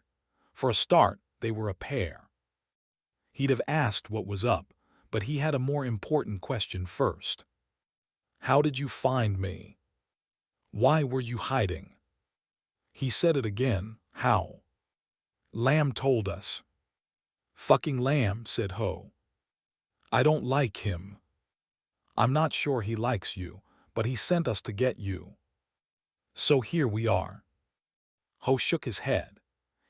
For a start, they were a pair. He'd have asked what was up, but he had a more important question first. How did you find me? Why were you hiding? He said it again. How? Lamb told us. Fucking Lamb, said Ho. I don't like him. I'm not sure he likes you, but he sent us to get you. So here we are. Ho shook his head.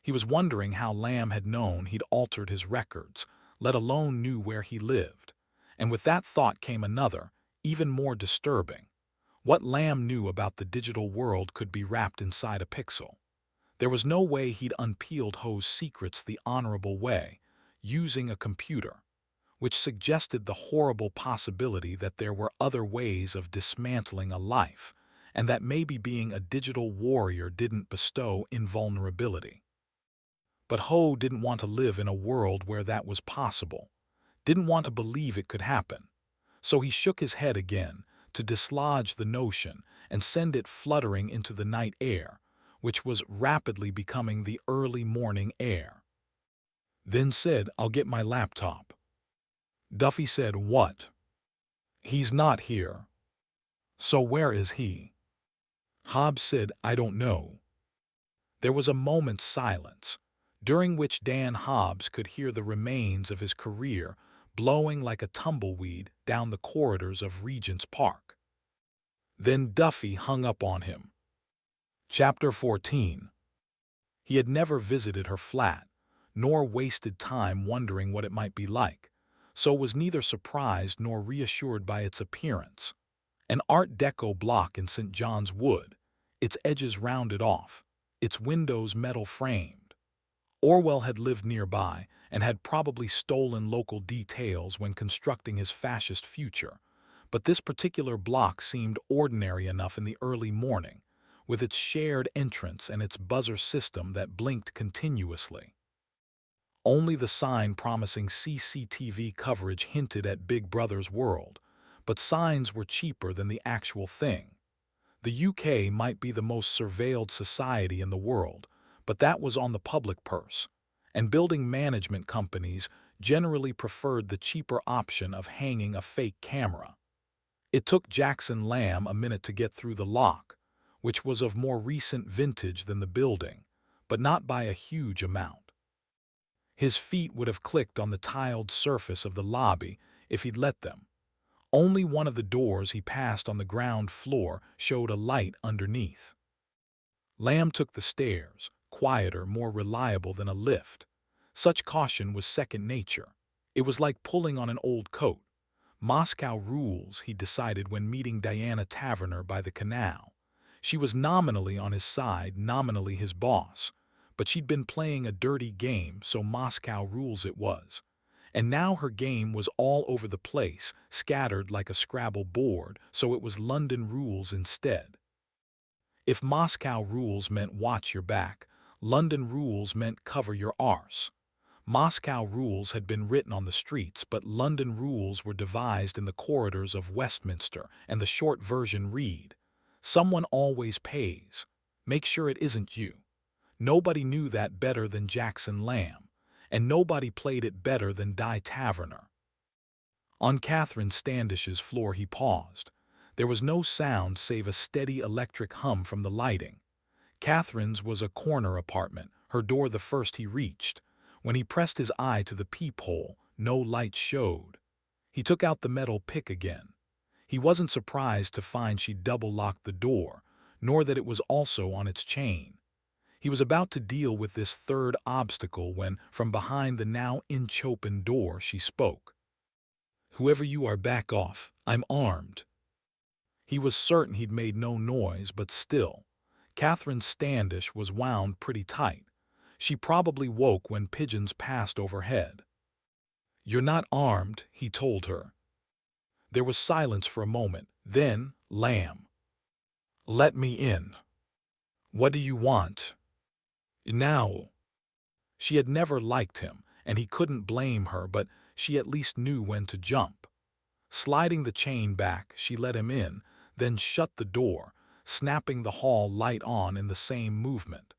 He was wondering how Lamb had known he'd altered his records, let alone knew where he lived. And with that thought came another, even more disturbing. What Lamb knew about the digital world could be wrapped inside a pixel. There was no way he'd unpeeled Ho's secrets the honorable way, using a computer, which suggested the horrible possibility that there were other ways of dismantling a life, and that maybe being a digital warrior didn't bestow invulnerability. But Ho didn't want to live in a world where that was possible, didn't want to believe it could happen. So he shook his head again to dislodge the notion and send it fluttering into the night air, which was rapidly becoming the early morning air. Then said, I'll get my laptop. Duffy said, what? He's not here. So where is he? Hobbs said, I don't know. There was a moment's silence, during which Dan Hobbs could hear the remains of his career blowing like a tumbleweed down the corridors of Regent's Park. Then Duffy hung up on him. Chapter 14. He had never visited her flat, nor wasted time wondering what it might be like, so was neither surprised nor reassured by its appearance. An Art Deco block in St. John's Wood, its edges rounded off, its windows metal framed. Orwell had lived nearby and had probably stolen local details when constructing his fascist future, but this particular block seemed ordinary enough in the early morning, with its shared entrance and its buzzer system that blinked continuously. Only the sign promising CCTV coverage hinted at Big Brother's world, but signs were cheaper than the actual thing. The UK might be the most surveilled society in the world, but that was on the public purse, and building management companies generally preferred the cheaper option of hanging a fake camera. It took Jackson Lamb a minute to get through the lock, which was of more recent vintage than the building, but not by a huge amount. His feet would have clicked on the tiled surface of the lobby if he'd let them. Only one of the doors he passed on the ground floor showed a light underneath. Lamb took the stairs, quieter, more reliable than a lift. Such caution was second nature. It was like pulling on an old coat. Moscow rules, he decided when meeting Diana Taverner by the canal. She was nominally on his side, nominally his boss, but she'd been playing a dirty game, so Moscow rules it was. And now her game was all over the place, scattered like a Scrabble board, so it was London rules instead. If Moscow rules meant watch your back, London rules meant cover your arse. Moscow rules had been written on the streets, but London rules were devised in the corridors of Westminster, and the short version read, "Someone always pays. Make sure it isn't you." Nobody knew that better than Jackson Lamb, and nobody played it better than Di Taverner. On Catherine Standish's floor he paused. There was no sound save a steady electric hum from the lighting. Catherine's was a corner apartment, her door the first he reached. When he pressed his eye to the peephole, no light showed. He took out the metal pick again. He wasn't surprised to find she'd double-locked the door, nor that it was also on its chain. He was about to deal with this third obstacle when, from behind the now inch-open door, she spoke. "Whoever you are, back off. I'm armed." He was certain he'd made no noise, but still. Catherine Standish was wound pretty tight. She probably woke when pigeons passed overhead. "You're not armed," he told her. There was silence for a moment. Then, "Lamb." "Let me in." "What do you want?" "Now." She had never liked him, and he couldn't blame her, but she at least knew when to jump. Sliding the chain back, she let him in, then shut the door, snapping the hall light on in the same movement.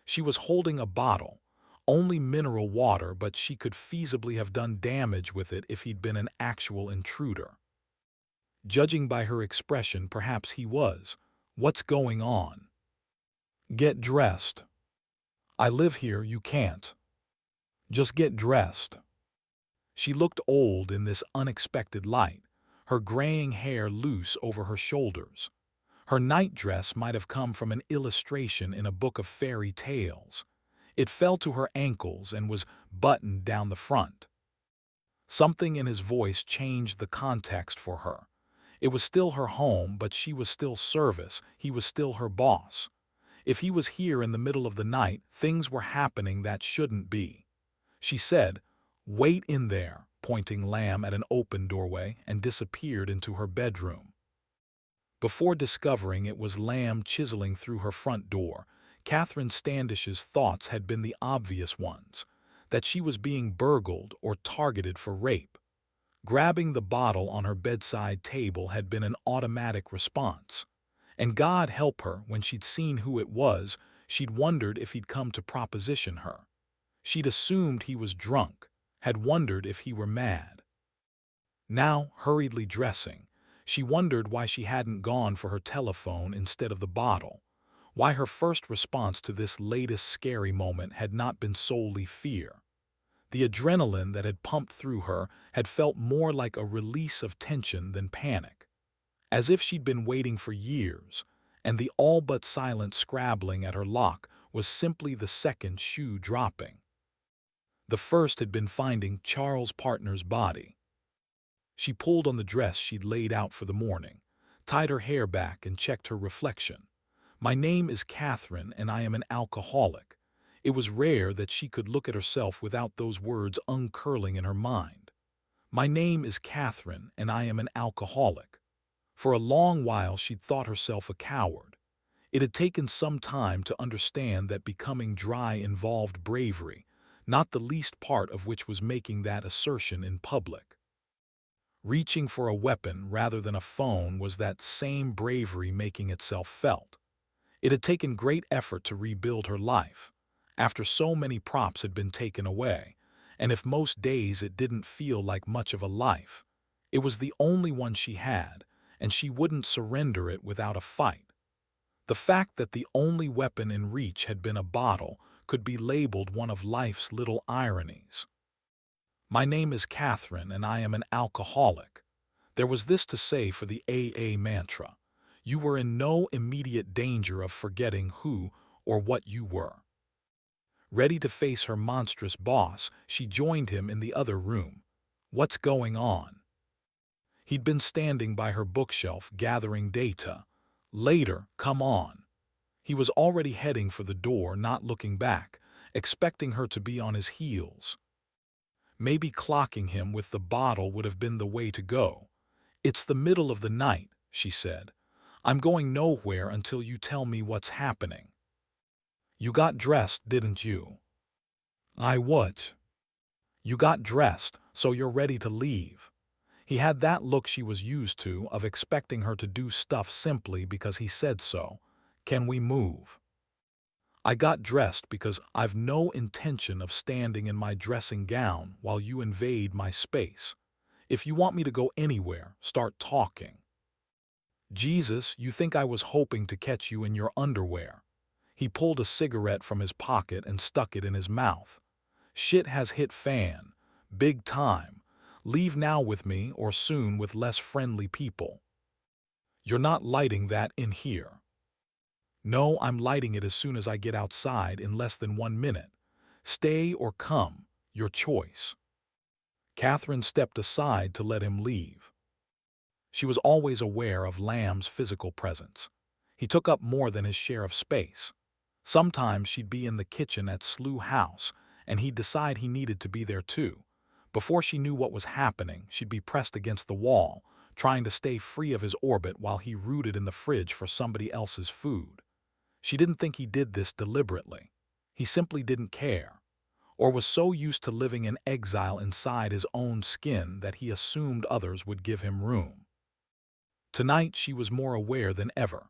She was holding a bottle, only mineral water, but she could feasibly have done damage with it if he'd been an actual intruder. Judging by her expression, perhaps he was. "What's going on?" "Get dressed." "I live here, you can't." "Just get dressed." She looked old in this unexpected light, her graying hair loose over her shoulders. Her nightdress might have come from an illustration in a book of fairy tales. It fell to her ankles and was buttoned down the front. Something in his voice changed the context for her. It was still her home, but she was still service. He was still her boss. If he was here in the middle of the night, things were happening that shouldn't be. She said, "Wait in there," pointing Lamb at an open doorway, and disappeared into her bedroom. Before discovering it was Lamb chiseling through her front door, Catherine Standish's thoughts had been the obvious ones, that she was being burgled or targeted for rape. Grabbing the bottle on her bedside table had been an automatic response. And God help her, when she'd seen who it was, she'd wondered if he'd come to proposition her. She'd assumed he was drunk, had wondered if he were mad. Now, hurriedly dressing, she wondered why she hadn't gone for her telephone instead of the bottle, why her first response to this latest scary moment had not been solely fear. The adrenaline that had pumped through her had felt more like a release of tension than panic, as if she'd been waiting for years, and the all-but-silent scrabbling at her lock was simply the second shoe dropping. The first had been finding Charles' partner's body. She pulled on the dress she'd laid out for the morning, tied her hair back, and checked her reflection. "My name is Catherine, and I am an alcoholic." It was rare that she could look at herself without those words uncurling in her mind. "My name is Catherine, and I am an alcoholic." For a long while she'd thought herself a coward. It had taken some time to understand that becoming dry involved bravery, not the least part of which was making that assertion in public. Reaching for a weapon rather than a phone was that same bravery making itself felt. It had taken great effort to rebuild her life, after so many props had been taken away, and if most days it didn't feel like much of a life, it was the only one she had, and she wouldn't surrender it without a fight. The fact that the only weapon in reach had been a bottle could be labeled one of life's little ironies. "My name is Catherine, and I am an alcoholic." There was this to say for the AA mantra. You were in no immediate danger of forgetting who or what you were. Ready to face her monstrous boss, she joined him in the other room. "What's going on?" He'd been standing by her bookshelf gathering data. "Later, come on." He was already heading for the door, not looking back, expecting her to be on his heels. Maybe clocking him with the bottle would have been the way to go. "It's the middle of the night," she said. "I'm going nowhere until you tell me what's happening." "You got dressed, didn't you?" "I what?" You got dressed, so you're ready to leave. He had that look she was used to of expecting her to do stuff simply because he said so. Can we move? I got dressed because I've no intention of standing in my dressing gown while you invade my space. If you want me to go anywhere, start talking. Jesus, you think I was hoping to catch you in your underwear. He pulled a cigarette from his pocket and stuck it in his mouth. Shit has hit fan. Big time. Leave now with me or soon with less friendly people. You're not lighting that in here. No, I'm lighting it as soon as I get outside in less than 1 minute. Stay or come, your choice. Catherine stepped aside to let him leave. She was always aware of Lamb's physical presence. He took up more than his share of space. Sometimes she'd be in the kitchen at Slough House, and he'd decide he needed to be there too. Before she knew what was happening, she'd be pressed against the wall, trying to stay free of his orbit while he rooted in the fridge for somebody else's food. She didn't think he did this deliberately. He simply didn't care, or was so used to living in exile inside his own skin that he assumed others would give him room. Tonight she was more aware than ever,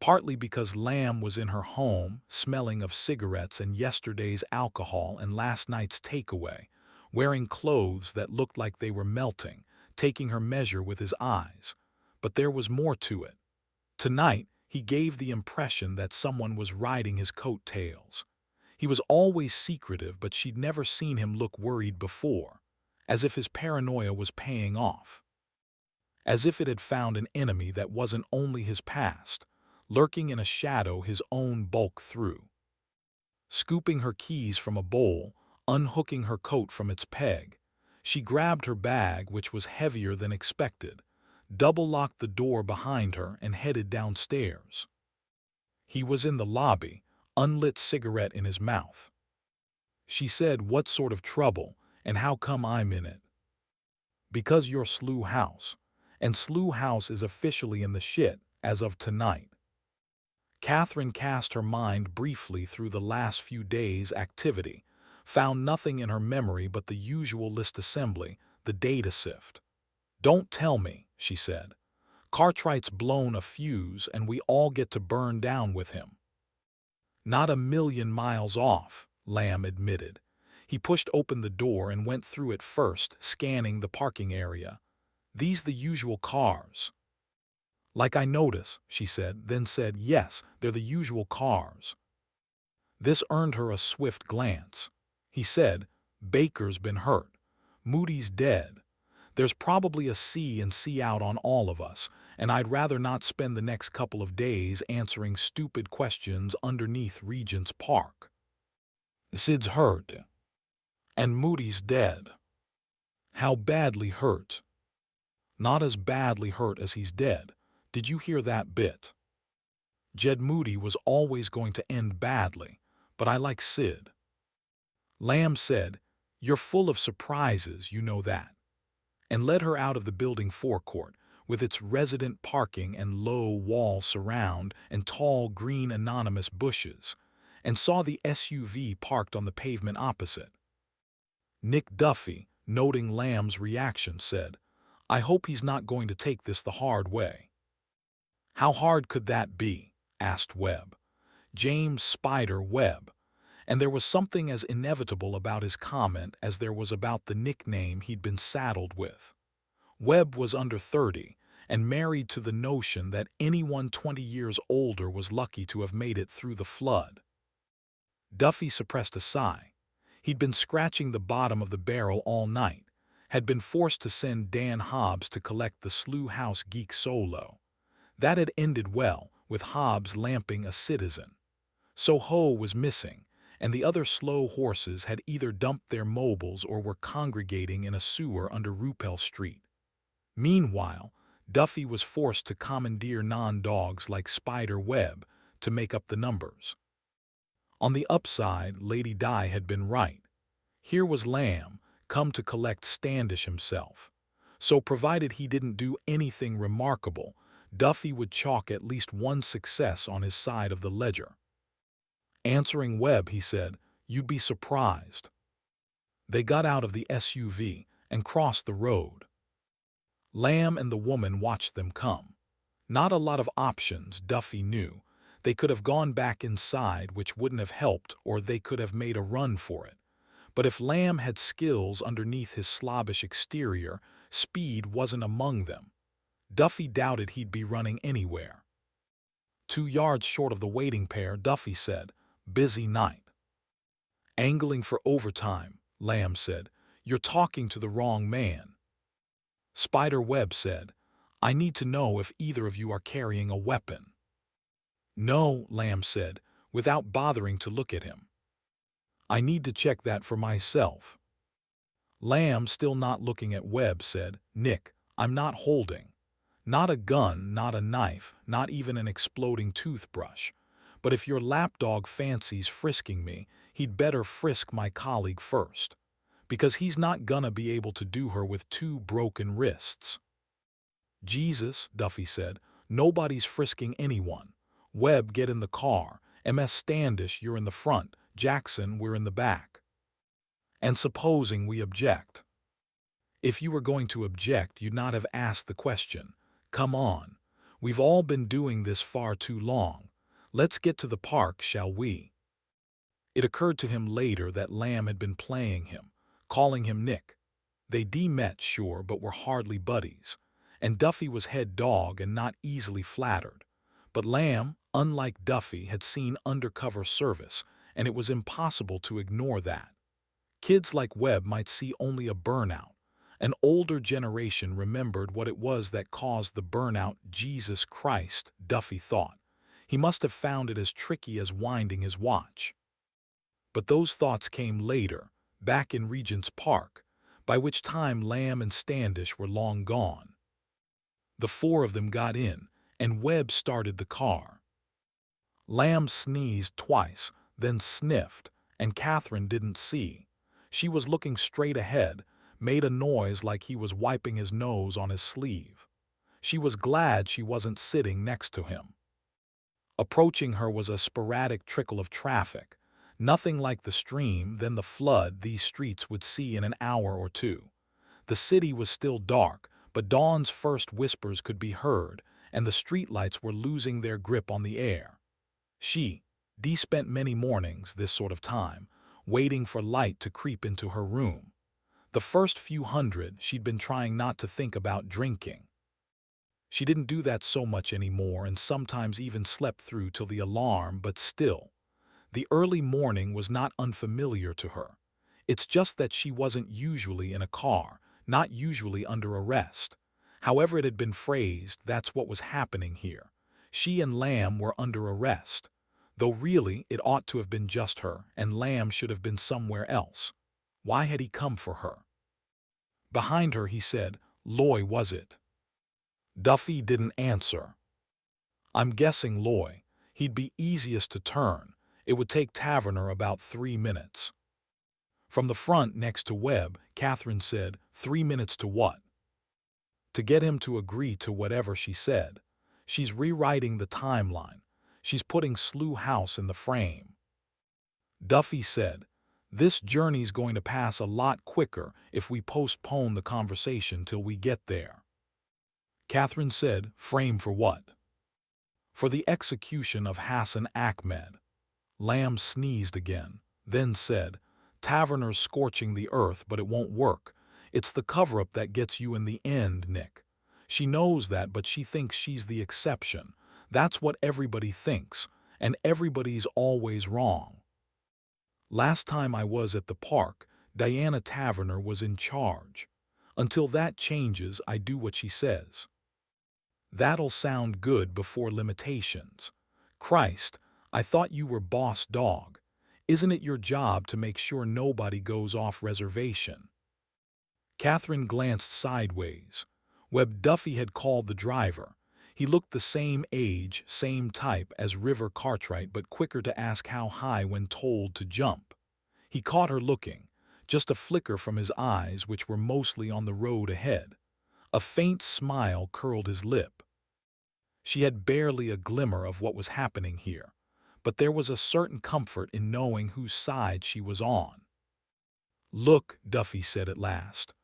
partly because Lamb was in her home, smelling of cigarettes and yesterday's alcohol and last night's takeaway, wearing clothes that looked like they were melting, taking her measure with his eyes. But there was more to it. Tonight, he gave the impression that someone was riding his coattails. He was always secretive, but she'd never seen him look worried before, as if his paranoia was paying off. As if it had found an enemy that wasn't only his past, lurking in a shadow his own bulk through. Scooping her keys from a bowl, unhooking her coat from its peg, she grabbed her bag, which was heavier than expected, double-locked the door behind her and headed downstairs. He was in the lobby, unlit cigarette in his mouth. She said, "What sort of trouble, and how come I'm in it?" "Because you're Slough House, and Slough House is officially in the shit as of tonight." Catherine cast her mind briefly through the last few days' activity, found nothing in her memory but the usual list assembly, the data sift. "Don't tell me," she said. "Cartwright's blown a fuse and we all get to burn down with him." "Not a million miles off," Lamb admitted. He pushed open the door and went through it first, scanning the parking area. "These the usual cars." "Like I notice," she said, then said, "Yes, they're the usual cars." This earned her a swift glance. He said, "Baker's been hurt. Moody's dead. There's probably a C and C out on all of us, and I'd rather not spend the next couple of days answering stupid questions underneath Regent's Park." "Sid's hurt. And Moody's dead." "How badly hurt?" "Not as badly hurt as he's dead. Did you hear that bit?" Jed Moody was always going to end badly, but I like Sid. Lamb said, "You're full of surprises, you know that," and led her out of the building forecourt, with its resident parking and low wall surround and tall green anonymous bushes, and saw the SUV parked on the pavement opposite. Nick Duffy, noting Lamb's reaction, said, "I hope he's not going to take this the hard way." "How hard could that be?" asked Webb. James Spider Webb. And there was something as inevitable about his comment as there was about the nickname he'd been saddled with. Webb was under 30 and married to the notion that anyone 20 years older was lucky to have made it through the flood. Duffy suppressed a sigh. He'd been scratching the bottom of the barrel all night, had been forced to send Dan Hobbs to collect the Slough House geek solo. That had ended well, with Hobbs lamping a citizen. So Ho was missing, and the other slow horses had either dumped their mobiles or were congregating in a sewer under Rupel Street. Meanwhile, Duffy was forced to commandeer non-dogs like Spider Webb to make up the numbers. On the upside, Lady Di had been right. Here was Lamb, come to collect Standish himself. So provided he didn't do anything remarkable, Duffy would chalk at least one success on his side of the ledger. Answering Webb, he said, "You'd be surprised." They got out of the SUV and crossed the road. Lamb and the woman watched them come. Not a lot of options, Duffy knew. They could have gone back inside, which wouldn't have helped, or they could have made a run for it. But if Lamb had skills underneath his slobbish exterior, speed wasn't among them. Duffy doubted he'd be running anywhere. 2 yards short of the waiting pair, Duffy said, "Busy night." "Angling for overtime," Lamb said. "You're talking to the wrong man." Spider Webb said, "I need to know if either of you are carrying a weapon." "No," Lamb said, without bothering to look at him. "I need to check that for myself." Lamb, still not looking at Webb, said, "Nick, I'm not holding. Not a gun, not a knife, not even an exploding toothbrush. But if your lapdog fancies frisking me, he'd better frisk my colleague first. Because he's not gonna be able to do her with 2 broken wrists." "Jesus," Duffy said, "nobody's frisking anyone. Webb, get in the car. MS Standish, you're in the front. Jackson, we're in the back." "And supposing we object?" "If you were going to object, you'd not have asked the question. Come on. We've all been doing this far too long. Let's get to the park, shall we?" It occurred to him later that Lamb had been playing him, calling him Nick. They met, sure, but were hardly buddies. And Duffy was head dog and not easily flattered. But Lamb, unlike Duffy, had seen undercover service, and it was impossible to ignore that. Kids like Webb might see only a burnout. An older generation remembered what it was that caused the burnout. Jesus Christ, Duffy thought. He must have found it as tricky as winding his watch. But those thoughts came later, back in Regent's Park, by which time Lamb and Standish were long gone. The 4 of them got in, and Webb started the car. Lamb sneezed twice, then sniffed, and Catherine didn't see. She was looking straight ahead, made a noise like he was wiping his nose on his sleeve. She was glad she wasn't sitting next to him. Approaching her was a sporadic trickle of traffic, nothing like the stream, then the flood these streets would see in an hour or two. The city was still dark, but dawn's first whispers could be heard, and the streetlights were losing their grip on the air. Dee spent many mornings, this sort of time, waiting for light to creep into her room. The first few hundred, she'd been trying not to think about drinking. She didn't do that so much anymore and sometimes even slept through till the alarm, but still. The early morning was not unfamiliar to her. It's just that she wasn't usually in a car, not usually under arrest. However it had been phrased, that's what was happening here. She and Lamb were under arrest. Though really, it ought to have been just her, and Lamb should have been somewhere else. Why had he come for her? Behind her, he said, "Loy, was it?" Duffy didn't answer. "I'm guessing Loy. He'd be easiest to turn. It would take Taverner about 3 minutes." From the front next to Webb, Catherine said, "3 minutes to what?" "To get him to agree to whatever she said. She's rewriting the timeline. She's putting Slough House in the frame." Duffy said, "This journey's going to pass a lot quicker if we postpone the conversation till we get there." Catherine said, "Frame for what?" "For the execution of Hassan Ahmed." Lamb sneezed again, then said, "Taverner's scorching the earth, but it won't work. It's the cover-up that gets you in the end, Nick. She knows that, but she thinks she's the exception. That's what everybody thinks, and everybody's always wrong. Last time I was at the park, Diana Taverner was in charge. Until that changes, I do what she says." "That'll sound good before limitations. Christ, I thought you were boss dog. Isn't it your job to make sure nobody goes off reservation?" Catherine glanced sideways. Webb Duffy had called the driver. He looked the same age, same type as River Cartwright, but quicker to ask how high when told to jump. He caught her looking, just a flicker from his eyes, which were mostly on the road ahead. A faint smile curled his lip. She had barely a glimmer of what was happening here, but there was a certain comfort in knowing whose side she was on. Look, Duffy said at last.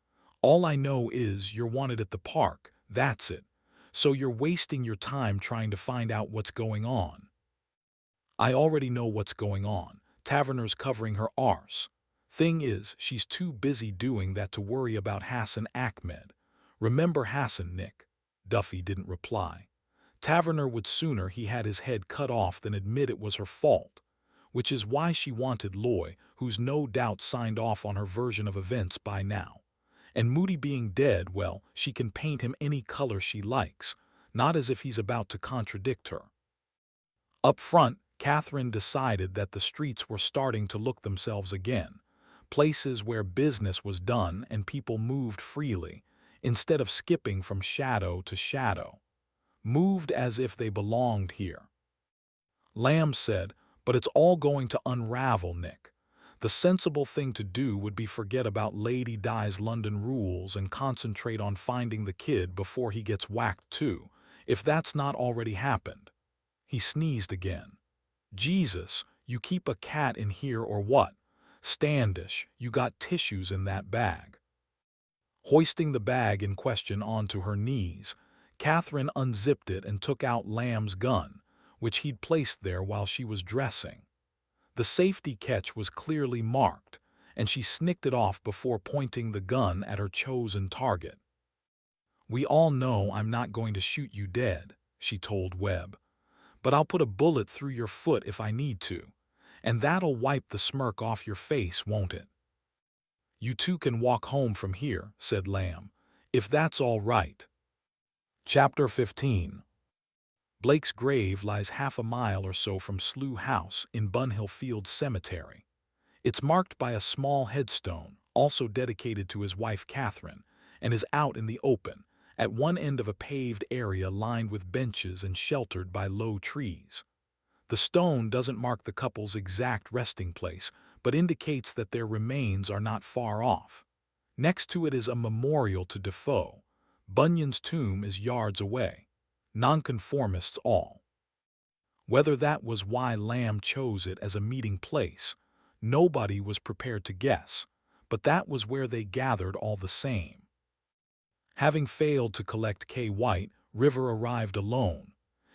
All I know is you're wanted at the park, that's it. So you're wasting your time trying to find out what's going on. I already know what's going on. Taverner's covering her arse. Thing is, she's too busy doing that to worry about Hassan Ahmed. Remember Hassan, Nick? Duffy didn't reply. Taverner would sooner he had his head cut off than admit it was her fault, which is why she wanted Loy, who's no doubt signed off on her version of events by now. And Moody being dead, well, she can paint him any color she likes, not as if he's about to contradict her. Up front, Catherine decided that the streets were starting to look themselves again, places where business was done and people moved freely, instead of skipping from shadow to shadow. Moved as if they belonged here. Lamb said, but it's all going to unravel, Nick. The sensible thing to do would be forget about Lady Di's London rules and concentrate on finding the kid before he gets whacked too, if that's not already happened. He sneezed again. Jesus, you keep a cat in here or what? Standish, you got tissues in that bag. Hoisting the bag in question onto her knees, Catherine unzipped it and took out Lamb's gun, which he'd placed there while she was dressing. The safety catch was clearly marked, and she snicked it off before pointing the gun at her chosen target. We all know I'm not going to shoot you dead, she told Webb, but I'll put a bullet through your foot if I need to, and that'll wipe the smirk off your face, won't it? You two can walk home from here, said Lamb, if that's all right. Chapter 15. Blake's grave lies half a mile or so from Slough House in Bunhill Fields Cemetery. It's marked by a small headstone, also dedicated to his wife Catherine, and is out in the open, at one end of a paved area lined with benches and sheltered by low trees. The stone doesn't mark the couple's exact resting place, but indicates that their remains are not far off. Next to it is a memorial to Defoe. Bunyan's tomb is yards away. Nonconformists all. Whether that was why Lamb chose it as a meeting place, nobody was prepared to guess, but that was where they gathered all the same. Having failed to collect Kay White, River arrived alone.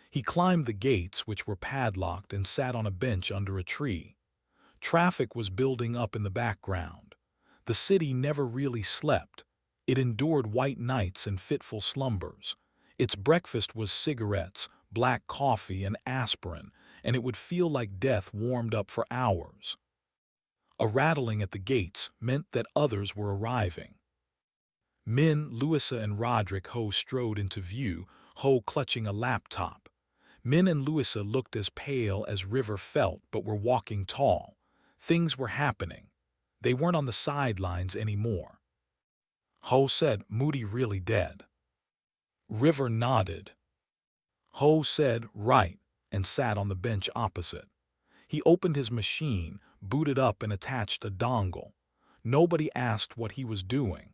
He climbed the gates, which were padlocked, and sat on a bench under a tree. Traffic was building up in the background. The city never really slept. It endured white nights and fitful slumbers. Its breakfast was cigarettes, black coffee, and aspirin, and it would feel like death warmed up for hours. A rattling at the gates meant that others were arriving. Min, Louisa, and Roderick Ho strode into view, Ho clutching a laptop. Min and Louisa looked as pale as River felt, but were walking tall. Things were happening. They weren't on the sidelines anymore. Ho said, Moody really dead? River nodded. Ho said, right, and sat on the bench opposite. He opened his machine, booted up, and attached a dongle. Nobody asked what he was doing.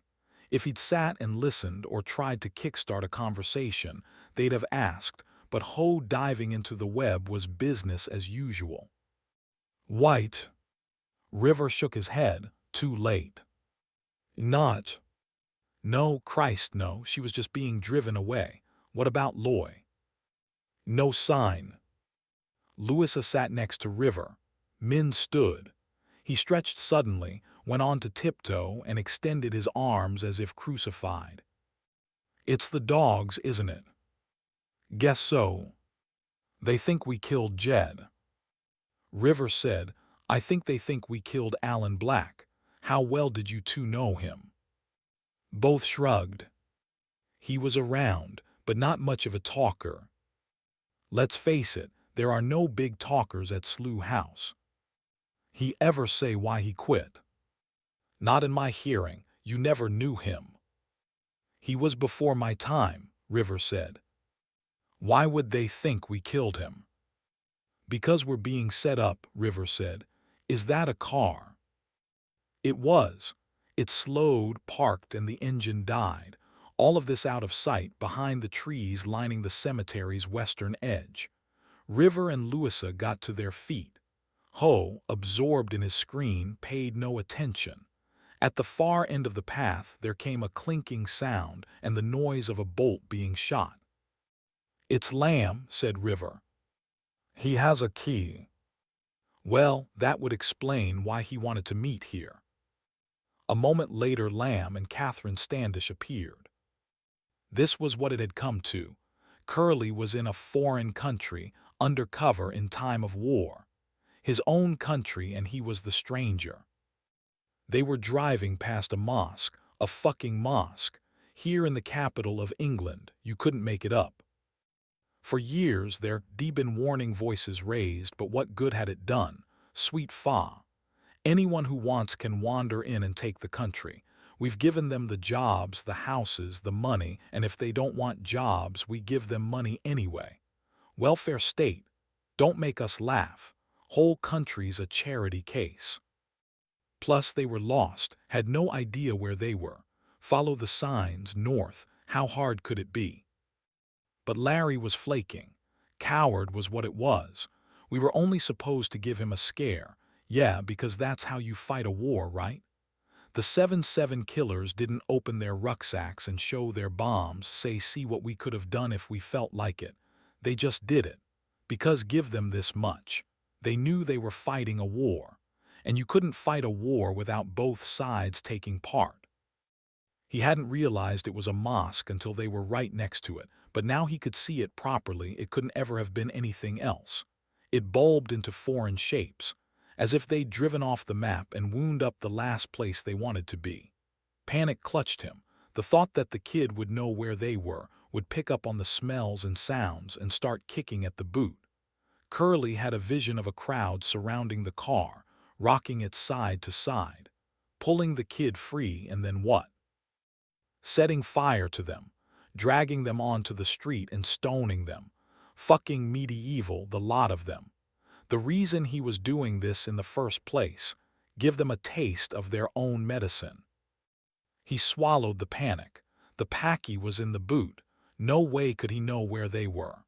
If he'd sat and listened or tried to kickstart a conversation, they'd have asked, but Ho diving into the web was business as usual. White. River shook his head, too late. Not. No, Christ, no, she was just being driven away. What about Loy? No sign. Louisa sat next to River. Min stood. He stretched suddenly, went on to tiptoe, and extended his arms as if crucified. It's the dogs, isn't it? Guess so. They think we killed Jed. River said, I think they think we killed Alan Black. How well did you two know him? Both shrugged. He was around, but not much of a talker. Let's face it, there are no big talkers at Slough House. He ever say why he quit? Not in my hearing, you never knew him. He was before my time, River said. Why would they think we killed him? Because we're being set up, River said. Is that a car? It was. It slowed, parked, and the engine died. All of this out of sight behind the trees lining the cemetery's western edge. River and Louisa got to their feet. Ho, absorbed in his screen, paid no attention. At the far end of the path there came a clinking sound and the noise of a bolt being shot. "It's Lamb," said River. "He has a key." Well, that would explain why he wanted to meet here. A moment later Lamb and Catherine Standish appeared. This was what it had come to. Curly was in a foreign country, undercover in time of war. His own country, and he was the stranger. They were driving past a mosque, a fucking mosque, here in the capital of England. You couldn't make it up. For years there'd been warning voices raised, but what good had it done? Sweet fa. Anyone who wants can wander in and take the country. We've given them the jobs, the houses, the money, and if they don't want jobs, we give them money anyway. Welfare state. Don't make us laugh. Whole country's a charity case. Plus they were lost, had no idea where they were. Follow the signs, north, how hard could it be? But Larry was flaking. Coward was what it was. We were only supposed to give him a scare. Yeah, because that's how you fight a war, right? The 7/7 killers didn't open their rucksacks and show their bombs, say see what we could have done if we felt like it. They just did it. Because give them this much. They knew they were fighting a war. And you couldn't fight a war without both sides taking part. He hadn't realized it was a mosque until they were right next to it, but now he could see it properly. It couldn't ever have been anything else. It bulbed into foreign shapes, as if they'd driven off the map and wound up the last place they wanted to be. Panic clutched him, the thought that the kid would know where they were, would pick up on the smells and sounds and start kicking at the boot. Curly had a vision of a crowd surrounding the car, rocking it side to side, pulling the kid free, and then what? Setting fire to them, dragging them onto the street and stoning them. Fucking medieval, the lot of them. The reason he was doing this in the first place, give them a taste of their own medicine. He swallowed the panic. The packy was in the boot. No way could he know where they were.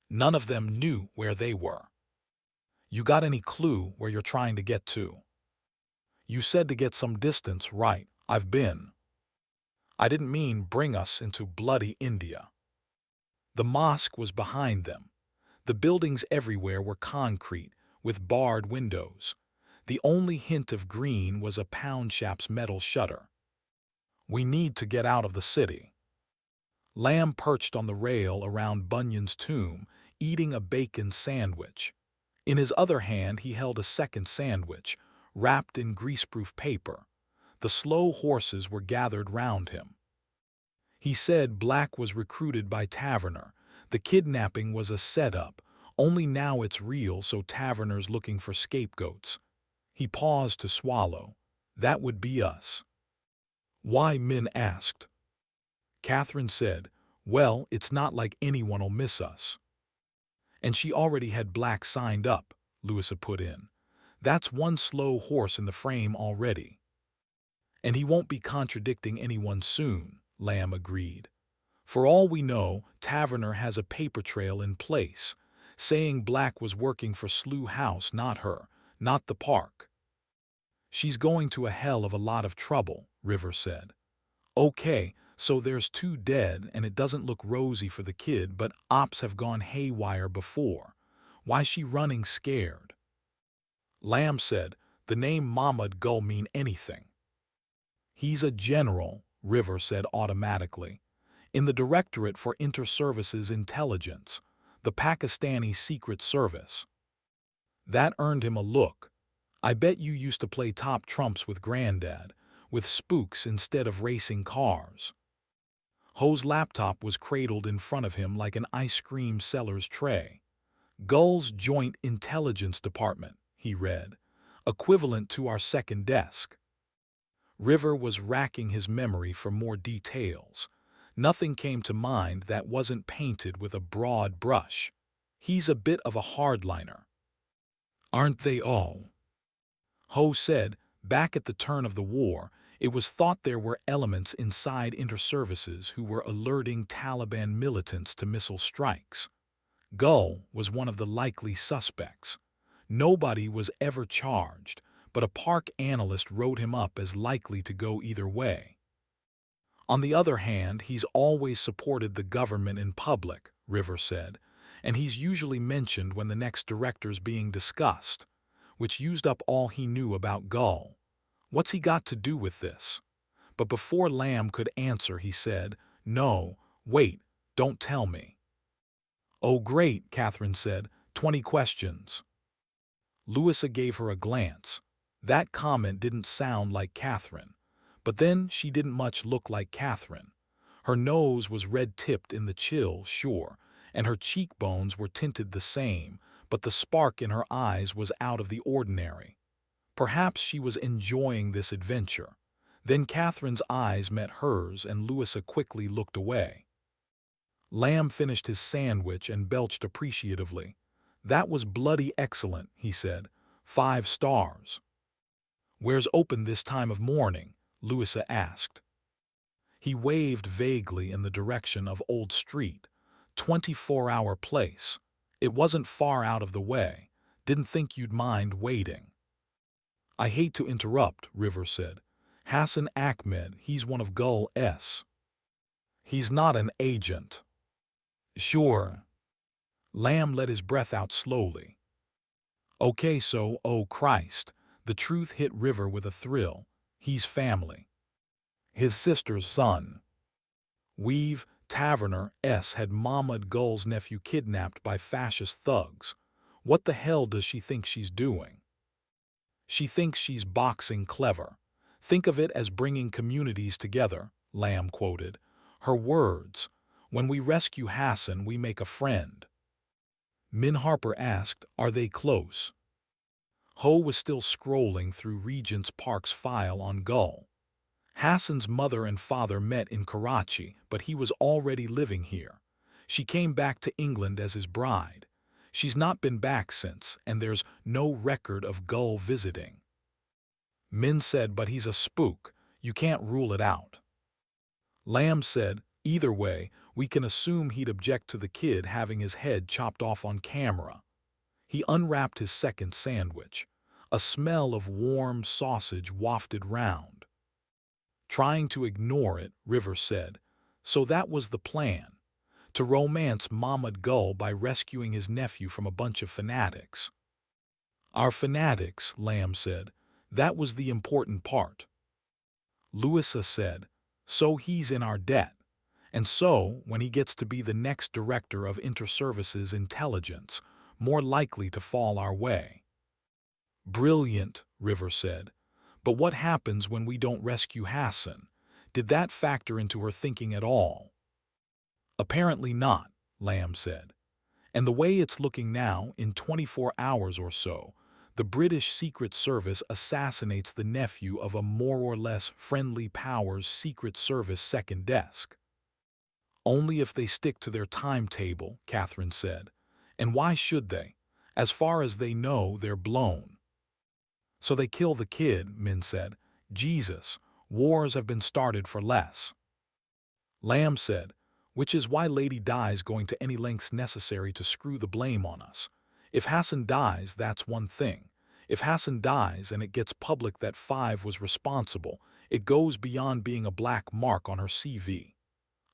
None of them knew where they were. You got any clue where you're trying to get to? You said to get some distance, right? I've been. I didn't mean bring us into bloody India. The mosque was behind them. The buildings everywhere were concrete, with barred windows. The only hint of green was a poundshop's metal shutter. We need to get out of the city. Lamb perched on the rail around Bunyan's tomb, eating a bacon sandwich. In his other hand he held a second sandwich, wrapped in greaseproof paper. The slow horses were gathered round him. He said Black was recruited by Taverner. The kidnapping was a setup, only now it's real, so Taverner's looking for scapegoats. He paused to swallow. That would be us. Why? Min asked. Catherine said, well, it's not like anyone'll miss us. And she already had Black signed up, Louisa put in. That's one slow horse in the frame already. And he won't be contradicting anyone soon, Lamb agreed. For all we know, Taverner has a paper trail in place, saying Black was working for Slough House, not her, not the park. She's going to a hell of a lot of trouble, River said. Okay, so there's 2 dead and it doesn't look rosy for the kid, but ops have gone haywire before. Why's she running scared? Lamb said, the name Mahmud Gul mean anything. He's a general, River said automatically, in the Directorate for Inter-Services Intelligence, the Pakistani Secret Service. That earned him a look. I bet you used to play top trumps with Granddad, with spooks instead of racing cars. Ho's laptop was cradled in front of him like an ice cream seller's tray. Gull's Joint Intelligence Department, he read, equivalent to our second desk. River was racking his memory for more details. Nothing came to mind that wasn't painted with a broad brush. He's a bit of a hardliner. Aren't they all? Ho said, back at the turn of the war, it was thought there were elements inside inter-services who were alerting Taliban militants to missile strikes. Gull was one of the likely suspects. Nobody was ever charged, but a park analyst wrote him up as likely to go either way. On the other hand, he's always supported the government in public, River said, and he's usually mentioned when the next director's being discussed, which used up all he knew about Gull. What's he got to do with this? But before Lamb could answer, he said, "No, wait, don't tell me." "Oh, great," Catherine said, 20 questions. Louisa gave her a glance. That comment didn't sound like Catherine. But then she didn't much look like Catherine. Her nose was red-tipped in the chill, sure, and her cheekbones were tinted the same, but the spark in her eyes was out of the ordinary. Perhaps she was enjoying this adventure. Then Catherine's eyes met hers and Louisa quickly looked away. Lamb finished his sandwich and belched appreciatively. "That was bloody excellent," he said. 5 stars. "Where's open this time of morning?" Louisa asked. He waved vaguely in the direction of Old Street. 24-hour place. It wasn't far out of the way. Didn't think you'd mind waiting. "I hate to interrupt," River said. "Hassan Ahmed, he's one of Gull's. He's not an agent." "Sure." Lamb let his breath out slowly. "Okay, so, oh Christ," the truth hit River with a thrill. "He's family. His sister's son. We've, Taverner S. had Mahmoud Gull's nephew kidnapped by fascist thugs. What the hell does she think she's doing?" "She thinks she's boxing clever. Think of it as bringing communities together," Lamb quoted. Her words, "When we rescue Hassan, we make a friend." Min Harper asked, "Are they close?" Ho was still scrolling through Regent's Park's file on Gull. Hassan's mother and father met in Karachi, but he was already living here. She came back to England as his bride. She's not been back since, and there's no record of Gull visiting. Min said, "But he's a spook. You can't rule it out." Lamb said, "Either way, we can assume he'd object to the kid having his head chopped off on camera." He unwrapped his second sandwich. A smell of warm sausage wafted round. Trying to ignore it, River said, "So that was the plan. To romance Mahmoud Gull by rescuing his nephew from a bunch of fanatics." "Our fanatics," Lamb said. "That was the important part." Louisa said, "So he's in our debt. And so, when he gets to be the next director of Inter-Services Intelligence, more likely to fall our way." "Brilliant," River said. "But what happens when we don't rescue Hassan? Did that factor into her thinking at all?" "Apparently not," Lamb said. "And the way it's looking now, in 24 hours or so, the British Secret Service assassinates the nephew of a more or less friendly power's Secret Service second desk." "Only if they stick to their timetable," Catherine said. "And why should they? As far as they know, they're blown." "So they kill the kid," Min said. "Jesus, wars have been started for less." Lamb said, "Which is why Lady Di's going to any lengths necessary to screw the blame on us. If Hassan dies, that's one thing. If Hassan dies and it gets public that Five was responsible, it goes beyond being a black mark on her CV."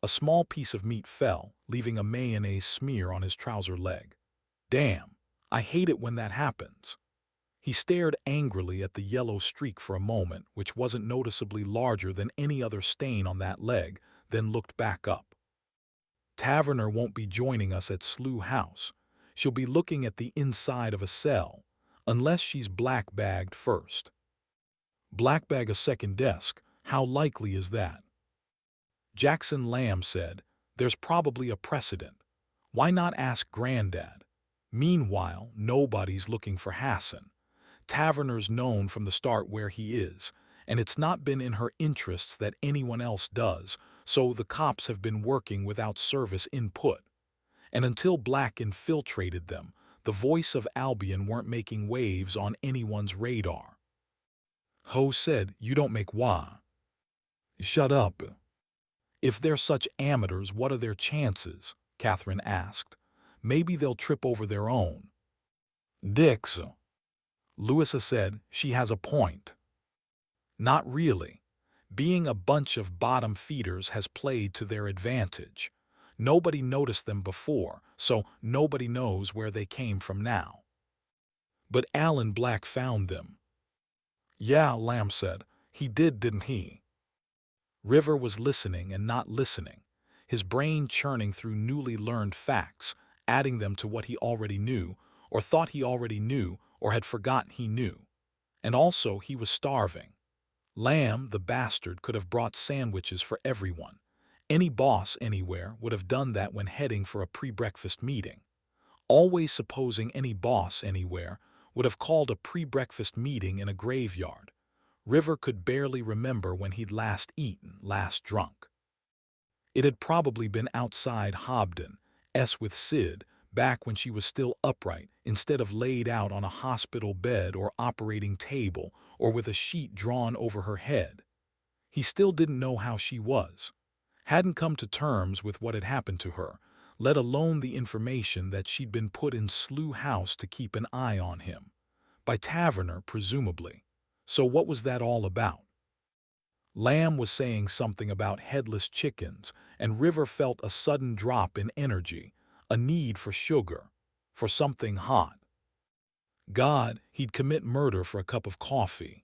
A small piece of meat fell, leaving a mayonnaise smear on his trouser leg. "Damn, I hate it when that happens." He stared angrily at the yellow streak for a moment, which wasn't noticeably larger than any other stain on that leg, then looked back up. "Taverner won't be joining us at Slough House. She'll be looking at the inside of a cell, unless she's black-bagged first." "Black-bag a second desk? How likely is that?" Jackson Lamb said, "There's probably a precedent. Why not ask Grandad? Meanwhile, nobody's looking for Hassan. Taverner's known from the start where he is, and it's not been in her interests that anyone else does, so the cops have been working without service input. And until Black infiltrated them, the voice of Albion weren't making waves on anyone's radar." Ho said, "You don't make wah." "Shut up." "If they're such amateurs, what are their chances?" Catherine asked. "Maybe they'll trip over their own." "Dicks." Louisa said, "She has a point." Not really. Being a bunch of bottom feeders has played to their advantage. Nobody noticed them before, so nobody knows where they came from now. But Alan Black found them. Yeah, Lamb said. He did, didn't he? River was listening and not listening, his brain churning through newly learned facts, adding them to what he already knew, or thought he already knew, or had forgotten he knew. And also he was starving. Lamb, the bastard, could have brought sandwiches for everyone. Any boss anywhere would have done that when heading for a pre-breakfast meeting. Always supposing any boss anywhere would have called a pre-breakfast meeting in a graveyard. River could barely remember when he'd last eaten, last drunk. It had probably been outside Hobden, with Sid, back when she was still upright, instead of laid out on a hospital bed or operating table or with a sheet drawn over her head. He still didn't know how she was. Hadn't come to terms with what had happened to her, let alone the information that she'd been put in Slough House to keep an eye on him. By Taverner, presumably. So what was that all about? Lamb was saying something about headless chickens, and River felt a sudden drop in energy, a need for sugar, for something hot. God, he'd commit murder for a cup of coffee.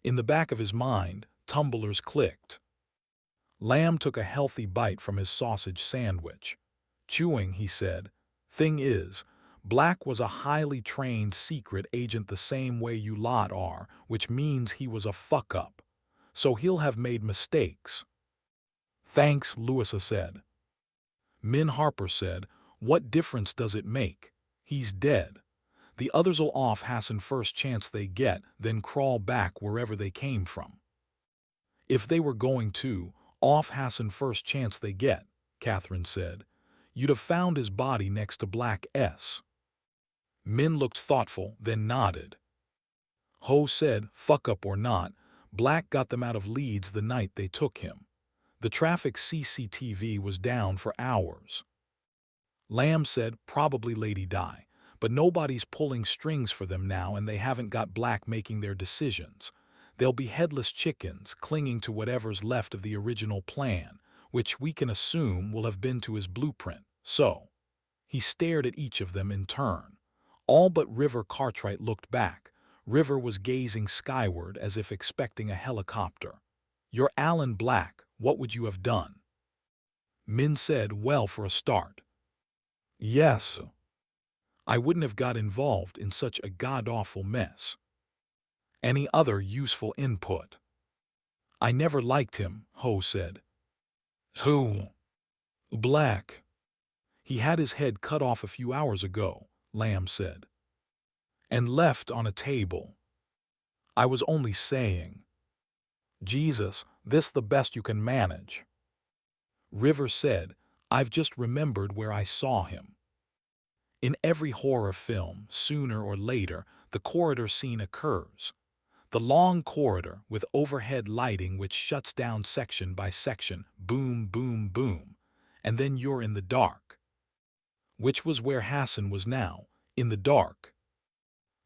In the back of his mind, tumblers clicked. Lamb took a healthy bite from his sausage sandwich. Chewing, he said, "Thing is, Black was a highly trained secret agent the same way you lot are, which means he was a fuck-up. So he'll have made mistakes." "Thanks," Louisa said. Min Harper said, "What difference does it make? He's dead. The others'll off Hassan first chance they get, then crawl back wherever they came from." "If they were going to off Hassan first chance they get," Catherine said, "you'd have found his body next to Black S." Min looked thoughtful, then nodded. Ho said, "Fuck up or not, Black got them out of Leeds the night they took him. The traffic CCTV was down for hours." Lamb said, "Probably Lady Di, but nobody's pulling strings for them now and they haven't got Black making their decisions. They'll be headless chickens clinging to whatever's left of the original plan, which we can assume will have been to his blueprint. So." He stared at each of them in turn. All but River Cartwright looked back. River was gazing skyward as if expecting a helicopter. "You're Alan Black, what would you have done?" Min said, "Well, for a start. Yes. I wouldn't have got involved in such a god-awful mess." "Any other useful input?" "I never liked him," Ho said. "Who?" "Black. He had his head cut off a few hours ago," Lamb said. "And left on a table. I was only saying." "Jesus, this the best you can manage." River said, "I've just remembered where I saw him." In every horror film, sooner or later, the corridor scene occurs. The long corridor with overhead lighting which shuts down section by section, boom, boom, boom, and then you're in the dark. Which was where Hassan was now, in the dark.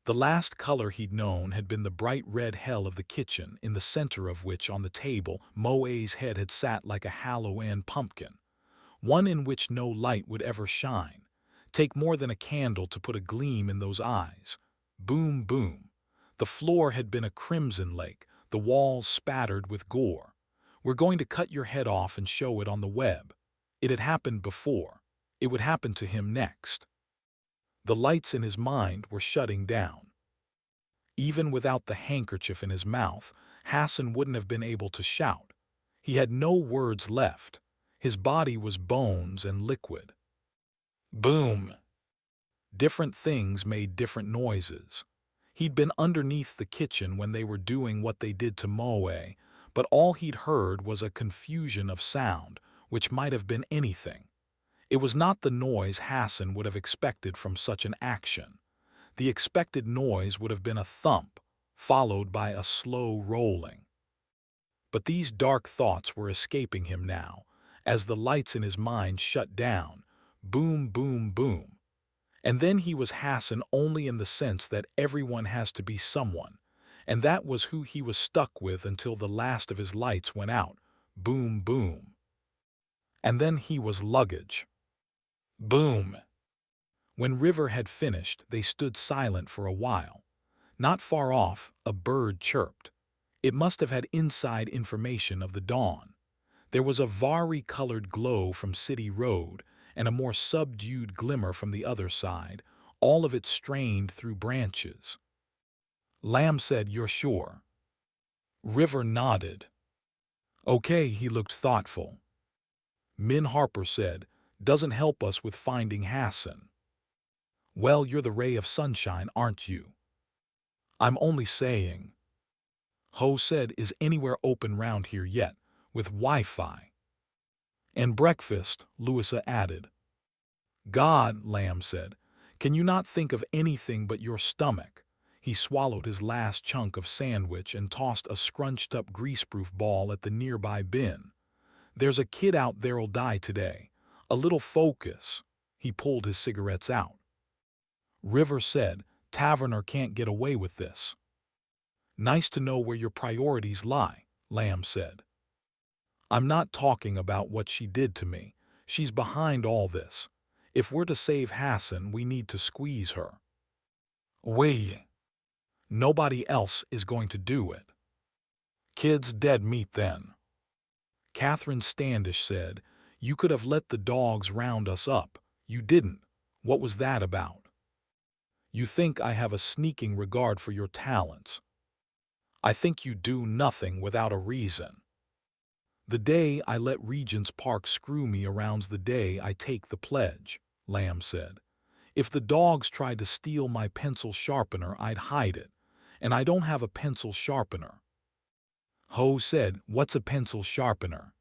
The last color he'd known had been the bright red hell of the kitchen, in the center of which on the table Moe's head had sat like a Halloween pumpkin, one in which no light would ever shine. Take more than a candle to put a gleam in those eyes. Boom, boom. The floor had been a crimson lake, the walls spattered with gore. "We're going to cut your head off and show it on the web." It had happened before. It would happen to him next. The lights in his mind were shutting down. Even without the handkerchief in his mouth, Hassan wouldn't have been able to shout. He had no words left. His body was bones and liquid. Boom! Different things made different noises. He'd been underneath the kitchen when they were doing what they did to Moe, but all he'd heard was a confusion of sound, which might have been anything. It was not the noise Hassan would have expected from such an action. The expected noise would have been a thump, followed by a slow rolling. But these dark thoughts were escaping him now, as the lights in his mind shut down. Boom, boom, boom. And then he was Hassan only in the sense that everyone has to be someone, and that was who he was stuck with until the last of his lights went out. Boom, boom. And then he was luggage. Boom. When River had finished, they stood silent for a while. Not far off, a bird chirped. It must have had inside information of the dawn. There was a vari-colored glow from City Road and a more subdued glimmer from the other side, all of it strained through branches. Lamb said, "You're sure?" River nodded. "Okay," he looked thoughtful. Min Harper said, "Doesn't help us with finding Hassan." "Well, you're the ray of sunshine, aren't you?" "I'm only saying." Ho said, "Is anywhere open round here yet, with Wi-Fi?" "And breakfast," Louisa added. "God," Lamb said, "can you not think of anything but your stomach?" He swallowed his last chunk of sandwich and tossed a scrunched-up greaseproof ball at the nearby bin. "There's a kid out there'll die today. A little focus." He pulled his cigarettes out. River said, "Taverner can't get away with this." "Nice to know where your priorities lie," Lamb said. "I'm not talking about what she did to me. She's behind all this. If we're to save Hassan, we need to squeeze her." "We. Nobody else is going to do it." "Kid's dead meat then." Catherine Standish said, "You could have let the dogs round us up. You didn't. What was that about?" "You think I have a sneaking regard for your talents. I think you do nothing without a reason." "The day I let Regent's Park screw me around's the day I take the pledge," Lamb said. "If the dogs tried to steal my pencil sharpener, I'd hide it. And I don't have a pencil sharpener." Ho said, "What's a pencil sharpener?"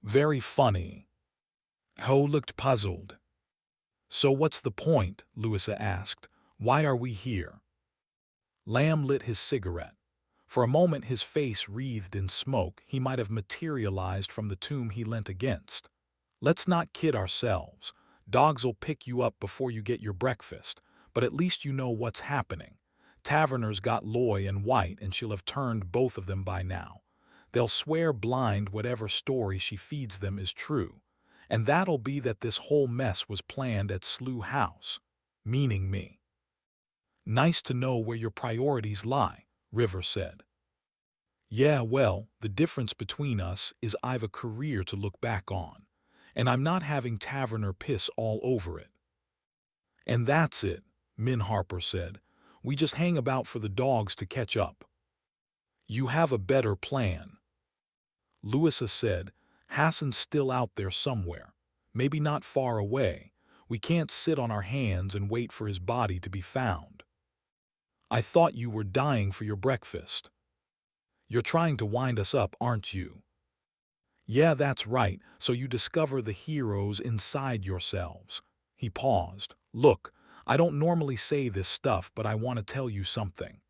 "Very funny." Ho looked puzzled. "So what's the point?" Louisa asked. "Why are we here?" Lamb lit his cigarette. For a moment his face wreathed in smoke. He might have materialized from the tomb he leant against. "Let's not kid ourselves. Dogs'll pick you up before you get your breakfast, but at least you know what's happening. Taverner's got Loy and White, and she'll have turned both of them by now. They'll swear blind whatever story she feeds them is true. And that'll be that this whole mess was planned at Slough House. Meaning me." "Nice to know where your priorities lie," River said. "Yeah, well, the difference between us is I've a career to look back on, and I'm not having Taverner piss all over it." "And that's it," Min Harper said. "We just hang about for the dogs to catch up." "You have a better plan." Louisa said, "Hassan's still out there somewhere, maybe not far away. We can't sit on our hands and wait for his body to be found." "I thought you were dying for your breakfast." "You're trying to wind us up, aren't you?" "Yeah, that's right, so you discover the heroes inside yourselves." He paused. "Look, I don't normally say this stuff, but I want to tell you something."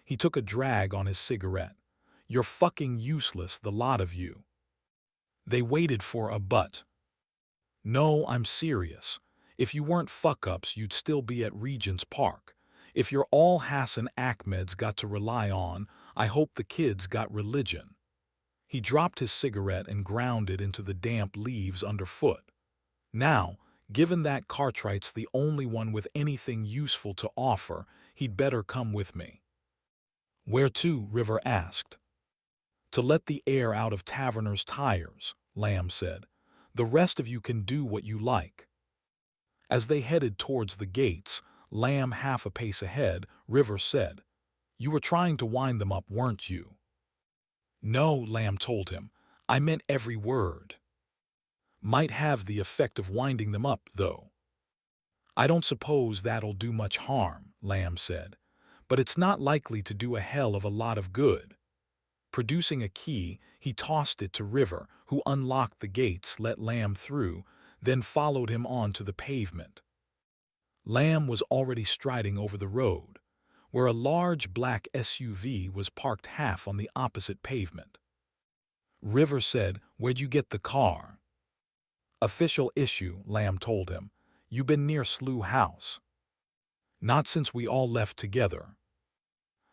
He took a drag on his cigarette. "You're fucking useless, the lot of you." They waited for a but. "No, I'm serious. If you weren't fuck-ups, you'd still be at Regent's Park. If you're all Hassan Ahmed's got to rely on, I hope the kids got religion." He dropped his cigarette and ground it into the damp leaves underfoot. "Now, given that Cartwright's the only one with anything useful to offer, he'd better come with me." "Where to?" River asked. "To let the air out of Taverner's tires," Lamb said. "The rest of you can do what you like." As they headed towards the gates, Lamb half a pace ahead, River said, "You were trying to wind them up, weren't you?" "No," Lamb told him. "I meant every word." "Might have the effect of winding them up, though." "I don't suppose that'll do much harm," Lamb said. "But it's not likely to do a hell of a lot of good." Producing a key, he tossed it to River, who unlocked the gates, let Lamb through, then followed him onto the pavement. Lamb was already striding over the road, where a large black SUV was parked half on the opposite pavement. River said, "Where'd you get the car?" "Official issue," Lamb told him. You been near Slough House? Not since we all left together.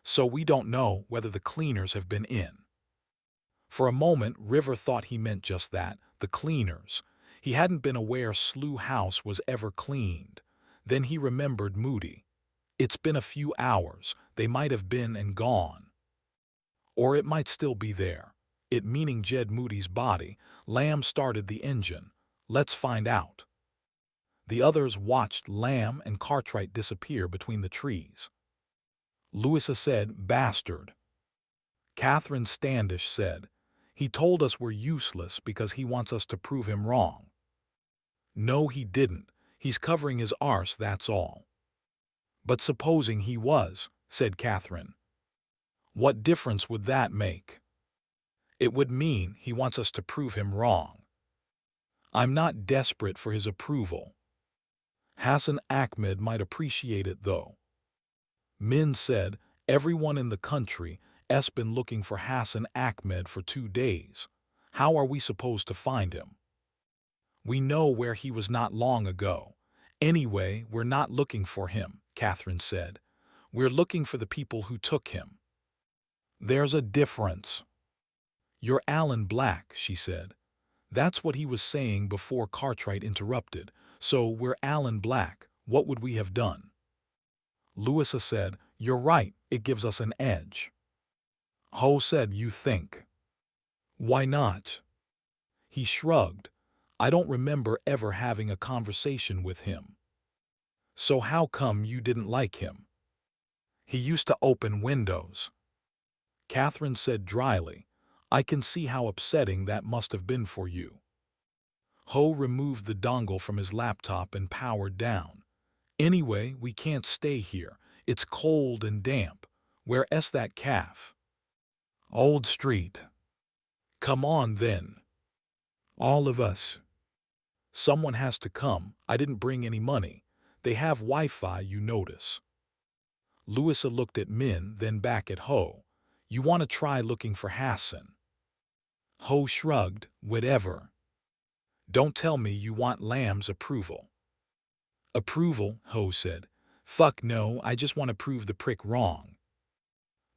So we don't know whether the cleaners have been in. For a moment, River thought he meant just that, the cleaners. He hadn't been aware Slough House was ever cleaned. Then he remembered Moody. It's been a few hours. They might have been and gone. Or it might still be there. It meaning Jed Moody's body. Lamb started the engine. Let's find out. The others watched Lamb and Cartwright disappear between the trees. Louisa said, "Bastard." Catherine Standish said, "He told us we're useless because he wants us to prove him wrong." "No, he didn't. He's covering his arse, that's all." "But supposing he was," said Catherine. "What difference would that make?" "It would mean he wants us to prove him wrong." "I'm not desperate for his approval." "Hassan Ahmed might appreciate it, though." Min said, "Everyone in the country has been looking for Hassan Ahmed for 2 days. How are we supposed to find him?" "We know where he was not long ago. Anyway, we're not looking for him," Catherine said. "We're looking for the people who took him." "There's a difference." "You're Alan Black," she said. That's what he was saying before Cartwright interrupted. "So we're Alan Black. What would we have done?" Louisa said, "You're right. It gives us an edge." Ho said, "You think?" "Why not?" He shrugged. "I don't remember ever having a conversation with him." "So how come you didn't like him?" "He used to open windows." Catherine said dryly, "I can see how upsetting that must have been for you." Ho removed the dongle from his laptop and powered down. "Anyway, we can't stay here. It's cold and damp. Where's that calf?" "Old Street." "Come on, then." "All of us." "Someone has to come. I didn't bring any money. They have Wi-Fi, you notice." Louisa looked at Min, then back at Ho. "You want to try looking for Hassan?" Ho shrugged, "Whatever." "Don't tell me you want Lamb's approval." "Approval?" Ho said. "Fuck no, I just want to prove the prick wrong."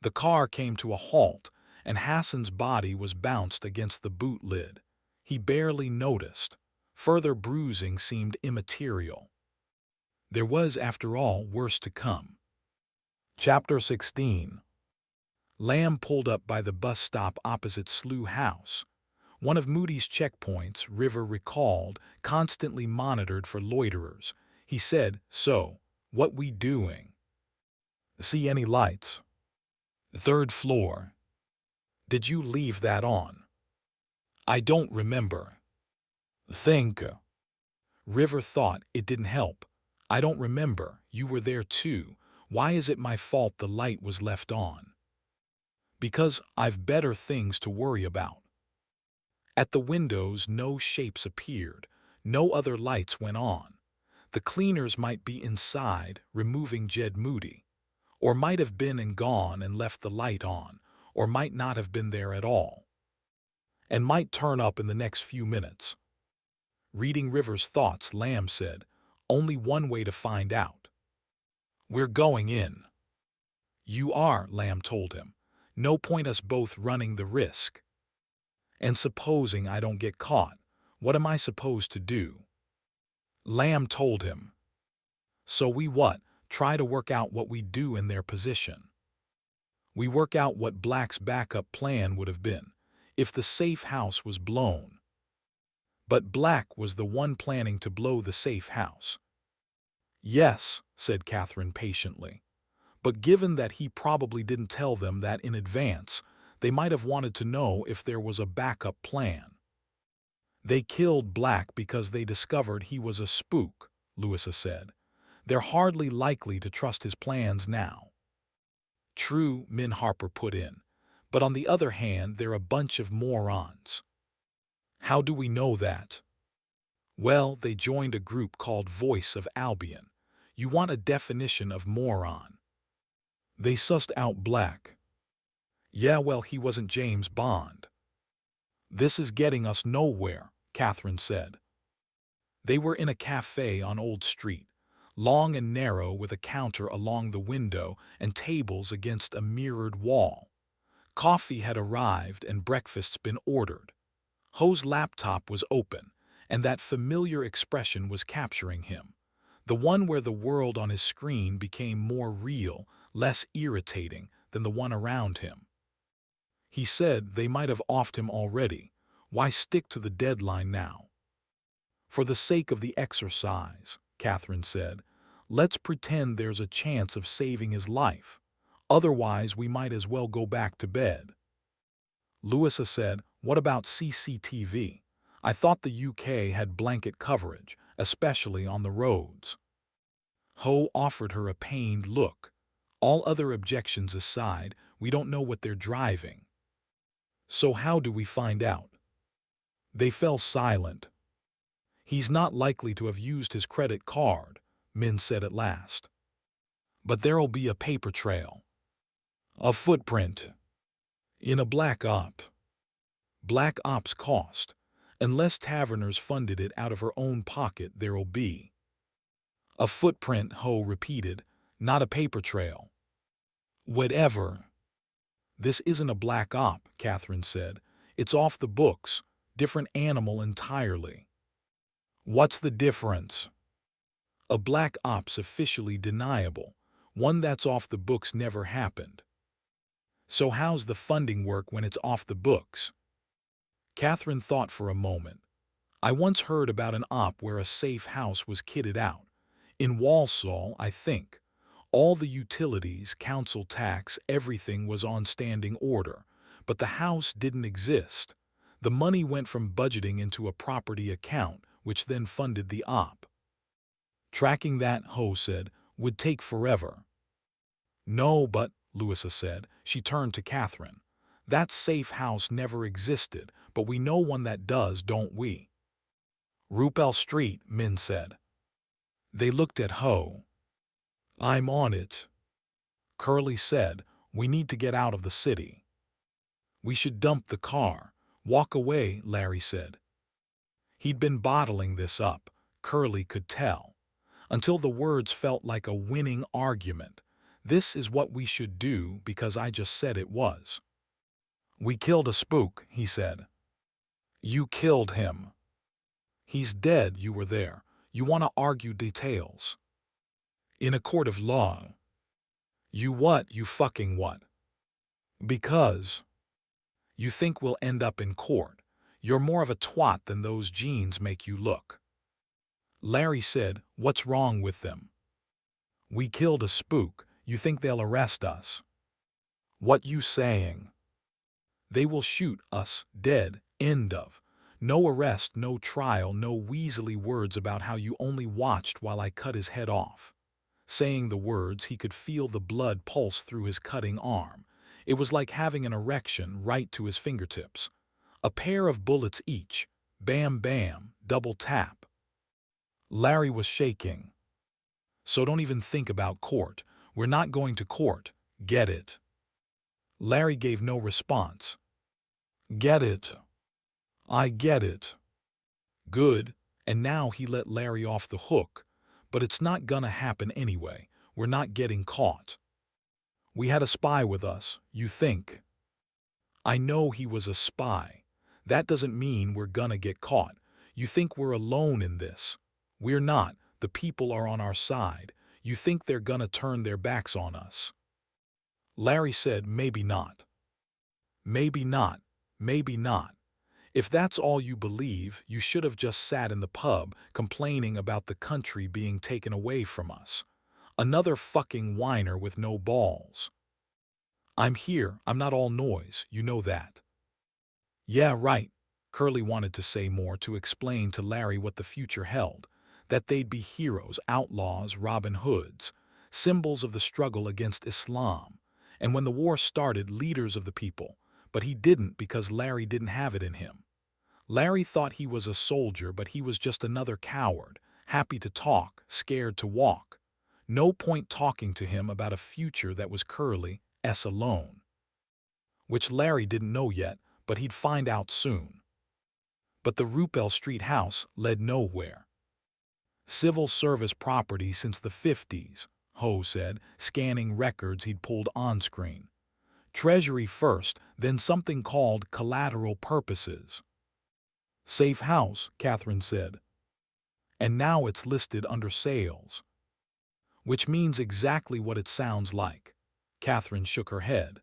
The car came to a halt, and Hassan's body was bounced against the boot lid. He barely noticed. Further bruising seemed immaterial. There was, after all, worse to come. Chapter 16. Lamb pulled up by the bus stop opposite Slough House. One of Moody's checkpoints, River recalled, constantly monitored for loiterers. He said, "So, what we doing?" "See any lights?" "3rd floor." "Did you leave that on?" "I don't remember." "Think." River thought. It didn't help. "I don't remember. You were there too. Why is it my fault the light was left on?" "Because I've better things to worry about." At the windows, no shapes appeared. No other lights went on. The cleaners might be inside, removing Jed Moody. Or might have been and gone and left the light on. Or might not have been there at all. And might turn up in the next few minutes. Reading River's thoughts, Lamb said, "Only one way to find out." "We're going in." "You are," Lamb told him. "No point us both running the risk." "And supposing I don't get caught, what am I supposed to do?" Lamb told him. "So we what? Try to work out what we do in their position. We work out what Black's backup plan would have been, if the safe house was blown." "But Black was the one planning to blow the safe house." "Yes," said Catherine patiently. "But given that he probably didn't tell them that in advance, they might have wanted to know if there was a backup plan." "They killed Black because they discovered he was a spook," Louisa said. "They're hardly likely to trust his plans now." "True," Min Harper put in. "But on the other hand, they're a bunch of morons." "How do we know that?" "Well, they joined a group called Voice of Albion. You want a definition of moron." "They sussed out Black." "Yeah, well, he wasn't James Bond." "This is getting us nowhere," Catherine said. They were in a cafe on Old Street, long and narrow with a counter along the window and tables against a mirrored wall. Coffee had arrived and breakfast's been ordered. Ho's laptop was open, and that familiar expression was capturing him. The one where the world on his screen became more real, less irritating than the one around him. He said they might have offed him already. Why stick to the deadline now? For the sake of the exercise, Catherine said, let's pretend there's a chance of saving his life. Otherwise, we might as well go back to bed. Louisa said, what about CCTV? I thought the UK had blanket coverage, especially on the roads. Ho offered her a pained look. All other objections aside, we don't know what they're driving. So how do we find out? They fell silent. He's not likely to have used his credit card, Min said at last. But there'll be a paper trail. A footprint. In a black op. Black ops cost. Unless Taverners funded it out of her own pocket, there'll be. A footprint, Ho repeated, not a paper trail. Whatever. This isn't a black op, Catherine said. It's off the books, different animal entirely. What's the difference? A black op's officially deniable. One that's off the books never happened. So how's the funding work when it's off the books? Catherine thought for a moment. I once heard about an op where a safe house was kitted out. In Walsall, I think. All the utilities, council tax, everything was on standing order. But the house didn't exist. The money went from budgeting into a property account, which then funded the op. Tracking that, Ho said, would take forever. No, but, Louisa said. She turned to Catherine. That safe house never existed, but we know one that does, don't we? Rupel Street, Min said. They looked at Ho. I'm on it. Curly said, we need to get out of the city. We should dump the car. Walk away, Larry said. He'd been bottling this up, Curly could tell, until the words felt like a winning argument. This is what we should do because I just said it was. We killed a spook, he said. You killed him. He's dead, you were there. You want to argue details. In a court of law. You what, you fucking what? Because. You think we'll end up in court. You're more of a twat than those jeans make you look. Larry said, what's wrong with them? We killed a spook. You think they'll arrest us? What you saying? They will shoot us, dead, end of. No arrest, no trial, no weaselly words about how you only watched while I cut his head off. Saying the words, he could feel the blood pulse through his cutting arm. It was like having an erection right to his fingertips. A pair of bullets each. Bam, bam, double tap. Larry was shaking. So don't even think about court. We're not going to court. Get it? Larry gave no response. Get it? I get it. Good. And now he let Larry off the hook. But it's not gonna happen anyway. We're not getting caught. We had a spy with us, you think? I know he was a spy. That doesn't mean we're gonna get caught. You think we're alone in this. We're not. The people are on our side. You think they're gonna turn their backs on us. Larry said, maybe not. Maybe not. Maybe not. If that's all you believe, you should have just sat in the pub complaining about the country being taken away from us. Another fucking whiner with no balls. I'm here, I'm not all noise, you know that. Yeah, right. Curly wanted to say more to explain to Larry what the future held, that they'd be heroes, outlaws, Robin Hoods, symbols of the struggle against Islam, and when the war started, leaders of the people, but he didn't because Larry didn't have it in him. Larry thought he was a soldier, but he was just another coward, happy to talk, scared to walk. No point talking to him about a future that was Curly's alone. Which Larry didn't know yet, but he'd find out soon. But the Rupel Street house led nowhere. Civil service property since the 50s, Ho said, scanning records he'd pulled on-screen. Treasury first, then something called collateral purposes. Safe house, Catherine said. And now it's listed under sales. Which means exactly what it sounds like. Catherine shook her head.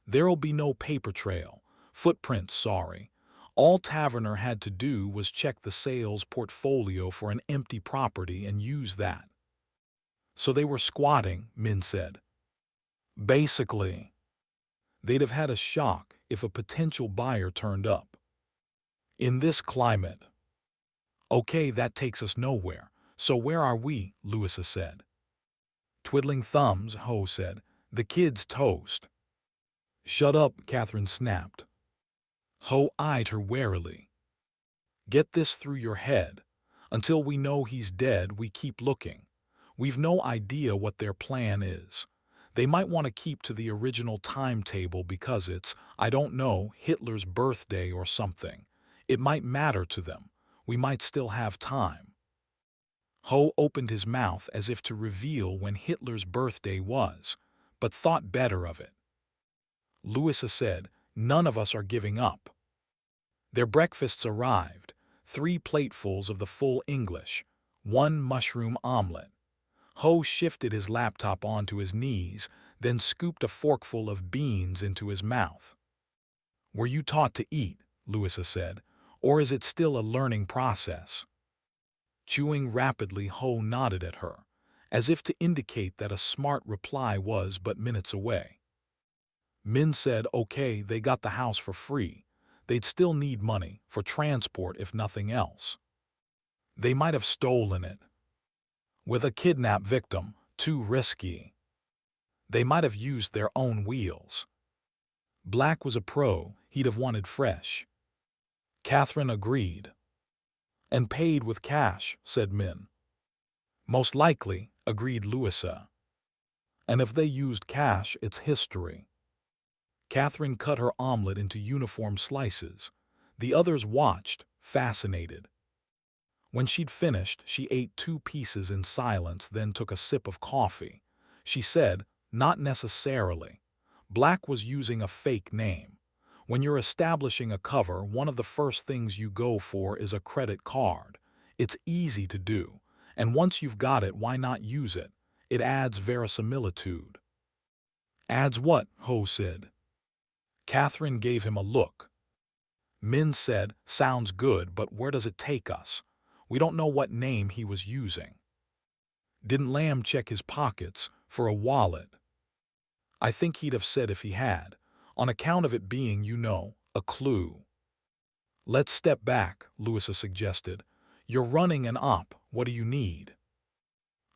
There'll be no paper trail. Footprints, sorry. All Taverner had to do was check the sales portfolio for an empty property and use that. So they were squatting, Min said. Basically. They'd have had a shock if a potential buyer turned up. In this climate. Okay, that takes us nowhere. So where are we? Louisa said. Twiddling thumbs, Ho said. The kid's toast. Shut up, Catherine snapped. Ho eyed her warily. Get this through your head. Until we know he's dead, we keep looking. We've no idea what their plan is. They might want to keep to the original timetable because it's, I don't know, Hitler's birthday or something. It might matter to them. We might still have time. Ho opened his mouth as if to reveal when Hitler's birthday was, but thought better of it. Louisa said, none of us are giving up. Their breakfasts arrived, 3 platefuls of the full English, 1 mushroom omelet. Ho shifted his laptop onto his knees, then scooped a forkful of beans into his mouth. Were you taught to eat, Louisa said, or is it still a learning process? Chewing rapidly, Ho nodded at her, as if to indicate that a smart reply was but minutes away. Min said, okay, they got the house for free. They'd still need money for transport if nothing else. They might have stolen it. With a kidnap victim, too risky. They might have used their own wheels. Black was a pro, he'd have wanted fresh. Catherine agreed. And paid with cash, said Min. Most likely, agreed Louisa. And if they used cash, it's history. Catherine cut her omelet into uniform slices. The others watched, fascinated. When she'd finished, she ate 2 pieces in silence, then took a sip of coffee. She said, not necessarily. Black was using a fake name. When you're establishing a cover, one of the first things you go for is a credit card. It's easy to do, and once you've got it, why not use it? It adds verisimilitude. Adds what? Ho said. Catherine gave him a look. Min said, sounds good, but where does it take us? We don't know what name he was using. Didn't Lamb check his pockets for a wallet? I think he'd have said if he had, on account of it being, you know, a clue. Let's step back, Louisa suggested. You're running an op, what do you need?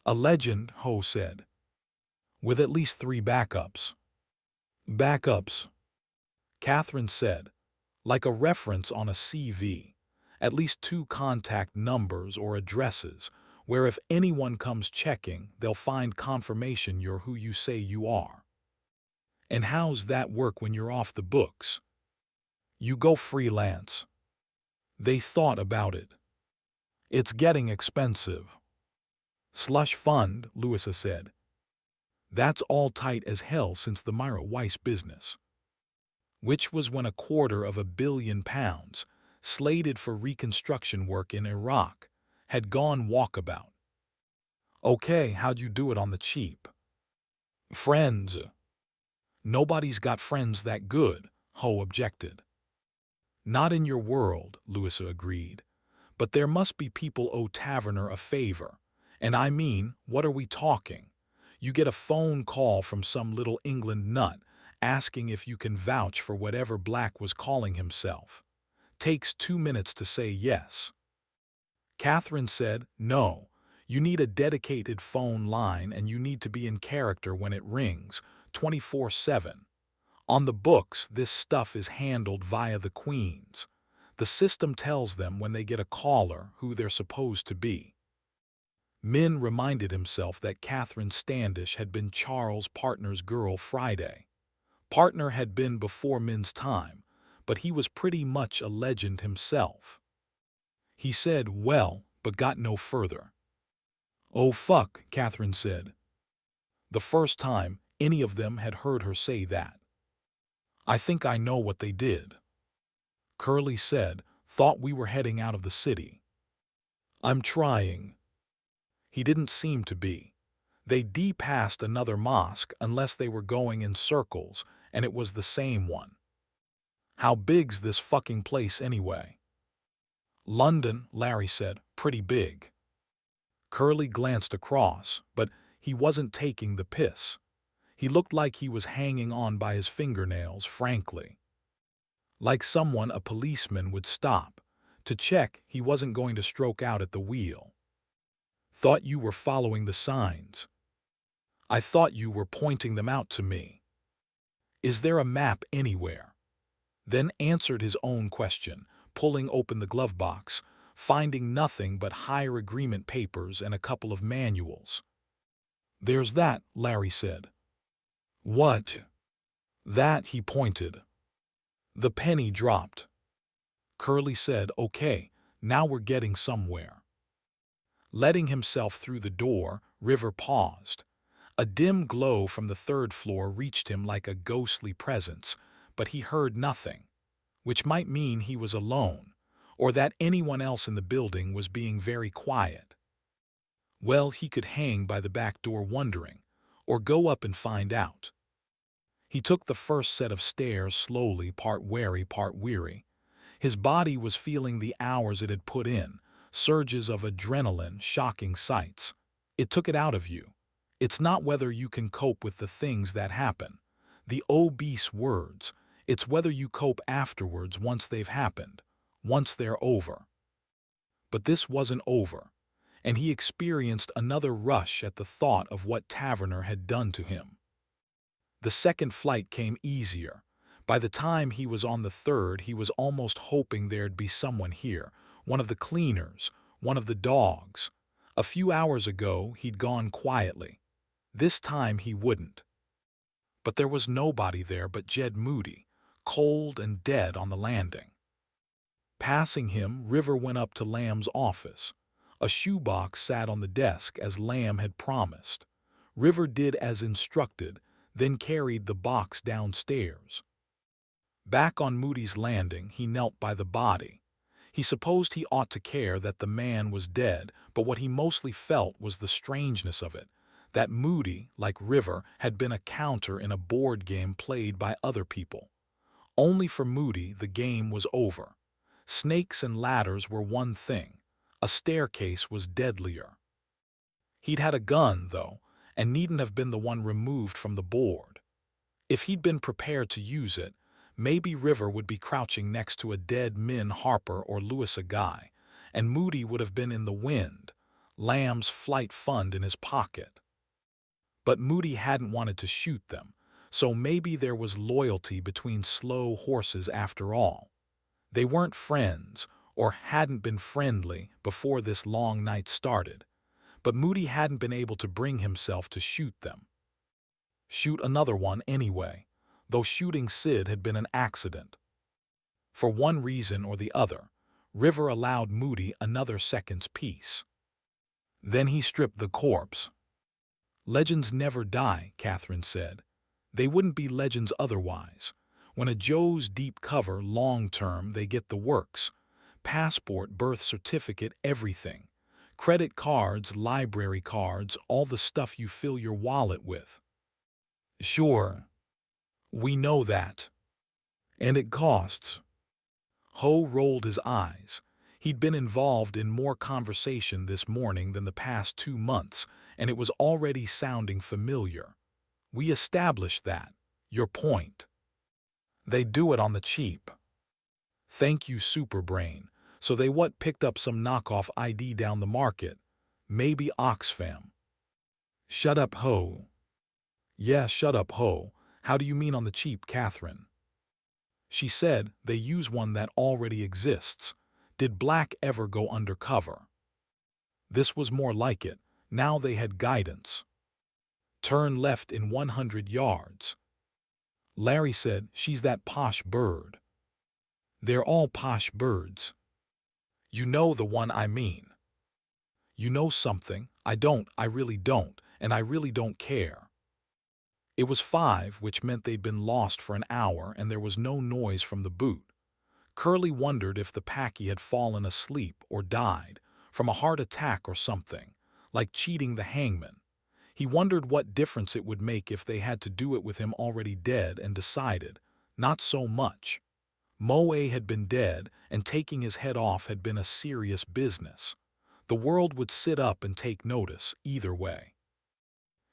A legend, Ho said. With at least 3 backups. Backups, Catherine said, like a reference on a CV. At least 2 contact numbers or addresses, where if anyone comes checking, they'll find confirmation you're who you say you are. And how's that work when you're off the books? You go freelance. They thought about it. It's getting expensive. Slush fund, Louisa said. That's all tight as hell since the Myra Weiss business. Which was when £250 million, slated for reconstruction work in Iraq, had gone walkabout. Okay, how'd you do it on the cheap? Friends. Nobody's got friends that good, Ho objected. Not in your world, Louisa agreed. But there must be people owe Taverner a favor. And I mean, what are we talking? You get a phone call from some little England nut asking if you can vouch for whatever Black was calling himself. Takes 2 minutes to say yes. Catherine said, no, you need a dedicated phone line and you need to be in character when it rings, 24/7. On the books, this stuff is handled via the queens. The system tells them when they get a caller who they're supposed to be. Min reminded himself that Catherine Standish had been Charles' partner's girl Friday. Partner had been before Min's time, but he was pretty much a legend himself. He said, well, but got no further. "Oh fuck," Catherine said. The first time any of them had heard her say that. "I think I know what they did," Curly said. "Thought we were heading out of the city." "I'm trying." He didn't seem to be. They passed another mosque unless they were going in circles, and it was the same one. "How big's this fucking place anyway?" "London," Larry said. "Pretty big." Curly glanced across, but he wasn't taking the piss. He looked like he was hanging on by his fingernails, frankly. Like someone a policeman would stop to check he wasn't going to stroke out at the wheel. "Thought you were following the signs. I thought you were pointing them out to me. Is there a map anywhere?" Then answered his own question, pulling open the glove box, finding nothing but hire agreement papers and a couple of manuals. "There's that," Larry said. "What?" "That," he pointed. The penny dropped. Curly said, "Okay, now we're getting somewhere." Letting himself through the door, River paused. A dim glow from the third floor reached him like a ghostly presence, but he heard nothing, which might mean he was alone, or that anyone else in the building was being very quiet. Well, he could hang by the back door wondering, or go up and find out. He took the first set of stairs slowly, part wary, part weary. His body was feeling the hours it had put in, surges of adrenaline, shocking sights. It took it out of you. It's not whether you can cope with the things that happen, the obese words. It's whether you cope afterwards once they've happened, once they're over. But this wasn't over, and he experienced another rush at the thought of what Taverner had done to him. The second flight came easier. By the time he was on the third, he was almost hoping there'd be someone here, one of the cleaners, one of the dogs. A few hours ago, he'd gone quietly. This time he wouldn't. But there was nobody there but Jed Moody, cold and dead on the landing. Passing him, River went up to Lamb's office. A shoebox sat on the desk as Lamb had promised. River did as instructed, then carried the box downstairs. Back on Moody's landing, he knelt by the body. He supposed he ought to care that the man was dead, but what he mostly felt was the strangeness of it, that Moody, like River, had been a counter in a board game played by other people. Only for Moody, the game was over. Snakes and ladders were one thing. A staircase was deadlier. He'd had a gun, though, and needn't have been the one removed from the board. If he'd been prepared to use it, maybe River would be crouching next to a dead Min Harper or Louis a Guy, and Moody would have been in the wind, Lamb's flight fund in his pocket. But Moody hadn't wanted to shoot them, so maybe there was loyalty between slow horses after all. They weren't friends, or hadn't been friendly before this long night started, but Moody hadn't been able to bring himself to shoot them. Shoot another one anyway, though shooting Sid had been an accident. For one reason or the other, River allowed Moody another second's peace. Then he stripped the corpse. "Legends never die," Catherine said. "They wouldn't be legends otherwise. When a Joe's deep cover long-term, they get the works. Passport, birth certificate, everything. Credit cards, library cards, all the stuff you fill your wallet with." "Sure. We know that. And it costs." Ho rolled his eyes. He'd been involved in more conversation this morning than the past 2 months, and it was already sounding familiar. "We established that. Your point. They do it on the cheap. Thank you, Superbrain. So they picked up some knockoff ID down the market. Maybe Oxfam." "Shut up, Ho." "Yeah, shut up, Ho. How do you mean on the cheap, Catherine?" She said, "They use one that already exists. Did Black ever go undercover?" This was more like it. Now they had guidance. "Turn left in 100 yards. Larry said, "She's that posh bird." "They're all posh birds." "You know the one I mean." You know something? I really don't, and I really don't care. It was 5, which meant they'd been lost for an hour and there was no noise from the boot. Curly wondered if the packy had fallen asleep or died, from a heart attack or something, like cheating the hangman. He wondered what difference it would make if they had to do it with him already dead, and decided, not so much. Moe had been dead, and taking his head off had been a serious business. The world would sit up and take notice, either way.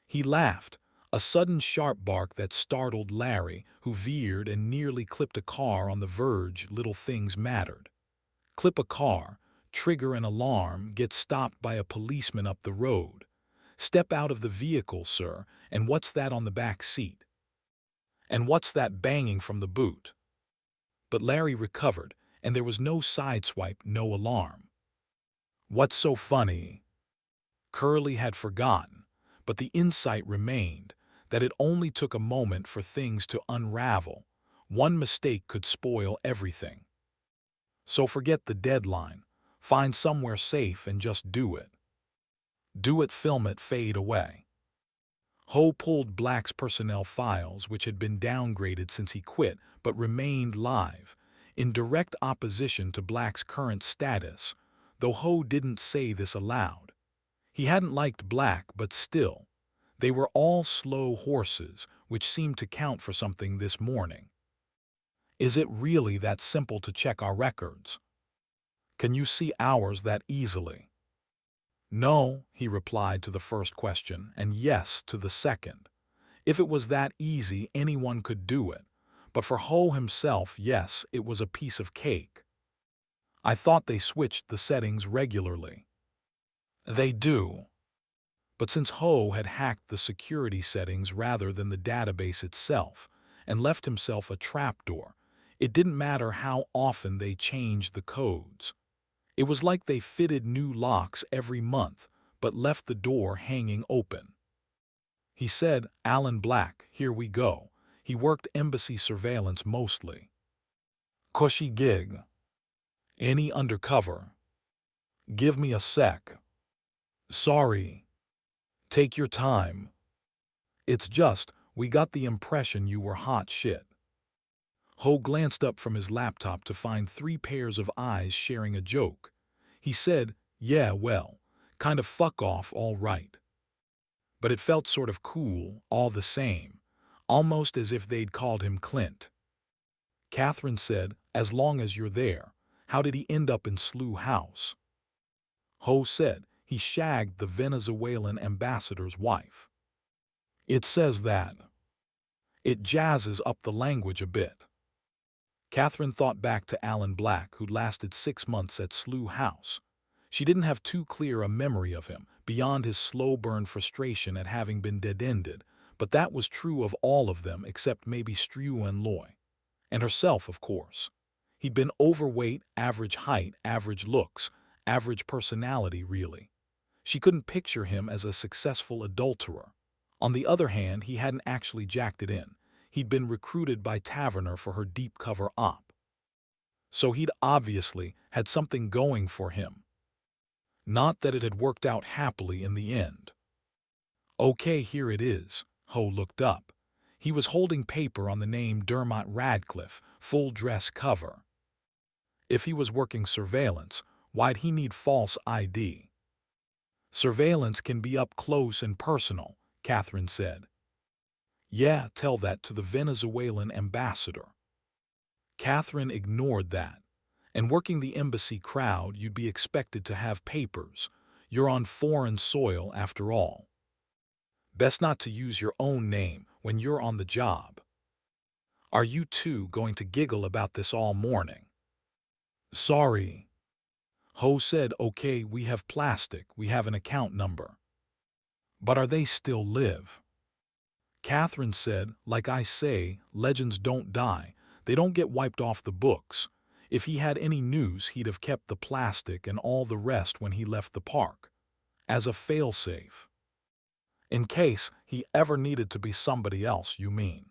He laughed, a sudden sharp bark that startled Larry, who veered and nearly clipped a car on the verge. Little things mattered. Clip a car, trigger an alarm, get stopped by a policeman up the road. Step out of the vehicle, sir, and what's that on the back seat? And what's that banging from the boot? But Larry recovered, and there was no sideswipe, no alarm. What's so funny? Curly had forgotten, but the insight remained, that it only took a moment for things to unravel. One mistake could spoil everything. So forget the deadline, find somewhere safe and just do it. Do it, film it, fade away. Ho pulled Black's personnel files, which had been downgraded since he quit but remained live, in direct opposition to Black's current status, though Ho didn't say this aloud. He hadn't liked Black, but still, they were all slow horses, which seemed to count for something this morning. Is it really that simple to check our records? Can you see ours that easily? No, he replied to the first question, and yes to the second. If it was that easy, anyone could do it. But for Ho himself, yes, it was a piece of cake. I thought they switched the settings regularly. They do. But since Ho had hacked the security settings rather than the database itself, and left himself a trapdoor, it didn't matter how often they changed the codes. It was like they fitted new locks every month, but left the door hanging open. He said, Alan Black, here we go. He worked embassy surveillance mostly. Cushy gig. Any undercover? Give me a sec. Sorry. Take your time. It's just, we got the impression you were hot shit. Ho glanced up from his laptop to find 3 pairs of eyes sharing a joke. He said, yeah, well, kind of fuck off, all right. But it felt sort of cool, all the same, almost as if they'd called him Clint. Catherine said, as long as you're there. How did he end up in Slough House? Ho said, he shagged the Venezuelan ambassador's wife. It says that. It jazzes up the language a bit. Catherine thought back to Alan Black, who'd lasted 6 months at Slough House. She didn't have too clear a memory of him, beyond his slow-burn frustration at having been dead-ended, but that was true of all of them except maybe Strew and Loy. And herself, of course. He'd been overweight, average height, average looks, average personality, really. She couldn't picture him as a successful adulterer. On the other hand, he hadn't actually jacked it in. He'd been recruited by Taverner for her deep cover op. So he'd obviously had something going for him. Not that it had worked out happily in the end. Okay, here it is. Ho looked up. He was holding paper on the name Dermot Radcliffe, full dress cover. If he was working surveillance, why'd he need false ID? Surveillance can be up close and personal, Catherine said. Yeah, tell that to the Venezuelan ambassador. Catherine ignored that. And working the embassy crowd, you'd be expected to have papers. You're on foreign soil, after all. Best not to use your own name when you're on the job. Are you two going to giggle about this all morning? Sorry. Ho said, okay, we have plastic, we have an account number. But are they still live? Catherine said, like I say, legends don't die. They don't get wiped off the books. If he had any news, he'd have kept the plastic and all the rest when he left the park. As a failsafe. In case he ever needed to be somebody else, you mean.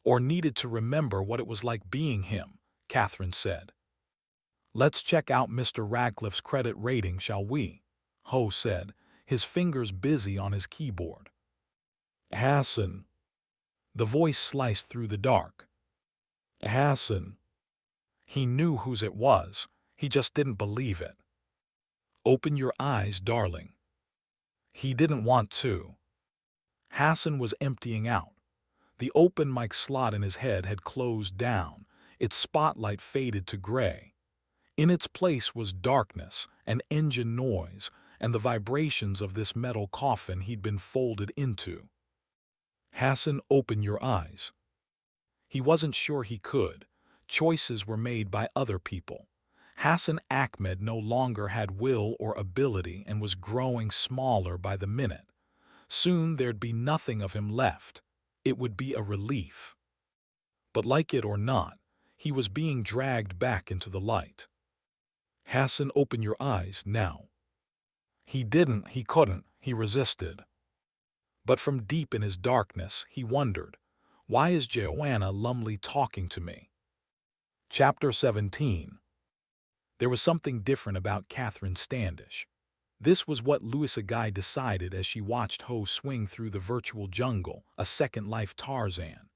Or needed to remember what it was like being him, Catherine said. Let's check out Mr. Radcliffe's credit rating, shall we? Ho said, his fingers busy on his keyboard. Hassan. The voice sliced through the dark. Hassan. He knew whose it was. He just didn't believe it. Open your eyes, darling. He didn't want to. Hassan was emptying out. The open mic slot in his head had closed down. Its spotlight faded to gray. In its place was darkness, an engine noise, and the vibrations of this metal coffin he'd been folded into. Hassan, open your eyes. He wasn't sure he could. Choices were made by other people. Hassan Ahmed no longer had will or ability and was growing smaller by the minute. Soon there'd be nothing of him left. It would be a relief. But like it or not, he was being dragged back into the light. Hassan, open your eyes now. He didn't, he couldn't, he resisted. But from deep in his darkness, he wondered, why is Joanna Lumley talking to me? Chapter 17. There was something different about Catherine Standish. This was what Louisa Guy decided as she watched Ho swing through the virtual jungle, a second life Tarzan.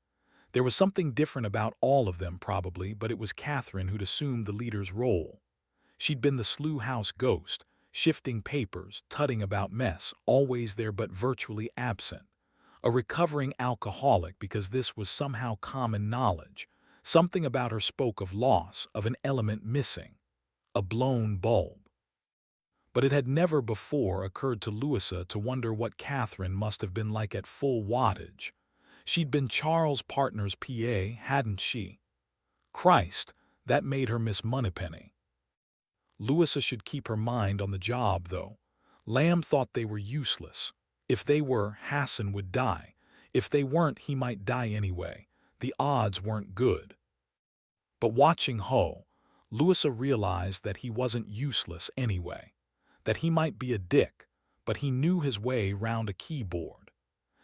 There was something different about all of them probably, but it was Catherine who'd assumed the leader's role. She'd been the slough house ghost, shifting papers, tutting about mess, always there but virtually absent. A recovering alcoholic because this was somehow common knowledge. Something about her spoke of loss, of an element missing. A blown bulb. But it had never before occurred to Louisa to wonder what Catherine must have been like at full wattage. She'd been Charles' partner's PA, hadn't she? Christ, that made her Miss Moneypenny. Louisa should keep her mind on the job, though. Lamb thought they were useless. If they were, Hassan would die. If they weren't, he might die anyway. The odds weren't good. But watching Ho, Louisa realized that he wasn't useless anyway. That he might be a dick, but he knew his way round a keyboard.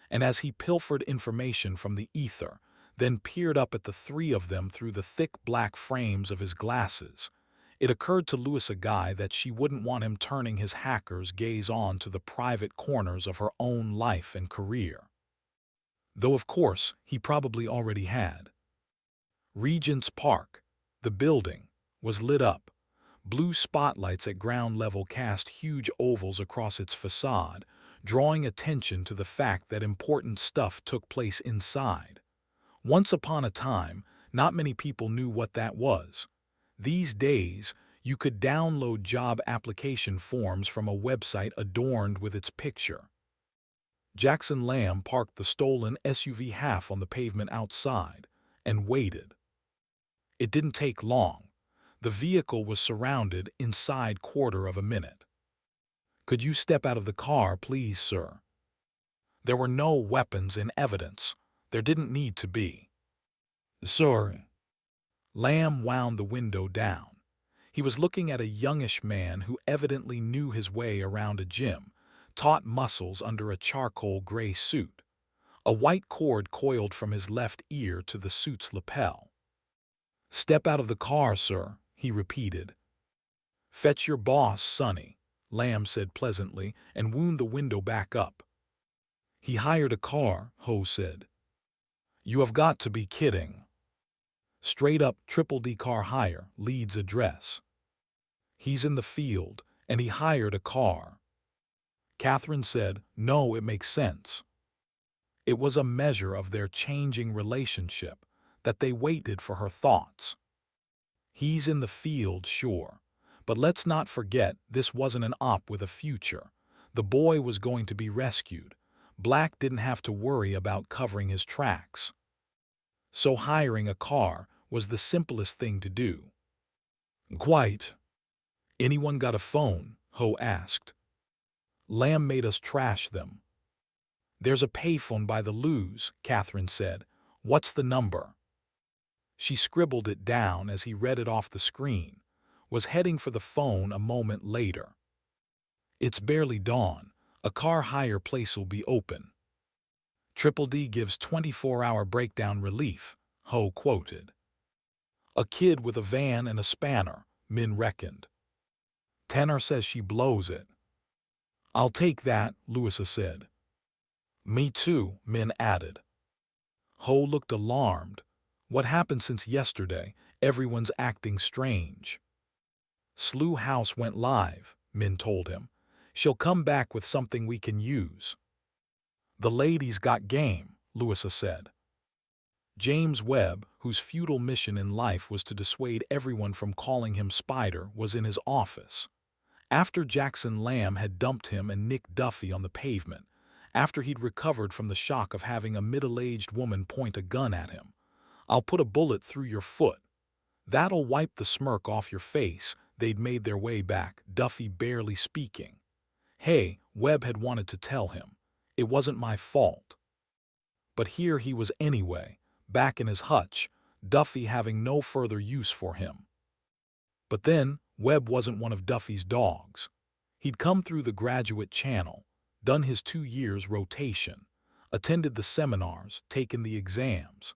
And as he pilfered information from the ether, then peered up at the three of them through the thick black frames of his glasses, it occurred to Louisa Guy that she wouldn't want him turning his hacker's gaze on to the private corners of her own life and career. Though of course, he probably already had. Regent's Park, the building, was lit up. Blue spotlights at ground level cast huge ovals across its facade, drawing attention to the fact that important stuff took place inside. Once upon a time, not many people knew what that was. These days, you could download job application forms from a website adorned with its picture. Jackson Lamb parked the stolen SUV half on the pavement outside and waited. It didn't take long. The vehicle was surrounded inside quarter of a minute. Could you step out of the car, please, sir? There were no weapons in evidence. There didn't need to be. Sir. Lamb wound the window down. He was looking at a youngish man who evidently knew his way around a gym, taut muscles under a charcoal gray suit. A white cord coiled from his left ear to the suit's lapel. Step out of the car, sir, he repeated. Fetch your boss, Sonny, Lamb said pleasantly and wound the window back up. He hired a car, Ho said. You have got to be kidding. Straight up Triple D car hire, Leeds address. He's in the field, and he hired a car. Catherine said, no, it makes sense. It was a measure of their changing relationship that they waited for her thoughts. He's in the field, sure. But let's not forget this wasn't an op with a future. The boy was going to be rescued. Black didn't have to worry about covering his tracks. So hiring a car was the simplest thing to do. Quite. Anyone got a phone? Ho asked. Lamb made us trash them. There's a payphone by the loos, Catherine said. What's the number? She scribbled it down as he read it off the screen, was heading for the phone a moment later. It's barely dawn. A car hire place'll be open. Triple D gives 24-hour breakdown relief, Ho quoted. A kid with a van and a spanner, Min reckoned. Tenor says she blows it. I'll take that, Louisa said. Me too, Min added. Ho looked alarmed. What happened since yesterday? Everyone's acting strange. Slough House went live, Min told him. She'll come back with something we can use. The lady's got game, Louisa said. James Webb, whose futile mission in life was to dissuade everyone from calling him Spider, was in his office. After Jackson Lamb had dumped him and Nick Duffy on the pavement, after he'd recovered from the shock of having a middle-aged woman point a gun at him. I'll put a bullet through your foot. That'll wipe the smirk off your face. They'd made their way back, Duffy barely speaking. Hey, Webb had wanted to tell him. It wasn't my fault. But here he was anyway, back in his hutch, Duffy having no further use for him. But then, Webb wasn't one of Duffy's dogs. He'd come through the graduate channel, done his 2 years rotation, attended the seminars, taken the exams,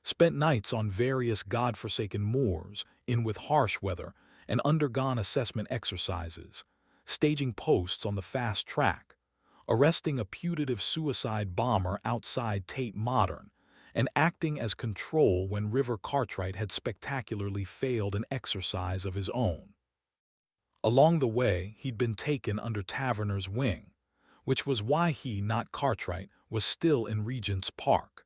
spent nights on various godforsaken moors, in with harsh weather, and undergone assessment exercises, staging posts on the fast track, arresting a putative suicide bomber outside Tate Modern, and acting as control when River Cartwright had spectacularly failed an exercise of his own. Along the way, he'd been taken under Taverner's wing, which was why he, not Cartwright, was still in Regent's Park.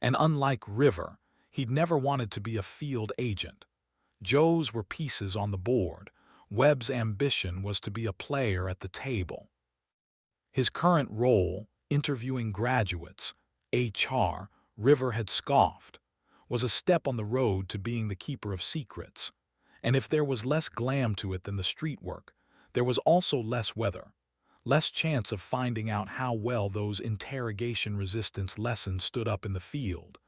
And unlike River, he'd never wanted to be a field agent. Joe's were pieces on the board. Webb's ambition was to be a player at the table. His current role, interviewing graduates, HR, River had scoffed, was a step on the road to being the keeper of secrets. And if there was less glam to it than the street work, there was also less weather, less chance of finding out how well those interrogation-resistance lessons stood up in the field,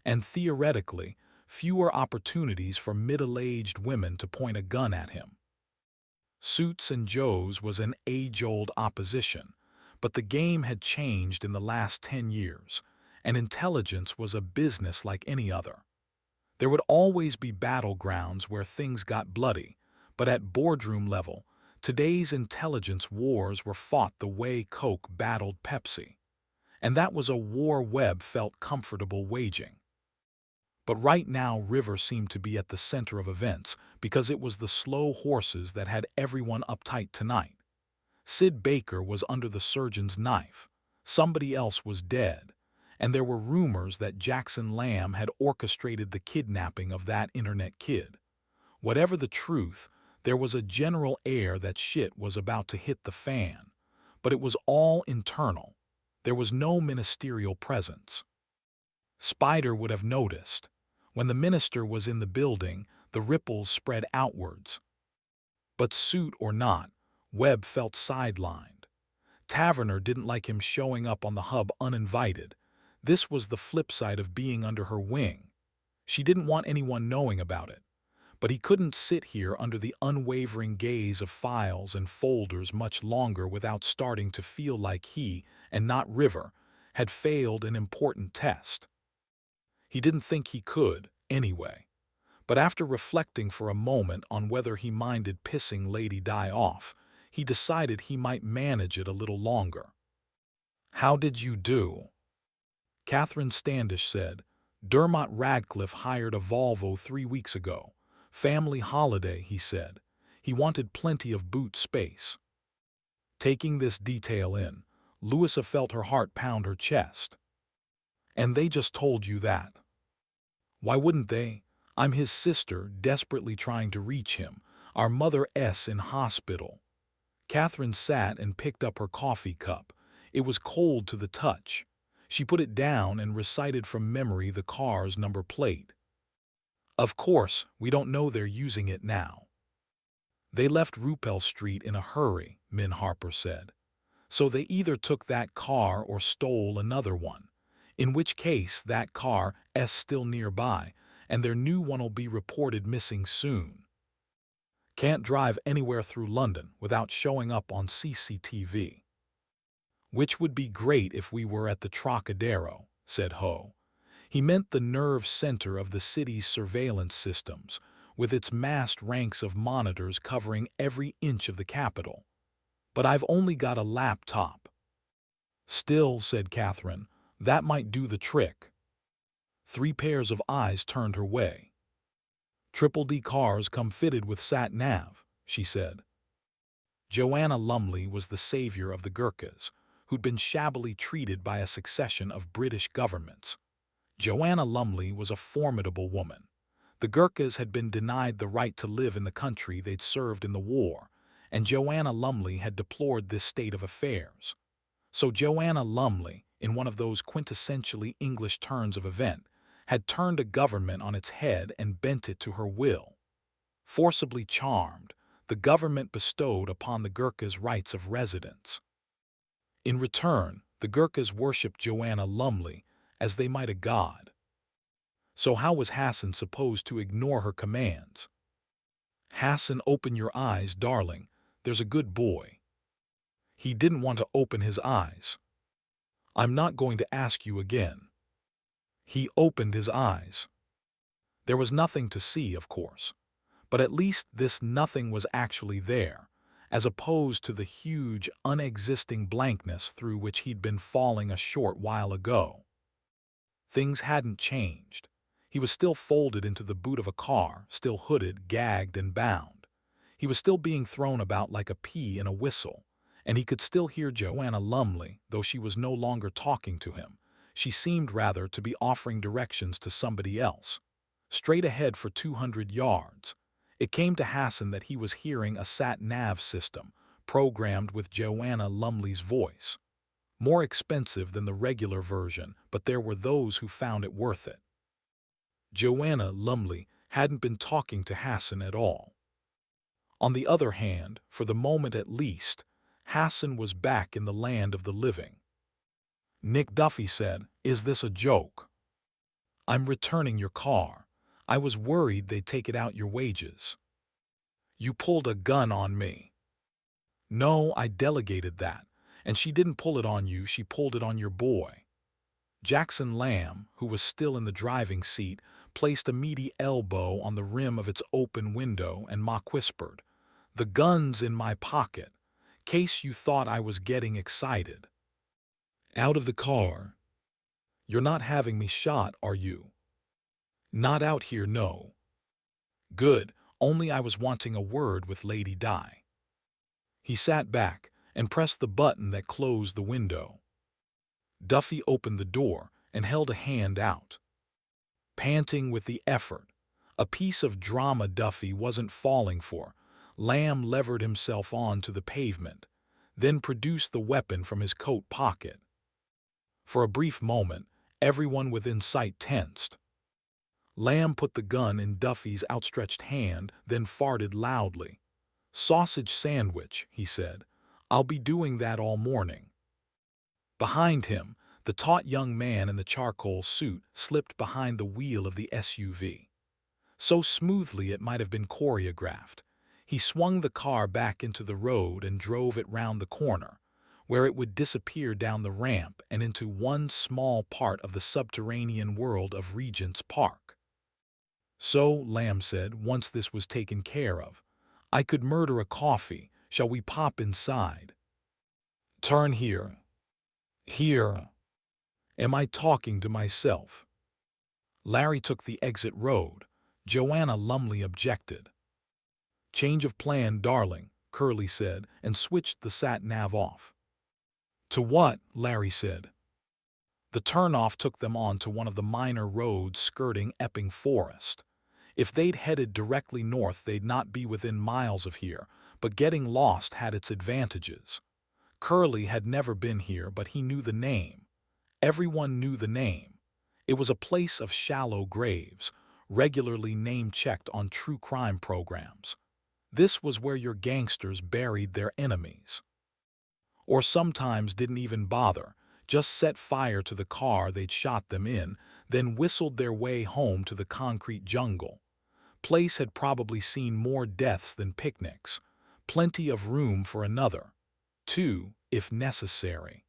and theoretically, fewer opportunities for middle-aged women to point a gun at him. Suits and Joe's was an age-old opposition, but the game had changed in the last 10 years, and intelligence was a business like any other. There would always be battlegrounds where things got bloody, but at boardroom level, today's intelligence wars were fought the way Coke battled Pepsi. And that was a war Webb felt comfortable waging. But right now River seemed to be at the center of events because it was the slow horses that had everyone uptight tonight. Sid Baker was under the surgeon's knife. Somebody else was dead. And there were rumors that Jackson Lamb had orchestrated the kidnapping of that internet kid. Whatever the truth, there was a general air that shit was about to hit the fan. But it was all internal. There was no ministerial presence. Spider would have noticed. When the minister was in the building, the ripples spread outwards. But suit or not, Webb felt sidelined. Taverner didn't like him showing up on the hub uninvited. This was the flip side of being under her wing. She didn't want anyone knowing about it. But he couldn't sit here under the unwavering gaze of files and folders much longer without starting to feel like he, and not River, had failed an important test. He didn't think he could, anyway. But after reflecting for a moment on whether he minded pissing Lady Di off, he decided he might manage it a little longer. How did you do? Catherine Standish said, Dermot Radcliffe hired a Volvo 3 weeks ago. Family holiday, he said. He wanted plenty of boot space. Taking this detail in, Louisa felt her heart pound her chest. And they just told you that. Why wouldn't they? I'm his sister, desperately trying to reach him. Our mother S in hospital. Catherine sat and picked up her coffee cup. It was cold to the touch. She put it down and recited from memory the car's number plate. Of course, we don't know they're using it now. They left Rupel Street in a hurry, Min Harper said. So they either took that car or stole another one, in which case that car is still nearby, and their new one'll be reported missing soon. Can't drive anywhere through London without showing up on CCTV. Which would be great if we were at the Trocadero, said Ho. He meant the nerve center of the city's surveillance systems, with its massed ranks of monitors covering every inch of the capital. but I've only got a laptop. Still, said Catherine, that might do the trick. 3 pairs of eyes turned her way. Triple D cars come fitted with sat-nav, she said. Joanna Lumley was the savior of the Gurkhas, who'd been shabbily treated by a succession of British governments. Joanna Lumley was a formidable woman. The Gurkhas had been denied the right to live in the country they'd served in the war, and Joanna Lumley had deplored this state of affairs. So Joanna Lumley, in one of those quintessentially English turns of event, had turned a government on its head and bent it to her will. Forcibly charmed, the government bestowed upon the Gurkhas rights of residence. In return, the Gurkhas worshipped Joanna Lumley as they might a god. So how was Hassan supposed to ignore her commands? Hassan, open your eyes, darling, there's a good boy. He didn't want to open his eyes. I'm not going to ask you again. He opened his eyes. There was nothing to see, of course, but at least this nothing was actually there, as opposed to the huge, unexisting blankness through which he'd been falling a short while ago. Things hadn't changed. He was still folded into the boot of a car, still hooded, gagged, and bound. He was still being thrown about like a pea in a whistle, and he could still hear Joanna Lumley, though she was no longer talking to him. She seemed rather to be offering directions to somebody else. Straight ahead for 200 yards. It came to Hassan that he was hearing a sat-nav system, programmed with Joanna Lumley's voice. More expensive than the regular version, but there were those who found it worth it. Joanna Lumley hadn't been talking to Hassan at all. On the other hand, for the moment at least, Hassan was back in the land of the living. Nick Duffy said, "Is this a joke? I'm returning your car. I was worried they'd take it out your wages." "You pulled a gun on me." "No, I delegated that. And she didn't pull it on you, she pulled it on your boy." Jackson Lamb, who was still in the driving seat, placed a meaty elbow on the rim of its open window and mock whispered, "The gun's in my pocket, case you thought I was getting excited." "Out of the car. You're not having me shot, are you?" "Not out here, no." "Good, only I was wanting a word with Lady Di." He sat back and pressed the button that closed the window. Duffy opened the door and held a hand out. Panting with the effort, a piece of drama Duffy wasn't falling for, Lamb levered himself onto the pavement, then produced the weapon from his coat pocket. For a brief moment, everyone within sight tensed. Lamb put the gun in Duffy's outstretched hand, then farted loudly. "Sausage sandwich," he said. "I'll be doing that all morning." Behind him, the taut young man in the charcoal suit slipped behind the wheel of the SUV. So smoothly it might have been choreographed. He swung the car back into the road and drove it round the corner, where it would disappear down the ramp and into one small part of the subterranean world of Regent's Park. "So," Lamb said, once this was taken care of, "I could murder a coffee. Shall we pop inside?" "Turn here." "Here. Am I talking to myself?" Larry took the exit road. Joanna Lumley objected. "Change of plan, darling," Curly said, and switched the sat-nav off. "To what?" Larry said. The turnoff took them on to one of the minor roads skirting Epping Forest. If they'd headed directly north, they'd not be within miles of here, but getting lost had its advantages. Curly had never been here, but he knew the name. Everyone knew the name. It was a place of shallow graves, regularly name-checked on true crime programs. This was where your gangsters buried their enemies. Or sometimes didn't even bother, just set fire to the car they'd shot them in, then whistled their way home to the concrete jungle. Place had probably seen more deaths than picnics. Plenty of room for another. 2, if necessary.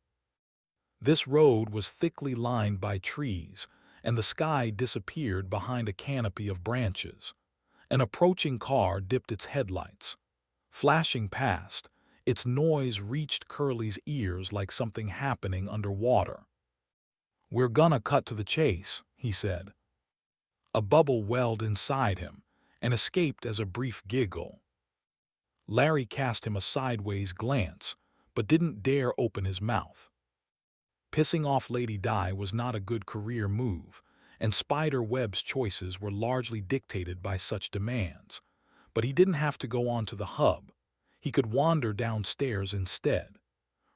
This road was thickly lined by trees, and the sky disappeared behind a canopy of branches. An approaching car dipped its headlights. Flashing past, Its noise reached Curly's ears like something happening underwater. "We're gonna cut to the chase," he said. A bubble welled inside him and escaped as a brief giggle. Larry cast him a sideways glance, but didn't dare open his mouth. Pissing off Lady Di was not a good career move, and Spider Webb's choices were largely dictated by such demands. But he didn't have to go on to the hub. He could wander downstairs instead.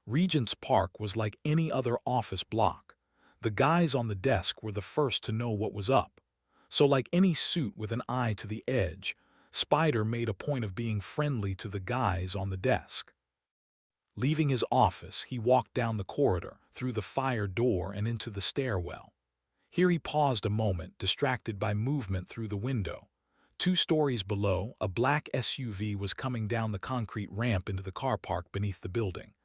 Regent's Park was like any other office block. The guys on the desk were the first to know what was up. So like any suit with an eye to the edge, Spider made a point of being friendly to the guys on the desk. Leaving his office, he walked down the corridor, through the fire door and into the stairwell. Here he paused a moment, distracted by movement through the window. 2 stories below, a black SUV was coming down the concrete ramp into the car park beneath the building.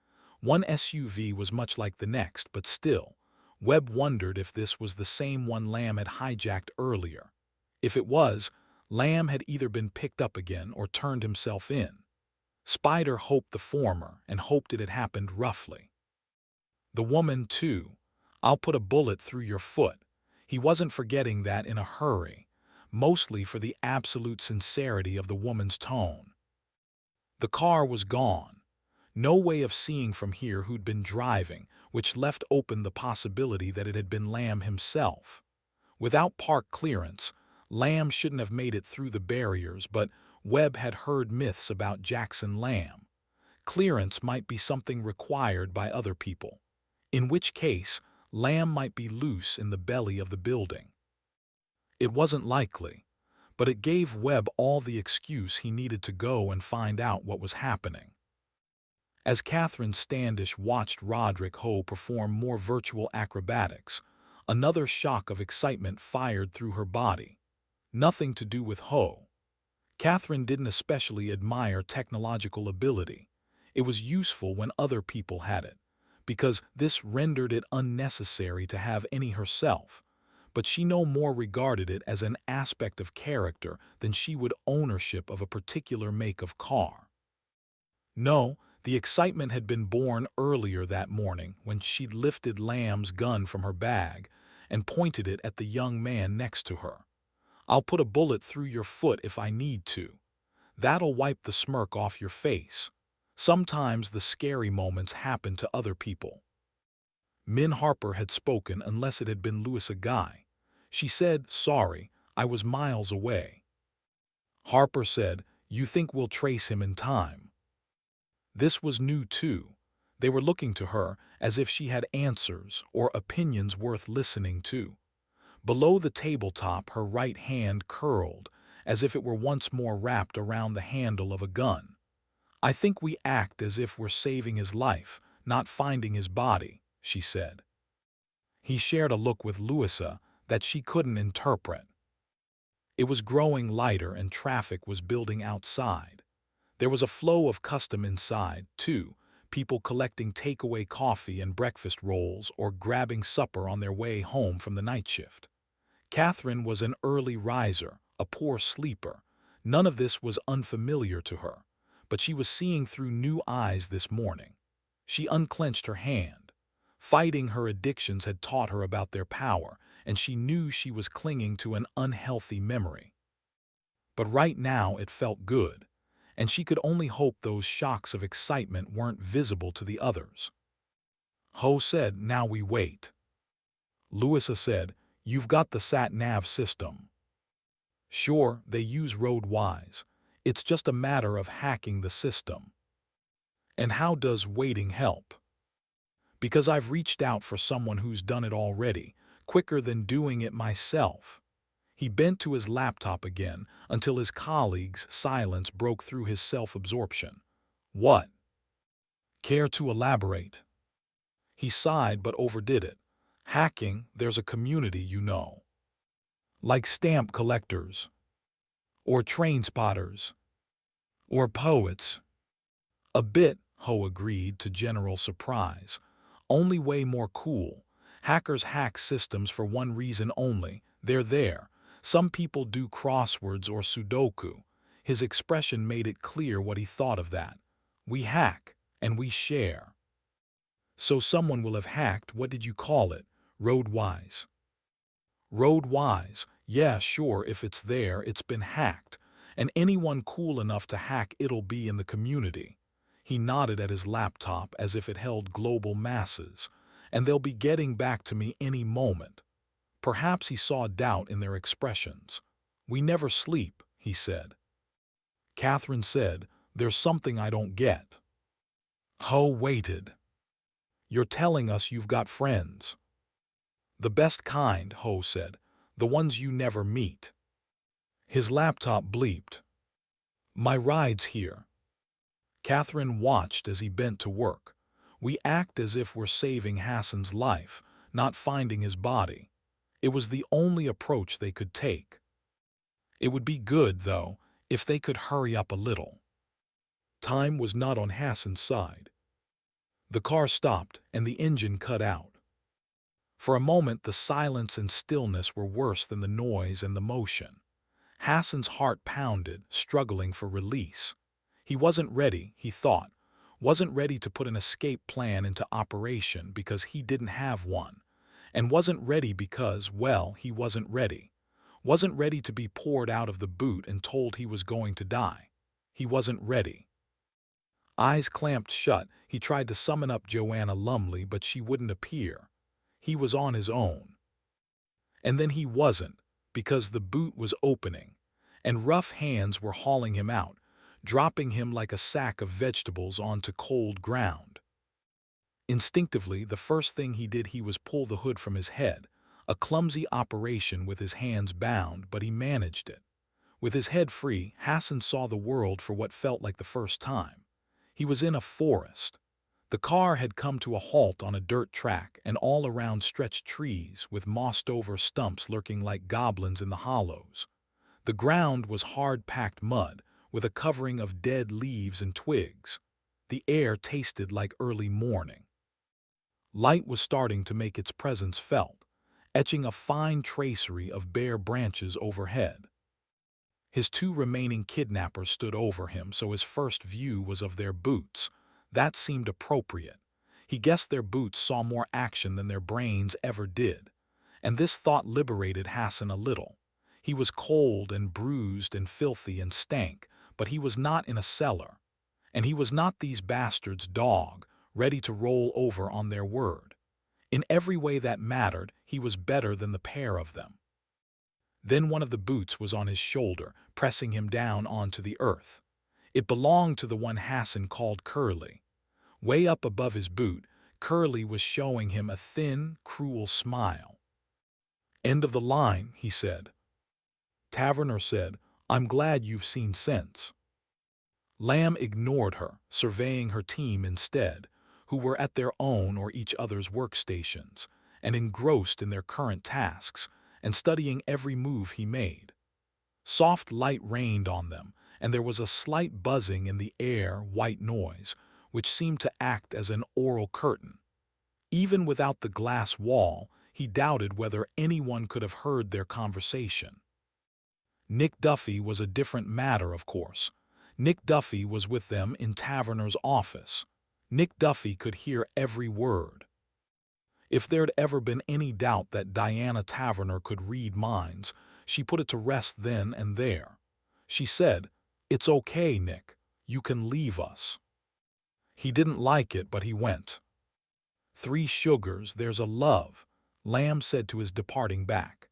One SUV was much like the next, but still, Webb wondered if this was the same one Lamb had hijacked earlier. If it was, Lamb had either been picked up again or turned himself in. Spider hoped the former and hoped it had happened roughly. The woman, too. "I'll put a bullet through your foot." He wasn't forgetting that in a hurry, mostly for the absolute sincerity of the woman's tone. The car was gone. No way of seeing from here who'd been driving, which left open the possibility that it had been Lamb himself. Without park clearance, Lamb shouldn't have made it through the barriers, but Webb had heard myths about Jackson Lamb. Clearance might be something required by other people, in which case Lamb might be loose in the belly of the building. It wasn't likely, but it gave Webb all the excuse he needed to go and find out what was happening. As Catherine Standish watched Roderick Ho perform more virtual acrobatics, another shock of excitement fired through her body. Nothing to do with Ho. Catherine didn't especially admire technological ability. It was useful when other people had it, because this rendered it unnecessary to have any herself. But she no more regarded it as an aspect of character than she would ownership of a particular make of car. No, the excitement had been born earlier that morning when she'd lifted Lamb's gun from her bag and pointed it at the young man next to her. "I'll put a bullet through your foot if I need to. That'll wipe the smirk off your face." Sometimes the scary moments happen to other people. Min Harper had spoken unless it had been Louisa Guy. She said, "Sorry, I was miles away." Harper said, "You think we'll trace him in time?" This was new too. They were looking to her as if she had answers or opinions worth listening to. Below the tabletop, her right hand curled, as if it were once more wrapped around the handle of a gun. "I think we act as if we're saving his life, not finding his body," she said. He shared a look with Louisa that she couldn't interpret. It was growing lighter and traffic was building outside. There was a flow of custom inside, too, people collecting takeaway coffee and breakfast rolls or grabbing supper on their way home from the night shift. Catherine was an early riser, a poor sleeper. None of this was unfamiliar to her, but she was seeing through new eyes this morning. She unclenched her hand. Fighting her addictions had taught her about their power, and she knew she was clinging to an unhealthy memory. But right now it felt good, and she could only hope those shocks of excitement weren't visible to the others. Ho said, "Now we wait." Louisa said, "You've got the sat-nav system." "Sure, they use RoadWise. It's just a matter of hacking the system." "And how does waiting help?" "Because I've reached out for someone who's done it already, quicker than doing it myself." He bent to his laptop again until his colleague's silence broke through his self-absorption. "What?" "Care to elaborate?" He sighed but overdid it. "Hacking, there's a community, you know. Like stamp collectors. Or train spotters. Or poets." "A bit," Ho agreed to general surprise. "Only way more cool. Hackers hack systems for one reason only. They're there. Some people do crosswords or Sudoku." His expression made it clear what he thought of that. "We hack. And we share. So someone will have hacked, what did you call it? Roadwise. Roadwise. Yeah, sure, if it's there, it's been hacked. And anyone cool enough to hack it'll be in the community. He nodded at his laptop as if it held global masses. And they'll be getting back to me any moment. Perhaps he saw doubt in their expressions. We never sleep, he said. Catherine said, there's something I don't get. Ho waited. You're telling us you've got friends. The best kind, Ho said. The ones you never meet. His laptop bleeped. My ride's here. Catherine watched as he bent to work. We act as if we're saving Hassan's life, not finding his body. It was the only approach they could take. It would be good, though, if they could hurry up a little. Time was not on Hassan's side. The car stopped and the engine cut out. For a moment the silence and stillness were worse than the noise and the motion. Hassan's heart pounded, struggling for release. He wasn't ready, he thought. Wasn't ready to put an escape plan into operation because he didn't have one. And wasn't ready because, well, he wasn't ready. Wasn't ready to be poured out of the boot and told he was going to die. He wasn't ready. Eyes clamped shut, he tried to summon up Joanna Lumley, but she wouldn't appear. He was on his own. And then he wasn't, because the boot was opening, and rough hands were hauling him out, dropping him like a sack of vegetables onto cold ground. Instinctively, the first thing he did was pull the hood from his head, a clumsy operation with his hands bound, but he managed it. With his head free, Hassan saw the world for what felt like the first time. He was in a forest. The car had come to a halt on a dirt track, and all around stretched trees with mossed-over stumps lurking like goblins in the hollows. The ground was hard-packed mud, with a covering of dead leaves and twigs. The air tasted like early morning. Light was starting to make its presence felt, etching a fine tracery of bare branches overhead. His two remaining kidnappers stood over him, so his first view was of their boots. That seemed appropriate. He guessed their boots saw more action than their brains ever did. And this thought liberated Hassan a little. He was cold and bruised and filthy and stank, but he was not in a cellar. And he was not these bastards' dog, ready to roll over on their word. In every way that mattered, he was better than the pair of them. Then one of the boots was on his shoulder, pressing him down onto the earth. It belonged to the one Hassan called Curly. Way up above his boot, Curly was showing him a thin, cruel smile. End of the line, he said. Taverner said, I'm glad you've seen sense. Lamb ignored her, surveying her team instead, who were at their own or each other's workstations, and engrossed in their current tasks, and studying every move he made. Soft light rained on them, and there was a slight buzzing in the air, white noise, which seemed to act as an oral curtain. Even without the glass wall, he doubted whether anyone could have heard their conversation. Nick Duffy was a different matter, of course. Nick Duffy was with them in Taverner's office. Nick Duffy could hear every word. If there'd ever been any doubt that Diana Taverner could read minds, she put it to rest then and there. She said, It's okay, Nick. You can leave us. He didn't like it, but he went. 3 sugars, there's a love, Lamb said to his departing back.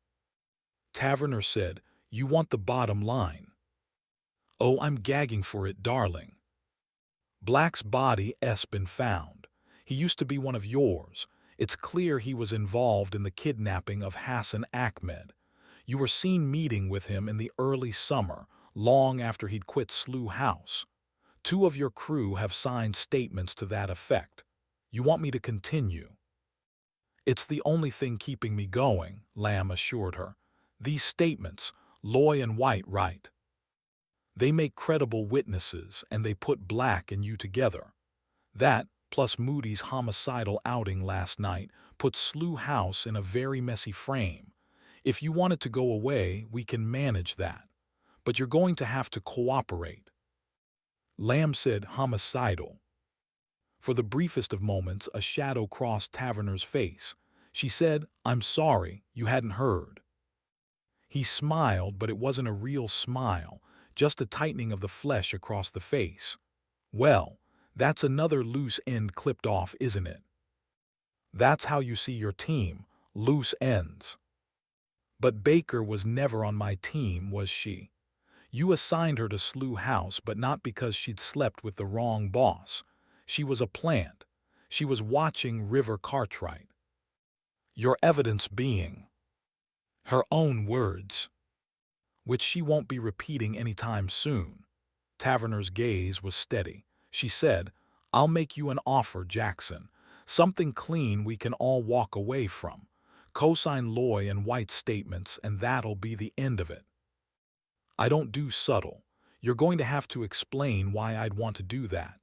Taverner said, You want the bottom line. Oh, I'm gagging for it, darling. Black's body's been found. He used to be one of yours. It's clear he was involved in the kidnapping of Hassan Ahmed. You were seen meeting with him in the early summer, long after he'd quit Slough House. 2 of your crew have signed statements to that effect. You want me to continue? It's the only thing keeping me going, Lamb assured her. These statements, Loy and White right. They make credible witnesses, and they put Black and you together. That, plus Moody's homicidal outing last night, put Slough House in a very messy frame. If you want it to go away, we can manage that. But you're going to have to cooperate. Lamb said homicidal. For the briefest of moments, a shadow crossed Taverner's face. She said, "I'm sorry, you hadn't heard." He smiled, but it wasn't a real smile, just a tightening of the flesh across the face. "Well, that's another loose end clipped off, isn't it? That's how you see your team, loose ends." "But Baker was never on my team, was she? You assigned her to Slough House, but not because she'd slept with the wrong boss. She was a plant. She was watching River Cartwright." "Your evidence being?" "Her own words, which she won't be repeating any time soon." Taverner's gaze was steady. She said, "I'll make you an offer, Jackson. Something clean we can all walk away from. Cosign Loy and White's statements, and that'll be the end of it." "I don't do subtle. You're going to have to explain why I'd want to do that."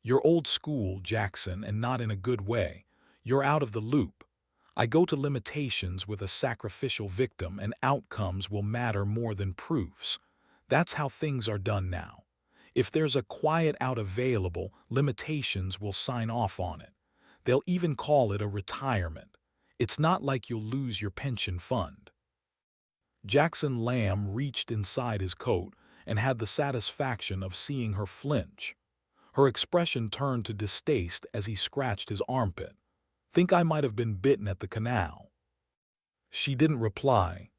"You're old school, Jackson, and not in a good way. You're out of the loop. I go to limitations with a sacrificial victim, and outcomes will matter more than proofs. That's how things are done now. If there's a quiet out available, limitations will sign off on it. They'll even call it a retirement. It's not like you'll lose your pension fund." Jackson Lamb reached inside his coat and had the satisfaction of seeing her flinch. Her expression turned to distaste as he scratched his armpit. "Think I might have been bitten at the canal?" She didn't reply.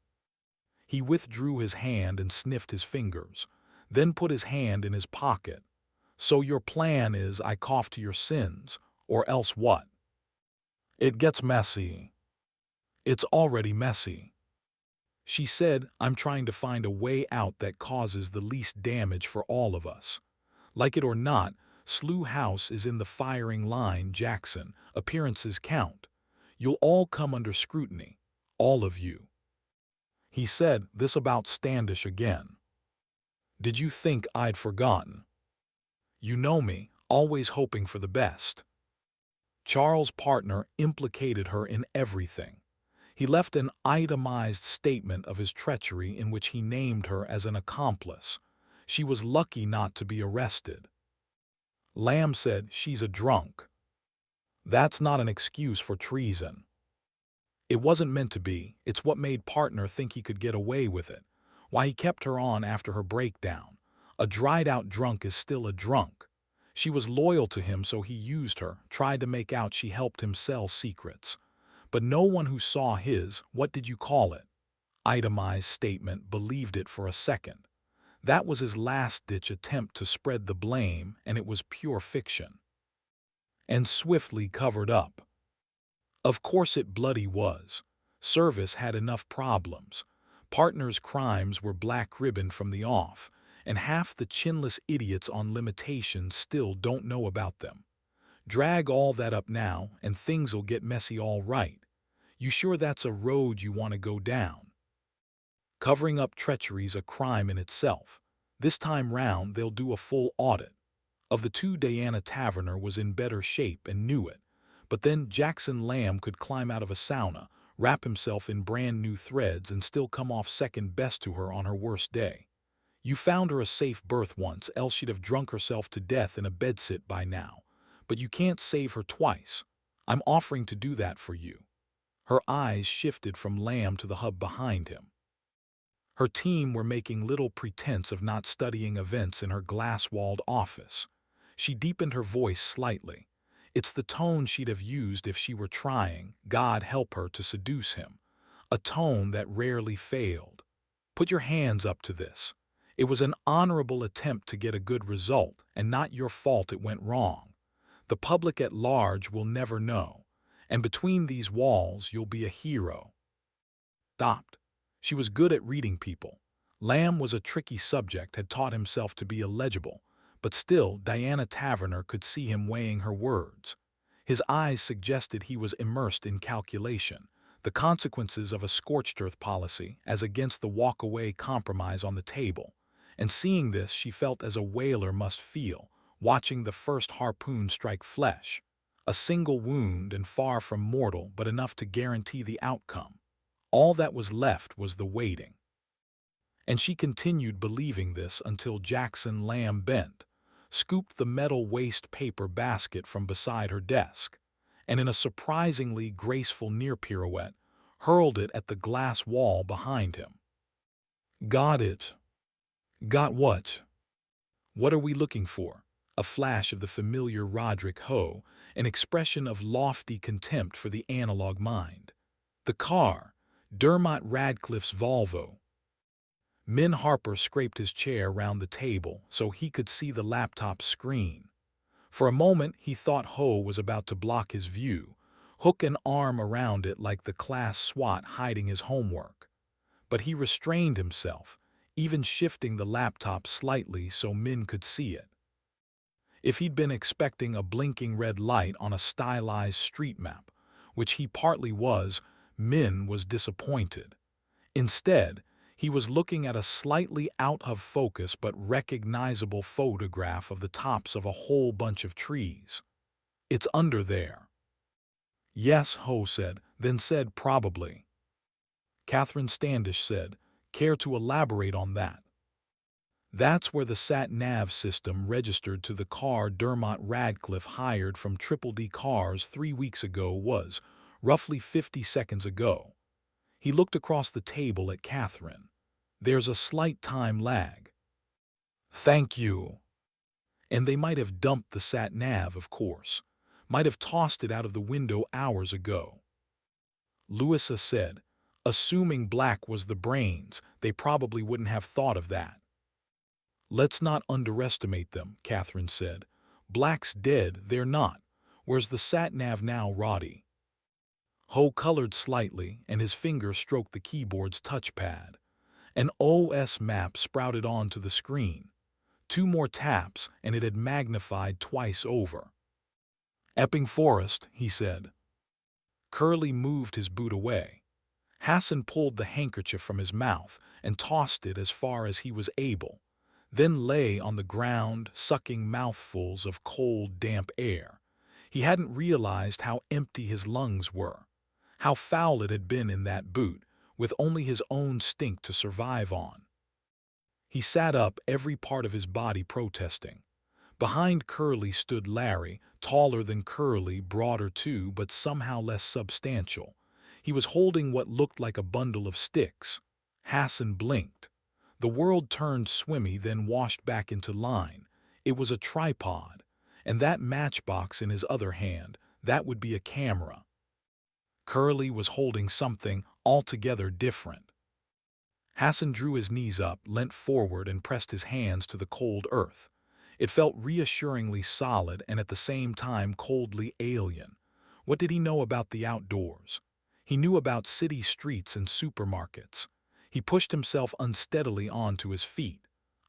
He withdrew his hand and sniffed his fingers, then put his hand in his pocket. "So your plan is I cough to your sins, or else what?" "It gets messy." "It's already messy." She said, "I'm trying to find a way out that causes the least damage for all of us. Like it or not, Slough House is in the firing line, Jackson. Appearances count. You'll all come under scrutiny. All of you." He said, "This about Standish again. Did you think I'd forgotten? You know me, always hoping for the best." Charles' partner implicated her in everything. He left an itemized statement of his treachery in which he named her as an accomplice. She was lucky not to be arrested. Lamb said, "She's a drunk." "That's not an excuse for treason." "It wasn't meant to be. It's what made partner think he could get away with it. Why he kept her on after her breakdown. A dried-out drunk is still a drunk. She was loyal to him, so he used her, tried to make out she helped him sell secrets. But no one who saw his, what did you call it, itemized statement believed it for a second. That was his last-ditch attempt to spread the blame, and it was pure fiction. And swiftly covered up. Of course it bloody was. Service had enough problems. Partners' crimes were black ribbon from the off, and half the chinless idiots on limitations still don't know about them. Drag all that up now, and things'll get messy all right. You sure that's a road you want to go down? Covering up treachery's a crime in itself. This time round they'll do a full audit. Of the two, Diana Taverner was in better shape and knew it. But then Jackson Lamb could climb out of a sauna, wrap himself in brand new threads, and still come off second best to her on her worst day. You found her a safe berth once, else she'd have drunk herself to death in a bedsit by now. But you can't save her twice. I'm offering to do that for you." Her eyes shifted from Lamb to the hub behind him. Her team were making little pretense of not studying events in her glass-walled office. She deepened her voice slightly. It's the tone she'd have used if she were trying, God help her, to seduce him. A tone that rarely failed. "Put your hands up to this. It was an honorable attempt to get a good result, and not your fault it went wrong. The public at large will never know, and between these walls you'll be a hero." Stopped. She was good at reading people. Lamb was a tricky subject, had taught himself to be illegible, but still Diana Taverner could see him weighing her words. His eyes suggested he was immersed in calculation, the consequences of a scorched earth policy as against the walk-away compromise on the table. And seeing this, she felt as a whaler must feel, watching the first harpoon strike flesh. A single wound, and far from mortal, but enough to guarantee the outcome. All that was left was the waiting. And she continued believing this until Jackson Lamb bent. scooped the metal waste paper basket from beside her desk, and in a surprisingly graceful near pirouette, hurled it at the glass wall behind him. Got it. Got what? What are we looking for? A flash of the familiar Roderick Ho, an expression of lofty contempt for the analog mind. The car, Dermot Radcliffe's Volvo. Min Harper scraped his chair round the table so he could see the laptop screen. For a moment he thought Ho was about to block his view, hook an arm around it like the class SWAT hiding his homework. But he restrained himself, even shifting the laptop slightly so Min could see it. If he'd been expecting a blinking red light on a stylized street map, which he partly was, Min was disappointed. Instead, he was looking at a slightly out of focus but recognizable photograph of the tops of a whole bunch of trees. It's under there. Yes, Ho said, then said probably. Catherine Standish said, care to elaborate on that? That's where the sat-nav system registered to the car Dermot Radcliffe hired from Triple D Cars 3 weeks ago was, roughly 50 seconds ago. He looked across the table at Catherine. There's a slight time lag. Thank you. And they might have dumped the sat-nav, of course. Might have tossed it out of the window hours ago. Louisa said, assuming Black was the brains, they probably wouldn't have thought of that. Let's not underestimate them, Catherine said. Black's dead, they're not. Where's the sat-nav now, Roddy? Ho colored slightly, and his finger stroked the keyboard's touchpad. An OS map sprouted onto the screen. 2 more taps, and it had magnified twice over. Epping Forest, he said. Curly moved his boot away. Hassan pulled the handkerchief from his mouth and tossed it as far as he was able, then lay on the ground, sucking mouthfuls of cold, damp air. He hadn't realized how empty his lungs were, how foul it had been in that boot, with only his own stink to survive on. He sat up, every part of his body protesting. Behind Curly stood Larry, taller than Curly, broader too, but somehow less substantial. He was holding what looked like a bundle of sticks. Hassan blinked. The world turned swimmy, then washed back into line. It was a tripod, and that matchbox in his other hand, that would be a camera. Curly was holding something altogether different. Hassan drew his knees up, leant forward, and pressed his hands to the cold earth. It felt reassuringly solid and at the same time coldly alien. What did he know about the outdoors? He knew about city streets and supermarkets. He pushed himself unsteadily onto his feet.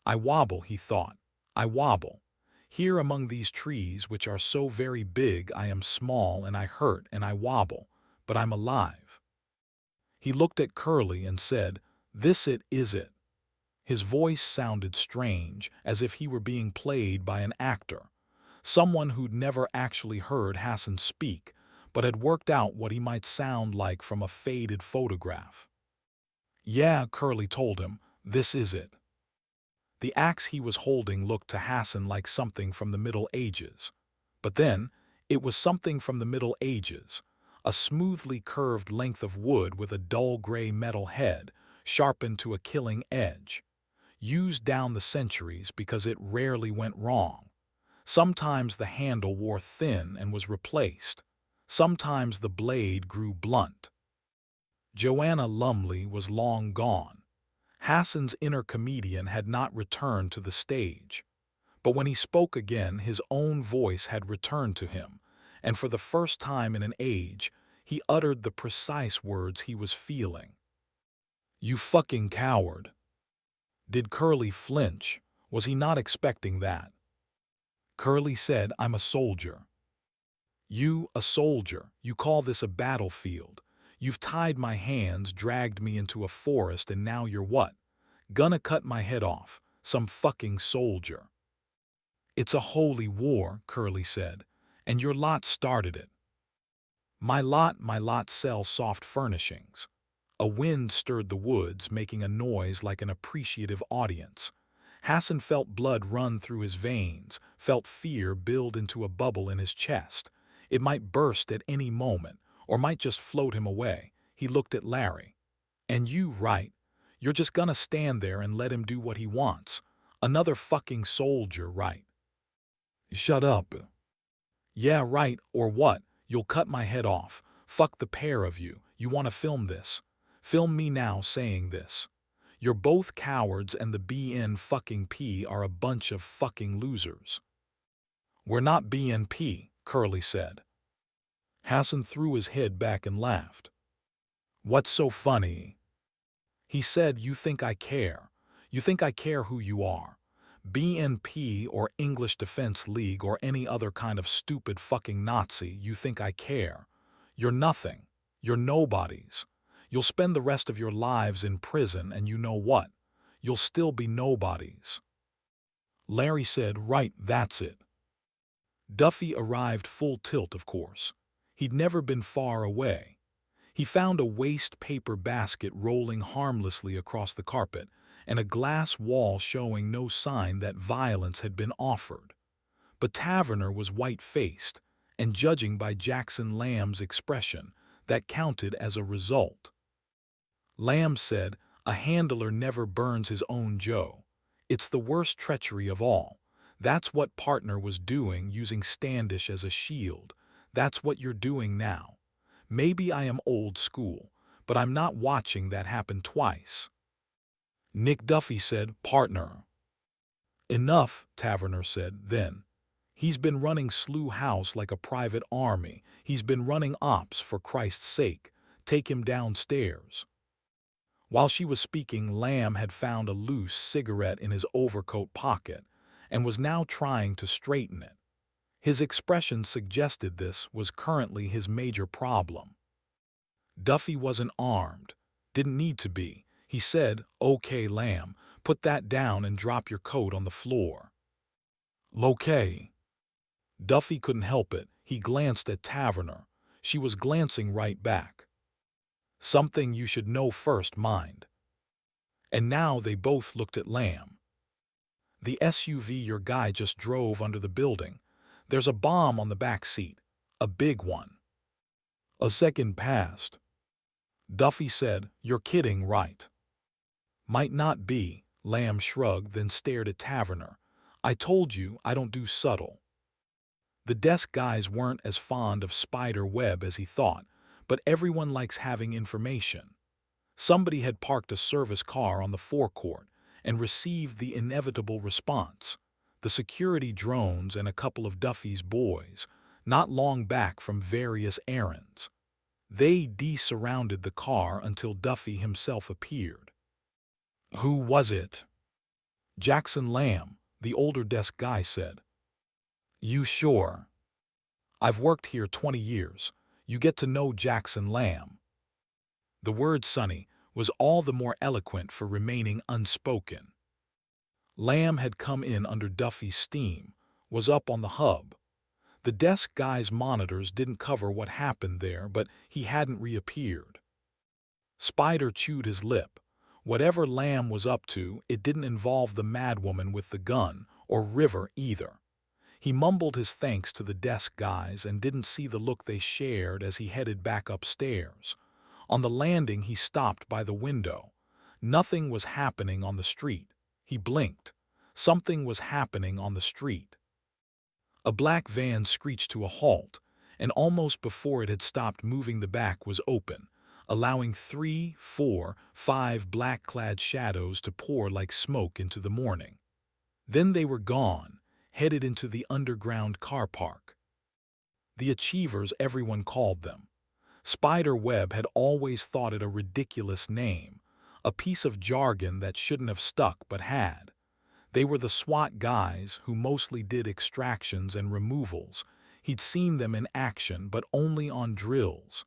I wobble, he thought. I wobble. Here among these trees, which are so very big, I am small and I hurt and I wobble, but I'm alive. He looked at Curly and said, "This it is it." His voice sounded strange, as if he were being played by an actor, someone who'd never actually heard Hassan speak, but had worked out what he might sound like from a faded photograph. Yeah, Curly told him, this is it. The axe he was holding looked to Hassan like something from the Middle Ages. But then, it was something from the Middle Ages, a smoothly curved length of wood with a dull gray metal head, sharpened to a killing edge. Used down the centuries because it rarely went wrong. Sometimes the handle wore thin and was replaced. Sometimes the blade grew blunt. Joanna Lumley was long gone. Hassan's inner comedian had not returned to the stage. But when he spoke again, his own voice had returned to him, and for the first time in an age, he uttered the precise words he was feeling. You fucking coward. Did Curly flinch? Was he not expecting that? Curly said, I'm a soldier. You, a soldier, you call this a battlefield. You've tied my hands, dragged me into a forest, and now you're what? Gonna cut my head off. Some fucking soldier. It's a holy war, Curly said, and your lot started it. My lot sells soft furnishings. A wind stirred the woods, making a noise like an appreciative audience. Hassan felt blood run through his veins, felt fear build into a bubble in his chest. It might burst at any moment, or might just float him away. He looked at Larry. And you, right? You're just gonna stand there and let him do what he wants. Another fucking soldier, right? Shut up. Yeah, right, or what? You'll cut my head off. Fuck the pair of you. You want to film this? Film me now saying this. You're both cowards and the BN fucking P are a bunch of fucking losers. We're not BNP, Curly said. Hassan threw his head back and laughed. What's so funny? He said, you think I care. You think I care who you are. BNP or English Defense League or any other kind of stupid fucking Nazi, you think I care. You're nothing. You're nobodies. You'll spend the rest of your lives in prison and you know what? You'll still be nobodies. Larry said, right, that's it. Duffy arrived full tilt, of course. He'd never been far away. He found a waste paper basket rolling harmlessly across the carpet and a glass wall showing no sign that violence had been offered. But Taverner was white-faced, and judging by Jackson Lamb's expression, that counted as a result. Lamb said, a handler never burns his own Joe. It's the worst treachery of all. That's what partner was doing, using Standish as a shield. That's what you're doing now. Maybe I am old school, but I'm not watching that happen twice. Nick Duffy said, partner. Enough, Taverner said, then. He's been running Slough House like a private army. He's been running ops, for Christ's sake. Take him downstairs. While she was speaking, Lamb had found a loose cigarette in his overcoat pocket and was now trying to straighten it. His expression suggested this was currently his major problem. Duffy wasn't armed. Didn't need to be. He said, okay, Lamb, put that down and drop your coat on the floor. Okay. Duffy couldn't help it. He glanced at Taverner. She was glancing right back. Something you should know first, mind. And now they both looked at Lamb. The SUV your guy just drove under the building. There's a bomb on the back seat. A big one. A second passed. Duffy said, you're kidding, right? Might not be. Lamb shrugged, then stared at Taverner. I told you I don't do subtle. The desk guys weren't as fond of spider web as he thought, but everyone likes having information. Somebody had parked a service car on the forecourt and received the inevitable response. The security drones and a couple of Duffy's boys, not long back from various errands. They de-surrounded the car until Duffy himself appeared. Who was it? Jackson Lamb, the older desk guy said. You sure? I've worked here 20 years. You get to know Jackson Lamb. The word Sonny was all the more eloquent for remaining unspoken. Lamb had come in under Duffy's steam, was up on the hub. The desk guy's monitors didn't cover what happened there, but he hadn't reappeared. Spider chewed his lip. Whatever Lamb was up to, it didn't involve the madwoman with the gun, or River either. He mumbled his thanks to the desk guys and didn't see the look they shared as he headed back upstairs. On the landing, he stopped by the window. Nothing was happening on the street. He blinked. Something was happening on the street. A black van screeched to a halt, and almost before it had stopped moving, the back was open, allowing 3, 4, 5 black-clad shadows to pour like smoke into the morning. Then they were gone, headed into the underground car park. The Achievers, everyone called them. Spider Webb had always thought it a ridiculous name, a piece of jargon that shouldn't have stuck but had. They were the SWAT guys who mostly did extractions and removals. He'd seen them in action, but only on drills.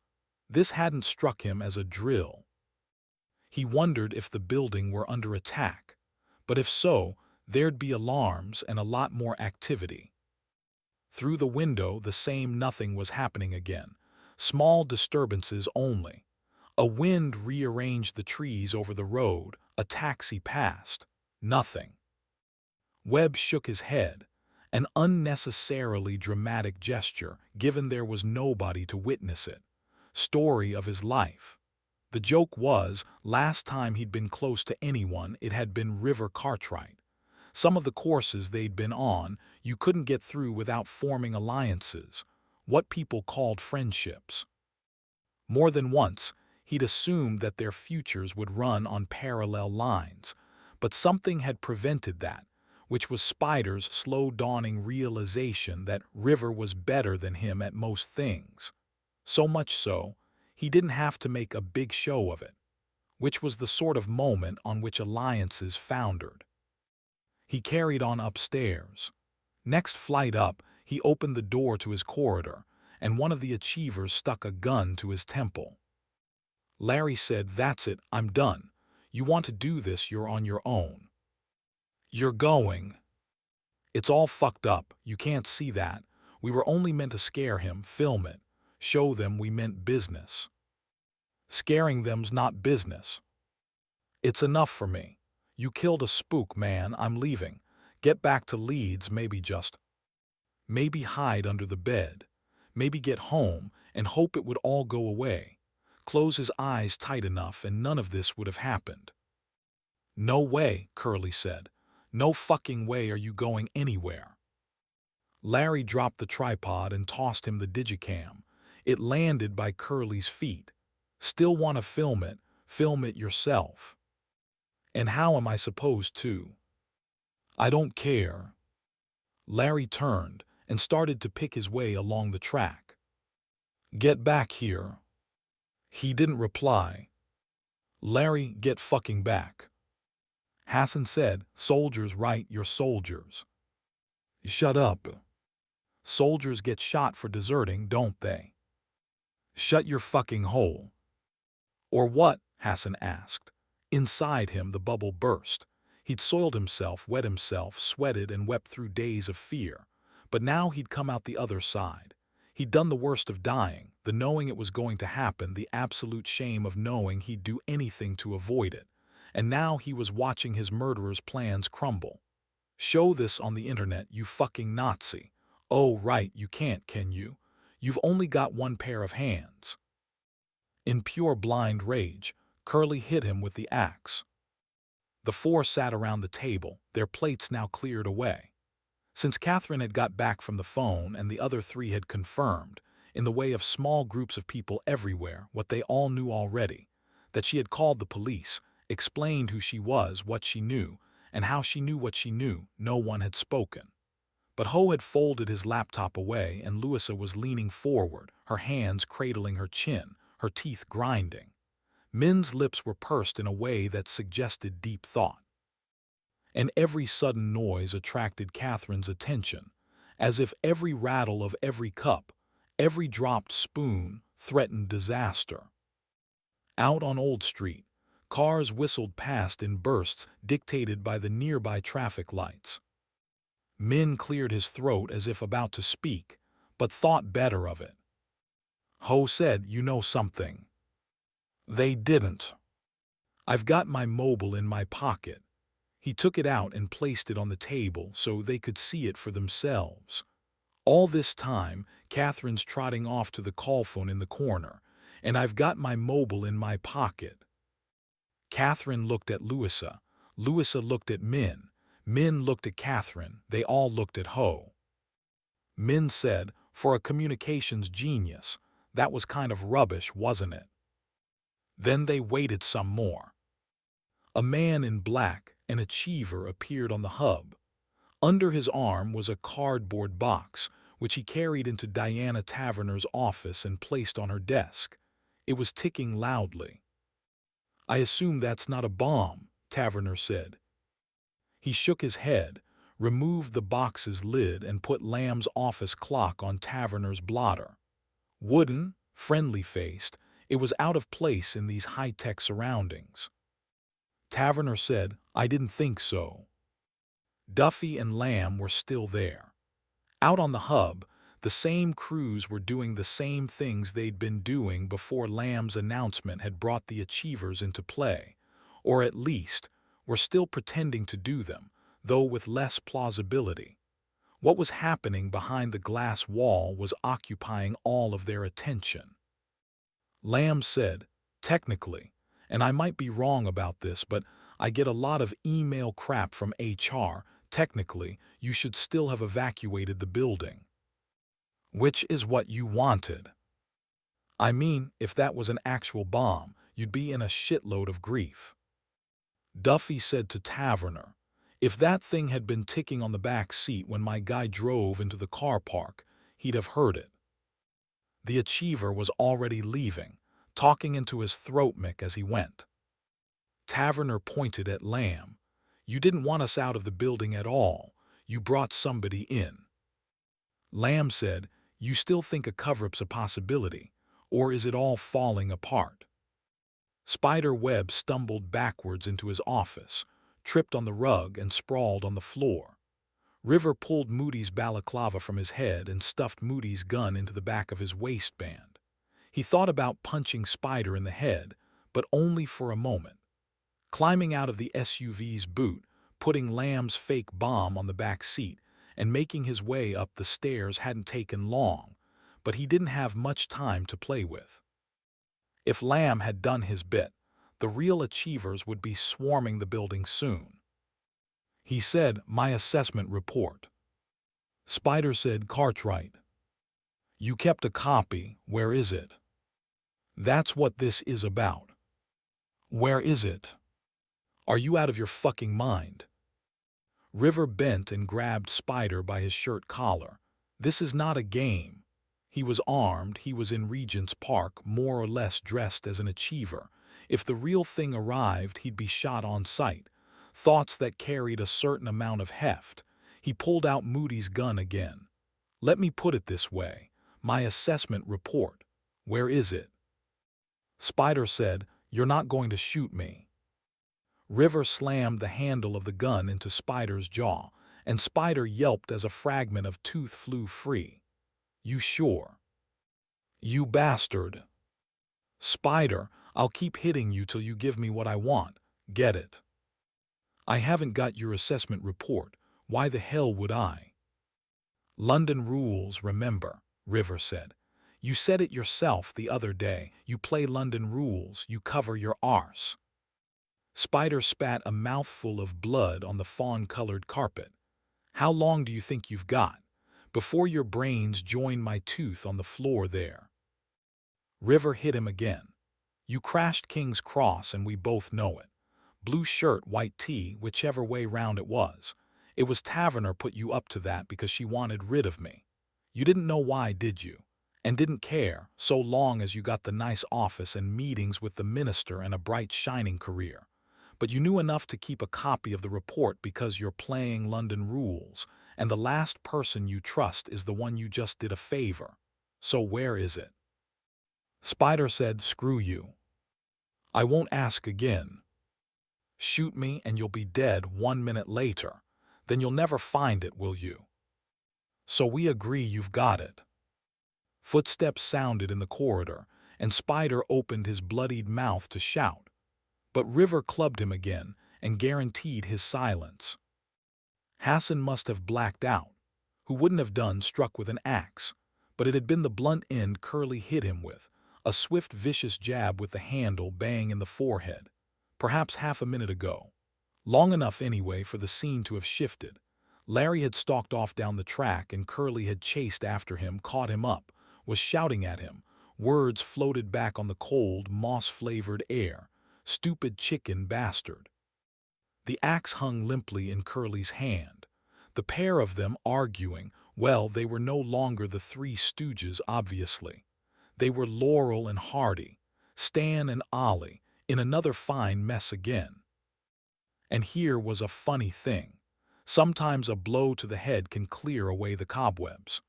This hadn't struck him as a drill. He wondered if the building were under attack, but if so, there'd be alarms and a lot more activity. Through the window, the same nothing was happening again. Small disturbances only. A wind rearranged the trees over the road, a taxi passed. Nothing. Webb shook his head, an unnecessarily dramatic gesture given there was nobody to witness it. Story of his life. The joke was, last time he'd been close to anyone, it had been River Cartwright. Some of the courses they'd been on, you couldn't get through without forming alliances, what people called friendships. More than once, he'd assumed that their futures would run on parallel lines, but something had prevented that, which was Spider's slow-dawning realization that River was better than him at most things. So much so, he didn't have to make a big show of it, which was the sort of moment on which alliances foundered. He carried on upstairs. Next flight up, he opened the door to his corridor, and one of the achievers stuck a gun to his temple. Larry said, "That's it, I'm done. You want to do this, you're on your own. You're going. It's all fucked up, you can't see that. We were only meant to scare him, film it, show them we meant business. Scaring them's not business. It's enough for me. You killed a spook, man, I'm leaving. Get back to Leeds, maybe hide under the bed. Maybe get home and hope it would all go away. Close his eyes tight enough and none of this would have happened." "No way," Curly said. "No fucking way are you going anywhere." Larry dropped the tripod and tossed him the digicam. It landed by Curly's feet. "Still want to film it? Film it yourself." "And how am I supposed to?" "I don't care." Larry turned and started to pick his way along the track. "Get back here." He didn't reply. "Larry, get fucking back." Hassan said, "Soldiers, right, you're soldiers." "Shut up." "Soldiers get shot for deserting, don't they?" "Shut your fucking hole." "Or what?" Hassan asked. Inside him the bubble burst. He'd soiled himself, wet himself, sweated and wept through days of fear. But now he'd come out the other side. He'd done the worst of dying, the knowing it was going to happen, the absolute shame of knowing he'd do anything to avoid it. And now he was watching his murderer's plans crumble. "Show this on the internet, you fucking Nazi." "Oh right, you can't, can you? You've only got one pair of hands." In pure blind rage, Curly hit him with the axe. The four sat around the table, their plates now cleared away. Since Catherine had got back from the phone and the other three had confirmed, in the way of small groups of people everywhere, what they all knew already, that she had called the police, explained who she was, what she knew, and how she knew what she knew, no one had spoken. But Ho had folded his laptop away and Louisa was leaning forward, her hands cradling her chin, her teeth grinding. Min's lips were pursed in a way that suggested deep thought. And every sudden noise attracted Catherine's attention, as if every rattle of every cup, every dropped spoon, threatened disaster. Out on Old Street, cars whistled past in bursts dictated by the nearby traffic lights. Min cleared his throat as if about to speak, but thought better of it. Ho said, "You know something?" They didn't. "I've got my mobile in my pocket." He took it out and placed it on the table so they could see it for themselves. All this time, Catherine's trotting off to the call phone in the corner, and "I've got my mobile in my pocket." Catherine looked at Louisa. Louisa looked at Min. Min looked at Catherine. They all looked at Ho. Min said, "For a communications genius, that was kind of rubbish, wasn't it?" Then they waited some more. A man in black, an achiever, appeared on the hub. Under his arm was a cardboard box, which he carried into Diana Taverner's office and placed on her desk. It was ticking loudly. "I assume that's not a bomb," Taverner said. He shook his head, removed the box's lid and put Lamb's office clock on Taverner's blotter. Wooden, friendly-faced, it was out of place in these high-tech surroundings. Taverner said, "I didn't think so." Duffy and Lamb were still there. Out on the hub, the same crews were doing the same things they'd been doing before Lamb's announcement had brought the achievers into play, or at least were still pretending to do them, though with less plausibility. What was happening behind the glass wall was occupying all of their attention. Lamb said, "Technically, and I might be wrong about this, but I get a lot of email crap from HR. Technically, you should still have evacuated the building." "Which is what you wanted." "I mean, if that was an actual bomb, you'd be in a shitload of grief." Duffy said to Taverner, "If that thing had been ticking on the back seat when my guy drove into the car park, he'd have heard it." The achiever was already leaving, talking into his throat mic as he went. Taverner pointed at Lamb. "You didn't want us out of the building at all. You brought somebody in." Lamb said, "You still think a cover-up's a possibility, or is it all falling apart?" Spider Webb stumbled backwards into his office, tripped on the rug and sprawled on the floor. River pulled Moody's balaclava from his head and stuffed Moody's gun into the back of his waistband. He thought about punching Spider in the head, but only for a moment. Climbing out of the SUV's boot, putting Lamb's fake bomb on the back seat, and making his way up the stairs hadn't taken long, but he didn't have much time to play with. If Lamb had done his bit, the real achievers would be swarming the building soon. He said, "My assessment report." Spider said, "Cartwright. You kept a copy, where is it?" "That's what this is about." "Where is it?" "Are you out of your fucking mind?" River bent and grabbed Spider by his shirt collar. "This is not a game." He was armed, he was in Regent's Park, more or less dressed as an achiever. If the real thing arrived, he'd be shot on sight. Thoughts that carried a certain amount of heft. He pulled out Moody's gun again. "Let me put it this way. My assessment report. Where is it?" Spider said, "You're not going to shoot me." River slammed the handle of the gun into Spider's jaw, and Spider yelped as a fragment of tooth flew free. "You sure?" "You bastard." "Spider, I'll keep hitting you till you give me what I want. Get it?" "I haven't got your assessment report. Why the hell would I?" "London rules, remember," River said. "You said it yourself the other day. You play London rules, you cover your arse." Spider spat a mouthful of blood on the fawn-colored carpet. "How long do you think you've got? Before your brains join my tooth on the floor there." River hit him again. "You crashed King's Cross and we both know it. Blue shirt, white tee, whichever way round it was. It was Taverner put you up to that because she wanted rid of me. You didn't know why, did you? And didn't care, so long as you got the nice office and meetings with the minister and a bright shining career. But you knew enough to keep a copy of the report because you're playing London rules, and the last person you trust is the one you just did a favor. So where is it?" Spider said, "Screw you. I won't ask again. Shoot me and you'll be dead 1 minute later. Then you'll never find it, will you? So we agree you've got it." Footsteps sounded in the corridor, and Spider opened his bloodied mouth to shout. But River clubbed him again and guaranteed his silence. Hassan must have blacked out. Who wouldn't have done struck with an axe? But it had been the blunt end Curly hit him with, a swift vicious jab with the handle bang in the forehead. Perhaps half a minute ago. Long enough anyway for the scene to have shifted. Larry had stalked off down the track and Curly had chased after him, caught him up, was shouting at him. Words floated back on the cold, moss-flavored air. "Stupid chicken bastard." The axe hung limply in Curly's hand. The pair of them arguing, well, they were no longer the Three Stooges, obviously. They were Laurel and Hardy, Stan and Ollie, in another fine mess again. And here was a funny thing. Sometimes a blow to the head can clear away the cobwebs.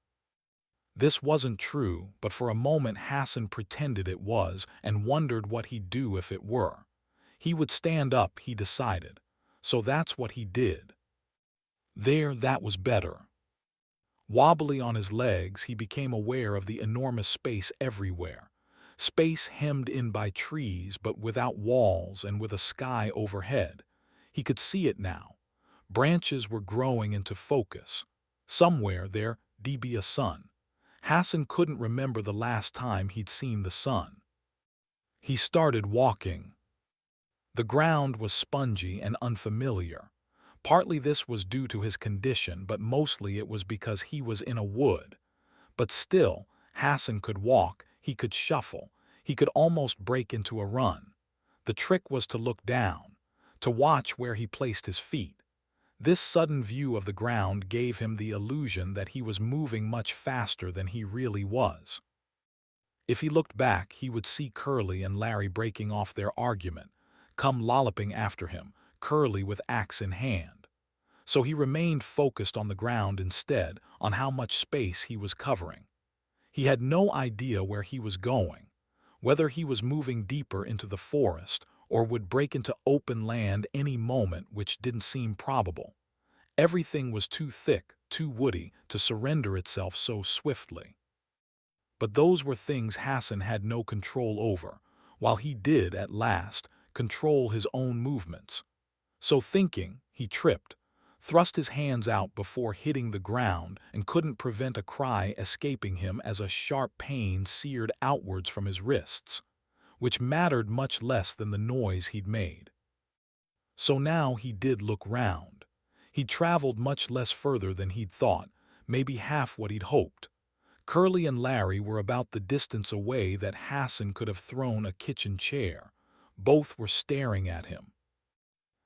This wasn't true, but for a moment Hassan pretended it was and wondered what he'd do if it were. He would stand up, he decided. So that's what he did. There, that was better. Wobbly on his legs, he became aware of the enormous space everywhere. Space hemmed in by trees but without walls and with a sky overhead. He could see it now. Branches were growing into focus. Somewhere there'd be a sun. Hassan couldn't remember the last time he'd seen the sun. He started walking. The ground was spongy and unfamiliar. Partly this was due to his condition, but mostly it was because he was in a wood. But still, Hassan could walk, he could shuffle, he could almost break into a run. The trick was to look down, to watch where he placed his feet. This sudden view of the ground gave him the illusion that he was moving much faster than he really was. If he looked back, he would see Curly and Larry breaking off their argument, come lolloping after him, Curly with axe in hand. So he remained focused on the ground instead, on how much space he was covering. He had no idea where he was going, whether he was moving deeper into the forest or would break into open land any moment, which didn't seem probable. Everything was too thick, too woody, to surrender itself so swiftly. But those were things Hassan had no control over, while he did, at last, control his own movements. So thinking, he tripped, thrust his hands out before hitting the ground, and couldn't prevent a cry escaping him as a sharp pain seared outwards from his wrists, which mattered much less than the noise he'd made. So now he did look round. He'd traveled much less further than he'd thought, maybe half what he'd hoped. Curly and Larry were about the distance away that Hassan could have thrown a kitchen chair. Both were staring at him.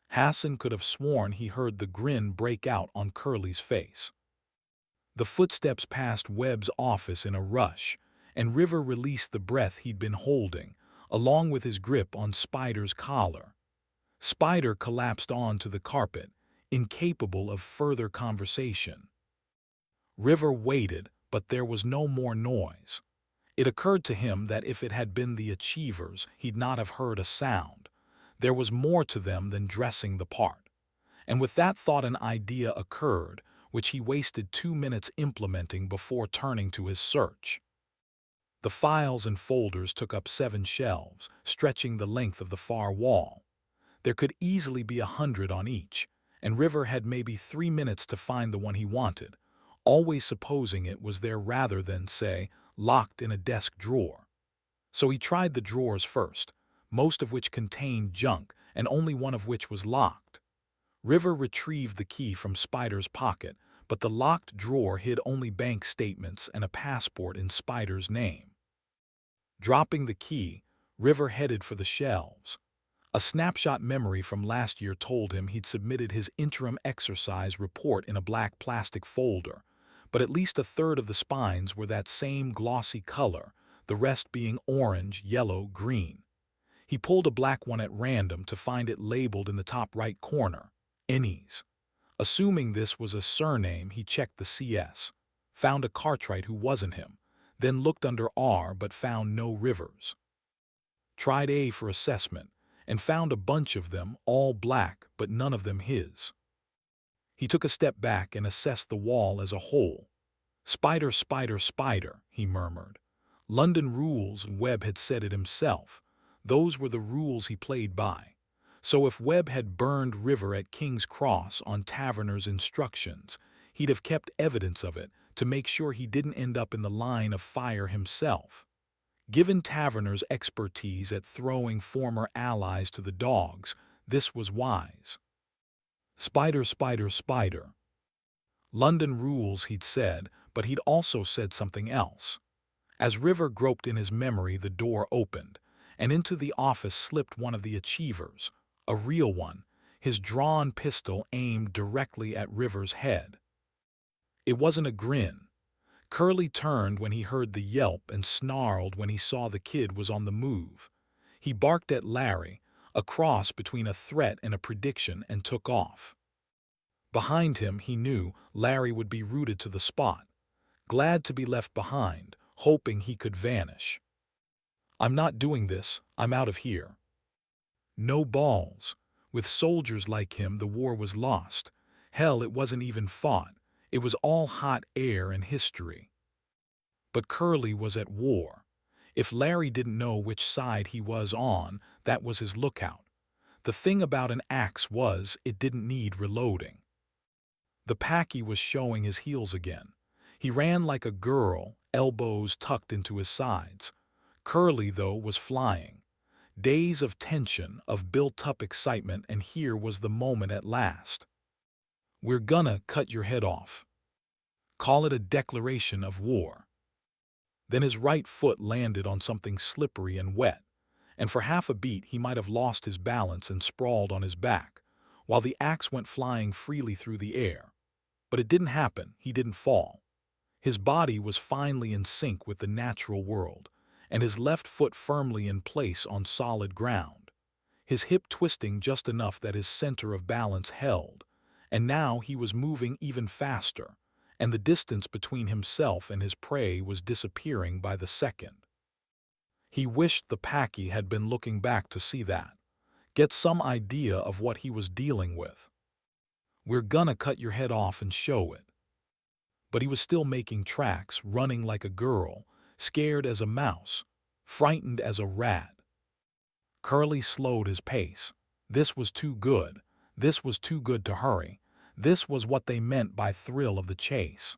Hassan could have sworn he heard the grin break out on Curly's face. The footsteps passed Webb's office in a rush, and River released the breath he'd been holding, along with his grip on Spider's collar. Spider collapsed onto the carpet, incapable of further conversation. River waited, but there was no more noise. It occurred to him that if it had been the Achievers, he'd not have heard a sound. There was more to them than dressing the part. And with that thought an idea occurred, which he wasted 2 minutes implementing before turning to his search. The files and folders took up 7 shelves, stretching the length of the far wall. There could easily be 100 on each, and River had maybe 3 minutes to find the one he wanted, always supposing it was there rather than, say, locked in a desk drawer. So he tried the drawers first, most of which contained junk and only one of which was locked. River retrieved the key from Spider's pocket, but the locked drawer hid only bank statements and a passport in Spider's name. Dropping the key, River headed for the shelves. A snapshot memory from last year told him he'd submitted his interim exercise report in a black plastic folder, but at least a third of the spines were that same glossy color, the rest being orange, yellow, green. He pulled a black one at random to find it labeled in the top right corner, Ennis. Assuming this was a surname, he checked the CS, found a Cartwright who wasn't him, then looked under R but found no Rivers. Tried A for assessment, and found a bunch of them, all black, but none of them his. He took a step back and assessed the wall as a whole. Spider, spider, spider, he murmured. London rules, Webb had said it himself. Those were the rules he played by. So if Webb had burned River at King's Cross on Taverner's instructions, he'd have kept evidence of it to make sure he didn't end up in the line of fire himself. Given Taverner's expertise at throwing former allies to the dogs, this was wise. Spider, spider, spider. London rules, he'd said, but he'd also said something else. As River groped in his memory, the door opened, and into the office slipped one of the Achievers, a real one, his drawn pistol aimed directly at River's head. It wasn't a grin. Curly turned when he heard the yelp and snarled when he saw the kid was on the move. He barked at Larry, a cross between a threat and a prediction, and took off. Behind him, he knew Larry would be rooted to the spot, glad to be left behind, hoping he could vanish. I'm not doing this, I'm out of here. No balls. With soldiers like him, the war was lost. Hell, it wasn't even fought. It was all hot air and history. But Curly was at war. If Larry didn't know which side he was on, that was his lookout. The thing about an axe was, it didn't need reloading. The Packy was showing his heels again. He ran like a girl, elbows tucked into his sides. Curly, though, was flying. Days of tension, of built-up excitement, and here was the moment at last. "We're gonna cut your head off. Call it a declaration of war." Then his right foot landed on something slippery and wet, and for half a beat he might have lost his balance and sprawled on his back, while the axe went flying freely through the air. But it didn't happen. He didn't fall. His body was finally in sync with the natural world, and his left foot firmly in place on solid ground, his hip twisting just enough that his center of balance held, and now he was moving even faster, and the distance between himself and his prey was disappearing by the second. He wished the Packy had been looking back to see that, get some idea of what he was dealing with. "We're gonna cut your head off and show it." But he was still making tracks, running like a girl, scared as a mouse, frightened as a rat. Curly slowed his pace. This was too good. This was too good to hurry. This was what they meant by thrill of the chase.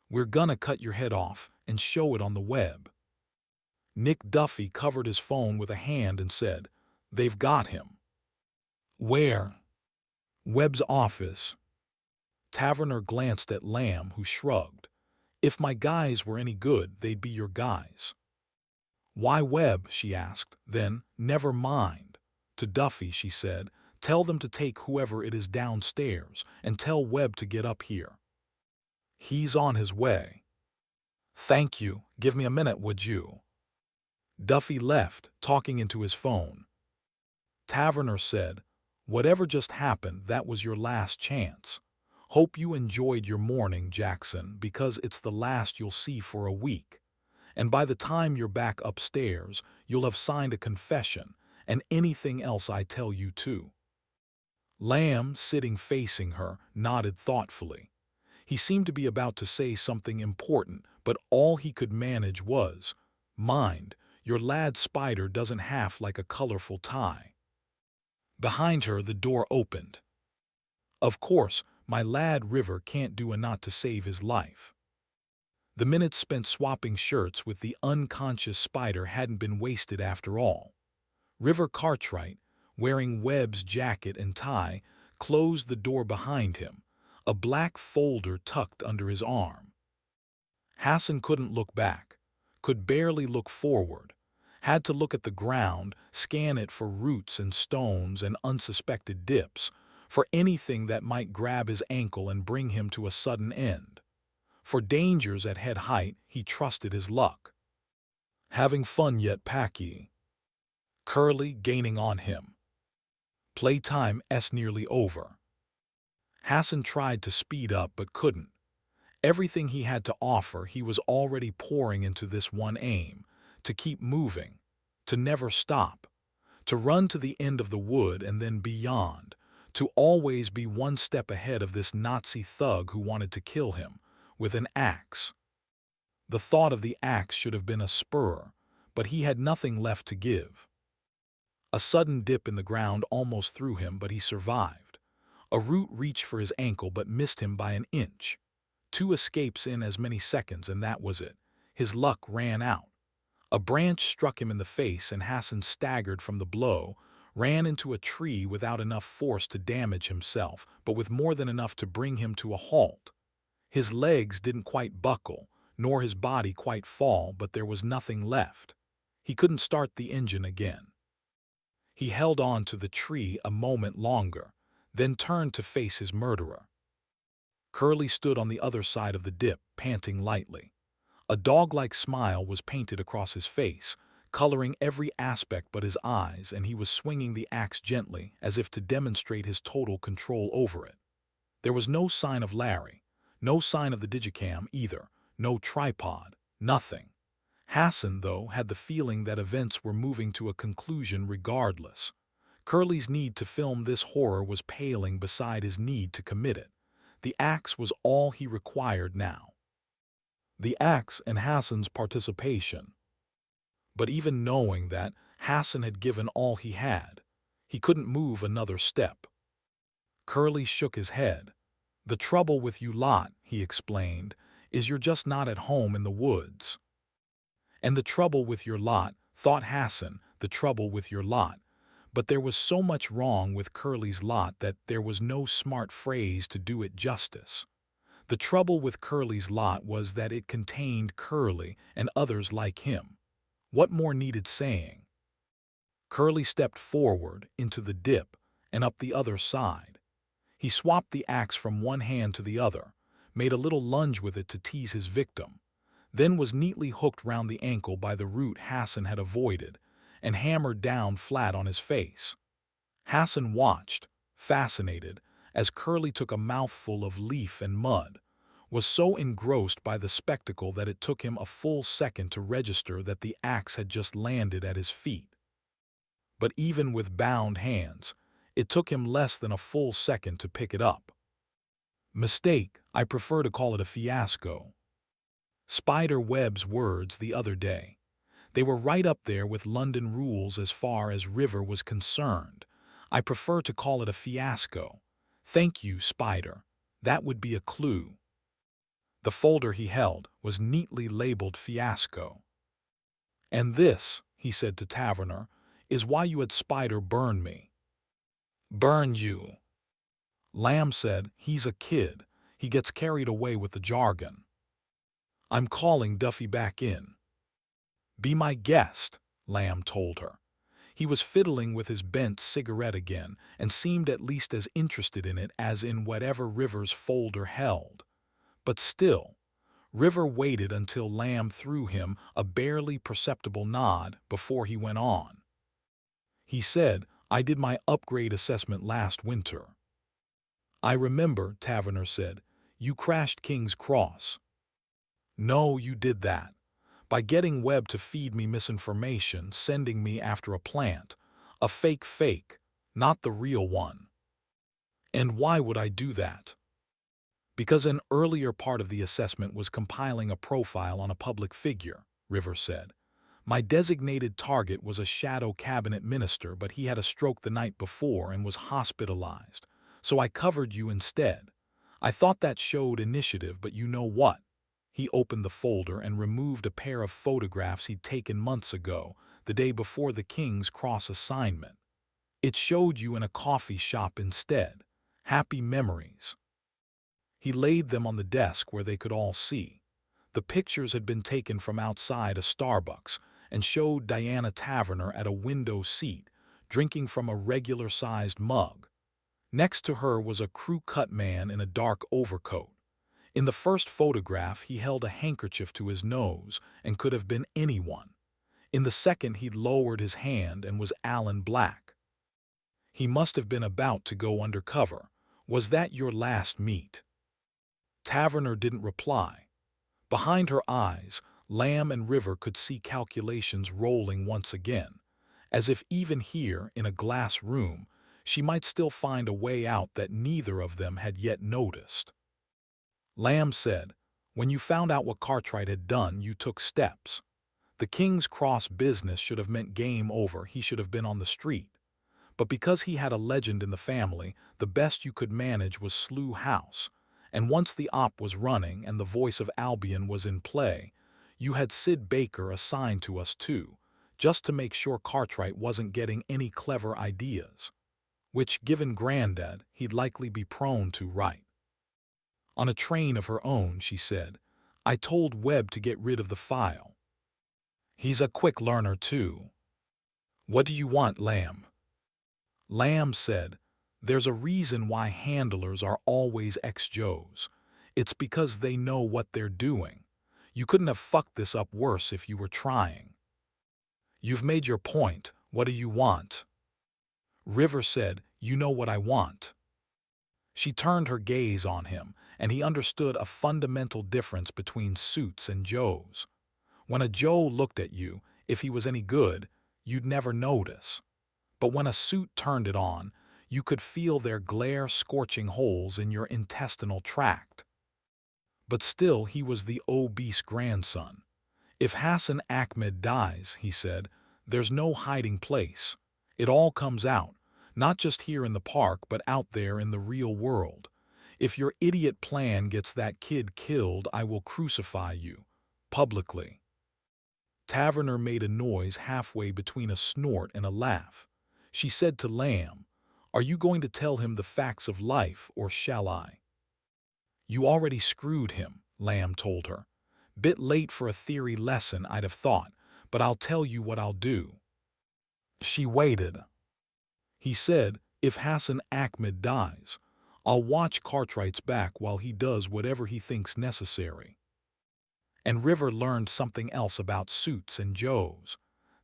"We're gonna cut your head off and show it on the web." Nick Duffy covered his phone with a hand and said, "They've got him." "Where?" "Webb's office." Taverner glanced at Lamb, who shrugged. "If my guys were any good, they'd be your guys." "Why Webb?" she asked. Then, "Never mind." To Duffy, she said, "Tell them to take whoever it is downstairs, and tell Webb to get up here. He's on his way." "Thank you. Give me a minute, would you?" Duffy left, talking into his phone. Taverner said, "Whatever just happened, that was your last chance. Hope you enjoyed your morning, Jackson, because it's the last you'll see for a week. And by the time you're back upstairs, you'll have signed a confession, and anything else I tell you too." Lamb, sitting facing her, nodded thoughtfully. He seemed to be about to say something important, but all he could manage was, "Mind, your lad Spider doesn't half like a colorful tie." Behind her, the door opened. "Of course, my lad River can't do a knot to save his life." The minutes spent swapping shirts with the unconscious Spider hadn't been wasted after all. River Cartwright, wearing Webb's jacket and tie, closed the door behind him, a black folder tucked under his arm. Hassan couldn't look back, could barely look forward, had to look at the ground, scan it for roots and stones and unsuspected dips, for anything that might grab his ankle and bring him to a sudden end. For dangers at head height, he trusted his luck. "Having fun yet, Packy?" Curly gaining on him. "Playtime's nearly over." Hassan tried to speed up but couldn't. Everything he had to offer he was already pouring into this one aim, to keep moving, to never stop, to run to the end of the wood and then beyond, to always be one step ahead of this Nazi thug who wanted to kill him, with an axe. The thought of the axe should have been a spur, but he had nothing left to give. A sudden dip in the ground almost threw him, but he survived. A root reached for his ankle but missed him by an inch. 2 escapes in as many seconds, and that was it. His luck ran out. A branch struck him in the face, and Hassan staggered from the blow, ran into a tree without enough force to damage himself, but with more than enough to bring him to a halt. His legs didn't quite buckle, nor his body quite fall, but there was nothing left. He couldn't start the engine again. He held on to the tree a moment longer, then turned to face his murderer. Curly stood on the other side of the dip, panting lightly. A dog-like smile was painted across his face, coloring every aspect but his eyes, and he was swinging the axe gently, as if to demonstrate his total control over it. There was no sign of Larry, no sign of the digicam either, no tripod, nothing. Hassan, though, had the feeling that events were moving to a conclusion regardless. Curly's need to film this horror was paling beside his need to commit it. The axe was all he required now. The axe and Hassan's participation. But even knowing that, Hassan had given all he had. He couldn't move another step. Curly shook his head. The trouble with you lot, he explained, is you're just not at home in the woods. And the trouble with your lot, thought Hassan, the trouble with your lot. But there was so much wrong with Curly's lot that there was no smart phrase to do it justice. The trouble with Curly's lot was that it contained Curly and others like him. What more needed saying? Curly stepped forward into the dip and up the other side. He swapped the axe from one hand to the other, made a little lunge with it to tease his victim, then was neatly hooked round the ankle by the root Hassan had avoided, and hammered down flat on his face. Hassan watched, fascinated, as Curly took a mouthful of leaf and mud, was so engrossed by the spectacle that it took him a full second to register that the axe had just landed at his feet. But even with bound hands, it took him less than a full second to pick it up. Mistake, I prefer to call it a fiasco. Spider Webb's words the other day. They were right up there with London rules as far as River was concerned. I prefer to call it a fiasco. Thank you, Spider. That would be a clue. The folder he held was neatly labeled fiasco. And this, he said to Taverner, is why you had Spider burn me. Burn you. Lamb said, he's a kid. He gets carried away with the jargon. I'm calling Duffy back in. Be my guest, Lamb told her. He was fiddling with his bent cigarette again and seemed at least as interested in it as in whatever River's folder held. But still, River waited until Lamb threw him a barely perceptible nod before he went on. He said, I did my upgrade assessment last winter. I remember, Taverner said, you crashed King's Cross. No, you did that. By getting Webb to feed me misinformation, sending me after a plant. A fake, not the real one. And why would I do that? Because an earlier part of the assessment was compiling a profile on a public figure, River said. My designated target was a shadow cabinet minister, but he had a stroke the night before and was hospitalized. So I covered you instead. I thought that showed initiative, but you know what? He opened the folder and removed a pair of photographs he'd taken months ago, the day before the King's Cross assignment. It showed you in a coffee shop instead. Happy memories. He laid them on the desk where they could all see. The pictures had been taken from outside a Starbucks and showed Diana Taverner at a window seat, drinking from a regular-sized mug. Next to her was a crew-cut man in a dark overcoat. In the first photograph, he held a handkerchief to his nose and could have been anyone. In the second, he'd lowered his hand and was Alan Black. He must have been about to go undercover. Was that your last meet? Taverner didn't reply. Behind her eyes, Lamb and River could see calculations rolling once again, as if even here, in a glass room, she might still find a way out that neither of them had yet noticed. Lamb said, when you found out what Cartwright had done, you took steps. The King's Cross business should have meant game over. He should have been on the street. But because he had a legend in the family, the best you could manage was Slough House. And once the op was running and the voice of Albion was in play, you had Sid Baker assigned to us too, just to make sure Cartwright wasn't getting any clever ideas. Which, given Grandad, he'd likely be prone to, right? On a train of her own, she said, I told Webb to get rid of the file. He's a quick learner too. What do you want, Lamb? Lamb said, there's a reason why handlers are always ex-Joes. It's because they know what they're doing. You couldn't have fucked this up worse if you were trying. You've made your point. What do you want? River said, you know what I want. She turned her gaze on him, and he understood a fundamental difference between suits and Joes. When a Joe looked at you, if he was any good, you'd never notice. But when a suit turned it on, you could feel their glare scorching holes in your intestinal tract. But still he was the obese grandson. If Hassan Ahmed dies, he said, there's no hiding place. It all comes out, not just here in the park but out there in the real world. If your idiot plan gets that kid killed, I will crucify you. Publicly. Taverner made a noise halfway between a snort and a laugh. She said to Lamb, "Are you going to tell him the facts of life, or shall I?" "You already screwed him," Lamb told her. "Bit late for a theory lesson, I'd have thought, but I'll tell you what I'll do." She waited. He said, "If Hassan Ahmed dies, I'll watch Cartwright's back while he does whatever he thinks necessary." And River learned something else about Suits and Joes,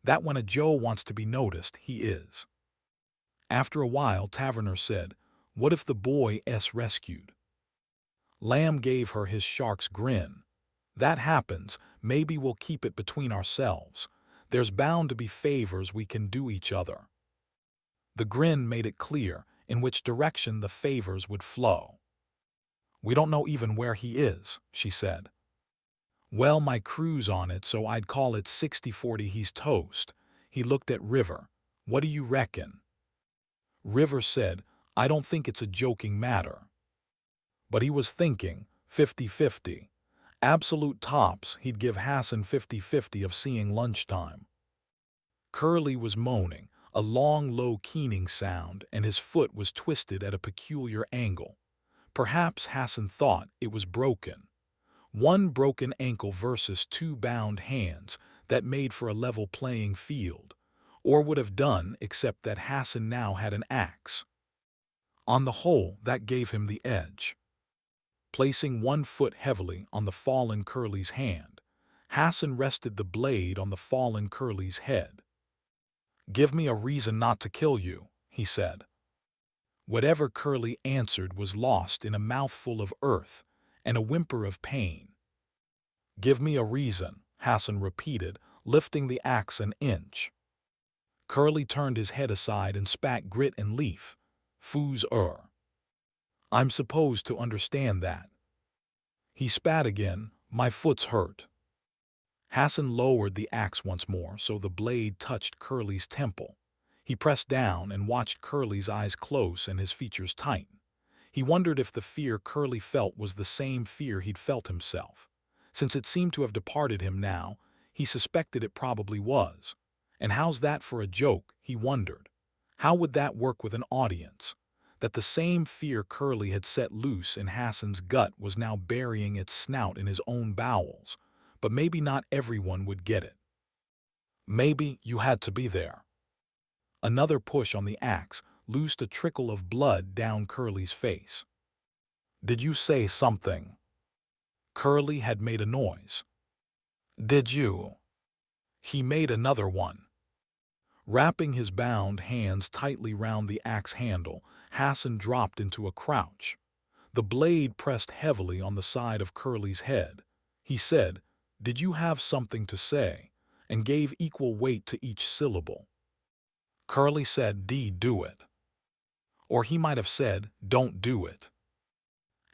that when a Joe wants to be noticed, he is. After a while, Taverner said, "What if the boy is rescued?" Lamb gave her his shark's grin. "That happens, maybe we'll keep it between ourselves. There's bound to be favors we can do each other." The grin made it clear in which direction the favors would flow. "We don't know even where he is," she said. "Well, my crew's on it, so I'd call it 60-40 he's toast." He looked at River. "What do you reckon?" River said, "I don't think it's a joking matter." But he was thinking 50-50. Absolute tops, he'd give Hassan 50-50 of seeing lunchtime. Curly was moaning, a long, low keening sound, and his foot was twisted at a peculiar angle. Perhaps Hassan thought it was broken. One broken ankle versus two bound hands that made for a level playing field, or would have done except that Hassan now had an axe. On the whole, that gave him the edge. Placing one foot heavily on the fallen Curly's hand, Hassan rested the blade on the fallen Curly's head. "Give me a reason not to kill you," he said. Whatever Curly answered was lost in a mouthful of earth and a whimper of pain. "Give me a reason," Hassan repeated, lifting the axe an inch. Curly turned his head aside and spat grit and leaf. "Foos. I'm supposed to understand that." He spat again. "My foot's hurt." Hassan lowered the axe once more so the blade touched Curly's temple. He pressed down and watched Curly's eyes close and his features tighten. He wondered if the fear Curly felt was the same fear he'd felt himself. Since it seemed to have departed him now, he suspected it probably was. And how's that for a joke, he wondered. How would that work with an audience? That the same fear Curly had set loose in Hassan's gut was now burying its snout in his own bowels. But maybe not everyone would get it. Maybe you had to be there. Another push on the axe loosed a trickle of blood down Curly's face. "Did you say something?" Curly had made a noise. "Did you?" He made another one. Wrapping his bound hands tightly round the axe handle, Hassan dropped into a crouch. The blade pressed heavily on the side of Curly's head. He said, "Did you have something to say?" and gave equal weight to each syllable. Curly said, "Do it." Or he might have said, "Don't do it."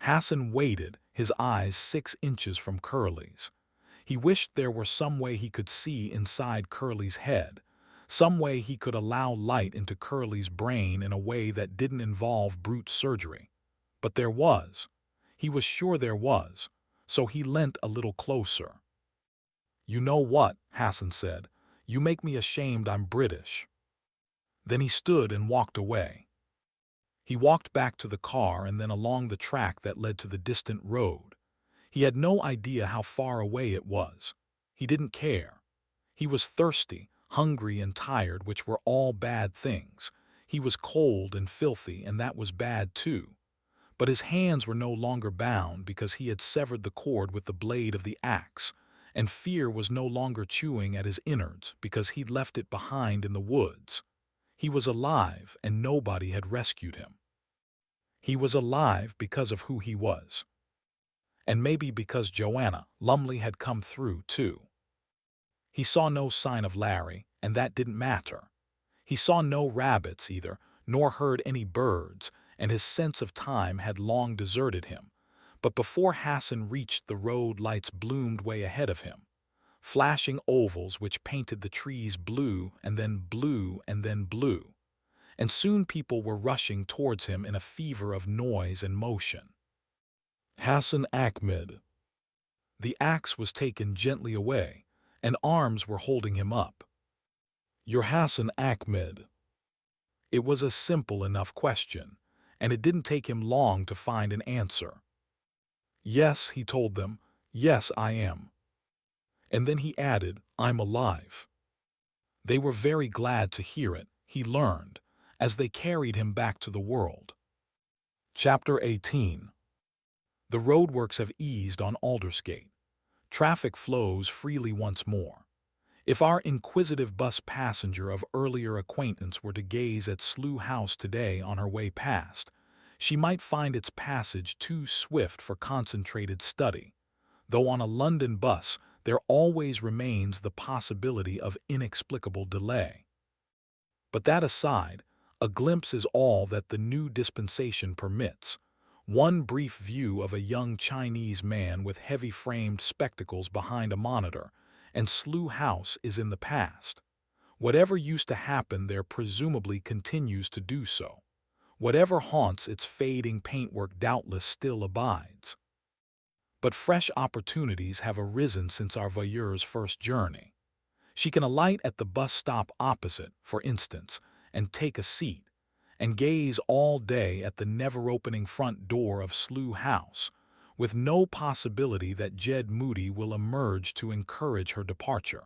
Hassan waited, his eyes 6 inches from Curly's. He wished there were some way he could see inside Curly's head, some way he could allow light into Curly's brain in a way that didn't involve brute surgery. But there was. He was sure there was, so he leant a little closer. "You know what," Hassan said, "you make me ashamed I'm British." Then he stood and walked away. He walked back to the car and then along the track that led to the distant road. He had no idea how far away it was. He didn't care. He was thirsty, hungry and tired, which were all bad things. He was cold and filthy, and that was bad too. But his hands were no longer bound because he had severed the cord with the blade of the axe, and fear was no longer chewing at his innards because he'd left it behind in the woods. He was alive, and nobody had rescued him. He was alive because of who he was. And maybe because Joanna Lumley had come through, too. He saw no sign of Larry, and that didn't matter. He saw no rabbits either, nor heard any birds, and his sense of time had long deserted him. But before Hassan reached the road, lights bloomed way ahead of him. Flashing ovals which painted the trees blue and then blue and then blue. And soon people were rushing towards him in a fever of noise and motion. Hassan Ahmed. The axe was taken gently away, and arms were holding him up. You're Hassan Ahmed. It was a simple enough question, and it didn't take him long to find an answer. Yes, he told them, yes, I am. And then he added, I'm alive. They were very glad to hear it, he learned, as they carried him back to the world. Chapter 18. The roadworks have eased on Aldersgate. Traffic flows freely once more. If our inquisitive bus passenger of earlier acquaintance were to gaze at Slough House today on her way past, she might find its passage too swift for concentrated study, though on a London bus there always remains the possibility of inexplicable delay. But that aside, a glimpse is all that the new dispensation permits. One brief view of a young Chinese man with heavy-framed spectacles behind a monitor, and Slough House is in the past. Whatever used to happen there presumably continues to do so. Whatever haunts its fading paintwork doubtless still abides. But fresh opportunities have arisen since our voyeur's first journey. She can alight at the bus stop opposite, for instance, and take a seat, and gaze all day at the never-opening front door of Slough House, with no possibility that Jed Moody will emerge to encourage her departure.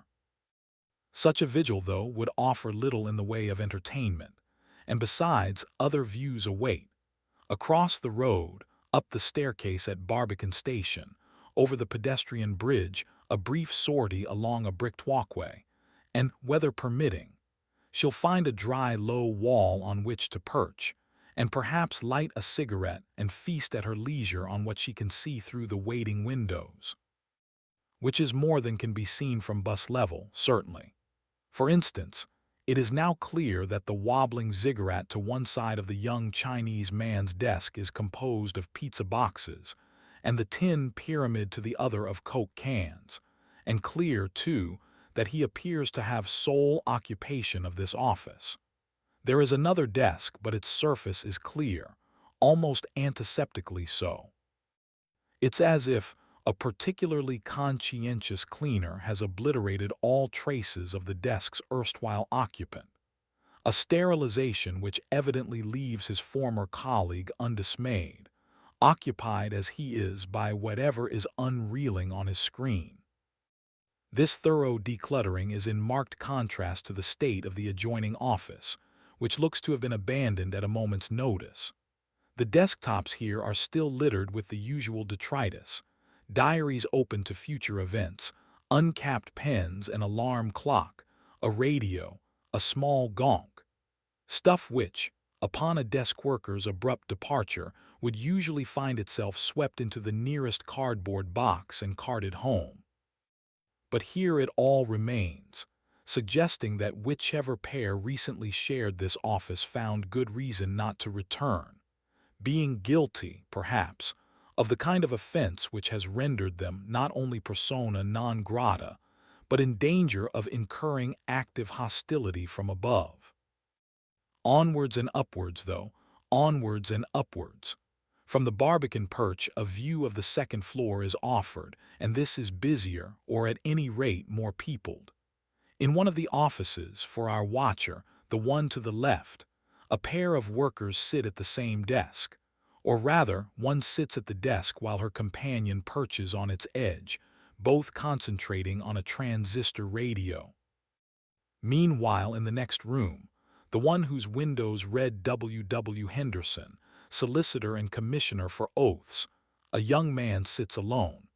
Such a vigil, though, would offer little in the way of entertainment, and besides, other views await. Across the road, up the staircase at Barbican Station, over the pedestrian bridge, a brief sortie along a bricked walkway, and, weather permitting, she'll find a dry, low wall on which to perch, and perhaps light a cigarette and feast at her leisure on what she can see through the waiting windows. Which is more than can be seen from bus level, certainly. For instance, it is now clear that the wobbling ziggurat to one side of the young Chinese man's desk is composed of pizza boxes, and the tin pyramid to the other of Coke cans, and clear, too, that he appears to have sole occupation of this office. There is another desk, but its surface is clear, almost antiseptically so. It's as if a particularly conscientious cleaner has obliterated all traces of the desk's erstwhile occupant, a sterilization which evidently leaves his former colleague undismayed, occupied as he is by whatever is unreeling on his screen. This thorough decluttering is in marked contrast to the state of the adjoining office, which looks to have been abandoned at a moment's notice. The desktops here are still littered with the usual detritus: diaries open to future events, uncapped pens, an alarm clock, a radio, a small gonk. Stuff which, upon a desk worker's abrupt departure, would usually find itself swept into the nearest cardboard box and carted home. But here it all remains, suggesting that whichever pair recently shared this office found good reason not to return, being guilty, perhaps, of the kind of offense which has rendered them not only persona non grata, but in danger of incurring active hostility from above. Onwards and upwards, though, onwards and upwards. From the Barbican perch a view of the second floor is offered, and this is busier, or at any rate more peopled. In one of the offices, for our watcher, the one to the left, a pair of workers sit at the same desk, or rather, one sits at the desk while her companion perches on its edge, both concentrating on a transistor radio. Meanwhile, in the next room, the one whose windows read W. Henderson, solicitor and commissioner for oaths, a young man sits alone,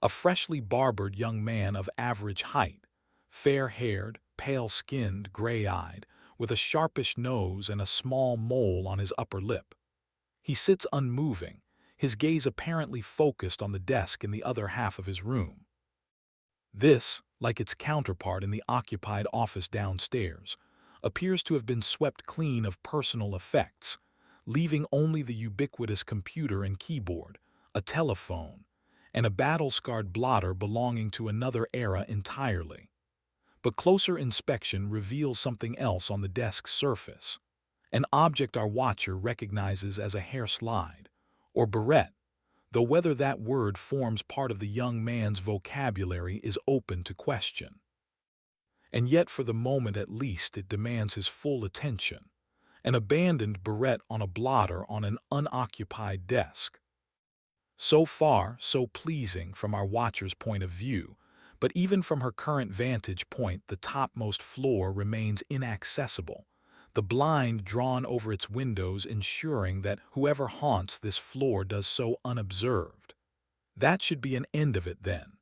a freshly barbered young man of average height, fair-haired, pale-skinned, gray-eyed, with a sharpish nose and a small mole on his upper lip. He sits unmoving, his gaze apparently focused on the desk in the other half of his room. This, like its counterpart in the occupied office downstairs, appears to have been swept clean of personal effects, leaving only the ubiquitous computer and keyboard, a telephone, and a battle-scarred blotter belonging to another era entirely. But closer inspection reveals something else on the desk's surface, an object our watcher recognizes as a hair slide, or barrette, though whether that word forms part of the young man's vocabulary is open to question. And yet for the moment at least it demands his full attention, an abandoned barrette on a blotter on an unoccupied desk. So far, so pleasing from our watcher's point of view, but even from her current vantage point the topmost floor remains inaccessible, the blind drawn over its windows ensuring that whoever haunts this floor does so unobserved. That should be an end of it then.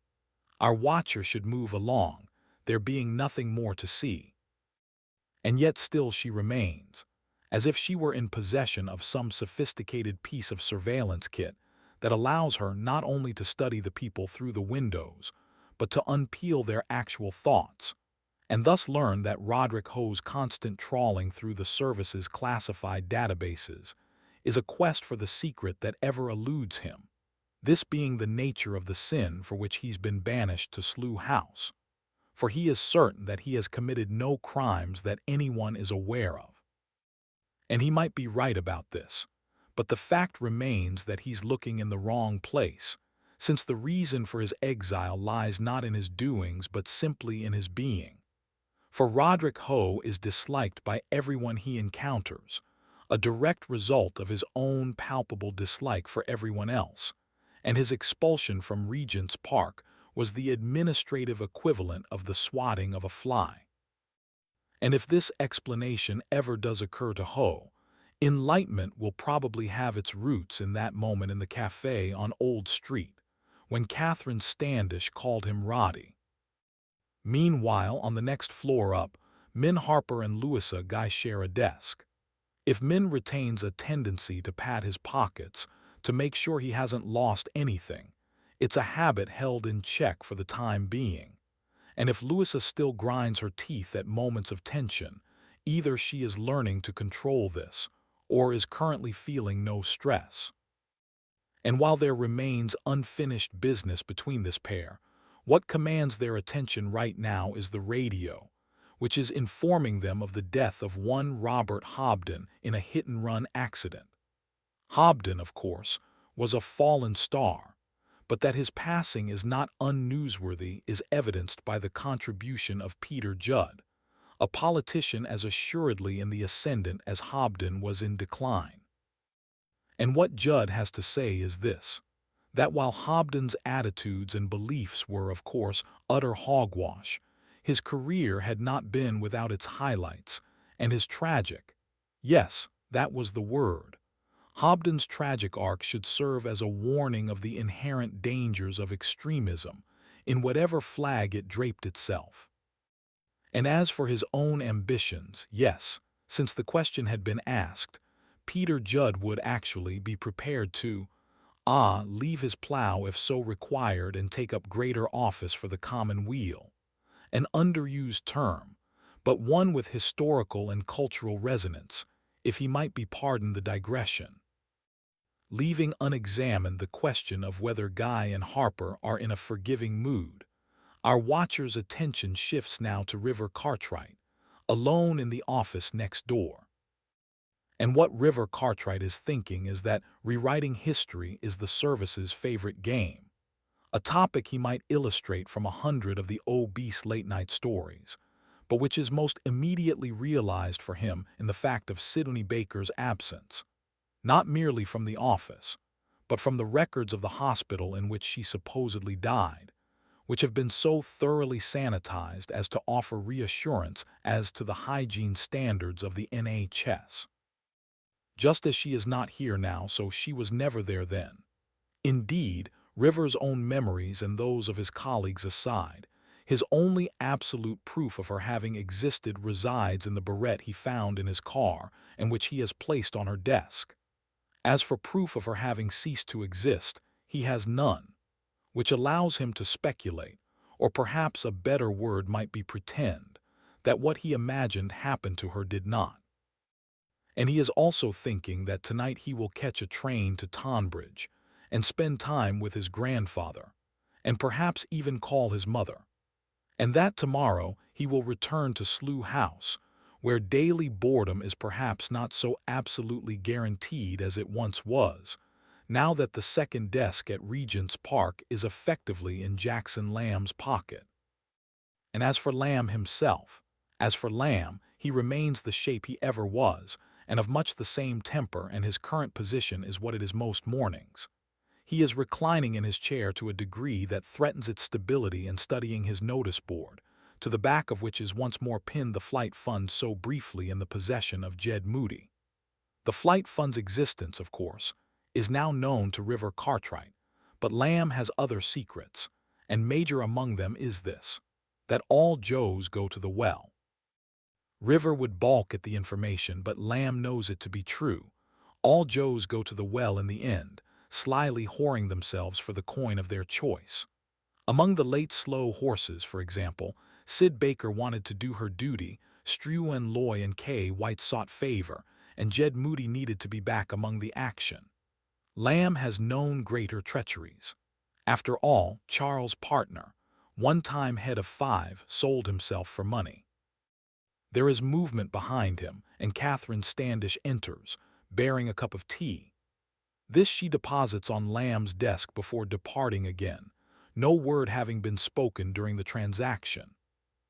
Our watcher should move along, there being nothing more to see. And yet still she remains, as if she were in possession of some sophisticated piece of surveillance kit that allows her not only to study the people through the windows, but to unpeel their actual thoughts, and thus learn that Roderick Ho's constant trawling through the service's classified databases is a quest for the secret that ever eludes him, this being the nature of the sin for which he's been banished to Slough House, for he is certain that he has committed no crimes that anyone is aware of. And he might be right about this, but the fact remains that he's looking in the wrong place, since the reason for his exile lies not in his doings but simply in his being. For Roderick Ho is disliked by everyone he encounters, a direct result of his own palpable dislike for everyone else, and his expulsion from Regent's Park was the administrative equivalent of the swatting of a fly. And if this explanation ever does occur to Ho, enlightenment will probably have its roots in that moment in the cafe on Old Street, when Catherine Standish called him Roddy. Meanwhile, on the next floor up, Min Harper and Louisa Guy share a desk. If Min retains a tendency to pat his pockets to make sure he hasn't lost anything, it's a habit held in check for the time being. And if Louisa still grinds her teeth at moments of tension, either she is learning to control this or is currently feeling no stress. And while there remains unfinished business between this pair, what commands their attention right now is the radio, which is informing them of the death of one Robert Hobden in a hit-and-run accident. Hobden, of course, was a fallen star, but that his passing is not unnewsworthy is evidenced by the contribution of Peter Judd, a politician as assuredly in the ascendant as Hobden was in decline. And what Judd has to say is this, that while Hobden's attitudes and beliefs were, of course, utter hogwash, his career had not been without its highlights, and his tragic, yes, that was the word, Hobden's tragic arc should serve as a warning of the inherent dangers of extremism in whatever flag it draped itself. And as for his own ambitions, yes, since the question had been asked, Peter Judd would actually be prepared to, leave his plow if so required and take up greater office for the common weal. An underused term, but one with historical and cultural resonance, if he might be pardoned the digression. Leaving unexamined the question of whether Guy and Harper are in a forgiving mood, our watcher's attention shifts now to River Cartwright, alone in the office next door. And what River Cartwright is thinking is that rewriting history is the service's favorite game, a topic he might illustrate from 100 of the obese late-night stories, but which is most immediately realized for him in the fact of Sidney Baker's absence, not merely from the office, but from the records of the hospital in which she supposedly died, which have been so thoroughly sanitized as to offer reassurance as to the hygiene standards of the NHS. Just as she is not here now, so she was never there then. Indeed, River's own memories and those of his colleagues aside, his only absolute proof of her having existed resides in the barrette he found in his car and which he has placed on her desk. As for proof of her having ceased to exist, he has none, which allows him to speculate, or perhaps a better word might be pretend, that what he imagined happened to her did not. And he is also thinking that tonight he will catch a train to Tonbridge and spend time with his grandfather, and perhaps even call his mother, and that tomorrow he will return to Slough House, where daily boredom is perhaps not so absolutely guaranteed as it once was, now that the second desk at Regent's Park is effectively in Jackson Lamb's pocket. And as for Lamb himself, he remains the shape he ever was, and of much the same temper, and his current position is what it is most mornings. He is reclining in his chair to a degree that threatens its stability and studying his notice board, to the back of which is once more pinned the flight fund so briefly in the possession of Jed Moody. The flight fund's existence, of course, is now known to River Cartwright, but Lamb has other secrets, and major among them is this, that all Joes go to the well. River would balk at the information, but Lamb knows it to be true. All Joes go to the well in the end, slyly whoring themselves for the coin of their choice. Among the late slow horses, for example, Sid Baker wanted to do her duty, Strew and Loy and Kay White sought favor, and Jed Moody needed to be back among the action. Lamb has known greater treacheries. After all, Charles' partner, one-time head of 5, sold himself for money. There is movement behind him, and Catherine Standish enters, bearing a cup of tea. This she deposits on Lamb's desk before departing again, no word having been spoken during the transaction.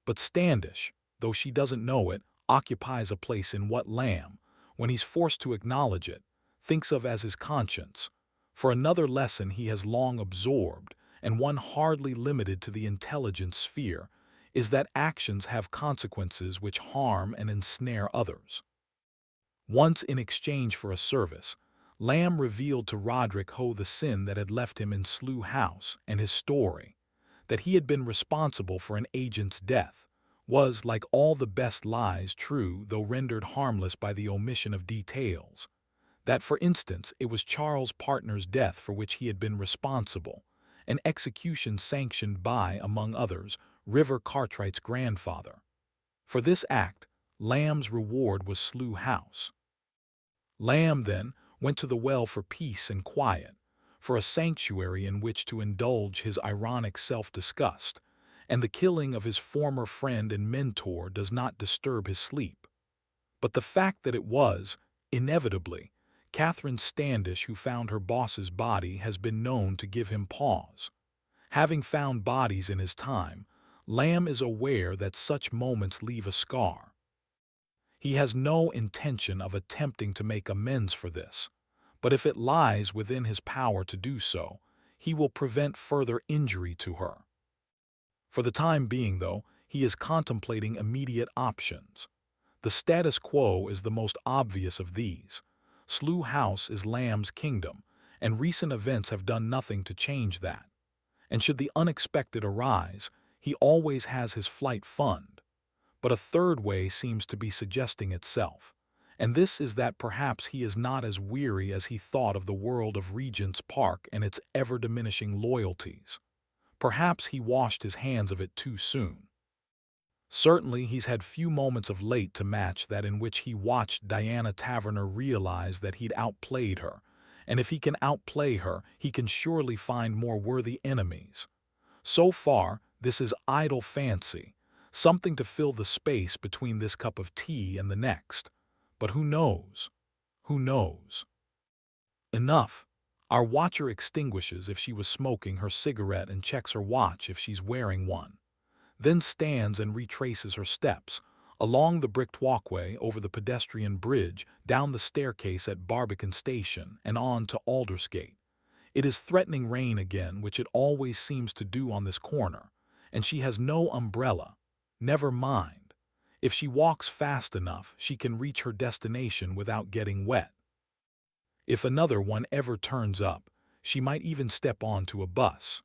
But Standish, though she doesn't know it, occupies a place in what Lamb, when he's forced to acknowledge it, thinks of as his conscience. For another lesson he has long absorbed, and one hardly limited to the intelligence sphere, is that actions have consequences which harm and ensnare others. Once, in exchange for a service, Lamb revealed to Roderick Hoe the sin that had left him in Slough House, and his story, that he had been responsible for an agent's death, was, like all the best lies, true, though rendered harmless by the omission of details. That, for instance, it was Charles' partner's death for which he had been responsible, an execution sanctioned by, among others, River Cartwright's grandfather. For this act, Lamb's reward was Slough House. Lamb, then, went to the well for peace and quiet, for a sanctuary in which to indulge his ironic self-disgust, and the killing of his former friend and mentor does not disturb his sleep. But the fact that it was, inevitably, Catherine Standish who found her boss's body has been known to give him pause. Having found bodies in his time, Lamb is aware that such moments leave a scar. He has no intention of attempting to make amends for this, but if it lies within his power to do so, he will prevent further injury to her. For the time being, though, he is contemplating immediate options. The status quo is the most obvious of these. Slough House is Lamb's kingdom, and recent events have done nothing to change that. And should the unexpected arise, he always has his flight fund. But a third way seems to be suggesting itself, and this is that perhaps he is not as weary as he thought of the world of Regent's Park and its ever-diminishing loyalties. Perhaps he washed his hands of it too soon. Certainly he's had few moments of late to match that in which he watched Diana Taverner realize that he'd outplayed her, and if he can outplay her, he can surely find more worthy enemies. So far, this is idle fancy, something to fill the space between this cup of tea and the next. But who knows? Who knows? Enough. Our watcher extinguishes if she was smoking her cigarette and checks her watch if she's wearing one. Then stands and retraces her steps, along the bricked walkway, over the pedestrian bridge, down the staircase at Barbican Station, and on to Aldersgate. It is threatening rain again, which it always seems to do on this corner, and she has no umbrella. Never mind. If she walks fast enough, she can reach her destination without getting wet. If another one ever turns up, she might even step onto a bus.